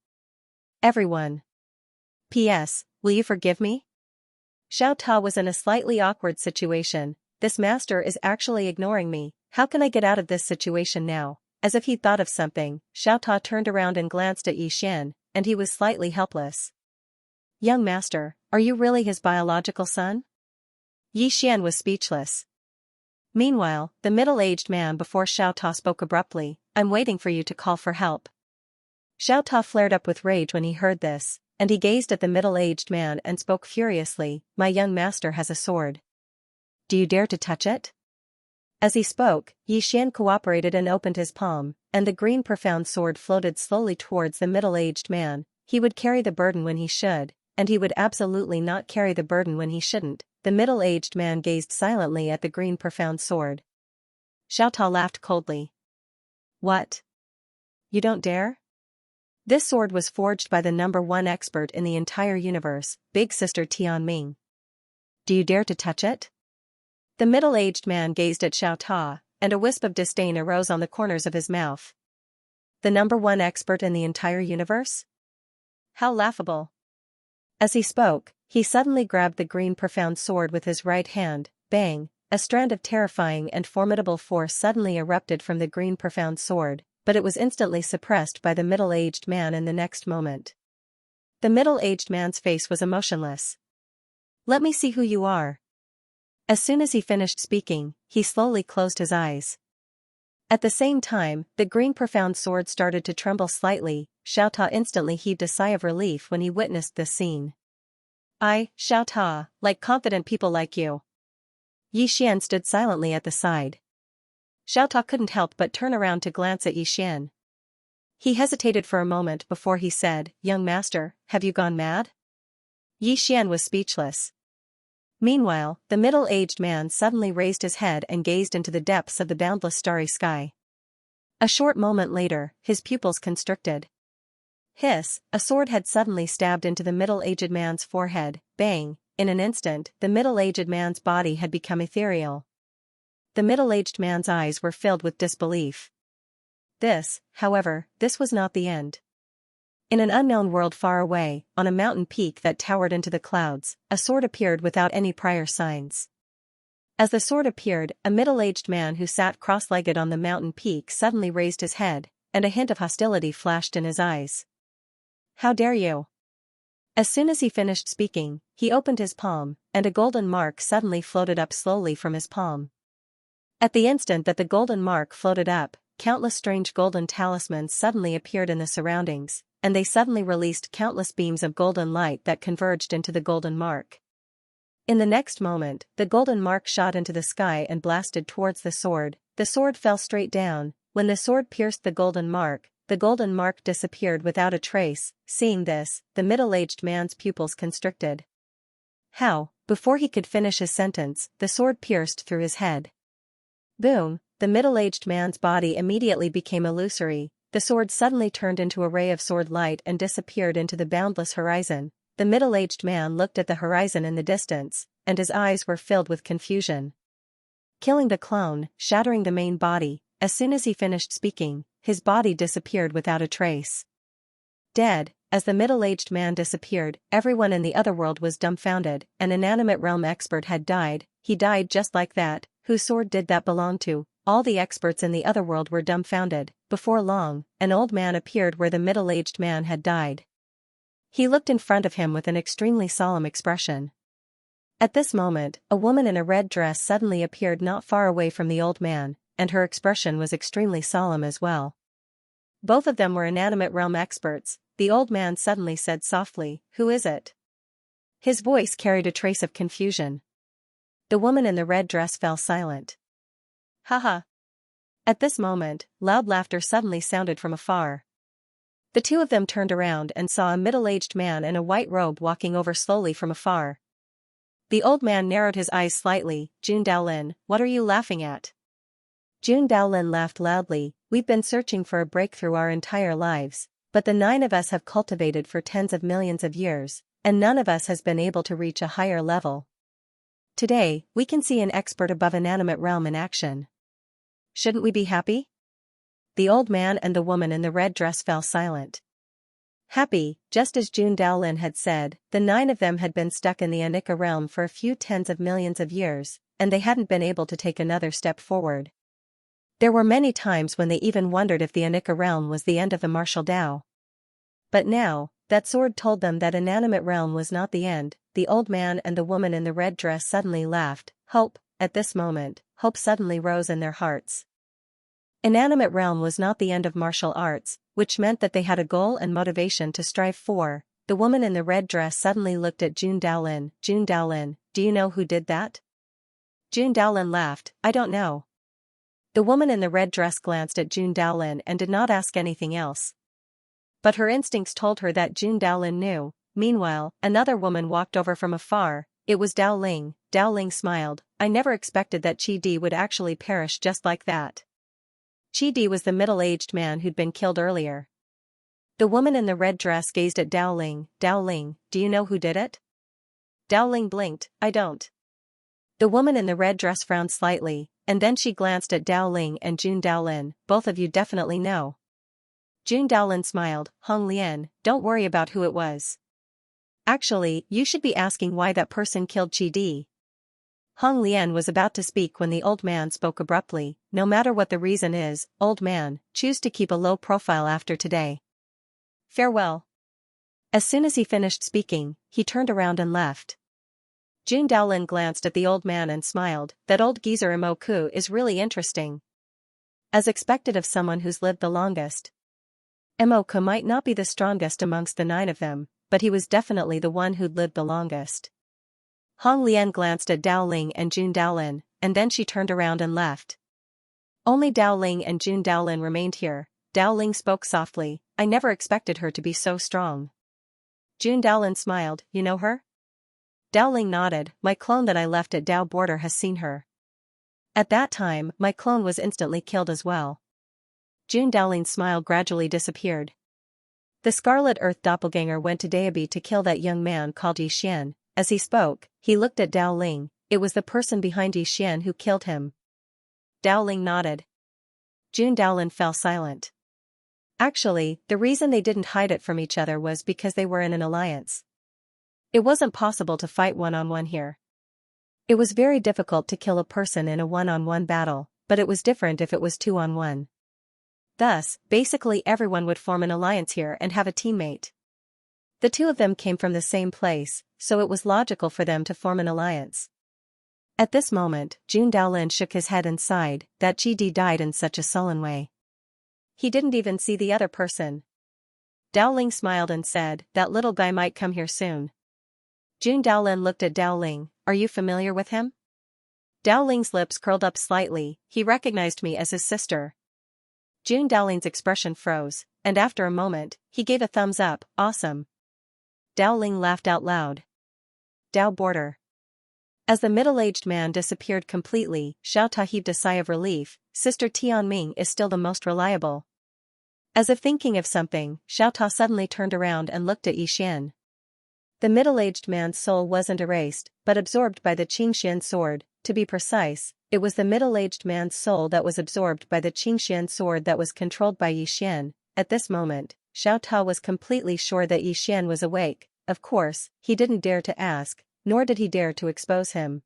Everyone. P.S. Will you forgive me? Xiao Ta was in a slightly awkward situation. This master is actually ignoring me. How can I get out of this situation now? As if he'd thought of something, Xiao Ta turned around and glanced at Yixian, and he was slightly helpless. Young master, are you really his biological son? Yixian was speechless. Meanwhile, the middle-aged man before Xiao Ta spoke abruptly, I'm waiting for you to call for help. Xiao Ta flared up with rage when he heard this, and he gazed at the middle-aged man and spoke furiously, my young master has a sword. Do you dare to touch it? As he spoke, Yixian cooperated and opened his palm, and the green profound sword floated slowly towards the middle-aged man. He would carry the burden when he should, and he would absolutely not carry the burden when he shouldn't. The middle-aged man gazed silently at the green profound sword. Xiao Ta laughed coldly. What? You don't dare? This sword was forged by the #1 expert in the entire universe, Big Sister Tian Ming. Do you dare to touch it? The middle-aged man gazed at Xiao Ta, and a wisp of disdain arose on the corners of his mouth. The #1 expert in the entire universe? How laughable. As he spoke, he suddenly grabbed the green profound sword with his right hand. Bang! A strand of terrifying and formidable force suddenly erupted from the green profound sword, but it was instantly suppressed by the middle-aged man in the next moment. The middle-aged man's face was emotionless. Let me see who you are. As soon as he finished speaking, he slowly closed his eyes. At the same time, the green profound sword started to tremble slightly. Xiao Ta instantly heaved a sigh of relief when he witnessed this scene. Xiao Ta, like confident people like you. Yixian stood silently at the side. Xiao Ta couldn't help but turn around to glance at Yixian. He hesitated for a moment before he said, Young master, have you gone mad? Yixian was speechless. Meanwhile, the middle-aged man suddenly raised his head and gazed into the depths of the boundless starry sky. A short moment later, his pupils constricted. Hiss! A sword had suddenly stabbed into the middle-aged man's forehead. Bang! In an instant, the middle-aged man's body had become ethereal. The middle-aged man's eyes were filled with disbelief. However, this was not the end. In an unknown world far away, on a mountain peak that towered into the clouds, a sword appeared without any prior signs. As the sword appeared, a middle-aged man who sat cross-legged on the mountain peak suddenly raised his head, and a hint of hostility flashed in his eyes. How dare you? As soon as he finished speaking, he opened his palm, and a golden mark suddenly floated up slowly from his palm. At the instant that the golden mark floated up, countless strange golden talismans suddenly appeared in the surroundings, and they suddenly released countless beams of golden light that converged into the golden mark. In the next moment, the golden mark shot into the sky and blasted towards the sword. The sword fell straight down. When the sword pierced the golden mark disappeared without a trace. Seeing this, the middle-aged man's pupils constricted. How? Before he could finish his sentence, the sword pierced through his head. Boom! The middle-aged man's body immediately became illusory. The sword suddenly turned into a ray of sword light and disappeared into the boundless horizon. The middle-aged man looked at the horizon in the distance, and his eyes were filled with confusion. Killing the clone, shattering the main body. As soon as he finished speaking, his body disappeared without a trace. Dead. As the middle-aged man disappeared, everyone in the other world was dumbfounded. An inanimate realm expert had died. He died just like that. Whose sword did that belong to? All the experts in the other world were dumbfounded. Before long, an old man appeared where the middle-aged man had died. He looked in front of him with an extremely solemn expression. At this moment, a woman in a red dress suddenly appeared not far away from the old man, and her expression was extremely solemn as well. Both of them were inanimate realm experts. The old man suddenly said softly, Who is it? His voice carried a trace of confusion. The woman in the red dress fell silent. Haha. At this moment, loud laughter suddenly sounded from afar. The two of them turned around and saw a middle-aged man in a white robe walking over slowly from afar. The old man narrowed his eyes slightly. Jun Daolin, what are you laughing at? Jun Daolin laughed loudly. We've been searching for a breakthrough our entire lives, but the 9 of us have cultivated for tens of millions of years, and none of us has been able to reach a higher level. Today, we can see an expert above inanimate realm in action. Shouldn't we be happy? The old man and the woman in the red dress fell silent. Happy, just as Jun Daolin had said, the 9 of them had been stuck in the Anika realm for a few tens of millions of years, and they hadn't been able to take another step forward. There were many times when they even wondered if the Anika realm was the end of the martial Tao. But now, that sword told them that inanimate realm was not the end. The old man and the woman in the red dress suddenly laughed. At this moment, hope suddenly rose in their hearts. Inanimate realm was not the end of martial arts, which meant that they had a goal and motivation to strive for. The woman in the red dress suddenly looked at Jun Daolin. Jun Daolin, do you know who did that? Jun Daolin laughed, I don't know. The woman in the red dress glanced at Jun Daolin and did not ask anything else. But her instincts told her that Jun Daolin knew. Meanwhile, another woman walked over from afar. It was Dao Ling. Dao Ling smiled. I never expected that Qi Di would actually perish just like that. Qi Di was the middle-aged man who'd been killed earlier. The woman in the red dress gazed at Dao Ling. Dao Ling, do you know who did it? Dao Ling blinked, I don't. The woman in the red dress frowned slightly, and then she glanced at Dao Ling and Jun Daolin. Both of you definitely know. Jun Daolin smiled. Hong Lian, don't worry about who it was. Actually, you should be asking why that person killed Qi Di. Hong Lian was about to speak when the old man spoke abruptly. No matter what the reason is, old man, choose to keep a low profile after today. Farewell. As soon as he finished speaking, he turned around and left. Jun Daolin glanced at the old man and smiled. That old geezer Imoku is really interesting. As expected of someone who's lived the longest. Imoku might not be the strongest amongst the 9 of them, but he was definitely the one who'd lived the longest. Hong Lian glanced at Dao Ling and Jun Daolin, and then she turned around and left. Only Dao Ling and Jun Daolin remained here. Dao Ling spoke softly, I never expected her to be so strong. Jun Daolin smiled, you know her? Dao Ling nodded, my clone that I left at Dao border has seen her. At that time, my clone was instantly killed as well. Jun Daolin's smile gradually disappeared. The Scarlet Earth doppelganger went to Daobi to kill that young man called Yixian. As he spoke, he looked at Dao Ling. It was the person behind Yixian who killed him. Dao Ling nodded. Jun Daolin fell silent. Actually, the reason they didn't hide it from each other was because they were in an alliance. It wasn't possible to fight one-on-one here. It was very difficult to kill a person in a one-on-one battle, but it was different if it was 2-on-1. Thus, basically everyone would form an alliance here and have a teammate. The 2 of them came from the same place, so it was logical for them to form an alliance. At this moment, Jun Daolin shook his head and sighed, that Qi Di died in such a sullen way. He didn't even see the other person. Dao Ling smiled and said, that little guy might come here soon. Jun Daolin looked at Dao Ling, are you familiar with him? Dao Ling's lips curled up slightly, he recognized me as his sister. Jun Daolin's expression froze, and after a moment, he gave a thumbs up, awesome. Dao Ling laughed out loud. Dao border. As the middle-aged man disappeared completely, Xiao Ta heaved a sigh of relief, Sister Tianming is still the most reliable. As if thinking of something, Xiao Ta suddenly turned around and looked at Yixian. The middle-aged man's soul wasn't erased, but absorbed by the Xianxia sword. To be precise, it was the middle-aged man's soul that was absorbed by the Xianxia sword that was controlled by Yixian. At this moment, Xiao Ta was completely sure that Yixian was awake. Of course, he didn't dare to ask, nor did he dare to expose him.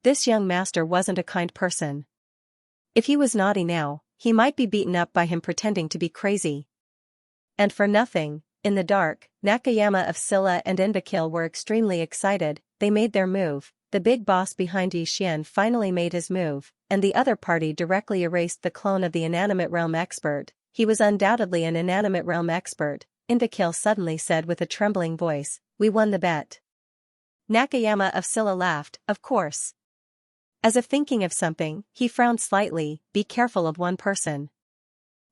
This young master wasn't a kind person. If he was naughty now, he might be beaten up by him pretending to be crazy. And for nothing, in the dark, Nakayama of Scylla and Invakil were extremely excited. They made their move. The big boss behind Yixian finally made his move, and the other party directly erased the clone of the inanimate realm expert. He was undoubtedly an inanimate realm expert, Invakil suddenly said with a trembling voice, we won the bet. Nakayama of Scylla laughed, of course. As if thinking of something, he frowned slightly, be careful of one person.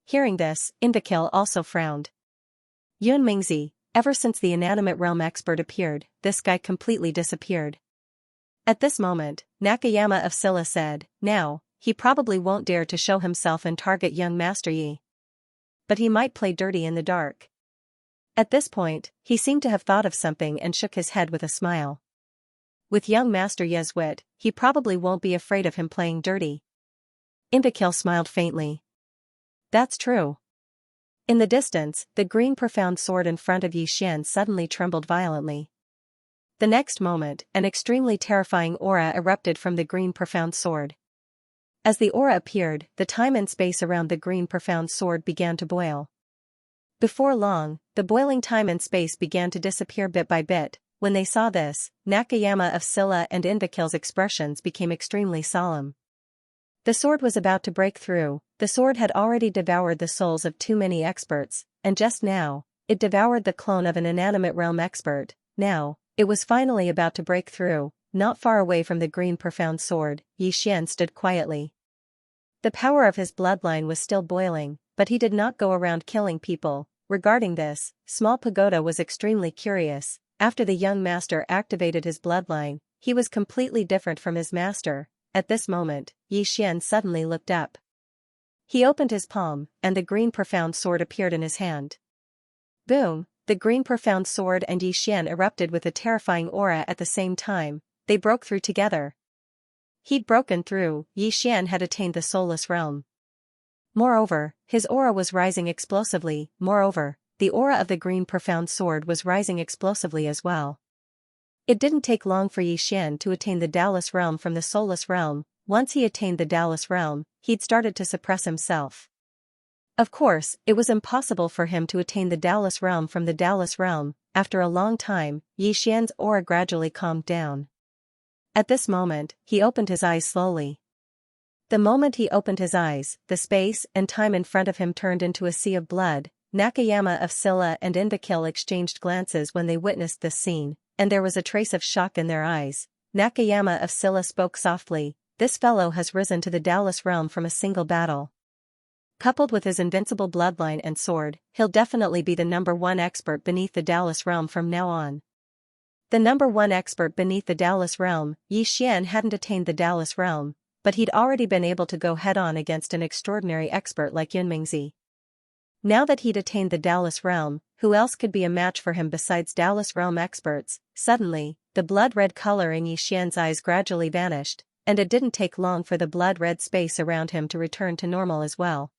Hearing this, Invakil also frowned. Yun Mingzi, ever since the inanimate realm expert appeared, this guy completely disappeared. At this moment, Nakayama of Scylla said, now, he probably won't dare to show himself and target young Master Yi. But he might play dirty in the dark. At this point, he seemed to have thought of something and shook his head with a smile. With young Master Yi's wit, he probably won't be afraid of him playing dirty. Invakil smiled faintly. That's true. In the distance, the green profound sword in front of Xian suddenly trembled violently. The next moment, an extremely terrifying aura erupted from the green profound sword. As the aura appeared, the time and space around the green profound sword began to boil. Before long, the boiling time and space began to disappear bit by bit. When they saw this, Nakayama of Scylla and Indakil's expressions became extremely solemn. The sword was about to break through. The sword had already devoured the souls of too many experts, and just now, it devoured the clone of an inanimate realm expert. Now, it was finally about to break through. Not far away from the green profound sword, Xian stood quietly. The power of his bloodline was still boiling, but he did not go around killing people. Regarding this, Small Pagoda was extremely curious. After the young master activated his bloodline, he was completely different from his master. At this moment, Xian suddenly looked up. He opened his palm, and the green profound sword appeared in his hand. Boom! The green profound sword and Xian erupted with a terrifying aura at the same time. They broke through together. He'd broken through. Xian had attained the soulless realm. Moreover, his aura was rising explosively. Moreover, the aura of the green profound sword was rising explosively as well. It didn't take long for Xian to attain the Taoist realm from the soulless realm. Once he attained the Taoist realm, he'd started to suppress himself. Of course, it was impossible for him to attain the Taoist realm from the Taoist realm. After a long time, Xian's aura gradually calmed down. At this moment, he opened his eyes slowly. The moment he opened his eyes, the space and time in front of him turned into a sea of blood. Nakayama of Scylla and Indakil exchanged glances when they witnessed this scene, and there was a trace of shock in their eyes. Nakayama of Scylla spoke softly, "This fellow has risen to the Taoist realm from a single battle. Coupled with his invincible bloodline and sword, he'll definitely be the #1 expert beneath the Taoist realm from now on." The #1 expert beneath the Taoist realm. Xian hadn't attained the Taoist realm, but he'd already been able to go head-on against an extraordinary expert like Yunmingzi. Now that he'd attained the Taoist realm, who else could be a match for him besides Taoist realm experts? Suddenly, the blood-red color in Xian's eyes gradually vanished, and it didn't take long for the blood-red space around him to return to normal as well.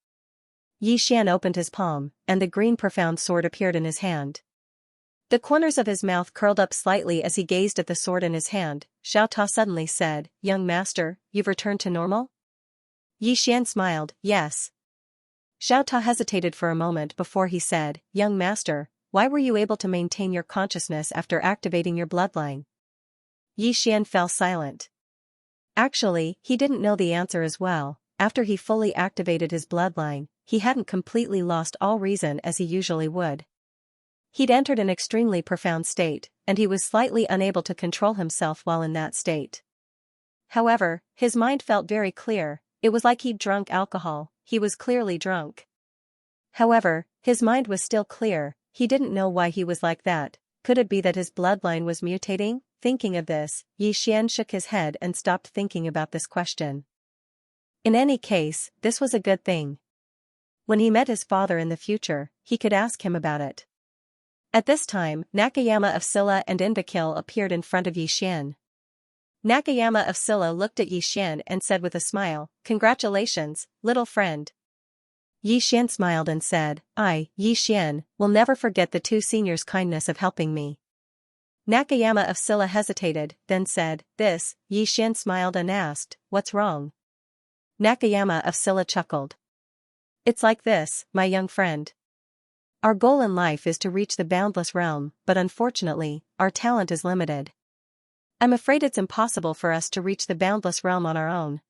Xian opened his palm, and the green profound sword appeared in his hand. The corners of his mouth curled up slightly as he gazed at the sword in his hand. Xiao Ta suddenly said, "Young master, you've returned to normal?" Xian smiled, "Yes." Xiao Ta hesitated for a moment before he said, "Young master, why were you able to maintain your consciousness after activating your bloodline?" Xian fell silent. Actually, he didn't know the answer as well. After he fully activated his bloodline, he hadn't completely lost all reason as he usually would. He'd entered an extremely profound state, and he was slightly unable to control himself while in that state. However, his mind felt very clear. It was like he'd drunk alcohol. He was clearly drunk. However, his mind was still clear. He didn't know why he was like that. Could it be that his bloodline was mutating? Thinking of this, Xian shook his head and stopped thinking about this question. In any case, this was a good thing. When he met his father in the future, he could ask him about it. At this time, Nakayama of Scylla and Indakil appeared in front of Xian. Nakayama of Scylla looked at Xian and said with a smile, "Congratulations, little friend." Xian smiled and said, "I, Xian, will never forget the two seniors' kindness of helping me." Nakayama of Scylla hesitated, then said, "This." Xian smiled and asked, "What's wrong?" Nakayama of Scylla chuckled. "It's like this, my young friend. Our goal in life is to reach the boundless realm, but unfortunately, our talent is limited. I'm afraid it's impossible for us to reach the boundless realm on our own."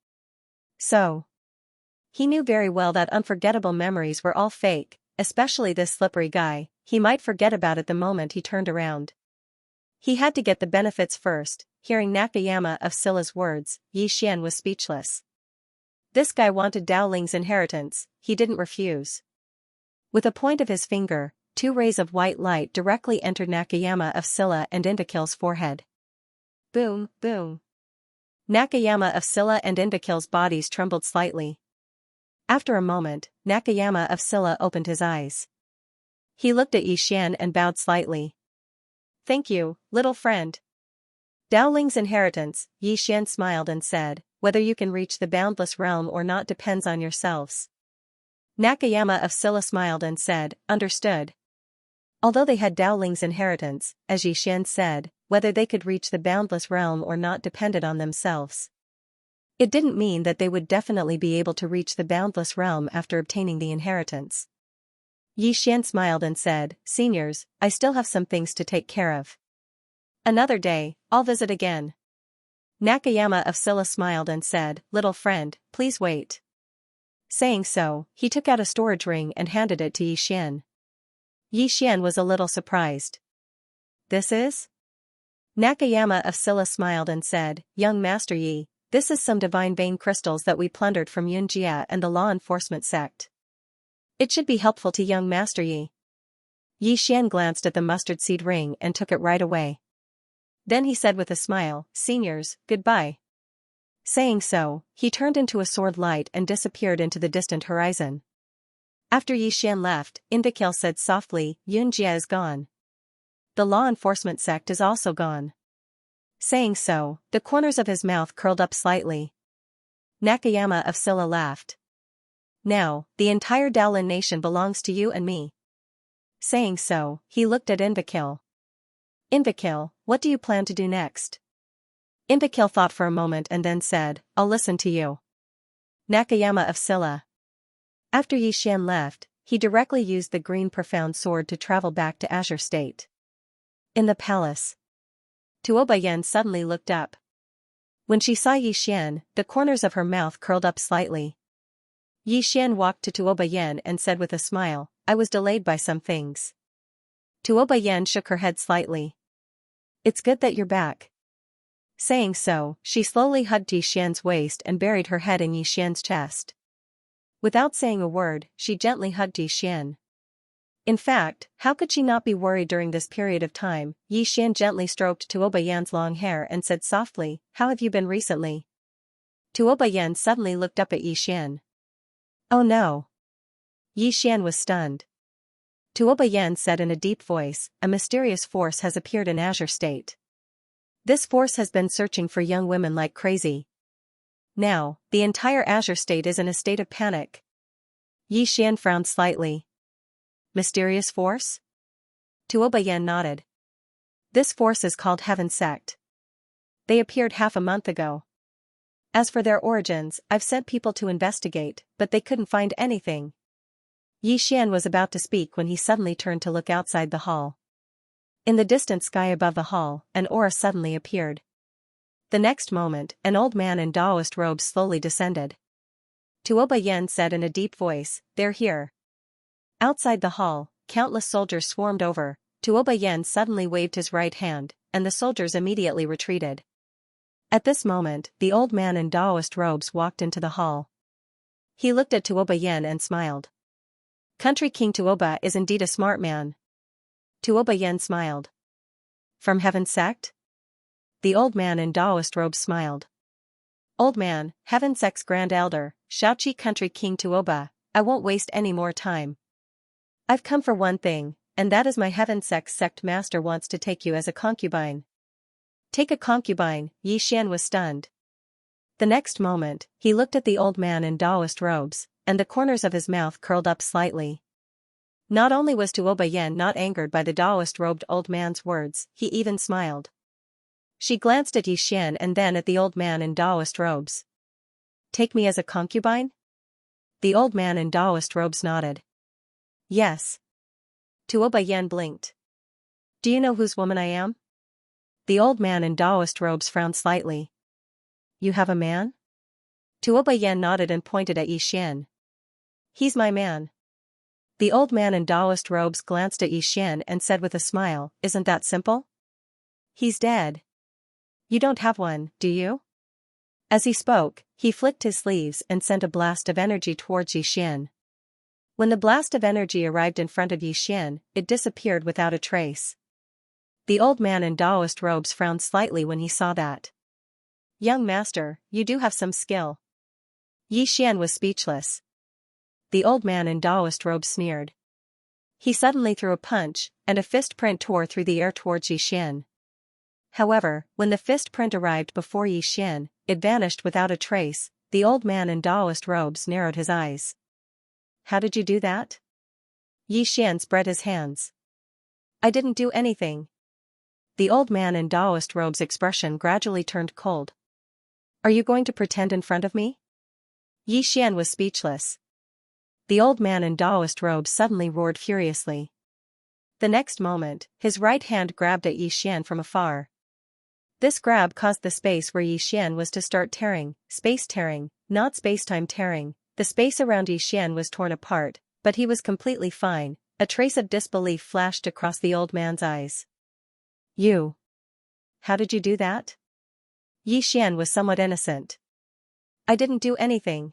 So, he knew very well that unforgettable memories were all fake, especially this slippery guy. He might forget about it the moment he turned around. He had to get the benefits first. Hearing Nakayama of Scylla's words, Xian was speechless. This guy wanted Dao Ling's inheritance. He didn't refuse. With a point of his finger, two rays of white light directly entered Nakayama of Scylla and Indakil's forehead. Boom, boom. Nakayama of Scylla and Indakil's bodies trembled slightly. After a moment, Nakayama of Scylla opened his eyes. He looked at Xian and bowed slightly. "Thank you, little friend." Dao Ling's inheritance, Xian smiled and said, "Whether you can reach the boundless realm or not depends on yourselves." Nakayama of Silla smiled and said, understood. Although they had Daoling's inheritance, as Yixian said, whether they could reach the boundless realm or not depended on themselves. It didn't mean that they would definitely be able to reach the boundless realm after obtaining the inheritance. Yixian smiled and said, seniors, I still have some things to take care of. Another day, I'll visit again. Nakayama of Silla smiled and said, little friend, please wait. Saying so, he took out a storage ring and handed it to Yixian. Yixian was a little surprised. This is? Nakayama of Silla smiled and said, young Master Yi, this is some divine vein crystals that we plundered from Xianxia and the law enforcement sect. It should be helpful to young Master Yi. Yixian glanced at the mustard seed ring and took it right away. Then he said with a smile, seniors, goodbye. Saying so, he turned into a sword light and disappeared into the distant horizon. After Yixian left, Invicil said softly, Xianxia is gone. The law enforcement sect is also gone. Saying so, the corners of his mouth curled up slightly. Nakayama of Silla laughed. Now, the entire Daolin nation belongs to you and me. Saying so, he looked at Invicil. Invicil, what do you plan to do next? Invicil thought for a moment and then said, I'll listen to you. Nakayama of Silla. After Yixian left, he directly used the green profound sword to travel back to Azure State. In the palace. Tuobayan suddenly looked up. When she saw Yixian, the corners of her mouth curled up slightly. Yixian walked to Tuobayan and said with a smile, I was delayed by some things. Tuobayan shook her head slightly. It's good that you're back. Saying so, she slowly hugged Yixian's waist and buried her head in Yixian's chest. Without saying a word, she gently hugged Yixian. In fact, how could she not be worried during this period of time? Yixian gently stroked Tuobayan's long hair and said softly, how have you been recently? Tuobayan suddenly looked up at Yixian. Oh no. Yixian was stunned. Tuobayan said in a deep voice, a mysterious force has appeared in Azure State. This force has been searching for young women like crazy. Now, the entire Azure State is in a state of panic. Yixian frowned slightly. Mysterious force? Tuobayan nodded. This force is called Heaven Sect. They appeared half a month ago. As for their origins, I've sent people to investigate, but they couldn't find anything. Yixian was about to speak when he suddenly turned to look outside the hall. In the distant sky above the hall, an aura suddenly appeared. The next moment, an old man in Taoist robes slowly descended. Tuobayan said in a deep voice, they're here. Outside the hall, countless soldiers swarmed over. Tuobayan suddenly waved his right hand, and the soldiers immediately retreated. At this moment, the old man in Taoist robes walked into the hall. He looked at Tuobayan and smiled. Country King Tuoba is indeed a smart man. Tuobayan smiled. From Heaven Sect? The old man in Taoist robes smiled. Old man, Heaven Sect's Grand Elder, Xiaoqi Country King Tuoba, I won't waste any more time. I've come for one thing, and that is my Heaven Sect master wants to take you as a concubine. Take a concubine, Yixian was stunned. The next moment, he looked at the old man in Taoist robes, and the corners of his mouth curled up slightly. Not only was Tuobayan not angered by the Taoist-robed old man's words, he even smiled. She glanced at Yixian and then at the old man in Taoist robes. Take me as a concubine? The old man in Taoist robes nodded. Yes. Tuobayan blinked. Do you know whose woman I am? The old man in Taoist robes frowned slightly. You have a man? Tuobayan nodded and pointed at Yixian. He's my man. The old man in Taoist robes glanced at Yixian and said with a smile, isn't that simple? He's dead. You don't have one, do you? As he spoke, he flicked his sleeves and sent a blast of energy towards Yixian. When the blast of energy arrived in front of Yixian, it disappeared without a trace. The old man in Taoist robes frowned slightly when he saw that. Young master, you do have some skill. Yixian was speechless. The old man in Taoist robes sneered. He suddenly threw a punch, and a fist print tore through the air towards Yixian. However, when the fist print arrived before Yixian, it vanished without a trace. The old man in Taoist robes narrowed his eyes. how did you do that? Xian spread his hands. I didn't do anything. The old man in Taoist robe's expression gradually turned cold. Are you going to pretend in front of me? Xian was speechless. The old man in Taoist robe suddenly roared furiously. The next moment, his right hand grabbed at Xian from afar. This grab caused the space where Xian was to start tearing, space tearing, not space-time tearing. The space around Xian was torn apart, but he was completely fine. A trace of disbelief flashed across the old man's eyes. You. How did you do that? Xian was somewhat innocent. I didn't do anything.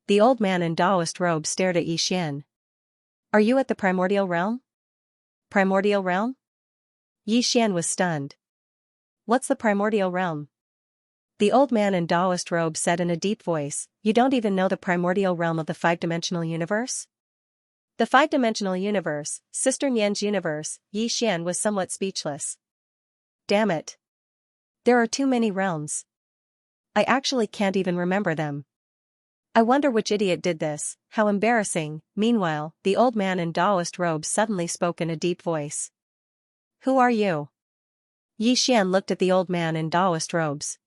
The old man in Taoist robe stared at Xian. Are you at the primordial realm? Primordial realm? Xian was stunned. What's the primordial realm? The old man in Taoist robe said in a deep voice, you don't even know the primordial realm of the five-dimensional universe? The five-dimensional universe, Sister Nian's universe. Xian was somewhat speechless. Damn it. There are too many realms. I actually can't even remember them. I wonder which idiot did this, how embarrassing. Meanwhile, the old man in Taoist robe suddenly spoke in a deep voice. Who are you? Xian looked at the old man in Taoist robes.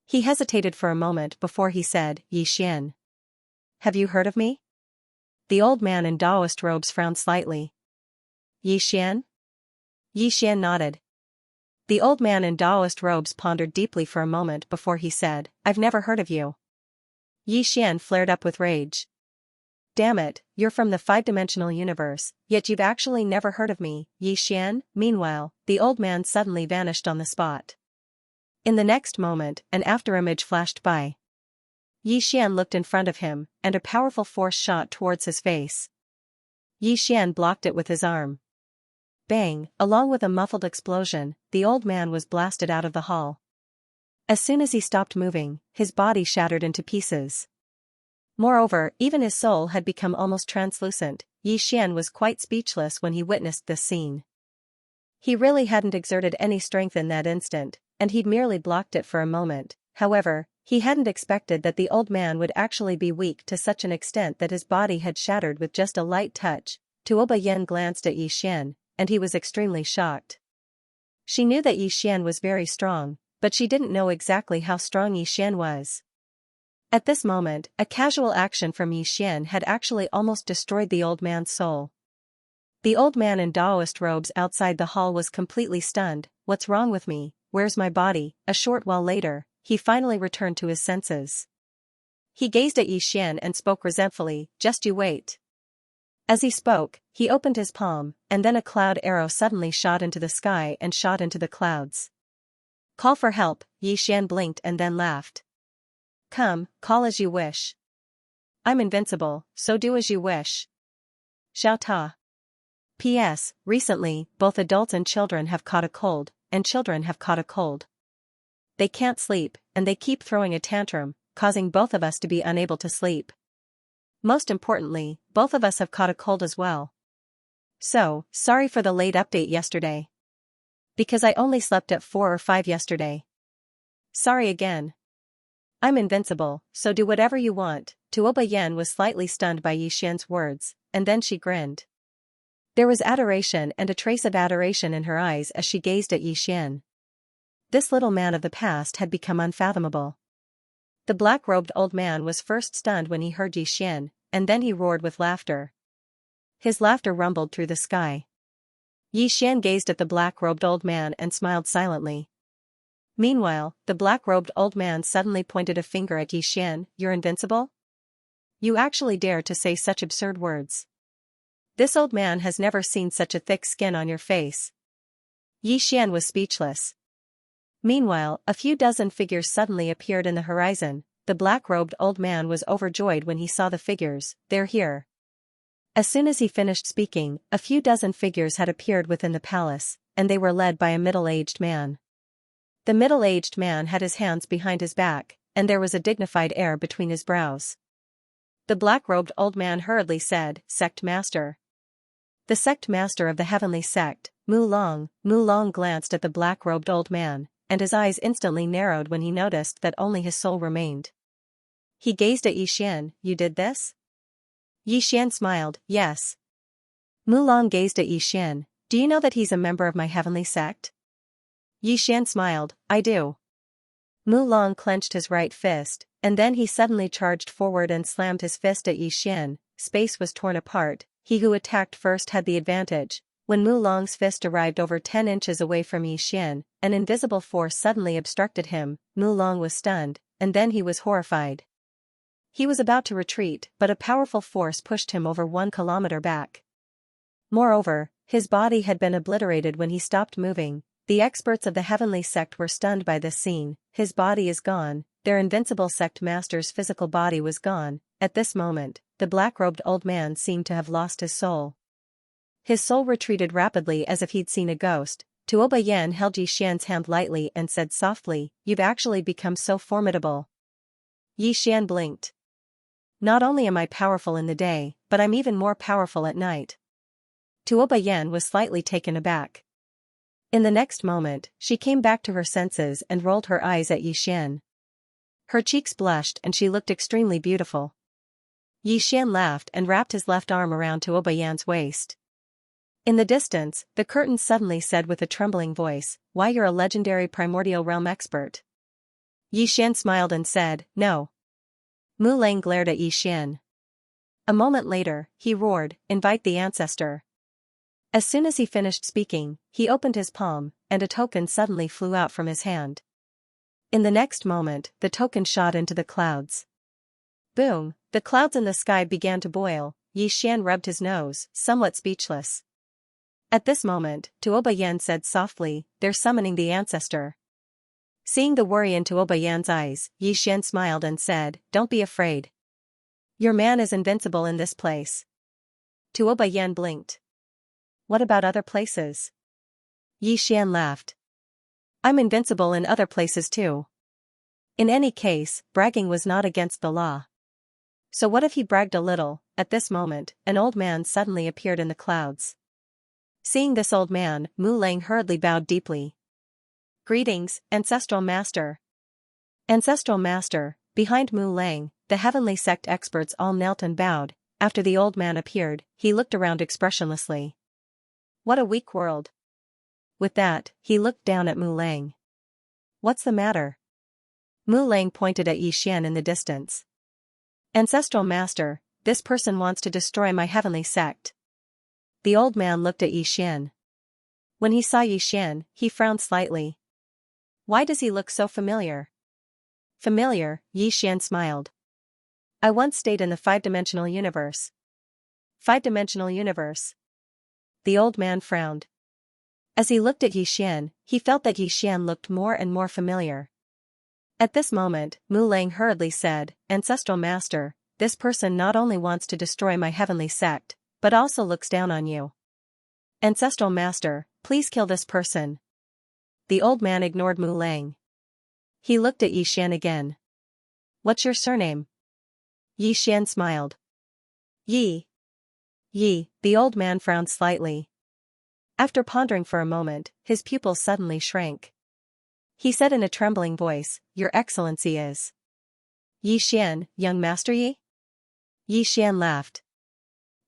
He hesitated for a moment before he said, Xian. Have you heard of me? The old man in Taoist robes frowned slightly. Xian? Xian nodded. The old man in Taoist robes pondered deeply for a moment before he said, I've never heard of you. Xian flared up with rage. Damn it, you're from the five-dimensional universe, yet you've actually never heard of me, Xian. Meanwhile, the old man suddenly vanished on the spot. In the next moment, an afterimage flashed by. Xian looked in front of him, and a powerful force shot towards his face. Xian blocked it with his arm. Bang, along with a muffled explosion, the old man was blasted out of the hall. As soon as he stopped moving, his body shattered into pieces. Moreover, even his soul had become almost translucent. Xian was quite speechless when he witnessed this scene. He really hadn't exerted any strength in that instant, and he'd merely blocked it for a moment. However, he hadn't expected that the old man would actually be weak to such an extent that his body had shattered with just a light touch. Tuoba Yen glanced at Xian, and he was extremely shocked. She knew that Xian was very strong, but she didn't know exactly how strong Xian was. At this moment, a casual action from Xian had actually almost destroyed the old man's soul. The old man in Taoist robes outside the hall was completely stunned. What's wrong with me? Where's my body? A short while later, he finally returned to his senses. He gazed at Xian and spoke resentfully, just you wait. As he spoke, he opened his palm, and then a cloud arrow suddenly shot into the sky and shot into the clouds. Call for help, Xian blinked and then laughed. Come, call as you wish. I'm invincible, so do as you wish. Xiao Ta. P.S. Recently, both adults and children have caught a cold, and children have caught a cold. They can't sleep, and they keep throwing a tantrum, causing both of us to be unable to sleep. Most importantly, both of us have caught a cold as well. So, sorry for the late update yesterday. Because I only slept at 4 or 5 yesterday. Sorry again. I'm invincible, so do whatever you want. Tuoba Yen was slightly stunned by Xian's words, and then she grinned. There was adoration and a trace of adoration in her eyes as she gazed at Xian. This little man of the past had become unfathomable. The black-robed old man was first stunned when he heard Xian, and then he roared with laughter. His laughter rumbled through the sky. Xian gazed at the black-robed old man and smiled silently. Meanwhile, the black-robed old man suddenly pointed a finger at Xian. You're invincible? You actually dare to say such absurd words. This old man has never seen such a thick skin on your face. Xian was speechless. Meanwhile, a few dozen figures suddenly appeared in the horizon. The black-robed old man was overjoyed when he saw the figures. They're here. As soon as he finished speaking, a few dozen figures had appeared within the palace, and they were led by a middle-aged man. The middle-aged man had his hands behind his back, and there was a dignified air between his brows. The black-robed old man hurriedly said, Sect Master. The sect master of the heavenly sect, Mu Long glanced at the black-robed old man, and his eyes instantly narrowed when he noticed that only his soul remained. He gazed at Xian. You did this? Yi Xian smiled, yes. Mu Long gazed at Yi Xian. Do you know that he's a member of my heavenly sect? Yi Xian smiled, I do. Mu Long clenched his right fist, and then he suddenly charged forward and slammed his fist at Yi Xian. Space was torn apart. He who attacked first had the advantage. When Mu Long's fist arrived over 10 inches away from Yi Xian, an invisible force suddenly obstructed him. Mu Long was stunned, and then he was horrified. He was about to retreat, but a powerful force pushed him over 1 kilometer back. Moreover, his body had been obliterated when he stopped moving. The experts of the heavenly sect were stunned by this scene. His body is gone. Their invincible sect master's physical body was gone. At this moment, the black-robed old man seemed to have lost his soul. His soul retreated rapidly as if he'd seen a ghost. Tuoba Yan held Yi Xian's hand lightly and said softly, "You've actually become so formidable." Yi Xian blinked. "Not only am I powerful in the day, but I'm even more powerful at night." Tuoba Yan was slightly taken aback. In the next moment, she came back to her senses and rolled her eyes at Yi Xian. Her cheeks blushed and she looked extremely beautiful. Yi Xian laughed and wrapped his left arm around Tuoba Yan's waist. In the distance, the curtain suddenly said with a trembling voice, "Why, you're a legendary primordial realm expert." Yi Xian smiled and said, "No." Mu Lang glared at Yi Xian. A moment later, he roared, "Invite the ancestor." As soon as he finished speaking, he opened his palm, and a token suddenly flew out from his hand. In the next moment, the token shot into the clouds. Boom! The clouds in the sky began to boil. Yi Xian rubbed his nose, somewhat speechless. At this moment, Tuoba Yan said softly, "They're summoning the ancestor." Seeing the worry in Tuoba Yan's eyes, Yi Xian smiled and said, "Don't be afraid. Your man is invincible in this place." Tuoba Yan blinked. "What about other places?" Yi Xian laughed. "I'm invincible in other places too." In any case, bragging was not against the law. So what if he bragged a little? At this moment, an old man suddenly appeared in the clouds. Seeing this old man, Mu Lang hurriedly bowed deeply. "Greetings, Ancestral Master." Ancestral Master, behind Mu Lang, the heavenly sect experts all knelt and bowed. After the old man appeared, he looked around expressionlessly. What a weak world. With that, he looked down at Mu Lang. "What's the matter?" Mu Lang pointed at Yi Xian in the distance. "Ancestral Master, this person wants to destroy my heavenly sect." The old man looked at Yi Xian. When he saw Yi Xian, he frowned slightly. "Why does he look so familiar?" "Familiar," Yi Xian smiled. "I once stayed in the 5-dimensional universe." 5-dimensional universe? The old man frowned. As he looked at Yi Xian, he felt that Yi Xian looked more and more familiar. At this moment, Mu Lang hurriedly said, "Ancestral Master, this person not only wants to destroy my heavenly sect, but also looks down on you. Ancestral Master, please kill this person." The old man ignored Mu Lang. He looked at Yi Xian again. "What's your surname?" Yi Xian smiled. "Yi." "Yi," the old man frowned slightly. After pondering for a moment, his pupils suddenly shrank. He said in a trembling voice, "Your Excellency is Yi Xian, young Master Yi?" Yi Xian laughed.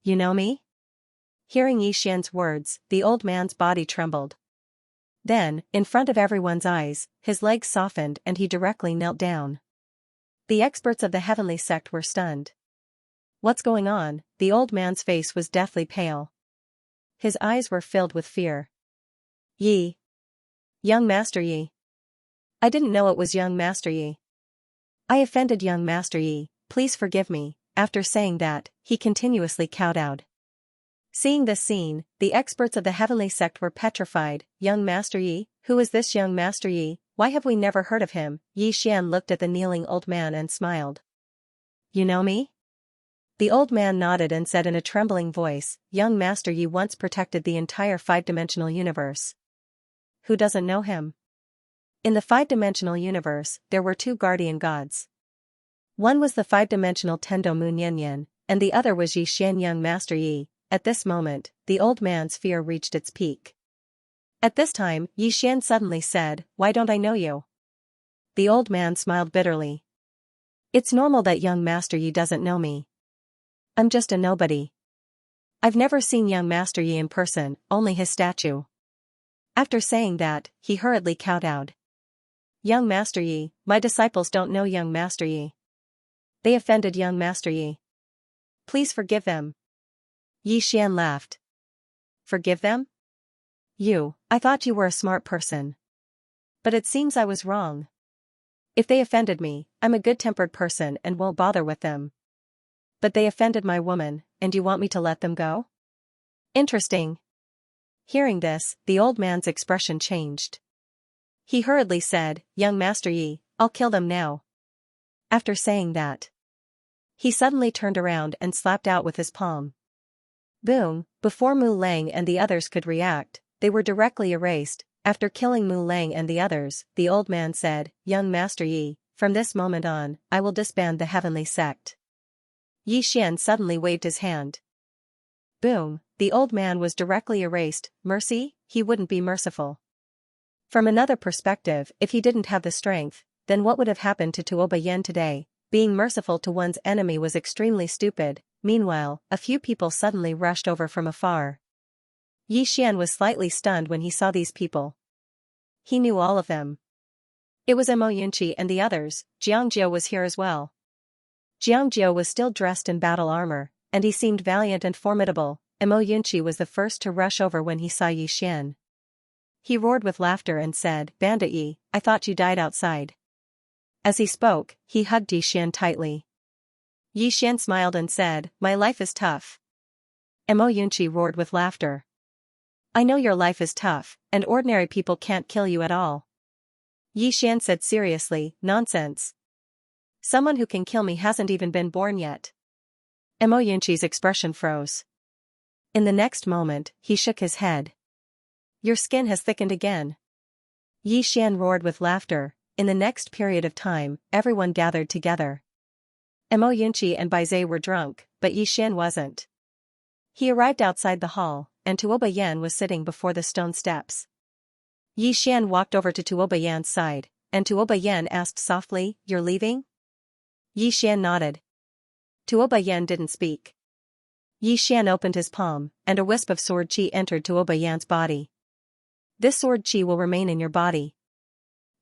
"You know me?" Hearing Yi Xian's words, the old man's body trembled. Then, in front of everyone's eyes, his legs softened and he directly knelt down. The experts of the heavenly sect were stunned. "What's going on?" The old man's face was deathly pale. His eyes were filled with fear. "Yi. Young Master Yi. I didn't know it was young Master Yi. I offended young Master Yi, please forgive me." After saying that, he continuously kowtowed. Seeing this scene, the experts of the heavenly sect were petrified. "Young Master Yi? Who is this young Master Yi? Why have we never heard of him?" Yi Xian looked at the kneeling old man and smiled. "You know me?" The old man nodded and said in a trembling voice, "Young Master Yi once protected the entire 5-dimensional universe." Who doesn't know him? In the 5-dimensional universe, there were 2 guardian gods. One was the 5-dimensional Tendo Munyenyen, and the other was Yi Xian young Master Yi. At this moment, the old man's fear reached its peak. At this time, Yi Xian suddenly said, "Why don't I know you?" The old man smiled bitterly. "It's normal that young Master Yi doesn't know me. I'm just a nobody. I've never seen young Master Yi in person, only his statue. After saying that, he hurriedly kowtowed. Young Master Yi, my disciples don't know young Master Yi. They offended young Master Yi. Please forgive them. Yi Xian laughed. Forgive them? I thought you were a smart person. But it seems I was wrong. If they offended me, I'm a good-tempered person and won't bother with them. But they offended my woman, and you want me to let them go? Interesting. Hearing this, the old man's expression changed. He hurriedly said, Young Master Yi, I'll kill them now. After saying that, he suddenly turned around and slapped out with his palm. Boom, before Mu Lang and the others could react, they were directly erased. After killing Mu Lang and the others, the old man said, Young Master Yi, from this moment on, I will disband the heavenly sect. Yi Xian suddenly waved his hand. Boom, the old man was directly erased. Mercy? He wouldn't be merciful. From another perspective, if he didn't have the strength, then what would have happened to Tuoba Yen today? Being merciful to one's enemy was extremely stupid. Meanwhile, a few people suddenly rushed over from afar. Yi Xian was slightly stunned when he saw these people. He knew all of them. It was Mo Yunqi and the others. Xianxia was here as well. Xianxia was still dressed in battle armor, and he seemed valiant and formidable. Mo Yunqi was the first to rush over when he saw Yi Xian. He roared with laughter and said, Bandit Yi, I thought you died outside. As he spoke, he hugged Yi Xian tightly. Yi Xian smiled and said, My life is tough. Mo Yunqi roared with laughter. I know your life is tough, and ordinary people can't kill you at all. Yi Xian said seriously, Nonsense. Someone who can kill me hasn't even been born yet. Mo Yunqi's expression froze. In the next moment, he shook his head. Your skin has thickened again. Yi Xian roared with laughter. In the next period of time, everyone gathered together. Mo Yunqi and Baizhe were drunk, but Yi Xian wasn't. He arrived outside the hall, and Tuoba Yan was sitting before the stone steps. Yi Xian walked over to Tuoba Yan's side, and Tuoba Yan asked softly, You're leaving? Yi Xian nodded. Tuoba Yan didn't speak. Yi Xian opened his palm, and a wisp of sword qi entered Tuoba Yan's body. This sword qi will remain in your body.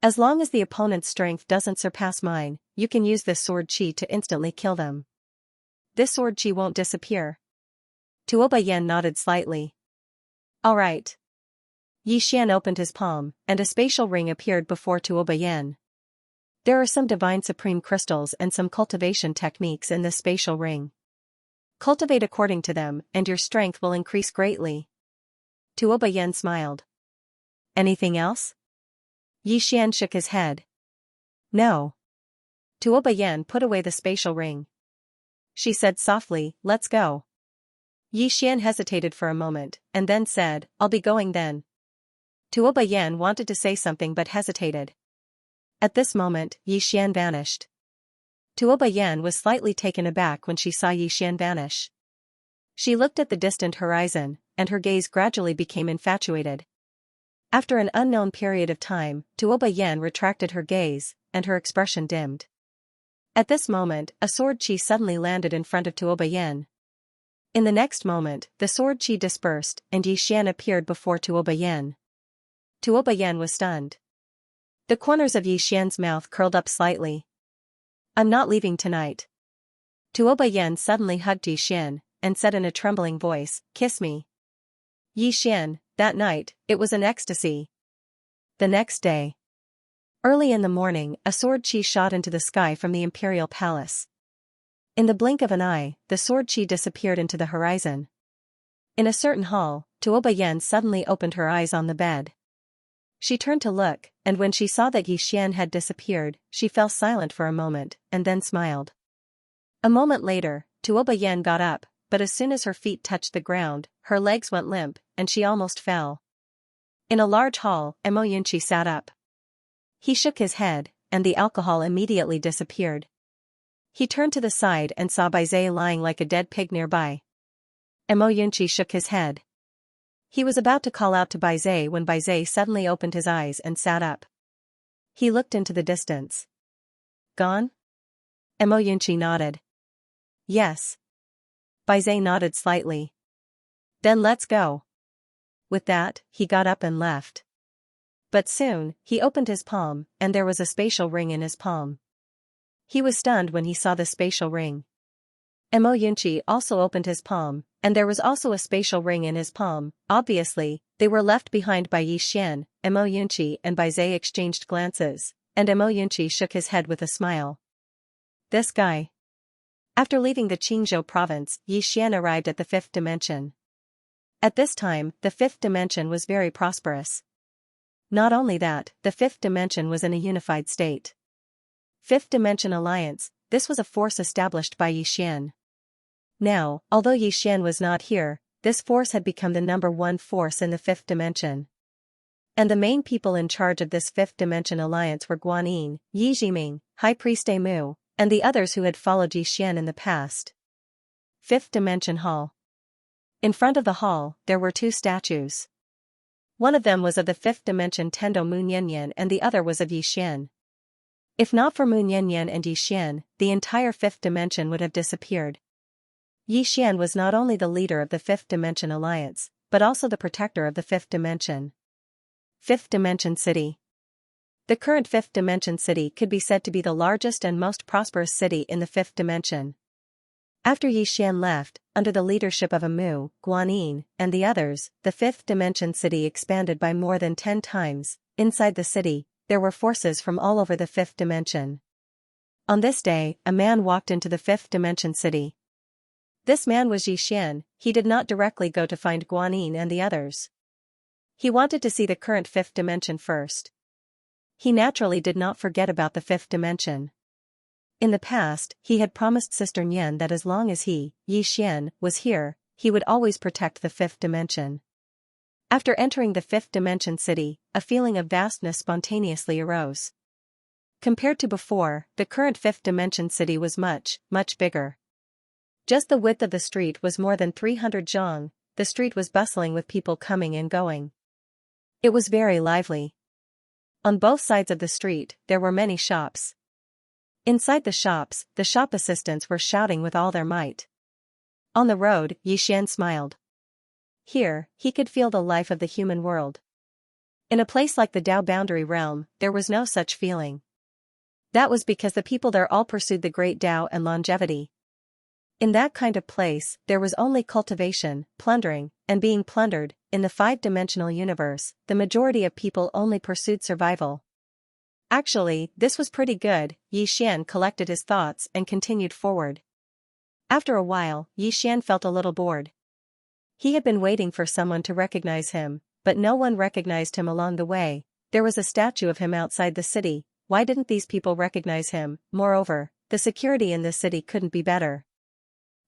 As long as the opponent's strength doesn't surpass mine, you can use this sword qi to instantly kill them. This sword qi won't disappear. Tuoba Yan nodded slightly. All right. Yi Xian opened his palm, and a spatial ring appeared before Tuoba Yan. There are some divine supreme crystals and some cultivation techniques in this spatial ring. Cultivate according to them, and your strength will increase greatly. Tuoba Yan smiled. Anything else? Yi Xian shook his head. No. Tuoba Yan put away the spatial ring. She said softly, Let's go. Yi Xian hesitated for a moment, and then said, I'll be going then. Tuoba Yan wanted to say something but hesitated. At this moment, Yi Xian vanished. Tuoba Yan was slightly taken aback when she saw Yi Xian vanish. She looked at the distant horizon, and her gaze gradually became infatuated. After an unknown period of time, Tuoba Yan retracted her gaze, and her expression dimmed. At this moment, a sword qi suddenly landed in front of Tuoba Yan. In the next moment, the sword qi dispersed, and Yi Xian appeared before Tuoba Yan. Tuoba Yan was stunned. The corners of Yi Xian's mouth curled up slightly. I'm not leaving tonight. Tuoba Yan suddenly hugged Yi Xian, and said in a trembling voice, Kiss me. Yi Xian, that night, it was an ecstasy. The next day. Early in the morning, a sword qi shot into the sky from the imperial palace. In the blink of an eye, the sword qi disappeared into the horizon. In a certain hall, Tuoba Yan suddenly opened her eyes on the bed. She turned to look, and when she saw that Yi Xian had disappeared, she fell silent for a moment, and then smiled. A moment later, Tuoba Yan got up, but as soon as her feet touched the ground, her legs went limp, and she almost fell. In a large hall, Mo Yunqi sat up. He shook his head, and the alcohol immediately disappeared. He turned to the side and saw Baizhe lying like a dead pig nearby. Mo Yunqi shook his head. He was about to call out to Baizhe when Baizhe suddenly opened his eyes and sat up. He looked into the distance. Gone? Mo Yunqi nodded. Yes. Baize nodded slightly. Then let's go. With that, he got up and left. But soon, he opened his palm, and there was a spatial ring in his palm. He was stunned when he saw the spatial ring. Mo Yunqi also opened his palm, and there was also a spatial ring in his palm. Obviously, they were left behind by Yi Xian. Mo Yunqi and Baize exchanged glances, and Mo Yunqi shook his head with a smile. This guy. After leaving the Qingzhou province, Yi Xian arrived at the fifth dimension. At this time, the fifth dimension was very prosperous. Not only that, the fifth dimension was in a unified state. Fifth Dimension Alliance, this was a force established by Yi Xian. Now, although Yi Xian was not here, this force had become the number one force in the fifth dimension. And the main people in charge of this fifth dimension alliance were Guanyin, Yi Jiming, High Priest Mu, and the others who had followed Yi Xian in the past. Fifth Dimension Hall. In front of the hall, there were two statues. One of them was of the fifth dimension Tendo Mu Nianyan and the other was of Yi Xian. If not for Mu Nianyan and Yi Xian, the entire fifth dimension would have disappeared. Yi Xian was not only the leader of the fifth dimension alliance, but also the protector of the fifth dimension. Fifth Dimension City. The current fifth dimension city could be said to be the largest and most prosperous city in the fifth dimension. After Yi Xian left, under the leadership of Mu, Guanyin, and the others, the fifth dimension city expanded by more than 10 times. Inside the city, there were forces from all over the fifth dimension. On this day, a man walked into the fifth dimension city. This man was Yi Xian. He did not directly go to find Guanyin and the others. He wanted to see the current fifth dimension first. He naturally did not forget about the fifth dimension. In the past, he had promised Sister Nian that as long as he, Yi Xian, was here, he would always protect the fifth dimension. After entering the fifth dimension city, a feeling of vastness spontaneously arose. Compared to before, the current fifth dimension city was much, much bigger. Just the width of the street was more than 300 zhang. The street was bustling with people coming and going. It was very lively. On both sides of the street, there were many shops. Inside the shops, the shop assistants were shouting with all their might. On the road, Yi Xian smiled. Here, he could feel the life of the human world. In a place like the Dao Boundary Realm, there was no such feeling. That was because the people there all pursued the great Dao and longevity. In that kind of place, there was only cultivation, plundering, and being plundered. In the five-dimensional universe, the majority of people only pursued survival. Actually, this was pretty good. Yi Xian collected his thoughts and continued forward. After a while, Yi Xian felt a little bored. He had been waiting for someone to recognize him, but no one recognized him along the way. There was a statue of him outside the city. Why didn't these people recognize him? Moreover, the security in this city couldn't be better.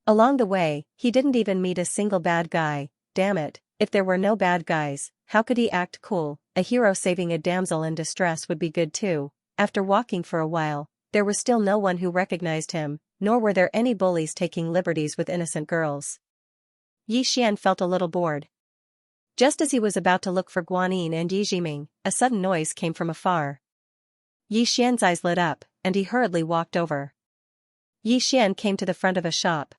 Along the way, he didn't even meet a single bad guy. Damn it, if there were no bad guys, how could he act cool? A hero saving a damsel in distress would be good too. After walking for a while, there was still no one who recognized him, nor were there any bullies taking liberties with innocent girls. Yi Xian felt a little bored. Just as he was about to look for Guanyin and Yi Jiming, a sudden noise came from afar. Yi Xian's eyes lit up, and he hurriedly walked over. Yi Xian came to the front of a shop.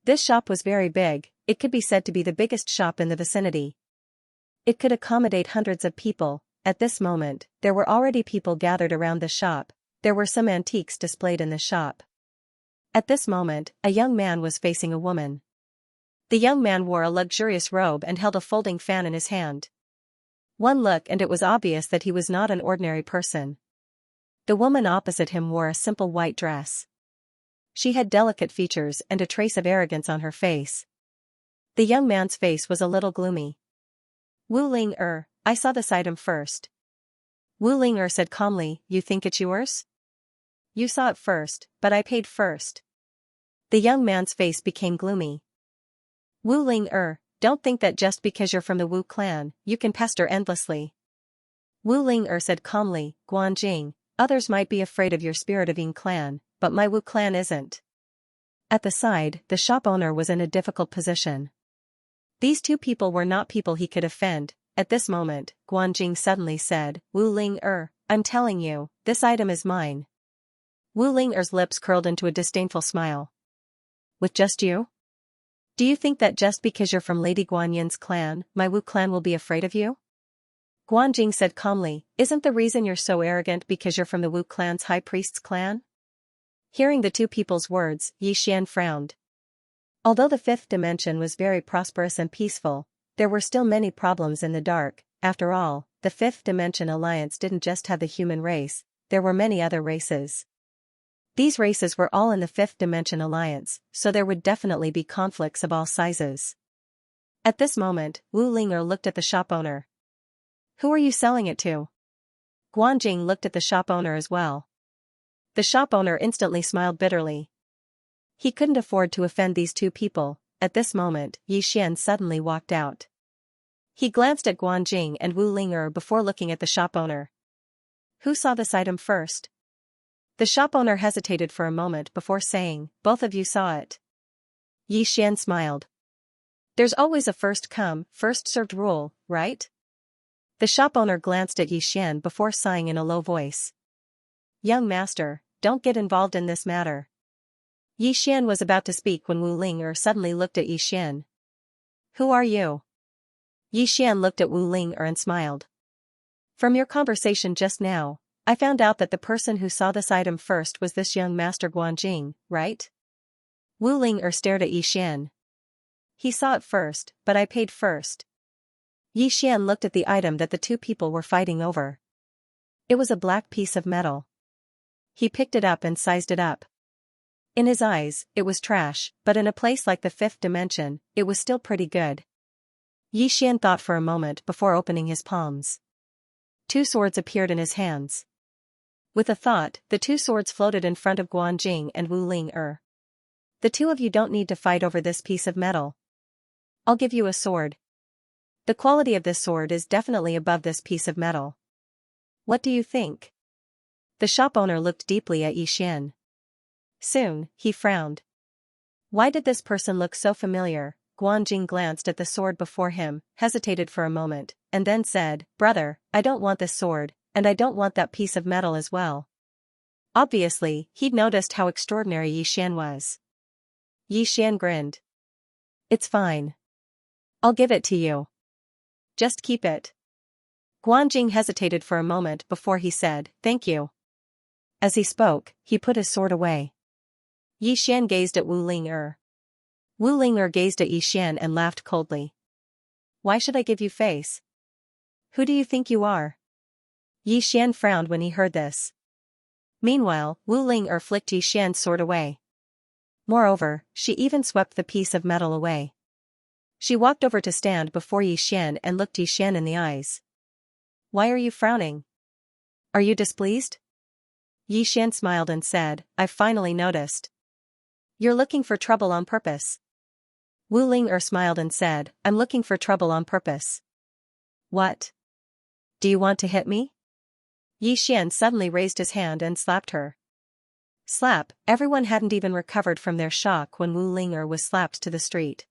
This shop was very big. It could be said to be the biggest shop in the vicinity. It could accommodate hundreds of people. At this moment, there were already people gathered around the shop. There were some antiques displayed in the shop. At this moment, a young man was facing a woman. The young man wore a luxurious robe and held a folding fan in his hand. One look and it was obvious that he was not an ordinary person. The woman opposite him wore a simple white dress. She had delicate features and a trace of arrogance on her face. The young man's face was a little gloomy. Wu Ling I saw this item first. Wu Ling said calmly, you think it's yours? You saw it first, but I paid first. The young man's face became gloomy. Wu Ling don't think that just because you're from the Wu clan, you can pester endlessly. Wu Ling said calmly, Guanjing, others might be afraid of your Spirit of Yin clan, but my Wu clan isn't. At the side, the shop owner was in a difficult position. These two people were not people he could offend. At this moment, Guanjing suddenly said, Wu Ling I'm telling you, this item is mine. Wu Ling lips curled into a disdainful smile. With just you? Do you think that just because you're from Lady Guanyin's clan, my Wu clan will be afraid of you? Guanjing said calmly, isn't the reason you're so arrogant because you're from the Wu clan's high priest's clan? Hearing the two people's words, Yi Xian frowned. Although the fifth dimension was very prosperous and peaceful, there were still many problems in the dark. After all, the fifth dimension alliance didn't just have the human race, there were many other races. These races were all in the fifth dimension alliance, so there would definitely be conflicts of all sizes. At this moment, Wu Ling'er looked at the shop owner. Who are you selling it to? Guanjing looked at the shop owner as well. The shop owner instantly smiled bitterly. He couldn't afford to offend these two people. At this moment, Yi Xian suddenly walked out. He glanced at Guanjing and Wu Ling'er before looking at the shop owner. Who saw this item first? The shop owner hesitated for a moment before saying, both of you saw it. Yi Xian smiled. There's always a first come, first served rule, right? The shop owner glanced at Yi Xian before sighing in a low voice. Young master, don't get involved in this matter. Yi Xian was about to speak when Wu Ling'er suddenly looked at Yi Xian. Who are you? Yi Xian looked at Wu Ling'er and smiled. From your conversation just now, I found out that the person who saw this item first was this young master Guanjing, right? Wu Ling'er stared at Yi Xian. He saw it first, but I paid first. Yi Xian looked at the item that the two people were fighting over. It was a black piece of metal. He picked it up and sized it up. In his eyes, it was trash, but in a place like the fifth dimension, it was still pretty good. Yi Xian thought for a moment before opening his palms. Two swords appeared in his hands. With a thought, the two swords floated in front of Guanjing and Wu Ling'er. The two of you don't need to fight over this piece of metal. I'll give you a sword. The quality of this sword is definitely above this piece of metal. What do you think? The shop owner looked deeply at Yi Xian. Soon, he frowned. Why did this person look so familiar? Guanjing glanced at the sword before him, hesitated for a moment, and then said, Brother, I don't want this sword, and I don't want that piece of metal as well. Obviously, he'd noticed how extraordinary Yi Xian was. Yi Xian grinned. It's fine. I'll give it to you. Just keep it. Guanjing hesitated for a moment before he said, Thank you. As he spoke, he put his sword away. Yi Xian gazed at Wu Ling'er. Wu Ling'er gazed at Yi Xian and laughed coldly. Why should I give you face? Who do you think you are? Yi Xian frowned when he heard this. Meanwhile, Wu Ling'er flicked Yi Xian's sword away. Moreover, she even swept the piece of metal away. She walked over to stand before Yi Xian and looked Yi Xian in the eyes. Why are you frowning? Are you displeased? Yi Xian smiled and said, I've finally noticed. You're looking for trouble on purpose. Wu Ling'er smiled and said, I'm looking for trouble on purpose. What? Do you want to hit me? Yi Xian suddenly raised his hand and slapped her. Slap, everyone hadn't even recovered from their shock when Wu Ling'er was slapped to the street.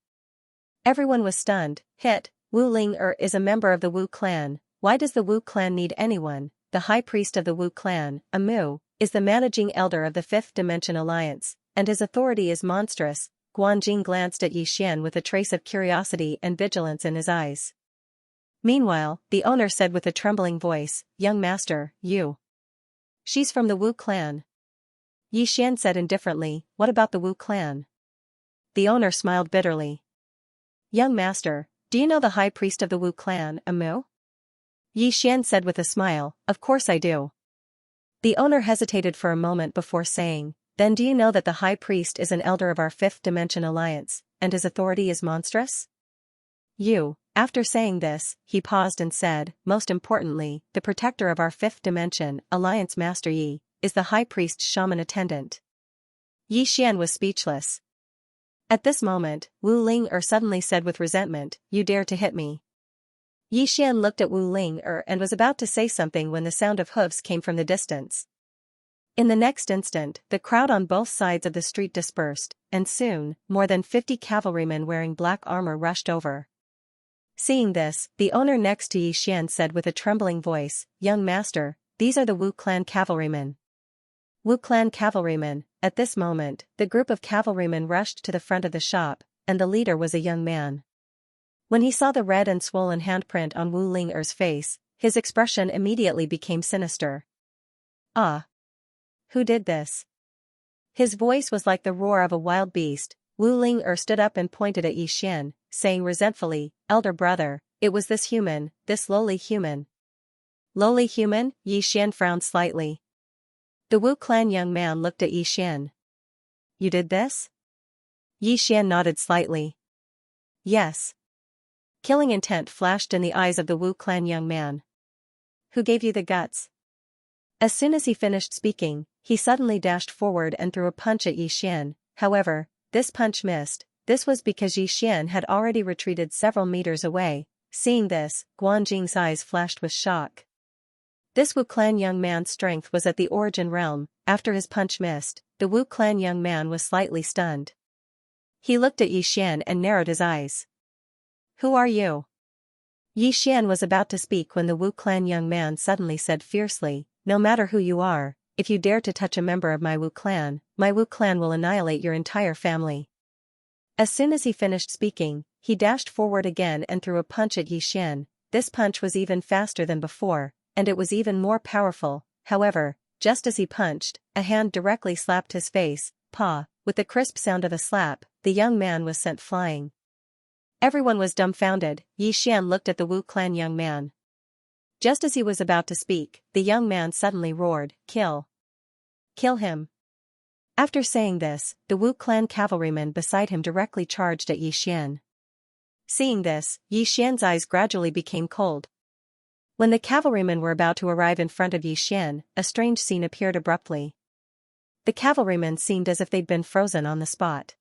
Everyone was stunned. Hit, Wu Ling'er is a member of the Wu clan. Why does the Wu clan need anyone? The high priest of the Wu clan, Amu, is the managing elder of the Fifth Dimension Alliance, and his authority is monstrous. Guanjing glanced at Yi Xian with a trace of curiosity and vigilance in his eyes. Meanwhile, the owner said with a trembling voice, Young master, you. She's from the Wu clan. Yi Xian said indifferently, What about the Wu clan? The owner smiled bitterly. Young master, do you know the high priest of the Wu clan, Amu? Yi Xian said with a smile, Of course I do. The owner hesitated for a moment before saying, Then do you know that the high priest is an elder of our Fifth Dimension Alliance, and his authority is monstrous? After saying this, he paused and said, Most importantly, the protector of our Fifth Dimension Alliance Master Yi, is the high priest's shaman attendant. Yi Xian was speechless. At this moment, Wu Ling'er suddenly said with resentment, You dare to hit me. Yi Xian looked at Wu Ling'er and was about to say something when the sound of hoofs came from the distance. In the next instant, the crowd on both sides of the street dispersed, and soon, more than 50 cavalrymen wearing black armor rushed over. Seeing this, the owner next to Yi Xian said with a trembling voice, Young master, these are the Wu clan cavalrymen. Wu clan cavalrymen. At this moment, the group of cavalrymen rushed to the front of the shop, and the leader was a young man. When he saw the red and swollen handprint on Wu Ling-er's face, his expression immediately became sinister. Ah! Who did this? His voice was like the roar of a wild beast. Wu Ling-er stood up and pointed at Yi Xian, saying resentfully, "Elder brother, it was this human, this lowly human." Lowly human? Yi Xian frowned slightly. The Wu clan young man looked at Yi Xian. You did this? Yi Xian nodded slightly. Yes. Killing intent flashed in the eyes of the Wu clan young man. Who gave you the guts? As soon as he finished speaking, he suddenly dashed forward and threw a punch at Yi Xian. However, this punch missed. This was because Yi Xian had already retreated several meters away. Seeing this, Guanjing's eyes flashed with shock. This Wu clan young man's strength was at the origin realm. After his punch missed, the Wu clan young man was slightly stunned. He looked at Yi Xian and narrowed his eyes. Who are you? Yi Xian was about to speak when the Wu clan young man suddenly said fiercely, "No matter who you are, if you dare to touch a member of my Wu clan will annihilate your entire family." As soon as he finished speaking, he dashed forward again and threw a punch at Yi Xian. This punch was even faster than before, and it was even more powerful. However, just as he punched, a hand directly slapped his face. "Pa!" With the crisp sound of a slap, the young man was sent flying. Everyone was dumbfounded. Yi Xian looked at the Wu clan young man. Just as he was about to speak, the young man suddenly roared, "Kill! Kill him!" After saying this, the Wu clan cavalryman beside him directly charged at Yi Xian. Seeing this, Yi Xian's eyes gradually became cold. When the cavalrymen were about to arrive in front of Yi Xian, a strange scene appeared abruptly. The cavalrymen seemed as if they'd been frozen on the spot.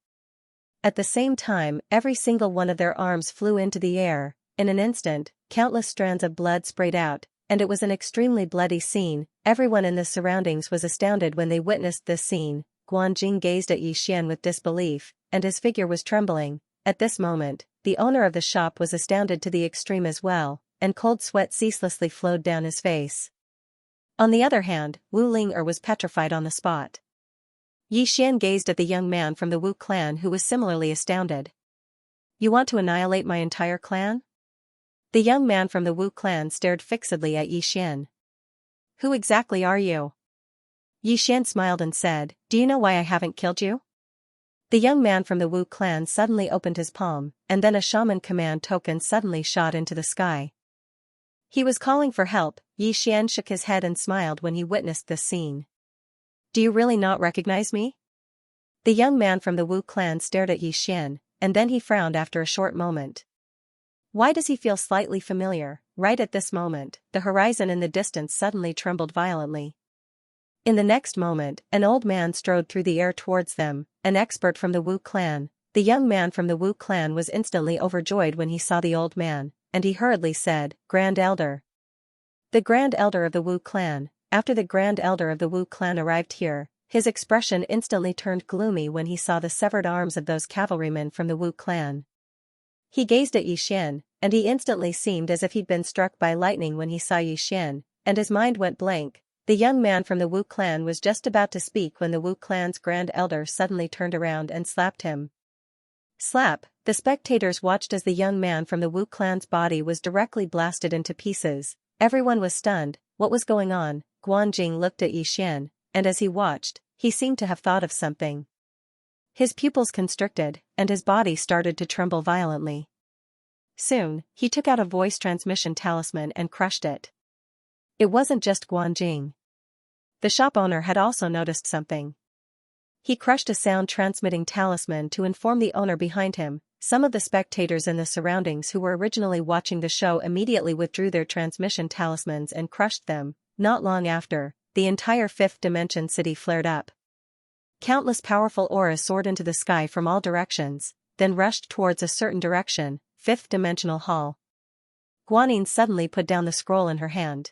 At the same time, every single one of their arms flew into the air. In an instant, countless strands of blood sprayed out, and it was an extremely bloody scene. Everyone in the surroundings was astounded when they witnessed this scene. Guanjing gazed at Yi Xian with disbelief, and his figure was trembling. At this moment, the owner of the shop was astounded to the extreme as well, and cold sweat ceaselessly flowed down his face. On the other hand, Wu Ling-er was petrified on the spot. Yi Xian gazed at the young man from the Wu clan who was similarly astounded. You want to annihilate my entire clan? The young man from the Wu clan stared fixedly at Yi Xian. Who exactly are you? Yi Xian smiled and said, Do you know why I haven't killed you? The young man from the Wu clan suddenly opened his palm, and then a shaman command token suddenly shot into the sky. He was calling for help. Yi Xian shook his head and smiled when he witnessed this scene. Do you really not recognize me? The young man from the Wu clan stared at Yi Xian, and then he frowned after a short moment. Why does he feel slightly familiar? Right at this moment, the horizon in the distance suddenly trembled violently. In the next moment, an old man strode through the air towards them, an expert from the Wu clan. The young man from the Wu clan was instantly overjoyed when he saw the old man, and he hurriedly said, Grand Elder. The Grand Elder of the Wu clan. After the Grand Elder of the Wu clan arrived here, his expression instantly turned gloomy when he saw the severed arms of those cavalrymen from the Wu clan. He gazed at Yi Xian, and he instantly seemed as if he'd been struck by lightning when he saw Yi Xian, and his mind went blank. The young man from the Wu clan was just about to speak when the Wu clan's Grand Elder suddenly turned around and slapped him. Slap! The spectators watched as the young man from the Wu clan's body was directly blasted into pieces. Everyone was stunned. What was going on? Guanjing looked at Yi Xian, and as he watched, he seemed to have thought of something. His pupils constricted, and his body started to tremble violently. Soon, he took out a voice transmission talisman and crushed it. It wasn't just Guanjing. The shop owner had also noticed something. He crushed a sound-transmitting talisman to inform the owner behind him. Some of the spectators in the surroundings who were originally watching the show immediately withdrew their transmission talismans and crushed them. Not long after, the entire fifth dimension city flared up. Countless powerful auras soared into the sky from all directions, then rushed towards a certain direction, fifth dimensional hall. Guanyin suddenly put down the scroll in her hand.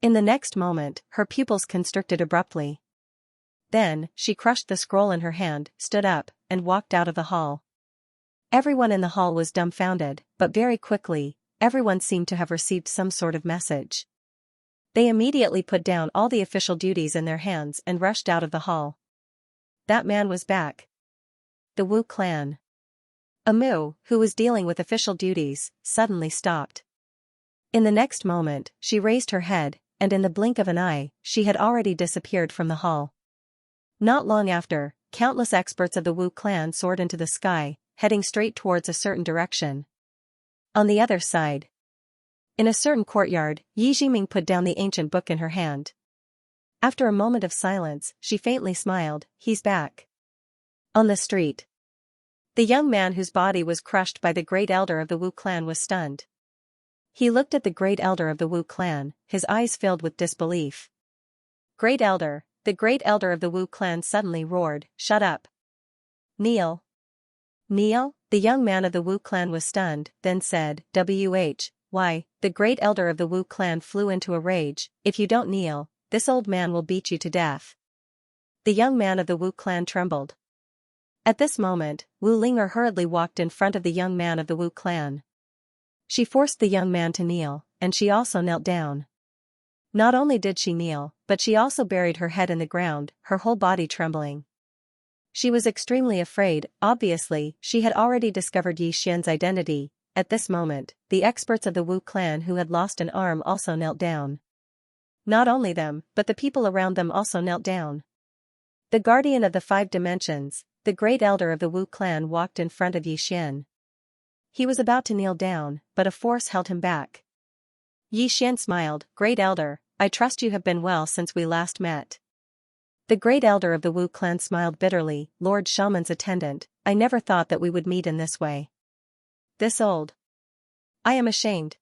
In the next moment, her pupils constricted abruptly. Then, she crushed the scroll in her hand, stood up, and walked out of the hall. Everyone in the hall was dumbfounded, but very quickly, everyone seemed to have received some sort of message. They immediately put down all the official duties in their hands and rushed out of the hall. That man was back. The Wu clan. Amu, who was dealing with official duties, suddenly stopped. In the next moment, she raised her head, and in the blink of an eye, she had already disappeared from the hall. Not long after, countless experts of the Wu clan soared into the sky, heading straight towards a certain direction. On the other side, in a certain courtyard, Yi Jiming put down the ancient book in her hand. After a moment of silence, she faintly smiled. He's back. On the street, the young man whose body was crushed by the great elder of the Wu clan was stunned. He looked at the great elder of the Wu clan, his eyes filled with disbelief. Great elder, the great elder of the Wu clan suddenly roared, "Shut up! Kneel!" Kneel? The young man of the Wu clan was stunned, then said, why, the great elder of the Wu clan flew into a rage, "If you don't kneel, this old man will beat you to death." The young man of the Wu clan trembled. At this moment, Wu Linger hurriedly walked in front of the young man of the Wu clan. She forced the young man to kneel, and she also knelt down. Not only did she kneel, but she also buried her head in the ground, her whole body trembling. She was extremely afraid. Obviously, she had already discovered Yi Xian's identity. At this moment, the experts of the Wu clan who had lost an arm also knelt down. Not only them, but the people around them also knelt down. The guardian of the 5 dimensions, the great elder of the Wu clan, walked in front of Yi Xian. He was about to kneel down, but a force held him back. Yi Xian smiled, "Great elder, I trust you have been well since we last met." The great elder of the Wu clan smiled bitterly, "Lord Shaman's attendant, I never thought that we would meet in this way. This old. I am ashamed."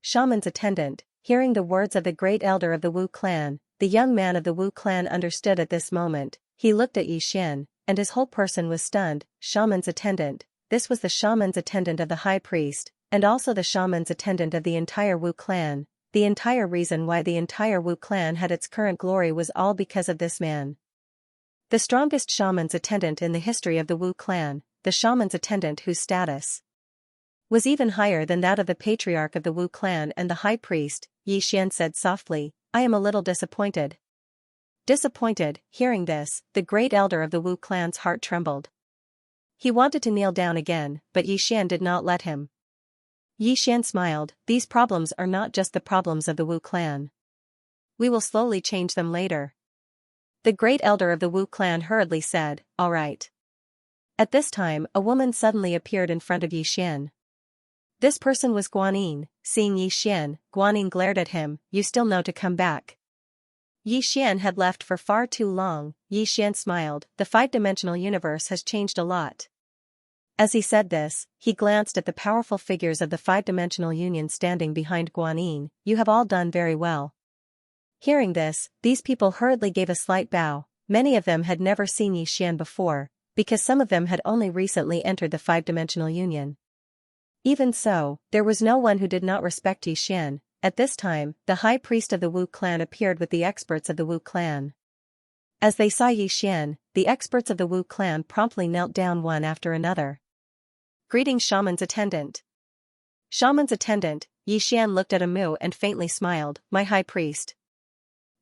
Shaman's attendant, hearing the words of the great elder of the Wu clan, the young man of the Wu clan understood at this moment. He looked at Yi Xian, and his whole person was stunned. Shaman's attendant, this was the shaman's attendant of the high priest, and also the shaman's attendant of the entire Wu clan. The entire reason why the entire Wu clan had its current glory was all because of this man. The strongest shaman's attendant in the history of the Wu clan, the shaman's attendant whose status was even higher than that of the patriarch of the Wu clan and the high priest. Yi Xian said softly, "I am a little disappointed." Disappointed, hearing this, the great elder of the Wu clan's heart trembled. He wanted to kneel down again, but Yi Xian did not let him. Yi Xian smiled, "These problems are not just the problems of the Wu clan. We will slowly change them later." The great elder of the Wu clan hurriedly said, "All right." At this time, a woman suddenly appeared in front of Yi Xian. This person was Guanyin. Seeing Yi Xian, Guanyin glared at him, "You still know to come back." Yi Xian had left for far too long. Yi Xian smiled, "The 5-dimensional universe has changed a lot." As he said this, he glanced at the powerful figures of the 5-dimensional union standing behind Guanyin. "You have all done very well." Hearing this, these people hurriedly gave a slight bow. Many of them had never seen Yi Xian before, because some of them had only recently entered the 5-dimensional union. Even so, there was no one who did not respect Yi Xian. At this time, the high priest of the Wu clan appeared with the experts of the Wu clan. As they saw Yi Xian, the experts of the Wu clan promptly knelt down one after another. "Greetings, shaman's attendant." Shaman's attendant, Yi Xian looked at Amu and faintly smiled, "My high priest."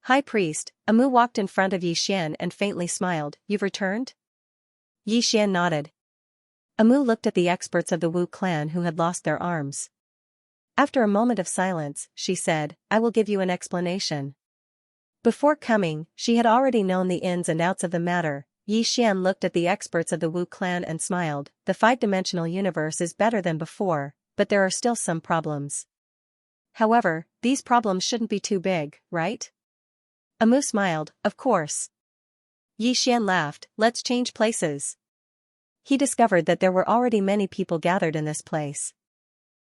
High priest, Amu walked in front of Yi Xian and faintly smiled, "You've returned?" Yi Xian nodded. Amu looked at the experts of the Wu clan who had lost their arms. After a moment of silence, she said, "I will give you an explanation." Before coming, she had already known the ins and outs of the matter. Yi Xian looked at the experts of the Wu clan and smiled, "The 5-dimensional universe is better than before, but there are still some problems. However, these problems shouldn't be too big, right?" Amu smiled, "Of course." Yi Xian laughed, "Let's change places." He discovered that there were already many people gathered in this place.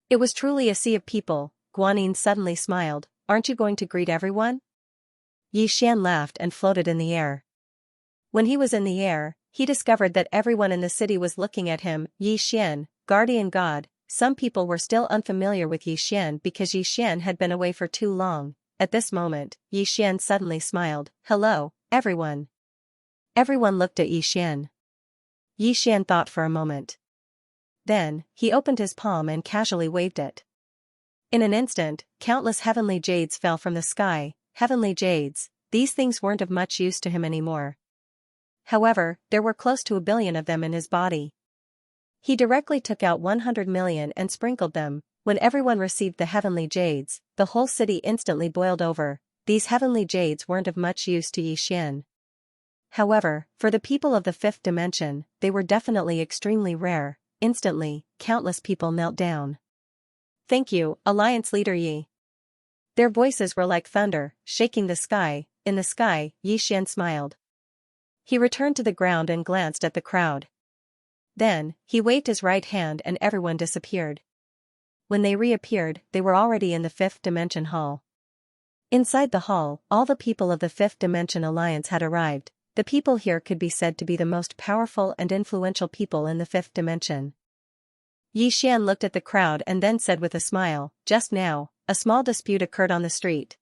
It was truly a sea of people. Guanyin suddenly smiled, "Aren't you going to greet everyone?" Yi Xian laughed and floated in the air. When he was in the air, he discovered that everyone in the city was looking at him. Yi Xian, guardian god. Some people were still unfamiliar with Yi Xian because Yi Xian had been away for too long. At this moment, Yi Xian suddenly smiled, "Hello, everyone." Everyone looked at Yi Xian. Yi Xian thought for a moment. Then, he opened his palm and casually waved it. In an instant, countless heavenly jades fell from the sky. Heavenly jades, these things weren't of much use to him anymore. However, there were close to 1 billion of them in his body. He directly took out 100 million and sprinkled them. When everyone received the heavenly jades, the whole city instantly boiled over. These heavenly jades weren't of much use to Xian. However, for the people of the fifth dimension, they were definitely extremely rare. Instantly, countless people knelt down. "Thank you, Alliance Leader Yi." Their voices were like thunder, shaking the sky. In the sky, Xian smiled. He returned to the ground and glanced at the crowd. Then, he waved his right hand and everyone disappeared. When they reappeared, they were already in the fifth dimension hall. Inside the hall, all the people of the fifth dimension alliance had arrived. The people here could be said to be the most powerful and influential people in the fifth dimension. Xian looked at the crowd and then said with a smile, "Just now, a small dispute occurred on the street.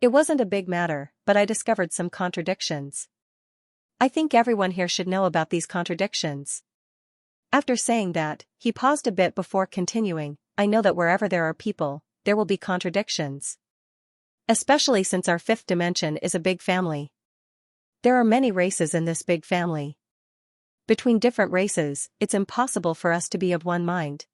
It wasn't a big matter, but I discovered some contradictions. I think everyone here should know about these contradictions." After saying that, he paused a bit before continuing, "I know that wherever there are people, there will be contradictions. Especially since our fifth dimension is a big family. There are many races in this big family. Between different races, it's impossible for us to be of one mind."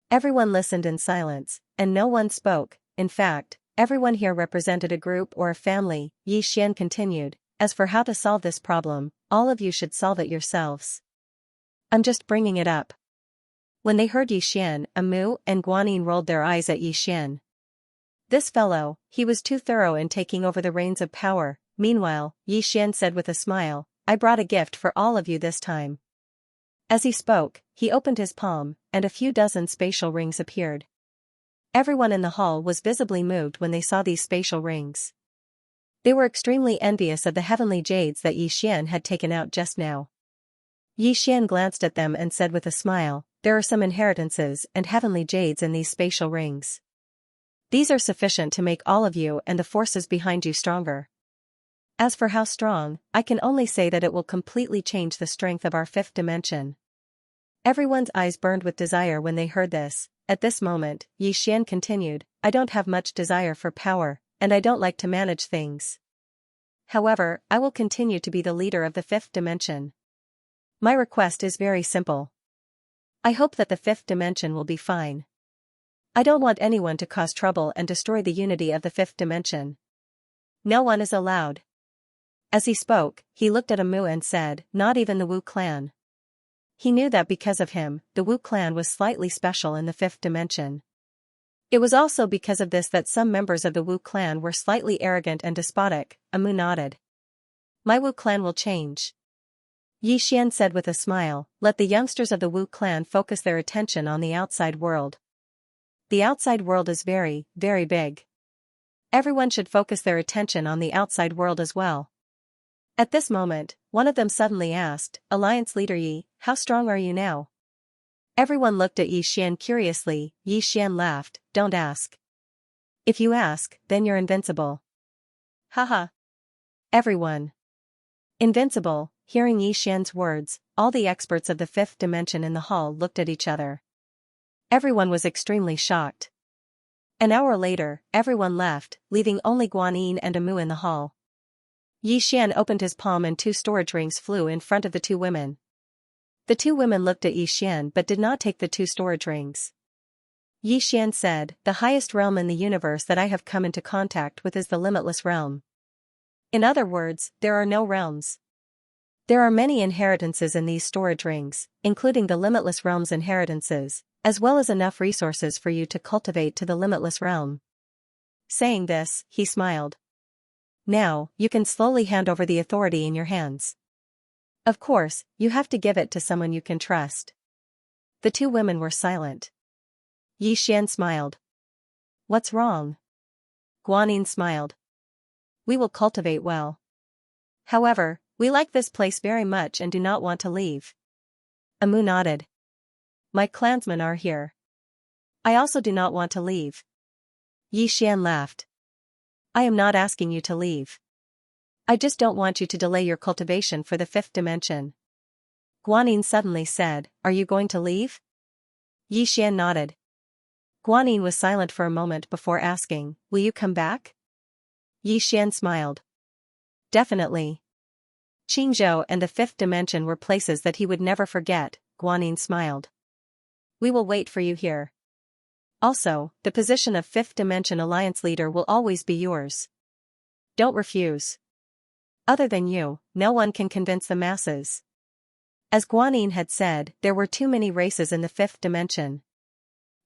Everyone listened in silence, and no one spoke. In fact, everyone here represented a group or a family. Xian continued, "As for how to solve this problem, all of you should solve it yourselves. I'm just bringing it up." When they heard Xian, Amu and Guanyin rolled their eyes at Xian. This fellow, he was too thorough in taking over the reins of power. Meanwhile, Xian said with a smile, "I brought a gift for all of you this time." As he spoke, he opened his palm, and a few dozen spatial rings appeared. Everyone in the hall was visibly moved when they saw these spatial rings. They were extremely envious of the heavenly jades that Xian had taken out just now. Xian glanced at them and said with a smile, "There are some inheritances and heavenly jades in these spatial rings. These are sufficient to make all of you and the forces behind you stronger. As for how strong, I can only say that it will completely change the strength of our fifth dimension." Everyone's eyes burned with desire when they heard this. At this moment, Xian continued, "I don't have much desire for power, and I don't like to manage things. However, I will continue to be the leader of the fifth dimension. My request is very simple. I hope that the fifth dimension will be fine. I don't want anyone to cause trouble and destroy the unity of the fifth dimension. No one is allowed." As he spoke, he looked at Amu and said, "Not even the Wu clan." He knew that because of him, the Wu clan was slightly special in the fifth dimension. It was also because of this that some members of the Wu clan were slightly arrogant and despotic. Amu nodded. "My Wu clan will change." Xian said with a smile, "Let the youngsters of the Wu clan focus their attention on the outside world. The outside world is very, very big. Everyone should focus their attention on the outside world as well." At this moment, one of them suddenly asked, "Alliance Leader Yi, how strong are you now?" Everyone looked at Xian curiously. Xian laughed, "Don't ask. If you ask, then you're invincible." Haha. Everyone. Invincible. Hearing Xian's words, all the experts of the fifth dimension in the hall looked at each other. Everyone was extremely shocked. An hour later, everyone left, leaving only Guanyin and Amu in the hall. Xian opened his palm and 2 storage rings flew in front of the 2 women. The 2 women looked at Xian but did not take the 2 storage rings. Xian said, "The highest realm in the universe that I have come into contact with is the limitless realm. In other words, there are no realms. There are many inheritances in these storage rings, including the limitless realm's inheritances, as well as enough resources for you to cultivate to the limitless realm." Saying this, he smiled. "Now, you can slowly hand over the authority in your hands. Of course, you have to give it to someone you can trust." The 2 women were silent. Xian smiled. "What's wrong?" Guanyin smiled. "We will cultivate well. However, we like this place very much and do not want to leave." Amu nodded. "My clansmen are here. I also do not want to leave." Xian laughed. "I am not asking you to leave. I just don't want you to delay your cultivation for the fifth dimension." Guanyin suddenly said, "Are you going to leave?" Xian nodded. Guanyin was silent for a moment before asking, "Will you come back?" Xian smiled. "Definitely. Qingzhou and the fifth dimension were places that he would never forget. Guanyin smiled. We will wait for you here. Also, the position of fifth dimension alliance leader will always be yours. Don't refuse. Other than you, no one can convince the masses. As Guanyin had said, there were too many races in the fifth dimension.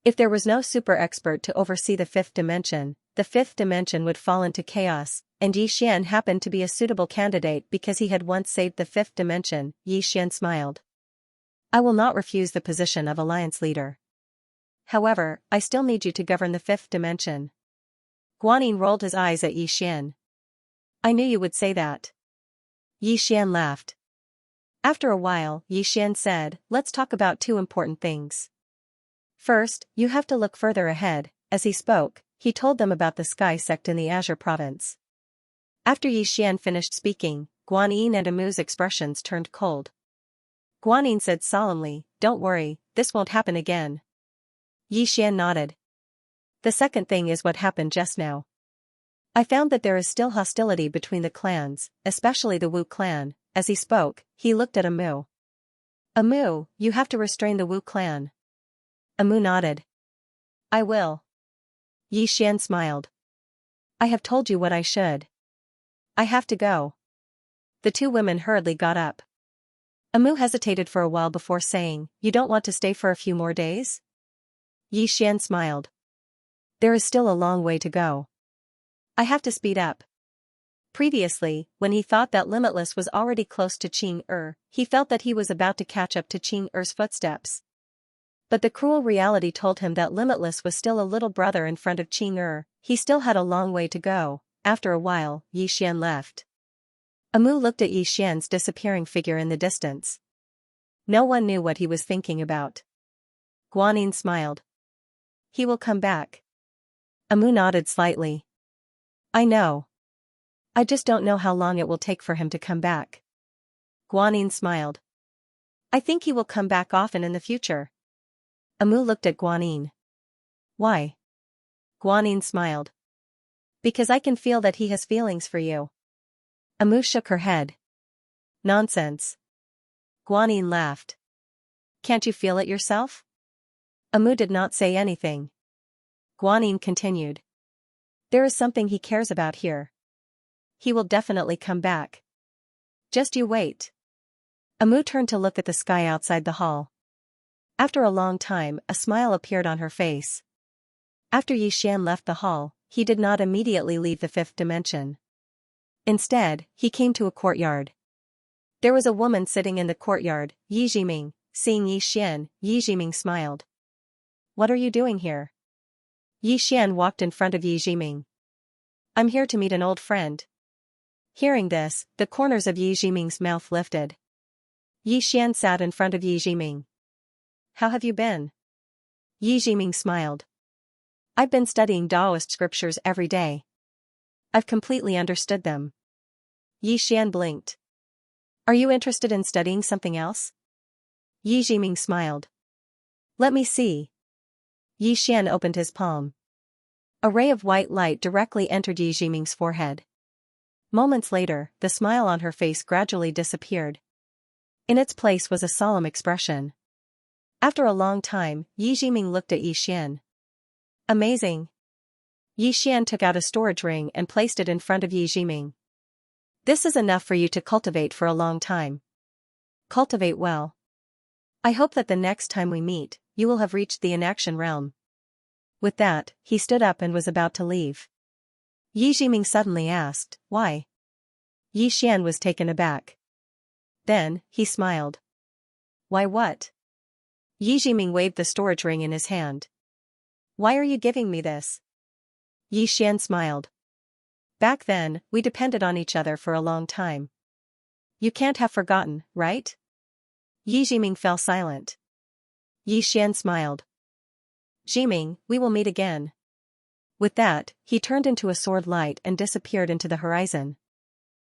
If there was no super expert to oversee the fifth dimension would fall into chaos, and Yi Xian happened to be a suitable candidate because he had once saved the fifth dimension. Yi Xian smiled. I will not refuse the position of alliance leader. However, I still need you to govern the fifth dimension. Guanyin rolled his eyes at Yi Xian. I knew you would say that. Yi Xian laughed. After a while, Yi Xian said, let's talk about two important things. First, you have to look further ahead. As he spoke, he told them about the Sky sect in the Azure province. After Yi Xian finished speaking, Guanyin and Amu's expressions turned cold. Guanyin said solemnly, don't worry, this won't happen again. Yi Xian nodded. The second thing is what happened just now. I found that there is still hostility between the clans, especially the Wu clan. As he spoke, he looked at Amu. Amu, you have to restrain the Wu clan. Amu nodded. I will. Yi Xian smiled. I have told you what I should. I have to go. The two women hurriedly got up. Amu hesitated for a while before saying, you don't want to stay for a few more days? Yi Xian smiled. There is still a long way to go. I have to speed up. Previously, when he thought that Limitless was already close to Qing he felt that he was about to catch up to Qing footsteps. But the cruel reality told him that Limitless was still a little brother in front of Qing he still had a long way to go. After a while, Yi Xian left. Amu looked at Yi Xian's disappearing figure in the distance. No one knew what he was thinking about. Guanyin smiled. He will come back. Amu nodded slightly. I know. I just don't know how long it will take for him to come back. Guanyin smiled. I think he will come back often in the future. Amu looked at Guanyin. Why? Guanyin smiled. Because I can feel that he has feelings for you. Amu shook her head. Nonsense. Guanyin laughed. Can't you feel it yourself? Amu did not say anything. Guanyin continued. There is something he cares about here. He will definitely come back. Just you wait. Amu turned to look at the sky outside the hall. After a long time, a smile appeared on her face. After Yi Xian left the hall, he did not immediately leave the fifth dimension. Instead, he came to a courtyard. There was a woman sitting in the courtyard, Yi Jiming. Seeing Yi Xian, Yi Jiming smiled. What are you doing here? Yi Xian walked in front of Yi Jiming. I'm here to meet an old friend. Hearing this, the corners of Yi Jiming's mouth lifted. Yi Xian sat in front of Yi Jiming. How have you been? Yi Jiming smiled. I've been studying Taoist scriptures every day. I've completely understood them. Yi Xian blinked. Are you interested in studying something else? Yi Jiming smiled. Let me see. Yi Xian opened his palm. A ray of white light directly entered Yi Jiming's forehead. Moments later, the smile on her face gradually disappeared. In its place was a solemn expression. After a long time, Yi Jiming looked at Yi Xian. Amazing. Yi Xian took out a storage ring and placed it in front of Yi Jiming. This is enough for you to cultivate for a long time. Cultivate well. I hope that the next time we meet, you will have reached the inaction realm. With that, he stood up and was about to leave. Yi Jiming suddenly asked, why? Yi Xian was taken aback. Then, he smiled. Why what? Yi Jiming waved the storage ring in his hand. Why are you giving me this? Yi Xian smiled. Back then, we depended on each other for a long time. You can't have forgotten, right? Yi Jiming fell silent. Yi Xian smiled. Jiming, we will meet again. With that, he turned into a sword light and disappeared into the horizon.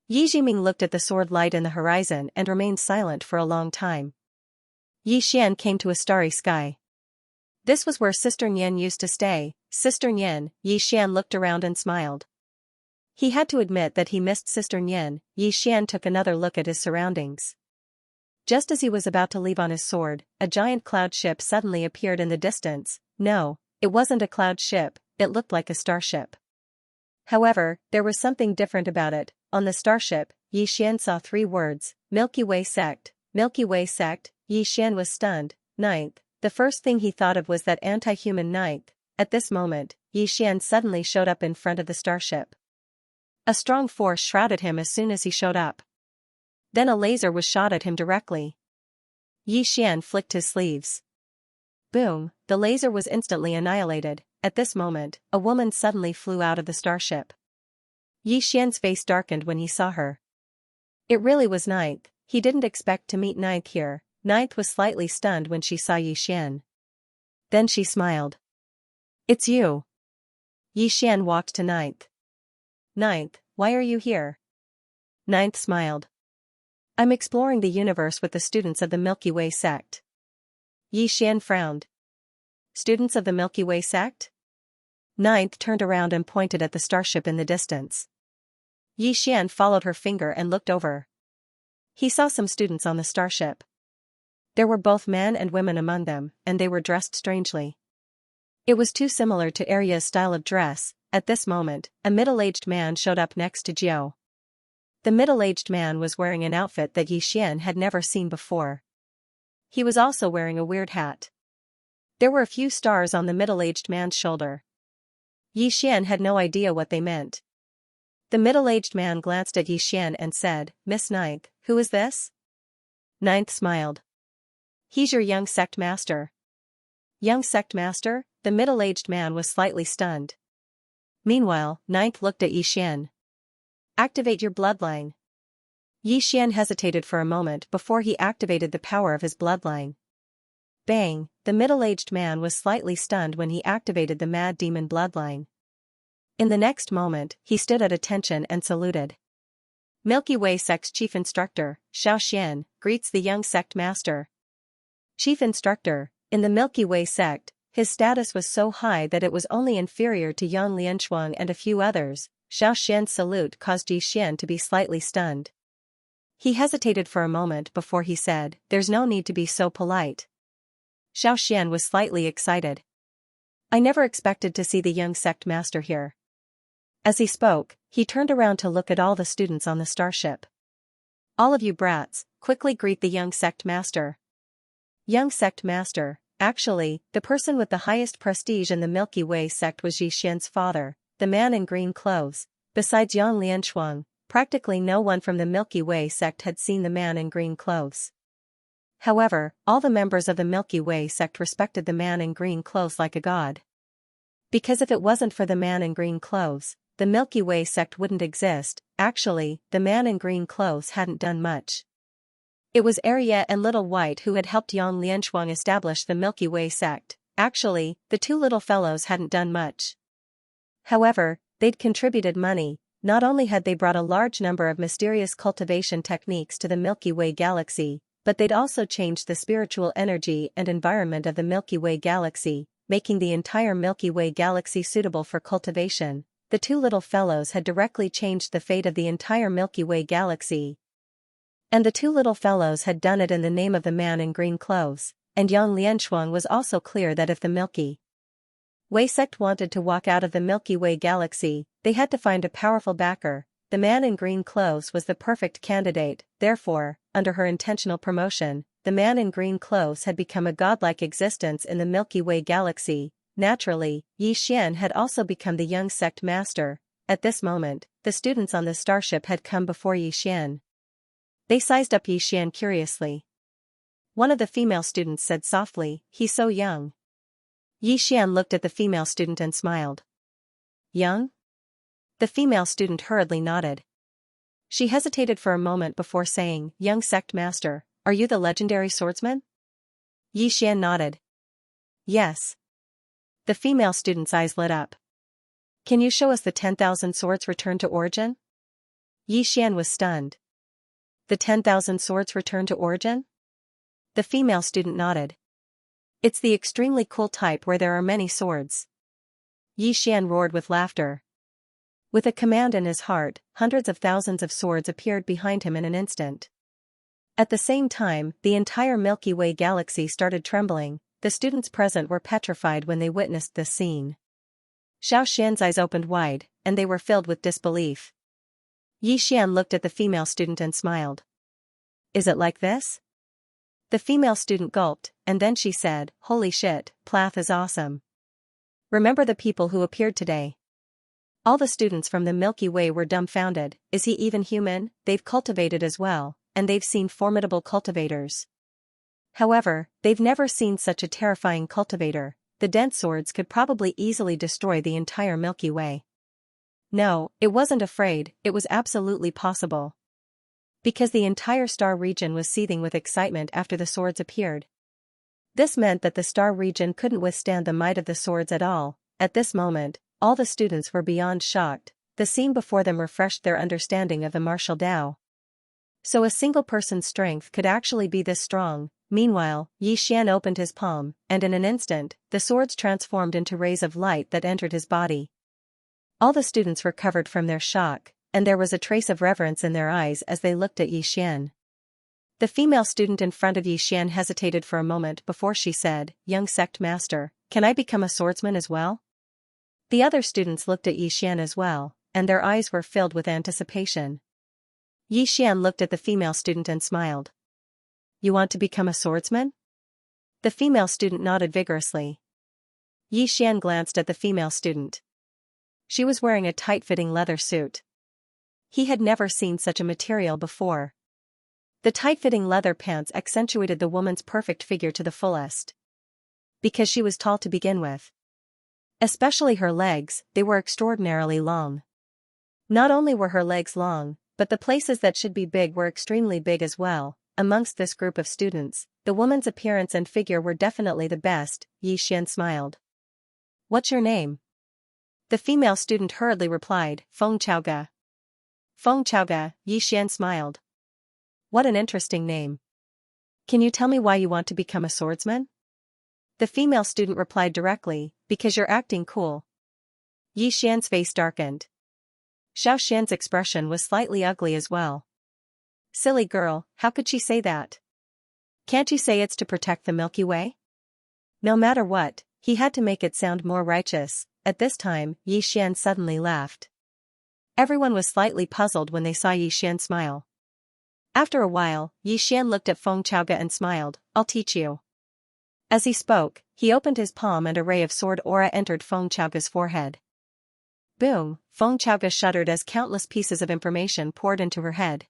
Yi Jiming looked at the sword light in the horizon and remained silent for a long time. Yi Xian came to a starry sky. This was where Sister Nian used to stay. Sister Nian, Yi Xian looked around and smiled. He had to admit that he missed Sister Nian. Xian took another look at his surroundings. Just as he was about to leave on his sword, a giant cloud ship suddenly appeared in the distance. No, it wasn't a cloud ship, it looked like a starship. However, there was something different about it. On the starship, Xian saw 3 words, Milky Way Sect. Milky Way Sect. Xian was stunned. Ninth, the first thing he thought of was that anti-human ninth. At this moment, Xian suddenly showed up in front of the starship. A strong force shrouded him as soon as he showed up. Then a laser was shot at him directly. Xian flicked his sleeves. Boom, the laser was instantly annihilated. At this moment, a woman suddenly flew out of the starship. Xian's face darkened when he saw her. It really was Ninth. He didn't expect to meet Ninth here. Ninth was slightly stunned when she saw Xian. Then she smiled. It's you. Xian walked to Ninth. Ninth, why are you here? Ninth smiled. I'm exploring the universe with the students of the Milky Way sect. Xian frowned. Students of the Milky Way sect? Ninth turned around and pointed at the starship in the distance. Xian followed her finger and looked over. He saw some students on the starship. There were both men and women among them, and they were dressed strangely. It was too similar to Arya's style of dress. At this moment, a middle-aged man showed up next to Jiao. The middle-aged man was wearing an outfit that Xian had never seen before. He was also wearing a weird hat. There were a few stars on the middle-aged man's shoulder. Xian had no idea what they meant. The middle-aged man glanced at Xian and said, Miss Ninth, who is this? Ninth smiled. He's your young sect master. Young sect master? The middle-aged man was slightly stunned. Meanwhile, Ninth looked at Xian. Activate your bloodline. Xian hesitated for a moment before he activated the power of his bloodline. Bang, the middle-aged man was slightly stunned when he activated the mad demon bloodline. In the next moment, he stood at attention and saluted. Milky Way Sect's Chief Instructor, Xiaoxian, greets the young sect master. Chief Instructor, in the Milky Way Sect, his status was so high that it was only inferior to Yang Lianshuang and a few others. Xiaoxian's salute caused Xian to be slightly stunned. He hesitated for a moment before he said, There's no need to be so polite. Xiaoxian was slightly excited. I never expected to see the young sect master here. As he spoke, he turned around to look at all the students on the starship. All of you brats, quickly greet the young sect master. Young sect master, actually, the person with the highest prestige in the Milky Way sect was Xian's father, the man in green clothes. Besides Yang Lianshuang, practically no one from the Milky Way sect had seen the man in green clothes. However, all the members of the Milky Way sect respected the man in green clothes like a god. Because if it wasn't for the man in green clothes, the Milky Way sect wouldn't exist. Actually, the man in green clothes hadn't done much. It was Arya and Little White who had helped Yang Lianshuang establish the Milky Way sect. Actually, the 2 little fellows hadn't done much. However, they'd contributed money. Not only had they brought a large number of mysterious cultivation techniques to the Milky Way galaxy, but they'd also changed the spiritual energy and environment of the Milky Way galaxy, making the entire Milky Way galaxy suitable for cultivation. The 2 little fellows had directly changed the fate of the entire Milky Way galaxy. And the 2 little fellows had done it in the name of the man in green clothes, and Yang Lianshuang was also clear that if the Milky Way sect wanted to walk out of the Milky Way galaxy, they had to find a powerful backer. The man in green clothes was the perfect candidate. Therefore, under her intentional promotion, the man in green clothes had become a godlike existence in the Milky Way galaxy. Naturally, Xian had also become the young sect master. At this moment, the students on the starship had come before Xian. They sized up Xian curiously. One of the female students said softly, He's so young. Xian looked at the female student and smiled. Young? The female student hurriedly nodded. She hesitated for a moment before saying, Young sect master, are you the legendary swordsman? Xian nodded. Yes. The female student's eyes lit up. Can you show us the 10,000 swords returned to origin? Xian was stunned. The 10,000 swords returned to origin? The female student nodded. It's the extremely cool type where there are many swords. Xian roared with laughter. With a command in his heart, hundreds of thousands of swords appeared behind him in an instant. At the same time, the entire Milky Way galaxy started trembling. The students present were petrified when they witnessed this scene. Xianxia's eyes opened wide, and they were filled with disbelief. Xian looked at the female student and smiled. Is it like this? The female student gulped, and then she said, Holy shit, Plath is awesome. Remember the people who appeared today? All the students from the Milky Way were dumbfounded. Is he even human? They've cultivated as well, and they've seen formidable cultivators. However, they've never seen such a terrifying cultivator. The dense swords could probably easily destroy the entire Milky Way. No, it wasn't afraid, it was absolutely possible. Because the entire star region was seething with excitement after the swords appeared. This meant that the star region couldn't withstand the might of the swords at all. At this moment, all the students were beyond shocked. The scene before them refreshed their understanding of the martial Tao. So a single person's strength could actually be this strong. Meanwhile, Xian opened his palm, and in an instant, the swords transformed into rays of light that entered his body. All the students recovered from their shock, and there was a trace of reverence in their eyes as they looked at Xian. The female student in front of Xian hesitated for a moment before she said, Young sect master, can I become a swordsman as well? The other students looked at Xian as well, and their eyes were filled with anticipation. Xian looked at the female student and smiled. You want to become a swordsman? The female student nodded vigorously. Xian glanced at the female student. She was wearing a tight-fitting leather suit. He had never seen such a material before. The tight-fitting leather pants accentuated the woman's perfect figure to the fullest. Because she was tall to begin with. Especially her legs, they were extraordinarily long. Not only were her legs long, but the places that should be big were extremely big as well. Amongst this group of students, the woman's appearance and figure were definitely the best. Xian smiled. What's your name? The female student hurriedly replied, Feng Chaoga. Feng Chaoga, Xian smiled. What an interesting name. Can you tell me why you want to become a swordsman? The female student replied directly, because you're acting cool. Xian's face darkened. Xiaoxian's expression was slightly ugly as well. Silly girl, how could she say that? Can't you say it's to protect the Milky Way? No matter what, he had to make it sound more righteous. At this time, Xian suddenly laughed. Everyone was slightly puzzled when they saw Xian smile. After a while, Xian looked at Feng Chaoga and smiled, I'll teach you. As he spoke, he opened his palm and a ray of sword aura entered Feng Chaoga's forehead. Boom, Feng Chaoga shuddered as countless pieces of information poured into her head.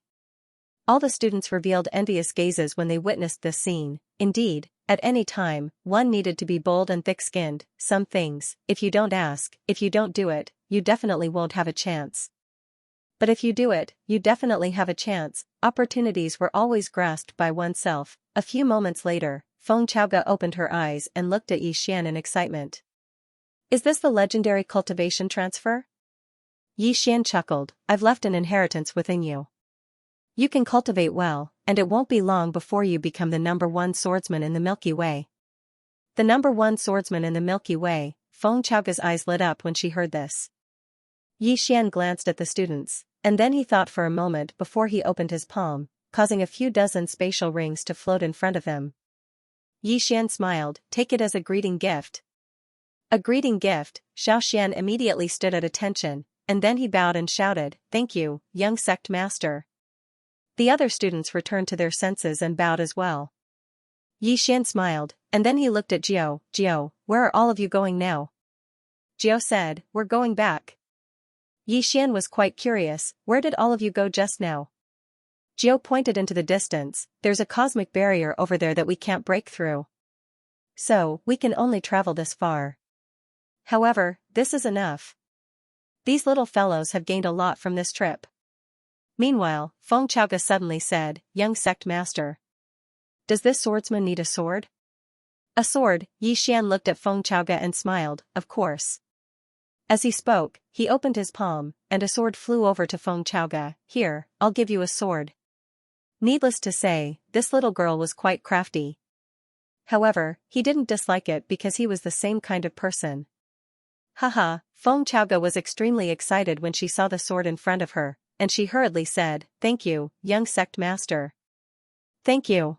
All the students revealed envious gazes when they witnessed this scene. Indeed, at any time, one needed to be bold and thick-skinned. Some things, if you don't ask, if you don't do it, you definitely won't have a chance. But if you do it, you definitely have a chance. Opportunities were always grasped by oneself. A few moments later, Feng Chaoga opened her eyes and looked at Xian in excitement. Is this the legendary cultivation transfer? Xian chuckled, I've left an inheritance within you. You can cultivate well, and it won't be long before you become the #1 swordsman in the Milky Way. The #1 swordsman in the Milky Way. Feng Chaoga's eyes lit up when she heard this. Xian glanced at the students, and then he thought for a moment before he opened his palm, causing a few dozen spatial rings to float in front of him. Xian smiled, take it as a greeting gift. A greeting gift. Xiaoxian immediately stood at attention, and then he bowed and shouted, Thank you, young sect master. The other students returned to their senses and bowed as well. Xian smiled, and then he looked at Jiao. Jiao, where are all of you going now? Jiao said, We're going back. Xian was quite curious, where did all of you go just now? Jiao pointed into the distance, there's a cosmic barrier over there that we can't break through. So, we can only travel this far. However, this is enough. These little fellows have gained a lot from this trip. Meanwhile, Feng Chaoga suddenly said, Young sect master. Does this swordsman need a sword? A sword. Xian looked at Feng Chaoga and smiled, of course. As he spoke, he opened his palm, and a sword flew over to Feng Chaoga. Here, I'll give you a sword. Needless to say, this little girl was quite crafty. However, he didn't dislike it because he was the same kind of person. Haha, Feng Chaoge was extremely excited when she saw the sword in front of her, and she hurriedly said, "Thank you, young sect master." "Thank you."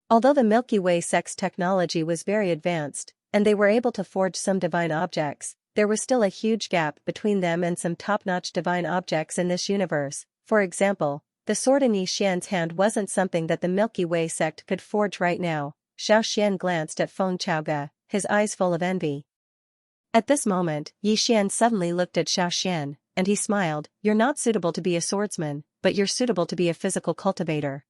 Although the Milky Way sect's technology was very advanced, and they were able to forge some divine objects, there was still a huge gap between them and some top-notch divine objects in this universe. For example, the sword in Yixian's hand wasn't something that the Milky Way sect could forge right now. Xiaoxian glanced at Feng Chaoge, his eyes full of envy. At this moment, Yixian suddenly looked at Xiaoxian, and he smiled. "You're not suitable to be a swordsman, but you're suitable to be a physical cultivator.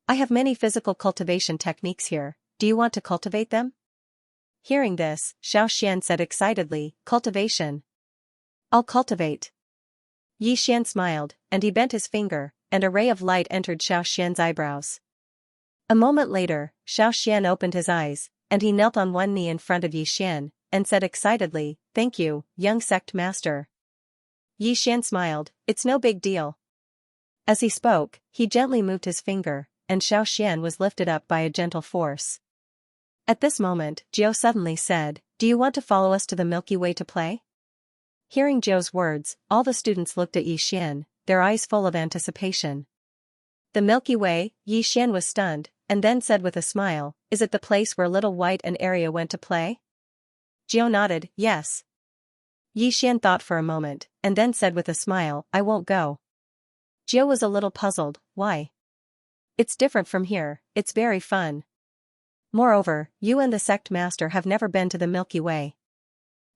I have many physical cultivation techniques here, do you want to cultivate them?" Hearing this, Xiaoxian said excitedly, "Cultivation. I'll cultivate." Yixian smiled, and he bent his finger, and a ray of light entered Xiaoxian's eyebrows. A moment later, Xiaoxian opened his eyes, and he knelt on one knee in front of Yixian, and said excitedly, "Thank you, young sect master." Yixian smiled, "It's no big deal." As he spoke, he gently moved his finger, and Xiaoxian was lifted up by a gentle force. At this moment, Jiao suddenly said, "Do you want to follow us to the Milky Way to play?" Hearing Jiao's words, all the students looked at Yixian, their eyes full of anticipation. "The Milky Way?" Yixian was stunned, and then said with a smile, "Is it the place where Little White and Arya went to play?" Jiao nodded, "Yes." Yixian thought for a moment, and then said with a smile, "I won't go." Jiao was a little puzzled, "Why?" "It's different from here, it's very fun. Moreover, you and the sect master have never been to the Milky Way.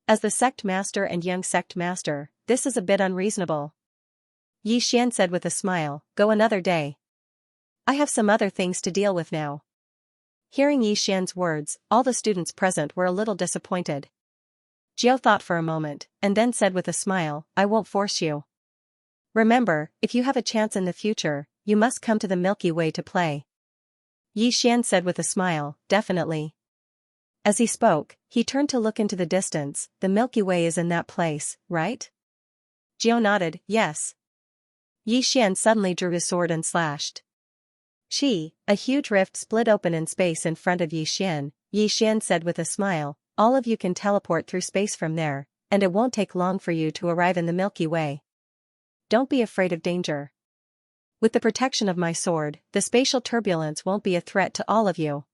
As the sect master and young sect master, this is a bit unreasonable." Yixian said with a smile, "Go another day. I have some other things to deal with now." Hearing Yixian's words, all the students present were a little disappointed. Jiao thought for a moment, and then said with a smile, "I won't force you. Remember, if you have a chance in the future, you must come to the Milky Way to play." Yixian said with a smile, "Definitely." As he spoke, he turned to look into the distance. "The Milky Way is in that place, right?" Jiao nodded, "Yes." Yixian suddenly drew his sword and slashed. A huge rift split open in space in front of Yixian. Yixian said with a smile, "All of you can teleport through space from there, and it won't take long for you to arrive in the Milky Way. Don't be afraid of danger. With the protection of my sword, the spatial turbulence won't be a threat to all of you.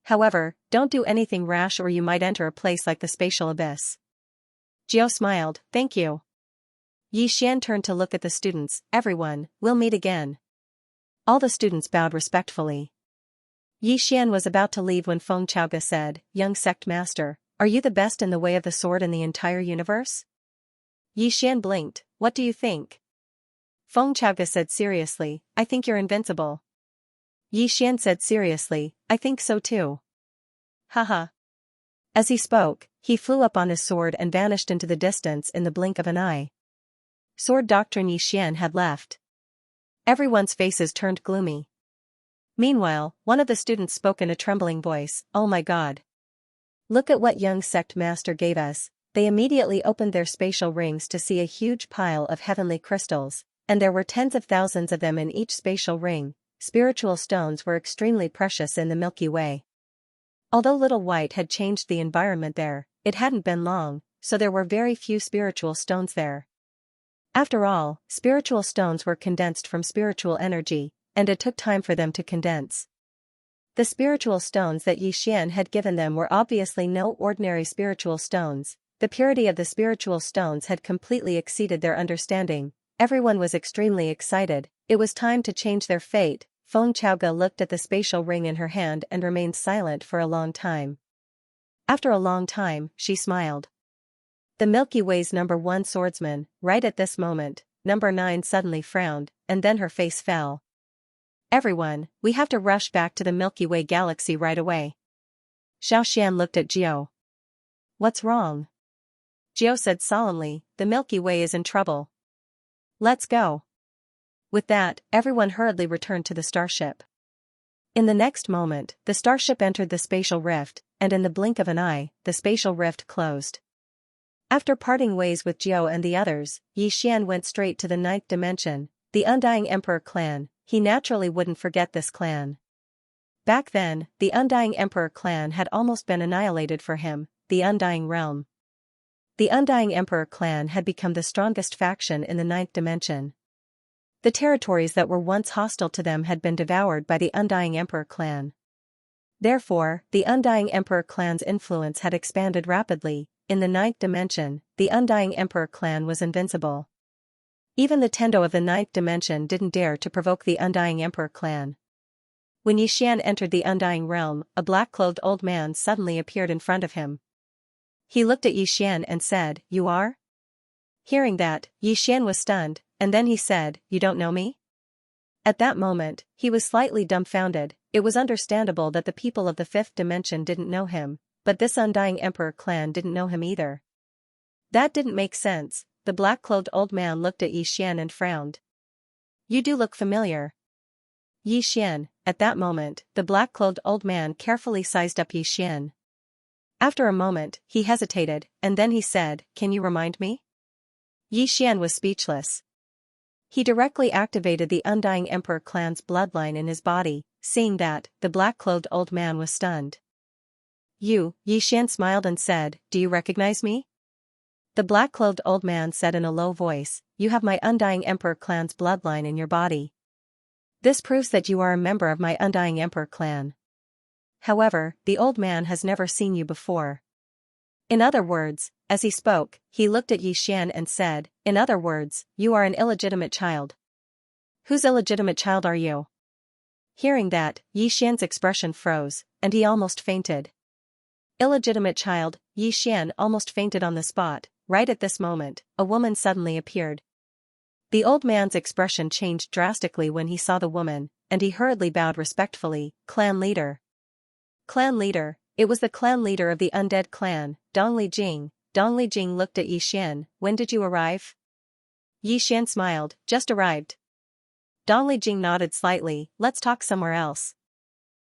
However, don't do anything rash or you might enter a place like the spatial abyss." Jiao smiled, "Thank you." Yixian turned to look at the students. "Everyone, we'll meet again." All the students bowed respectfully. Yixian was about to leave when Feng Chaoge said, "Young sect master, are you the best in the way of the sword in the entire universe?" Yixian blinked, "What do you think?" Feng Chaoge said seriously, "I think you're invincible." Yixian said seriously, "I think so too." Haha. As he spoke, he flew up on his sword and vanished into the distance in the blink of an eye. Sword doctrine Yixian had left. Everyone's faces turned gloomy. Meanwhile, one of the students spoke in a trembling voice, "Oh my god. Look at what young sect master gave us." They immediately opened their spatial rings to see a huge pile of heavenly crystals, and there were tens of thousands of them in each spatial ring. Spiritual stones were extremely precious in the Milky Way. Although Little White had changed the environment there, it hadn't been long, so there were very few spiritual stones there. After all, spiritual stones were condensed from spiritual energy, and it took time for them to condense. The spiritual stones that Yixian had given them were obviously no ordinary spiritual stones. The purity of the spiritual stones had completely exceeded their understanding. Everyone was extremely excited. It was time to change their fate. Feng Chaoge looked at the spatial ring in her hand and remained silent for a long time. After a long time, she smiled. The Milky Way's #1 swordsman. Right at this moment, #9 suddenly frowned, and then her face fell. "Everyone, we have to rush back to the Milky Way galaxy right away." Xiaoxian looked at Jiao. "What's wrong?" Jiao said solemnly, "The Milky Way is in trouble. Let's go." With that, everyone hurriedly returned to the starship. In the next moment, the starship entered the spatial rift, and in the blink of an eye, the spatial rift closed. After parting ways with Jiao and the others, Yixian went straight to the 9th dimension, the Undying Emperor clan. He naturally wouldn't forget this clan. Back then, the Undying Emperor clan had almost been annihilated for him, the Undying Realm. The Undying Emperor clan had become the strongest faction in the ninth dimension. The territories that were once hostile to them had been devoured by the Undying Emperor clan. Therefore, the Undying Emperor clan's influence had expanded rapidly. In the ninth dimension, the Undying Emperor clan was invincible. Even the Tendo of the ninth dimension didn't dare to provoke the Undying Emperor clan. When Yixian entered the Undying realm, a black-clothed old man suddenly appeared in front of him. He looked at Yixian and said, "You are?" Hearing that, Yixian was stunned, and then he said, "You don't know me?" At that moment, he was slightly dumbfounded. It was understandable that the people of the fifth dimension didn't know him, but this Undying Emperor clan didn't know him either. That didn't make sense. The black-clothed old man looked at Yixian and frowned. "You do look familiar." Yixian, at that moment, the black-clothed old man carefully sized up Yixian. After a moment, he hesitated, and then he said, "Can you remind me?" Yixian was speechless. He directly activated the Undying Emperor clan's bloodline in his body. Seeing that, the black-clothed old man was stunned. Yixian smiled and said, "Do you recognize me?" The black-clothed old man said in a low voice, "You have my Undying Emperor clan's bloodline in your body. This proves that you are a member of my Undying Emperor clan. However, the old man has never seen you before." In other words, as he spoke, he looked at Yixian and said, "In other words, you are an illegitimate child." "Whose illegitimate child are you?" Hearing that, Yixian's expression froze, and he almost fainted. Illegitimate child, Yixian almost fainted on the spot. Right at this moment, a woman suddenly appeared. The old man's expression changed drastically when he saw the woman, and he hurriedly bowed respectfully. "Clan leader." Clan leader. It was the clan leader of the undead clan, Dongli Jing. Dongli Jing looked at Yixian. "When did you arrive?" Yixian smiled, "Just arrived." Dongli Jing nodded slightly. "Let's talk somewhere else."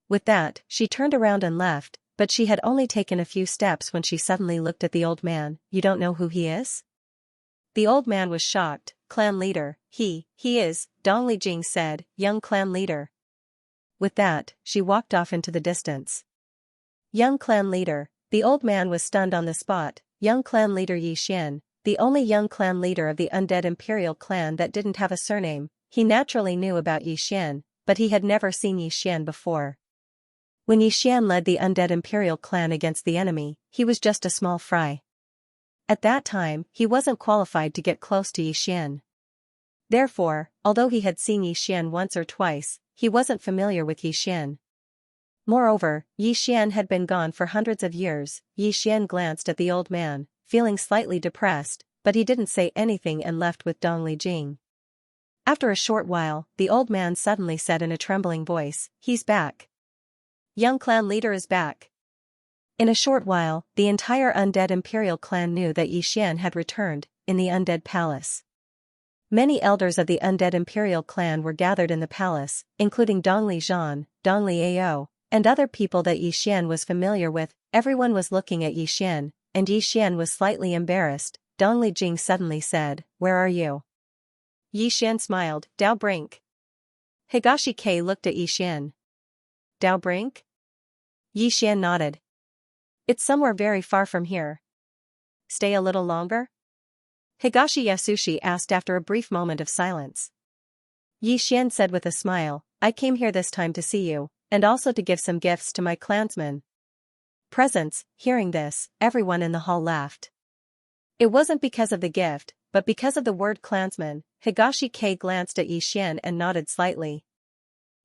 With that, she turned around and left, but she had only taken a few steps when she suddenly looked at the old man. "You don't know who he is?" The old man was shocked. "Clan leader, he is," Dongli Jing said, "young clan leader." With that, she walked off into the distance. Young clan leader. The old man was stunned on the spot. Young clan leader Yixian, the only young clan leader of the undead imperial clan that didn't have a surname. He naturally knew about Yixian, but he had never seen Yixian before. When Yixian led the undead imperial clan against the enemy, he was just a small fry. At that time, he wasn't qualified to get close to Yixian. Therefore, although he had seen Yixian once or twice, he wasn't familiar with Yixian. Moreover, Yixian had been gone for hundreds of years. Yixian glanced at the old man, feeling slightly depressed, but he didn't say anything and left with Dongli Jing. After a short while, the old man suddenly said in a trembling voice, "He's back. Young clan leader is back." In a short while, the entire undead imperial clan knew that Yixian had returned. In the undead palace, many elders of the undead imperial clan were gathered in the palace, including Dongli Zhan, Dongli Ao, and other people that Yixian was familiar with. Everyone was looking at Yixian, and Yixian was slightly embarrassed. Dongli Jing suddenly said, "Where are you?" Yixian smiled. "Dao Brink." Higashi K looked at Yixian. "Dao Brink?" Yixian nodded. "It's somewhere very far from here." "Stay a little longer?" Higashi Yasushi asked after a brief moment of silence. Yixian said with a smile, "I came here this time to see you, and also to give some gifts to my clansmen." Presents. Hearing this, everyone in the hall laughed. It wasn't because of the gift, but because of the word clansman. Higashi K glanced at Yixian and nodded slightly.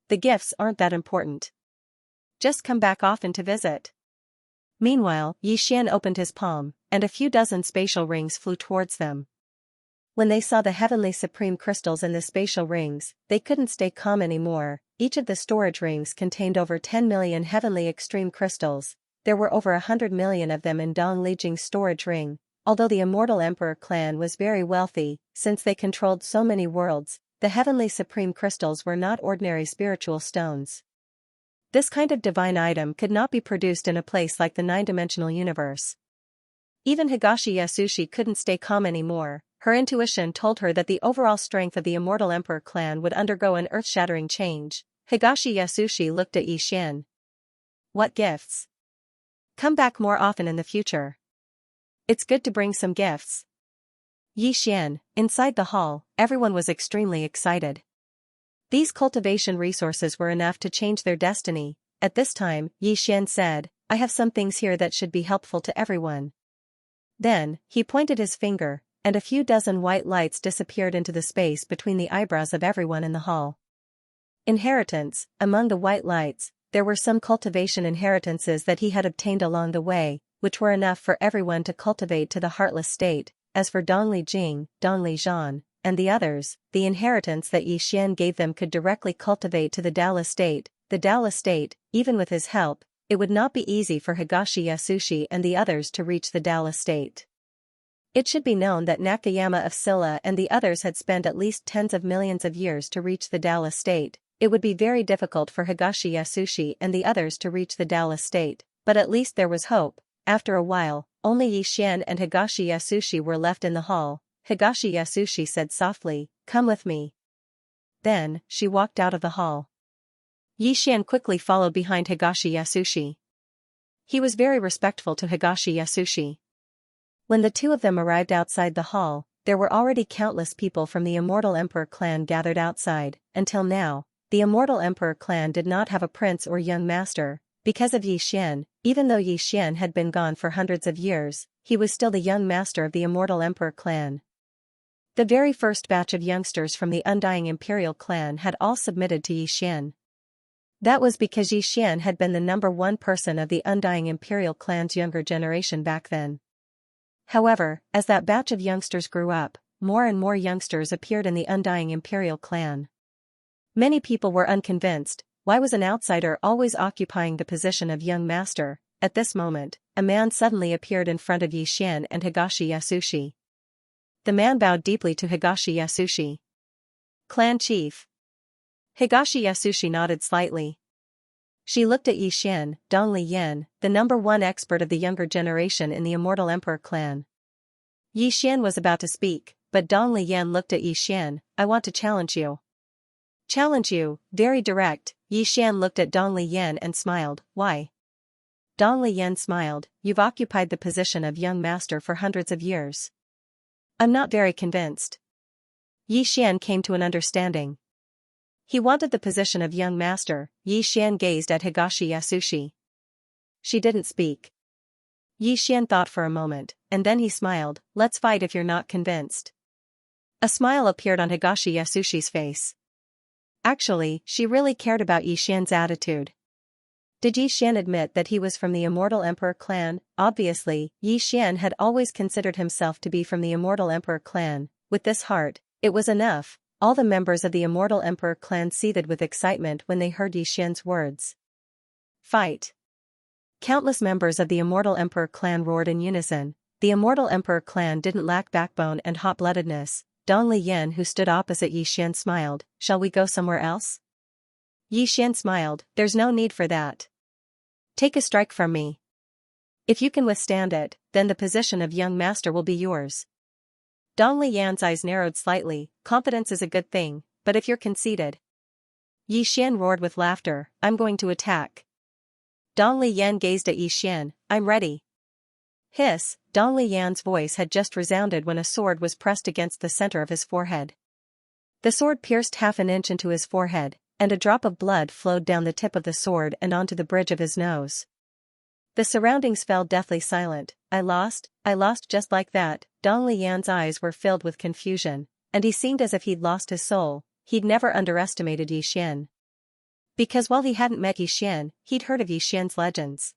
"The gifts aren't that important. Just come back often to visit." Meanwhile, Yixian opened his palm, and a few dozen spatial rings flew towards them. When they saw the heavenly supreme crystals in the spatial rings, they couldn't stay calm anymore. Each of the storage rings contained over 10 million heavenly extreme crystals. There were over 100 million of them in Dongli Jing's storage ring. Although the Immortal Emperor clan was very wealthy, since they controlled so many worlds, the heavenly supreme crystals were not ordinary spiritual stones. This kind of divine item could not be produced in a place like the nine-dimensional universe. Even Higashi Yasushi couldn't stay calm anymore. Her intuition told her that the overall strength of the Immortal Emperor clan would undergo an earth-shattering change. Higashi Yasushi looked at Yixian. "What gifts? Come back more often in the future." It's good to bring some gifts. Xian, inside the hall, everyone was extremely excited. These cultivation resources were enough to change their destiny. At this time, Xian said, I have some things here that should be helpful to everyone. Then, he pointed his finger, and a few dozen white lights disappeared into the space between the eyebrows of everyone in the hall. Inheritance. Among the white lights, there were some cultivation inheritances that he had obtained along the way, which were enough for everyone to cultivate to the heartless state. As for Dongli Jing, Dongli Zhan, and the others, the inheritance that Xian gave them could directly cultivate to the Dao estate. The Dao estate, even with his help, it would not be easy for Higashi Yasushi and the others to reach the Dao estate. It should be known that Nakayama of Silla and the others had spent at least tens of millions of years to reach the Dao estate. It would be very difficult for Higashi Yasushi and the others to reach the Dao estate, but at least there was hope. After a while, only Xian and Higashi Yasushi were left in the hall. Higashi Yasushi said softly, "Come with me." Then, she walked out of the hall. Xian quickly followed behind Higashi Yasushi. He was very respectful to Higashi Yasushi. When the two of them arrived outside the hall, there were already countless people from the Immortal Emperor clan gathered outside. Until now, the Immortal Emperor clan did not have a prince or young master. Because of Xian, even though Xian had been gone for hundreds of years, he was still the young master of the Immortal Emperor clan. The very first batch of youngsters from the Undying Imperial clan had all submitted to Xian. That was because Xian had been the number one person of the Undying Imperial clan's younger generation back then. However, as that batch of youngsters grew up, more and more youngsters appeared in the Undying Imperial clan. Many people were unconvinced. Why was an outsider always occupying the position of young master? At this moment, a man suddenly appeared in front of Xian and Higashi Yasushi. The man bowed deeply to Higashi Yasushi. Clan chief. Higashi Yasushi nodded slightly. She looked at Xian, Dongli Yan, the number one expert of the younger generation in the Immortal Emperor clan. Xian was about to speak, but Dongli Yan looked at Xian. I want to challenge you. Challenge you, very direct. Xian looked at Dongli Yan and smiled. Why? Dongli Yan smiled. You've occupied the position of young master for hundreds of years. I'm not very convinced. Xian came to an understanding. He wanted the position of young master. Xian gazed at Higashi Yasushi. She didn't speak. Xian thought for a moment, and then he smiled. Let's fight if you're not convinced. A smile appeared on Higashi Yasushi's face. Actually, she really cared about Xian's attitude. Did Xian admit that he was from the Immortal Emperor clan? Obviously, Xian had always considered himself to be from the Immortal Emperor clan. With this heart, it was enough. All the members of the Immortal Emperor clan seethed with excitement when they heard Xian's words. Fight! Countless members of the Immortal Emperor clan roared in unison. The Immortal Emperor clan didn't lack backbone and hot-bloodedness. Dongli Yan, who stood opposite Xian, smiled. Shall we go somewhere else? Xian smiled. There's no need for that. Take a strike from me. If you can withstand it, then the position of young master will be yours. Dongli Yan's eyes narrowed slightly. Confidence is a good thing, but if you're conceited. Xian roared with laughter. I'm going to attack. Dongli Yan gazed at Xian. I'm ready. Hiss. Dongli Yan's voice had just resounded when a sword was pressed against the center of his forehead. The sword pierced half an inch into his forehead, and a drop of blood flowed down the tip of the sword and onto the bridge of his nose. The surroundings fell deathly silent. I lost just like that. Dongli Yan's eyes were filled with confusion, and he seemed as if he'd lost his soul. He'd never underestimated Xian. Because while he hadn't met Xian, he'd heard of Xian's legends.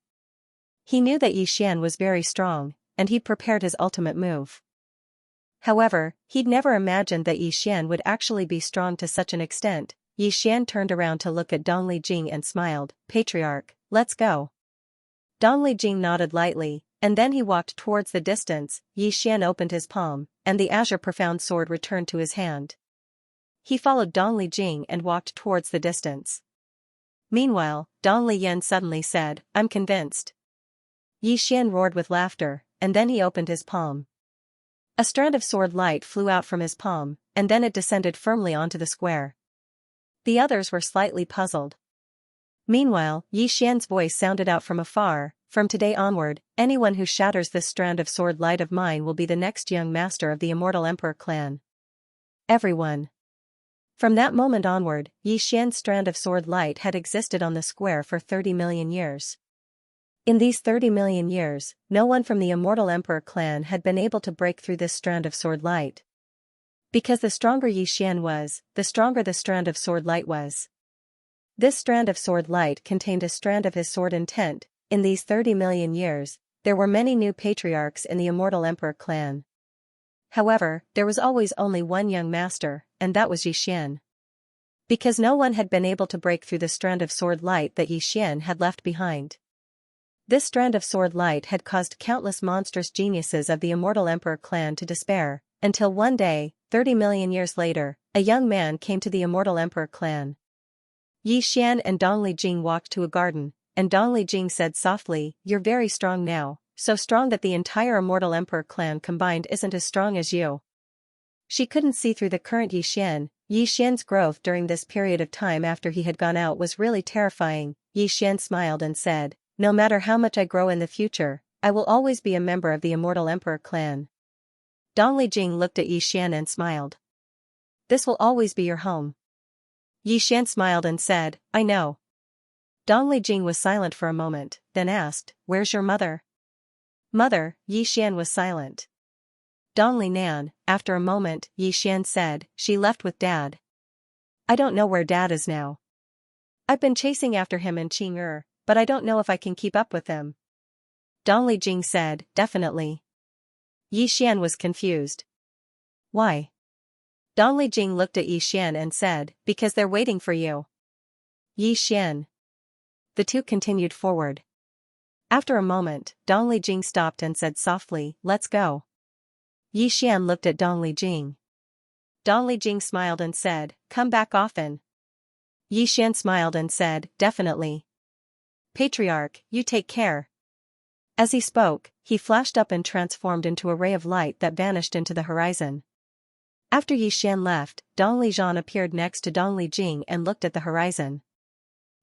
He knew that Xian was very strong, and he'd prepared his ultimate move. However, he'd never imagined that Xian would actually be strong to such an extent. Xian turned around to look at Dongli Jing and smiled. Patriarch, let's go. Dongli Jing nodded lightly, and then he walked towards the distance. Xian opened his palm, and the azure profound sword returned to his hand. He followed Dongli Jing and walked towards the distance. Meanwhile, Dongli Yan suddenly said, I'm convinced. Xian roared with laughter, and then he opened his palm. A strand of sword light flew out from his palm, and then it descended firmly onto the square. The others were slightly puzzled. Meanwhile, Xian's voice sounded out from afar. from today onward, anyone who shatters this strand of sword light of mine will be the next young master of the Immortal Emperor clan. Everyone. From that moment onward, Xian's strand of sword light had existed on the square for 30 million years. In these 30 million years, no one from the Immortal Emperor clan had been able to break through this strand of sword light. Because the stronger Xian was, the stronger the strand of sword light was. This strand of sword light contained a strand of his sword intent. In these 30 million years, there were many new patriarchs in the Immortal Emperor clan. However, there was always only one young master, and that was Xian. Because no one had been able to break through the strand of sword light that Xian had left behind. This strand of sword light had caused countless monstrous geniuses of the Immortal Emperor clan to despair, until one day, 30 million years later, a young man came to the Immortal Emperor clan. Xian and Dongli Jing walked to a garden, and Dongli Jing said softly, "You're very strong now, so strong that the entire Immortal Emperor clan combined isn't as strong as you." She couldn't see through the current Xian. Xian's growth during this period of time after he had gone out was really terrifying. Xian smiled and said, "No matter how much I grow in the future, I will always be a member of the Immortal Emperor clan." Dongli Jing looked at Xian and smiled. "This will always be your home." Xian smiled and said, "I know." Dongli Jing was silent for a moment, then asked, "Where's your mother?" "Mother?" Xian was silent. "Dongli Nan." After a moment, Xian said, "She left with Dad." "I don't know where Dad is now. I've been chasing after him in Qing'er, but I don't know if I can keep up with him." Dongli Jing said, "Definitely." Xian was confused. "Why?" Dongli Jing looked at Xian and said, "Because they're waiting for you." Xian. The two continued forward. After a moment, Dongli Jing stopped and said softly, "Let's go." Xian looked at Dongli Jing. Dongli Jing smiled and said, "Come back often." Xian smiled and said, "Definitely." "Patriarch, you take care." As he spoke, he flashed up and transformed into a ray of light that vanished into the horizon. After Xian left, Dongli Zhan appeared next to Dongli Jing and looked at the horizon.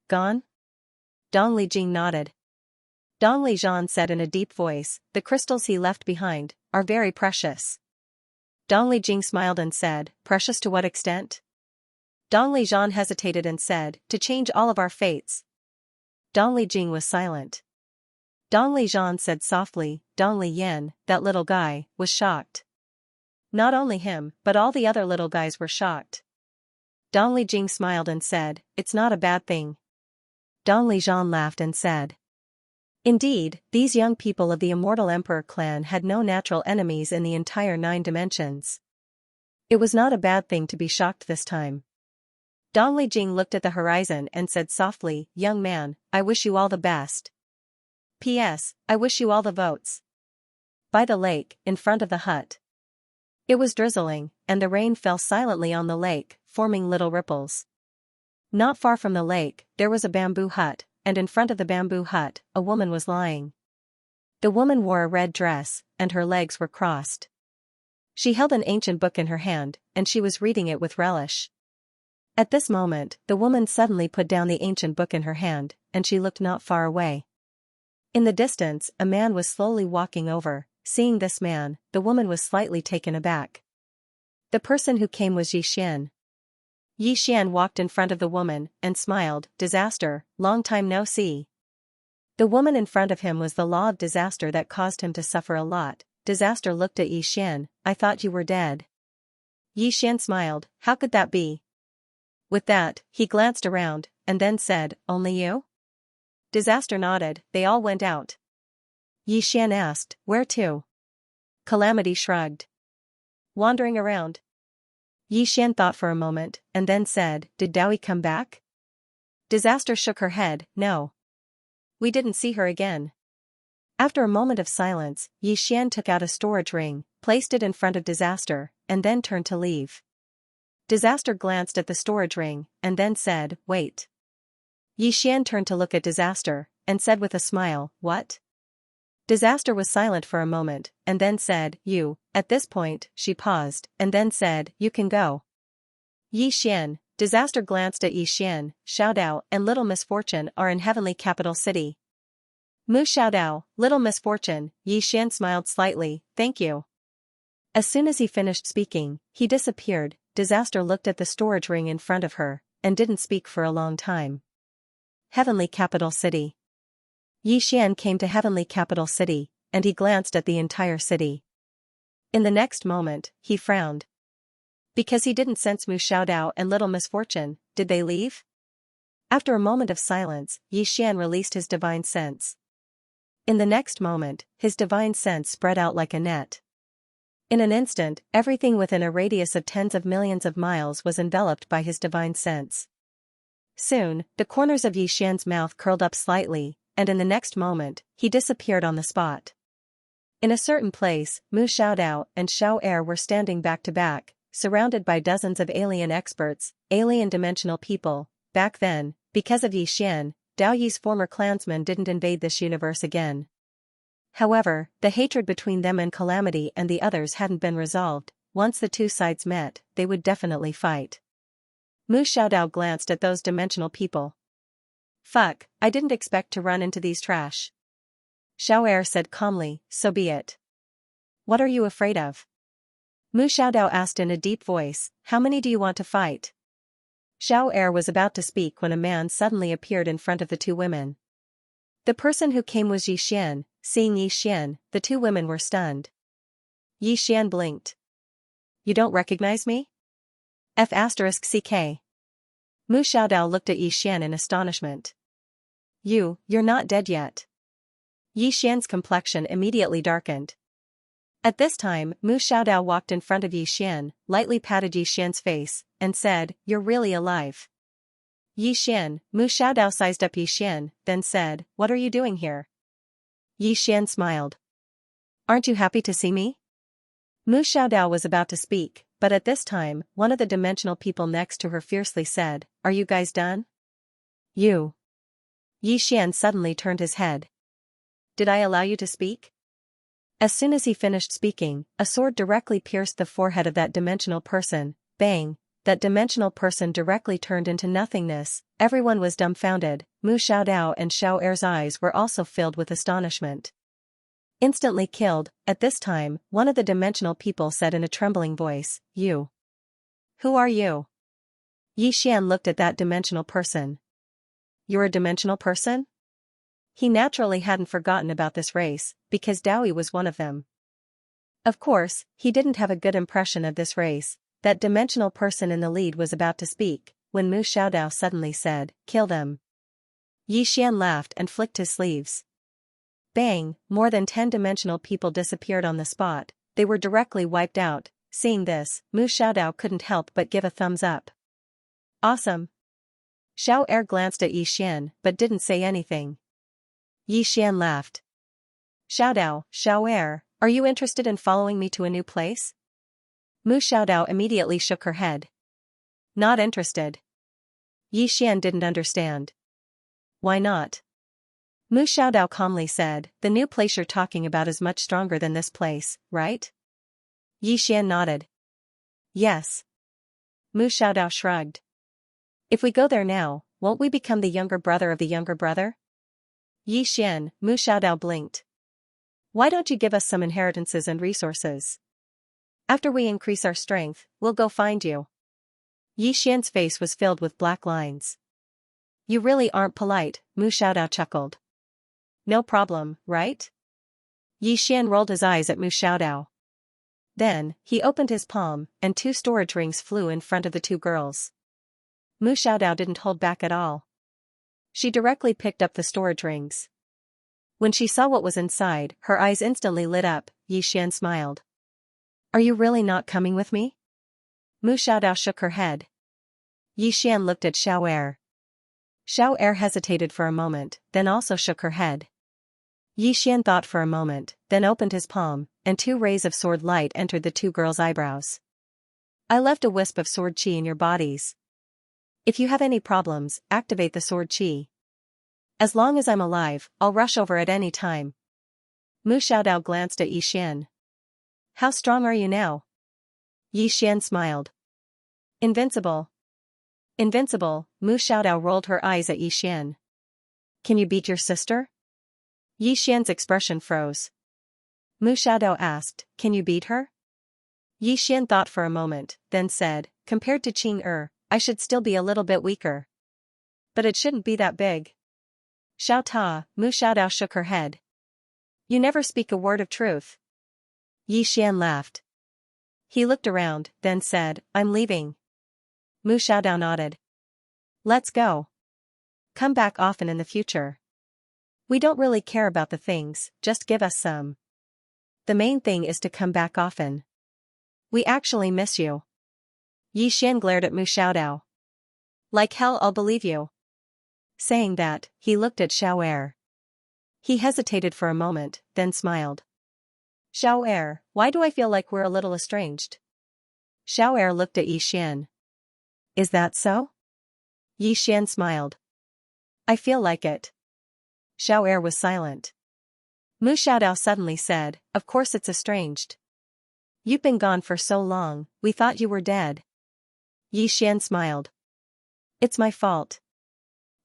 "Gone?" Dongli Jing nodded. Dongli Zhan said in a deep voice, "The crystals he left behind are very precious." Dongli Jing smiled and said, "Precious to what extent?" Dongli Zhan hesitated and said, "To change all of our fates." Dongli Jing was silent. Dongli Zhan said softly, "Dongli Yan, that little guy, was shocked." Not only him, but all the other little guys were shocked. Dongli Jing smiled and said, "It's not a bad thing." Dongli Zhan laughed and said, "Indeed, these young people of the Immortal Emperor clan had no natural enemies in the entire 9 dimensions. It was not a bad thing to be shocked this time." Dongli Jing looked at the horizon and said softly, "Young man, I wish you all the best. P.S. I wish you all the votes." By the lake, in front of the hut. It was drizzling, and the rain fell silently on the lake, forming little ripples. Not far from the lake, there was a bamboo hut, and in front of the bamboo hut, a woman was lying. The woman wore a red dress, and her legs were crossed. She held an ancient book in her hand, and she was reading it with relish. At this moment, the woman suddenly put down the ancient book in her hand, and she looked not far away. In the distance, a man was slowly walking over. Seeing this man, the woman was slightly taken aback. The person who came was Xian. Xian walked in front of the woman, and smiled, "Disaster, long time no see." The woman in front of him was the law of disaster that caused him to suffer a lot. Disaster looked at Xian, "I thought you were dead." Xian smiled, "How could that be?" With that, he glanced around, and then said, "Only you?" Disaster nodded. "They all went out." Xian asked, "Where to?" Calamity shrugged. "Wandering around." Xian thought for a moment, and then said, "Did Dowie come back?" Disaster shook her head, "No. We didn't see her again." After a moment of silence, Xian took out a storage ring, placed it in front of Disaster, and then turned to leave. Disaster glanced at the storage ring, and then said, "Wait." Xian turned to look at Disaster, and said with a smile, "What?" Disaster was silent for a moment, and then said, "You." At this point, she paused, and then said, "You can go." Xian. Disaster glanced at Xian, "Shout out and Little Misfortune are in Heavenly Capital City." Mu Xiaodao, little misfortune, Xian smiled slightly, thank you. As soon as he finished speaking, he disappeared. Disaster looked at the storage ring in front of her, and didn't speak for a long time. Heavenly Capital City. Xian came to Heavenly Capital City, and he glanced at the entire city. In the next moment, he frowned. Because he didn't sense Mu Xiaodao and little misfortune, did they leave? After a moment of silence, Xian released his divine sense. In the next moment, his divine sense spread out like a net. In an instant, everything within a radius of tens of millions of miles was enveloped by his divine sense. Soon, the corners of Xian's mouth curled up slightly, and in the next moment, he disappeared on the spot. In a certain place, Mu Xiaodao and Xiao Er were standing back to back, surrounded by dozens of alien experts, alien dimensional people. Back then, because of Xian, Dao Yi's former clansmen didn't invade this universe again. However, the hatred between them and Calamity and the others hadn't been resolved. Once the two sides met, they would definitely fight. Mu Xiaodao glanced at those dimensional people. Fuck, I didn't expect to run into these trash. Xiao Er said calmly, so be it. What are you afraid of? Mu Xiaodao asked in a deep voice, how many do you want to fight? Xiao Er was about to speak when a man suddenly appeared in front of the two women. The person who came was Xian. Seeing Xian, the two women were stunned. Xian blinked. You don't recognize me? F***ck. Mu Xiaodao looked at Xian in astonishment. You're not dead yet. Xian's complexion immediately darkened. At this time, Mu Xiaodao walked in front of Xian, lightly patted Xian's face, and said, you're really alive. Xian, Mu Xiaodao sized up Xian, then said, what are you doing here? Xian smiled. Aren't you happy to see me? Mu Xiaodao was about to speak, but at this time, one of the dimensional people next to her fiercely said, are you guys done? You. Xian suddenly turned his head. Did I allow you to speak? As soon as he finished speaking, a sword directly pierced the forehead of that dimensional person. Bang! That dimensional person directly turned into nothingness. Everyone was dumbfounded. Mu Xiaodao and Xiao Er's eyes were also filled with astonishment. Instantly killed. At this time, one of the dimensional people said in a trembling voice, you. Who are you? Xian looked at that dimensional person. You're a dimensional person? He naturally hadn't forgotten about this race, because Dao Yi was one of them. Of course, he didn't have a good impression of this race. That dimensional person in the lead was about to speak, when Mu Xiaodao suddenly said, kill them. Xian laughed and flicked his sleeves. Bang! More than 10 dimensional people disappeared on the spot. They were directly wiped out. Seeing this, Mu Xiaodao couldn't help but give a thumbs up. Awesome. Xiao Er glanced at Xian but didn't say anything. Xian laughed. Xiaodao, Xiao Er, are you interested in following me to a new place? Mu Xiaodao immediately shook her head. Not interested. Xian didn't understand. Why not? Mu Xiaodao calmly said, the new place you're talking about is much stronger than this place, right? Xian nodded. Yes. Mu Xiaodao shrugged. If we go there now, won't we become the younger brother of the younger brother? Xian, Mu Xiaodao blinked. Why don't you give us some inheritances and resources? After we increase our strength, we'll go find you. Xian's face was filled with black lines. You really aren't polite, Mu Xiaodao chuckled. No problem, right? Xian rolled his eyes at Mu Xiaodao. Then, he opened his palm, and 2 storage rings flew in front of the 2 girls. Mu Xiaodao didn't hold back at all. She directly picked up the storage rings. When she saw what was inside, her eyes instantly lit up. Xian smiled. Are you really not coming with me? Mu Xiaodao shook her head. Xian looked at Xiao Er. Xiao Er hesitated for a moment, then also shook her head. Xian thought for a moment, then opened his palm, and 2 rays of sword light entered the 2 girls' eyebrows. I left a wisp of sword chi in your bodies. If you have any problems, activate the sword chi. As long as I'm alive, I'll rush over at any time. Mu Xiaodao glanced at Xian. How strong are you now? Xian smiled. Invincible. Invincible, Mu Xiaodao rolled her eyes at Xian. Can you beat your sister? Yi Xian's expression froze. Mu Xiaodao asked, can you beat her? Yi Xian thought for a moment, then said, compared to Qing I should still be a little bit weaker. But it shouldn't be that big. Xiao Ta, Mu Xiaodao shook her head. You never speak a word of truth. Yi Xian laughed. He looked around, then said, I'm leaving. Mu Xiaodao nodded. Let's go. Come back often in the future. We don't really care about the things, just give us some. The main thing is to come back often. We actually miss you. Yi Xian glared at Mu Xiaodao. Like hell I'll believe you. Saying that, he looked at Xiao. He hesitated for a moment, then smiled. Xiao, why do I feel like we're a little estranged? Xiao looked at Yi Xian. Is that so? Yi Xian smiled. I feel like it. Xiao was silent. Mu Xiaodao suddenly said, of course it's estranged. You've been gone for so long, we thought you were dead. Yi Xian smiled. It's my fault.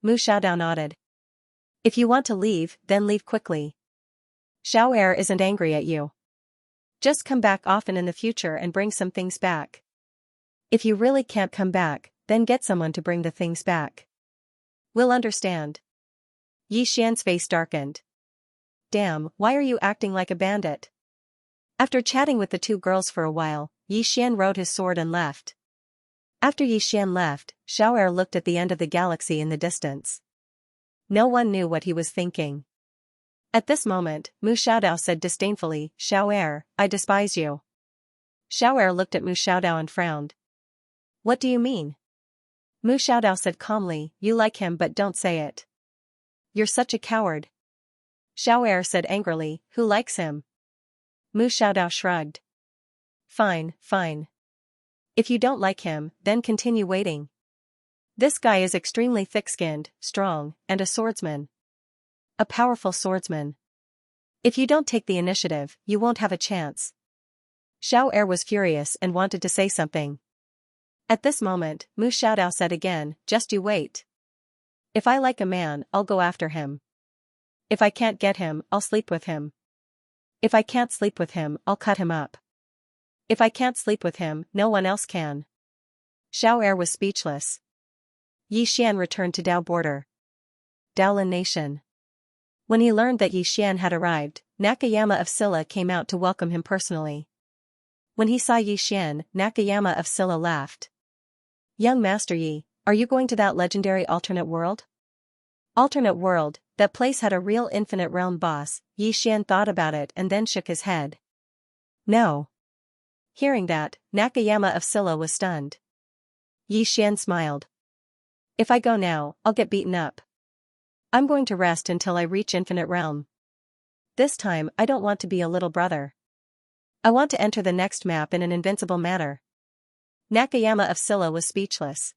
Mu Xiaodao nodded. If you want to leave, then leave quickly. Xiao isn't angry at you. Just come back often in the future and bring some things back. If you really can't come back, then get someone to bring the things back. We'll understand. Yi Xian's face darkened. Damn, why are you acting like a bandit? After chatting with the two girls for a while, Yi Xian rode his sword and left. After Yi Xian left, Xiao looked at the end of the galaxy in the distance. No one knew what he was thinking. At this moment, Mu Xiaodao said disdainfully, Xiao, I despise you. Xiao looked at Mu Xiaodao and frowned. What do you mean? Mu Xiaodao said calmly, you like him but don't say it. You're such a coward. Xiao said angrily, who likes him? Mu Xiaodao shrugged. Fine, fine. If you don't like him, then continue waiting. This guy is extremely thick-skinned, strong, and a swordsman. A powerful swordsman. If you don't take the initiative, you won't have a chance. Xiao was furious and wanted to say something. At this moment, Mu Xiaodao said again, just you wait. If I like a man, I'll go after him. If I can't get him, I'll sleep with him. If I can't sleep with him, I'll cut him up. If I can't sleep with him, no one else can. Xiao was speechless. Yi Xian returned to Dao border. Daolin Nation. When he learned that Yi Xian had arrived, Nakayama of Silla came out to welcome him personally. When he saw Yi Xian, Nakayama of Silla laughed. Young Master Yi, are you going to that legendary alternate world? Alternate world, that place had a real infinite realm boss. Yi Xian thought about it and then shook his head. No. Hearing that, Nakayama of Silla was stunned. Yi Xian smiled. If I go now, I'll get beaten up. I'm going to rest until I reach infinite realm. This time I don't want to be a little brother. I want to enter the next map in an invincible manner. Nakayama of Silla was speechless.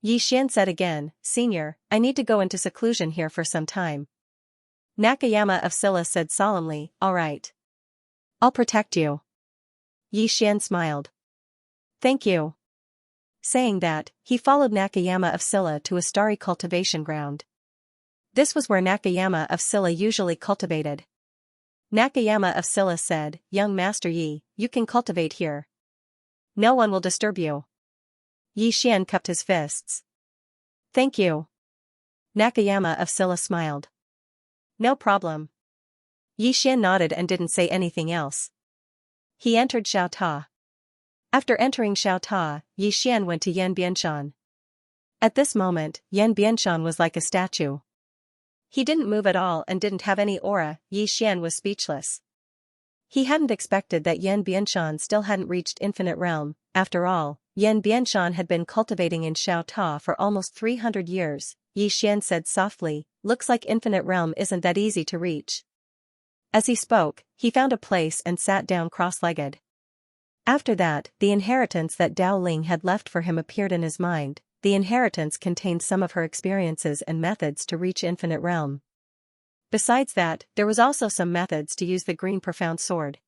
Yi Xian said again, Senior, I need to go into seclusion here for some time. Nakayama of Silla said solemnly, all right. I'll protect you. Yi Xian smiled. Thank you. Saying that, he followed Nakayama of Silla to a starry cultivation ground. This was where Nakayama of Silla usually cultivated. Nakayama of Silla said, Young Master Yi, you can cultivate here. No one will disturb you. Yi Xian cupped his fists. Thank you. Nakayama of Silla smiled. No problem. Yi Xian nodded and didn't say anything else. He entered Xiao Ta. After entering Xiao Ta, Yi Xian went to Yan Bianshan. At this moment, Yan Bianshan was like a statue. He didn't move at all and didn't have any aura. Yi Xian was speechless. He hadn't expected that Yan Bianshan still hadn't reached infinite realm. After all, Yan Bianshan had been cultivating in Xiao Ta for almost 300 years. Yi Xian said softly, looks like infinite realm isn't that easy to reach. As he spoke, he found a place and sat down cross-legged. After that, the inheritance that Dao Ling had left for him appeared in his mind. The inheritance contained some of her experiences and methods to reach infinite realm. Besides that, there was also some methods to use the green profound sword.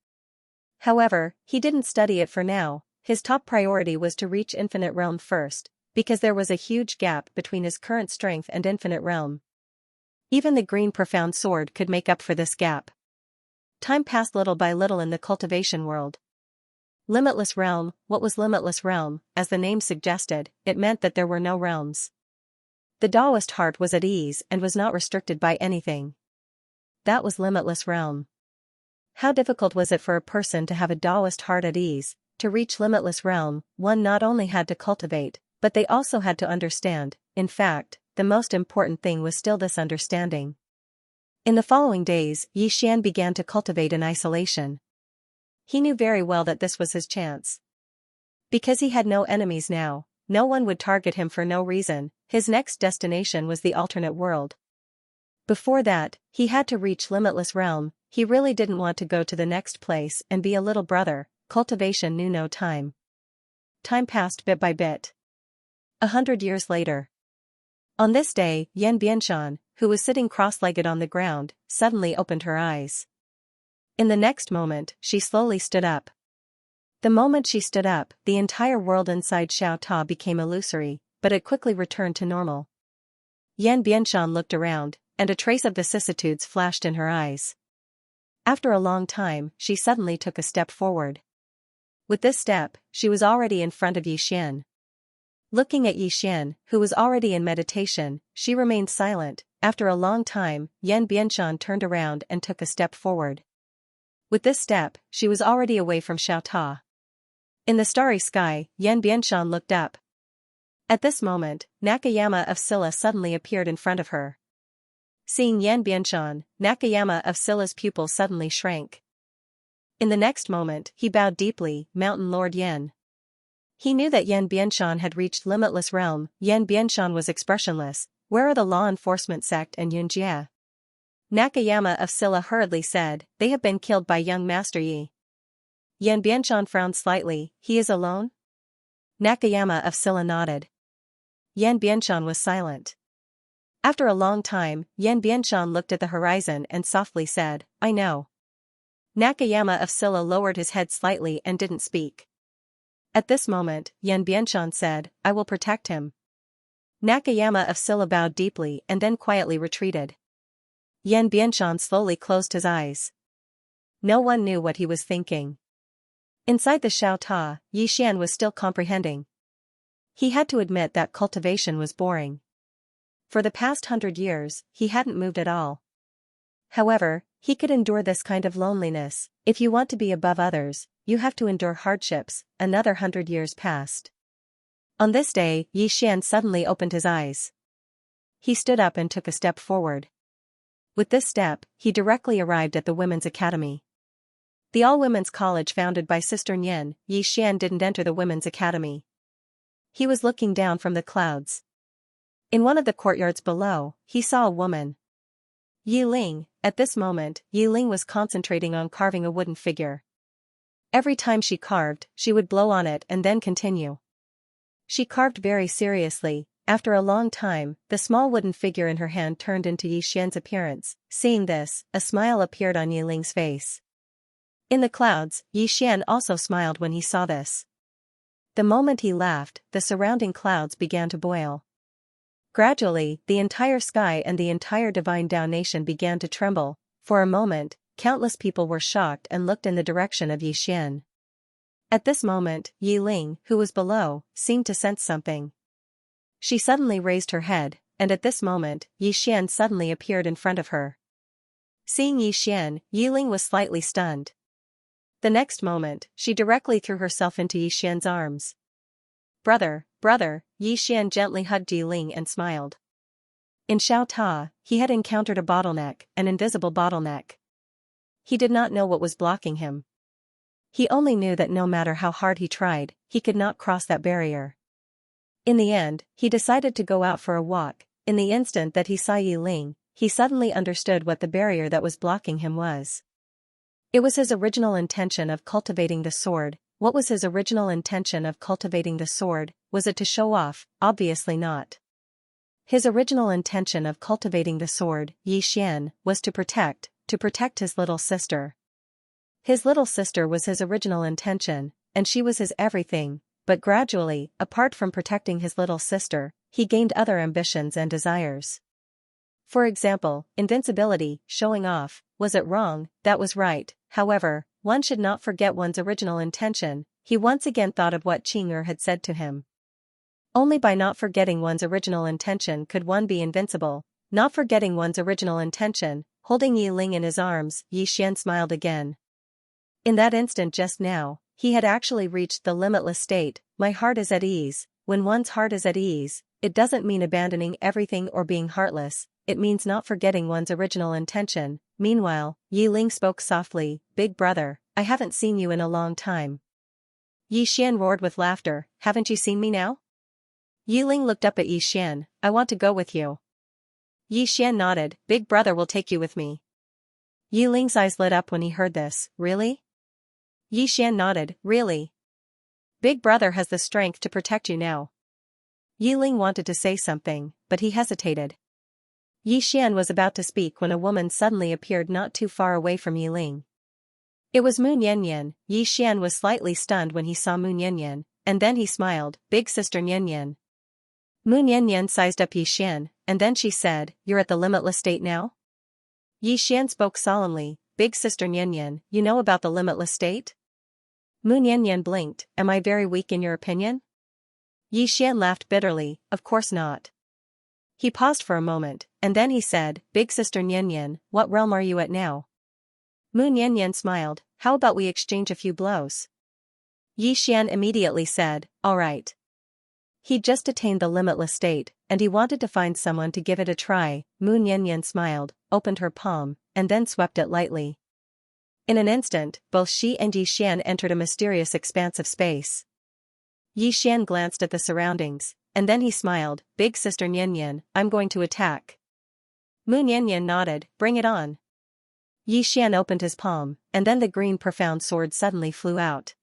However, he didn't study it for now. His top priority was to reach infinite realm first, because there was a huge gap between his current strength and infinite realm. Even the green profound sword could make up for this gap. Time passed little by little in the cultivation world. Limitless realm. What was limitless realm? As the name suggested, it meant that there were no realms. The Taoist heart was at ease and was not restricted by anything. That was limitless realm. How difficult was it for a person to have a Taoist heart at ease? To reach limitless realm, one not only had to cultivate, but they also had to understand. In fact, the most important thing was still this understanding. In the following days, Xian began to cultivate in isolation. He knew very well that this was his chance. Because he had no enemies now, no one would target him for no reason. His next destination was the alternate world. Before that, he had to reach limitless realm. He really didn't want to go to the next place and be a little brother. Cultivation knew no time. Time passed bit by bit. 100 years later. On this day, Yan Bianshan, who was sitting cross-legged on the ground, suddenly opened her eyes. In the next moment, she slowly stood up. The moment she stood up, the entire world inside Xiao Ta became illusory, but it quickly returned to normal. Yan Bianshan looked around, and a trace of vicissitudes flashed in her eyes. After a long time, she suddenly took a step forward. With this step, she was already in front of Xian. Looking at Xian, who was already in meditation, she remained silent. After a long time, Yan Bianshan turned around and took a step forward. With this step, she was already away from Xiao Ta. In the starry sky, Yan Bianshan looked up. At this moment, Nakayama of Silla suddenly appeared in front of her. Seeing Yan Bianshan, Nakayama of Silla's pupil suddenly shrank. In the next moment, he bowed deeply. Mountain Lord Yan. He knew that Yan Bianshan had reached limitless realm. Yan Bianshan was expressionless. Where are the law enforcement sect and Yunjia? Nakayama of Silla hurriedly said, they have been killed by young Master Yi. Yan Bianshan frowned slightly. He is alone? Nakayama of Silla nodded. Yan Bianshan was silent. After a long time, Yan Bianshan looked at the horizon and softly said, I know. Nakayama of Silla lowered his head slightly and didn't speak. At this moment, Yan Bianshan said, I will protect him. Nakayama of Silla bowed deeply and then quietly retreated. Yan Bianshan slowly closed his eyes. No one knew what he was thinking. Inside the Xiao Ta, Xian was still comprehending. He had to admit that cultivation was boring. For the past 100 years, he hadn't moved at all. However, he could endure this kind of loneliness. If you want to be above others, you have to endure hardships. Another 100 years passed. On this day, Xian suddenly opened his eyes. He stood up and took a step forward. With this step, he directly arrived at the Women's Academy. The all-women's college founded by Sister Nian. Xian didn't enter the Women's Academy. He was looking down from the clouds. In one of the courtyards below, he saw a woman. Yi Ling. At this moment, Yi Ling was concentrating on carving a wooden figure. Every time she carved, she would blow on it and then continue. She carved very seriously. After a long time, the small wooden figure in her hand turned into Xian's appearance. Seeing this, a smile appeared on Yi Ling's face. In the clouds, Xian also smiled when he saw this. The moment he laughed, the surrounding clouds began to boil. Gradually, the entire sky and the entire divine Dao nation began to tremble. For a moment, countless people were shocked and looked in the direction of Xian. At this moment, Yi Ling, who was below, seemed to sense something. She suddenly raised her head, and at this moment, Xian suddenly appeared in front of her. Seeing Xian, Yi Ling was slightly stunned. The next moment, she directly threw herself into Xian's arms. Brother, brother, Xian gently hugged Yi Ling and smiled. In Xiao Ta, he had encountered a bottleneck, an invisible bottleneck. He did not know what was blocking him. He only knew that no matter how hard he tried, he could not cross that barrier. In the end, he decided to go out for a walk. In the instant that he saw Yi Ling, he suddenly understood what the barrier that was blocking him was. It was his original intention of cultivating the sword. What was his original intention of cultivating the sword? Was it to show off? Obviously not. His original intention of cultivating the sword, Xian, was to protect his little sister. His little sister was his original intention, and she was his everything. But gradually, apart from protecting his little sister, he gained other ambitions and desires. For example, invincibility, showing off. Was it wrong? That was right. However, one should not forget one's original intention. He once again thought of what Qing'er had said to him. Only by not forgetting one's original intention could one be invincible. Not forgetting one's original intention, holding Yi Ling in his arms, Yi Xian smiled again. In that instant just now, he had actually reached the limitless state. My heart is at ease. When one's heart is at ease, it doesn't mean abandoning everything or being heartless, it means not forgetting one's original intention. Meanwhile, Yi Ling spoke softly, Big brother, I haven't seen you in a long time. Yi Xian roared with laughter, haven't you seen me now? Yi Ling looked up at Yi Xian, I want to go with you. Yi Xian nodded, Big brother will take you with me. Yi Ling's eyes lit up when he heard this, really? Yi Xian nodded, really? Big brother has the strength to protect you now. Yi Ling wanted to say something, but he hesitated. Yi Xian was about to speak when a woman suddenly appeared not too far away from Yi Ling. It was Mu Nianyan. Yi Xian was slightly stunned when he saw Mu Nianyan, and then he smiled, Big sister Nianyan. Mu Nianyan sized up Yi Xian, and then she said, You're at the limitless state now? Yi Xian spoke solemnly, Big sister Nianyan, you know about the limitless state? Mu Nianyan blinked, am I very weak in your opinion? Yi Xian laughed bitterly, of course not. He paused for a moment, and then he said, Big sister Nianyan, what realm are you at now? Mu Nianyan smiled, how about we exchange a few blows? Yi Xian immediately said, all right. He'd just attained the limitless state, and he wanted to find someone to give it a try. Mu Nianyan smiled, opened her palm, and then swept it lightly. In an instant, both she and Yi Xian entered a mysterious expanse of space. Yi Xian glanced at the surroundings, and then he smiled, Big sister Nianyan, I'm going to attack. Mu Nianyan nodded, bring it on. Yi Xian opened his palm, and then the green profound sword suddenly flew out.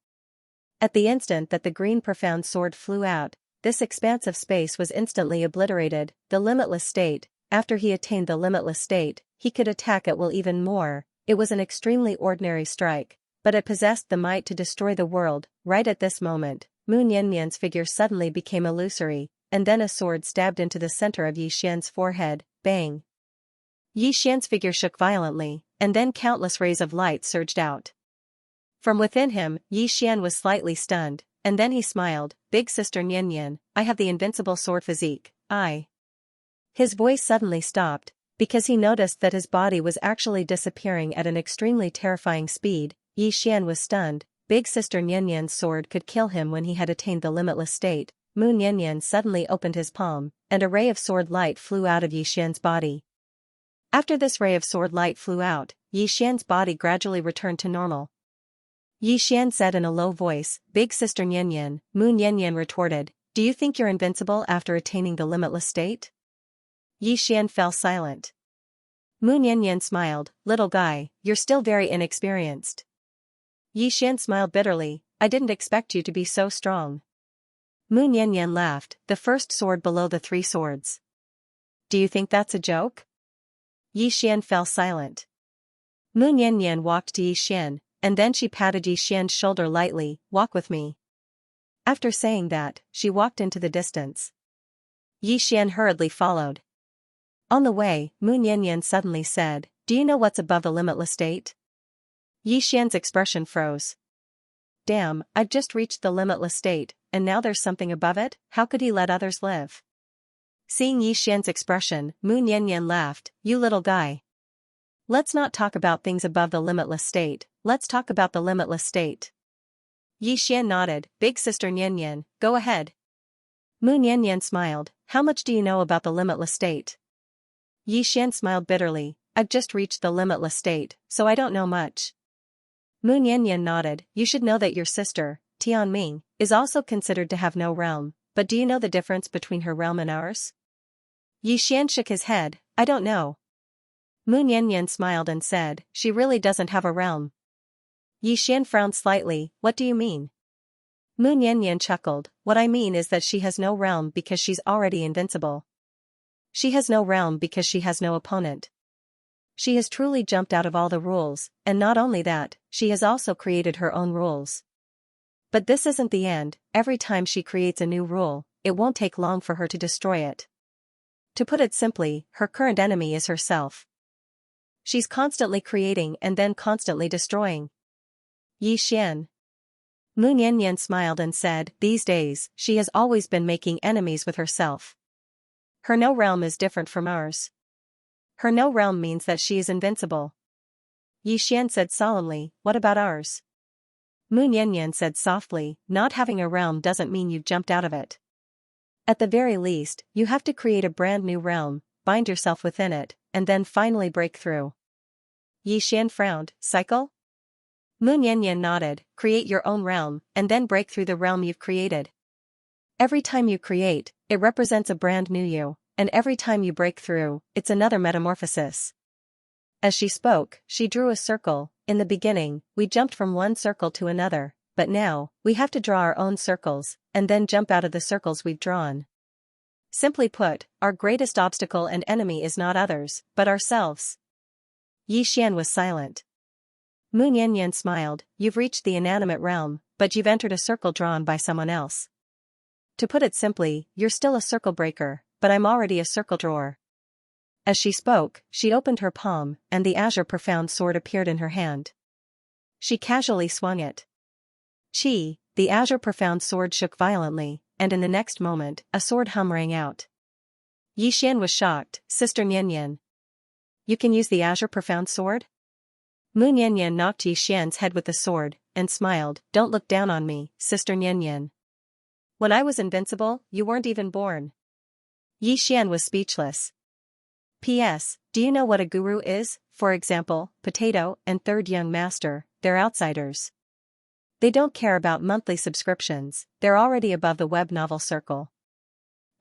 At the instant that the green profound sword flew out, this expanse of space was instantly obliterated. The limitless state. After he attained the limitless state, he could attack at will even more. It was an extremely ordinary strike, but it possessed the might to destroy the world. Right at this moment, Mu Nianyan's figure suddenly became illusory, and then a sword stabbed into the center of Yi Xian's forehead. Bang! Yi Xian's figure shook violently, and then countless rays of light surged out. From within him, Yi Xian was slightly stunned, and then he smiled, Big sister Nianyan, I have the invincible sword physique, I. His voice suddenly stopped, because he noticed that his body was actually disappearing at an extremely terrifying speed. Yi Xian was stunned, Big sister Nianyan's sword could kill him when he had attained the limitless state. Mu Nianyan suddenly opened his palm, and a ray of sword light flew out of Yi Xian's body. After this ray of sword light flew out, Yi Xian's body gradually returned to normal. Yi Xian said in a low voice, Big sister Nianyan. Mu Nianyan retorted, do you think you're invincible after attaining the limitless state? Yi Xian fell silent. Mu Nianyan smiled, little guy, you're still very inexperienced. Yi Xian smiled bitterly, I didn't expect you to be so strong. Mu Nianyan laughed, the first sword below the three swords. Do you think that's a joke? Yi Xian fell silent. Mu Nianyan walked to Yi Xian, and then she patted Yi Xian's shoulder lightly, walk with me. After saying that, she walked into the distance. Yi Xian hurriedly followed. On the way, Mu Nianyan suddenly said, do you know what's above the limitless state? Yi Xian's expression froze. Damn, I've just reached the limitless state, and now there's something above it? How could he let others live? Seeing Yi Xian's expression, Mu Nianyan laughed, you little guy. Let's not talk about things above the limitless state, let's talk about the limitless state. Yi Xian nodded, Big sister Nianyan, go ahead. Mu Nianyan smiled, how much do you know about the limitless state? Yi Xian smiled bitterly, I've just reached the limitless state, so I don't know much. Mu Nianyan nodded, you should know that your sister, Tianming, is also considered to have no realm, but do you know the difference between her realm and ours? Yi Xian shook his head, I don't know. Mu Nianyan smiled and said, she really doesn't have a realm. Yi Xian frowned slightly, what do you mean? Mu Nianyan chuckled, what I mean is that she has no realm because she's already invincible. She has no realm because she has no opponent. She has truly jumped out of all the rules, and not only that, she has also created her own rules. But this isn't the end, every time she creates a new rule, it won't take long for her to destroy it. To put it simply, her current enemy is herself. She's constantly creating and then constantly destroying. Yi Xian. Mu Niannian smiled and said, these days, she has always been making enemies with herself. Her no realm is different from ours. Her no realm means that she is invincible. Yi Xian said solemnly, what about ours? Mu Niannian said softly, not having a realm doesn't mean you've jumped out of it. At the very least, you have to create a brand new realm, bind yourself within it, and then finally break through. Yi Xian frowned, cycle? Mu Niannian nodded, create your own realm, and then break through the realm you've created. Every time you create, it represents a brand new you, and every time you break through, it's another metamorphosis. As she spoke, she drew a circle. In the beginning, we jumped from one circle to another, but now, we have to draw our own circles, and then jump out of the circles we've drawn. Simply put, our greatest obstacle and enemy is not others, but ourselves. Yi Xian was silent. Mu Niannian smiled, you've reached the inanimate realm, but you've entered a circle drawn by someone else. To put it simply, you're still a circle breaker, but I'm already a circle drawer. As she spoke, she opened her palm, and the azure profound sword appeared in her hand. She casually swung it. Chi, the azure profound sword shook violently, and in the next moment, a sword hum rang out. Yi Xian was shocked, Sister Niannian. You can use the azure profound sword? Mu Niannian knocked Yi Xian's head with the sword, and smiled, don't look down on me, Sister Niannian. When I was invincible, you weren't even born. Yi Xian was speechless. P.S. Do you know what a guru is? For example, Potato and Third Young Master, they're outsiders. They don't care about monthly subscriptions, they're already above the web novel circle.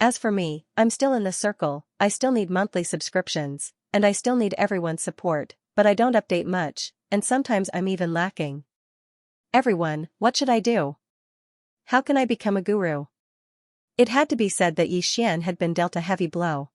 As for me, I'm still in the circle, I still need monthly subscriptions, and I still need everyone's support, but I don't update much, and sometimes I'm even lacking. Everyone, what should I do? How can I become a guru? It had to be said that Yi Xian had been dealt a heavy blow.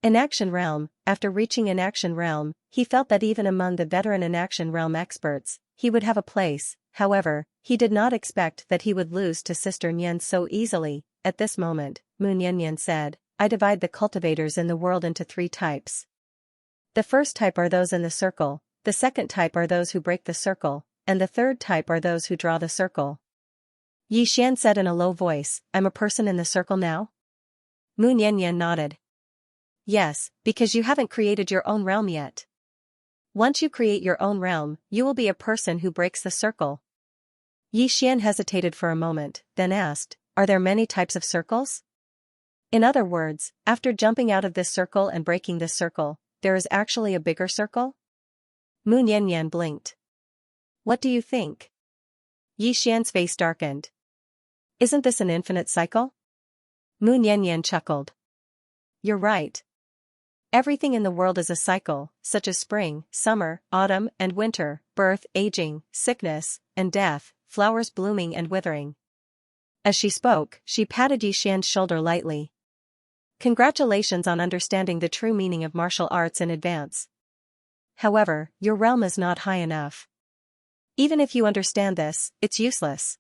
Inaction Realm, after reaching Inaction Realm, he felt that even among the veteran Inaction Realm experts, he would have a place, however, he did not expect that he would lose to Sister Nian so easily. At this moment, Mu Niannian said, I divide the cultivators in the world into 3 types. The first type are those in the circle, the second type are those who break the circle, and the third type are those who draw the circle. Yi Xian said in a low voice, I'm a person in the circle now? Mu Niannian nodded. Yes, because you haven't created your own realm yet. Once you create your own realm, you will be a person who breaks the circle. Yi Xian hesitated for a moment, then asked, are there many types of circles? In other words, after jumping out of this circle and breaking this circle, there is actually a bigger circle? Mu Niannian blinked. What do you think? Yi Xian's face darkened. Isn't this an infinite cycle? Mu Niannian chuckled. You're right. Everything in the world is a cycle, such as spring, summer, autumn, and winter, birth, aging, sickness, and death, flowers blooming and withering. As she spoke, she patted Yi Xian's shoulder lightly. Congratulations on understanding the true meaning of martial arts in advance. However, your realm is not high enough. Even if you understand this, it's useless.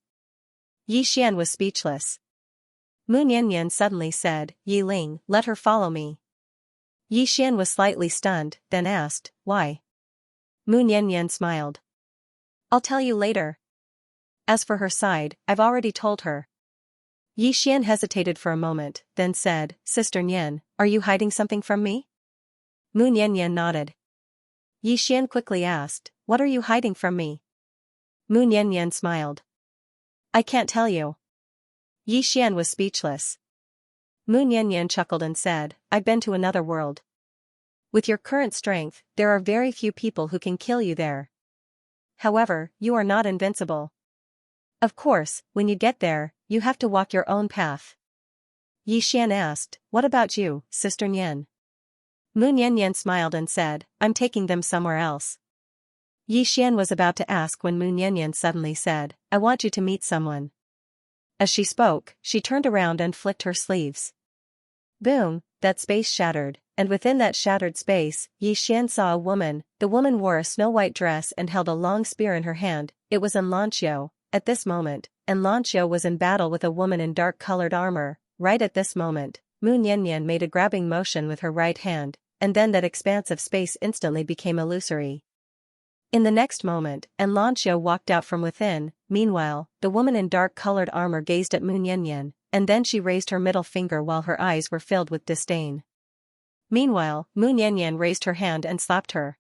Yi Xian was speechless. Mu Niannian suddenly said, Yi Ling, let her follow me. Yi Xian was slightly stunned, then asked, why? Mu Niannian smiled. I'll tell you later. As for her side, I've already told her. Yi Xian hesitated for a moment, then said, Sister Nian, are you hiding something from me? Mu Niannian nodded. Yi Xian quickly asked, what are you hiding from me? Mu Niannian smiled. I can't tell you. Yi Xian was speechless. Mu Niannian chuckled and said, I've been to another world. With your current strength, there are very few people who can kill you there. However, you are not invincible. Of course, when you get there, you have to walk your own path. Yi Xian asked, what about you, Sister Nian? Mu Niannian smiled and said, I'm taking them somewhere else. Yi Xian was about to ask when Mu Niannian suddenly said, I want you to meet someone. As she spoke, she turned around and flicked her sleeves. Boom, that space shattered, and within that shattered space, Yi Xian saw a woman. The woman wore a snow-white dress and held a long spear in her hand. It was Xianxia. At this moment, Xianxia was in battle with a woman in dark-colored armor. Right at this moment, Mu Niannian made a grabbing motion with her right hand, and then that expanse of space instantly became illusory. In the next moment, Xianxia walked out from within. Meanwhile, the woman in dark-colored armor gazed at Mu Niannian, and then she raised her middle finger while her eyes were filled with disdain. Meanwhile, Mu Niannian raised her hand and slapped her.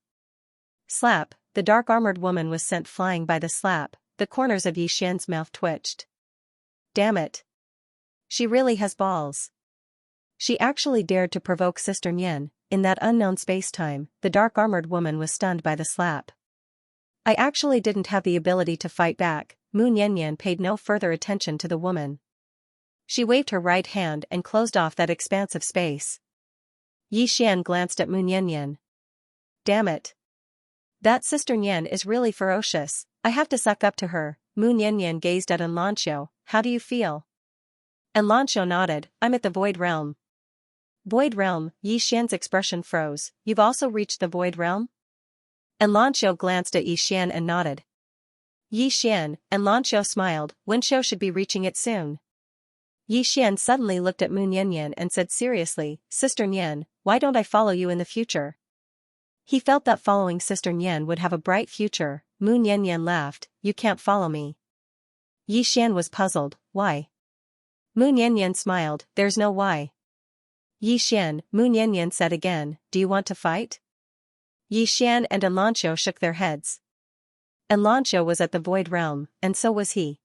Slap, the dark-armored woman was sent flying by the slap. The corners of Xian's mouth twitched. Damn it. She really has balls. She actually dared to provoke Sister Nian. In that unknown space-time, the dark-armored woman was stunned by the slap. I actually didn't have the ability to fight back. Mu Niannian paid no further attention to the woman. She waved her right hand and closed off that expanse of space. Xian glanced at Mu Niannian. Damn it. That Sister Nian is really ferocious. I have to suck up to her. Mu Niannian gazed at Xianxia. How do you feel? Xianxia nodded. I'm at the Void Realm. Void Realm? Xian's expression froze. You've also reached the Void Realm? Xianxia glanced at Xian and nodded. Xian, Xianxia smiled. Wenshou should be reaching it soon. Xian suddenly looked at Mu Niannian and said seriously, Sister Nian, why don't I follow you in the future? He felt that following Sister Nian would have a bright future. Mu Niannian laughed. You can't follow me. Xian was puzzled. Why? Mu Niannian smiled. There's no why. Xian, Mu Niannian said again, do you want to fight? Xian and Xianxia shook their heads. Xianxia was at the Void Realm, and so was he.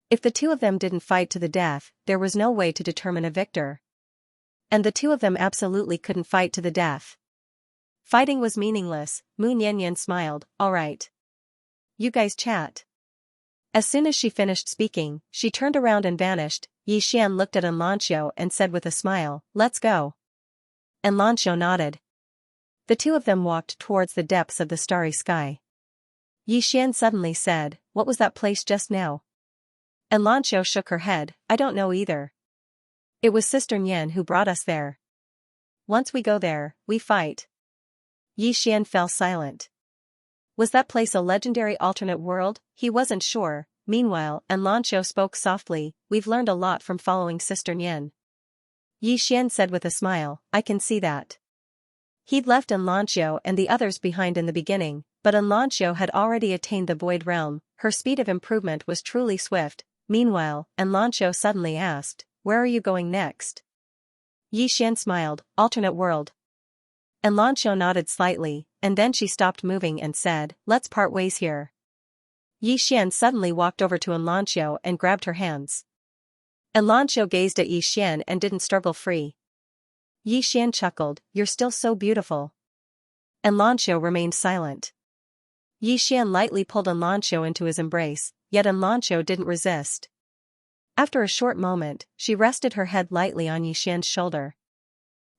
If the two of them didn't fight to the death, there was no way to determine a victor. And the two of them absolutely couldn't fight to the death. Fighting was meaningless. Mu Niannian smiled. All right. You guys chat. As soon as she finished speaking, she turned around and vanished. Xian looked at Xianxia and said with a smile, let's go. Xianxia nodded. The two of them walked towards the depths of the starry sky. Xian suddenly said, what was that place just now? Xianxia shook her head, I don't know either. It was Sister Nian who brought us there. Once we go there, we fight. Xian fell silent. Was that place a legendary alternate world? He wasn't sure. Meanwhile, Xianxia spoke softly, we've learned a lot from following Sister Nian. Xian said with a smile, I can see that. He'd left Xianxia and the others behind in the beginning, but Xianxia had already attained the Void Realm. Her speed of improvement was truly swift. Meanwhile, Xianxia suddenly asked, where are you going next? Xian smiled, alternate world. Xianxia nodded slightly, and then she stopped moving and said, let's part ways here. Xian suddenly walked over to Xianxia and grabbed her hands. Xianxia gazed at Xian and didn't struggle free. Xian chuckled, you're still so beautiful. Xianxia remained silent. Xian lightly pulled Xianxia into his embrace, yet Xianxia didn't resist. After a short moment, she rested her head lightly on Xian's shoulder.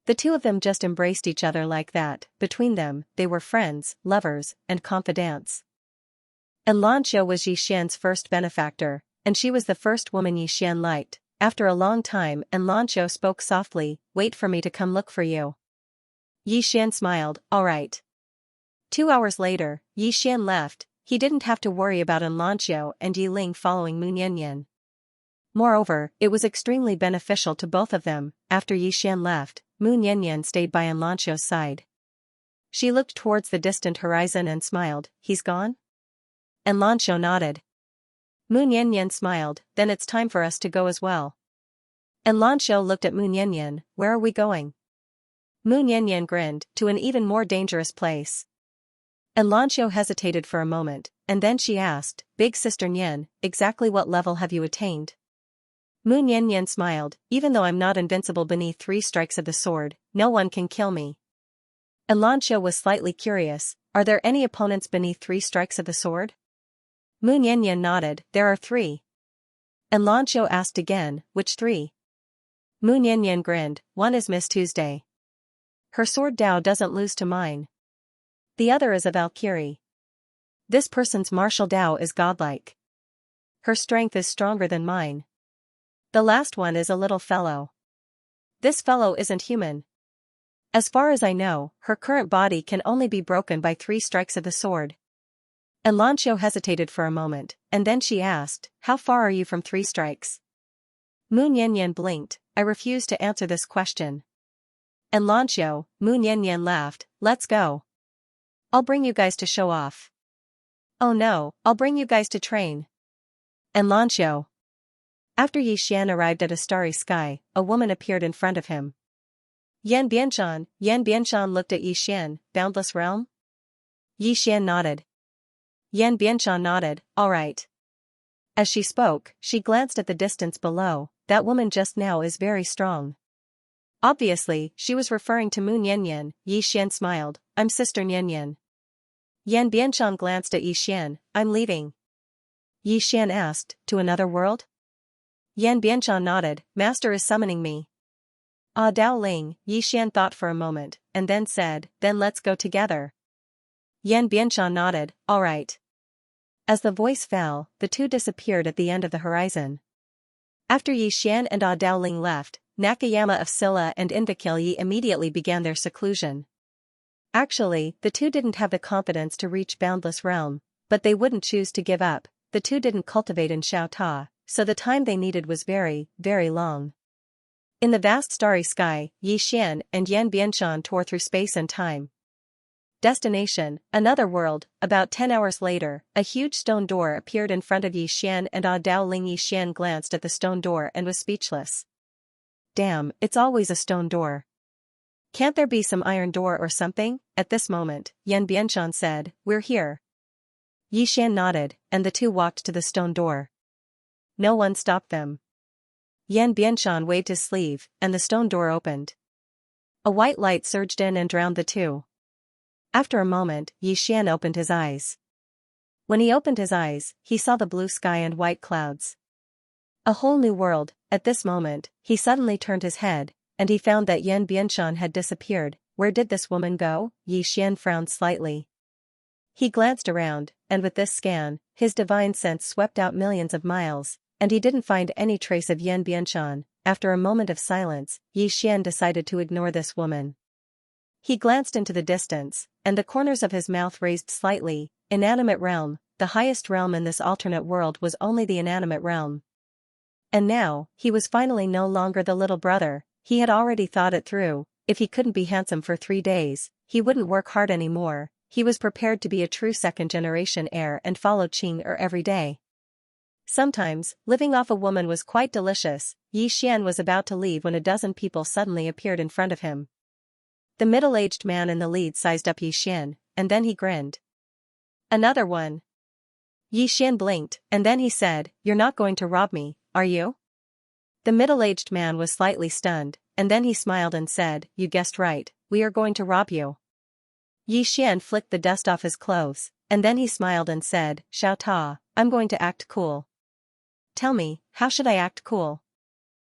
The two of them just embraced each other like that. Between them, they were friends, lovers, and confidants. Xianxia was Xian's first benefactor, and she was the first woman Xian liked. After a long time, Xianxia spoke softly, wait for me to come look for you. Xian smiled, all right. 2 hours later, Xian left. He didn't have to worry about Xianxia and Yiling following Mu Niannian. Moreover, it was extremely beneficial to both of them. After Xian left, Mu Niannian stayed by Xianxia's side. She looked towards the distant horizon and smiled, he's gone? Xianxia nodded. Mu Niannian smiled, then it's time for us to go as well. Xianxia looked at Mu Niannian, where are we going? Mu Niannian grinned, to an even more dangerous place. Xianxia hesitated for a moment, and then she asked, Big Sister Nian, exactly what level have you attained? Mu Niannian smiled, even though I'm not invincible beneath 3 strikes of the sword, no one can kill me. Xianxia was slightly curious, are there any opponents beneath 3 strikes of the sword? Mu Niannian nodded, there are 3. Xianxia asked again, which 3? Mu Niannian grinned, one is Miss Tuesday. Her sword Dao doesn't lose to mine. The other is a Valkyrie. This person's martial Dao is godlike. Her strength is stronger than mine. The last one is a little fellow. This fellow isn't human. As far as I know, her current body can only be broken by 3 strikes of the sword. Xianxia hesitated for a moment, and then she asked, how far are you from 3 strikes? Mu Niannian blinked, I refuse to answer this question. And Lanxiao, Mu Niannian laughed, let's go. I'll bring you guys to show off. Oh no, I'll bring you guys to train. And Lanxiao. After Yixian arrived at a starry sky, a woman appeared in front of him. Yan Bianshan looked at Yixian, boundless realm? Yixian nodded. Yan Bianshan nodded, all right. As she spoke, she glanced at the distance below, that woman just now is very strong. Obviously, she was referring to Mu Niannian. Yixian smiled, I'm Sister Niannian. Yan Bianshan glanced at Yixian, I'm leaving. Yixian asked, to another world? Yan Bianshan nodded, Master is summoning me. Ah Dao Ling, Yixian thought for a moment, and then said, then let's go together. Yan Bianshan nodded, all right. As the voice fell, the two disappeared at the end of the horizon. After Yixian and Ah Dao Ling left, Nakayama of Silla and Invakilyi immediately began their seclusion. Actually, the two didn't have the confidence to reach Boundless Realm, but they wouldn't choose to give up. The two didn't cultivate in Xiaota, so the time they needed was very, very long. In the vast starry sky, Yixian and Yan Bianshan tore through space and time. Destination, another world. About 10 hours later, a huge stone door appeared in front of Yixian and Ah Dao Ling. Yixian glanced at the stone door and was speechless. Damn, it's always a stone door. Can't there be some iron door or something? At this moment, Yan Bianshan said, we're here. Yixian nodded, and the two walked to the stone door. No one stopped them. Yan Bianshan waved his sleeve, and the stone door opened. A white light surged in and drowned the two. After a moment, Yixian opened his eyes. When he opened his eyes, he saw the blue sky and white clouds. A whole new world. At this moment, he suddenly turned his head, and he found that Yan Bianshan had disappeared. Where did this woman go? Yixian frowned slightly. He glanced around, and with this scan, his divine sense swept out millions of miles, and he didn't find any trace of Yan Bianshan. After a moment of silence, Yixian decided to ignore this woman. He glanced into the distance, and the corners of his mouth raised slightly. Inanimate realm, the highest realm in this alternate world was only the inanimate realm. And now, he was finally no longer the little brother. He had already thought it through. If he couldn't be handsome for 3 days, he wouldn't work hard anymore. He was prepared to be a true second-generation heir and follow Qing every day. Sometimes, living off a woman was quite delicious. Yixian was about to leave when a dozen people suddenly appeared in front of him. The middle-aged man in the lead sized up Yixian, and then he grinned. Another one. Yixian blinked, and then he said, you're not going to rob me, are you? The middle-aged man was slightly stunned, and then he smiled and said, you guessed right, we are going to rob you. Yixian flicked the dust off his clothes, and then he smiled and said, Xiaota, I'm going to act cool. Tell me, how should I act cool?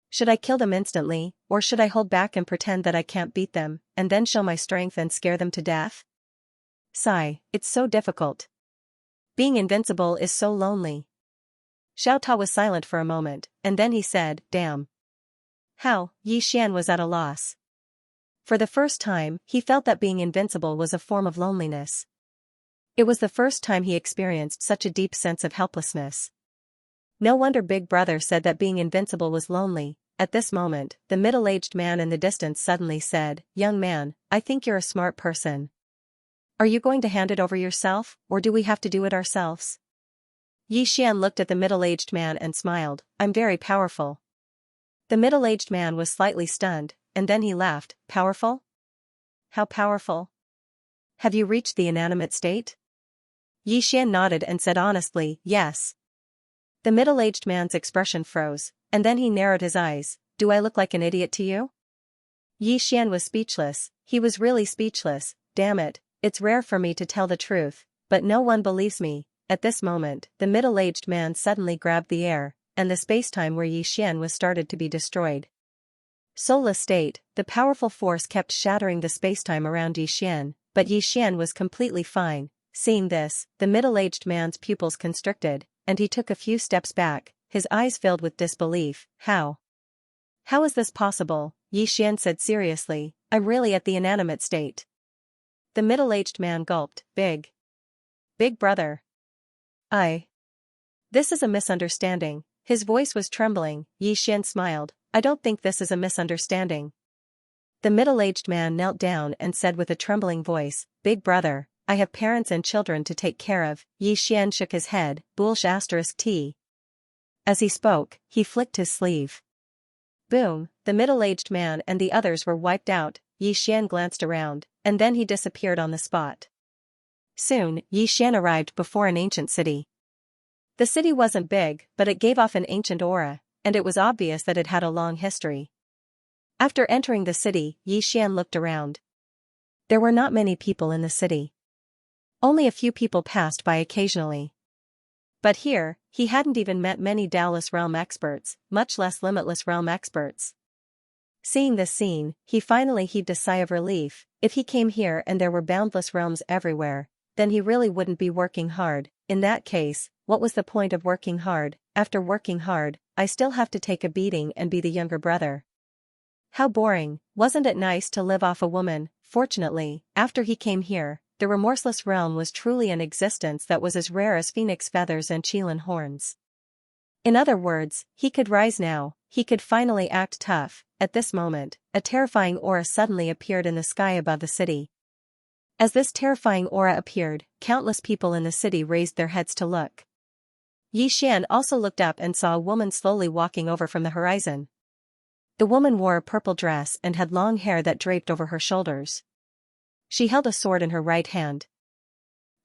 Should I kill them instantly, or should I hold back and pretend that I can't beat them, and then show my strength and scare them to death? Sigh, it's so difficult. Being invincible is so lonely. Xiaota was silent for a moment, and then he said, damn. How? Yixian was at a loss. For the first time, he felt that being invincible was a form of loneliness. It was the first time he experienced such a deep sense of helplessness. No wonder Big Brother said that being invincible was lonely. At this moment, the middle-aged man in the distance suddenly said, young man, I think you're a smart person. Are you going to hand it over yourself, or do we have to do it ourselves? Yixian looked at the middle-aged man and smiled, I'm very powerful. The middle-aged man was slightly stunned, and then he laughed, powerful? How powerful? Have you reached the inanimate state? Yixian nodded and said honestly, yes. The middle-aged man's expression froze, and then he narrowed his eyes, do I look like an idiot to you? Yixian was speechless, he was really speechless, damn it, it's rare for me to tell the truth, but no one believes me. At this moment, the middle-aged man suddenly grabbed the air, and the spacetime where Yixian was started to be destroyed. Soulless state, the powerful force kept shattering the spacetime around Yixian, but Yixian was completely fine. Seeing this, the middle-aged man's pupils constricted, and he took a few steps back, his eyes filled with disbelief. How? How is this possible? Yixian said seriously, I'm really at the inanimate state. The middle-aged man gulped, Big Brother. This is a misunderstanding. His voice was trembling. Xian smiled. I don't think this is a misunderstanding. The middle-aged man knelt down and said with a trembling voice, Big brother, I have parents and children to take care of. Xian shook his head, Boolsh *T. As he spoke, he flicked his sleeve. Boom, the middle-aged man and the others were wiped out. Xian glanced around, and then he disappeared on the spot. Soon, Xian arrived before an ancient city. The city wasn't big, but it gave off an ancient aura, and it was obvious that it had a long history. After entering the city, Xian looked around. There were not many people in the city. Only a few people passed by occasionally. But here, he hadn't even met many Daoist realm experts, much less limitless realm experts. Seeing this scene, he finally heaved a sigh of relief. If he came here and there were boundless realms everywhere, then he really wouldn't be working hard. In that case, what was the point of working hard? After working hard, I still have to take a beating and be the younger brother. How boring. Wasn't it nice to live off a woman? Fortunately, after he came here, the remorseless realm was truly an existence that was as rare as phoenix feathers and Qilin horns. In other words, he could rise now, he could finally act tough. At this moment, a terrifying aura suddenly appeared in the sky above the city. As this terrifying aura appeared, countless people in the city raised their heads to look. Xian also looked up and saw a woman slowly walking over from the horizon. The woman wore a purple dress and had long hair that draped over her shoulders. She held a sword in her right hand.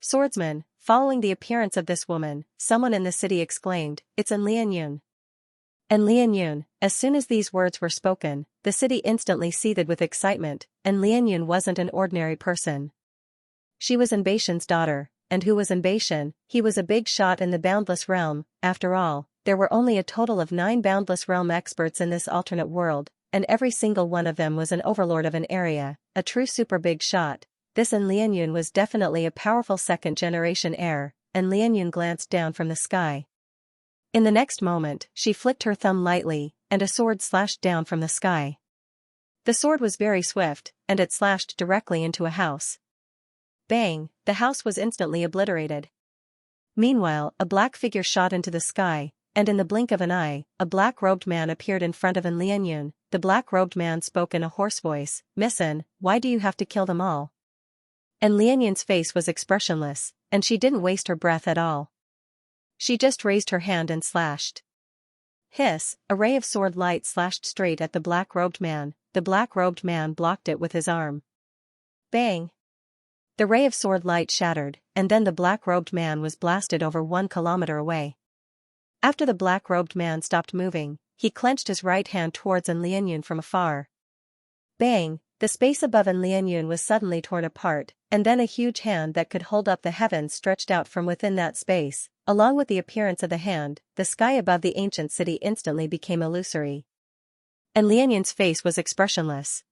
Swordsman, following the appearance of this woman, someone in the city exclaimed, It's An Lianyun. And Lianyun, as soon as these words were spoken, the city instantly seethed with excitement, and Lianyun wasn't an ordinary person. She was Anbaishan's daughter, and who was Anbaishan? He was a big shot in the boundless realm. After all, there were only a total of 9 boundless realm experts in this alternate world, and every single one of them was an overlord of an area, a true super big shot. This An Lianyun was definitely a powerful second-generation heir, and Lianyun glanced down from the sky. In the next moment, she flicked her thumb lightly, and a sword slashed down from the sky. The sword was very swift, and it slashed directly into a house. Bang, the house was instantly obliterated. Meanwhile, a black figure shot into the sky, and in the blink of an eye, a black-robed man appeared in front of An Lianyun. The black-robed man spoke in a hoarse voice, Missin, why do you have to kill them all? An Lianyun's face was expressionless, and she didn't waste her breath at all. She just raised her hand and slashed. Hiss, a ray of sword light slashed straight at the black-robed man. The black-robed man blocked it with his arm. Bang! The ray of sword light shattered, and then the black-robed man was blasted over 1 kilometer away. After the black-robed man stopped moving, he clenched his right hand towards An Lianyun from afar. Bang! The space above An Lianyun was suddenly torn apart, and then a huge hand that could hold up the heavens stretched out from within that space. Along with the appearance of the hand, the sky above the ancient city instantly became illusory. An Lianyun's face was expressionless.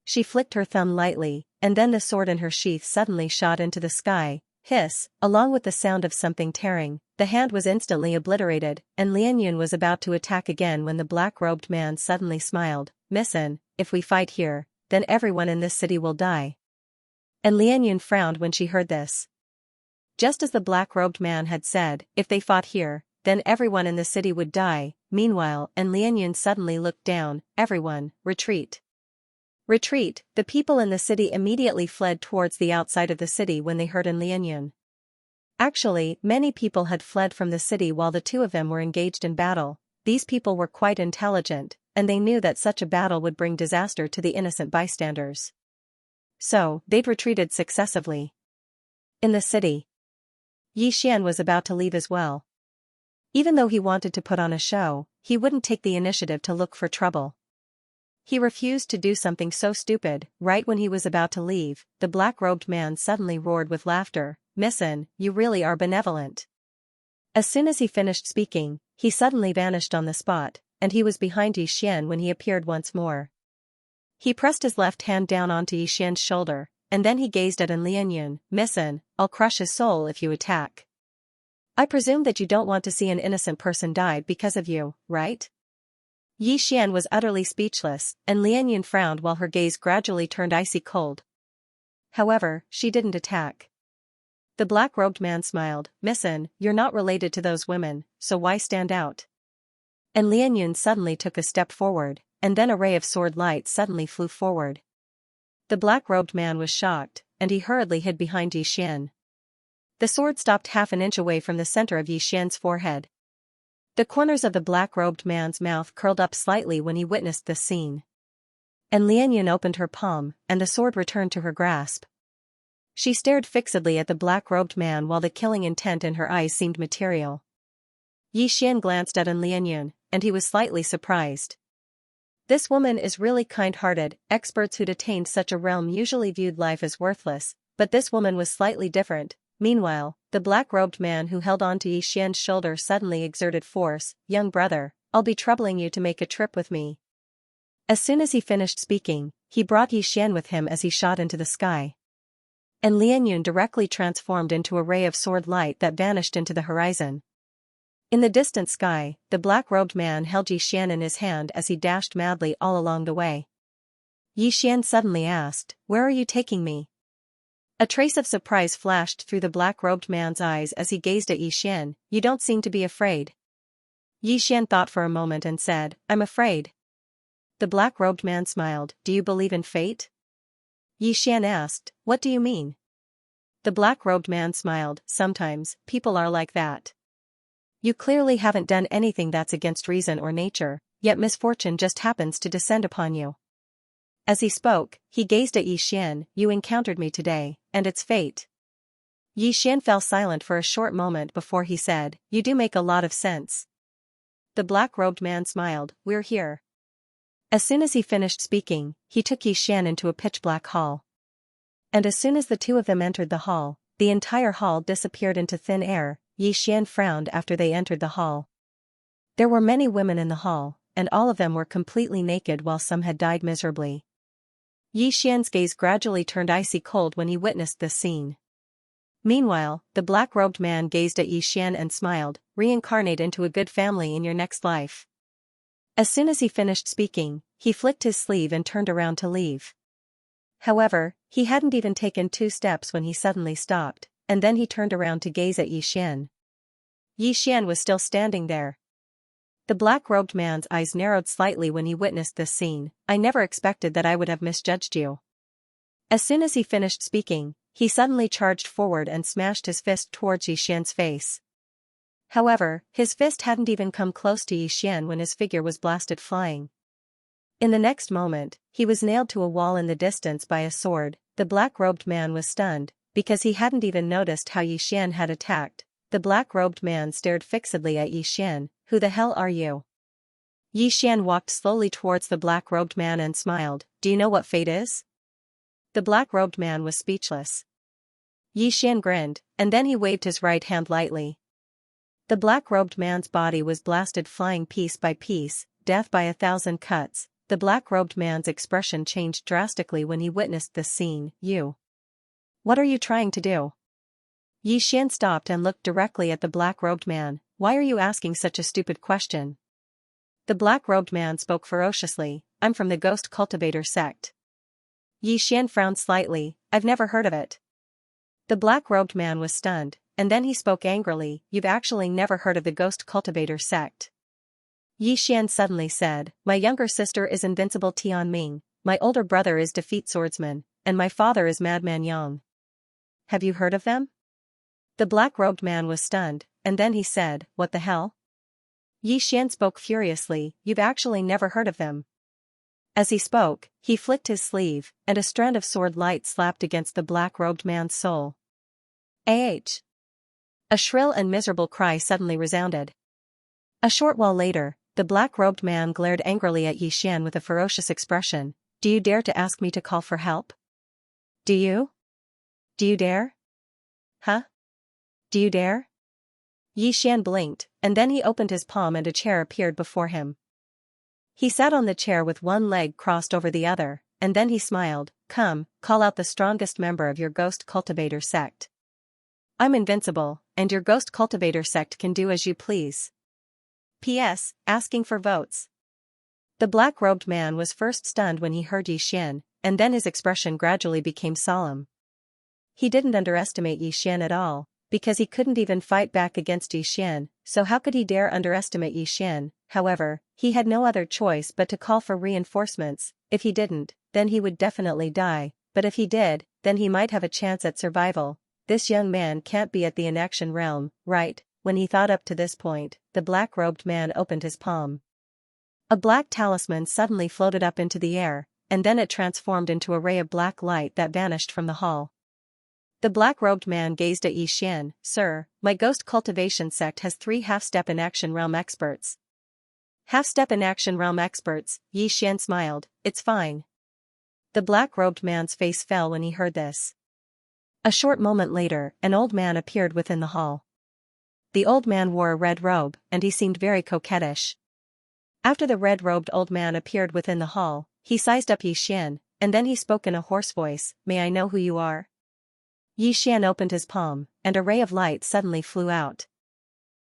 She flicked her thumb lightly, and then the sword in her sheath suddenly shot into the sky. Hiss, along with the sound of something tearing, the hand was instantly obliterated, and Lianyun was about to attack again when the black-robed man suddenly smiled. Missin, if we fight here, then everyone in this city will die. And Lianyun frowned when she heard this. Just as the black-robed man had said, if they fought here, then everyone in the city would die. Meanwhile, An Lianyun suddenly looked down. Everyone, retreat. Retreat. The people in the city immediately fled towards the outside of the city when they heard An Lianyun. Actually, many people had fled from the city while the two of them were engaged in battle. These people were quite intelligent, and they knew that such a battle would bring disaster to the innocent bystanders. So, they'd retreated successively. In the city, Xian was about to leave as well. Even though he wanted to put on a show, he wouldn't take the initiative to look for trouble. He refused to do something so stupid. Right when he was about to leave, the black-robed man suddenly roared with laughter. Missin, you really are benevolent. As soon as he finished speaking, he suddenly vanished on the spot, and he was behind Xian when he appeared once more. He pressed his left hand down onto Xian's shoulder, and then he gazed at An Lianyun. Missin, I'll crush his soul if you attack. I presume that you don't want to see an innocent person die because of you, right? Xian was utterly speechless, and Lianyun frowned while her gaze gradually turned icy cold. However, she didn't attack. The black-robed man smiled. Missin, you're not related to those women, so why stand out? And Lianyun suddenly took a step forward, and then a ray of sword light suddenly flew forward. The black-robed man was shocked, and he hurriedly hid behind Yixian. The sword stopped half an inch away from the center of Yixian's forehead. The corners of the black-robed man's mouth curled up slightly when he witnessed this scene. And Lianyun opened her palm, and the sword returned to her grasp. She stared fixedly at the black-robed man while the killing intent in her eyes seemed material. Yixian glanced at Lianyun, and he was slightly surprised. This woman is really kind-hearted. Experts who'd attained such a realm usually viewed life as worthless, but this woman was slightly different. Meanwhile, the black-robed man who held on to Yixian's shoulder suddenly exerted force. "Young brother, I'll be troubling you to make a trip with me." As soon as he finished speaking, he brought Yixian with him as he shot into the sky. And Lianyun directly transformed into a ray of sword light that vanished into the horizon. In the distant sky, the black-robed man held Yixian in his hand as he dashed madly all along the way. Yixian suddenly asked, "Where are you taking me?" A trace of surprise flashed through the black-robed man's eyes as he gazed at Yixian. "You don't seem to be afraid." Yixian thought for a moment and said, "I'm afraid." The black-robed man smiled. "Do you believe in fate?" Yixian asked, "What do you mean?" The black-robed man smiled. "Sometimes, people are like that. You clearly haven't done anything that's against reason or nature, yet misfortune just happens to descend upon you." As he spoke, he gazed at Yixian. "You encountered me today, and it's fate." Yixian fell silent for a short moment before he said, "You do make a lot of sense." The black-robed man smiled. "We're here." As soon as he finished speaking, he took Yixian into a pitch-black hall. And as soon as the two of them entered the hall, the entire hall disappeared into thin air. Yixian frowned after they entered the hall. There were many women in the hall, and all of them were completely naked while some had died miserably. Yixian's gaze gradually turned icy cold when he witnessed this scene. Meanwhile, the black-robed man gazed at Yixian and smiled. "Reincarnate into a good family in your next life." As soon as he finished speaking, he flicked his sleeve and turned around to leave. However, he hadn't even taken 2 steps when he suddenly stopped, and then he turned around to gaze at Yixian. Yixian was still standing there. The black-robed man's eyes narrowed slightly when he witnessed this scene. "I never expected that I would have misjudged you." As soon as he finished speaking, he suddenly charged forward and smashed his fist towards Yixian's face. However, his fist hadn't even come close to Yixian when his figure was blasted flying. In the next moment, he was nailed to a wall in the distance by a sword. The black-robed man was stunned, because he hadn't even noticed how Yixian had attacked. The black-robed man stared fixedly at Yixian. "Who the hell are you?" Yixian walked slowly towards the black-robed man and smiled. "Do you know what fate is?" The black-robed man was speechless. Yixian grinned, and then he waved his right hand lightly. The black-robed man's body was blasted flying piece by piece, death by 1,000 cuts. The black-robed man's expression changed drastically when he witnessed this scene. "You. What are you trying to do?" Yixian stopped and looked directly at the black-robed man. "Why are you asking such a stupid question?" The black-robed man spoke ferociously. "I'm from the Ghost Cultivator sect." Yixian frowned slightly. "I've never heard of it." The black-robed man was stunned, and then he spoke angrily. "You've actually never heard of the Ghost Cultivator sect?" Yixian suddenly said, "My younger sister is Invincible Tianming, my older brother is Defeat Swordsman, and my father is Madman Yang. Have you heard of them?" The black-robed man was stunned, and then he said, "What the hell?" Yixian spoke furiously. "You've actually never heard of them." As he spoke, he flicked his sleeve, and a strand of sword light slapped against the black-robed man's soul. "Ah!" A shrill and miserable cry suddenly resounded. A short while later, the black-robed man glared angrily at Yixian with a ferocious expression. "Do you dare to ask me to call for help? Do you? Do you dare? Huh? Do you dare?" Yixian blinked, and then he opened his palm and a chair appeared before him. He sat on the chair with one leg crossed over the other, and then he smiled. "Come, call out the strongest member of your Ghost Cultivator sect. I'm invincible, and your Ghost Cultivator sect can do as you please. P.S. Asking for votes." The black-robed man was first stunned when he heard Yixian, and then his expression gradually became solemn. He didn't underestimate Yixian at all, because he couldn't even fight back against Yixian, so how could he dare underestimate Yixian? however, he had no other choice but to call for reinforcements. If he didn't, then he would definitely die, but if he did, then he might have a chance at survival. This young man can't be at the inaction realm, right? When he thought up to this point, the black-robed man opened his palm. A black talisman suddenly floated up into the air, and then it transformed into a ray of black light that vanished from the hall. The black-robed man gazed at Xian. Sir, my ghost cultivation sect has 3 half-step inaction realm experts. Half-step inaction realm experts, Xian smiled. It's fine. The black-robed man's face fell when he heard this. A short moment later, an old man appeared within the hall. The old man wore a red robe, and he seemed very coquettish. After the red-robed old man appeared within the hall, he sized up Xian, and then he spoke in a hoarse voice. May I know who you are? Xian opened his palm, and a ray of light suddenly flew out.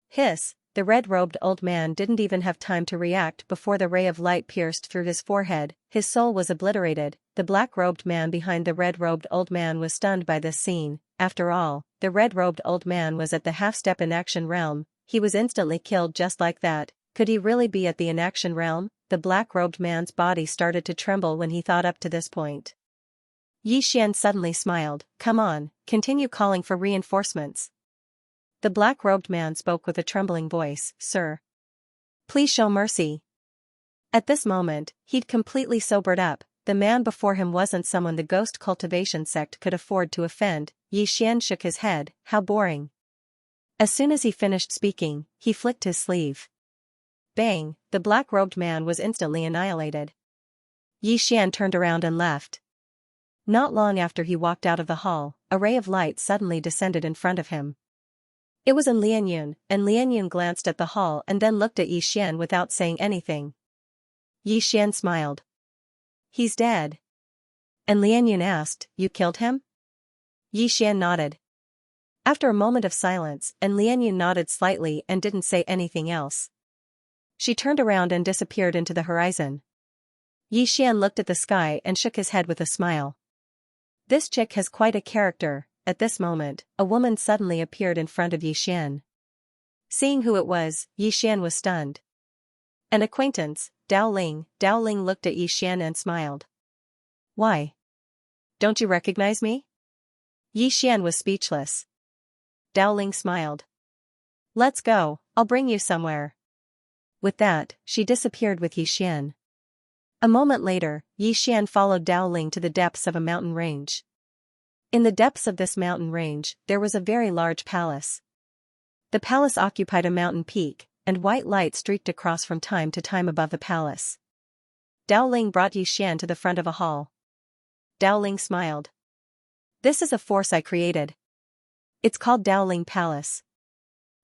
Hiss! The red-robed old man didn't even have time to react before the ray of light pierced through his forehead. His soul was obliterated. The black-robed man behind the red-robed old man was stunned by this scene. After all, the red-robed old man was at the half-step inaction realm. He was instantly killed just like that. Could he really be at the inaction realm? The black-robed man's body started to tremble when he thought up to this point. Xian suddenly smiled. Come on, continue calling for reinforcements. The black-robed man spoke with a trembling voice. Sir, please show mercy. At this moment, he'd completely sobered up. The man before him wasn't someone the ghost cultivation sect could afford to offend. Xian shook his head. How boring. As soon as he finished speaking, he flicked his sleeve. Bang! The black-robed man was instantly annihilated. Xian turned around and left. Not long after he walked out of the hall, a ray of light suddenly descended in front of him. It was in Lianyun, and Lianyun glanced at the hall and then looked at Xian without saying anything. Xian smiled. He's dead. And Lianyun asked, You killed him? Xian nodded. After a moment of silence, and Lianyun nodded slightly and didn't say anything else. She turned around and disappeared into the horizon. Xian looked at the sky and shook his head with a smile. This chick has quite a character. At this moment, a woman suddenly appeared in front of Xian. Seeing who it was, Xian was stunned. An acquaintance, Dao Ling. Dao Ling looked at Xian and smiled. Why? Don't you recognize me? Xian was speechless. Dao Ling smiled. Let's go, I'll bring you somewhere. With that, she disappeared with Xian. A moment later, Xian followed Dao Ling to the depths of a mountain range. In the depths of this mountain range, there was a very large palace. The palace occupied a mountain peak, and white light streaked across from time to time above the palace. Dao Ling brought Xian to the front of a hall. Dao Ling smiled. This is a force I created. It's called Dao Ling Palace.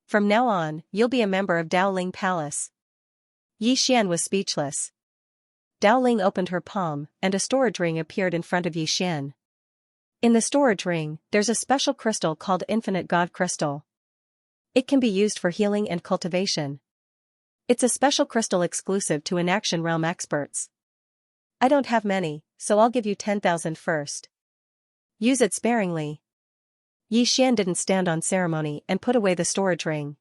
From now on, you'll be a member of Dao Ling Palace. Xian was speechless. Dao Ling opened her palm, and a storage ring appeared in front of Xian. In the storage ring, there's a special crystal called Infinite God Crystal. It can be used for healing and cultivation. It's a special crystal exclusive to inaction realm experts. I don't have many, so I'll give you 10,000 first. Use it sparingly. Xian didn't stand on ceremony and put away the storage ring.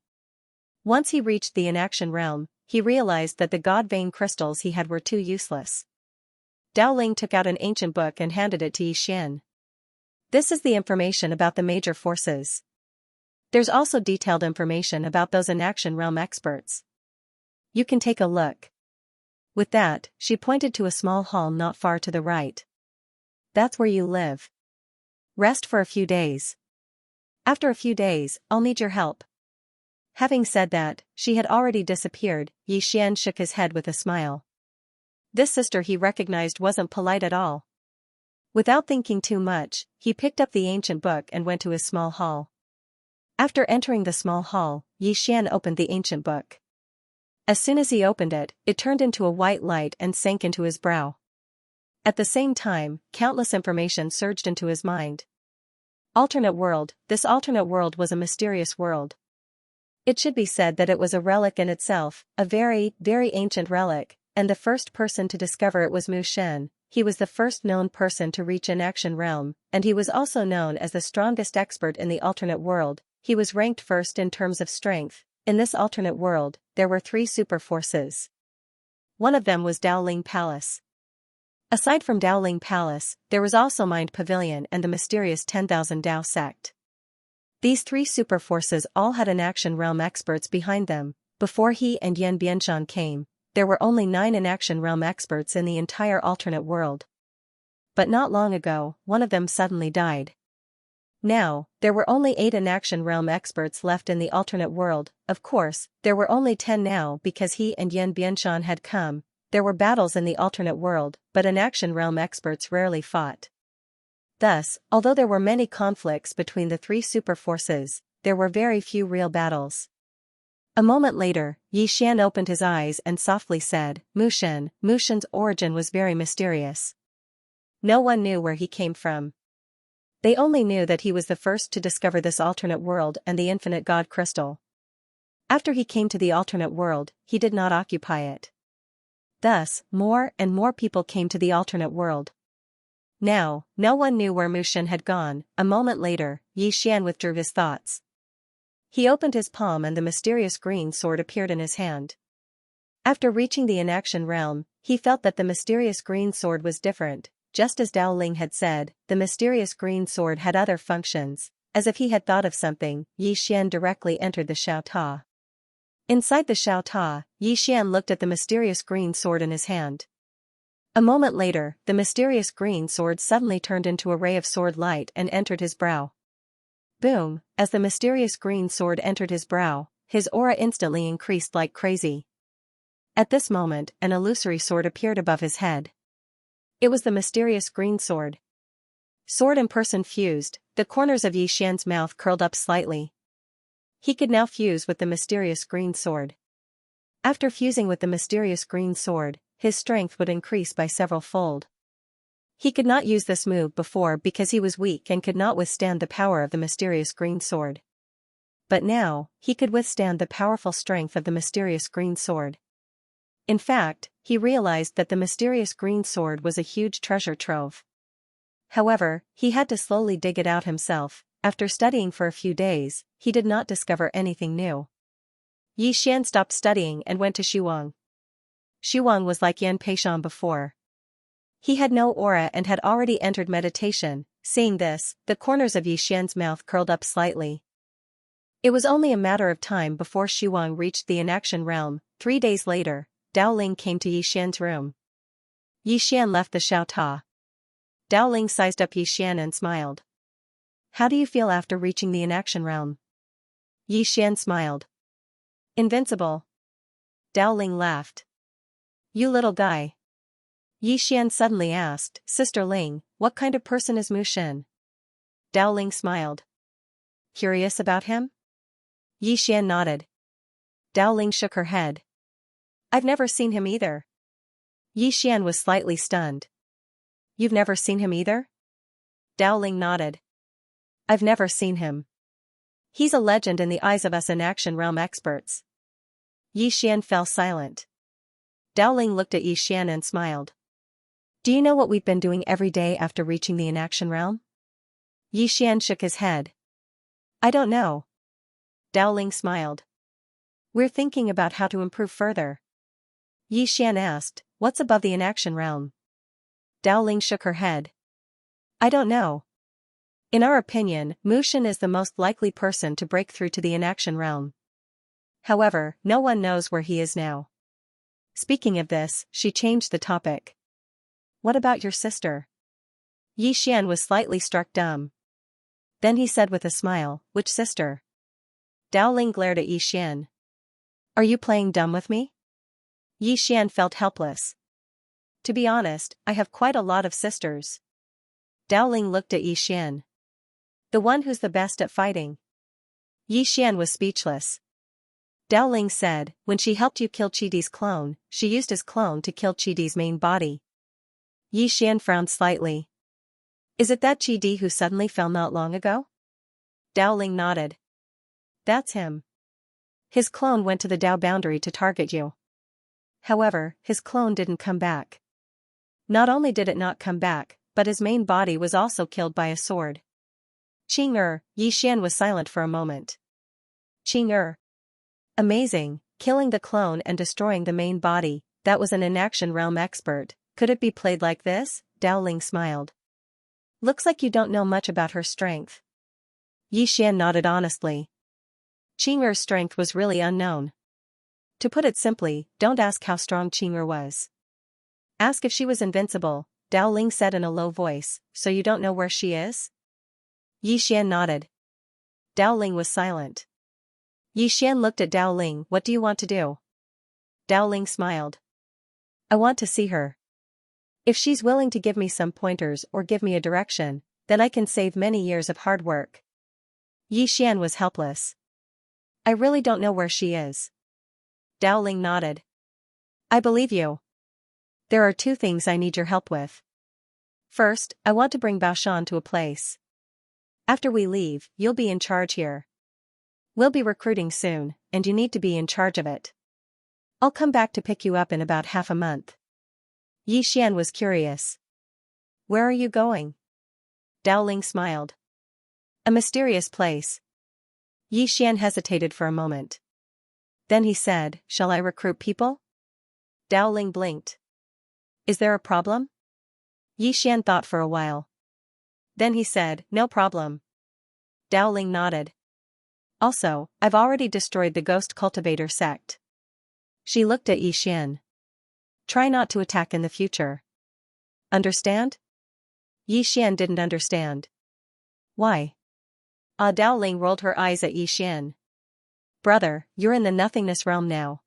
Once he reached the inaction realm, he realized that the God vein crystals he had were too useless. Dao Ling took out an ancient book and handed it to Xian. This is the information about the major forces. There's also detailed information about those inaction realm experts. You can take a look. With that, she pointed to a small hall not far to the right. That's where you live. Rest for a few days. After a few days, I'll need your help. Having said that, she had already disappeared. Xian shook his head with a smile. This sister he recognized wasn't polite at all. Without thinking too much, he picked up the ancient book and went to his small hall. After entering the small hall, Xian opened the ancient book. As soon as he opened it, it turned into a white light and sank into his brow. At the same time, countless information surged into his mind. Alternate world. This alternate world was a mysterious world. It should be said that it was a relic in itself, a very, very ancient relic, and the first person to discover it was Mu Shen. He was the first known person to reach inaction realm, and he was also known as the strongest expert in the alternate world. He was ranked first in terms of strength. In this alternate world, there were 3 superforces. One of them was Daoling Palace. Aside from Daoling Palace, there was also Mind Pavilion and the mysterious 10,000 Dao sect. These 3 superforces all had an action realm experts behind them. Before he and Yan Bianshan came, there were only 9 inaction realm experts in the entire alternate world. But not long ago, one of them suddenly died. Now, there were only 8 inaction realm experts left in the alternate world. Of course, there were only 10 now because he and Yan Bianshan had come. There were battles in the alternate world, but inaction realm experts rarely fought. Thus, although there were many conflicts between the 3 superforces, there were very few real battles. A moment later, Xian opened his eyes and softly said, Mushin. Mushin's origin was very mysterious. No one knew where he came from. They only knew that he was the first to discover this alternate world and the infinite God crystal. After he came to the alternate world, he did not occupy it. Thus, more and more people came to the alternate world. Now, no one knew where Mushin had gone. A moment later, Xian withdrew his thoughts. He opened his palm and the mysterious green sword appeared in his hand. After reaching the inaction realm, he felt that the mysterious green sword was different. Just as Dao Ling had said, the mysterious green sword had other functions. As if he had thought of something, Xian directly entered the Xiao Ta. Inside the Xiao Ta, Xian looked at the mysterious green sword in his hand. A moment later, the mysterious green sword suddenly turned into a ray of sword light and entered his brow. Boom! As the mysterious green sword entered his brow, his aura instantly increased like crazy. At this moment, an illusory sword appeared above his head. It was the mysterious green sword. Sword and person fused, the corners of Xian's mouth curled up slightly. He could now fuse with the mysterious green sword. After fusing with the mysterious green sword, his strength would increase by several fold. He could not use this move before because he was weak and could not withstand the power of the mysterious green sword. But now, he could withstand the powerful strength of the mysterious green sword. In fact, he realized that the mysterious green sword was a huge treasure trove. However, he had to slowly dig it out himself. After studying for a few days, he did not discover anything new. Xian stopped studying and went to Shuang. Shuang was like Yan Peishan before. He had no aura and had already entered meditation. Seeing this, the corners of Xian's mouth curled up slightly. It was only a matter of time before Shuang reached the inaction realm. 3 days later, Dao Ling came to Xian's room. Xian left the Xiao Ta. Dao Ling sized up Xian and smiled. How do you feel after reaching the inaction realm? Xian smiled. Invincible. Dao Ling laughed. You little guy. Xian suddenly asked, Sister Ling, what kind of person is Mushin? Dao Ling smiled. Curious about him? Xian nodded. Dao Ling shook her head. I've never seen him either. Xian was slightly stunned. You've never seen him either? Dao Ling nodded. I've never seen him. He's a legend in the eyes of us inaction realm experts. Xian fell silent. Dao Ling looked at Xian and smiled. Do you know what we've been doing every day after reaching the inaction realm? Xian shook his head. I don't know. Dao Ling smiled. We're thinking about how to improve further. Xian asked, what's above the inaction realm? Dao Ling shook her head. I don't know. In our opinion, Mushin is the most likely person to break through to the inaction realm. However, no one knows where he is now. Speaking of this, she changed the topic. What about your sister? Xian was slightly struck dumb. Then he said with a smile, which sister? Dao Ling glared at Xian. Are you playing dumb with me? Xian felt helpless. To be honest, I have quite a lot of sisters. Dao Ling looked at Xian. The one who's the best at fighting. Xian was speechless. Dao Ling said, when she helped you kill Chidi's clone, she used his clone to kill Chidi's main body. Xian frowned slightly. Is it that Chidi who suddenly fell not long ago? Dao Ling nodded. That's him. His clone went to the Dao boundary to target you. However, his clone didn't come back. Not only did it not come back, but his main body was also killed by a sword. Qing Xian was silent for a moment. Qing Amazing, killing the clone and destroying the main body. That was an inaction realm expert. Could it be played like this? Dao Ling smiled. Looks like you don't know much about her strength. Yi Xian nodded honestly. Qing'er's strength was really unknown. To put it simply, don't ask how strong Qing'er was. Ask if she was invincible, Dao Ling said in a low voice. So you don't know where she is? Yi Xian nodded. Dao Ling was silent. Yi Xian looked at Dao Ling. What do you want to do? Dao Ling smiled. I want to see her. If she's willing to give me some pointers or give me a direction, then I can save many years of hard work. Yi Xian was helpless. I really don't know where she is. Dao Ling nodded. I believe you. There are two things I need your help with. First, I want to bring Baoshan to a place. After we leave, you'll be in charge here. We'll be recruiting soon, and you need to be in charge of it. I'll come back to pick you up in about half a month. Yi Xian was curious. Where are you going? Dao Ling smiled. A mysterious place. Yi Xian hesitated for a moment. Then he said, shall I recruit people? Dao Ling blinked. Is there a problem? Yi Xian thought for a while. Then he said, no problem. Dao Ling nodded. Also, I've already destroyed the ghost cultivator sect. She looked at Yi Xian. Try not to attack in the future. Understand? Yi Xian didn't understand. Why? Dao Ling rolled her eyes at Yi Xian. Brother, you're in the nothingness realm now.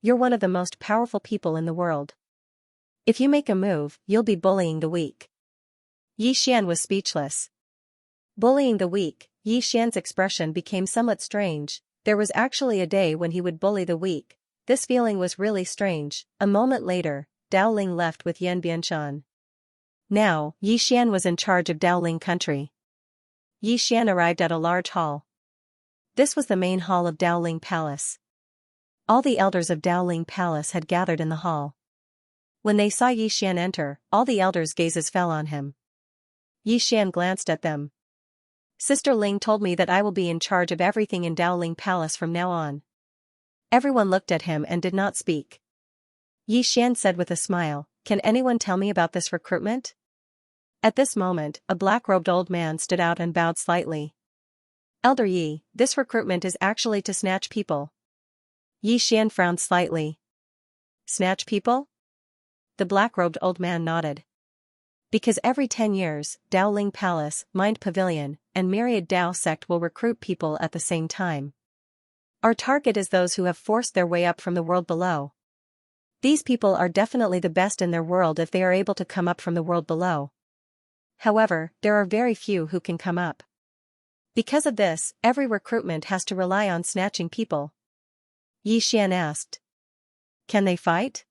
You're one of the most powerful people in the world. If you make a move, you'll be bullying the weak. Yi Xian was speechless. Bullying the weak, Yi Xian's expression became somewhat strange. There was actually a day when he would bully the weak. This feeling was really strange. A moment later, Dao Ling left with Yan Bianshan. Now, Yi Xian was in charge of Dao Ling country. Yi Xian arrived at a large hall. This was the main hall of Dao Ling Palace. All the elders of Dao Ling Palace had gathered in the hall. When they saw Yi Xian enter, all the elders' gazes fell on him. Yi Xian glanced at them. Sister Ling told me that I will be in charge of everything in Dao Ling Palace from now on. Everyone looked at him and did not speak. Yi Xian said with a smile, can anyone tell me about this recruitment? At this moment, a black-robed old man stood out and bowed slightly. Elder Yi, this recruitment is actually to snatch people. Yi Xian frowned slightly. Snatch people? The black-robed old man nodded. Because every 10 years, Dao Ling Palace, Mind Pavilion, and Myriad Dao Sect will recruit people at the same time. Our target is those who have forced their way up from the world below. These people are definitely the best in their world if they are able to come up from the world below. However, there are very few who can come up. Because of this, every recruitment has to rely on snatching people. Yi Xian asked. Can they fight?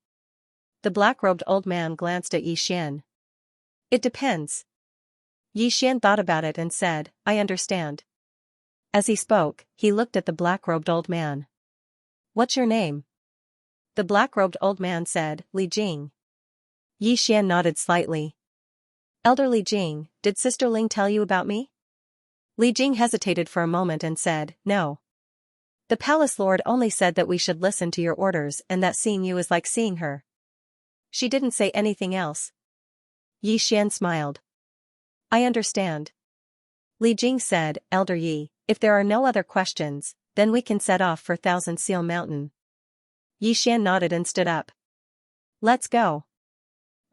The black-robed old man glanced at Yi Xian. It depends. Yi Xian thought about it and said, I understand. As he spoke, he looked at the black-robed old man. What's your name? The black-robed old man said, Li Jing. Yi Xian nodded slightly. Elder Li Jing, did Sister Ling tell you about me? Li Jing hesitated for a moment and said, no. The palace lord only said that we should listen to your orders and that seeing you is like seeing her. She didn't say anything else. Yi Xian smiled. I understand. Li Jing said, Elder Yi, if there are no other questions, then we can set off for Thousand Seal Mountain. Yi Xian nodded and stood up. Let's go.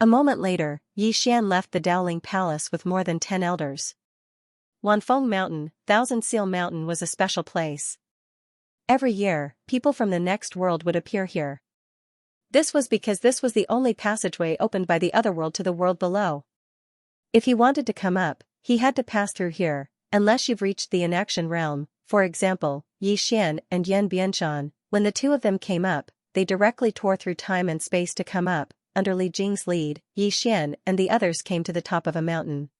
A moment later, Yi Xian left the Dao Ling Palace with more than 10 elders. Wanfeng Mountain, Thousand Seal Mountain was a special place. Every year, people from the next world would appear here. This was because this was the only passageway opened by the other world to the world below. If he wanted to come up, he had to pass through here, unless you've reached the inaction realm. For example, Yi Xian and Yan Bianshan, when the two of them came up, they directly tore through time and space to come up. Under Li Jing's lead, Yi Xian and the others came to the top of a mountain.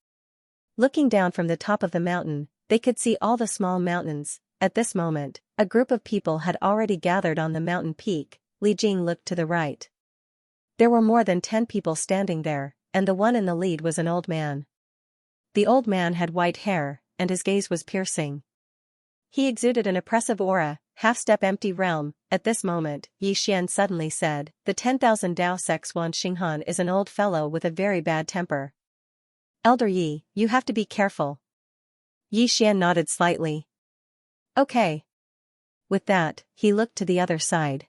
Looking down from the top of the mountain, they could see all the small mountains. At this moment, a group of people had already gathered on the mountain peak. Li Jing looked to the right. There were more than 10 people standing there, and the one in the lead was an old man. The old man had white hair, and his gaze was piercing. He exuded an oppressive aura. half-step empty realm. At this moment, Xian suddenly said, the 10,000 Dao sect's Wan Xinghan is an old fellow with a very bad temper. Elder Yi, you have to be careful. Xian nodded slightly. Okay. With that, he looked to the other side.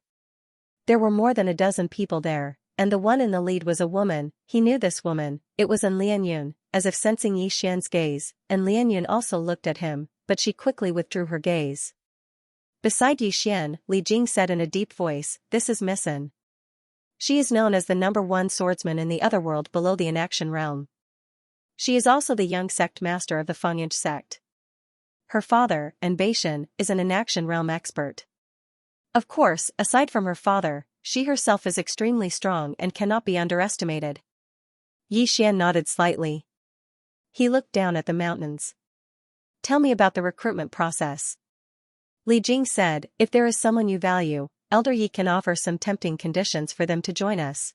There were more than a dozen people there, and the one in the lead was a woman. He knew this woman. It was Lianyun. As if sensing Xian's gaze, and Lianyun also looked at him, but she quickly withdrew her gaze. Beside Xian, Li Jing said in a deep voice, this is Missin. She is known as the #1 swordsman in the otherworld below the inaction realm. She is also the young sect master of the Fengying sect. Her father, and Beishan, is an inaction realm expert. Of course, aside from her father, she herself is extremely strong and cannot be underestimated. Xian nodded slightly. He looked down at the mountains. Tell me about the recruitment process. Li Jing said, if there is someone you value, Elder Yi can offer some tempting conditions for them to join us.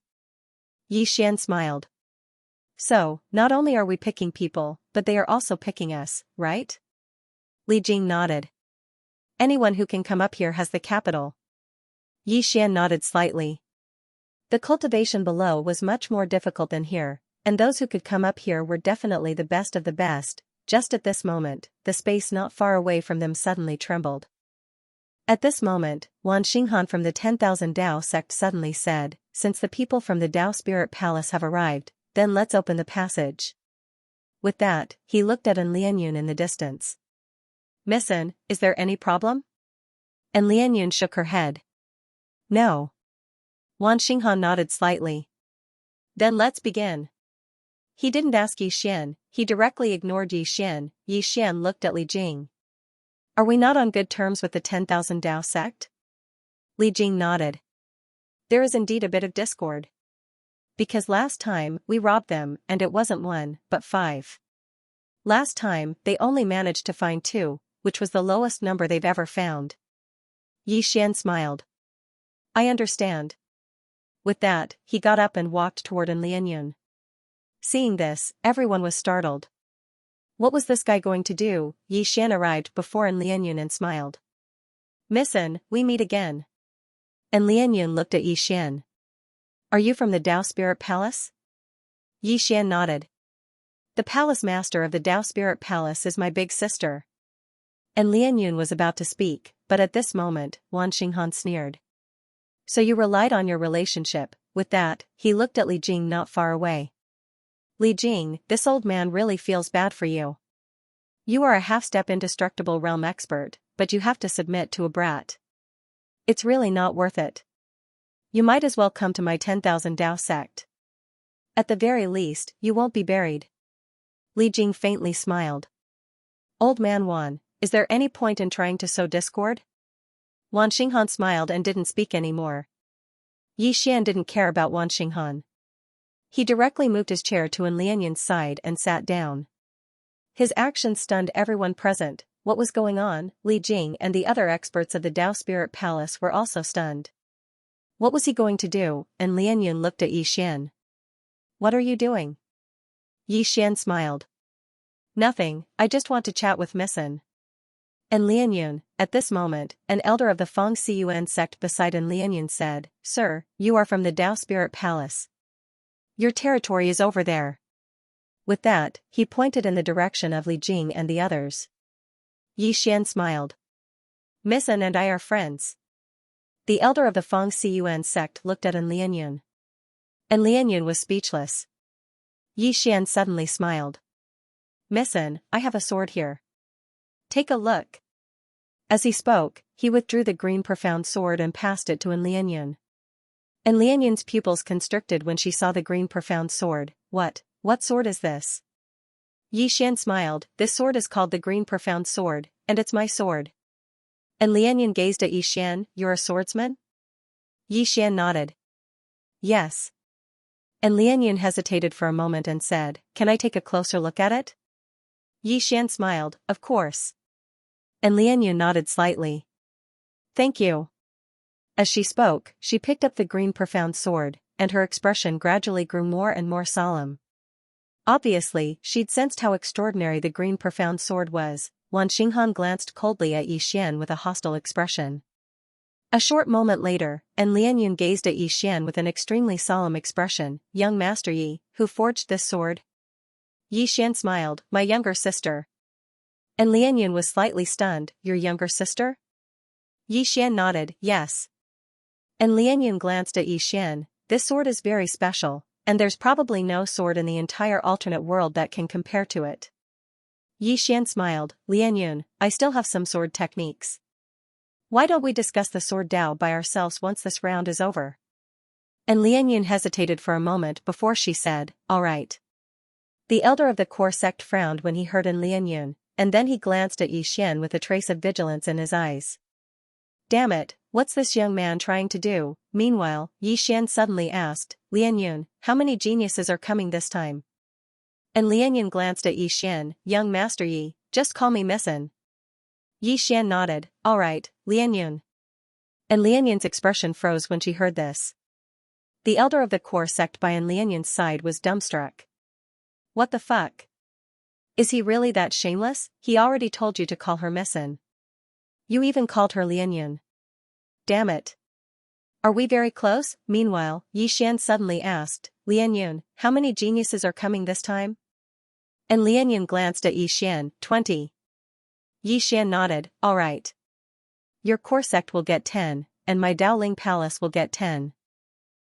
Xian smiled. So, not only are we picking people, but they are also picking us, right? Li Jing nodded. Anyone who can come up here has the capital. Xian nodded slightly. The cultivation below was much more difficult than here, and those who could come up here were definitely the best of the best. Just at this moment, the space not far away from them suddenly trembled. At this moment, Wan Xinghan from the 10,000 Dao sect suddenly said, since the people from the Dao Spirit Palace have arrived, then let's open the passage. With that, he looked at Lianyun in the distance. Missin, is there any problem? And Lianyun shook her head. No. Wan Xinghan nodded slightly. Then let's begin. He didn't ask Xian, he directly ignored Xian. Xian looked at Li Jing. Are we not on good terms with the 10,000 Dao sect? Li Jing nodded. There is indeed a bit of discord. Because last time, we robbed them, and it wasn't 1, but 5. Last time, they only managed to find 2, which was the lowest number they've ever found. Xian smiled. I understand. With that, he got up and walked toward Lianyun. Seeing this, everyone was startled. What was this guy going to do? Xian arrived before Lianyun and smiled. Missin, we meet again. And Lianyun looked at Xian. Are you from the Dao Spirit Palace? Xian nodded. The palace master of the Dao Spirit Palace is my big sister. And Lianyun was about to speak, but at this moment, Wan Xinghan sneered. So you relied on your relationship. With that, he looked at Li Jing not far away. Li Jing, this old man really feels bad for you. You are a half-step indestructible realm expert, but you have to submit to a brat. It's really not worth it. You might as well come to my 10,000 Dao sect. At the very least, you won't be buried. Li Jing faintly smiled. Old man Wan, is there any point in trying to sow discord? Wan Xinghan smiled and didn't speak anymore. Xian didn't care about Wan Xinghan. He directly moved his chair to Lianyun's side and sat down. His actions stunned everyone present. What was going on? Li Jing and the other experts of the Dao Spirit Palace were also stunned. What was he going to do? And Lianyun looked at Xian. What are you doing? Xian smiled. Nothing, I just want to chat with Missin. And Lianyun, at this moment, an elder of the Fengying sect beside Lianyun said, Sir, you are from the Dao Spirit Palace. Your territory is over there. With that, he pointed in the direction of Li Jing and the others. Xian smiled. Missin and I are friends. The elder of the Fengying sect looked at Lianyun. And Lianyun was speechless. Xian suddenly smiled. Missin, I have a sword here. Take a look. As he spoke, he withdrew the green profound sword and passed it to Lianyun. And Lianyun's pupils constricted when she saw the green profound sword. What sword is this? Xian smiled. This sword is called the green profound sword, and it's my sword. And Lianyun gazed at Xian. You're a swordsman? Xian nodded. Yes. And Lianyun hesitated for a moment and said, Can I take a closer look at it? Xian smiled, Of course. And Lianyun nodded slightly. Thank you. As she spoke, she picked up the green profound sword, and her expression gradually grew more and more solemn. Obviously, she'd sensed how extraordinary the green profound sword was, Wan Xinghan glanced coldly at Yi Xian with a hostile expression. A short moment later, and Lianyun gazed at Yi Xian with an extremely solemn expression. Young Master Yi, who forged this sword? Yi Xian smiled. My younger sister. And Lianyun was slightly stunned. Your younger sister? Yi Xian nodded. Yes. And Lianyun glanced at Yi Xian. This sword is very special, and there's probably no sword in the entire alternate world that can compare to it. Yi Xian smiled. Lianyun, I still have some sword techniques. Why don't we discuss the sword Dao by ourselves once this round is over? And Lianyun hesitated for a moment before she said, all right. The elder of the core sect frowned when he heard in Lianyun, and then he glanced at Yi Xian with a trace of vigilance in his eyes. Damn it, what's this young man trying to do? Meanwhile, Yi Xian suddenly asked, Lianyun, how many geniuses are coming this time? And Lianyun glanced at Yi Xian. Young Master Yi, just call me Missin. Yi Xian nodded. All right, Lianyun. And Lianyun's expression froze when she heard this. The elder of the core sect by Lianyun's side was dumbstruck. What the fuck? Is he really that shameless? He already told you to call her Missin. You even called her Lianyun. Damn it. Are we very close? Meanwhile, Yi Xian suddenly asked, Lianyun, how many geniuses are coming this time? And Lianyun glanced at Yi Xian. 20. Yi Xian nodded. All right. Your core sect will get 10, and my Daoling Palace will get 10.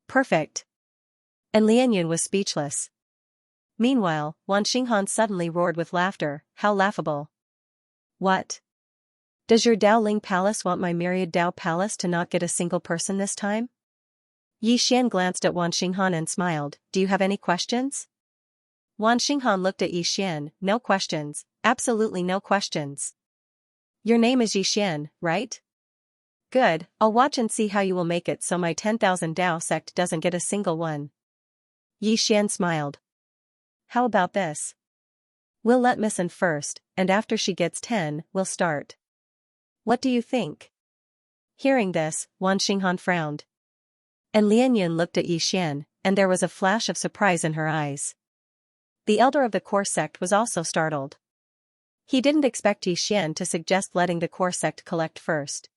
Perfect. And Lianyun was speechless. Meanwhile, Wan Xinghan suddenly roared with laughter. How laughable. What? Does your Daoling Palace want my myriad Dao Palace to not get a single person this time? Yi Xian glanced at Wan Xinghan and smiled. Do you have any questions? Wan Xinghan looked at Yi Xian. No questions, absolutely no questions. Your name is Yi Xian, right? Good, I'll watch and see how you will make it so my 10,000 Dao sect doesn't get a single one. Yi Xian smiled. How about this? We'll let Miss in first, and after she gets 10, we'll start. What do you think? Hearing this, Wan Xinghan frowned. And Lianyun looked at Yi Xian, and there was a flash of surprise in her eyes. The elder of the core sect was also startled. He didn't expect Yi Xian to suggest letting the core sect collect first.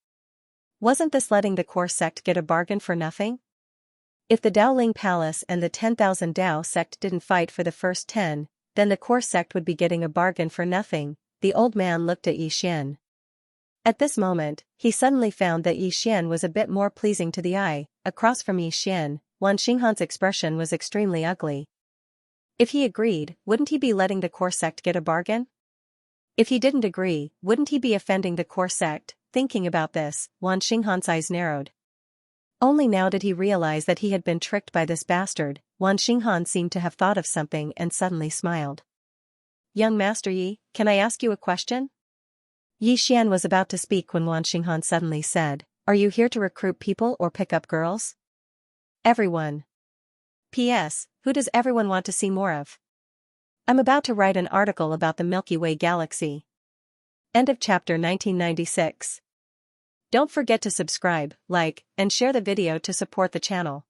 Wasn't this letting the core sect get a bargain for nothing? If the Daoling Palace and the 10,000 Dao sect didn't fight for the first 10, then the core sect would be getting a bargain for nothing. The old man looked at Yi Xian. At this moment, he suddenly found that Yi Xian was a bit more pleasing to the eye. Across from Yi Xian, Wan Xinghan's expression was extremely ugly. If he agreed, wouldn't he be letting the core sect get a bargain? If he didn't agree, wouldn't he be offending the core sect? Thinking about this, Wan Xinghan's eyes narrowed. Only now did he realize that he had been tricked by this bastard. Wan Xinghan seemed to have thought of something and suddenly smiled. Young Master Yi, can I ask you a question? Yi Xian was about to speak when Wan Xinghan suddenly said, Are you here to recruit people or pick up girls? Everyone. P.S. Who does everyone want to see more of? I'm about to write an article about the Milky Way galaxy. End of chapter 1996. Don't forget to subscribe, like, and share the video to support the channel.